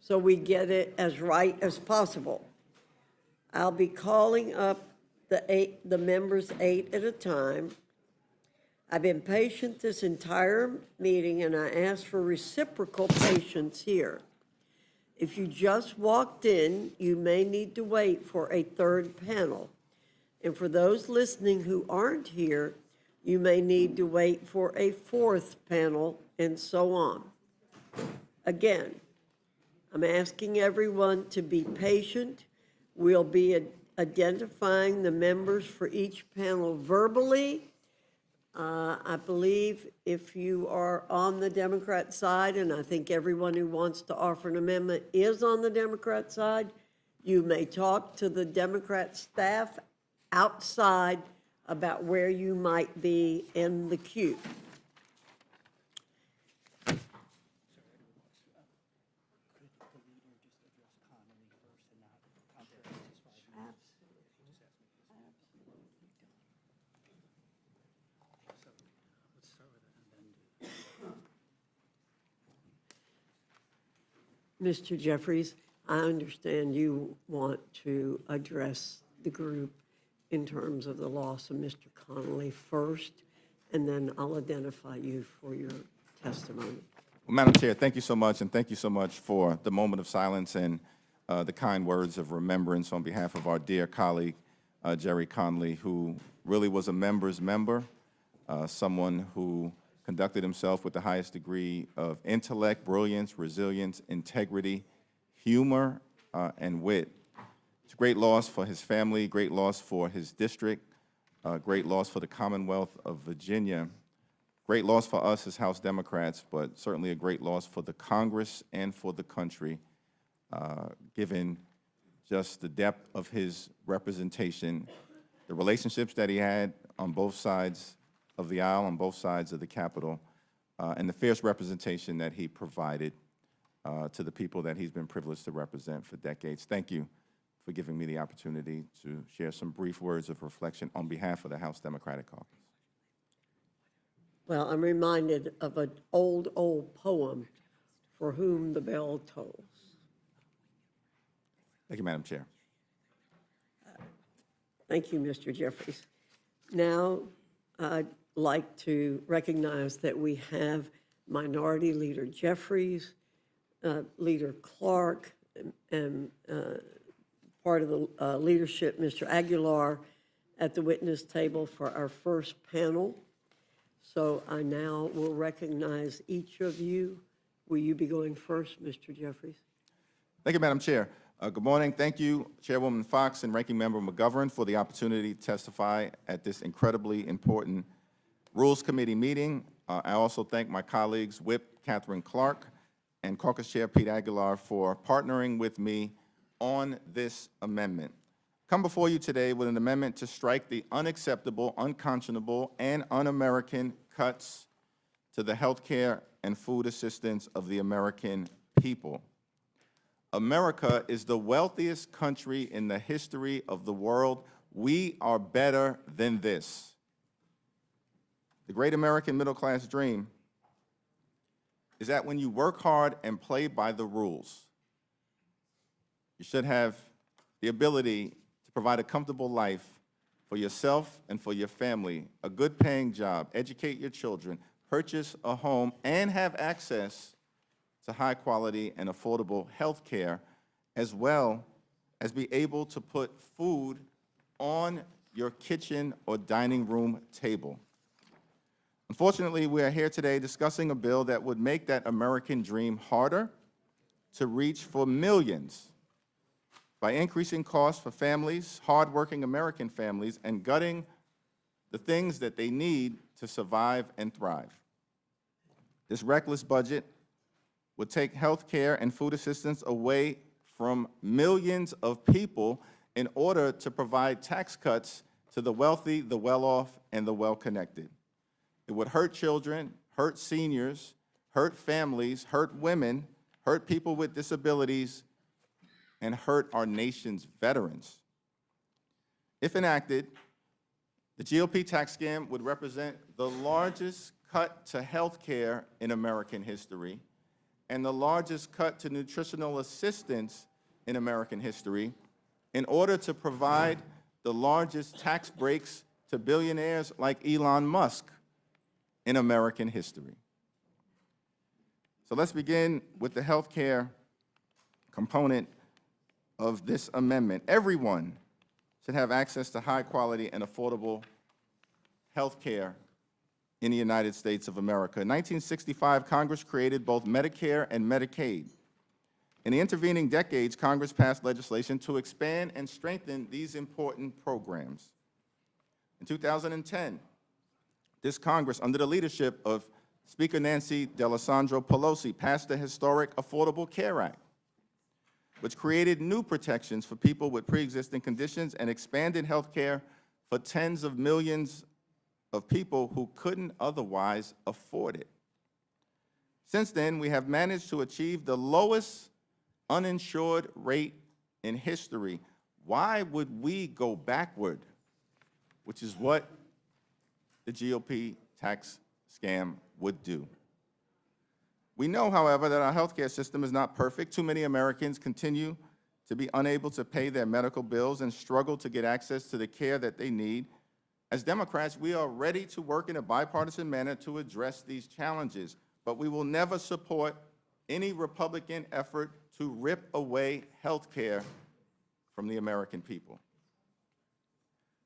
so we get it as right as possible. I'll be calling up the members 8 at a time. I've been patient this entire meeting, and I ask for reciprocal patience here. If you just walked in, you may need to wait for a third panel. And for those listening who aren't here, you may need to wait for a fourth panel, and so on. Again, I'm asking everyone to be patient. We'll be identifying the members for each panel verbally I believe if you are on the Democrat side, and I think everyone who wants to offer an amendment is on the Democrat side, you may talk to the Democrat staff outside about where you might be in the queue. Mr. Jeffries, I understand you want to address the group in terms of the loss of Mr. Connolly first, and then I'll identify you for your testimony. Well, Madam Chair, thank you so much, and thank you so much for the moment of silence and the kind words of remembrance on behalf of our dear colleague, Jerry Connolly, who really was a member's member, someone who conducted himself with the highest degree of intellect, brilliance, resilience, integrity, humor, and wit. It's a great loss for his family, great loss for his district, great loss for the Commonwealth of Virginia, great loss for us as House Democrats, but certainly a great loss for the Congress and for the country, given just the depth of his representation, the relationships that he had on both sides of the aisle, on both sides of the Capitol, and the fierce representation that he provided to the people that he's been privileged to represent for decades. Thank you for giving me the opportunity to share some brief words of reflection on behalf of the House Democratic Caucus. Well, I'm reminded of an old poem, "For Whom the Bell Tolls." Thank you, Madam Chair. Thank you, Mr. Jeffries. Now, I'd like to recognize that we have Minority Leader Jeffries, Leader Clark, and part of the leadership, Mr. Aguilar, at the witness table for our first panel. So I now will recognize each of you. Will you be going first, Mr. Jeffries? Thank you, Madam Chair. Good morning. Thank you, Chairwoman Fox and Ranking Member McGovern, for the opportunity to testify at this incredibly important Rules Committee meeting. I also thank my colleagues, Whip Catherine Clark and Caucus Chair Pete Aguilar, for partnering with me on this amendment. Come before you today with an amendment to strike the unacceptable, unconscionable, and un-American cuts to the health care and food assistance of the American people. America is the wealthiest country in the history of the world. We are better than this. The great American middle-class dream is that when you work hard and play by the rules, you should have the ability to provide a comfortable life for yourself and for your family, a good-paying job, educate your children, purchase a home, and have access to high-quality and affordable health care, as well as be able to put food on your kitchen or dining room table. Unfortunately, we are here today discussing a bill that would make that American dream harder to reach for millions by increasing costs for families, hardworking American families, and gutting the things that they need to survive and thrive. This reckless budget would take health care and food assistance away from millions of people in order to provide tax cuts to the wealthy, the well-off, and the well-connected. It would hurt children, hurt seniors, hurt families, hurt women, hurt people with disabilities, and hurt our nation's veterans. If enacted, the GOP tax scam would represent the largest cut to health care in American history and the largest cut to nutritional assistance in American history in order to provide the largest tax breaks to billionaires like Elon Musk in American history. So let's begin with the health care component of this amendment. Everyone should have access to high quality and affordable health care in the United States of America. In 1965, Congress created both Medicare and Medicaid. In the intervening decades, Congress passed legislation to expand and strengthen these important programs. In 2010, this Congress, under the leadership of Speaker Nancy D'Alessandro Pelosi, passed the historic Affordable Care Act, which created new protections for people with pre-existing conditions and expanded health care for tens of millions of people who couldn't otherwise afford it. Since then, we have managed to achieve the lowest uninsured rate in history. Why would we go backward? Which is what the GOP tax scam would do. We know, however, that our healthcare system is not perfect. Too many Americans continue to be unable to pay their medical bills and struggle to get access to the care that they need. As Democrats, we are ready to work in a bipartisan manner to address these challenges, but we will never support any Republican effort to rip away health care from the American people.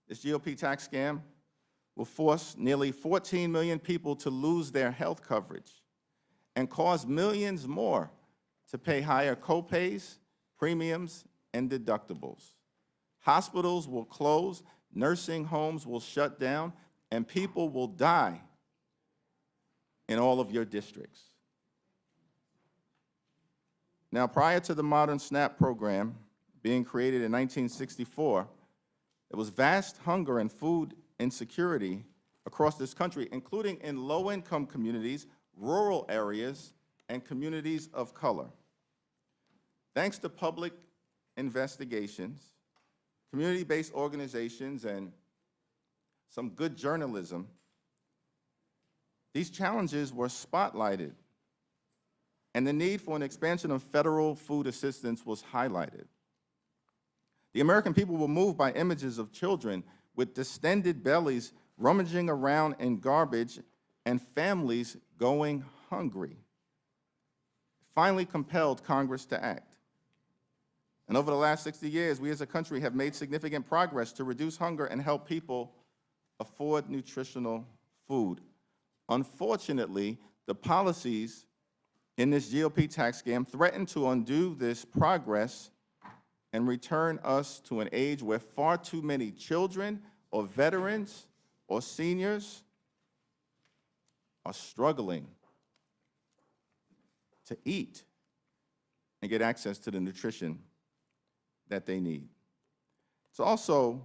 This GOP tax scam will force nearly 14 million people to lose their health coverage and cause millions more to pay higher copays, premiums, and deductibles. Hospitals will close, nursing homes will shut down, and people will die in all of your districts. Now, prior to the modern SNAP program being created in 1964, there was vast hunger and food insecurity across this country, including in low-income communities, rural areas, and communities of color. Thanks to public investigations, community-based organizations, and some good journalism, these challenges were spotlighted, and the need for an expansion of federal food assistance was highlighted. The American people were moved by images of children with distended bellies rummaging around in garbage and families going hungry. Finally compelled Congress to act. And over the last 60 years, we as a country have made significant progress to reduce hunger and help people afford nutritional food. Unfortunately, the policies in this GOP tax scam threaten to undo this progress and return us to an age where far too many children or veterans or seniors are struggling to eat and get access to the nutrition that they need. It's also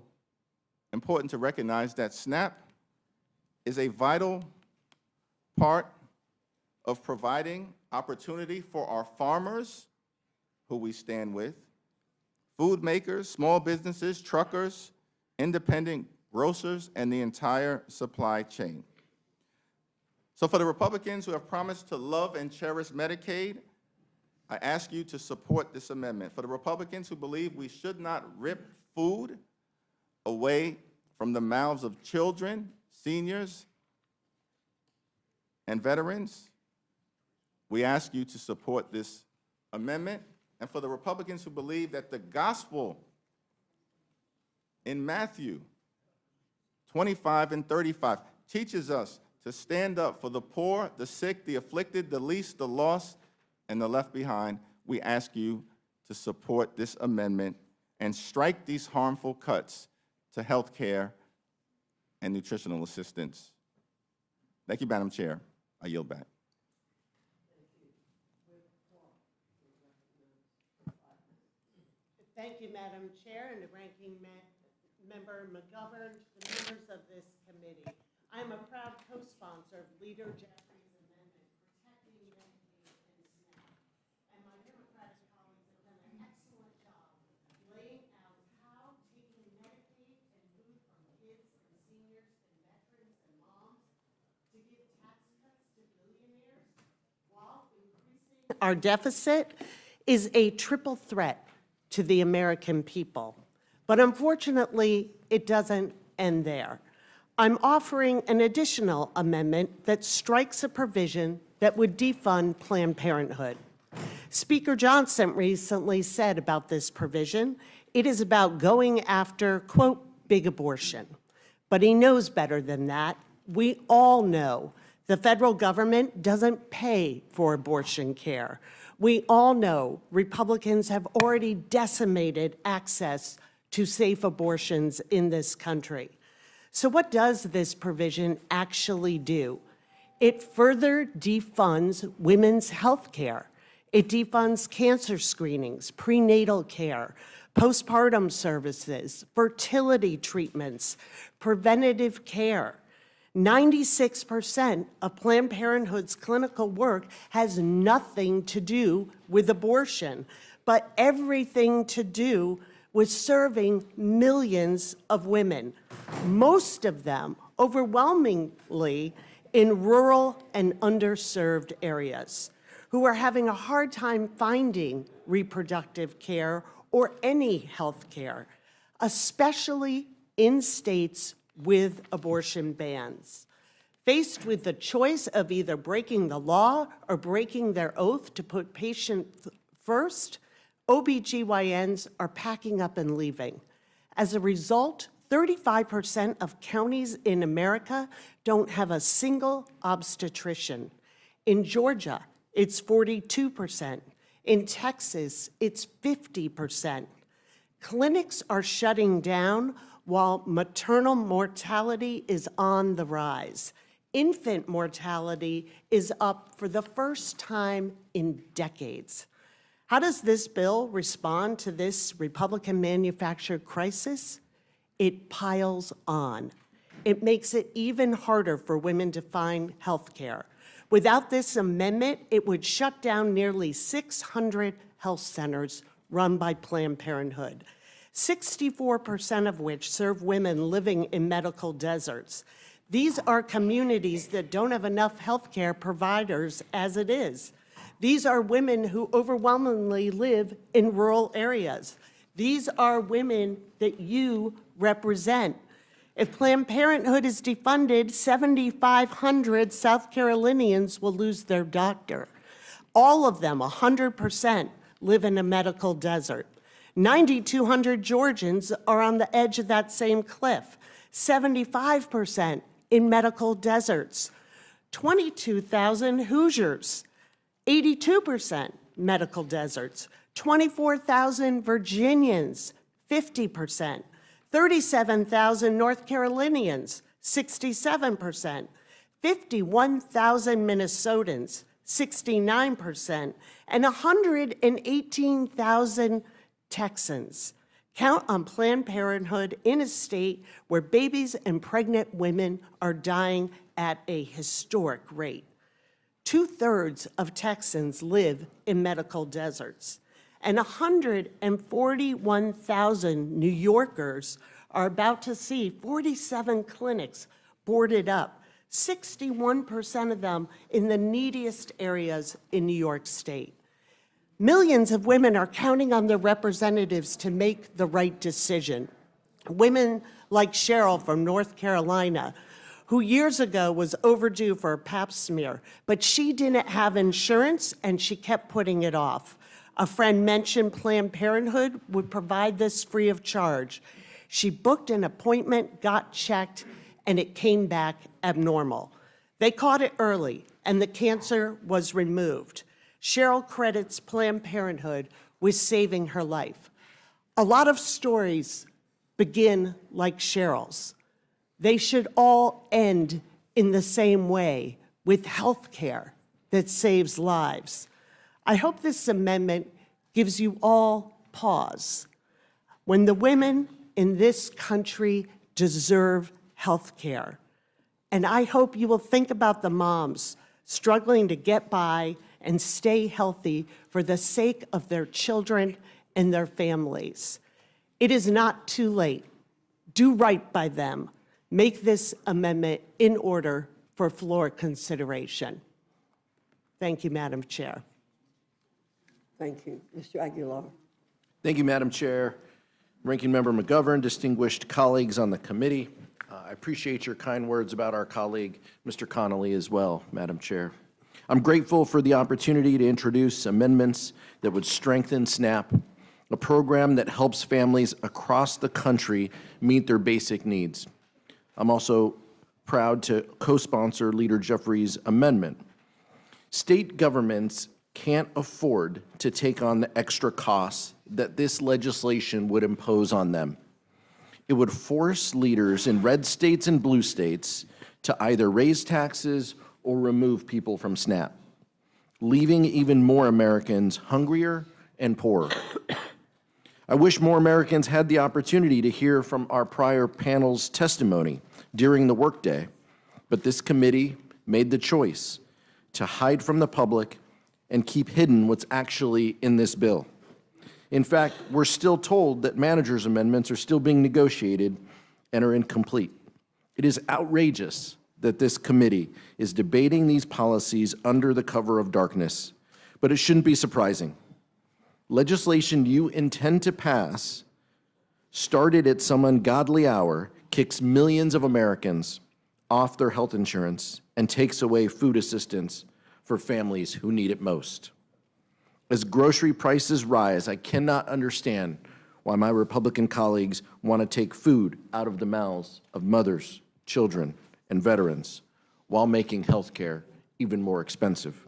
important to recognize that SNAP is a vital part of providing opportunity for our farmers, who we stand with, food makers, small businesses, truckers, independent grocers, and the entire supply chain. So for the Republicans who have promised to love and cherish Medicaid, I ask you to support this amendment. For the Republicans who believe we should not rip food away from the mouths of children, seniors, and veterans, we ask you to support this amendment. And for the Republicans who believe that the gospel in Matthew 25 and 35 teaches us to stand up for the poor, the sick, the afflicted, the least, the lost, and the left behind, we ask you to support this amendment and strike these harmful cuts to health care and nutritional assistance. Thank you, Madam Chair. I yield back. Thank you, Madam Chair, and the Ranking Member McGovern, the members of this committee. I am a proud co-sponsor of Leader Jeffrey's amendment, Protecting Medicaid and SNAP. And my Democratic colleagues have done an excellent job laying out how taking Medicaid and food from kids and seniors and veterans and moms to give tax cuts to billionaires while increasing our deficit is a triple threat to the American people. But unfortunately, it doesn't end there. I'm offering an additional amendment that strikes a provision that would defund Planned Parenthood. Speaker Johnson recently said about this provision, it is about going after, quote, big abortion. But he knows better than that. We all know the federal government doesn't pay for abortion care. We all know Republicans have already decimated access to safe abortions in this country. So what does this provision actually do? It further defunds women's health care. It defunds cancer screenings, prenatal care, postpartum services, fertility treatments, preventative care. 96% of Planned Parenthood's clinical work has nothing to do with abortion, but everything to do with serving millions of women, most of them overwhelmingly in rural and underserved areas, who are having a hard time finding reproductive care or any health care, especially in states with abortion bans. Faced with the choice of either breaking the law or breaking their oath to put patients first, OBGYNs are packing up and leaving. As a result, 35% of counties in America don't have a single obstetrician. In Georgia, it's 42%. In Texas, it's 50%. Clinics are shutting down while maternal mortality is on the rise. Infant mortality is up for the first time in decades. How does this bill respond to this Republican-manufactured crisis? It piles on. It makes it even harder for women to find health care. Without this amendment, it would shut down nearly 600 health centers run by Planned Parenthood, 64% of which serve women living in medical deserts. These are communities that don't have enough health care providers as it is. These are women who overwhelmingly live in rural areas. These are women that you represent. If Planned Parenthood is defunded, 7,500 South Carolinians will lose their doctor. All of them, 100%, live in a medical desert. 9,200 Georgians are on the edge of that same cliff, 75% in medical deserts. 22,000 Hoosiers, 82% medical deserts. 24,000 Virginians, 50%. 37,000 North Carolinians, 67%. 51,000 Minnesotans, 69%. And 118,000 Texans. Count on Planned Parenthood in a state where babies and pregnant women are dying at a historic rate. 2/3 of Texans live in medical deserts, and 141,000 New Yorkers are about to see 47 clinics boarded up, 61% of them in the neediest areas in New York State. Millions of women are counting on their representatives to make the right decision. Women like Cheryl from North Carolina, who years ago was overdue for a pap smear, but she didn't have insurance and she kept putting it off. A friend mentioned Planned Parenthood would provide this free of charge. She booked an appointment, got checked, and it came back abnormal. They caught it early, and the cancer was removed. Cheryl credits Planned Parenthood with saving her life. A lot of stories begin like Cheryl's. They should all end in the same way, with health care that saves lives. I hope this amendment gives you all pause. When the women in this country deserve health care, and I hope you will think about the moms struggling to get by and stay healthy for the sake of their children and their families. It is not too late. Do right by them. Make this amendment in order for floor consideration. Thank you, Madam Chair. Thank you. Mr. Aguilar. Thank you, Madam Chair. Ranking Member McGovern, distinguished colleagues on the committee. I appreciate your kind words about our colleague, Mr. Connolly, as well, Madam Chair. I'm grateful for the opportunity to introduce amendments that would strengthen SNAP, a program that helps families across the country meet their basic needs. I'm also proud to co-sponsor Leader Jeffries' amendment. State governments can't afford to take on the extra costs that this legislation would impose on them. It would force leaders in red states and blue states to either raise taxes or remove people from SNAP, leaving even more Americans hungrier and poorer. I wish more Americans had the opportunity to hear from our prior panel's testimony during the workday, but this committee made the choice to hide from the public and keep hidden what's actually in this bill. In fact, we're still told that managers' amendments are still being negotiated and are incomplete. It is outrageous that this committee is debating these policies under the cover of darkness, but it shouldn't be surprising. Legislation you intend to pass, started at some ungodly hour, kicks millions of Americans off their health insurance and takes away food assistance for families who need it most. As grocery prices rise, I cannot understand why my Republican colleagues want to take food out of the mouths of mothers, children, and veterans while making health care even more expensive.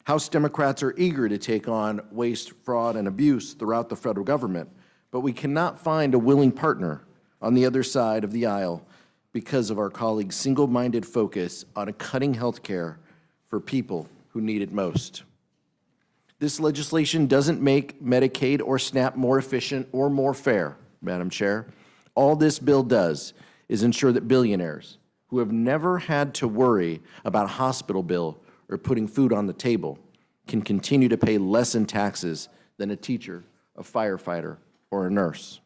House Democrats are eager to take on waste, fraud, and abuse throughout the federal government, but we cannot find a willing partner on the other side of the aisle because of our colleagues' single-minded focus on cutting health care for people who need it most. This legislation doesn't make Medicaid or SNAP more efficient or more fair, Madam Chair. All this bill does is ensure that billionaires who have never had to worry about a hospital bill or putting food on the table can continue to pay less in taxes than a teacher, a firefighter, or a nurse.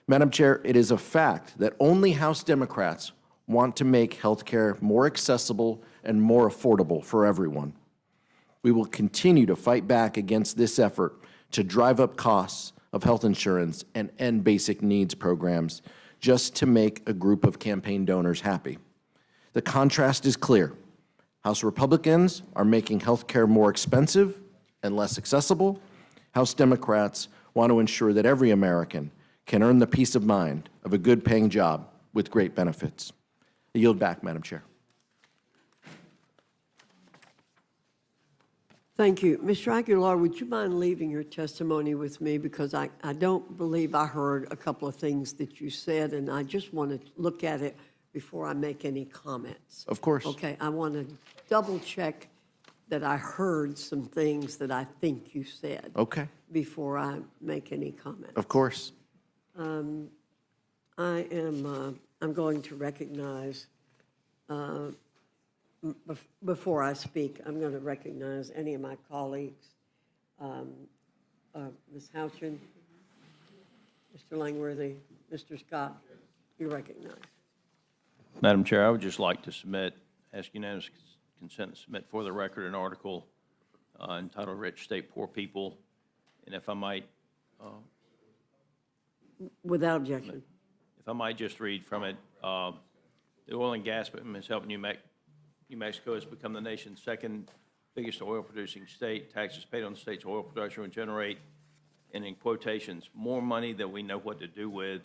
Madam Chair, it is a fact that only House Democrats want to make health care more accessible and more affordable for everyone. We will continue to fight back against this effort to drive up costs of health insurance and end basic needs programs just to make a group of campaign donors happy. The contrast is clear. House Republicans are making health care more expensive and less accessible. House Democrats want to ensure that every American can earn the peace of mind of a good-paying job with great benefits. I yield back, Madam Chair. Thank you. Mr. Aguilar, would you mind leaving your testimony with me? Because I don't believe I heard a couple of things that you said, and I just want to look at it before I make any comments. Of course. Okay, I want to double check that I heard some things that I think you said. Okay. Before I make any comments. Of course. I'm going to recognize, before I speak, I'm going to recognize any of my colleagues. Ms. Houchin, Mr. Langworthy, Mr. Scott, you recognize. Madam Chair, I would just like to ask unanimous consent to submit for the record an article entitled Rich State Poor People. And if I might, without objection. If I might just read from it, the oil and gas boom has helped New Mexico has become the nation's second biggest oil-producing state. Taxes paid on the state's oil production will generate, and in quotations, more money than we know what to do with,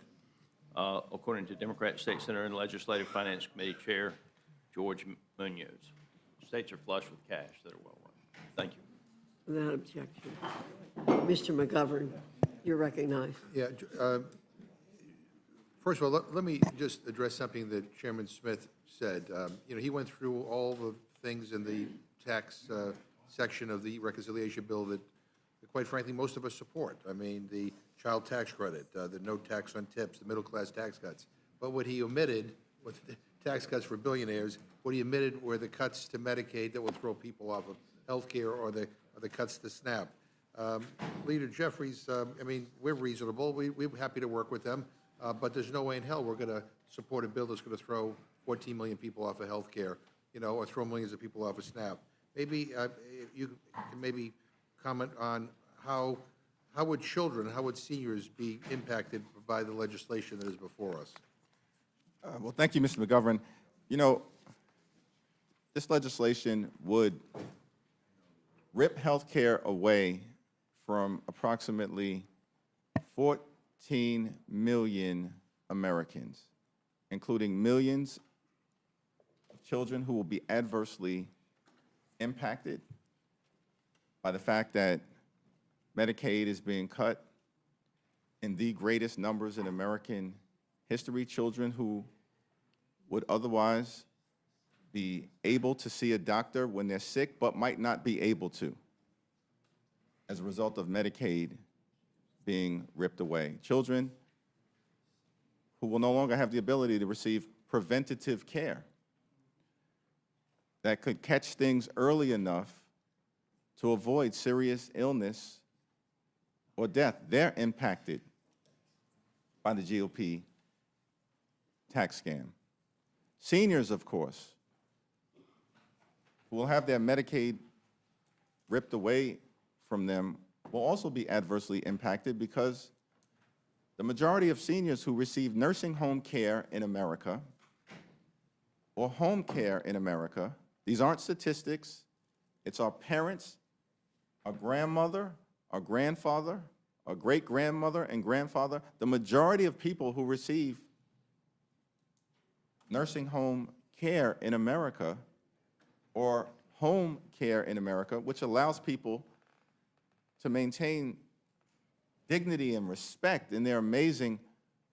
according to Democrat State Senator and Legislative Finance Committee Chair George Munoz. States are flush with cash that are well run. Thank you. Without objection. Mr. McGovern, you're recognized. Yeah. First of all, let me just address something that Chairman Smith said. He went through all the things in the tax section of the reconciliation bill that, quite frankly, most of us support. I mean, the child tax credit, the no tax on tips, the middle-class tax cuts. But what he omitted, with the tax cuts for billionaires, what he omitted were the cuts to Medicaid that will throw people off of health care, or the cuts to SNAP. Leader Jeffries, I mean, we're reasonable. We're happy to work with them. But there's no way in hell we're going to support a bill that's going to throw 14 million people off of health care, or throw millions of people off of SNAP. Maybe you can maybe comment on how would children, how would seniors be impacted by the legislation that is before us? Well, thank you, Mr. McGovern. This legislation would rip health care away from approximately 14 million Americans, including millions of children who will be adversely impacted by the fact that Medicaid is being cut, in the greatest numbers in American history, children who would otherwise be able to see a doctor when they're sick but might not be able to as a result of Medicaid being ripped away. Children who will no longer have the ability to receive preventative care that could catch things early enough to avoid serious illness or death. They're impacted by the GOP tax scam. Seniors, of course, who will have their Medicaid ripped away from them, will also be adversely impacted because the majority of seniors who receive nursing home care in America or home care in America, these aren't statistics, it's our parents, our grandmother, our grandfather, our great-grandmother and grandfather. The majority of people who receive nursing home care in America or home care in America, which allows people to maintain dignity and respect in their amazing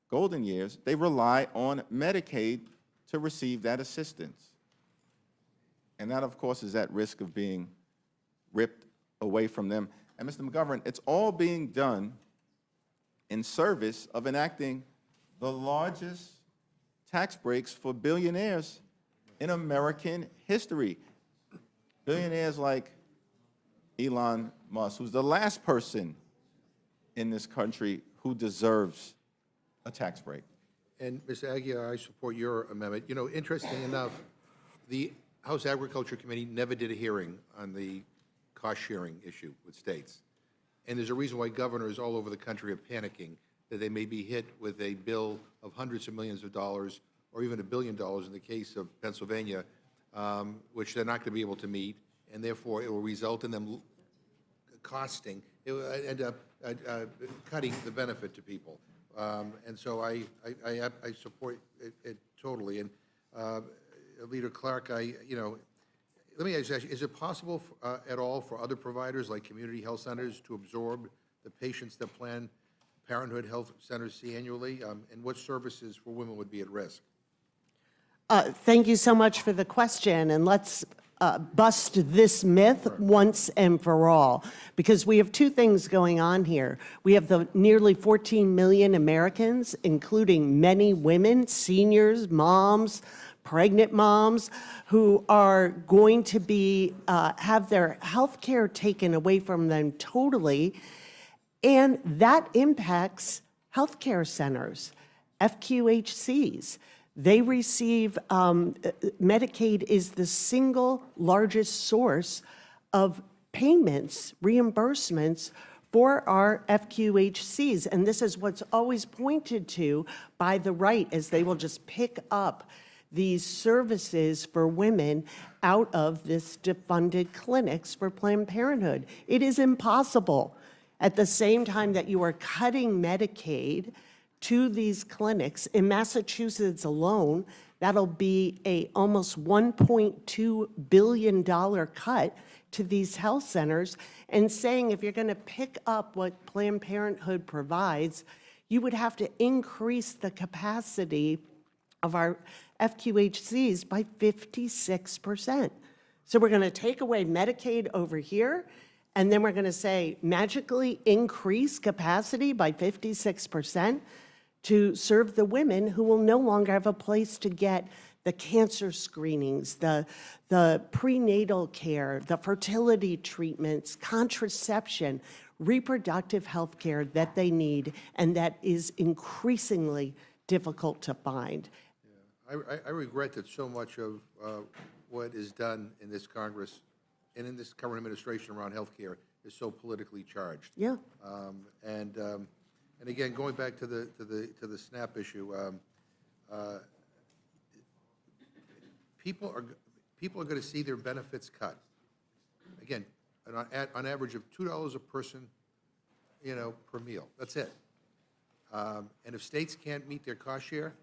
golden years, they rely on Medicaid to receive that assistance. And that, of course, is at risk of being ripped away from them. And Mr. McGovern, it's all being done in service of enacting the largest tax breaks for billionaires in American history. Billionaires like Elon Musk, who's the last person in this country who deserves a tax break. And Ms. Aguilar, I support your amendment. You know, interesting enough, the House Agriculture Committee never did a hearing on the cost sharing issue with states. And there's a reason why governors all over the country are panicking that they may be hit with a bill of hundreds of millions of dollars or even $1 billion in the case of Pennsylvania, which they're not going to be able to meet, and therefore it will result in them costing, it will end up cutting the benefit to people. And so I support it totally. And Leader Clark, let me ask you, is it possible at all for other providers like community health centers to absorb the patients that Planned Parenthood health centers see annually? And what services for women would be at risk? Thank you so much for the question, and let's bust this myth once and for all, because we have two things going on here. We have the nearly 14 million Americans, including many women, seniors, moms, pregnant moms, who are going to be have their health care taken away from them totally, and that impacts healthcare centers, FQHCs. They receive, Medicaid is the single largest source of payments, reimbursements for our FQHCs. And this is what's always pointed to by the right, as they will just pick up these services for women out of this defunded clinics for Planned Parenthood. It is impossible. At the same time that you are cutting Medicaid to these clinics, in Massachusetts alone, that'll be a almost $1.2 billion cut to these health centers, and saying if you're going to pick up what Planned Parenthood provides, you would have to increase the capacity of our FQHCs by 56%. So we're going to take away Medicaid over here, and then we're going to say magically increase capacity by 56% to serve the women who will no longer have a place to get the cancer screenings, the prenatal care, the fertility treatments, contraception, reproductive health care that they need, and that is increasingly difficult to find. I regret that so much of what is done in this Congress and in this current administration around health care is so politically charged. Yeah. And again, going back to the SNAP issue, people are going to see their benefits cut. Again, on average of $2 a person, per meal. That's it. And if states can't meet their cost share,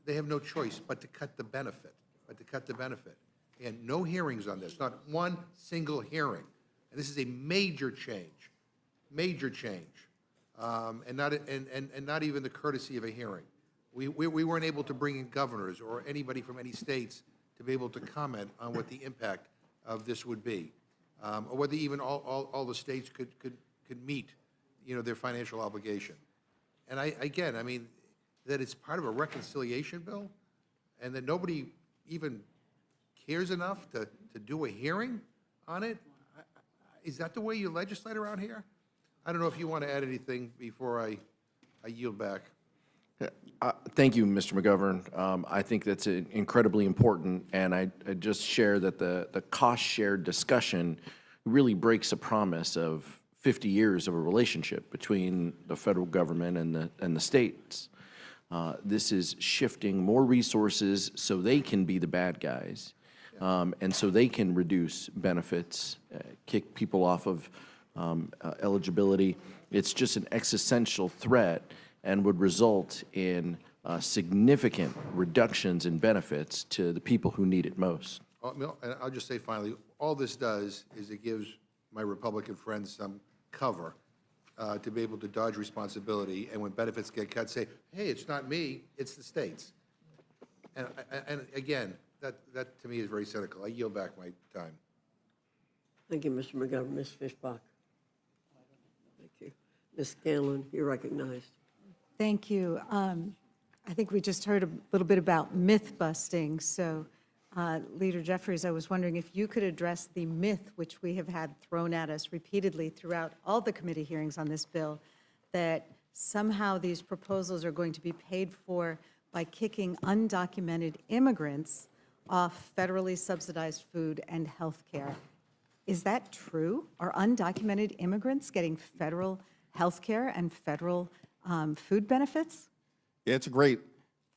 they have no choice but to cut the benefit. And no hearings on this, not one single hearing. And this is a major change and not even the courtesy of a hearing. We weren't able to bring in governors or anybody from any states to be able to comment on what the impact of this would be, or whether even all the states could meet, their financial obligation. And again, I mean, that it's part of a reconciliation bill, and that nobody even cares enough to do a hearing on it? Is that the way you legislate around here? I don't know if you want to add anything before I yield back. Thank you, Mr. McGovern. I think that's incredibly important, and I just share that the cost-shared discussion really breaks a promise of 50 years of a relationship between the federal government and the states. This is shifting more resources so they can be the bad guys, and so they can reduce benefits, kick people off of eligibility. It's just an existential threat and would result in significant reductions in benefits to the people who need it most. And I'll just say finally, all this does is it gives my Republican friends some cover to be able to dodge responsibility, and when benefits get cut, say, hey, it's not me, it's the states. And again, that to me is very cynical. I yield back my time. Thank you, Mr. McGovern. Ms. Fishbach. Thank you. Ms. Scanlon, you're recognized. Thank you. I think we just heard a little bit about myth busting. So, Leader Jeffries, I was wondering if you could address the myth which we have had thrown at us repeatedly throughout all the committee hearings on this bill, that somehow these proposals are going to be paid for by kicking undocumented immigrants off federally subsidized food and health care. Is that true? Are undocumented immigrants getting federal health care and federal food benefits? Yeah, it's a great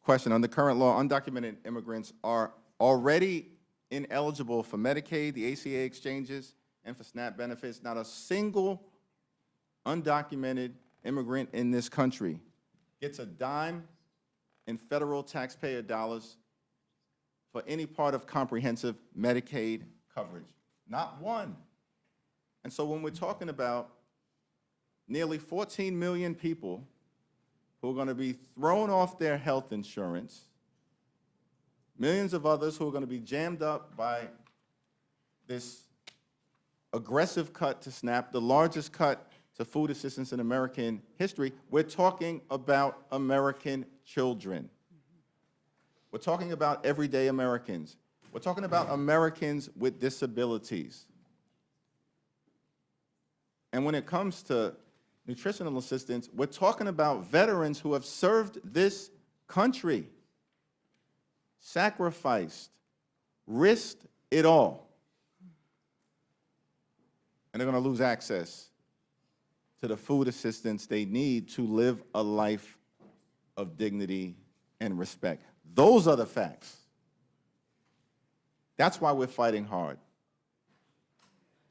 question. Under current law, undocumented immigrants are already ineligible for Medicaid, the ACA exchanges, and for SNAP benefits. Not a single undocumented immigrant in this country gets a dime in federal taxpayer dollars for any part of comprehensive Medicaid coverage. Not one. And so when we're talking about nearly 14 million people who are going to be thrown off their health insurance, millions of others who are going to be jammed up by this aggressive cut to SNAP, the largest cut to food assistance in American history, we're talking about American children. We're talking about everyday Americans. We're talking about Americans with disabilities. And when it comes to nutritional assistance, we're talking about veterans who have served this country, sacrificed, risked it all, and they're going to lose access to the food assistance they need to live a life of dignity and respect. Those are the facts. That's why we're fighting hard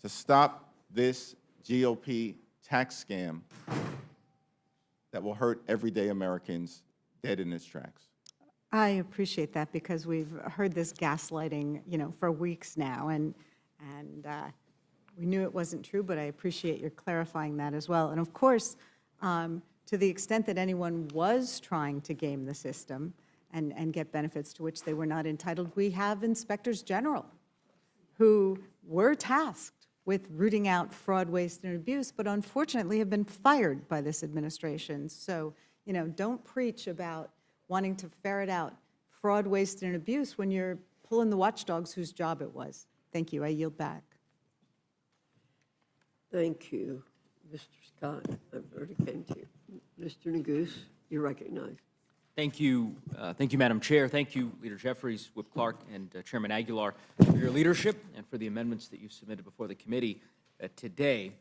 to stop this GOP tax scam that will hurt everyday Americans dead in its tracks. I appreciate that, because we've heard this gaslighting, for weeks now, and we knew it wasn't true, but I appreciate your clarifying that as well. And of course, to the extent that anyone was trying to game the system and get benefits to which they were not entitled, we have inspectors general who were tasked with rooting out fraud, waste, and abuse, but unfortunately have been fired by this administration. So, don't preach about wanting to ferret out fraud, waste, and abuse when you're pulling the watchdogs whose job it was. Thank you. I yield back. Thank you, Mr. Scott. I've already came to you. Mr. Neguse, you're recognized. Thank you, Madam Chair. Thank you, Leader Jeffries, Whip Clark, and Chairman Aguilar for your leadership and for the amendments that you submitted before the committee today.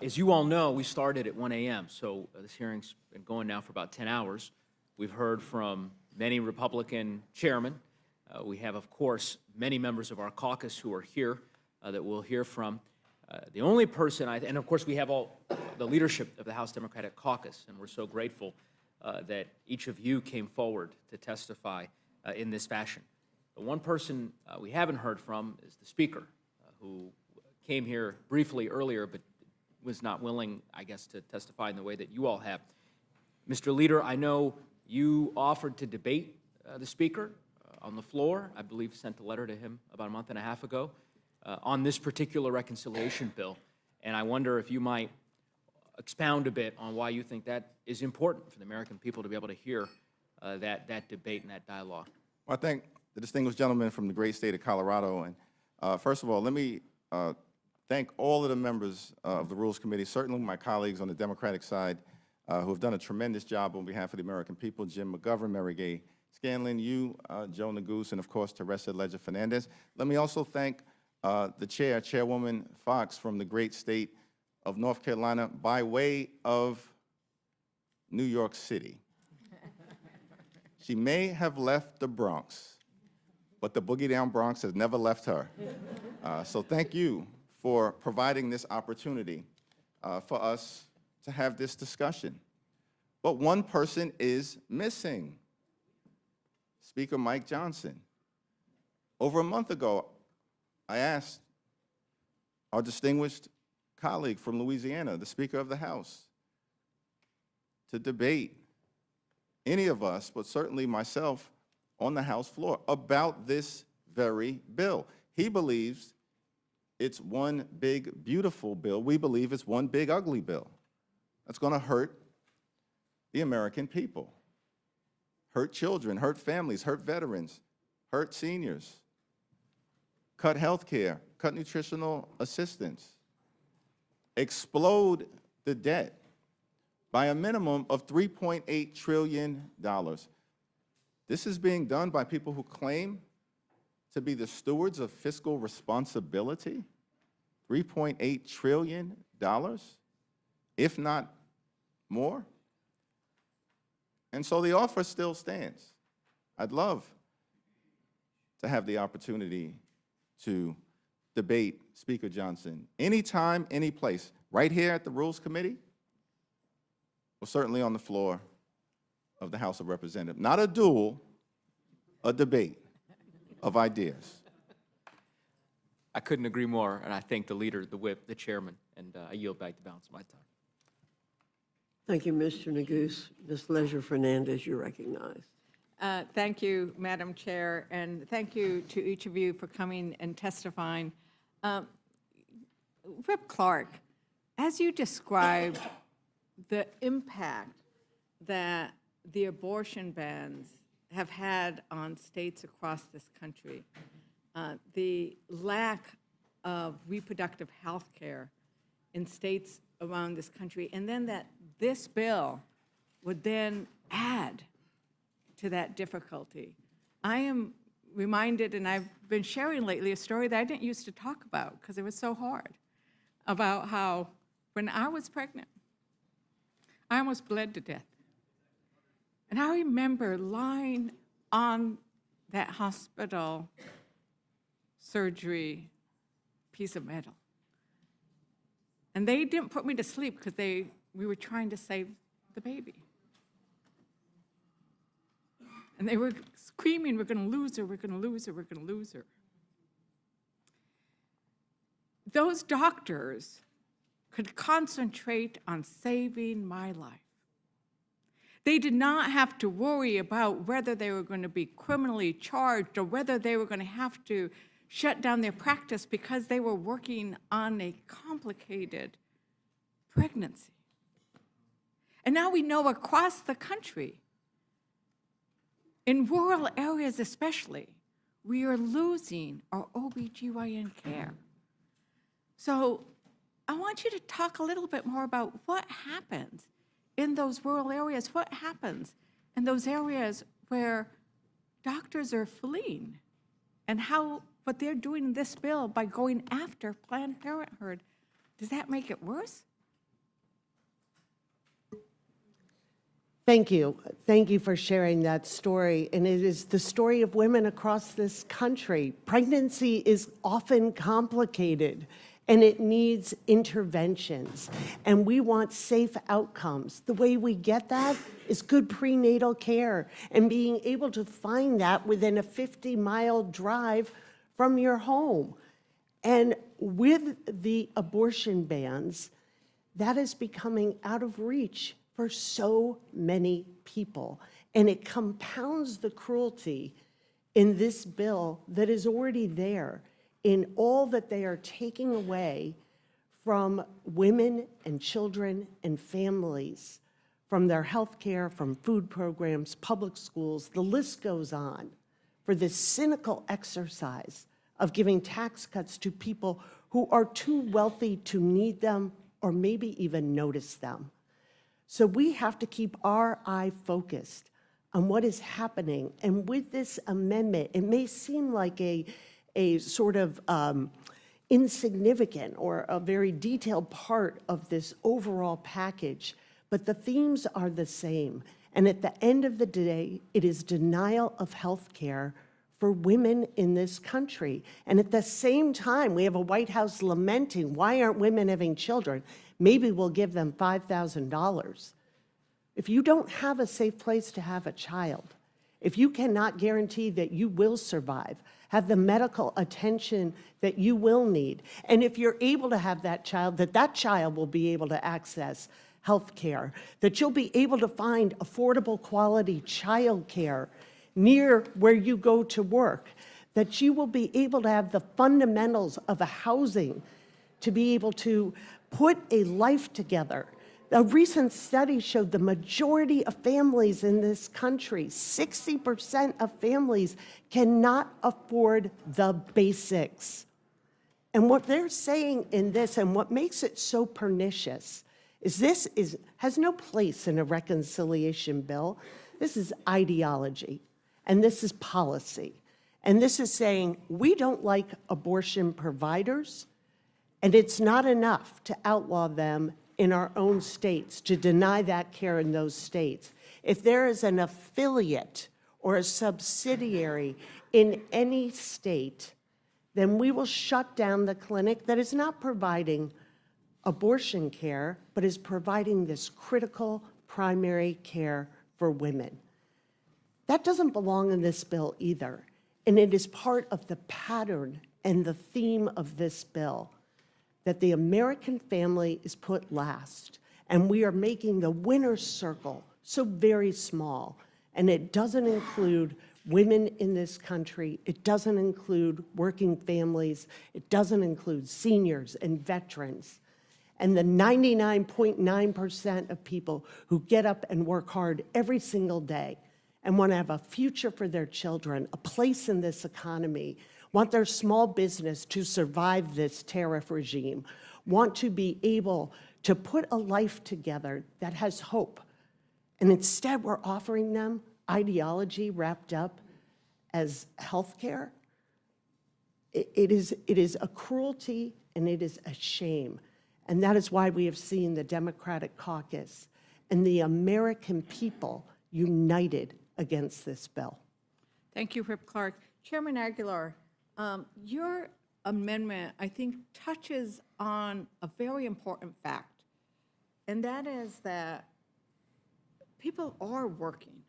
As you all know, we started at 1 a.m., so this hearing's been going now for about 10 hours. We've heard from many Republican chairmen. We have, of course, many members of our caucus who are here that we'll hear from. The only person, and of course we have all the leadership of the House Democratic Caucus, and we're so grateful that each of you came forward to testify in this fashion. The one person we haven't heard from is the Speaker, who came here briefly earlier, but was not willing, I guess, to testify in the way that you all have. Mr. Leader, I know you offered to debate the Speaker on the floor. I believe sent a letter to him about a month and a half ago on this particular reconciliation bill. And I wonder if you might expound a bit on why you think that is important for the American people to be able to hear that debate and that dialogue. Well, I thank the distinguished gentleman from the great state of Colorado. And first of all, let me thank all of the members of the Rules Committee, certainly my colleagues on the Democratic side who have done a tremendous job on behalf of the American people, Jim McGovern, Mary Gay Scanlon, you, Joe Neguse, and of course, Teresa Leger Fernandez. Let me also thank the chair, Chairwoman Fox from the great state of North Carolina by way of New York City. She may have left the Bronx, but the boogie down Bronx has never left her. So thank you for providing this opportunity for us to have this discussion. But one person is missing, Speaker Mike Johnson. Over a month ago, I asked our distinguished colleague from Louisiana, the Speaker of the House, to debate any of us, but certainly myself, on the House floor about this very bill. He believes it's one big, beautiful bill. We believe it's one big, ugly bill. That's going to hurt the American people, hurt children, hurt families, hurt veterans, hurt seniors, cut health care, cut nutritional assistance, explode the debt by a minimum of $3.8 trillion. This is being done by people who claim to be the stewards of fiscal responsibility. $3.8 trillion, if not more. And so the offer still stands. I'd love to have the opportunity to debate Speaker Johnson anytime, any place, right here at the Rules Committee, or certainly on the floor of the House of Representatives. Not a duel, a debate of ideas. I couldn't agree more, and I thank the leader, the whip, the chairman, and I yield back the balance of my time. Thank you, Mr. Neguse. Ms. Leger Fernandez, you're recognized. Thank you, Madam Chair, and thank you to each of you for coming and testifying. Rep. Clark, as you described the impact that the abortion bans have had on states across this country, the lack of reproductive health care in states around this country, and then that this bill would then add to that difficulty. I am reminded, and I've been sharing lately, a story that I didn't used to talk about because it was so hard, about how when I was pregnant, I almost bled to death. And I remember lying on that hospital surgery piece of metal. And they didn't put me to sleep because we were trying to save the baby. And they were screaming, we're going to lose her, we're going to lose her, we're going to lose her. Those doctors could concentrate on saving my life. They did not have to worry about whether they were going to be criminally charged or whether they were going to have to shut down their practice because they were working on a complicated pregnancy. And now we know across the country, in rural areas especially, we are losing our OBGYN care. So I want you to talk a little bit more about what happens in those rural areas, what happens in those areas where doctors are fleeing, and how what they're doing in this bill by going after Planned Parenthood, does that make it worse? Thank you. Thank you for sharing that story. And it is the story of women across this country. Pregnancy is often complicated, and it needs interventions. And we want safe outcomes. The way we get that is good prenatal care and being able to find that within a 50-mile drive from your home. And with the abortion bans, that is becoming out of reach for so many people. And it compounds the cruelty in this bill that is already there in all that they are taking away from women and children and families, from their health care, from food programs, public schools, the list goes on, for this cynical exercise of giving tax cuts to people who are too wealthy to need them or maybe even notice them. So we have to keep our eye focused on what is happening. And with this amendment, it may seem like a sort of insignificant or a very detailed part of this overall package, but the themes are the same. And at the end of the day, it is denial of health care for women in this country. And at the same time, we have a White House lamenting, why aren't women having children? Maybe we'll give them $5,000. If you don't have a safe place to have a child, if you cannot guarantee that you will survive, have the medical attention that you will need, and if you're able to have that child, that child will be able to access health care, that you'll be able to find affordable quality child care near where you go to work, that you will be able to have the fundamentals of a housing to be able to put a life together. A recent study showed the majority of families in this country, 60% of families, cannot afford the basics. And what they're saying in this, and what makes it so pernicious, is this has no place in a reconciliation bill. This is ideology, and this is policy. And this is saying, we don't like abortion providers, and it's not enough to outlaw them in our own states, to deny that care in those states. If there is an affiliate or a subsidiary in any state, then we will shut down the clinic that is not providing abortion care, but is providing this critical primary care for women. That doesn't belong in this bill either, and it is part of the pattern and the theme of this bill, that the American family is put last, and we are making the winner's circle so very small. And it doesn't include women in this country, it doesn't include working families, it doesn't include seniors and veterans, and the 99.9% of people who get up and work hard every single day and want to have a future for their children, a place in this economy, want their small business to survive this tariff regime, want to be able to put a life together that has hope. And instead, we're offering them ideology wrapped up as health care. It is a cruelty and it is a shame. And that is why we have seen the Democratic caucus and the American people united against this bill. Thank you, Whip Clark. Chairman Aguilar, your amendment, I think, touches on a very important fact, and that is that people are working.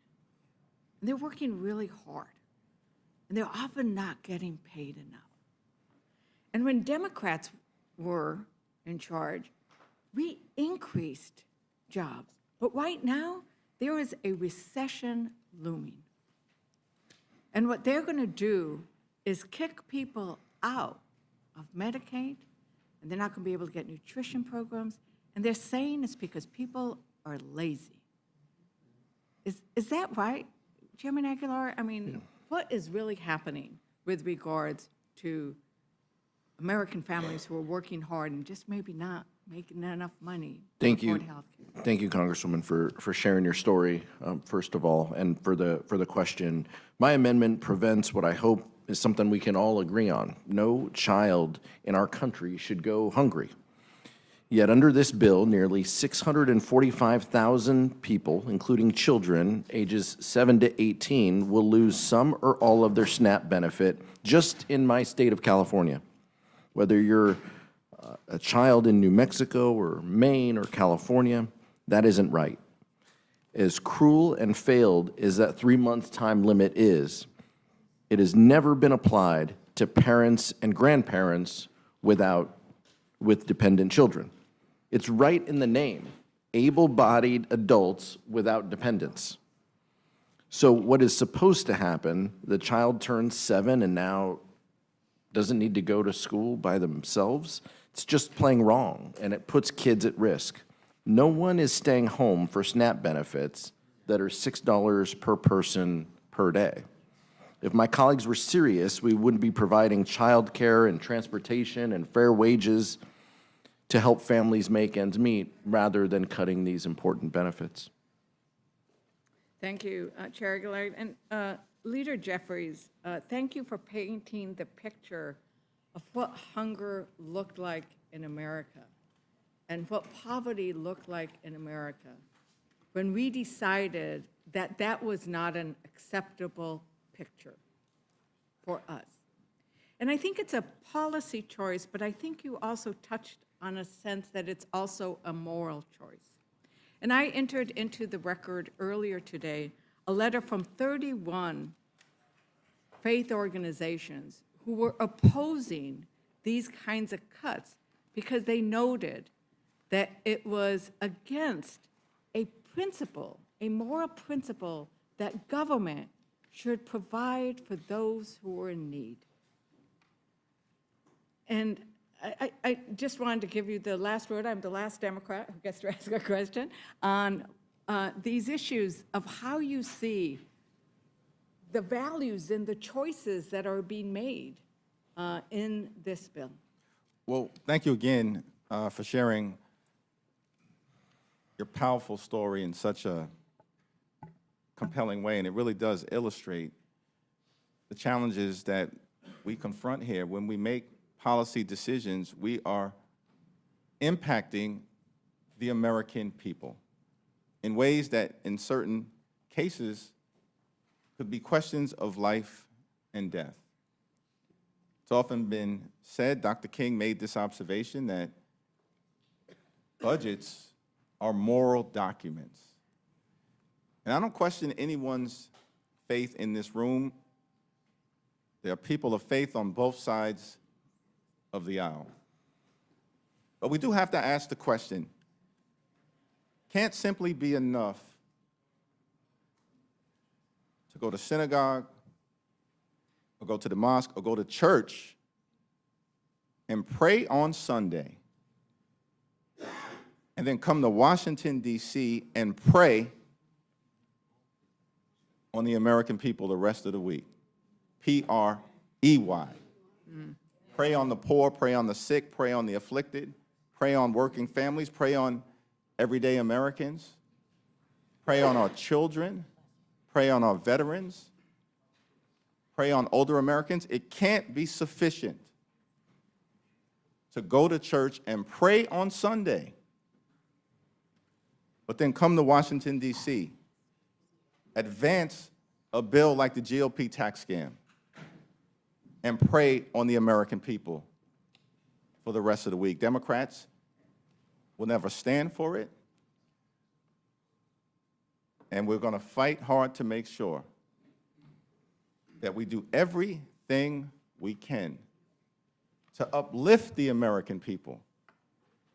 They're working really hard, and they're often not getting paid enough. And when Democrats were in charge, we increased jobs. But right now, there is a recession looming. And what they're going to do is kick people out of Medicaid, and they're not going to be able to get nutrition programs. And they're saying it's because people are lazy. Is that right, Chairman Aguilar? I mean, what is really happening with regards to American families who are working hard and just maybe not making enough money to afford health care? Thank you, Congresswoman, for sharing your story, first of all, and for the question. My amendment prevents what I hope is something we can all agree on. No child in our country should go hungry. Yet under this bill, nearly 645,000 people, including children ages 7 to 18, will lose some or all of their SNAP benefit just in my state of California. Whether you're a child in New Mexico or Maine or California, that isn't right. As cruel and failed as that 3-month time limit is, it has never been applied to parents and grandparents with dependent children. It's right in the name, able-bodied adults without dependents. So what is supposed to happen, the child turns 7 and now doesn't need to go to school by themselves? It's just plain wrong, and it puts kids at risk. No one is staying home for SNAP benefits that are $6 per person per day. If my colleagues were serious, we wouldn't be providing childcare and transportation and fair wages to help families make ends meet rather than cutting these important benefits. Thank you, Chair Aguilar. And Leader Jeffries, thank you for painting the picture of what hunger looked like in America and what poverty looked like in America when we decided that that was not an acceptable picture for us. And I think it's a policy choice, but I think you also touched on a sense that it's also a moral choice. And I entered into the record earlier today a letter from 31 faith organizations who were opposing these kinds of cuts because they noted that it was against a principle, a moral principle, that government should provide for those who are in need. And I just wanted to give you the last word. I'm the last Democrat who gets to ask a question on these issues of how you see the values and the choices that are being made in this bill. Well, thank you again for sharing your powerful story in such a compelling way, and it really does illustrate the challenges that we confront here. When we make policy decisions, we are impacting the American people in ways that, in certain cases, could be questions of life and death. It's often been said, Dr. King made this observation, that budgets are moral documents. And I don't question anyone's faith in this room. There are people of faith on both sides of the aisle. But we do have to ask the question, can't simply be enough to go to synagogue, or go to the mosque, or go to church and pray on Sunday, and then come to Washington, D.C. and pray on the American people the rest of the week. P-R-E-Y. Pray on the poor, pray on the sick, pray on the afflicted, pray on working families, pray on everyday Americans, pray on our children, pray on our veterans, pray on older Americans. It can't be sufficient to go to church and pray on Sunday, but then come to Washington, D.C., advance a bill like the GOP tax scam, and pray on the American people for the rest of the week. Democrats will never stand for it, and we're going to fight hard to make sure that we do everything we can to uplift the American people,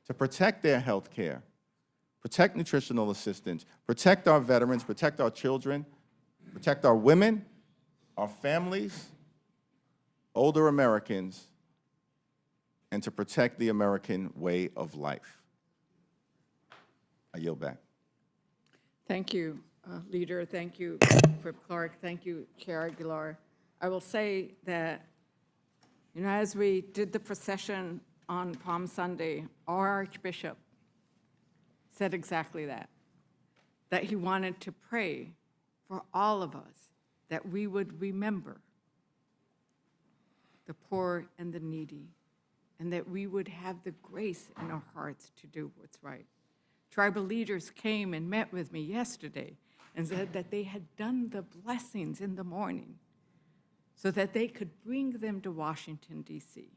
to protect their health care, protect nutritional assistance, protect our veterans, protect our children, protect our women, our families, older Americans, and to protect the American way of life. I yield back. Thank you, Leader. Thank you, Rep. Clark. Thank you, Chair Aguilar. I will say that, as we did the procession on Palm Sunday, our Archbishop said exactly that he wanted to pray for all of us, that we would remember the poor and the needy, and that we would have the grace in our hearts to do what's right. Tribal leaders came and met with me yesterday and said that they had done the blessings in the morning so that they could bring them to Washington, D.C.,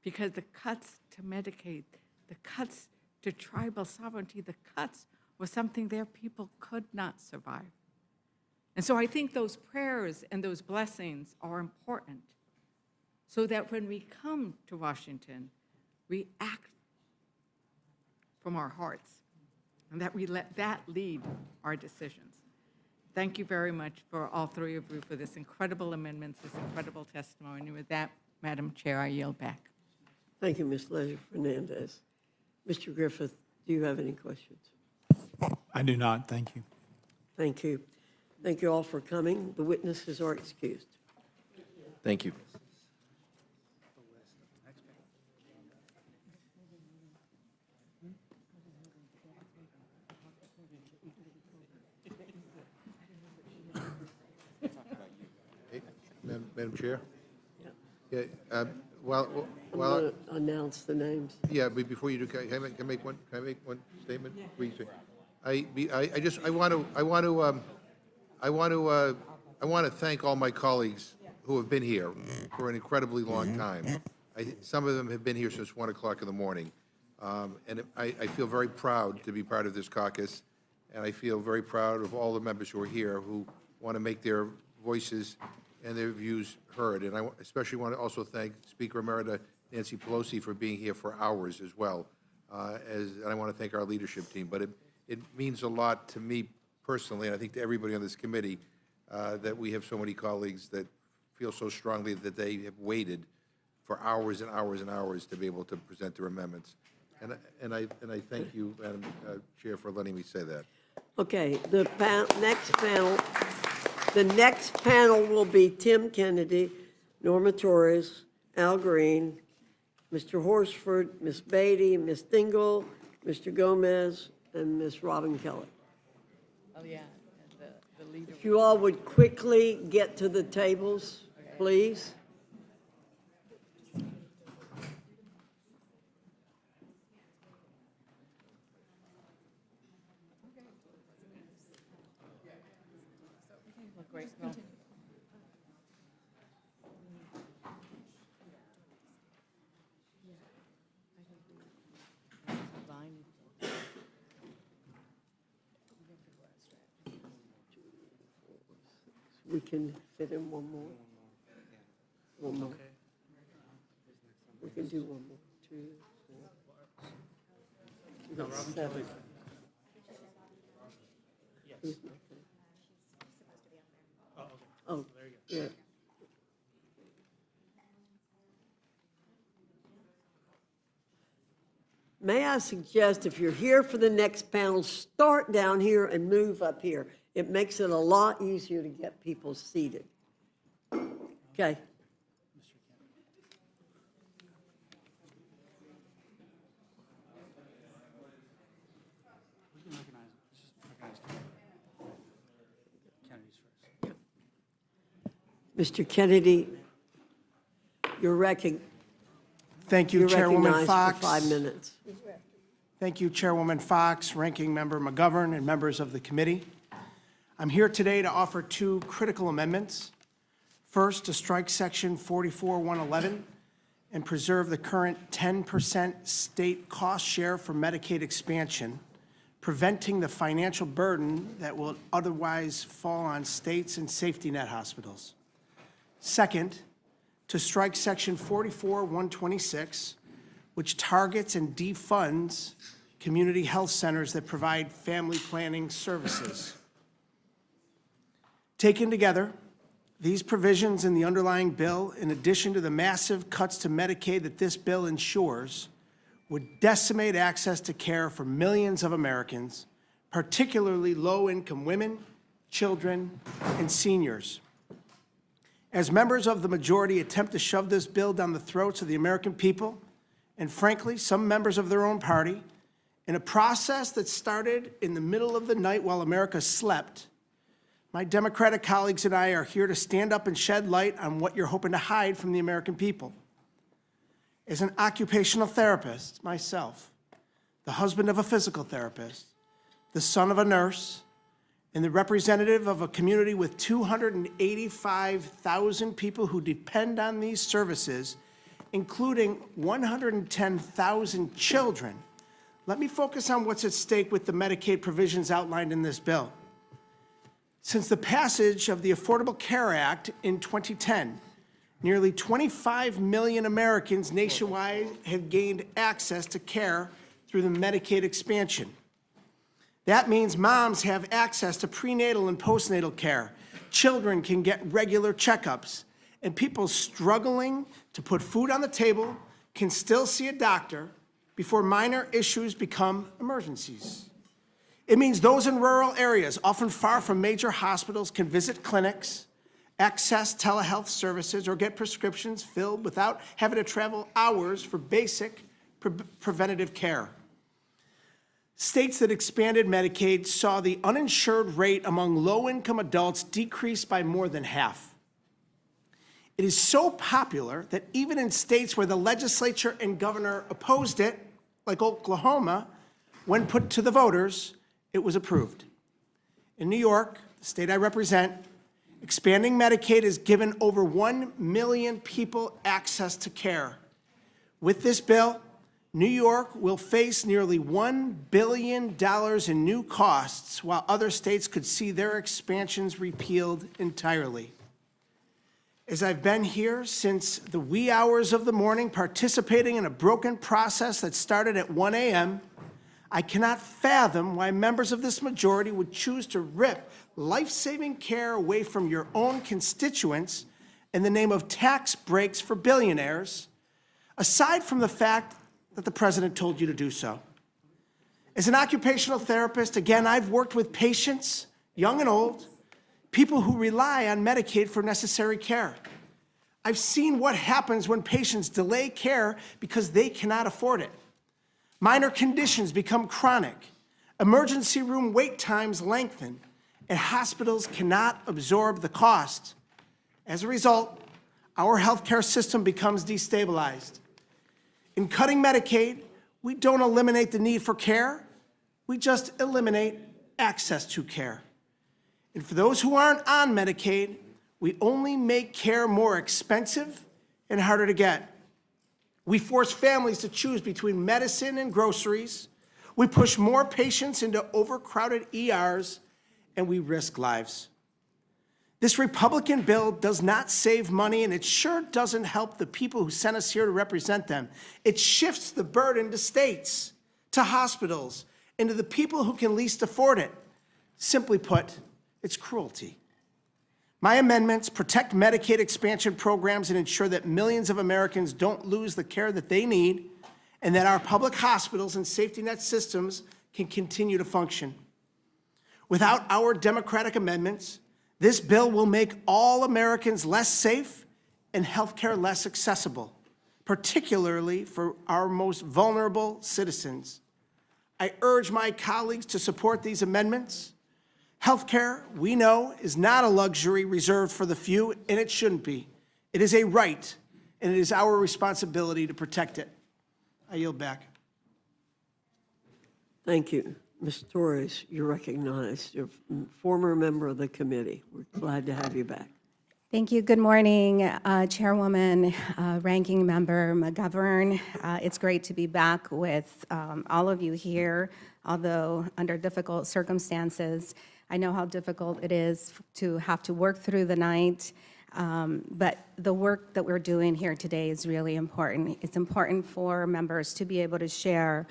because the cuts to Medicaid, the cuts to tribal sovereignty, the cuts was something their people could not survive. And so I think those prayers and those blessings are important so that when we come to Washington, we act from our hearts, and that we let that lead our decisions. Thank you very much for all three of you for this incredible amendments, this incredible testimony. And with that, Madam Chair, I yield back. Thank you, Ms. Leisure Fernandez. Mr. Griffith, do you have any questions? I do not, thank you. Thank you. Thank you all for coming. The witnesses are excused. Thank you. Madam Chair? Yeah. Yeah, while, I'm going to announce the names. yeah, but before you do, can I make one statement? Please. I want to thank all my colleagues who have been here for an incredibly long time. Some of them have been here since 1 o'clock in the morning. And I feel very proud to be part of this caucus, and I feel very proud of all the members who are here who want to make their voices and their views heard. And I especially want to also thank Speaker Emerita Nancy Pelosi for being here for hours as well. And I want to thank our leadership team. But it means a lot to me personally, and I think to everybody on this committee, that we have so many colleagues that feel so strongly that they have waited for hours and hours and hours to be able to present their amendments. And I thank you, Madam Chair, for letting me say that. Okay, the next panel will be Tim Kennedy, Norma Torres, Al Green, Mr. Horsford, Ms. Beatty, Ms. Dingle, Mr. Gomez, and Ms. Robin Kelly. Oh, yeah, the leader. If you all would quickly get to the tables, please. We can fit in one more. One more. We can do one more. 2, 4. We got 7. Who's not there? Oh, yeah. May I suggest, if you're here for the next panel, start down here and move up here. It makes it a lot easier to get people seated. Okay. Mr. Kennedy, you're recognized. Thank you, Chairwoman Fox. For 5 minutes. Thank you, Chairwoman Fox, Ranking Member McGovern, and members of the committee. I'm here today to offer 2 critical amendments. First, to strike Section 44-111 and preserve the current 10% state cost share for Medicaid expansion, preventing the financial burden that will otherwise fall on states and safety net hospitals. Second, to strike Section 44-126, which targets and defunds community health centers that provide family planning services. Taken together, these provisions in the underlying bill, in addition to the massive cuts to Medicaid that this bill ensures, would decimate access to care for millions of Americans, particularly low-income women, children, and seniors. As members of the majority attempt to shove this bill down the throats of the American people, and frankly, some members of their own party, in a process that started in the middle of the night while America slept, my Democratic colleagues and I are here to stand up and shed light on what you're hoping to hide from the American people. As an occupational therapist myself, the husband of a physical therapist, the son of a nurse, and the representative of a community with 285,000 people who depend on these services, including 110,000 children, let me focus on what's at stake with the Medicaid provisions outlined in this bill. Since the passage of the Affordable Care Act in 2010, nearly 25 million Americans nationwide have gained access to care through the Medicaid expansion. That means moms have access to prenatal and postnatal care. Children can get regular checkups. And people struggling to put food on the table can still see a doctor before minor issues become emergencies. It means those in rural areas, often far from major hospitals, can visit clinics, access telehealth services, or get prescriptions filled without having to travel hours for basic preventative care. States that expanded Medicaid saw the uninsured rate among low-income adults decrease by more than half. It is so popular that even in states where the legislature and governor opposed it, like Oklahoma, when put to the voters, it was approved. In New York, the state I represent, expanding Medicaid has given over 1 million people access to care. With this bill, New York will face nearly $1 billion in new costs, while other states could see their expansions repealed entirely. As I've been here since the wee hours of the morning, participating in a broken process that started at 1 a.m., I cannot fathom why members of this majority would choose to rip life-saving care away from your own constituents in the name of tax breaks for billionaires, aside from the fact that the president told you to do so. As an occupational therapist, again, I've worked with patients, young and old, people who rely on Medicaid for necessary care. I've seen what happens when patients delay care because they cannot afford it. Minor conditions become chronic, emergency room wait times lengthen, and hospitals cannot absorb the cost. As a result, our healthcare system becomes destabilized. In cutting Medicaid, we don't eliminate the need for care, we just eliminate access to care. And for those who aren't on Medicaid, we only make care more expensive and harder to get. We force families to choose between medicine and groceries. We push more patients into overcrowded ERs, and we risk lives. This Republican bill does not save money, and it sure doesn't help the people who sent us here to represent them. It shifts the burden to states, to hospitals, and to the people who can least afford it. Simply put, it's cruelty. My amendments protect Medicaid expansion programs and ensure that millions of Americans don't lose the care that they need, and that our public hospitals and safety net systems can continue to function. Without our Democratic amendments, this bill will make all Americans less safe and healthcare less accessible, particularly for our most vulnerable citizens. I urge my colleagues to support these amendments. Healthcare, we know, is not a luxury reserved for the few, and it shouldn't be. It is a right, and it is our responsibility to protect it. I yield back. Thank you. Ms. Torres, you're recognized. You're a former member of the committee. We're glad to have you back. Thank you. Good morning, Chairwoman, Ranking Member McGovern. It's great to be back with all of you here, although under difficult circumstances. I know how difficult it is to have to work through the night, but the work that we're doing here today is really important. It's important for members to be able to share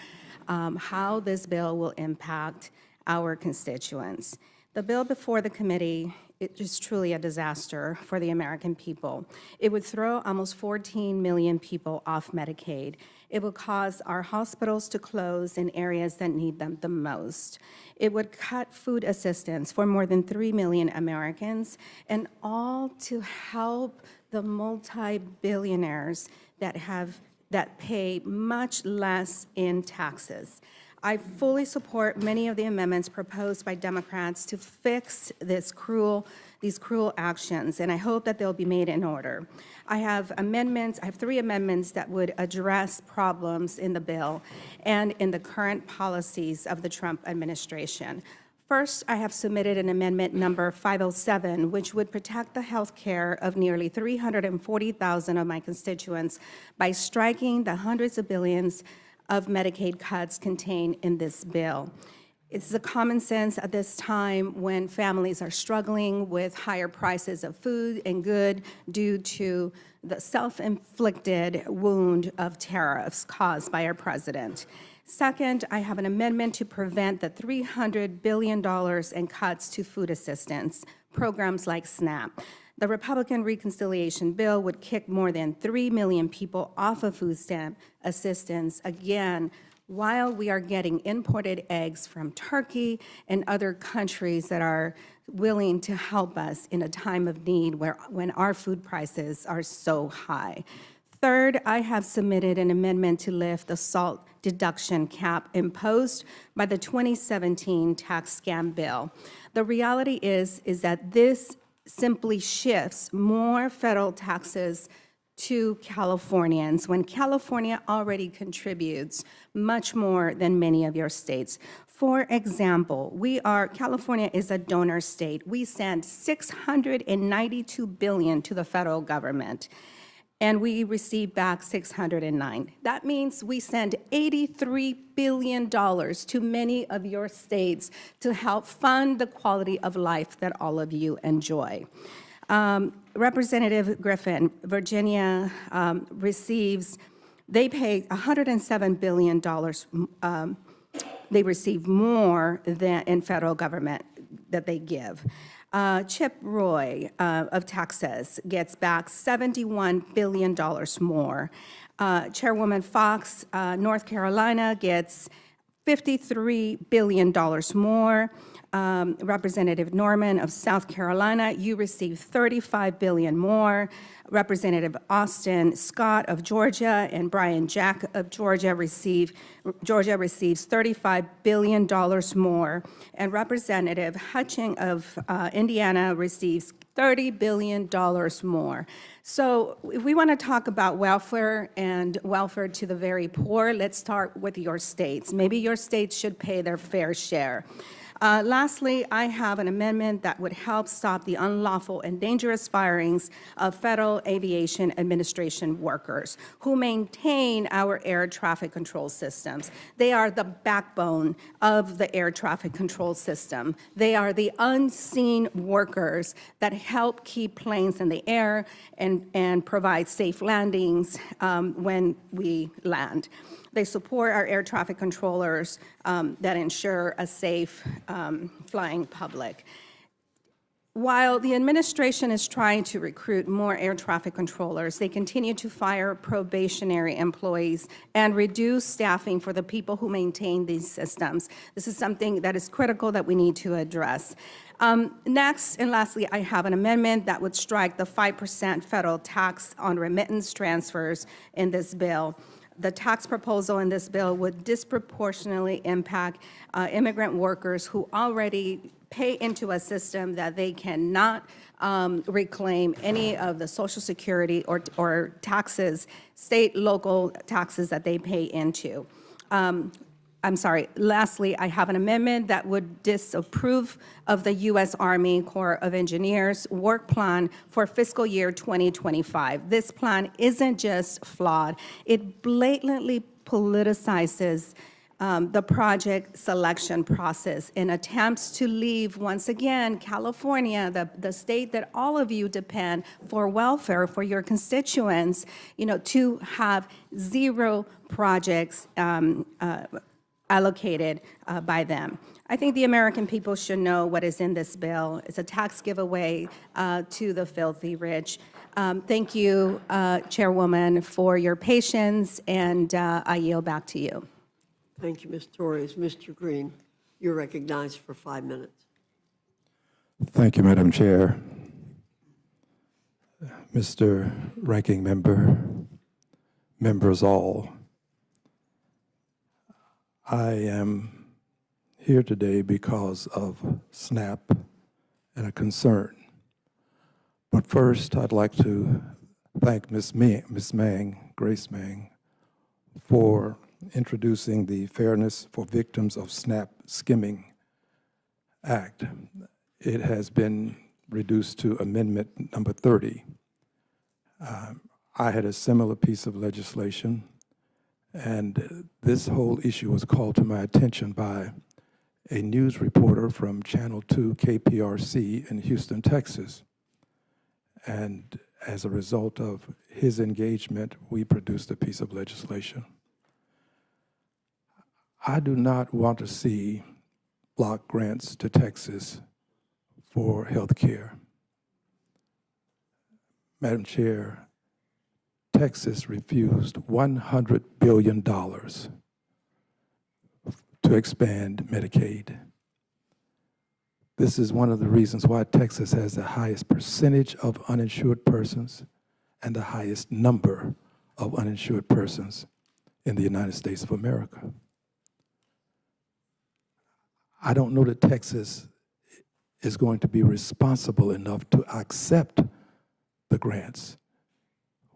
how this bill will impact our constituents. The bill before the committee, it is truly a disaster for the American people. It would throw almost 14 million people off Medicaid. It would cause our hospitals to close in areas that need them the most. It would cut food assistance for more than 3 million Americans, and all to help the multi-billionaires that pay much less in taxes. I fully support many of the amendments proposed by Democrats to fix these cruel actions, and I hope that they'll be made in order. I have 3 amendments that would address problems in the bill and in the current policies of the Trump administration. First, I have submitted an amendment number 507, which would protect the health care of nearly 340,000 of my constituents by striking the hundreds of billions of Medicaid cuts contained in this bill. It's a common sense at this time when families are struggling with higher prices of food and good due to the self-inflicted wound of tariffs caused by our president. Second, I have an amendment to prevent the $300 billion in cuts to food assistance, programs like SNAP. The Republican reconciliation bill would kick more than 3 million people off of food stamp assistance, again, while we are getting imported eggs from Turkey and other countries that are willing to help us in a time of need when our food prices are so high. Third, I have submitted an amendment to lift the SALT deduction cap imposed by the 2017 tax scam bill. The reality is that this simply shifts more federal taxes to Californians when California already contributes much more than many of your states. For example, California is a donor state. We send $692 billion to the federal government, and we receive back 609. That means we send $83 billion to many of your states to help fund the quality of life that all of you enjoy. Representative Griffin, Virginia they pay $107 billion. They receive more than in federal government that they give. Chip Roy of Texas gets back $71 billion more. Chairwoman Fox, North Carolina, gets $53 billion more. Representative Norman of South Carolina, you receive $35 billion more. Representative Austin Scott of Georgia and Brian Jack of Georgia receives $35 billion more. And Representative Hutching of Indiana receives $30 billion more. So if we want to talk about welfare and welfare to the very poor, let's start with your states. Maybe your states should pay their fair share. Lastly, I have an amendment that would help stop the unlawful and dangerous firings of Federal Aviation Administration workers who maintain our air traffic control systems. They are the backbone of the air traffic control system. They are the unseen workers that help keep planes in the air and provide safe landings when we land. They support our air traffic controllers that ensure a safe flying public. While the administration is trying to recruit more air traffic controllers, they continue to fire probationary employees and reduce staffing for the people who maintain these systems. This is something that is critical that we need to address. Next and lastly, I have an amendment that would strike the 5% federal tax on remittance transfers in this bill. The tax proposal in this bill would disproportionately impact immigrant workers who already pay into a system that they cannot reclaim any of the Social Security or taxes, state, local taxes that they pay into. Lastly, I have an amendment that would disapprove of the U.S. Army Corps of Engineers work plan for fiscal year 2025. This plan isn't just flawed, it blatantly politicizes the project selection process in attempts to leave, once again, California, the state that all of you depend for welfare for your constituents, to have zero projects allocated by them. I think the American people should know what is in this bill. It's a tax giveaway to the filthy rich. Thank you, Chairwoman, for your patience, and I yield back to you. Thank you, Ms. Torres. Mr. Green, you're recognized for 5 minutes. Thank you, Madam Chair. Mr. Ranking Member, members all, I am here today because of SNAP and a concern. But first, I'd like to thank Ms. Mang, Grace Mang, for introducing the Fairness for Victims of SNAP Skimming Act. It has been reduced to Amendment number 30. I had a similar piece of legislation, and this whole issue was called to my attention by a news reporter from Channel 2 KPRC in Houston, Texas. And as a result of his engagement, we produced a piece of legislation. I do not want to see block grants to Texas for health care. Madam Chair, Texas refused $100 billion to expand Medicaid. This is one of the reasons why Texas has the highest percentage of uninsured persons and the highest number of uninsured persons in the United States of America. I don't know that Texas is going to be responsible enough to accept the grants.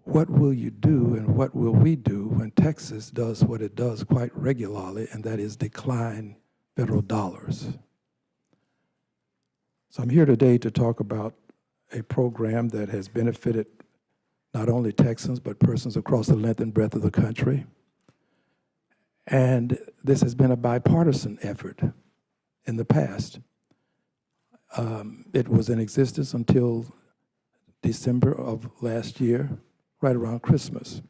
What will you do and what will we do when Texas does what it does quite regularly, and that is decline federal dollars? So I'm here today to talk about a program that has benefited not only Texans, but persons across the length and breadth of the country. And this has been a bipartisan effort in the past. It was in existence until December of last year, right around Christmas.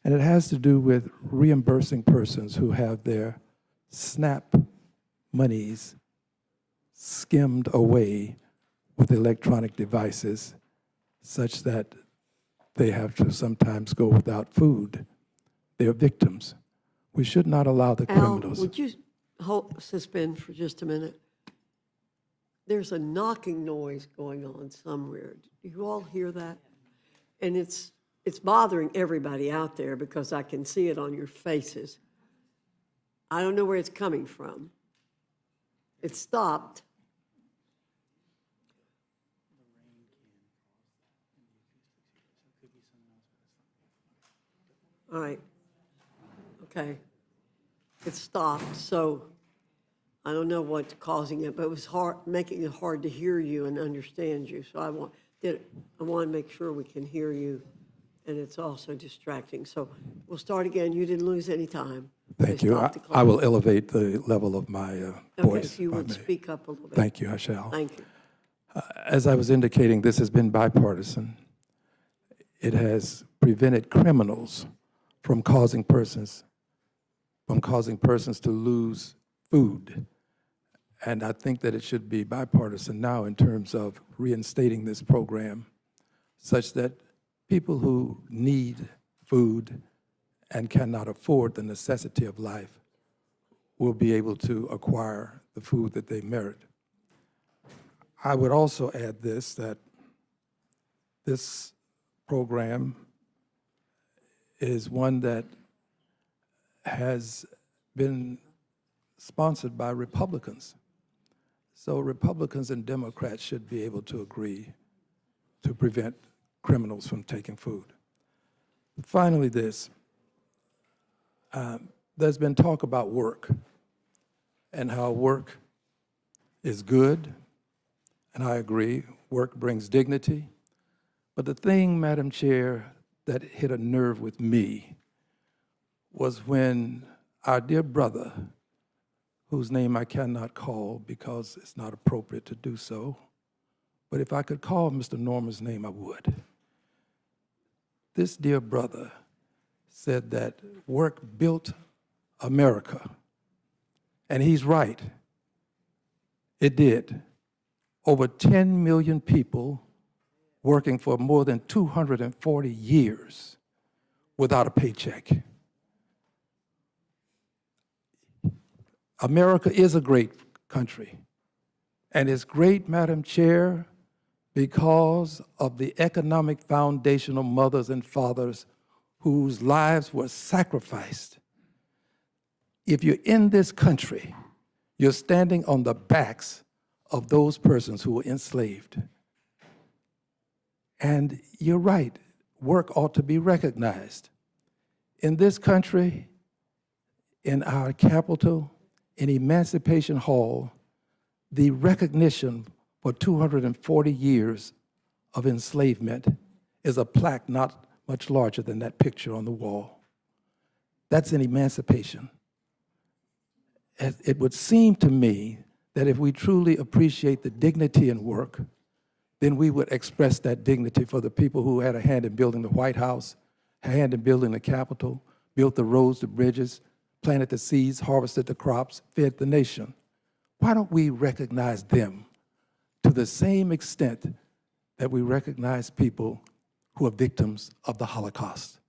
And it has to do with reimbursing persons who have their SNAP monies skimmed away with electronic devices such that they have to sometimes go without food. They are victims. We should not allow the criminals. Al, would you suspend for just a minute? There's a knocking noise going on somewhere. Do you all hear that? And it's bothering everybody out there because I can see it on your faces. I don't know where it's coming from. It stopped. All right. Okay. It stopped, so I don't know what's causing it, but it was hard, making it hard to hear you and understand you. So I want to make sure we can hear you, and it's also distracting. So we'll start again. You didn't lose any time. Thank you. I will elevate the level of my voice. Okay, if you would speak up a little bit. Thank you, I shall. Thank you. As I was indicating, this has been bipartisan. It has prevented criminals from causing persons to lose food. And I think that it should be bipartisan now in terms of reinstating this program such that people who need food and cannot afford the necessity of life will be able to acquire the food that they merit. I would also add this, that this program is one that has been sponsored by Republicans. So Republicans and Democrats should be able to agree to prevent criminals from taking food. Finally, this. There's been talk about work and how work is good, and I agree, work brings dignity. But the thing, Madam Chair, that hit a nerve with me was when our dear brother, whose name I cannot call because it's not appropriate to do so, but if I could call Mr. Norman's name, I would. This dear brother said that work built America, and he's right. It did. Over 10 million people working for more than 240 years without a paycheck. America is a great country, and it's great, Madam Chair, because of the economic foundational mothers and fathers whose lives were sacrificed. If you're in this country, you're standing on the backs of those persons who were enslaved. And you're right, work ought to be recognized. In this country, in our capital, in Emancipation Hall, the recognition for 240 years of enslavement is a plaque not much larger than that picture on the wall. That's an emancipation. It would seem to me that if we truly appreciate the dignity in work, then we would express that dignity for the people who had a hand in building the White House, a hand in building the Capitol, built the roads, the bridges, planted the seeds, harvested the crops, fed the nation. Why don't we recognize them to the same extent that we recognize people who are victims of the Holocaust?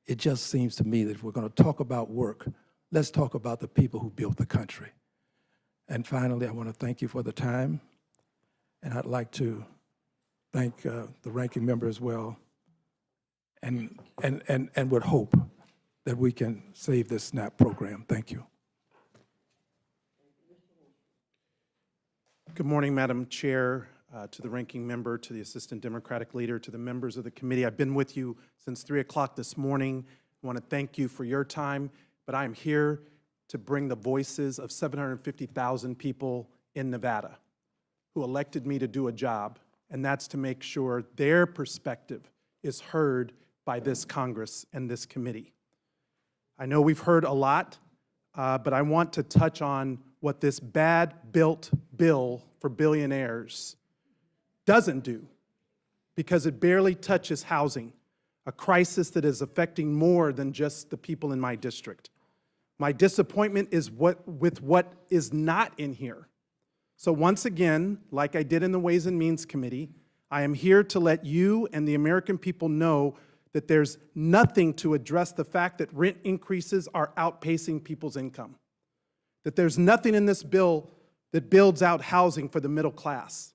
It just seems to me that if we're going to talk about work, let's talk about the people who built the country. And finally, I want to thank you for the time, and I'd like to thank the ranking member as well, and would hope that we can save this SNAP program. Thank you. Good morning, Madam Chair, to the ranking member, to the Assistant Democratic Leader, to the members of the committee. I've been with you since 3 o'clock this morning. I want to thank you for your time, but I am here to bring the voices of 750,000 people in Nevada who elected me to do a job, and that's to make sure their perspective is heard by this Congress and this committee. I know we've heard a lot, but I want to touch on what this bad-built bill for billionaires doesn't do, because it barely touches housing, a crisis that is affecting more than just the people in my district. My disappointment is with what is not in here. So once again, like I did in the Ways and Means Committee, I am here to let you and the American people know that there's nothing to address the fact that rent increases are outpacing people's income, that there's nothing in this bill that builds out housing for the middle class,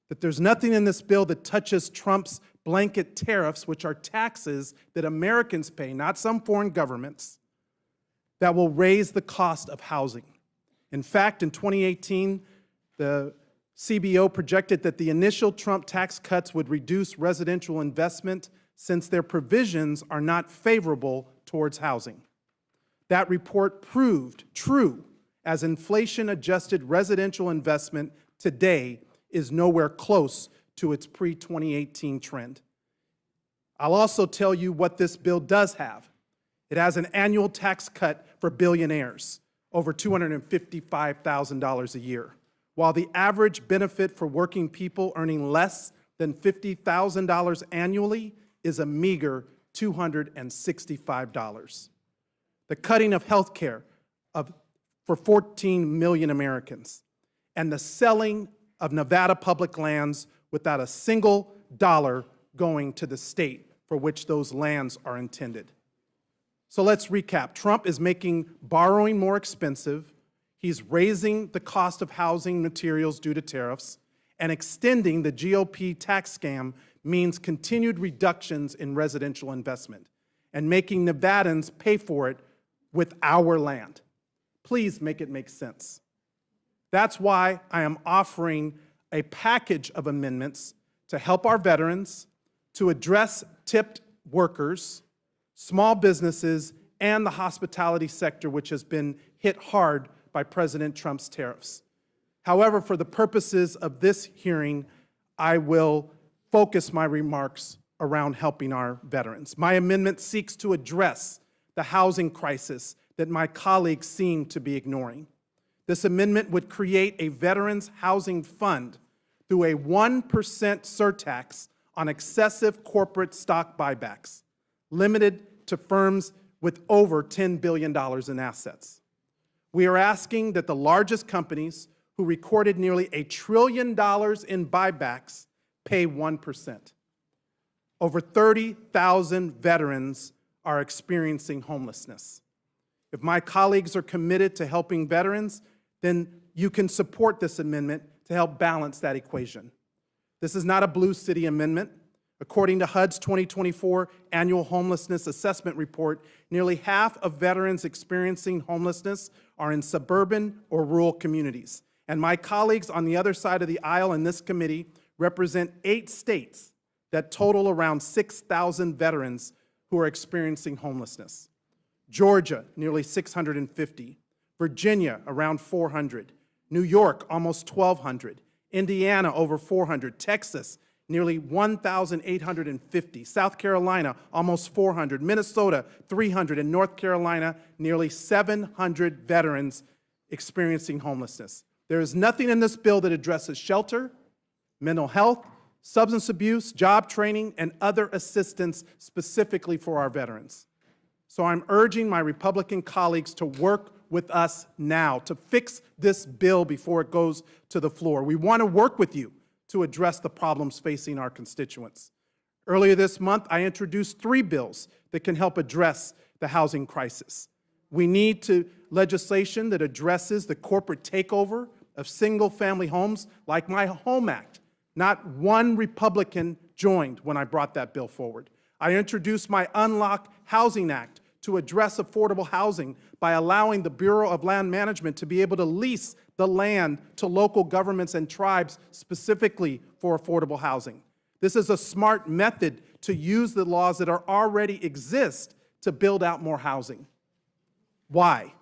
that there's nothing in this bill that touches Trump's blanket tariffs, which are taxes that Americans pay, not some foreign governments, that will raise the cost of housing. In fact, in 2018, the CBO projected that the initial Trump tax cuts would reduce residential investment since their provisions are not favorable towards housing. That report proved true, as inflation-adjusted residential investment today is nowhere close to its pre-2018 trend. I'll also tell you what this bill does have. It has an annual tax cut for billionaires, over $255,000 a year, while the average benefit for working people earning less than $50,000 annually is a meager $265. The cutting of health care for 14 million Americans, and the selling of Nevada public lands without a single dollar going to the state for which those lands are intended. So let's recap. Trump is making borrowing more expensive. He's raising the cost of housing materials due to tariffs, and extending the GOP tax scam means continued reductions in residential investment and making Nevadans pay for it with our land. Please make it make sense. That's why I am offering a package of amendments to help our veterans, to address tipped workers, small businesses, and the hospitality sector, which has been hit hard by President Trump's tariffs. However, for the purposes of this hearing, I will focus my remarks around helping our veterans. My amendment seeks to address the housing crisis that my colleagues seem to be ignoring. This amendment would create a Veterans Housing Fund through a 1% surtax on excessive corporate stock buybacks, limited to firms with over $10 billion in assets. We are asking that the largest companies, who recorded nearly $1 trillion in buybacks, pay 1%. Over 30,000 veterans are experiencing homelessness. If my colleagues are committed to helping veterans, then you can support this amendment to help balance that equation. This is not a blue city amendment. According to HUD's 2024 Annual Homelessness Assessment Report, nearly half of veterans experiencing homelessness are in suburban or rural communities. And my colleagues on the other side of the aisle in this committee represent 8 states that total around 6,000 veterans who are experiencing homelessness. Georgia, nearly 650. Virginia, around 400. New York, almost 1,200. Indiana, over 400. Texas, nearly 1,850. South Carolina, almost 400. Minnesota, 300. And North Carolina, nearly 700 veterans experiencing homelessness. There is nothing in this bill that addresses shelter, mental health, substance abuse, job training, and other assistance specifically for our veterans. So I'm urging my Republican colleagues to work with us now to fix this bill before it goes to the floor. We want to work with you to address the problems facing our constituents. Earlier this month, I introduced 3 bills that can help address the housing crisis. We need legislation that addresses the corporate takeover of single-family homes, like my HOME Act. Not one Republican joined when I brought that bill forward. I introduced my Unlock Housing Act to address affordable housing by allowing the Bureau of Land Management to be able to lease the land to local governments and tribes specifically for affordable housing. This is a smart method to use the laws that already exist to build out more housing. Why?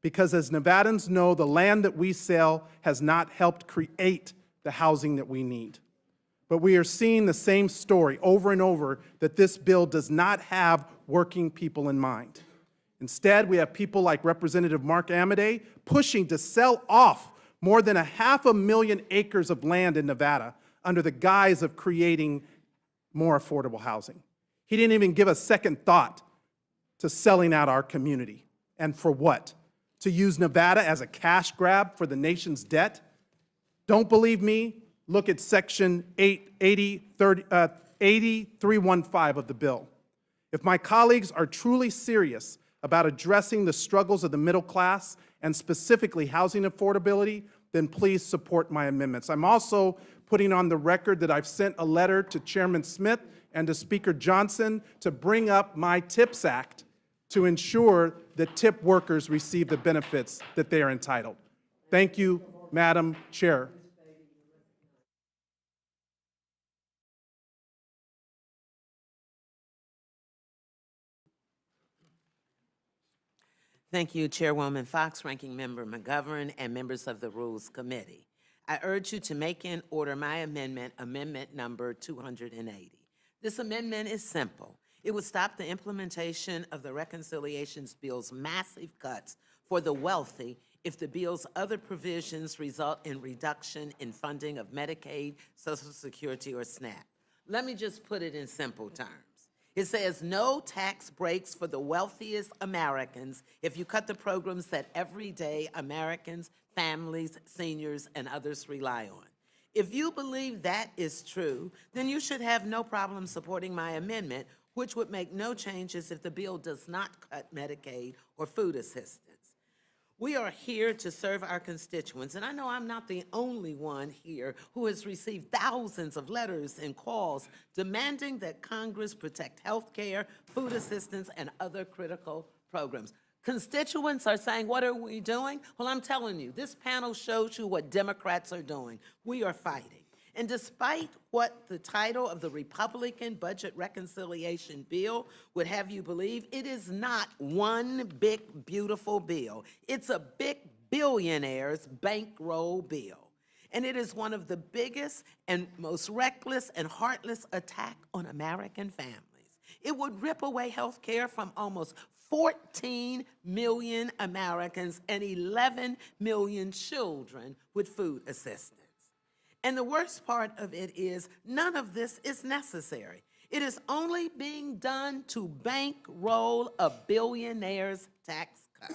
Because as Nevadans know, the land that we sell has not helped create the housing that we need. But we are seeing the same story over and over, that this bill does not have working people in mind. Instead, we have people like Representative Mark Amodei pushing to sell off more than 500,000 acres of land in Nevada under the guise of creating more affordable housing. He didn't even give a second thought to selling out our community. And for what? To use Nevada as a cash grab for the nation's debt? Don't believe me? Look at Section 8315 of the bill. If my colleagues are truly serious about addressing the struggles of the middle class and specifically housing affordability, then please support my amendments. I'm also putting on the record that I've sent a letter to Chairman Smith and to Speaker Johnson to bring up my TIPS Act to ensure that tip workers receive the benefits that they are entitled. Thank you, Madam Chair. Thank you, Chairwoman Fox, Ranking Member McGovern, and members of the Rules Committee. I urge you to make and order my amendment, amendment number 280. This amendment is simple. It would stop the implementation of the Reconciliations Bill's massive cuts for the wealthy if the bill's other provisions result in reduction in funding of Medicaid, Social Security, or SNAP. Let me just put it in simple terms. It says no tax breaks for the wealthiest Americans if you cut the programs that everyday Americans, families, seniors, and others rely on. If you believe that is true, then you should have no problem supporting my amendment, which would make no changes if the bill does not cut Medicaid or food assistance. We are here to serve our constituents, and I know I'm not the only one here who has received thousands of letters and calls demanding that Congress protect health care, food assistance, and other critical programs. Constituents are saying, what are we doing? Well, I'm telling you, this panel shows you what Democrats are doing. We are fighting. And despite what the title of the Republican Budget Reconciliation Bill would have you believe, it is not one big, beautiful bill. It's a big billionaire's bankroll bill. And it is one of the biggest and most reckless and heartless attack on American families. It would rip away health care from almost 14 million Americans and 11 million children with food assistance. And the worst part of it is none of this is necessary. It is only being done to bankroll a billionaire's tax cut.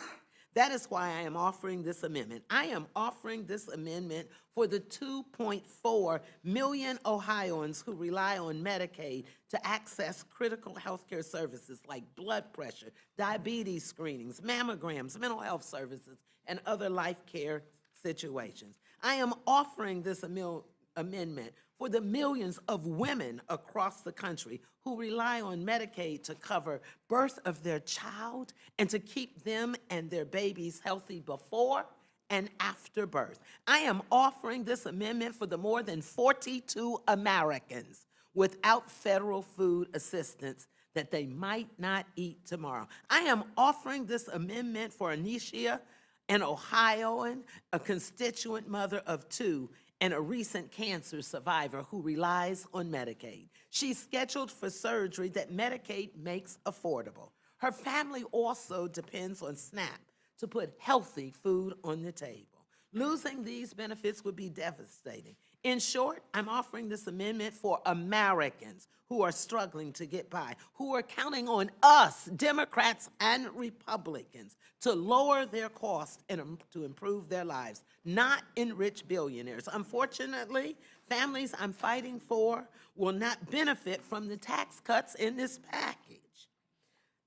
That is why I am offering this amendment. I am offering this amendment for the 2.4 million Ohioans who rely on Medicaid to access critical health care services like blood pressure, diabetes screenings, mammograms, mental health services, and other life care situations. I am offering this amendment for the millions of women across the country who rely on Medicaid to cover birth of their child and to keep them and their babies healthy before and after birth. I am offering this amendment for the more than 42 Americans without federal food assistance that they might not eat tomorrow. I am offering this amendment for Anisha, an Ohioan, a constituent mother of 2, and a recent cancer survivor who relies on Medicaid. She's scheduled for surgery that Medicaid makes affordable. Her family also depends on SNAP to put healthy food on the table. Losing these benefits would be devastating. In short, I'm offering this amendment for Americans who are struggling to get by, who are counting on us, Democrats and Republicans, to lower their costs and to improve their lives, not enrich billionaires. Unfortunately, families I'm fighting for will not benefit from the tax cuts in this package.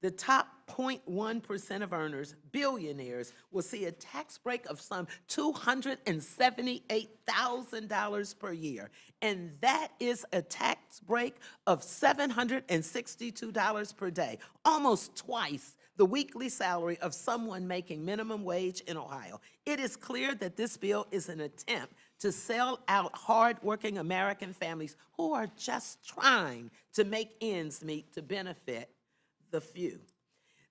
The top 0.1% of earners, billionaires, will see a tax break of some $278,000 per year. And that is a tax break of $762 per day, almost twice the weekly salary of someone making minimum wage in Ohio. It is clear that this bill is an attempt to sell out hardworking American families who are just trying to make ends meet to benefit the few.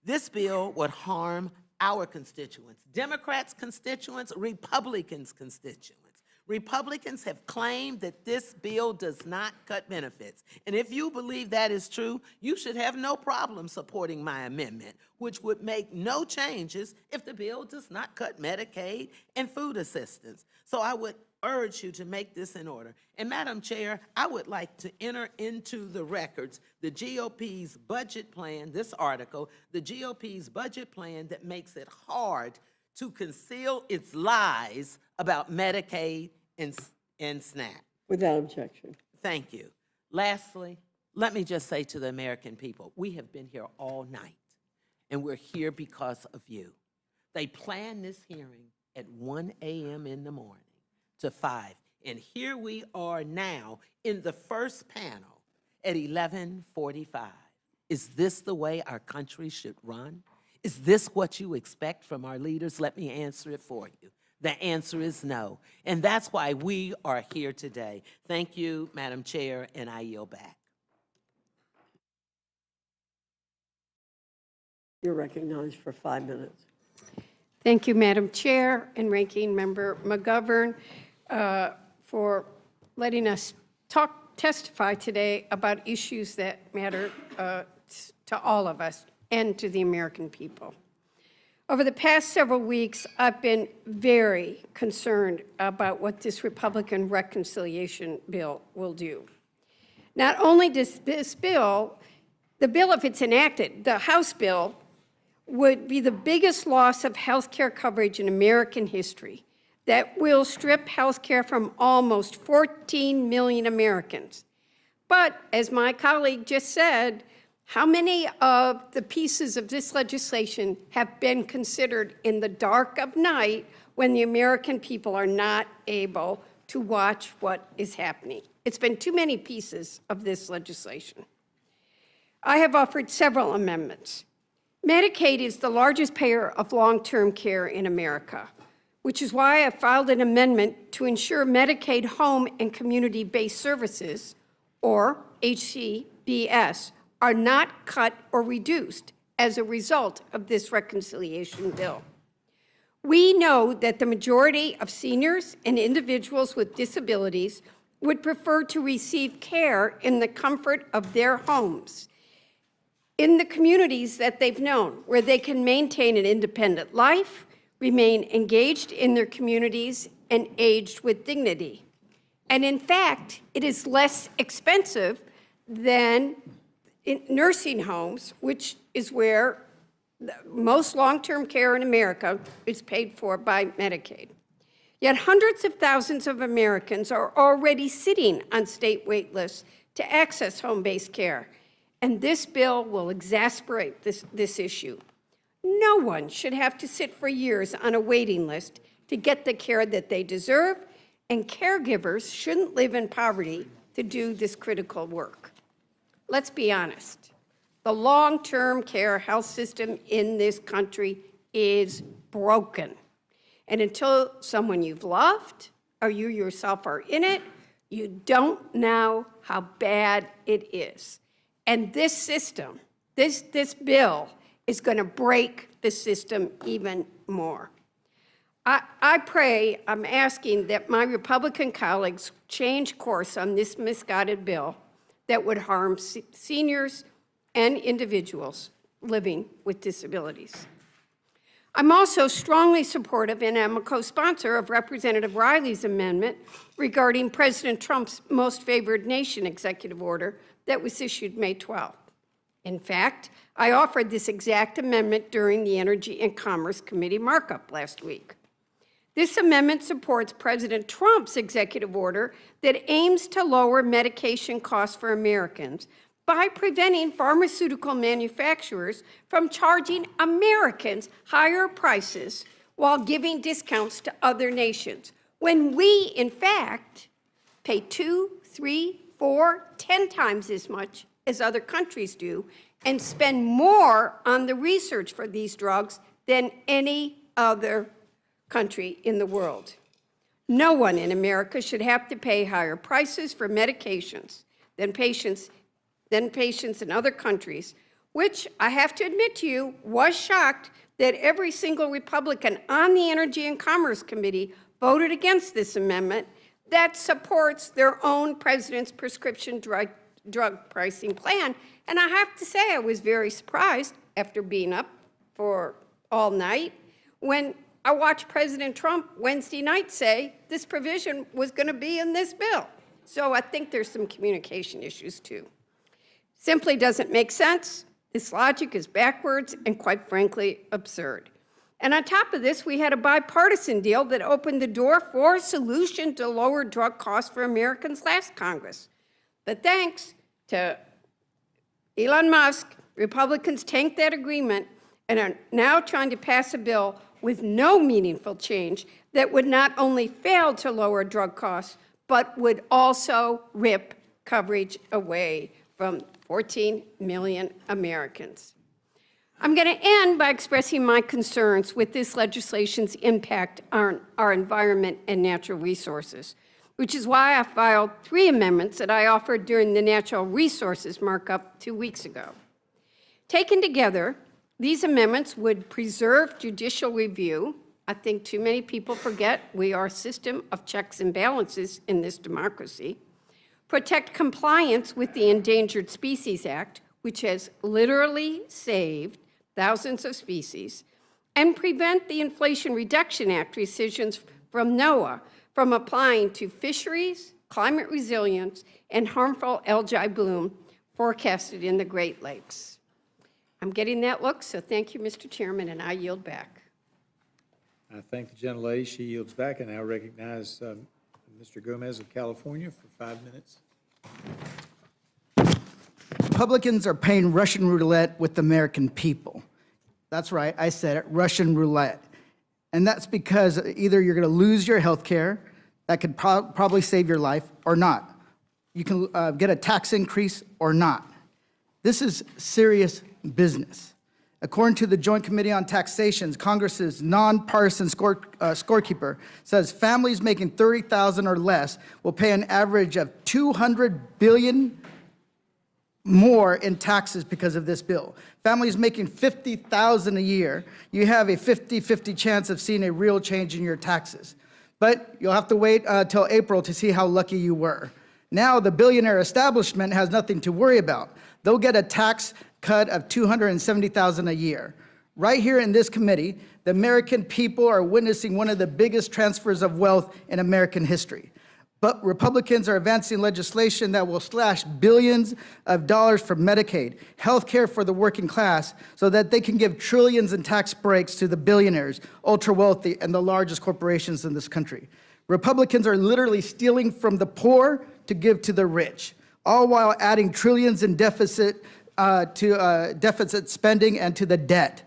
This bill would harm our constituents, Democrats' constituents, Republicans' constituents. Republicans have claimed that this bill does not cut benefits. And if you believe that is true, you should have no problem supporting my amendment, which would make no changes if the bill does not cut Medicaid and food assistance. So I would urge you to make this in order. And Madam Chair, I would like to enter into the records the GOP's budget plan, this article, the GOP's budget plan that makes it hard to conceal its lies about Medicaid and SNAP. Without objection. Thank you. Lastly, let me just say to the American people, we have been here all night, and we're here because of you. They planned this hearing at 1 a.m. in the morning to 5, and here we are now in the first panel at 11:45. Is this the way our country should run? Is this what you expect from our leaders? Let me answer it for you. The answer is no. And that's why we are here today. Thank you, Madam Chair, and I yield back. You're recognized for 5 minutes. Thank you, Madam Chair and Ranking Member McGovern, for letting us testify today about issues that matter to all of us and to the American people. Over the past several weeks, I've been very concerned about what this Republican reconciliation bill will do. Not only does this bill, the bill, if it's enacted, the House bill, would be the biggest loss of health care coverage in American history that will strip health care from almost 14 million Americans. But as my colleague just said, how many of the pieces of this legislation have been considered in the dark of night when the American people are not able to watch what is happening? It's been too many pieces of this legislation. I have offered several amendments. Medicaid is the largest payer of long-term care in America, which is why I filed an amendment to ensure Medicaid home and community-based services, or HCBS, are not cut or reduced as a result of this reconciliation bill. We know that the majority of seniors and individuals with disabilities would prefer to receive care in the comfort of their homes, in the communities that they've known, where they can maintain an independent life, remain engaged in their communities, and aged with dignity. And in fact, it is less expensive than in nursing homes, which is where most long-term care in America is paid for by Medicaid. Yet hundreds of thousands of Americans are already sitting on state wait lists to access home-based care, and this bill will exacerbate this issue. No one should have to sit for years on a waiting list to get the care that they deserve, and caregivers shouldn't live in poverty to do this critical work. Let's be honest. The long-term care health system in this country is broken. And until someone you've loved or you yourself are in it, you don't know how bad it is. And this system, this bill is going to break the system even more. I pray, I'm asking that my Republican colleagues change course on this misguided bill that would harm seniors and individuals living with disabilities. I'm also strongly supportive and am a co-sponsor of Representative Riley's amendment regarding President Trump's most favored nation executive order that was issued May 12th. In fact, I offered this exact amendment during the Energy and Commerce Committee markup last week. This amendment supports President Trump's executive order that aims to lower medication costs for Americans by preventing pharmaceutical manufacturers from charging Americans higher prices while giving discounts to other nations, when we, in fact, pay 2, 3, 4, 10 times as much as other countries do and spend more on the research for these drugs than any other country in the world. No one in America should have to pay higher prices for medications than patients in other countries, which I have to admit to you, was shocked that every single Republican on the Energy and Commerce Committee voted against this amendment that supports their own president's prescription drug pricing plan. And I have to say, I was very surprised after being up for all night when I watched President Trump Wednesday night say this provision was going to be in this bill. So I think there's some communication issues too. Simply doesn't make sense. This logic is backwards and, quite frankly, absurd. And on top of this, we had a bipartisan deal that opened the door for a solution to lower drug costs for Americans last Congress. But thanks to Elon Musk, Republicans tanked that agreement and are now trying to pass a bill with no meaningful change that would not only fail to lower drug costs, but would also rip coverage away from 14 million Americans. I'm going to end by expressing my concerns with this legislation's impact on our environment and natural resources, which is why I filed 3 amendments that I offered during the natural resources markup 2 weeks ago. Taken together, these amendments would preserve judicial review. I think too many people forget we are a system of checks and balances in this democracy. Protect compliance with the Endangered Species Act, which has literally saved thousands of species, and prevent the Inflation Reduction Act decisions from NOAA from applying to fisheries, climate resilience, and harmful algae bloom forecasted in the Great Lakes. I'm getting that look, so thank you, Mr. Chairman, and I yield back. I thank the gentlelady. She yields back, and I recognize Mr. Gomez of California for 5 minutes. Republicans are playing Russian roulette with the American people. That's right, I said it, Russian roulette. And that's because either you're going to lose your health care, that could probably save your life, or not. You can get a tax increase or not. This is serious business. According to the Joint Committee on Taxation, Congress's nonpartisan scorekeeper says families making $30,000 or less will pay an average of $200 billion more in taxes because of this bill. Families making $50,000 a year, you have a 50-50 chance of seeing a real change in your taxes. But you'll have to wait till April to see how lucky you were. Now the billionaire establishment has nothing to worry about. They'll get a tax cut of $270,000 a year. Right here in this committee, the American people are witnessing one of the biggest transfers of wealth in American history. But Republicans are advancing legislation that will slash billions of dollars from Medicaid, health care for the working class, so that they can give trillions in tax breaks to the billionaires, ultra-wealthy, and the largest corporations in this country. Republicans are literally stealing from the poor to give to the rich, all while adding trillions in deficit deficit spending and to the debt.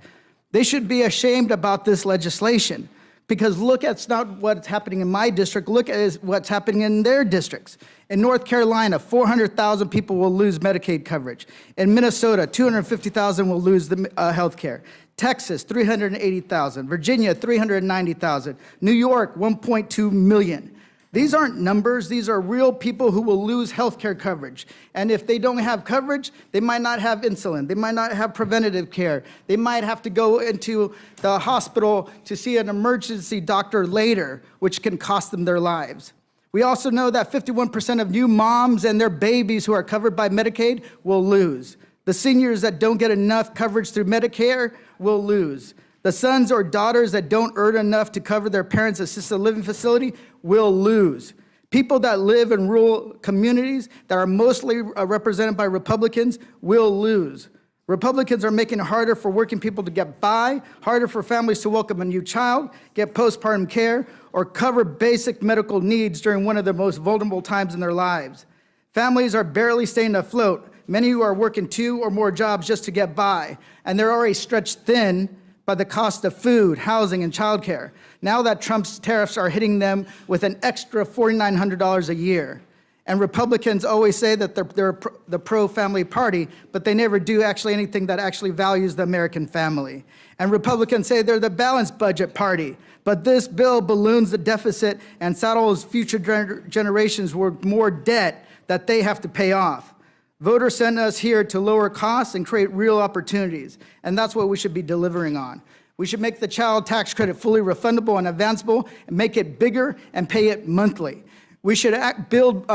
They should be ashamed about this legislation. Because look at not what's happening in my district, look at what's happening in their districts. In North Carolina, 400,000 people will lose Medicaid coverage. In Minnesota, 250,000 will lose the health care. Texas, 380,000. Virginia, 390,000. New York, 1.2 million. These aren't numbers, these are real people who will lose health care coverage. And if they don't have coverage, they might not have insulin, they might not have preventative care, they might have to go into the hospital to see an emergency doctor later, which can cost them their lives. We also know that 51% of new moms and their babies who are covered by Medicaid will lose. The seniors that don't get enough coverage through Medicare will lose. The sons or daughters that don't earn enough to cover their parents' assisted living facility will lose. People that live in rural communities that are mostly represented by Republicans will lose. Republicans are making it harder for working people to get by, harder for families to welcome a new child, get postpartum care, or cover basic medical needs during one of the most vulnerable times in their lives. Families are barely staying afloat. Many who are working 2 or more jobs just to get by, and they're already stretched thin by the cost of food, housing, and childcare. Now that Trump's tariffs are hitting them with an extra $4,900 a year. And Republicans always say that they're the pro-family party, but they never do actually anything that actually values the American family. And Republicans say they're the balanced budget party, but this bill balloons the deficit and saddles future generations with more debt that they have to pay off. Voters sent us here to lower costs and create real opportunities, and that's what we should be delivering on. We should make the child tax credit fully refundable and advanceable, and make it bigger and pay it monthly. We should build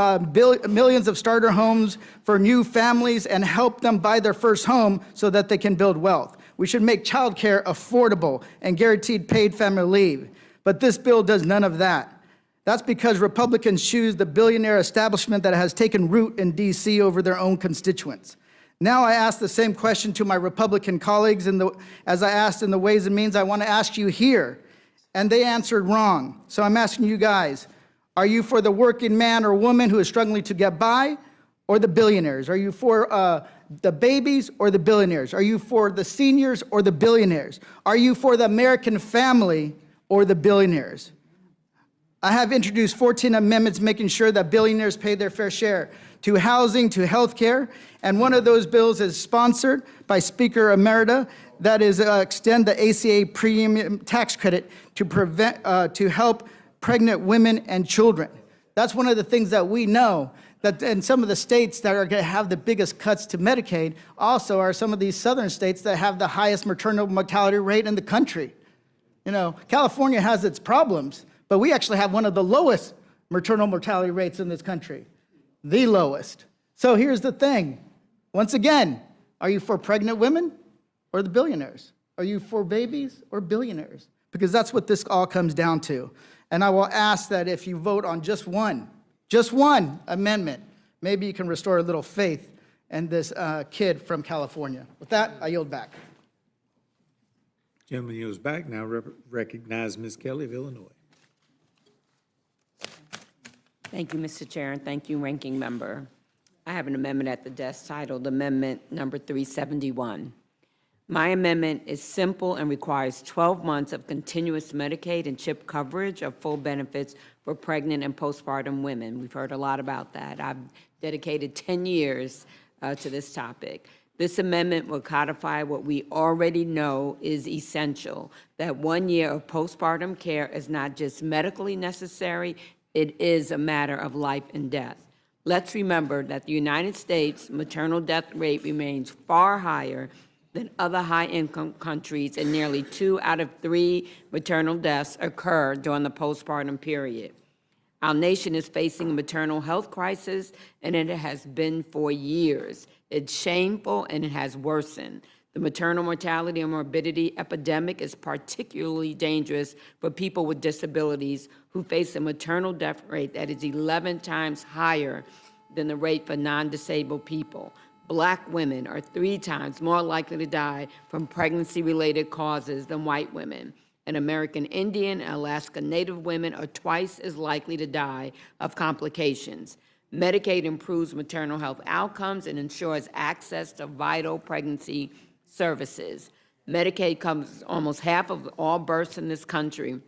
millions of starter homes for new families and help them buy their first home so that they can build wealth. We should make childcare affordable and guaranteed paid family leave. But this bill does none of that. That's because Republicans choose the billionaire establishment that has taken root in D.C. over their own constituents. Now I ask the same question to my Republican colleagues as I asked in the Ways and Means. I want to ask you here, and they answered wrong. So I'm asking you guys, are you for the working man or woman who is struggling to get by, or the billionaires? Are you for the babies or the billionaires? Are you for the seniors or the billionaires? Are you for the American family or the billionaires? I have introduced 14 amendments making sure that billionaires pay their fair share to housing, to health care, and one of those bills is sponsored by Speaker Emerita, that is extend the ACA premium tax credit to help pregnant women and children. That's one of the things that we know, that in some of the states that are going to have the biggest cuts to Medicaid also are some of these southern states that have the highest maternal mortality rate in the country. You know, California has its problems, but we actually have one of the lowest maternal mortality rates in this country, the lowest. So here's the thing. Once again, are you for pregnant women or the billionaires? Are you for babies or billionaires? Because that's what this all comes down to. And I will ask that if you vote on just one amendment, maybe you can restore a little faith in this kid from California. With that, I yield back. Gentleman yields back. Now recognize Ms. Kelly of Illinois. Thank you, Mr. Chair, and thank you, Ranking Member. I have an amendment at the desk titled Amendment Number 371. My amendment is simple and requires 12 months of continuous Medicaid and CHIP coverage of full benefits for pregnant and postpartum women. We've heard a lot about that. I've dedicated 10 years to this topic. This amendment will codify what we already know is essential, that 1 year of postpartum care is not just medically necessary, it is a matter of life and death. Let's remember that the United States maternal death rate remains far higher than other high-income countries, and nearly 2 out of 3 maternal deaths occur during the postpartum period. Our nation is facing a maternal health crisis, and it has been for years. It's shameful, and it has worsened. The maternal mortality and morbidity epidemic is particularly dangerous for people with disabilities who face a maternal death rate that is 11 times higher than the rate for non-disabled people. Black women are 3 times more likely to die from pregnancy-related causes than white women. And American Indian and Alaska Native women are twice as likely to die of complications. Medicaid improves maternal health outcomes and ensures access to vital pregnancy services. Medicaid covers almost half of all births in this country,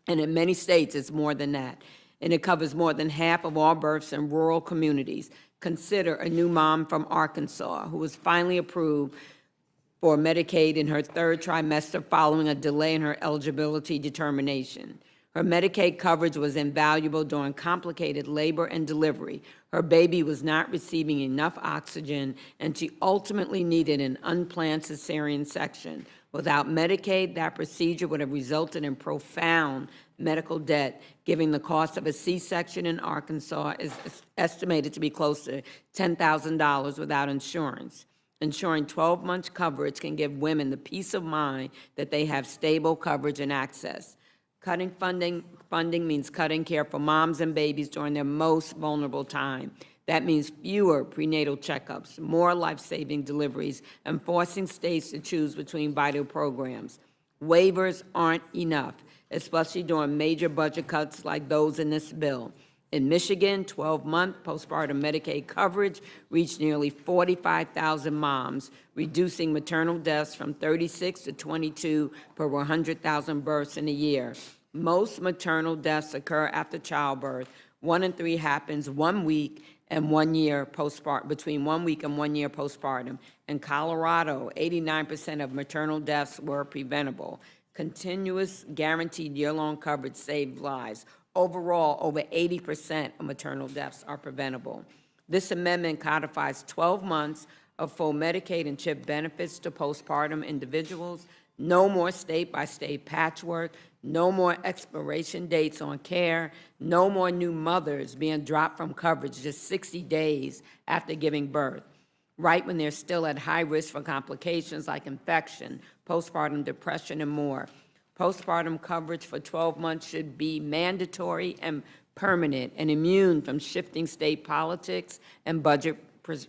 and in many states it's more than that. And it covers more than half of all births in rural communities. Consider a new mom from Arkansas who was finally approved for Medicaid in her 3rd trimester following a delay in her eligibility determination. Her Medicaid coverage was invaluable during complicated labor and delivery. Her baby was not receiving enough oxygen, and she ultimately needed an unplanned cesarean section. Without Medicaid, that procedure would have resulted in profound medical debt, given the cost of a C-section in Arkansas is estimated to be close to $10,000 without insurance. Ensuring 12 months coverage can give women the peace of mind that they have stable coverage and access. Cutting funding means cutting care for moms and babies during their most vulnerable time. That means fewer prenatal checkups, more life-saving deliveries, and forcing states to choose between vital programs. Waivers aren't enough, especially during major budget cuts like those in this bill. In Michigan, 12-month postpartum Medicaid coverage reached nearly 45,000 moms, reducing maternal deaths from 36 to 22 per 100,000 births in a year. Most maternal deaths occur after childbirth. 1 in 3 happens 1 week and 1 year postpartum, between 1 week and 1 year postpartum. In Colorado, 89% of maternal deaths were preventable. Continuous guaranteed year-long coverage saved lives. Overall, over 80% of maternal deaths are preventable. This amendment codifies 12 months of full Medicaid and CHIP benefits to postpartum individuals, no more state-by-state patchwork, no more expiration dates on care, no more new mothers being dropped from coverage just 60 days after giving birth, right when they're still at high risk for complications like infection, postpartum depression, and more. Postpartum coverage for 12 months should be mandatory and permanent and immune from shifting state politics and budget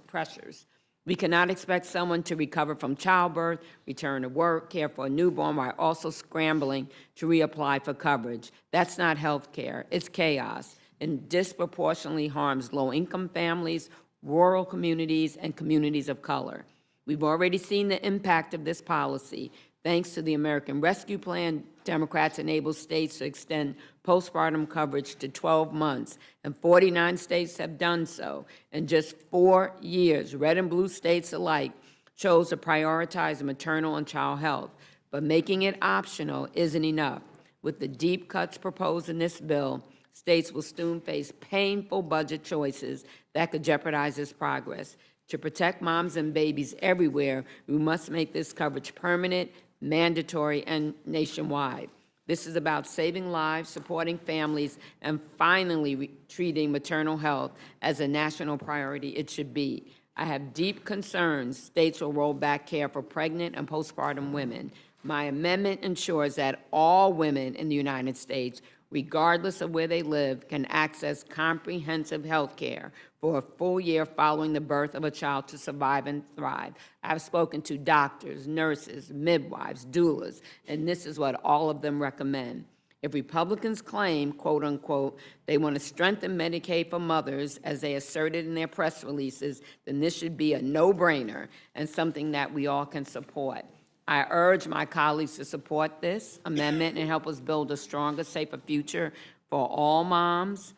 pressures. We cannot expect someone to recover from childbirth, return to work, care for a newborn while also scrambling to reapply for coverage. That's not health care. It's chaos and disproportionately harms low-income families, rural communities, and communities of color. We've already seen the impact of this policy. Thanks to the American Rescue Plan, Democrats enabled states to extend postpartum coverage to 12 months, and 49 states have done so. In just 4 years, red and blue states alike chose to prioritize maternal and child health. But making it optional isn't enough. With the deep cuts proposed in this bill, states will soon face painful budget choices that could jeopardize this progress. To protect moms and babies everywhere, we must make this coverage permanent, mandatory, and nationwide. This is about saving lives, supporting families, and finally treating maternal health as a national priority it should be. I have deep concerns states will roll back care for pregnant and postpartum women. My amendment ensures that all women in the United States, regardless of where they live, can access comprehensive health care for a full year following the birth of a child to survive and thrive. I've spoken to doctors, nurses, midwives, doulas, and this is what all of them recommend. If Republicans claim, quote unquote, they want to strengthen Medicaid for mothers, as they asserted in their press releases, then this should be a no-brainer and something that we all can support. I urge my colleagues to support this amendment and help us build a stronger, safer future for all moms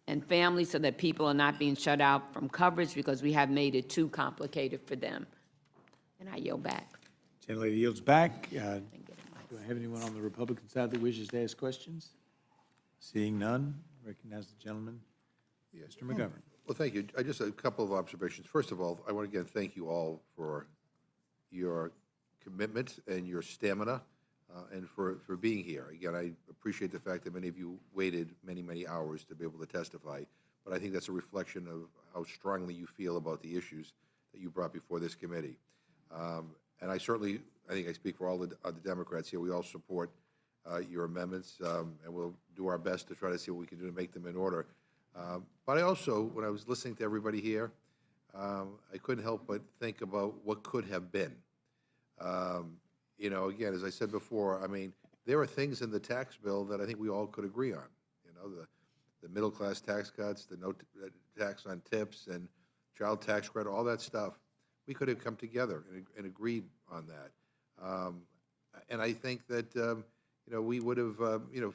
and families so that people are not being shut out from coverage because we have made it too complicated for them. And I yield back. Gentlelady yields back. Do I have anyone on the Republican side that wishes to ask questions? Seeing none, recognize the gentleman, Mr. McGovern. Well, thank you. I just a couple of observations. First of all, I want to again thank you all for your commitment and your stamina and for being here. Again, I appreciate the fact that many of you waited many, many hours to be able to testify, but I think that's a reflection of how strongly you feel about the issues that you brought before this committee. And I think I speak for all the Democrats here. We all support your amendments, and we'll do our best to try to see what we can do to make them in order. But I also, when I was listening to everybody here, I couldn't help but think about what could have been. You know, again, as I said before, I mean, there are things in the tax bill that I think we all could agree on. You know, the middle-class tax cuts, the no tax on tips, and child tax credit, all that stuff. We could have come together and agreed on that. And I think that, you know, we would have, you know,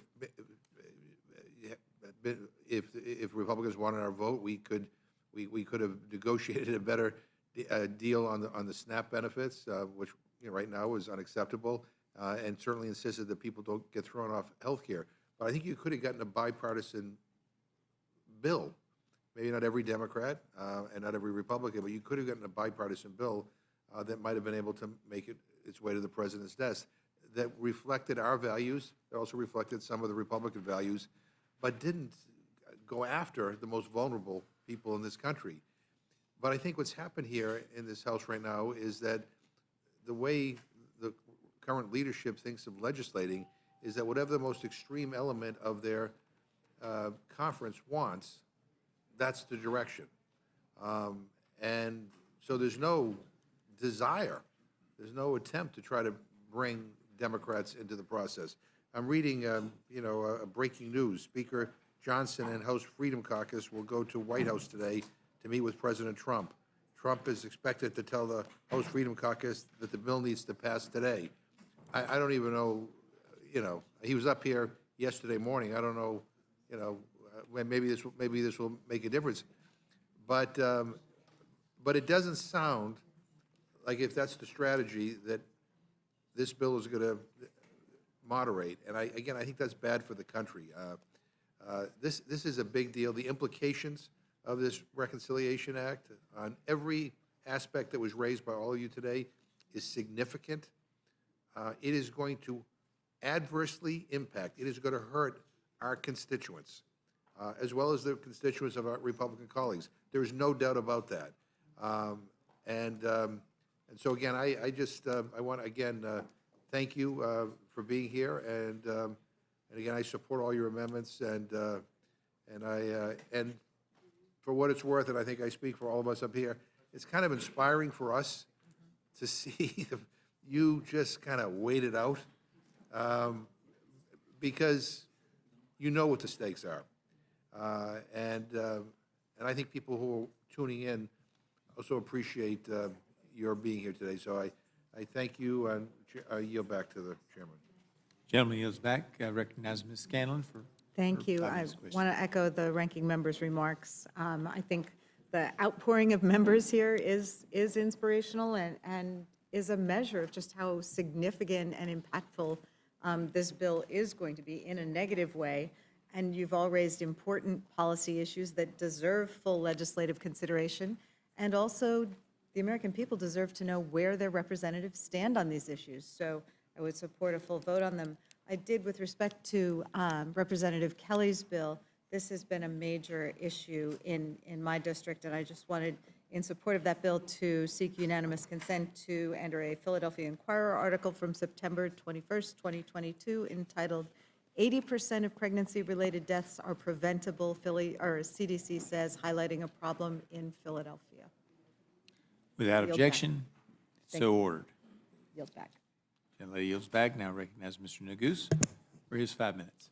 if Republicans wanted our vote, we could have negotiated a better deal on the SNAP benefits, which, you know, right now is unacceptable, and certainly insisted that people don't get thrown off health care. But I think you could have gotten a bipartisan bill. Maybe not every Democrat and not every Republican, but you could have gotten a bipartisan bill that might have been able to make its way to the president's desk that reflected our values, that also reflected some of the Republican values, but didn't go after the most vulnerable people in this country. But I think what's happened here in this House right now is that the way the current leadership thinks of legislating is that whatever the most extreme element of their conference wants, that's the direction. And so there's no desire, there's no attempt to try to bring Democrats into the process. I'm reading, breaking news. Speaker Johnson and House Freedom Caucus will go to White House today to meet with President Trump. Trump is expected to tell the House Freedom Caucus that the bill needs to pass today. I don't even know, he was up here yesterday morning. I don't know, maybe this will make a difference. But it doesn't sound like, if that's the strategy, that this bill is going to moderate. And I think that's bad for the country. This is a big deal. The implications of this Reconciliation Act on every aspect that was raised by all of you today is significant. It is going to adversely impact, it is going to hurt our constituents, as well as the constituents of our Republican colleagues. There is no doubt about that. And so again, I want to again thank you for being here, and again, I support all your amendments, and for what it's worth, and I think I speak for all of us up here, it's kind of inspiring for us to see you just kind of wait it out, because you know what the stakes are, and I think people who are tuning in also appreciate your being here today. So I thank you, and I yield back to the chairman. Gentleman yields back. I recognize Ms. Scanlon for. Thank you. I 5 minutes want to echo the ranking member's remarks. I think the outpouring of members here is inspirational and is a measure of just how significant and impactful this bill is going to be in a negative way. And you've all raised important policy issues that deserve full legislative consideration. And also, the American people deserve to know where their representatives stand on these issues. So I would support a full vote on them. I did with respect to Representative Kelly's bill. This has been a major issue in my district, and I just wanted, in support of that bill, to seek unanimous consent to enter a Philadelphia Inquirer article from September 21st, 2022, entitled 80% of pregnancy-related deaths are preventable, CDC says, highlighting a problem in Philadelphia. Without Yield objection, Thank so you. ordered. Yield back. Gentlelady yields back. Now recognize Mr. Neguse for his 5 minutes.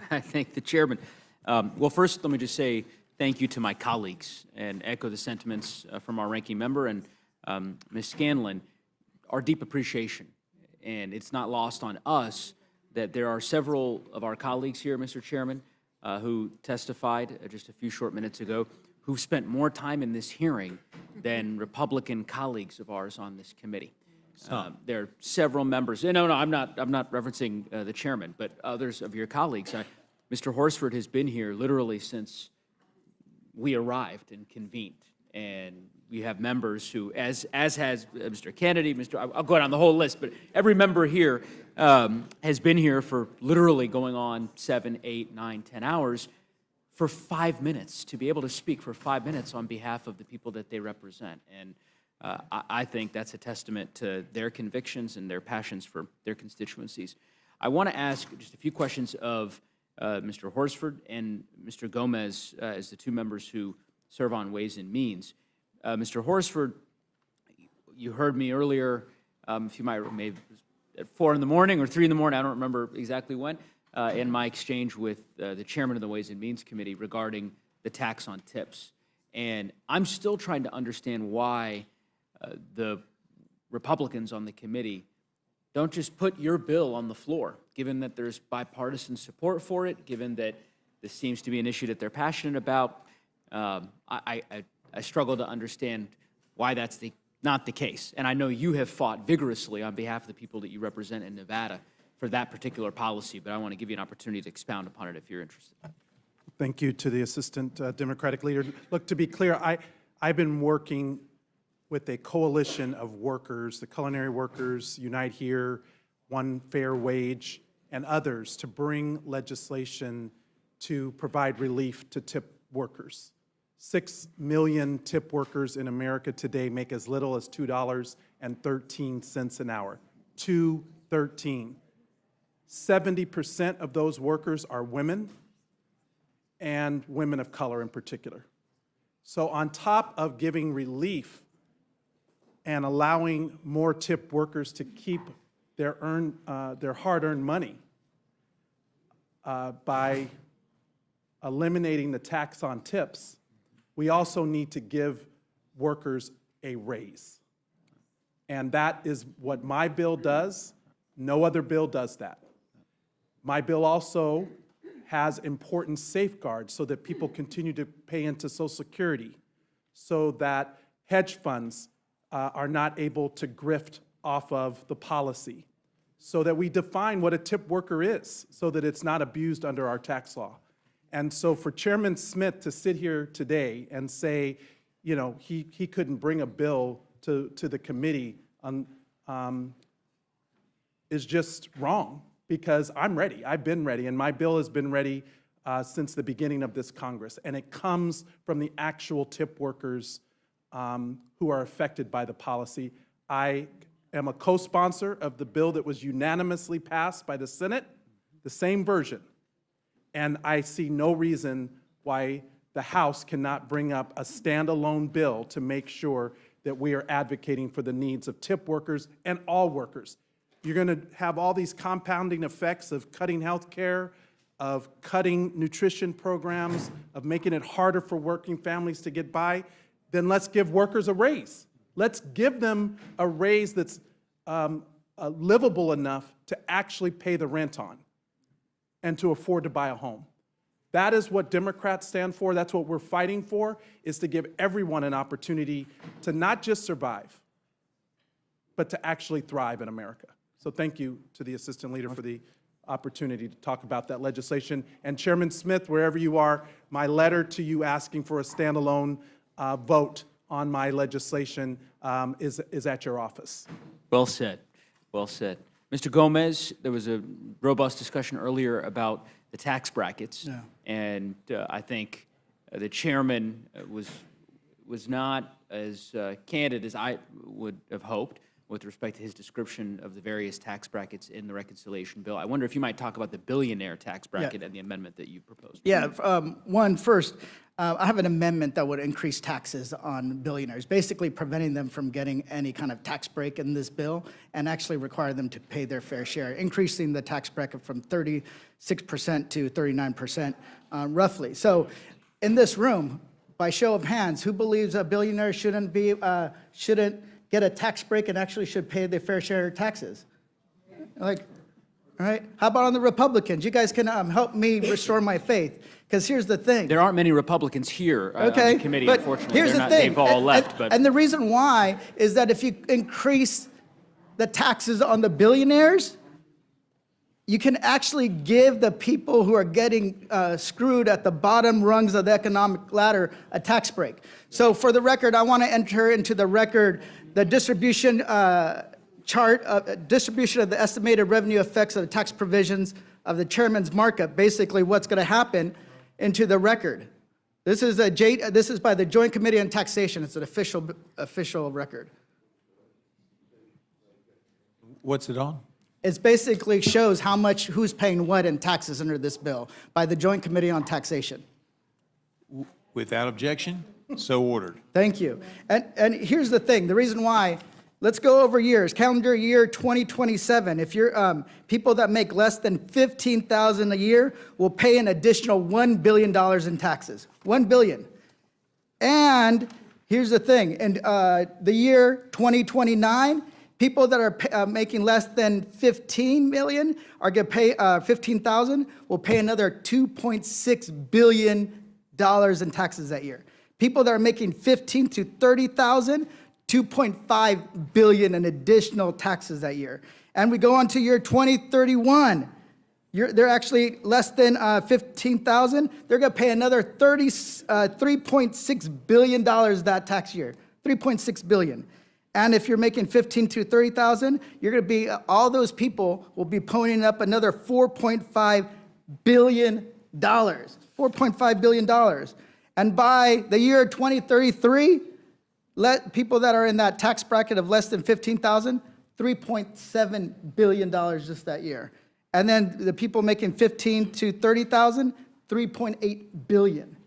I thank the chairman. Well, first, let me just say thank you to my colleagues and echo the sentiments from our ranking member and Ms. Scanlon, our deep appreciation. And it's not lost on us that there are several of our colleagues here, Mr. Chairman, who testified just a few short minutes ago, who've spent more time in this hearing than Republican colleagues of ours on this committee. There are several members. No, I'm not referencing the chairman, but others of your colleagues. Mr. Horsford has been here literally since we arrived and convened, and we have members who, as has Mr. Kennedy, I'll go down the whole list, but every member here has been here for literally going on 7, 8, 9, 10 hours for 5 minutes, to be able to speak for 5 minutes on behalf of the people that they represent. And I think that's a testament to their convictions and their passions for their constituencies. I want to ask just a few questions of Mr. Horsford and Mr. Gomez as the two members who serve on Ways and Means. Mr. Horsford, you heard me earlier, if you might, maybe at 4 in the morning or 3 in the morning, I don't remember exactly when, in my exchange with the chairman of the Ways and Means Committee regarding the tax on tips. And I'm still trying to understand why the Republicans on the committee don't just put your bill on the floor, given that there's bipartisan support for it, given that this seems to be an issue that they're passionate about. I struggle to understand why that's not the case. And I know you have fought vigorously on behalf of the people that you represent in Nevada for that particular policy, but I want to give you an opportunity to expound upon it if you're interested. Thank you to the Assistant Democratic Leader. Look, to be clear, I've been working with a coalition of workers, the Culinary Workers, Unite Here, One Fair Wage, and others to bring legislation to provide relief to tip workers. 6 million tip workers in America today make as little as $2.13 an hour. $2.13. 70% of those workers are women, and women of color in particular. So on top of giving relief and allowing more tip workers to keep their hard-earned money by eliminating the tax on tips, we also need to give workers a raise. And that is what my bill does. No other bill does that. My bill also has important safeguards so that people continue to pay into Social Security, so that hedge funds are not able to grift off of the policy, so that we define what a tip worker is, so that it's not abused under our tax law. And so for Chairman Smith to sit here today and say, you know, he couldn't bring a bill to the committee is just wrong, because I'm ready. I've been ready, and my bill has been ready since the beginning of this Congress. And it comes from the actual tip workers who are affected by the policy. I am a co-sponsor of the bill that was unanimously passed by the Senate, the same version. And I see no reason why the House cannot bring up a standalone bill to make sure that we are advocating for the needs of tip workers and all workers. You're going to have all these compounding effects of cutting health care, of cutting nutrition programs, of making it harder for working families to get by. Then let's give workers a raise. Let's give them a raise that's livable enough to actually pay the rent on and to afford to buy a home. That is what Democrats stand for. That's what we're fighting for, is to give everyone an opportunity to not just survive, but to actually thrive in America. So thank you to the Assistant Leader for the opportunity to talk about that legislation. And Chairman Smith, wherever you are, my letter to you asking for a standalone vote on my legislation is at your office. Well said. Well said. Mr. Gomez, there was a robust discussion earlier about the tax brackets. Yeah. And I think the chairman was not as candid as I would have hoped with respect to his description of the various tax brackets in the reconciliation bill. I wonder if you might talk about the billionaire tax bracket and the amendment that you proposed. Yeah, first, I have an amendment that would increase taxes on billionaires, basically preventing them from getting any kind of tax break in this bill and actually require them to pay their fair share, increasing the tax bracket from 36% to 39%, roughly. So in this room, by show of hands, who believes a billionaire shouldn't get a tax break and actually should pay their fair share of taxes? Like, all right, how about on the Republicans? You guys can help me restore my faith. Because here's the thing. There aren't many Republicans here on Okay, the committee, but unfortunately. here's They're the not- thing. They've all left, but. And the reason why is that if you increase the taxes on the billionaires, you can actually give the people who are getting screwed at the bottom rungs of the economic ladder a tax break. So for the record, I want to enter into the record the distribution chart, distribution of the estimated revenue effects of the tax provisions of the chairman's markup, basically what's going to happen, into the record. This is by the Joint Committee on Taxation. It's an official record. What's it on? It basically shows how much, who's paying what in taxes under this bill by the Joint Committee on Taxation. Without objection, so ordered. Thank you. And here's the thing, the reason why, let's go over years. Calendar year 2027, if you're, people that make less than $15,000 a year will pay an additional $1 billion in taxes. $1 billion. And here's the thing, in the year 2029, people that are making less than 15 million are going to pay 15,000 will pay another $2.6 billion in taxes that year. People that are making 15 to 30,000, 2.5 billion in additional taxes that year. And we go on to year 2031. They're actually less than 15,000. They're going to pay another $3.6 billion that tax year. 3.6 billion. And if you're making 15 to 30,000, you're going to be, all those people will be ponying up another $4.5 billion. $4.5 billion. And by the year 2033, let people that are in that tax bracket of less than 15,000, $3.7 billion just that year. And then the people making 15 to 30,000, 3.8 billion.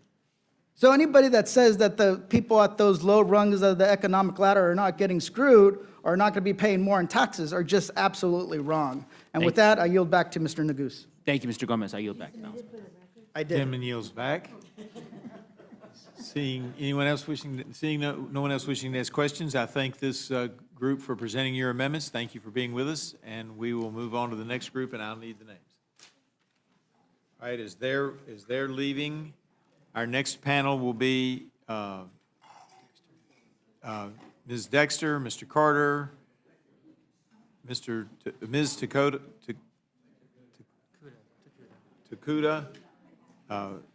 So anybody that says that the people at those low rungs of the economic ladder are not getting screwed or not going to be paying more in taxes are just absolutely wrong. And with that, I yield back to Mr. Neguse. Thank you, Mr. Gomez. I yield back. I did. Gentleman yields back. Seeing anyone else seeing no one else wishing to ask questions, I thank this group for presenting your amendments. Thank you for being with us, and we will move on to the next group, and I'll need the names. All right, as they're leaving, our next panel will be Ms. Dexter, Mr. Carter, Ms. Takuda,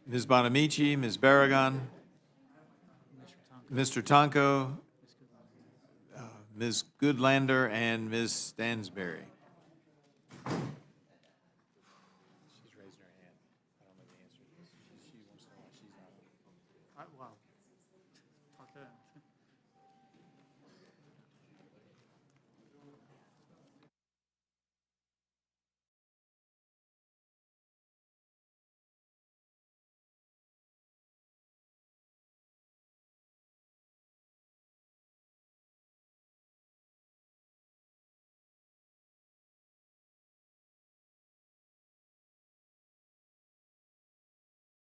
Ms. Bonamici, Ms. Barragan, Mr. Tonko, Ms. Goodlander, and Ms. Stansberry.